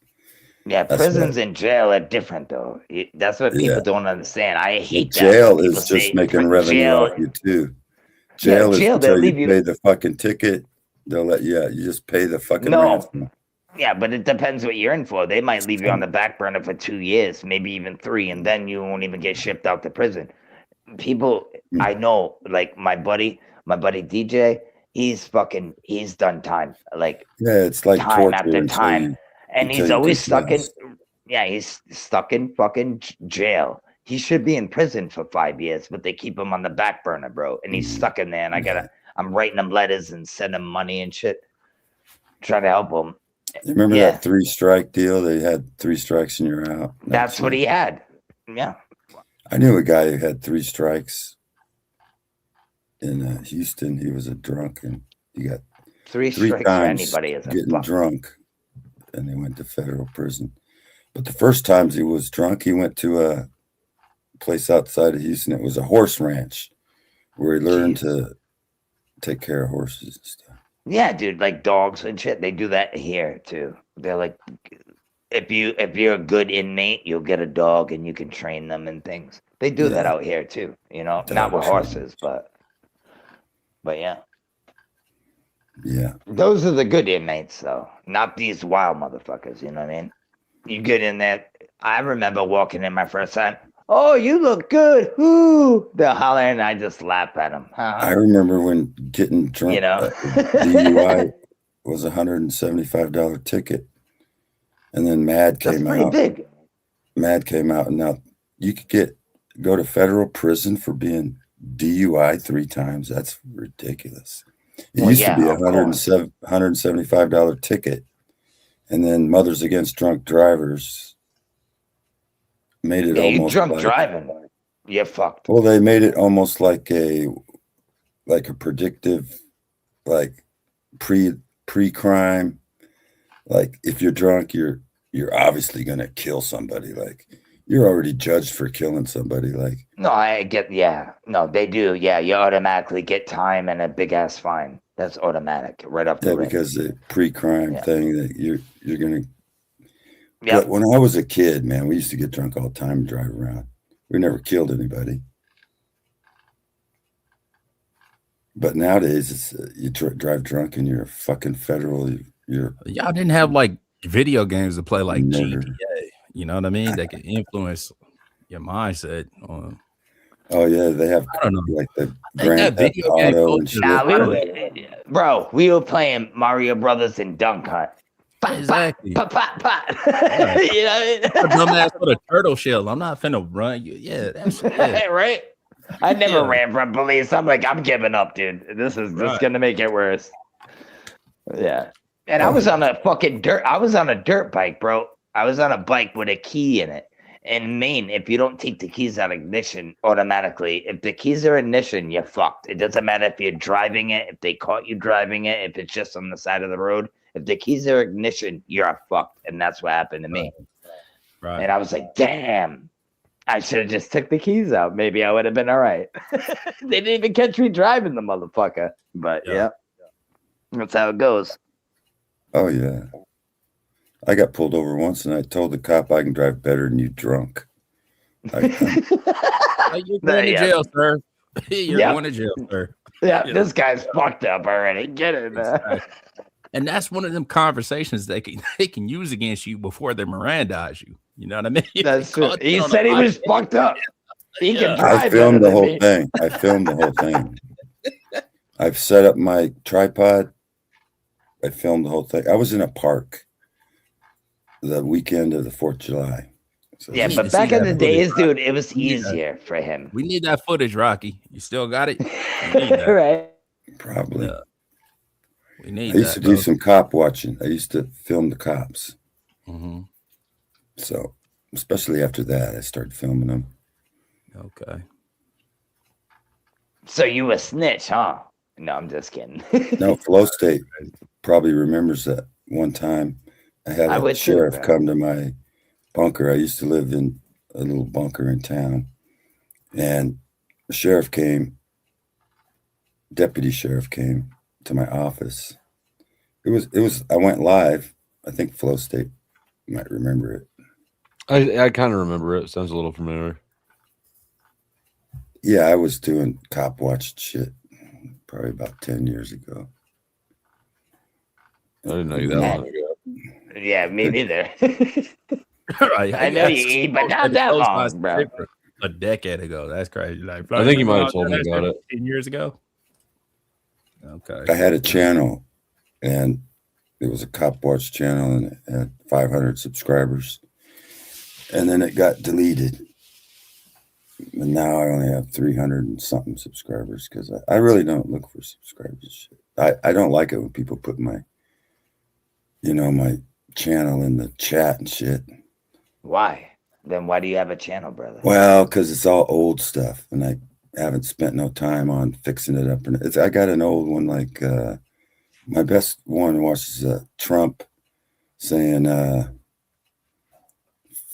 Yeah, prisons and jail are different, though. That's what people don't understand. I hate that. Jail is just making revenue off you too. Jail is until you pay the fucking ticket. They'll let you out. You just pay the fucking ransom. Yeah, but it depends what you're in for. They might leave you on the back burner for 2 years, maybe even 3, and then you won't even get shipped out to prison. People I know, like my buddy DJ, he's done time. Like, it's like time after time. And he's always stuck in fucking jail. He should be in prison for 5 years, but they keep him on the back burner, bro. And he's stuck in there, and I'm writing him letters and sending him money and shit, trying to help him. You remember that 3-strike deal? They had 3 strikes and you're out. That's what he had. Yeah. I knew a guy who had 3 strikes in Houston. He was a drunk, and he got 3 strikes for times anybody is a getting drunk. and he went to federal prison. But the first times he was drunk, he went to a place outside of Houston. It was a horse ranch where he learned to take care of horses and stuff. Yeah, dude, like dogs and shit. They do that here too. They're like, if you're a good inmate, you'll get a dog and you can train them and things. They do that out here too. You know, not with horses, but yeah. Yeah. Those are the good inmates, though, not these wild motherfuckers. You know what I mean? You get in there. I remember walking in my first time. Oh, you look good. Ooh, they're hollering. And I just laugh at them. I remember when getting drunk, You know? DUI was a $175 ticket, and then MAD That's came pretty out. big. MAD came out, and now you could go to federal prison for being DUI 3 times. That's ridiculous. It used to be a $175 ticket, and then Mothers Against Drunk Drivers made it You almost drunk like, driving, you're fucked. well, they made it almost like a predictive, like pre-crime. Like if you're drunk, you're obviously gonna kill somebody. Like you're already judged for killing somebody. Like No, I get. Yeah, no, they do. Yeah, you automatically get time and a big ass fine. That's automatic, right up the ring. because the pre-crime thing that you're gonna. Yep. But when I was a kid, man, we used to get drunk all the time and drive around. We never killed anybody. But nowadays, it's you drive drunk and you're a fucking federal. Y'all didn't have like video games to play like Never. GTA. You know what I mean? That can influence your mindset. Oh yeah, they have. I don't know. Like the I think that Grand Theft video game Auto and culture. shit. Bro, we were playing Mario Brothers and Dunk Hunt. Exactly. You know what I mean? A dumbass with a turtle shell. I'm not finna run you. Yeah, that's right. I never ran from police. I'm like, I'm giving up, dude. This is just gonna make it worse. Yeah. And I was on a fucking dirt. I was on a dirt bike, bro. I was on a bike with a key in it. In Maine, if you don't take the keys out of ignition automatically, if the keys are ignition, you're fucked. It doesn't matter if you're driving it, if they caught you driving it, if it's just on the side of the road. If the keys are ignition, you're fucked. And that's what happened to me. Right. And I was like, damn, I should have just took the keys out. Maybe I would have been all right. They didn't even catch me driving the motherfucker. But yeah, that's how it goes. Oh yeah. I got pulled over once, and I told the cop I can drive better than you drunk. You're going to jail, sir. You're Yep. going to jail, sir. Yeah, You this guy's fucked up already. Get it, man. And that's one of them conversations they can use against you before they Mirandize you. You know what I mean? That's true. He said he was fucked up. He can drive I filmed better the than whole me. thing. I filmed the whole thing. I've set up my tripod. I filmed the whole thing. I was in a park the weekend of the 4th of July. So Yeah, need but to back see in that the days, footage, dude, it was We need that. easier for him. We need that footage, Rocky. You still got it? We need that. Right. probably. Yeah. We need I used to that, do bro. some cop watching. I used to film the cops. Mhm. So, especially after that, I started filming them. Okay. So you a snitch, huh? No, I'm just kidding. No, Flow State probably remembers that one time I had I a would too, sheriff bro. come to my bunker. I used to live in a little bunker in town, and the sheriff came, deputy sheriff came to my office. It was, I went live. I think Flow State might remember it. I kind of remember it. Sounds a little familiar. Yeah, I was doing cop watch shit probably about 10 years ago. I didn't know you that long ago. Yeah, me neither. Right. I know you eat, but not that long, bro. A decade ago. That's crazy. Like, I think you might have told me about it. 10 years ago. Okay. I had a channel, and it was a cop watch channel, and it had 500 subscribers. And then it got deleted. And now I only have 300 and something subscribers because I really don't look for subscribers. I don't like it when people put my, my channel in the chat and shit. Why? Then why do you have a channel, brother? Well, because it's all old stuff, and I haven't spent no time on fixing it up. And I got an old one, like my best one watches Trump saying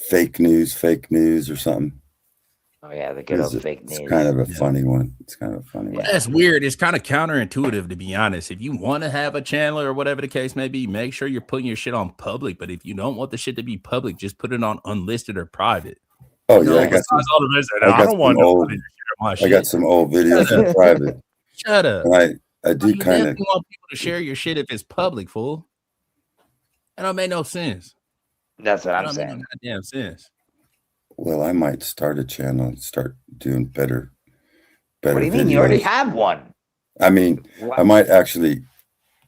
fake news or something. Oh yeah, the good old fake news. It's kind of a funny one. It's kind of a funny one. That's weird. It's kind of counterintuitive, to be honest. If you want to have a channel or whatever the case may be, make sure you're putting your shit on public. But if you don't want the shit to be public, just put it on unlisted or private. Oh yeah, I got some. I got some old videos in private. Shut up. And I do You kind of. definitely want people to share your shit if it's public, fool. That don't make no sense. That's what That I'm don't make saying. no goddamn sense. Well, I might start a channel and start doing better. What do you mean? You already have one. I mean, Wow. I might actually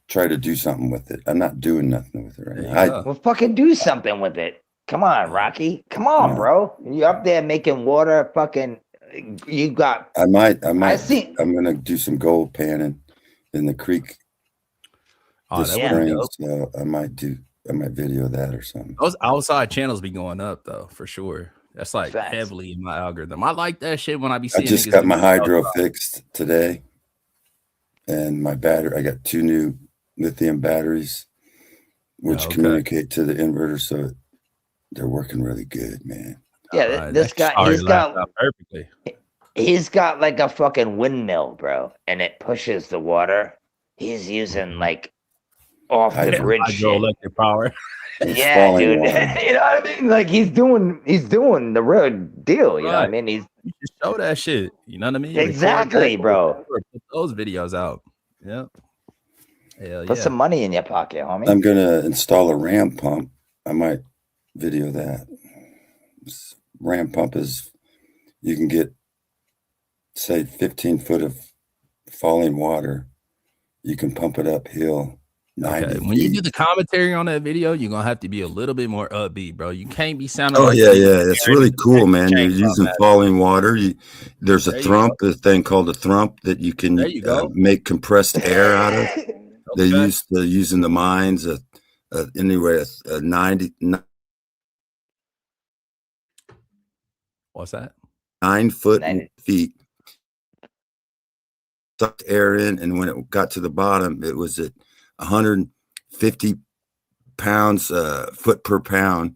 try to do something with it. I'm not doing nothing with it right now. Well, fucking do something with it. Come on, Rocky. Come on, bro. You up there making water? Fucking, you got. I might. see. I'm gonna do some gold panning in the creek this that would be spring. dope. So I might video that or something. Those outside channels be going up though, for sure. That's like heavily in my algorithm. I like that shit when I be I seeing. just niggas got do my that hydro outside. fixed today, and my battery. I got 2 new lithium batteries, which okay. communicate to the inverter, so they're working really good, man. Yeah, this guy. Perfectly. He's got like a fucking windmill, bro, and it pushes the water. He's using like off the grid shit. Hydroelectric power. Yeah, dude. Water. You know what I mean? Like he's doing the real deal. You know what I mean? He's just show that shit. You know what I mean? Exactly, bro. Put those videos out. Yeah. Hell Put yeah. some money in your pocket, homie. I'm gonna install a ram pump. I might video that. This ram pump is you can get, say, 15 foot of falling water. You can pump it uphill. 90 When you feet. do the commentary on that video, you're gonna have to be a little bit more upbeat, bro. You can't be sounding Oh like yeah, it's really cool, man. You're using that. falling water. There's a There you thrump, a thing called a thrump that you can There you go. make compressed air out of. They using the mines. Anyway, a 90. What's that? 9 foot feet. Sucked air in, and when it got to the bottom, it was at 150 pounds foot per pound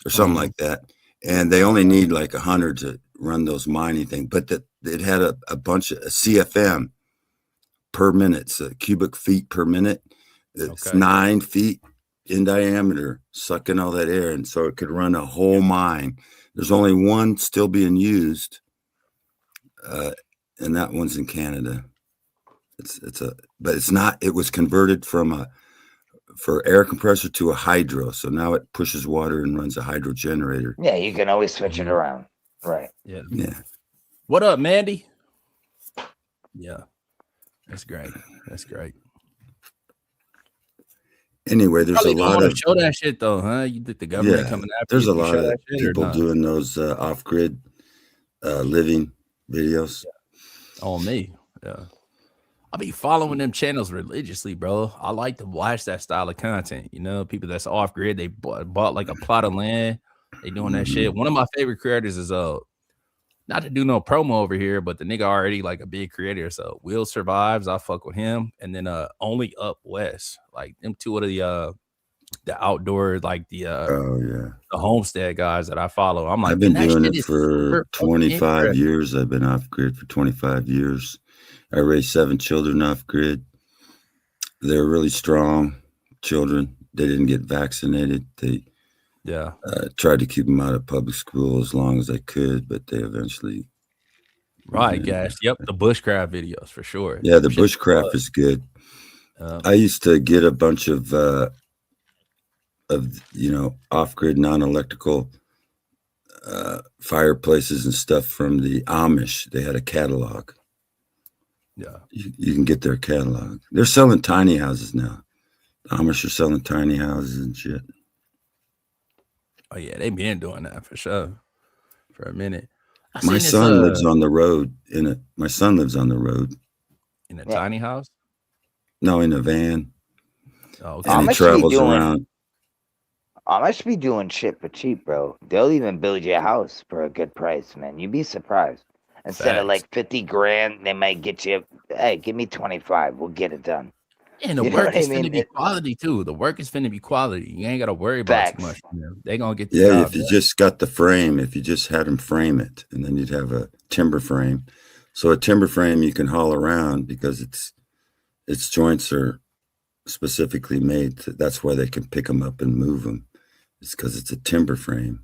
or something like that. And they only need like 100 to run those mining things, but it had a bunch of CFM per minute, so cubic feet per minute. It's 9 feet in diameter, sucking all that air, and so it could run a whole mine. There's only one still being used, and that one's in Canada. But it's not. It was converted from for air compressor to a hydro, so now it pushes water and runs a hydro generator. Yeah, you can always switch it around. Right. Yeah. Yeah. What up, Mandy? Yeah. That's great. That's great. Anyway, there's Probably a don't lot wanna of show that shit though, huh? You think the government coming after there's you a if you lot show of that shit or people not? doing those off-grid living videos. On me. Yeah. I be following them channels religiously, bro. I like to watch that style of content. You know, people that's off grid, they bought like a plot of land. They doing that shit. One of my favorite creators is not to do no promo over here, but the nigga already like a big creator. So Will Survives, I fuck with him, and then Only Up West, like them two of the outdoor, like the homestead guys that I follow. I'm like, I've been "Man, that doing shit it is for super fucking 25 interesting." years. I've been off grid for 25 years. I raised 7 children off grid. They're really strong children. They didn't get vaccinated. They tried to keep them out of public school as long as I could, but they eventually. Right, guys. Yep, the bushcraft videos for sure. Yeah, the Shit was bushcraft fun. is good. I used to get a bunch of off-grid, non-electrical fireplaces and stuff from the Amish. They had a catalog. Yeah, you can get their catalog. They're selling tiny houses now. The Amish are selling tiny houses and shit. Oh yeah, they been doing that for sure for a minute. My son lives on the road my son lives on the road in a tiny house. No, in a van. Oh, okay. And he travels around. Amish be doing shit for cheap, bro. They'll even build your house for a good price, man. You'd be surprised. Instead of like 50 grand, they might get you. Hey, give me 25. We'll get it done. And the work is finna be quality too. The work is finna be quality. You ain't gotta worry about too much. They gonna get the job if you done. just got the frame, if you just had them frame it, and then you'd have a timber frame. So a timber frame you can haul around because its joints are specifically made. That's why they can pick them up and move them. It's because it's a timber frame.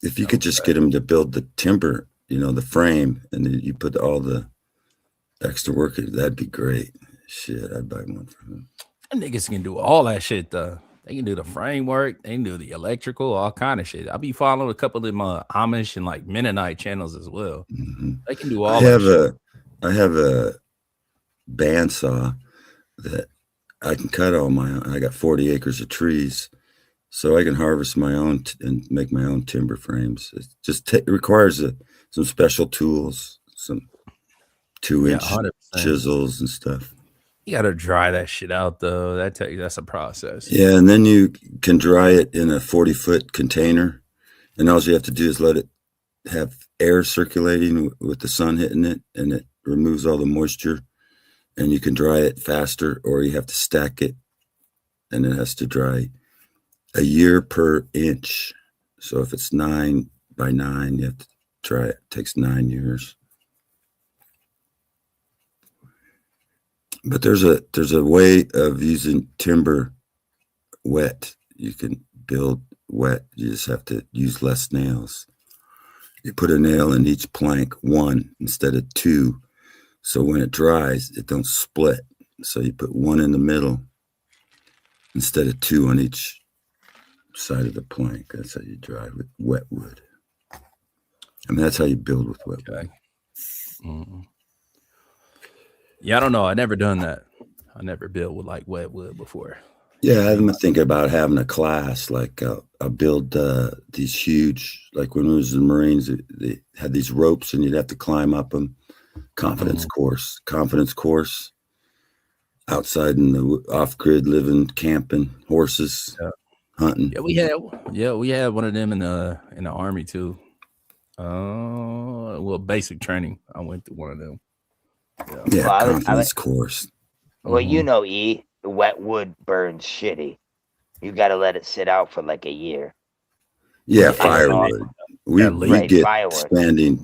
If you could just get them to build the timber, the frame, and then you put all the extra work, that'd be great. Shit, I'd buy one from them. Them niggas can do all that shit though. They can do the framework, they can do the electrical, all kind of shit. I'll be following a couple of them Amish and like Mennonite channels as well. They can do all that shit. I have a bandsaw that I can cut all my own. I got 40 acres of trees, so I can harvest my own and make my own timber frames. It requires some special tools, some 2-inch chisels and stuff. You gotta dry that shit out though. That's a process. Yeah, and then you can dry it in a 40-foot container, and all you have to do is let it have air circulating with the sun hitting it, and it removes all the moisture. And you can dry it faster, or you have to stack it, and it has to dry a year per inch. So if it's 9 by 9, you have to dry it. It takes 9 years. But there's a way of using timber wet. You can build wet. You just have to use less nails. You put a nail in each plank, 1 instead of 2. So when it dries, it don't split. So you put 1 in the middle instead of 2 on each side of the plank. That's how you dry with wet wood. I mean, that's how you build with wet wood. Yeah, I don't know. I never done that. I never built with like wet wood before. Yeah, I've been thinking about having a class. Like I'll build these huge, like when we was in the Marines, they had these ropes and you'd have to climb up them. Confidence course outside in the off-grid living, camping, horses, hunting. Yeah, we had one of them in the Army too. Well, basic training. I went through one of them. Yeah, confidence course. Well, the wet wood burns shitty. You got to let it sit out for like a year. Yeah, firewood. We get firewood. standing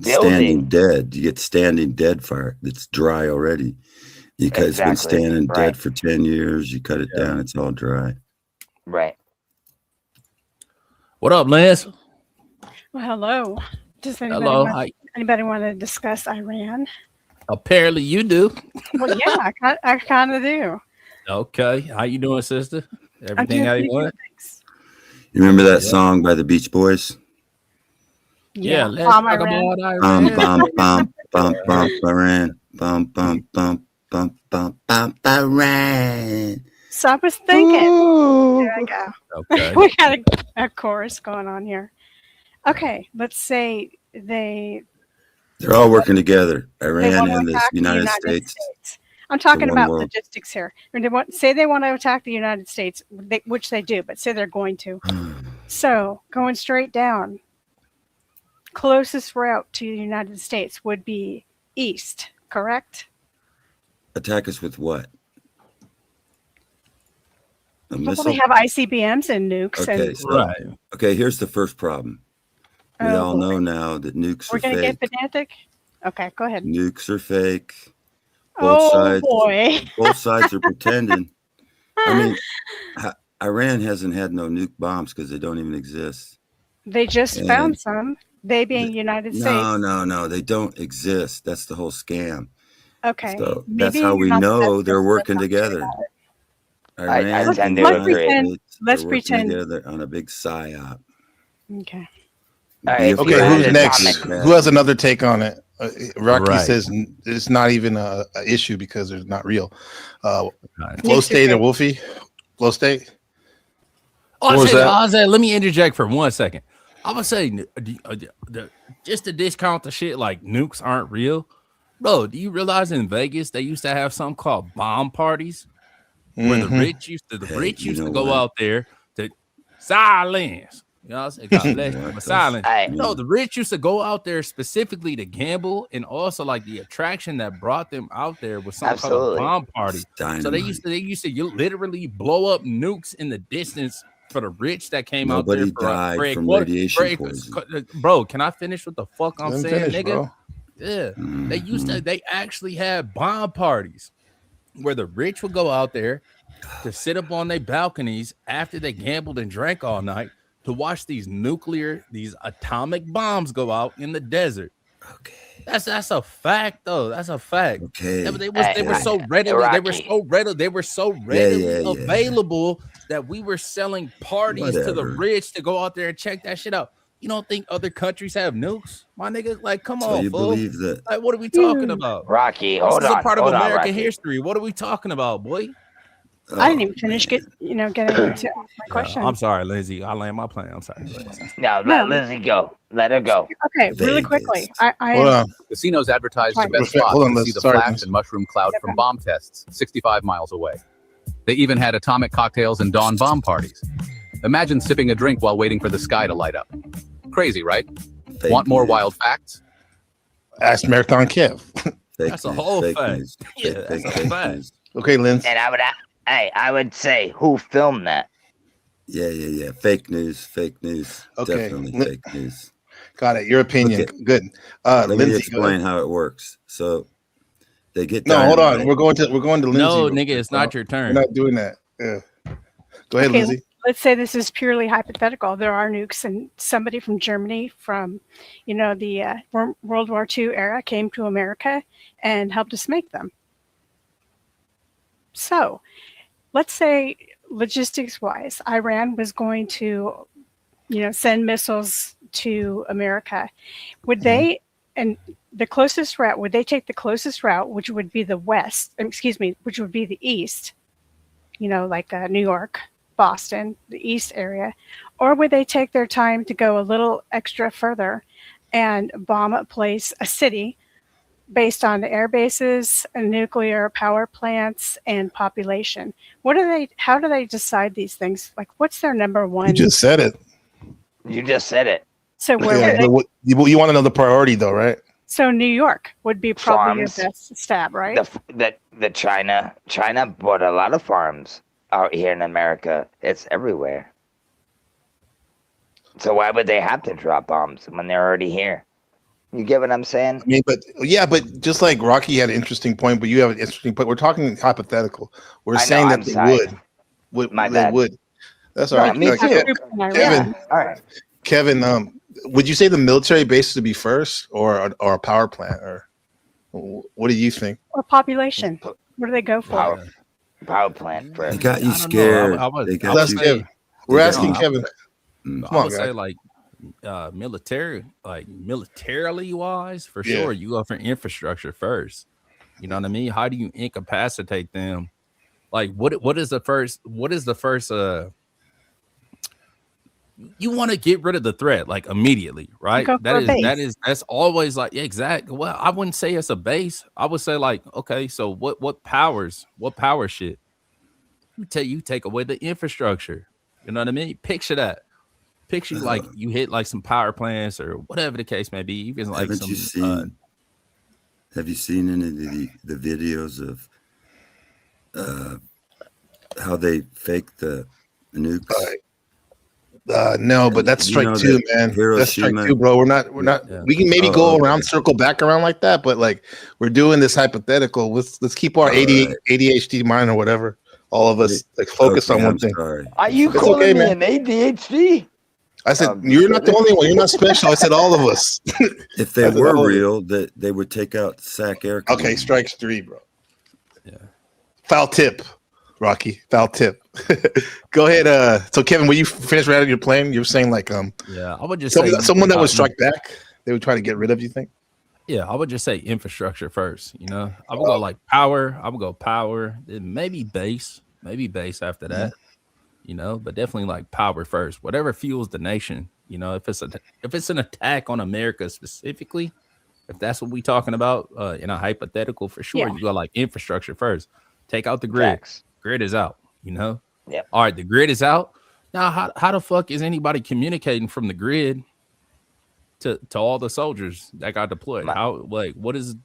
dead. You get standing dead fire that's dry already. It's been standing dead for 10 years. You cut it down, it's all dry. Right. What up, Lance? Well, hello. Does anybody want to discuss Iran? Apparently you do. Well, yeah, I kind of do. Okay. How you doing, sister? Everything how you want? You remember that song by the Beach Boys? Yeah, let's talk about Iran. Iran. Iran. So I was thinking. Ooh. There I go. Okay. We got a chorus going on here. Okay, let's say they're all working together. Iran and the United States. I'm talking about logistics here. They want to attack the United States, which they do, but say they're going to. So going straight down, closest route to the United States would be east, correct? Attack us with what? A missile? Well, they have ICBMs and nukes. Okay, here's the first problem. We all know now that nukes are fake. We're going to get pedantic? Okay, go ahead. Nukes are fake. Both sides, boy. Both sides are pretending. I mean, Iran hasn't had no nuke bombs because they don't even exist. They just found some. They being United States. No. They don't exist. That's the whole scam. Okay. So that's how we know they're working together. Iran let's pretend together on a big psyop. Okay. Okay, who's next? Who has another take on it? Rocky says it's not even a issue because it's not real. Flow State and Wolfie? Flow State? Let me interject for 1 second. I'm going to say, just to discount the shit like nukes aren't real. Bro, do you realize in Vegas they used to have something called bomb parties? Where the rich used to go out there to silence. You know, God bless you for silence. No, the rich used to go out there specifically to gamble, and also like the attraction that brought them out there was something called a bomb party. So they used to literally blow up nukes in the distance for the rich that came out there. Nobody died from radiation poisoning. Bro, can I finish what the fuck I'm saying, nigga? Bro. Yeah, they actually had bomb parties where the rich would go out there to sit up on their balconies after they gambled and drank all night to watch these atomic bombs go out in the desert. Okay, that's a fact, though. That's a fact. Okay, they were so readily available that we were selling parties to the rich to go out there and check that shit out. You don't think other countries have nukes, my nigga? Like, come on, you fool. believe that? Like, what are we talking about, Rocky? Hold this is on, a part of hold on, American Rocky. history. What are we talking about, boy? I didn't even finish getting into my question. I'm sorry, Lindsay. I land my plane. I'm sorry. No, let Lindsay go. Let her go. Okay, really quickly. Casinos advertised the best spots to see the flash and mushroom cloud from bomb tests 65 miles away. They even had atomic cocktails and dawn bomb parties. Imagine sipping a drink while waiting for the sky to light up. Crazy, right? Want more wild facts? Ask Marathon Kev. That's a whole fact. Yeah, that's a fact. Okay, Lindsay. And I would say, who filmed that? Yeah. Fake news. Okay. Definitely fake news. Got it. Your opinion. Okay. Good. Let Lindsay, me explain how it works. So they get hold on. We're going to Lindsay. No, nigga, it's not your turn. We're not doing that. Yeah. Go ahead, Lindsay. Let's say this is purely hypothetical. There are nukes, and somebody from Germany from, the World War II era came to America and helped us make them. So let's say logistics-wise, Iran was going to, send missiles to America. Would they, and the closest route, would they take the closest route, which would be the west, which would be the east, like New York, Boston, the east area, or would they take their time to go a little extra further and bomb a city based on the air bases and nuclear power plants and population? How do they decide these things? Like, what's their number one? You just said it. So where you want to know the priority, though, right? So New York would be probably your best stab, right? The China bought a lot of farms out here in America. It's everywhere. So why would they have to drop bombs when they're already here? You get what I'm saying? I mean, but just like Rocky had an interesting point, but you have an interesting point. We're talking hypothetical. We're saying that they would. They would. That's all right. Me too. Kevin. All right. Kevin, would you say the military base would be first, or a power plant, or what do you think? Or population? What do they go for? Power plant first. They got you scared. We're asking Kevin. I would say like militarily wise, for sure, you go for infrastructure first. You know what I mean? How do you incapacitate them? Like what is the first you want to get rid of the threat like immediately, right? That's always like, yeah, exactly. Well, I wouldn't say it's a base. I would say like, okay, so what power shit? You take away the infrastructure. You know what I mean? Picture that. Picture like you hit like some power plants or whatever the case may be. Even like have you seen any of the videos of how they fake the nukes? No, but that's strike two, man. That's strike two, bro. We're not. We can maybe go around, circle back around like that, but like we're doing this hypothetical. Let's keep our ADHD mind or whatever. All of us like focus on one thing. Are you calling me an ADHD? I said you're not the only one. You're not special. I said all of us. If they were real, that they would take out SAC air. Okay, strikes three, bro. Yeah. Foul tip, Rocky. Foul tip. Go ahead. So Kevin, when you finish writing your plan, you're saying like I would just say someone that would strike back, they would try to get rid of. You think? Yeah, I would just say infrastructure first. I would go like power. I would go power, then maybe base after that. But definitely like power first. Whatever fuels the nation. If it's an attack on America specifically, if that's what we're talking about in a hypothetical, for sure, you go like infrastructure first. Take out the grid. Grid is out. Yep. All right, the grid is out. Now, how the fuck is anybody communicating from the grid to all the soldiers that got deployed? How is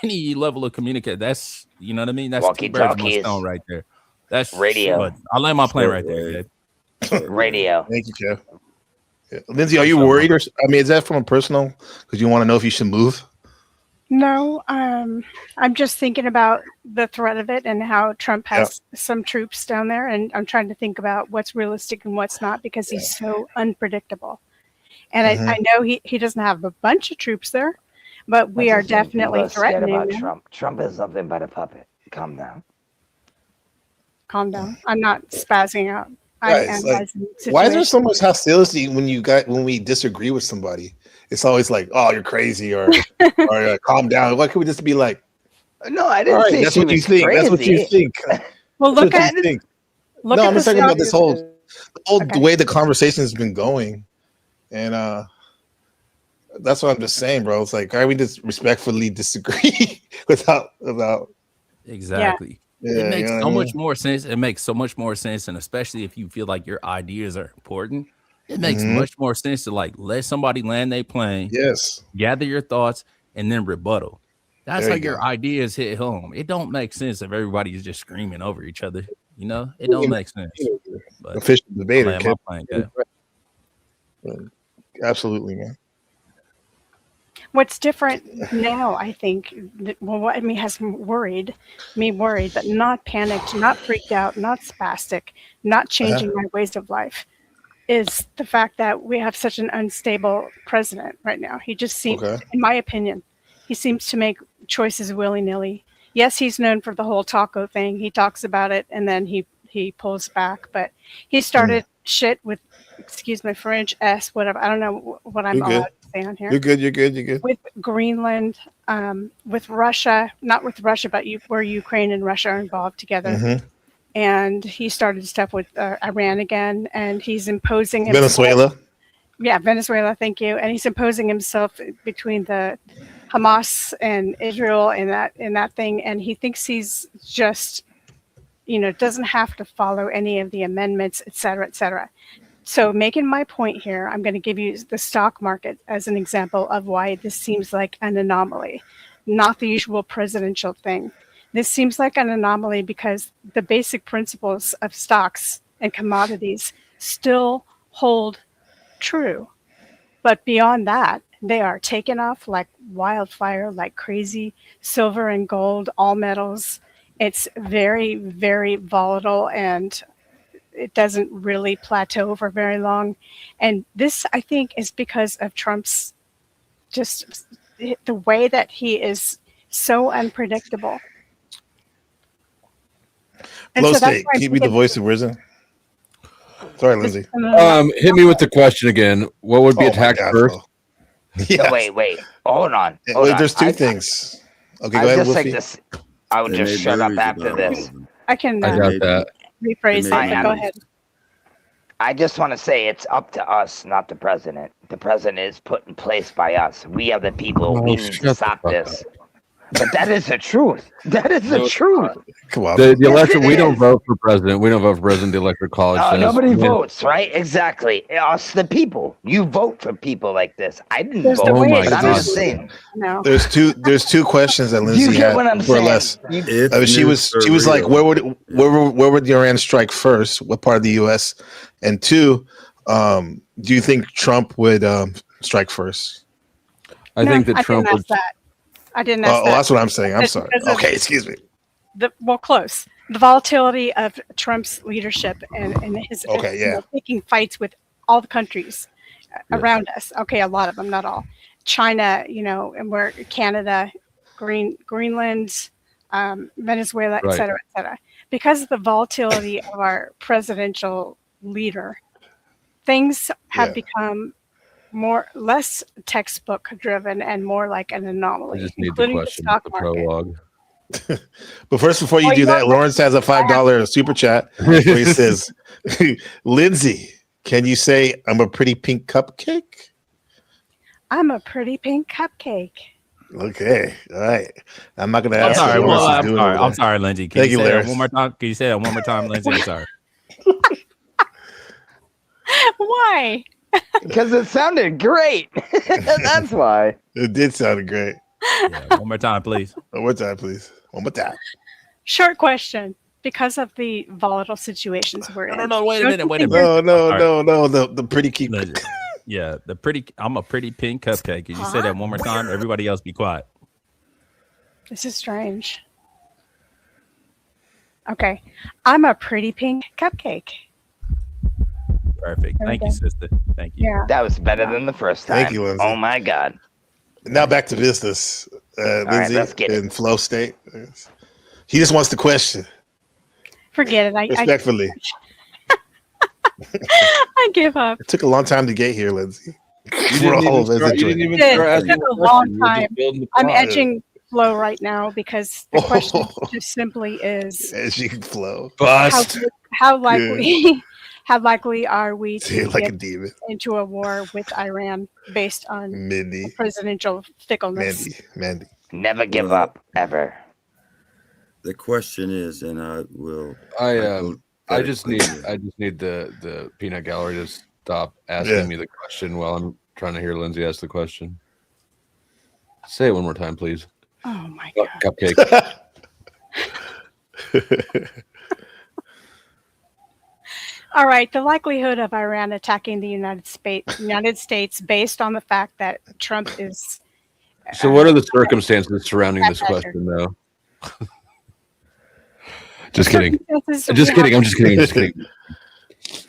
any level of communication? That's, you know what I mean? That's two birds in one stone right there. That's radio. But I'll land my plane right there, Gabe. Radio. Thank you, Jeff. Yeah. Lindsay, are you worried, or I mean, is that from a personal? Because you want to know if you should move? No, I'm just thinking about the threat of it and how Trump has some troops down there, and I'm trying to think about what's realistic and what's not because he's so unpredictable. And I know he doesn't have a bunch of troops there, but we are definitely threatening about him. Trump. Trump is nothing but a puppet. Calm down. Calm down. I'm not spazzing out. Guys, like, why is there so much hostility when we disagree with somebody? It's always like, "Oh, you're crazy," or "Calm down." Why can't we just be like, "No, I didn't say that's she what you was think. crazy. That's what you think." Well, look at it. Look no, at I'm just the talking about this whole Okay. way the conversation has been going, and that's what I'm just saying, bro. It's like, why we just respectfully disagree without Exactly. Yeah, it makes you know so what I much mean? more sense. It makes so much more sense, and especially if you feel like your ideas are important, it makes Mhm. much more sense to like let somebody land their plane. Yes. Gather your thoughts and then rebuttal. That's There how you your go. ideas hit home. It don't make sense if everybody is just screaming over each other. You know, it don't make sense. But Official debater, I'll land my kid. plane, yeah. Absolutely, man. What's different now, I think, what has me worried, but not panicked, not freaked out, not spastic, not changing my ways of life, is the fact that we have such an unstable president right now. He just seems, in my opinion, he seems to make choices willy-nilly. Yes, he's known for the whole taco thing. He talks about it and then he pulls back, but he started shit with, excuse my French, whatever. I don't know what I'm allowed to say on here. You're good. You're good. You're good. With Greenland, with Russia, not with Russia, but where Ukraine and Russia are involved together. Mhm. And he started stuff with Iran again, and he's imposing himself. Venezuela. Yeah, Venezuela. Thank you. And he's imposing himself between the Hamas and Israel in that thing, and he thinks he's just, doesn't have to follow any of the amendments, et cetera, et cetera. So making my point here, I'm going to give you the stock market as an example of why this seems like an anomaly, not the usual presidential thing. This seems like an anomaly because the basic principles of stocks and commodities still hold true. But beyond that, they are taken off like wildfire, like crazy. Silver and gold, all metals. It's very, very volatile, and it doesn't really plateau for very long. And this, I think, is because of Trump's just the way that he is so unpredictable. And Low so that's stake. why I'm Keep me the thinking- voice of reason. Sorry, Lindsay. Hit me with the question again. What would be Oh my attacked God, first? No, wait. Hold on. Wait, there's two things. Okay, go ahead, Wolfie. I would just shut up after this. I can I got that. rephrase it, but go ahead. I just want to say it's up to us, not the president. The president is put in place by us. We are the people. We need to stop this. But that is the truth. That is the truth. Come on. The electorate, we don't vote for president. We don't vote for president. The electoral college says. Nobody votes, right? Exactly. Us, the people. You vote for people like this. I didn't There's vote. the way But I'm to just do it. saying. No. There's two questions that Lindsay get had, what I'm more or saying? less. You- She was like, where would Iran strike first? What part of the U.S.? And two, do you think Trump would strike first? I think that Trump didn't would. ask that. I didn't ask that. Oh, that's what I'm saying. I'm Because- sorry. because of Okay, excuse me. Close. The volatility of Trump's leadership and his Okay, yeah. picking fights with all the countries around us. Okay, a lot of them, not all. China, and where Canada, Greenland, Venezuela, Right. et cetera, because of the volatility of our presidential leader, things have become less textbook driven and more like an I anomaly, just need the including the question, stock the market. prologue. But first, before you do that, Lawrence has a $5 super chat where he says, Lindsay, can you say I'm a pretty pink cupcake? I'm a pretty pink cupcake. Okay. All right. I'm not going to I'm ask sorry. what Lawrence is I'm doing sorry. over I'm there. sorry, Lindsay. Can Thank you you, say that Lawrence. one more time? Can you say that one more time, Lindsay? I'm sorry. Why? Because it sounded great. That's why. It did sound great. Yeah, one more time, please. One more time, please. One more time. Short question. Because of the volatile situations we're in. No, wait a minute. No. The pretty keep. Yeah, I'm a pretty pink cupcake. Can you say that one more time? Everybody else be quiet. This is strange. Okay. I'm a pretty pink cupcake. Perfect. Thank you, sister. Thank you. Yeah. That was better than the first time. Thank you, Lindsay. Oh my God. Now back to business. Lindsay let's get it. in flow state. He just wants the question. Forget it. Respectfully. I give up. It took a long time to get here, Lindsay. You didn't even start It asking took the a long question. You were time. just building the I'm plot. edging flow right now because the question just simply is Edging flow. how likely how likely are we Say to it like a get demon. into a war with Iran based on Mindy. presidential fickleness? Mandy. Never give up, ever. The question is, and I will. I just need the peanut gallery to stop asking me the question while I'm trying to hear Lindsay ask the question. Say it one more time, please. Oh my God. Cupcake. All right, the likelihood of Iran attacking the United States based on the fact that Trump is. So, what are the circumstances surrounding this question, though? Just kidding. Just kidding. I'm just kidding.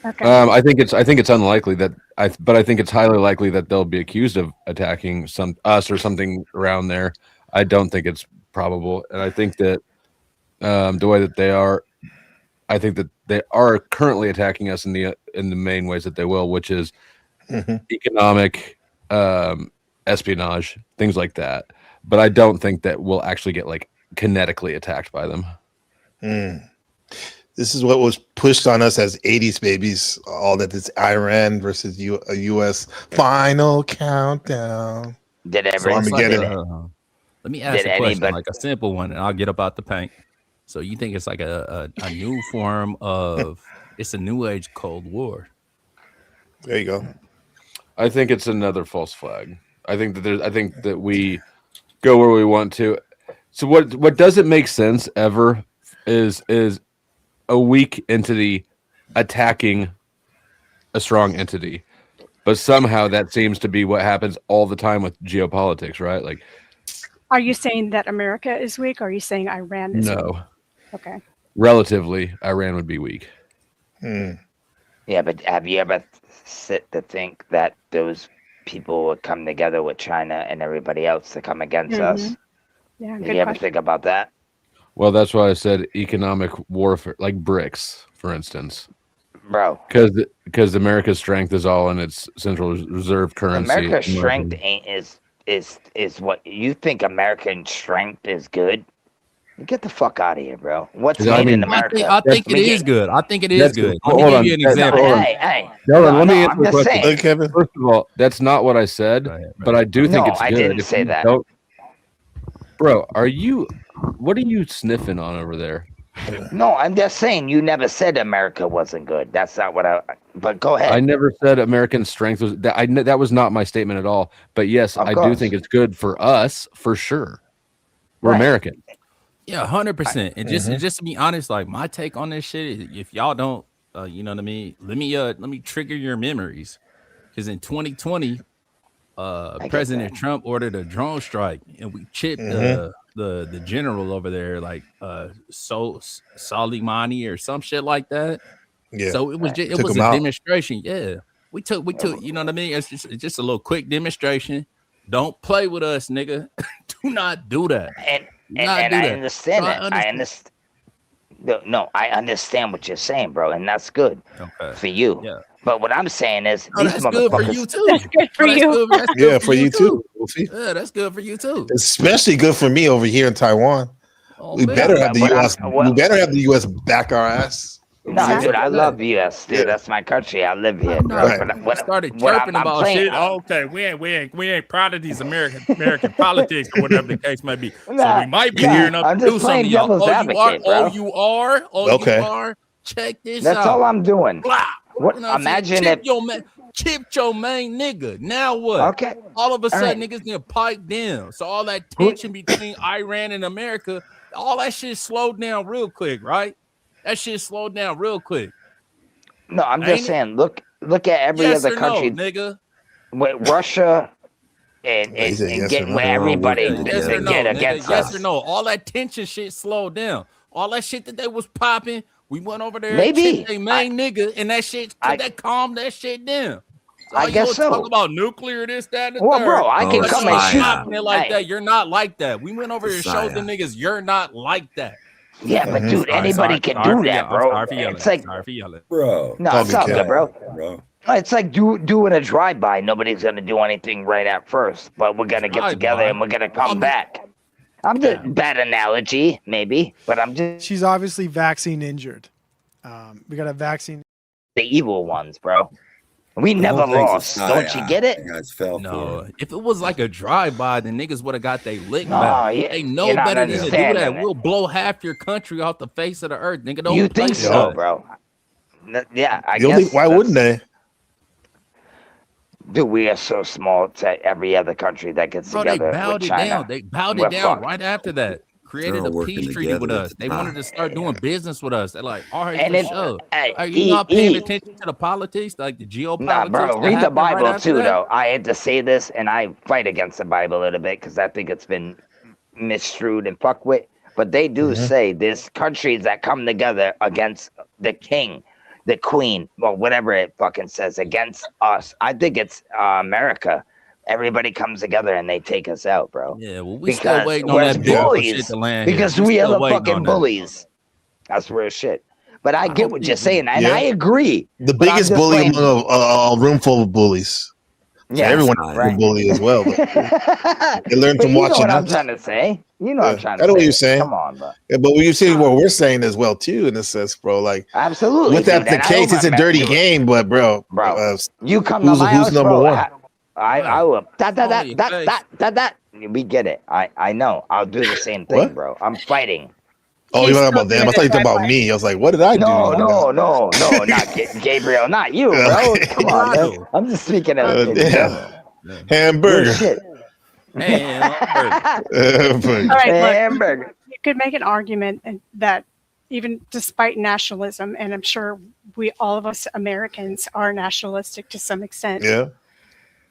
Okay. I think it's unlikely that but I think it's highly likely that they'll be accused of attacking us or something around there. I don't think it's probable, and I think that the way that they are, I think that they are currently attacking us in the main ways that they will, which is economic, espionage, things like that. But I don't think that we'll actually get like kinetically attacked by them. This is what was pushed on us as 80s babies, all that is Iran versus U.S. final countdown. Did Let me ask Did a question, anybody- like a simple one, and I'll get up out the paint. So you think it's like a new form of it's a new age Cold War? There you go. I think it's another false flag. I think that we go where we want to. So what doesn't make sense ever is a weak entity attacking a strong entity, but somehow that seems to be what happens all the time with geopolitics, right? Like, Are you saying that America is weak, or are you saying Iran is weak? no, Okay. relatively, Iran would be weak. Yeah, but have you ever sit to think that those people would come together with China and everybody else to come against us? Yeah, Did good you ever question. think about that? Well, that's why I said economic warfare, like BRICS, for instance. Bro. Because America's strength is all in its central reserve currency. America's strength is what you think. American strength is good. Get the fuck out of here, bro. What's made in America? I think it is good. I think it is That's good. good. Let Hold me on. give you an example. Hey. Let me answer I'm the just question. saying. Kevin. First of all, that's not what I said, but I do think No, it's I good. didn't If say you that. don't- Bro, what are you sniffing on over there? No, I'm just saying you never said America wasn't good. That's not what but go ahead. I never said American strength was that. That was not my statement at all. But yes, Of I do course. think it's good for us for sure. We're Right. American. Yeah, 100%. And just to be honest, like my take on this shit, if y'all don't, you know what I mean, let me trigger your memories, because in 2020, President Trump ordered a drone strike, and we chipped the general over there, like Soleimani or some shit like that. Yeah. So it was just, it Took was him a out. demonstration. Yeah, we took, you know what I mean? It's just a little quick demonstration. Don't play with us, nigga. Do not do that. And Do not do I that. understand So that. I understand. No, I understand what you're saying, bro, and that's good for you. Yeah. But what I'm saying is, Oh, these that's good for motherfuckers. you too. That's good for you. That's good Yeah, for you too. Wolfie. Yeah, that's good for you too. Especially good for me over here in Taiwan. Oh, We man. better have the But U.S. We better have the U.S. back our ass. No, dude, I love U.S. Dude, that's my country. I live here, bro. Right. But what, Started what chirping I'm about playing, shit. Oh, okay, we ain't proud of these American politics or whatever the case may be. So we might be gearing up I'm to do just something. playing Y'all. devil's Oh, you are. advocate, bro. Oh, you are. Oh, Okay. you are. Check this That's out. all I'm doing. Blah, What? You know what I'm Imagine saying? if Chipped your main nigga. Now what? Okay. All of a sudden, right. niggas get piped down. So all that tension between Iran and America, all that shit slowed down real quick, right? That shit slowed down real quick. No, I'm just Ain't it? saying. Look at every Yes other or no, country nigga? with Russia and He said yes or get no. where everybody Yes or no, get nigga? against Yes or us. no? All that tension shit slowed down. All that shit that they was popping, we went over there, Maybe. chipped their main nigga, and that shit that calmed that shit down. So I you guess gonna so. talk about nuclear, this, that, and the Well, third. bro, I can But come y'all and ain't shoot. popping it like Hey. that. You're not like that. We went over here and showed Messiah. them niggas you're not like that. Yeah, but dude, anybody can do that, bro. Sorry for yelling. It's like, Sorry for yelling. Bro. no, it's all good, bro. Bro. It's like doing a drive-by. Nobody's gonna do anything right at first, but we're gonna get together and we're gonna come back. I'm just bad analogy, maybe, but I'm just She's obviously vaccine injured. We got a vaccine. the evil ones, bro. We The never whole thing's a lost. Don't you psyop. get it? You guys fell No, for it. if it was like a drive-by, then niggas would have got they lick No, back. yeah, They know you're not better than to do understanding that. it. We'll blow half your country off the face of the earth, nigga. Don't You play think with so, us. bro? Yeah, I You don't guess. think, why wouldn't they? Dude, we are so small to every other country that gets Bro, they together bowed with it China. down. They bowed We're it down fucked. right after that. Created all a working peace treaty with together at us. the They wanted to top. start doing business with us. They're like, all right, And for if sure. Are you not paying attention to the politics, like the geopolitics? Nah, bro, that read the happened right Bible after too, that? though. I had to say this, and I fight against the Bible a little bit because I think it's been misstrued and fucked with. But they do say there's countries that come together against the king, the queen, or whatever it fucking says, against us. I think it's America. Everybody comes together and they take us out, bro. Yeah, well, we still waiting on we're that beautiful bullies. shit to land here. Because We we are still the waiting on fucking that. bullies. That's real shit. But I get don't what think you're saying, and Yeah. I agree. The But I'm biggest just bully saying- among a room full of bullies. So Yeah, everyone is right. a bully as well. But they learn But from you know watching what I'm us. trying to say. You know what I'm trying to I know say. what you're saying. Come on, bro. Yeah, but you're saying what we're saying as well too, in a sense, bro. Like, Absolutely, with that dude, the and I case, it's a remember- dirty game. But bro, You come to my who's house, number bro. one? I will. That. We get it. I know. I'll do the same thing, What? bro. I'm fighting. Oh, you're talking about them. I thought you were talking about me. I was like, what did I do? No, not Gabriel, not you, bro. Come on, man. I'm just speaking of in general. Hamburger. Real shit. Hamburger. All right, look, Hamburger. you could make an argument that even despite nationalism, and I'm sure all of us Americans are nationalistic to some extent. Yeah.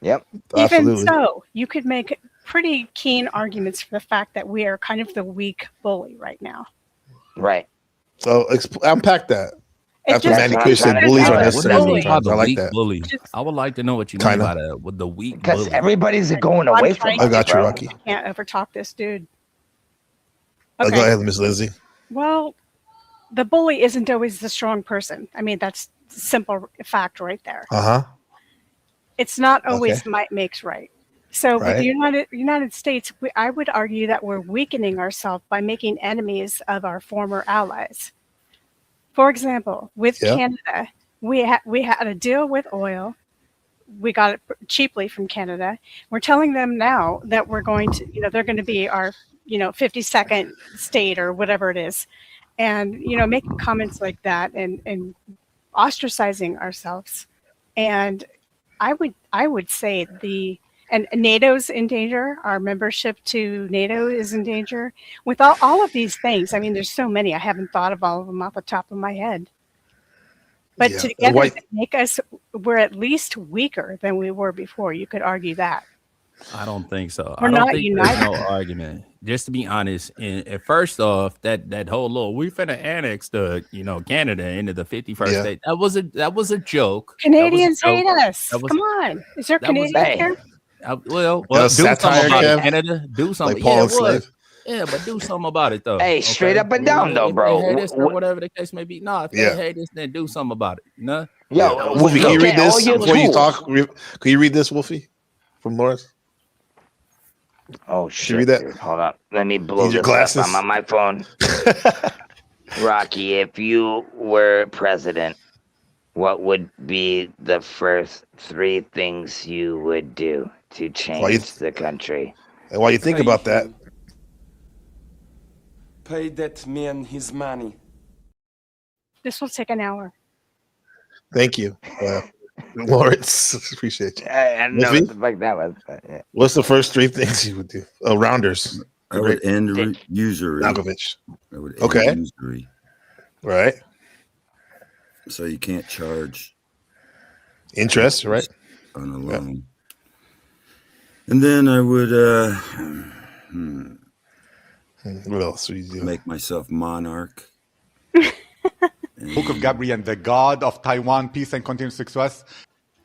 Yep. Even so, you could make pretty keen arguments for the fact that we are kind of the weak bully right now. Right. So unpack that. It After just- Manny Kush said bullies are What necessary do you mean by sometimes. the I like weak that. bully? I would like to know what you mean by that. With the weak Because bully. everybody's going I'm away from trying us, I got you, bro. Rocky. Can't overtalk this dude. Go Okay. ahead, Miss Lindsay. Well, the bully isn't always the strong person. I mean, that's simple fact right there. Uh-huh. It's not always Okay. might makes right. So with the Right. United States, I would argue that we're weakening ourselves by making enemies of our former allies. For example, with Yeah. Canada, we had a deal with oil. We got it cheaply from Canada. We're telling them now that we're going to, they're going to be our, 52nd state or whatever it is. And, making comments like that and ostracizing ourselves. And I would say and NATO's in danger. Our membership to NATO is in danger. With all of these things, I mean, there's so many. I haven't thought of all of them off the top of my head. But Yeah. together, they make us, we're at least weaker than we were before. You could argue that. I don't think so. We're I don't not think united. there's no argument. Just to be honest, and first off, that whole little we finna annex the Canada into the 51st Yeah. state. That was a joke. Canadians That was a hate joke. us. That was- Come on. Is there that was- Canadians here? Well, That was do something satire, about Kev? it, Canada. Do something. Like Paul yeah, and it was. Slave? Yeah, but do something about it though. Hey, straight up and down, though, If bro. They hate us or whatever the case may be. No, if Yeah. they hate us, then do something about it. Yo, Wolfie, can you look read at all this your before you tools. talk? Can you read this, Wolfie, from Lawrence? Oh you shit! read that? Dude. Hold up. Let me blow Need your this glasses? up. I'm on my phone. Rocky, if you were president, what would be the first 3 things you would do to change the country? And while you think about that, Pay that man his money. This will take an hour. Thank you, Lawrence. Appreciate you. I don't know what the fuck that was. But yeah. What's the first 3 things you would do? Oh, rounders. I would end usury. Malkovich. I would end usury. Right. So you can't charge interest, right? On a loan. And then I would what else would you do? Make myself monarch. Book of Gabriel, the god of Taiwan, peace and continued success.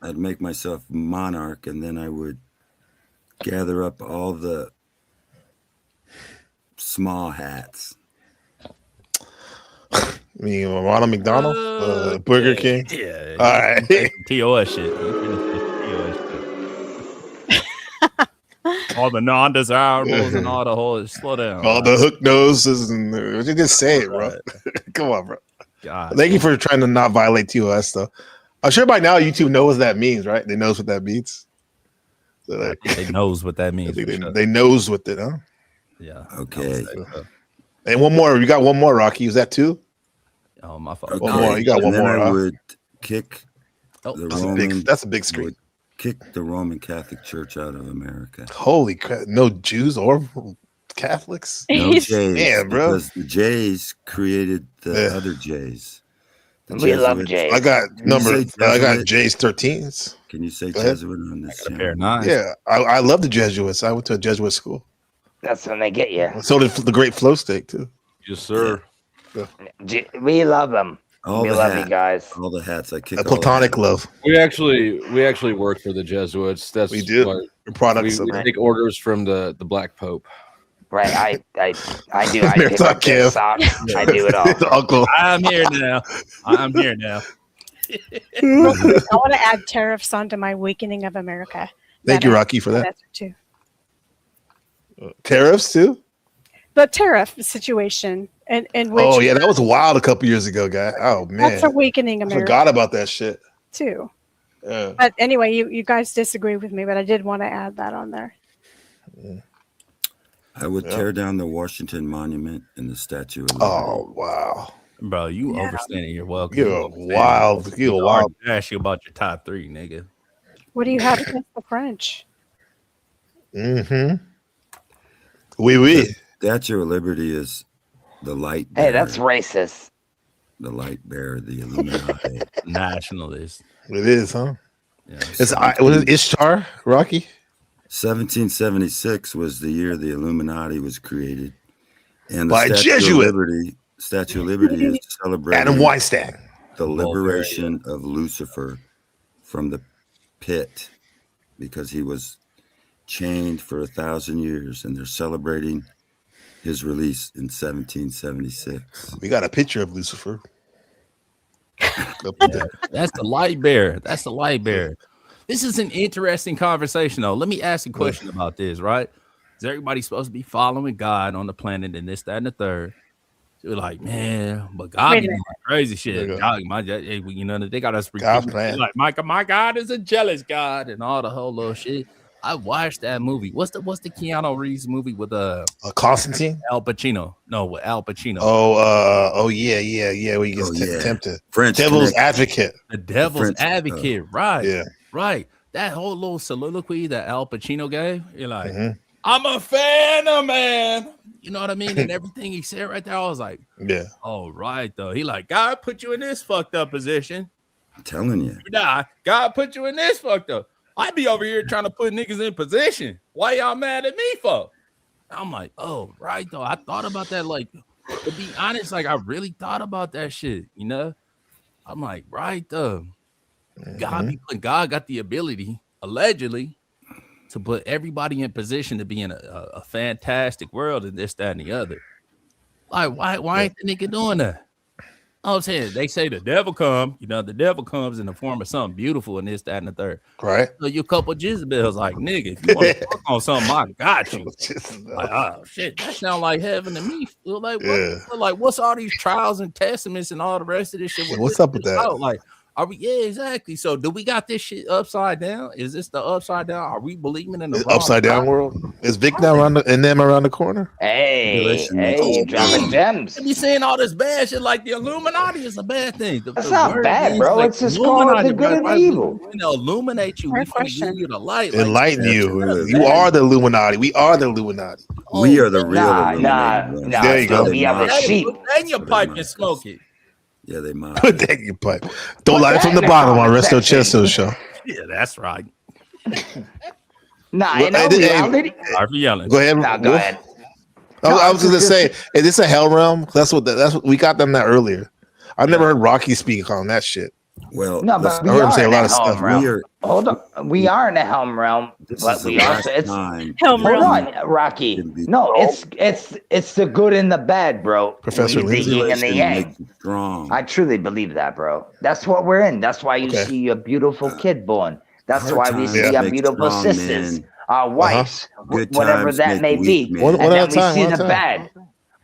I'd make myself monarch, and then I would gather up all the small hats. I mean, Ronald McDonald, Burger King. Yeah. All right. TOS shit. All the non-desirables and all the whole. Slow down. All the hook noses and what you just say it, bro. Come on, bro. God. Thank you for trying to not violate TOS, though. I'm sure by now YouTube knows what that means, right? They knows what that means. So like, they knows what that means. They knows what it, huh? Yeah. Okay. And one more. You got one more, Rocky. Was that 2? Oh, my fault. Okay. One more. You got And one then more. I Huh? would kick the Roman. That's a big screen. Kick the Roman Catholic Church out of America. Holy crap! No Jews or Catholics. No Jays, man, bro. because the Jays created the other Jays. The We love Jesuits. Jays. I got Can you say I got Jesuit? J's 13s. Can you say Go ahead. Jesuit on this Got a pair of channel? nines. Yeah, I love the Jesuits. I went to a Jesuit school. That's when they get you. So did the Great Flow Steak too. Yes, sir. We love them. All we the love hats, you guys. all the hats. I kick A all the platonic hats. love. We actually work for the Jesuits. That's We do. what- We're products we of it. take orders from the Black Pope. Right, I do. I There's pick our up their Kev. socks. I do it all. The uncle. I'm here now. I'm here now. I want to add tariffs onto my Weakening of America. Thank you, Rocky, for that. That's too. Tariffs too. The tariff situation, and which Oh yeah, that was wild a couple years ago, guy. Oh man, that's a Weakening I America forgot about that shit. too. Yeah. But anyway, you guys disagree with me, but I did want to add that on there. I would tear down the Washington Monument and the Statue of Liberty. Oh wow, Bro, you overstanding your welcome. you're wild. You're wild. I asked you about your top 3, nigga. What do you have against the French? Mm-hmm. Oui. Statue of Liberty is the light. Hey, bearer, that's racist. the light bearer, the Illuminati. Nationalist. It is, huh? Yeah. Was it Ishtar, Rocky? 1776 was the year the Illuminati was created, and the By Statue Jesuit. of Liberty. Statue of Liberty is celebrating Adam Weinstein. the liberation of Lucifer from the pit, because he was chained for 1,000 years, and they're celebrating his release in 1776. We got a picture of Lucifer. That's the light bearer. That's the light bearer. This is an interesting conversation, though. Let me ask a question about this, right? Is everybody supposed to be following God on the planet and this, that, and the third? You're like, man, but God Wait a be minute. doing crazy shit. God, you know, they got us God's repeating, plan. like, my God is a jealous God and all the whole little shit. I watched that movie. What's the Keanu Reeves movie with Constantine? Al Pacino? No, with Al Pacino. Oh yeah. Where he gets tempted. French Devil's Connection. Advocate. The Devil's French- Advocate, right? Yeah. Right. That whole little soliloquy that Al Pacino gave, you're like, Mhm. I'm a fan of man. You know what I mean? And everything he said right there, I was like, Yeah. oh, right, though. He like, God put you in this fucked up position. I'm telling you. You die. God put you in this fucked up. I be over here trying to put niggas in position. Why y'all mad at me for? I'm like, oh, right, though. I thought about that. Like, to be honest, like, I really thought about that shit, you know? I'm like, right, though. God got the ability, allegedly, to put everybody in position to be in a fantastic world and this, that, and the other. Like, why ain't the nigga doing that? I'm saying, they say the devil comes in the form of something beautiful and this, that, and the third. Right. So you couple Jezebels like, nigga, if you want to work on something, I got you. Like, oh shit, that sound like heaven to me. Like, what, like, what's all these trials and testaments and all the rest of this shit? What's up with that? Like, Are we? Yeah, exactly. So, do we got this shit upside down? Is this the upside down? Are we believing in the wrong upside down God? world? Is Vic now around them around the corner? Hey, you dropping gems. They be saying all this bad shit like the Illuminati is a bad thing. That's not bad, bro. It's just called the good and the evil. Illuminate you. We finna give you the light. Enlighten you. You are the Illuminati. We are the Illuminati. We are the real Nah. There you go. We have a sheep. Put that in your pipe and smoke it. Yeah, they might. Put that in your pipe. Don't light it from the bottom on Resto Chesto show. Yeah, that's right. Nah, in all reality. Harvey yelling. Go ahead. Nah, go ahead. I was gonna say, is this a hell realm? That's what we got them that earlier. I've never heard Rocky speak on that shit. Well, No, but I heard him say a lot of stuff. Hold on, we are in a helm realm, but we also hold on, Rocky. No, it's the good and the bad, bro. Professor The yin and the yang. Strong. I truly believe that, bro. That's what we're in. That's why you see a beautiful kid born. That's why we see our beautiful sisters, our wives, whatever that may be. And then we see the bad.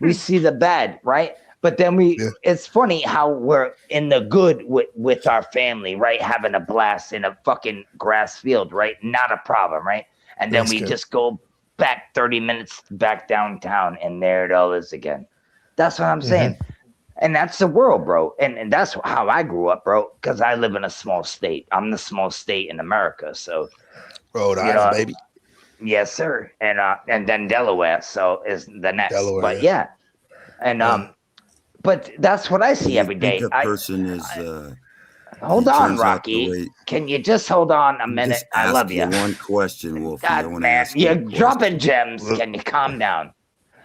We see the bad, right? But then it's funny how we're in the good with our family, right? Having a blast in a fucking grass field, right? Not a problem, right? And then we just go back 30 minutes back downtown and there it all is again. That's what I'm saying. And that's the world, bro. And that's how I grew up, bro, because I live in a small state. I'm the small state in America. So Rhode Island, baby. Yes, sir. And then Delaware, so is the next. Delaware, but yeah. And but that's what I see every day. The person is hold on, Rocky. Can you just hold on a minute? I love you. One question, Wolfie. God, man, you're dropping gems. Can you calm down?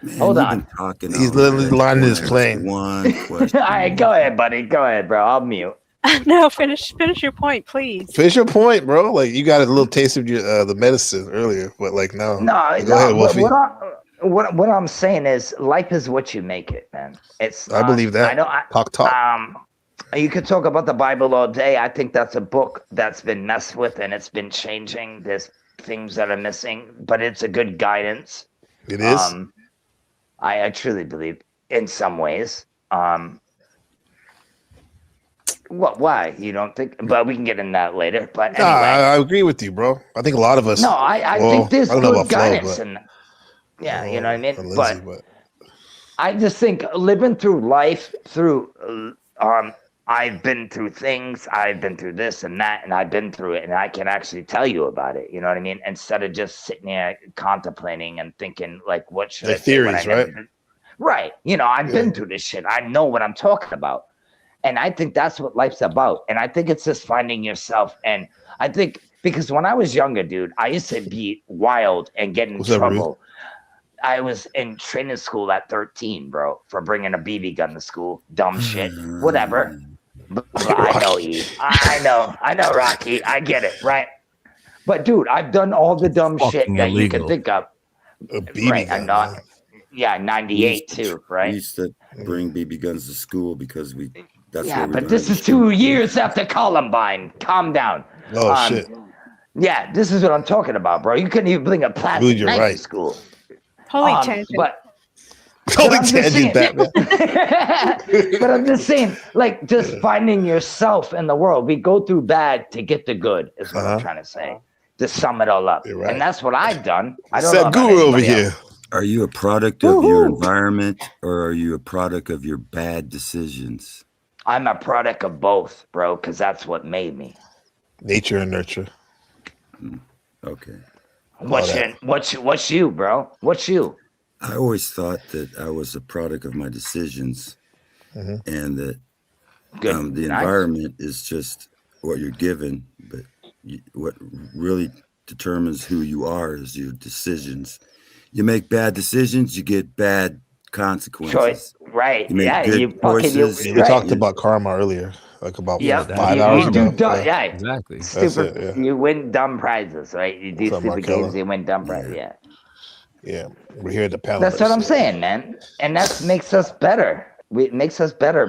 Man, hold on. He's literally landing his plane. One question. All right, go ahead, buddy. Go ahead, bro. I'll mute. No, finish your point, please. Finish your point, bro. Like you got a little taste of the medicine earlier, but like no. Go ahead, Wolfie. What I'm saying is, life is what you make it, man. It's. I believe that. I know. Talk. You could talk about the Bible all day. I think that's a book that's been messed with and it's been changing. There's things that are missing, but it's a good guidance. It is. I truly believe in some ways. Why you don't think? But we can get in that later. But anyway, I agree with you, bro. I think a lot of us. No, I think there's good guidance, but, and you know what I mean. But I just think living through life through I've been through things, I've been through this and that, and I've been through it, and I can actually tell you about it. You know what I mean? Instead of just sitting there contemplating and thinking, like, what should I say? Theories, right? Right. You know, I've been through this shit. I know what I'm talking about. And I think that's what life's about. And I think it's just finding yourself. And I think because when I was younger, dude, I used to be wild and get in trouble. I was in training school at 13, bro, for bringing a BB gun to school. Dumb shit. Whatever. But I know, Eve. I know, Rocky. I get it, right? But, dude, I've done all the dumb shit that you can think of. A BB gun. I'm not. Yeah, 98 too, right? We used to bring BB guns to school because that's yeah, but this is 2 years after Columbine. Calm down. Oh, shit. Yeah, this is what I'm talking about, bro. You couldn't even bring a plastic knife to school. Holy tangent. Holy tangent, Batman. But I'm just saying, like, just finding yourself in the world. We go through bad to get the good, is what I'm trying to say. To sum it all up. Right. And that's what I've done. I don't know. Guru over here. Are you a product of your environment or are you a product of your bad decisions? I'm a product of both, bro, because that's what made me. Nature and nurture. Okay. What's you, bro? What's you? I always thought that I was a product of my decisions and that the environment is just what you're given, but what really determines who you are is your decisions. You make bad decisions, you get bad consequences. Choice, right? You make good choices. We talked about karma earlier, like about 5 hours ago. Exactly. Stupid. You win dumb prizes, right? You do stupid games, you win dumb prizes. Yeah. We're here at the palace. That's what I'm saying, man. And that makes us better. It makes us better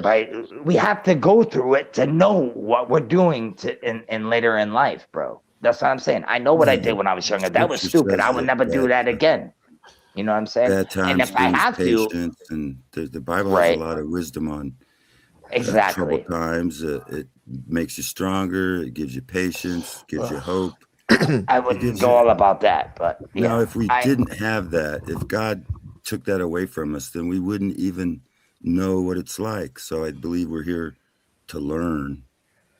we have to go through it to know what we're doing in later in life, bro. That's what I'm saying. I know what I did when I was younger. That was stupid. I would never do that again. You know what I'm saying? Bad times, and if I have to, and the Bible has a lot of wisdom on troubled times. It makes you stronger. It gives you patience. Gives you hope. I wouldn't go all about that, but now, if we didn't have that, if God took that away from us, then we wouldn't even know what it's like. So I believe we're here to learn.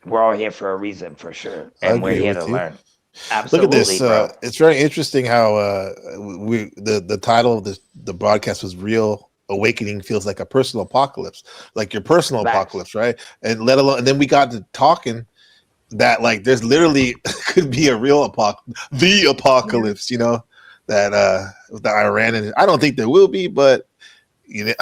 We're all here for a reason, for sure, and we're here to learn. Look at Absolutely, this. bro. It's very interesting how the title of the broadcast was "Real Awakening Feels Like a Personal Apocalypse," like your personal apocalypse, right? And let alone, and then we got to talking that like there's literally could be a real apocalypse, you know, that with the Iran, and I don't think there will be, but you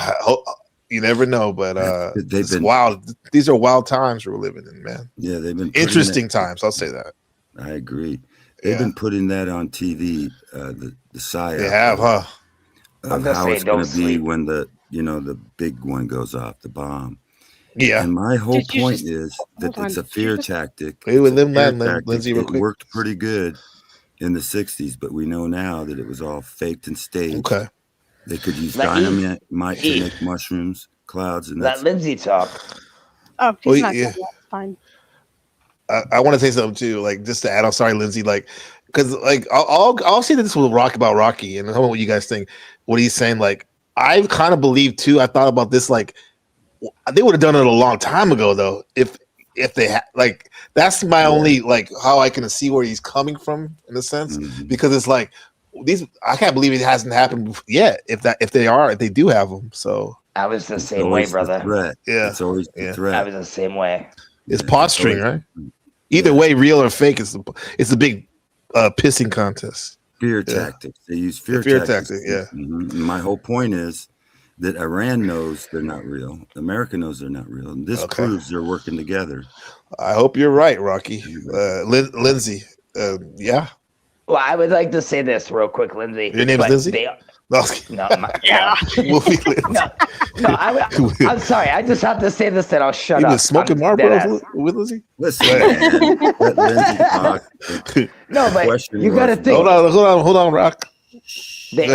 never know. But it's wild. These are wild times we're living in, man. Yeah, they've been interesting times. I'll say that. I agree. They've been putting that on TV. The psyop. They have, huh? Of how it's going to be when the big one goes off, the bomb. Yeah. And my whole point is that it's a fear tactic. Lindsay, real quick. It worked pretty good in the 60s, but we know now that it was all faked and staged. Okay. They could use dynamite to make mushrooms, clouds, and let Lindsay talk. Oh, he's not done yet. Fine. I want to say something too, like just to add on. Sorry, Lindsay, like because like I'll say this will rock about Rocky, and tell me what you guys think. What he's saying, like I kind of believe too. I thought about this, like they would have done it a long time ago, though. If they had, like, that's my only like how I can see where he's coming from in a sense, because it's like these. I can't believe it hasn't happened yet. If they do have them, so I was the same way, brother. Yeah, it's always the threat. I was the same way. It's posturing, right? Either way, real or fake, it's a big pissing contest. Fear tactics. They use fear tactics. Yeah. My whole point is that Iran knows they're not real. America knows they're not real. And this proves they're working together. I hope you're right, Rocky. Lindsay, yeah. Well, I would like to say this real quick, Lindsay. Your name is Lindsay? I'm sorry. I just have to say this, and I'll shut up. You been smoking Marlboro with Lindsay? Listen, man. Let Lindsay talk. No, but you got to think. Hold on, Rock. They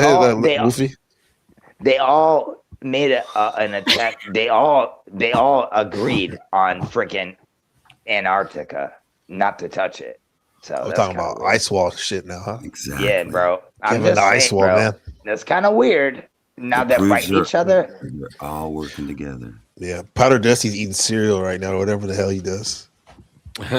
all made an attempt. They all agreed on freaking Antarctica not to touch it. So we're talking about ice wall shit now, huh? Exactly. Yeah, bro. I'm just saying, ice wall, man. That's kind of weird. Now they're fighting each other. We're all working together. Yeah, Powder Dusty's eating cereal right now, or whatever the hell he does. But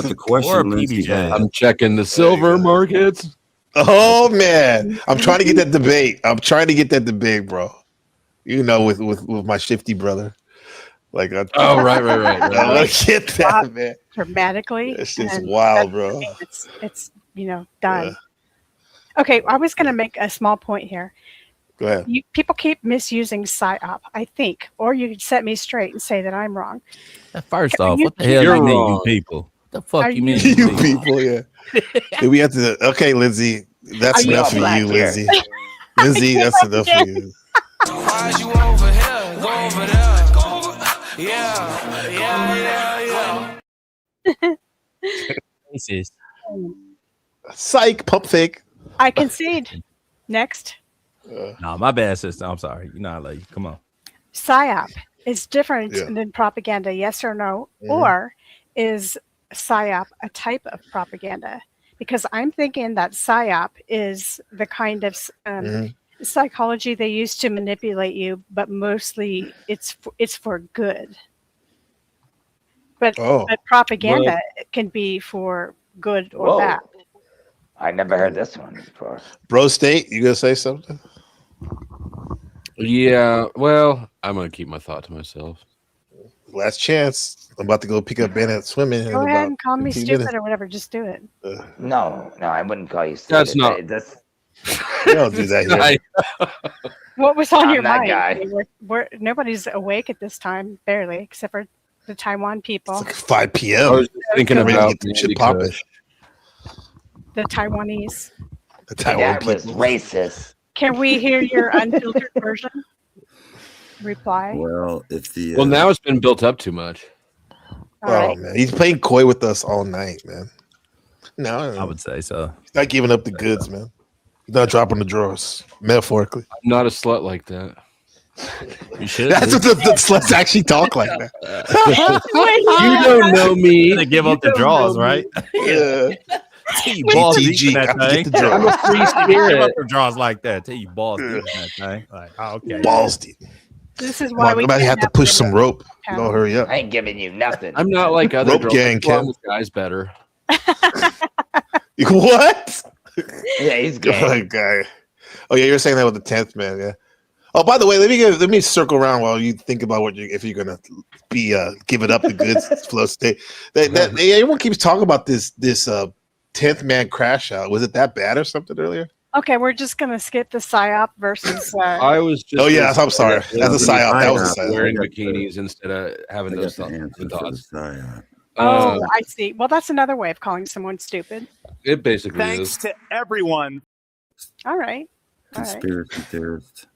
the question, Lindsay, I'm checking the silver markets. Oh man, I'm trying to get that debate. Bro. You know, with my shifty brother. Like, right. I get that, man. Dramatically, it's just wild, bro. It's done. Okay, I was going to make a small point here. Go ahead. People keep misusing psyop, I think, or you could set me straight and say that I'm wrong. First off, what the hell you mean, you people? The fuck you mean, you people? Yeah. We have to. Okay, Lindsay, that's enough for you, Lindsay. Lindsay, that's enough for you. Why you over here? Go over there. Go over. Yeah. Psych, pump fake. I concede. Next. No, my bad, sister. I'm sorry. You're not like, come on. PSYOP is different than propaganda, yes or no? Or is PSYOP a type of propaganda? Because I'm thinking that PSYOP is the kind of psychology they use to manipulate you, but mostly it's for good. But propaganda can be for good or bad. I never heard this one before. Bro State, you gonna say something? Yeah, well, I'm gonna keep my thought to myself. Last chance. I'm about to go pick up Bennett swimming. Go ahead and call me stupid or whatever. Just do it. No, I wouldn't call you stupid. That's not. You don't do that here. What was on your that mind? guy. Nobody's awake at this time, barely, except for the Taiwan people. It's like 5 p.m. I was just thinking about shit popping. The Taiwanese. The Taiwan that was racist. Can we hear your unfiltered version? Reply. Well, if the well, now it's been built up too much. Right. Man, he's playing coy with us all night, man. No, I would say so. He's not giving up the goods, man. He's not dropping the drawers, metaphorically. I'm not a slut like that. You should. That's what the sluts actually talk like that. You don't know me. To give up the draws, right? Yeah. Till you balls deep BTG, in that I thing. get the draws. I'm a free Give spirit. up the draws like that. Till you balls deep in that thing. Like, oh, okay. Balls deep. This is why we Somebody can't have to have push women some rope. panel. Don't hurry up. I ain't giving you nothing. I'm not like other Rope girls. gang, That's why Kev. this guy's better. What? Yeah, he's Oh, gay. guy. Oh yeah, you're saying that with the 10th man, yeah. Oh, by the way, let me circle around while you think about if you're gonna be giving up the goods flow state. Everyone keeps talking about this 10th man crash out. Was it that bad or something earlier? Okay, we're just gonna skip the psyop versus. I was just. Oh yeah, I'm sorry. That's a psyop. That was a psyop. Wearing bikinis instead of having those thoughts. Oh, I see. Well, that's another way of calling someone stupid. It basically Thanks is. to everyone. All right. All right. Conspiracy theorist.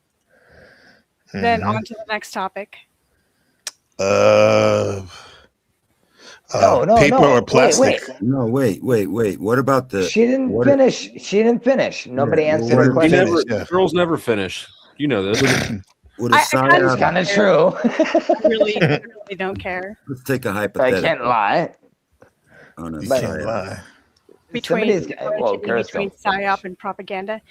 Then on to the next topic. Paper or plastic? Wait. What about the? She didn't finish. She didn't finish. Nobody answered her question. Girls never finish. You know this. Would a It's psyop? kind of true. I really don't care. Let's take a I hypothetical. can't lie. On a You can't psyop. lie. Somebody's- well, Between psyop and propaganda,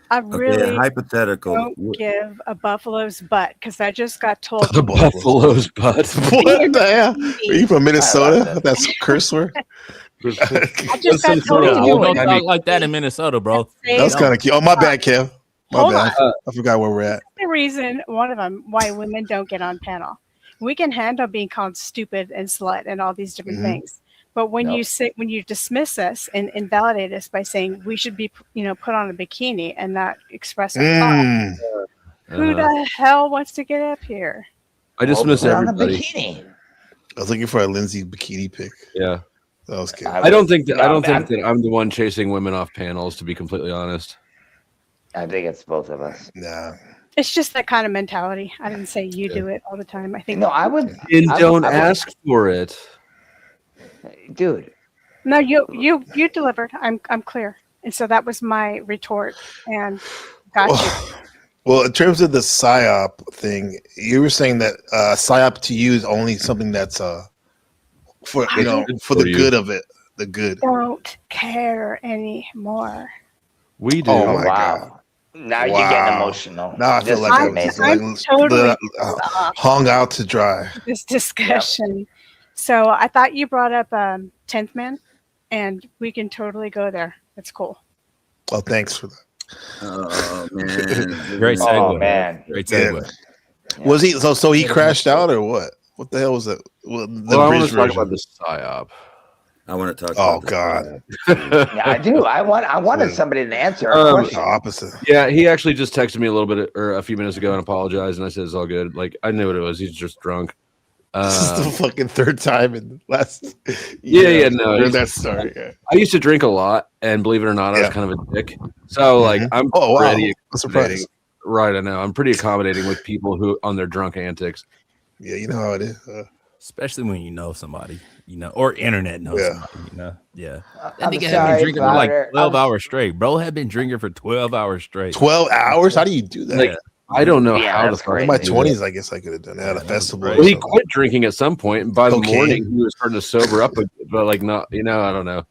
I Okay, really hypothetical. don't give a buffalo's butt because I just got told. The Buffalo's butt. What the hell? Are you from Minnesota? That's a curse word. I just got told to You do don't it. talk like that in Minnesota, bro. That's kind of cute. Oh, my bad, Kev. My Hold bad. on. I forgot where we're at. The reason, one of them, why women don't get on panel. We can handle being called stupid and slut and all these different things. But when you dismiss us and invalidate us by saying we should be, put on a bikini and not express our thoughts, who the hell wants to get up here? I dismiss everybody. Bikini. I was looking for a Lindsay bikini pic. Yeah. That was cute. I don't think that I'm the one chasing women off panels, to be completely honest. I think it's both of us. Nah. It's just that kind of mentality. I didn't say you do it all the time. I think No, I would. And I don't would- ask for it. dude. No, you delivered. I'm clear. And so that was my retort. And gotcha. Well, in terms of the psyop thing, you were saying that psyop to you is only something that's for the good of it, the good. Don't care anymore. We do. Oh my wow. god! Now you're getting emotional. Now I feel This like is I'm amazing. totally hung out to dry. This discussion. So I thought you brought up 10th man, and we can totally go there. That's cool. Oh, thanks for that. Oh man! Great segue. Oh man! Great segue. Yeah. Was he so he crashed out or what? What the hell was that? Well, the I bridge want to talk version. about this psyop. I want to talk. Oh about god! Yeah, I do. I wanted somebody to answer a The question. opposite. Yeah, he actually just texted me a little bit or a few minutes ago and apologized, and I said it's all good. Like I knew what it was. He's just drunk. This is the fucking third time in the last. Yeah, heard no. he's- that story. Yeah. I used to drink a lot, and believe it or not, I was kind of a dick. So, like, I'm Oh, wow. pretty I'm surprised. accommodating. Right, I know. I'm pretty accommodating with people who on their drunk antics. Yeah, you know how it is. Especially when you know somebody, or internet knows Yeah. somebody, Yeah. That I'm nigga had sorry, been drinking for like Father. 12 hours straight. Bro had been drinking for 12 hours straight. 12 hours? How do you do that? Like, I don't know Yeah, how to that's fuck in my do that. 20s, I guess I could have done that at a festival. or Well, he something. quit drinking at some point, and by the Cocaine. morning he was starting to sober up, but like not, I don't know.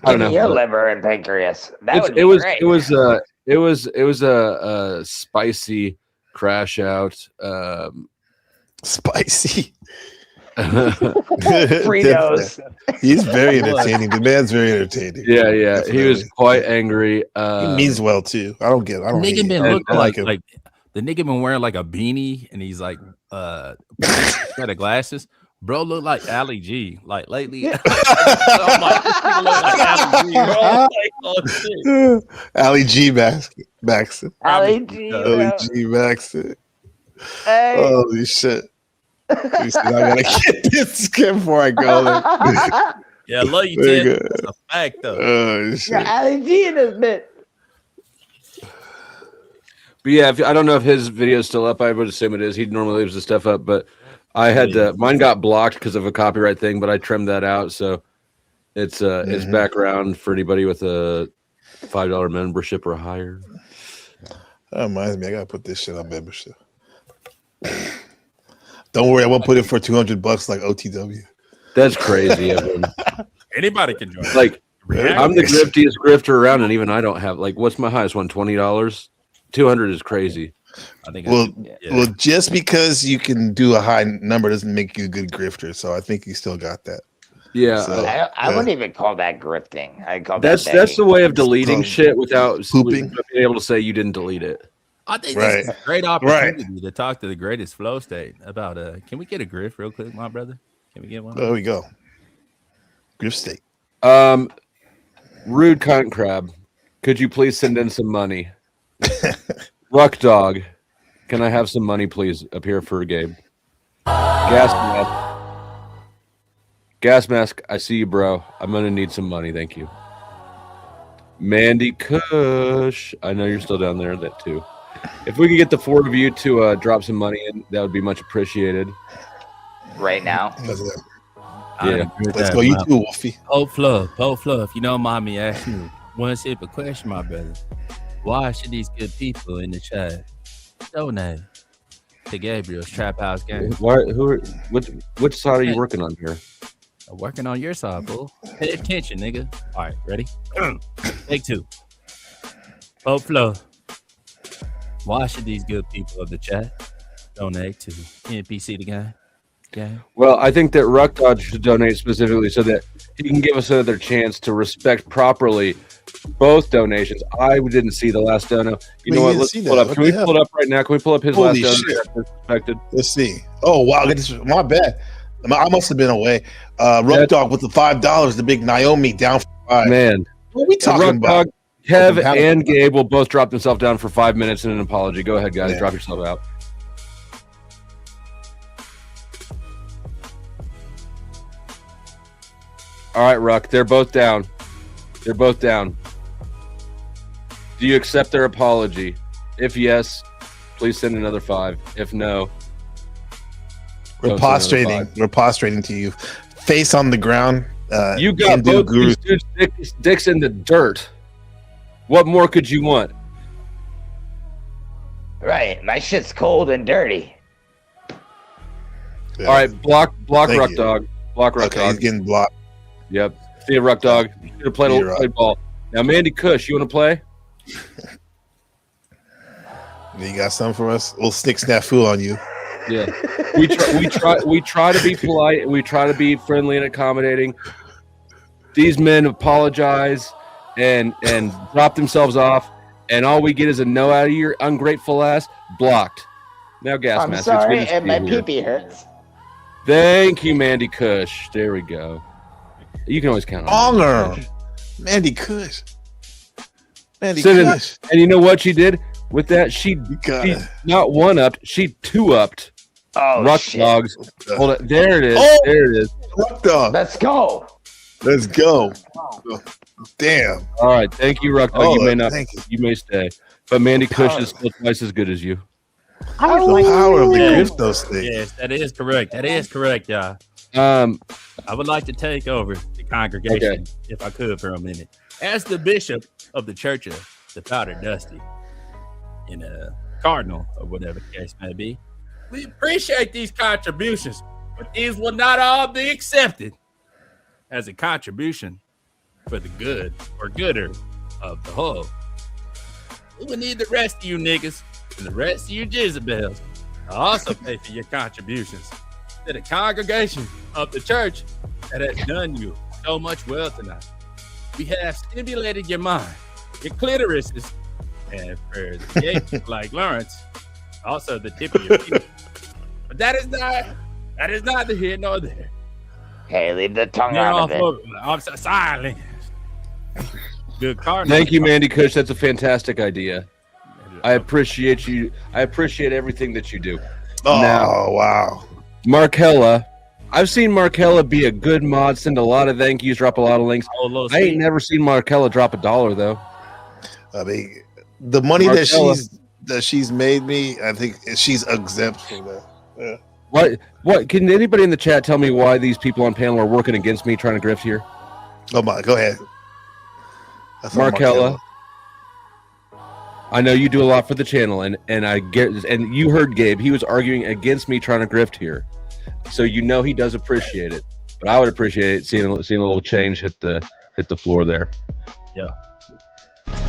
I don't know. Your liver and pancreas. That would be It was a spicy crash out. Spicy. Fritos. He's very entertaining. The man's very entertaining. Yeah. He Definitely. was quite angry. He means well too. I don't hate Nigga been him. looking I like him. like the nigga been wearing like a beanie and he's like got of glasses. Bro look like Ali G. Like lately. I'm like, this nigga look like Ali G, bro. Like, oh shit. Ali G. Maxon. Ali G. Ali G. Maxon. Hey. Holy shit. Let me see, I gotta get this skin before I go there. Yeah, I love you, There you Tim. go. That's a fact though. Oh shit. Yeah, Ali G in this bit. But yeah, I don't know if his video is still up. I would assume it is. He normally leaves the stuff up, but I had to. Mine got blocked because of a copyright thing, but I trimmed that out, so it's background for anybody with a $5 membership or higher. That reminds me, I gotta put this shit on membership. Don't worry, I won't put it for $200 like OTW. That's crazy of him. Anybody can join. Like, I'm the griftiest grifter around, and even I don't have like. What's my highest one? $20. 200 is crazy. I think. Well, just because you can do a high number doesn't make you a good grifter. So I think you still got that. Yeah, So, I wouldn't even call that grifting. I call that's that the way of deleting shit without pooping. being able to say you didn't delete it. I think this is a great opportunity to talk to the greatest flow state about. Can we get a grift real quick, my brother? Can we get one? There we go. Grift state. Rude cunt crab. Could you please send in some money? Ruck dog. Can I have some money, please? Up here for Gabe. Gas mask. I see you, bro. I'm gonna need some money. Thank you. Mandy Kush. I know you're still down there. That too. If we could get the four of you to drop some money in, that would be much appreciated. right now. Yeah. Let's go. You too, Wolfie. Pope Fluff. You don't mind me asking you one simple question, my brother. Why should these good people in the chat donate to Gabriel's Trap House game? Which side are you working on here? I'm working on your side, fool. Pay attention, nigga. All right, ready? Take two. Pope Fluff. Why should these good people of the chat donate to NPC the game? Okay. Well, I think that Ruck Dodge should donate specifically so that he can give us another chance to respect properly both donations. I didn't see the last dono. You know what? Let's pull it up. Can we pull it up right now? Can we pull up his last dono? Let's see. Oh, wow. My bad. I must have been away. Ruck Dog with the $5, the big Naomi down for 5. Man. What are we talking about? Kev and Gabe will both drop themselves down for 5 minutes in an apology. Go ahead, guys. Drop yourself out. All right, Ruck. They're both down. They're both down. Do you accept their apology? If yes, please send another 5. If no, we're prostrating. We're prostrating to you. Face on the ground. You got both these dudes' dicks in the dirt. What more could you want? Right. My shit's cold and dirty. Yeah. All right, block Ruck Dog. Block Ruck Dog. He's getting blocked. Yep. See you, Ruck Dog. You should have played a little ball. Now, Mandy Kush, you want to play? You got something for us? We'll stick snafu on you. Yeah. We try to be polite. We try to be friendly and accommodating. These men apologize and drop themselves off, and all we get is a no out of your ungrateful ass. Blocked. Now, Gas I'm Mask. sorry, and my pee-pee hurts. Thank you, Mandy Kush. There we go. You can always count on Honor. Mandy Kush. Mandy Kush. And you know what she did with that? She not one-upped, she two-upped. Oh, Ruck shit. Dogs. Hold it. There it is. Oh, there it is. Ruck Dog. Let's go. Let's go. Damn. All right. Thank you, Ruck Dog. Oh, You may not. thank you. You may stay. But Mandy Kush is still twice as good as you. The power of the Griftos thing. Yes, that is correct. That is correct, y'all. I would like to take over the congregation, if I could, for a minute. As the bishop of the Church of the Powder Dusty, in a cardinal, or whatever the case may be, we appreciate these contributions, but these will not all be accepted as a contribution for the good or gooder of the whole. We will need the rest of you niggas and the rest of you Jezebels to also pay for your contributions to the congregation of the church that has done you so much well tonight. We have stimulated your mind, your clitorises, and for the gay people like Lawrence, also the tip of your penis. But that is neither here nor there. Hey, leave the tongue out of it. I'm silent. Good cardinal. Thank you, Mandy Kush. That's a fantastic idea. I appreciate you. I appreciate everything that you do. Oh, wow. Markella. I've seen Markella be a good mod, send a lot of thank yous, drop a lot of links. I ain't never seen Markella drop $1 though. I mean, the money that she's made me, I think she's exempt from that. Yeah. What? Can anybody in the chat tell me why these people on panel are working against me trying to grift here? Oh my, go ahead. Markella. I know you do a lot for the channel, and I get, and you heard Gabe. He was arguing against me trying to grift here, so you know he does appreciate it. But I would appreciate seeing a little change hit the floor there. Yeah.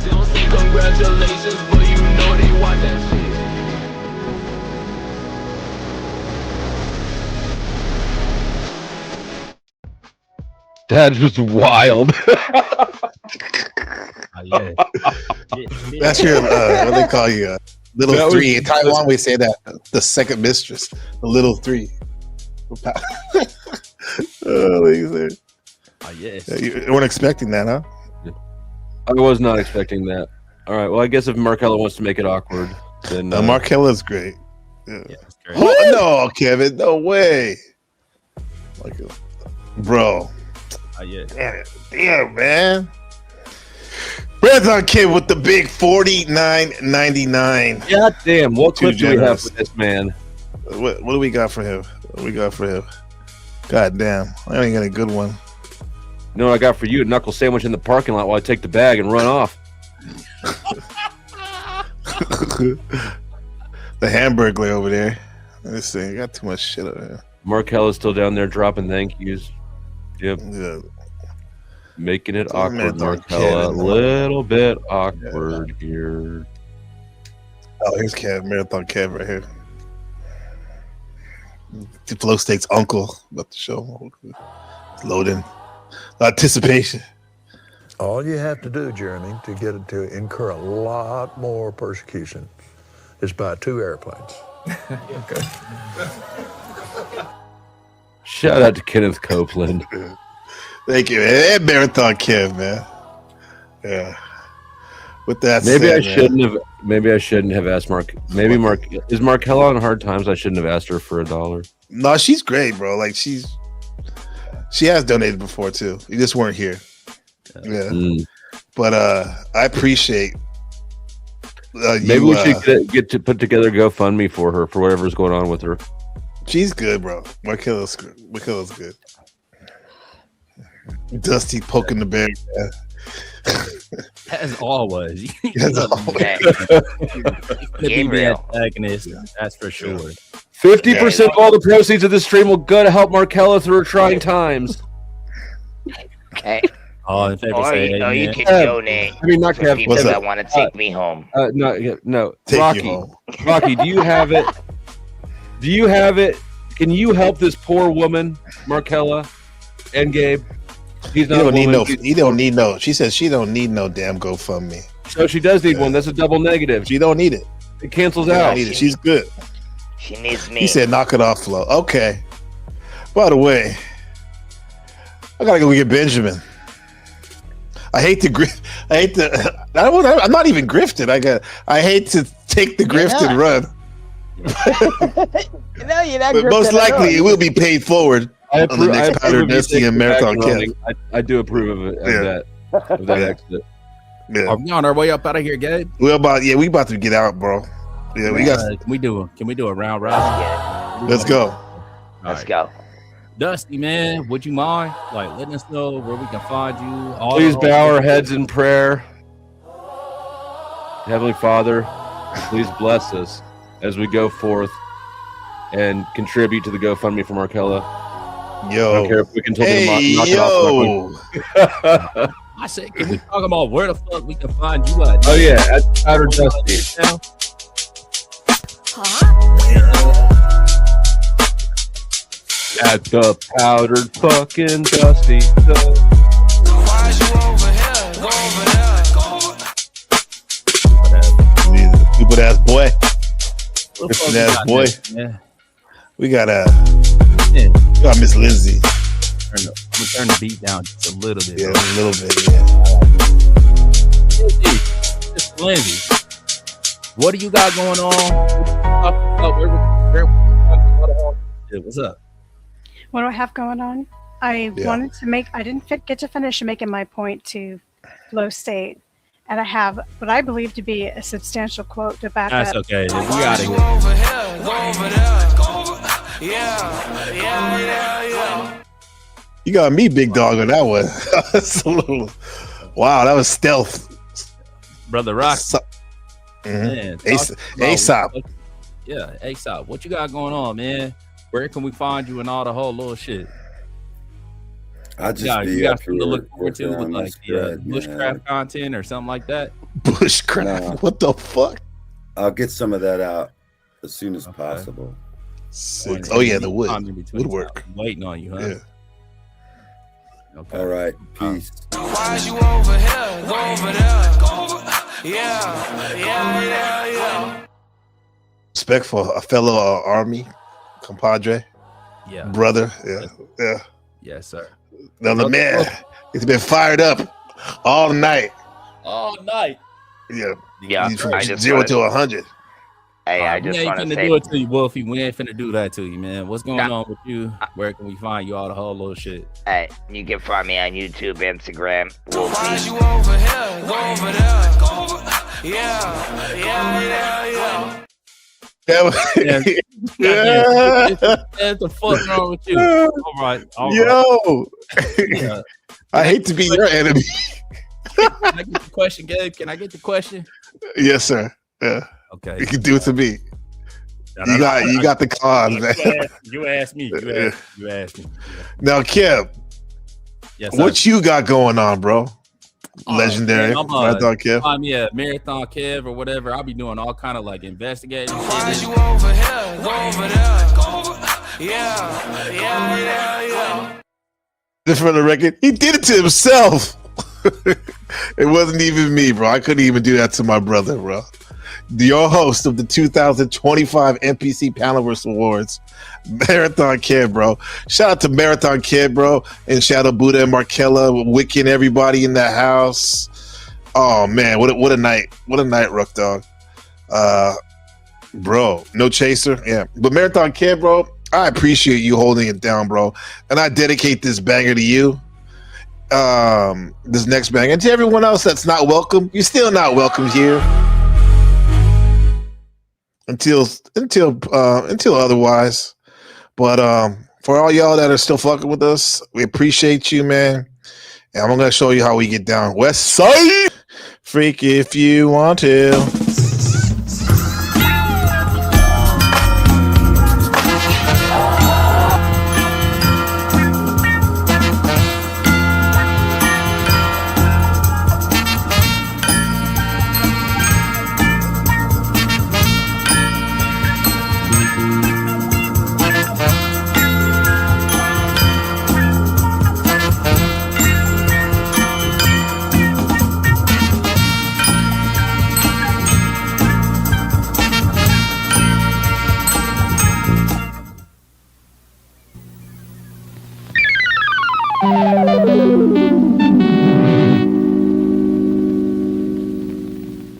Don't say congratulations, but you know they want that shit. That was wild. Yeah. That's your what they call you, little That was- three. In Taiwan, we say that the second mistress, the little three. Yes. You weren't expecting that, huh? I was not expecting that. All right. Well, I guess if Markella wants to make it awkward, then Markella's great. Yeah. That's great. Oh, no, Kevin, no way, bro. Damn, man. Marathon Kid with the big $49.99. God damn, what Too clip do we have generous. for this man? What do we got for him? God damn, I ain't got a good one. You know what I got for you? A knuckle sandwich in the parking lot while I take the bag and run off. The Hamburglar over there. Let's see, I got too much shit over here. Markella's still down there dropping thank yous. Yep. Yeah. Making it So awkward, Marathon Markella. A Kid. little bit awkward here. Oh, here's Kev, Marathon Kev right here. The Flow State's uncle about to show. It's loading. Anticipation. All you have to do, Jeremy, to get it to incur a lot more persecution is buy 2 airplanes. Shout out to Kenneth Copeland. Thank you, man. And Marathon Kev, man. Yeah. With that Maybe said, I man, shouldn't have. Maybe I shouldn't have asked Mark. Maybe Mark is Markella on hard times. I shouldn't have asked her for $1. No, she's great, bro. Like she has donated before too. You just weren't here. Yeah. But I appreciate Maybe we should get to put together a GoFundMe for her for whatever's going on with her. She's good, bro. Markella's good. Dusty poking the bear. Man. As always. As always. Gabriel. That's for sure. 50% of all the proceeds of this stream will go to help Markella through her trying times. Hey. Oh, you can donate I mean, not for Kev. people What's that up? want to take me home. No. Take you Rocky. home. Rocky, do you have it? Do you have it? Can you help this poor woman, Markella and Gabe? He's He not don't a need woman. no. He don't need no. She says she don't need no damn GoFundMe. So she does need one. That's a double negative. She don't need it. It cancels She don't out. need it. She's good. She needs me. He said, "Knock it off, Flo." Okay. By the way, I gotta go get Benjamin. I hate to grift. I'm not even grifted. I hate to take the grift and run. No, you're not. But most likely, it will be paid forward I on the approve, next Powder Dusty and Marathon Kev. I do approve of that. Of that exit. Yeah. Are we on our way up out of here, Gabe? We about to get out, bro. Yeah, we got. Can we do a round robin? Let's go. Let's go. Dusty, man, would you mind letting us know where we can find you? Please bow our heads in prayer. Heavenly Father, please bless us as we go forth and contribute to the GoFundMe for Markella. Yo. I don't care if we can tell Hey, knock it off. I said, can we talk about where the fuck we can find you at? Oh yeah, at Powder Dusty. At the powdered fucking Dusty. Stupid ass boy. What the fuck Stupid we ass got boy. next, man? We got Miss Lindsay. I'm gonna turn the beat down just a little bit. Yeah, bro. a little bit. Yeah. Just Lindsay, what do you got going on? What's up? What do I have going on? I wanted to make. I didn't get to finish making my point to Flow State, and I have what I believe to be a substantial quote to back That's up. okay. We got it. You got me, big dog, on that one. That's a little, wow, that was stealth. Brother Rock. Man, ASAP. Yeah, ASAP. What you got going on, man? Where can we find you and all the whole little shit? I just you got something to here look forward to with like spread, bushcraft content or something like that. Bushcraft? No. What the fuck? I'll get some of that out as soon as possible. Oh yeah, the woodwork. Waiting on you, huh? Yeah. Okay. All right. Peace. Why is you over here? Go over there. Go over. Yeah. Respect for a fellow army compadre. Yeah. Brother. Yeah. Yes, sir. Now the man, he's been fired up all night. All night. Yeah. Yeah. From 0 to 100. Hey, I just want to say, do it to you, Wolfie. We ain't finna do that to you, man. What's going on with you? Where can we find you? All the whole little shit. hey, you can find me on YouTube, Instagram. Why is you over here? Go over there. Go over. Yeah. What the fuck wrong with you? All right. Yo, Yeah. I hate to be your enemy. Can I get the question, Gabe? Can I get the question? Yes, sir. Yeah. Okay. You can do it to me. You got the cause, man. You asked me. You asked me. Now, Kev, Yes, what you got going on, bro? Legendary Marathon Kev. I'm Marathon Kev or whatever. I'll be doing all kind of like investigating. Why is you over here? Go over there. Go over. Yeah. Just for the record, he did it to himself. It wasn't even me, bro. I couldn't even do that to my brother, bro. Your host of the 2025 NPC Panelverse Awards, Marathon Kid, bro. Shout out to Marathon Kid, bro, and Shadow Buddha and Markella, Wiccan, everybody in the house. Oh man, what a night! What a night, Rook Dog. Bro, no chaser, yeah. But Marathon Kid, bro, I appreciate you holding it down, bro, and I dedicate this banger to you. This next banger, and to everyone else that's not welcome, you're still not welcome here. Until otherwise, but for all y'all that are still fucking with us, we appreciate you, man. And I'm gonna show you how we get down. West Side, freak if you want to.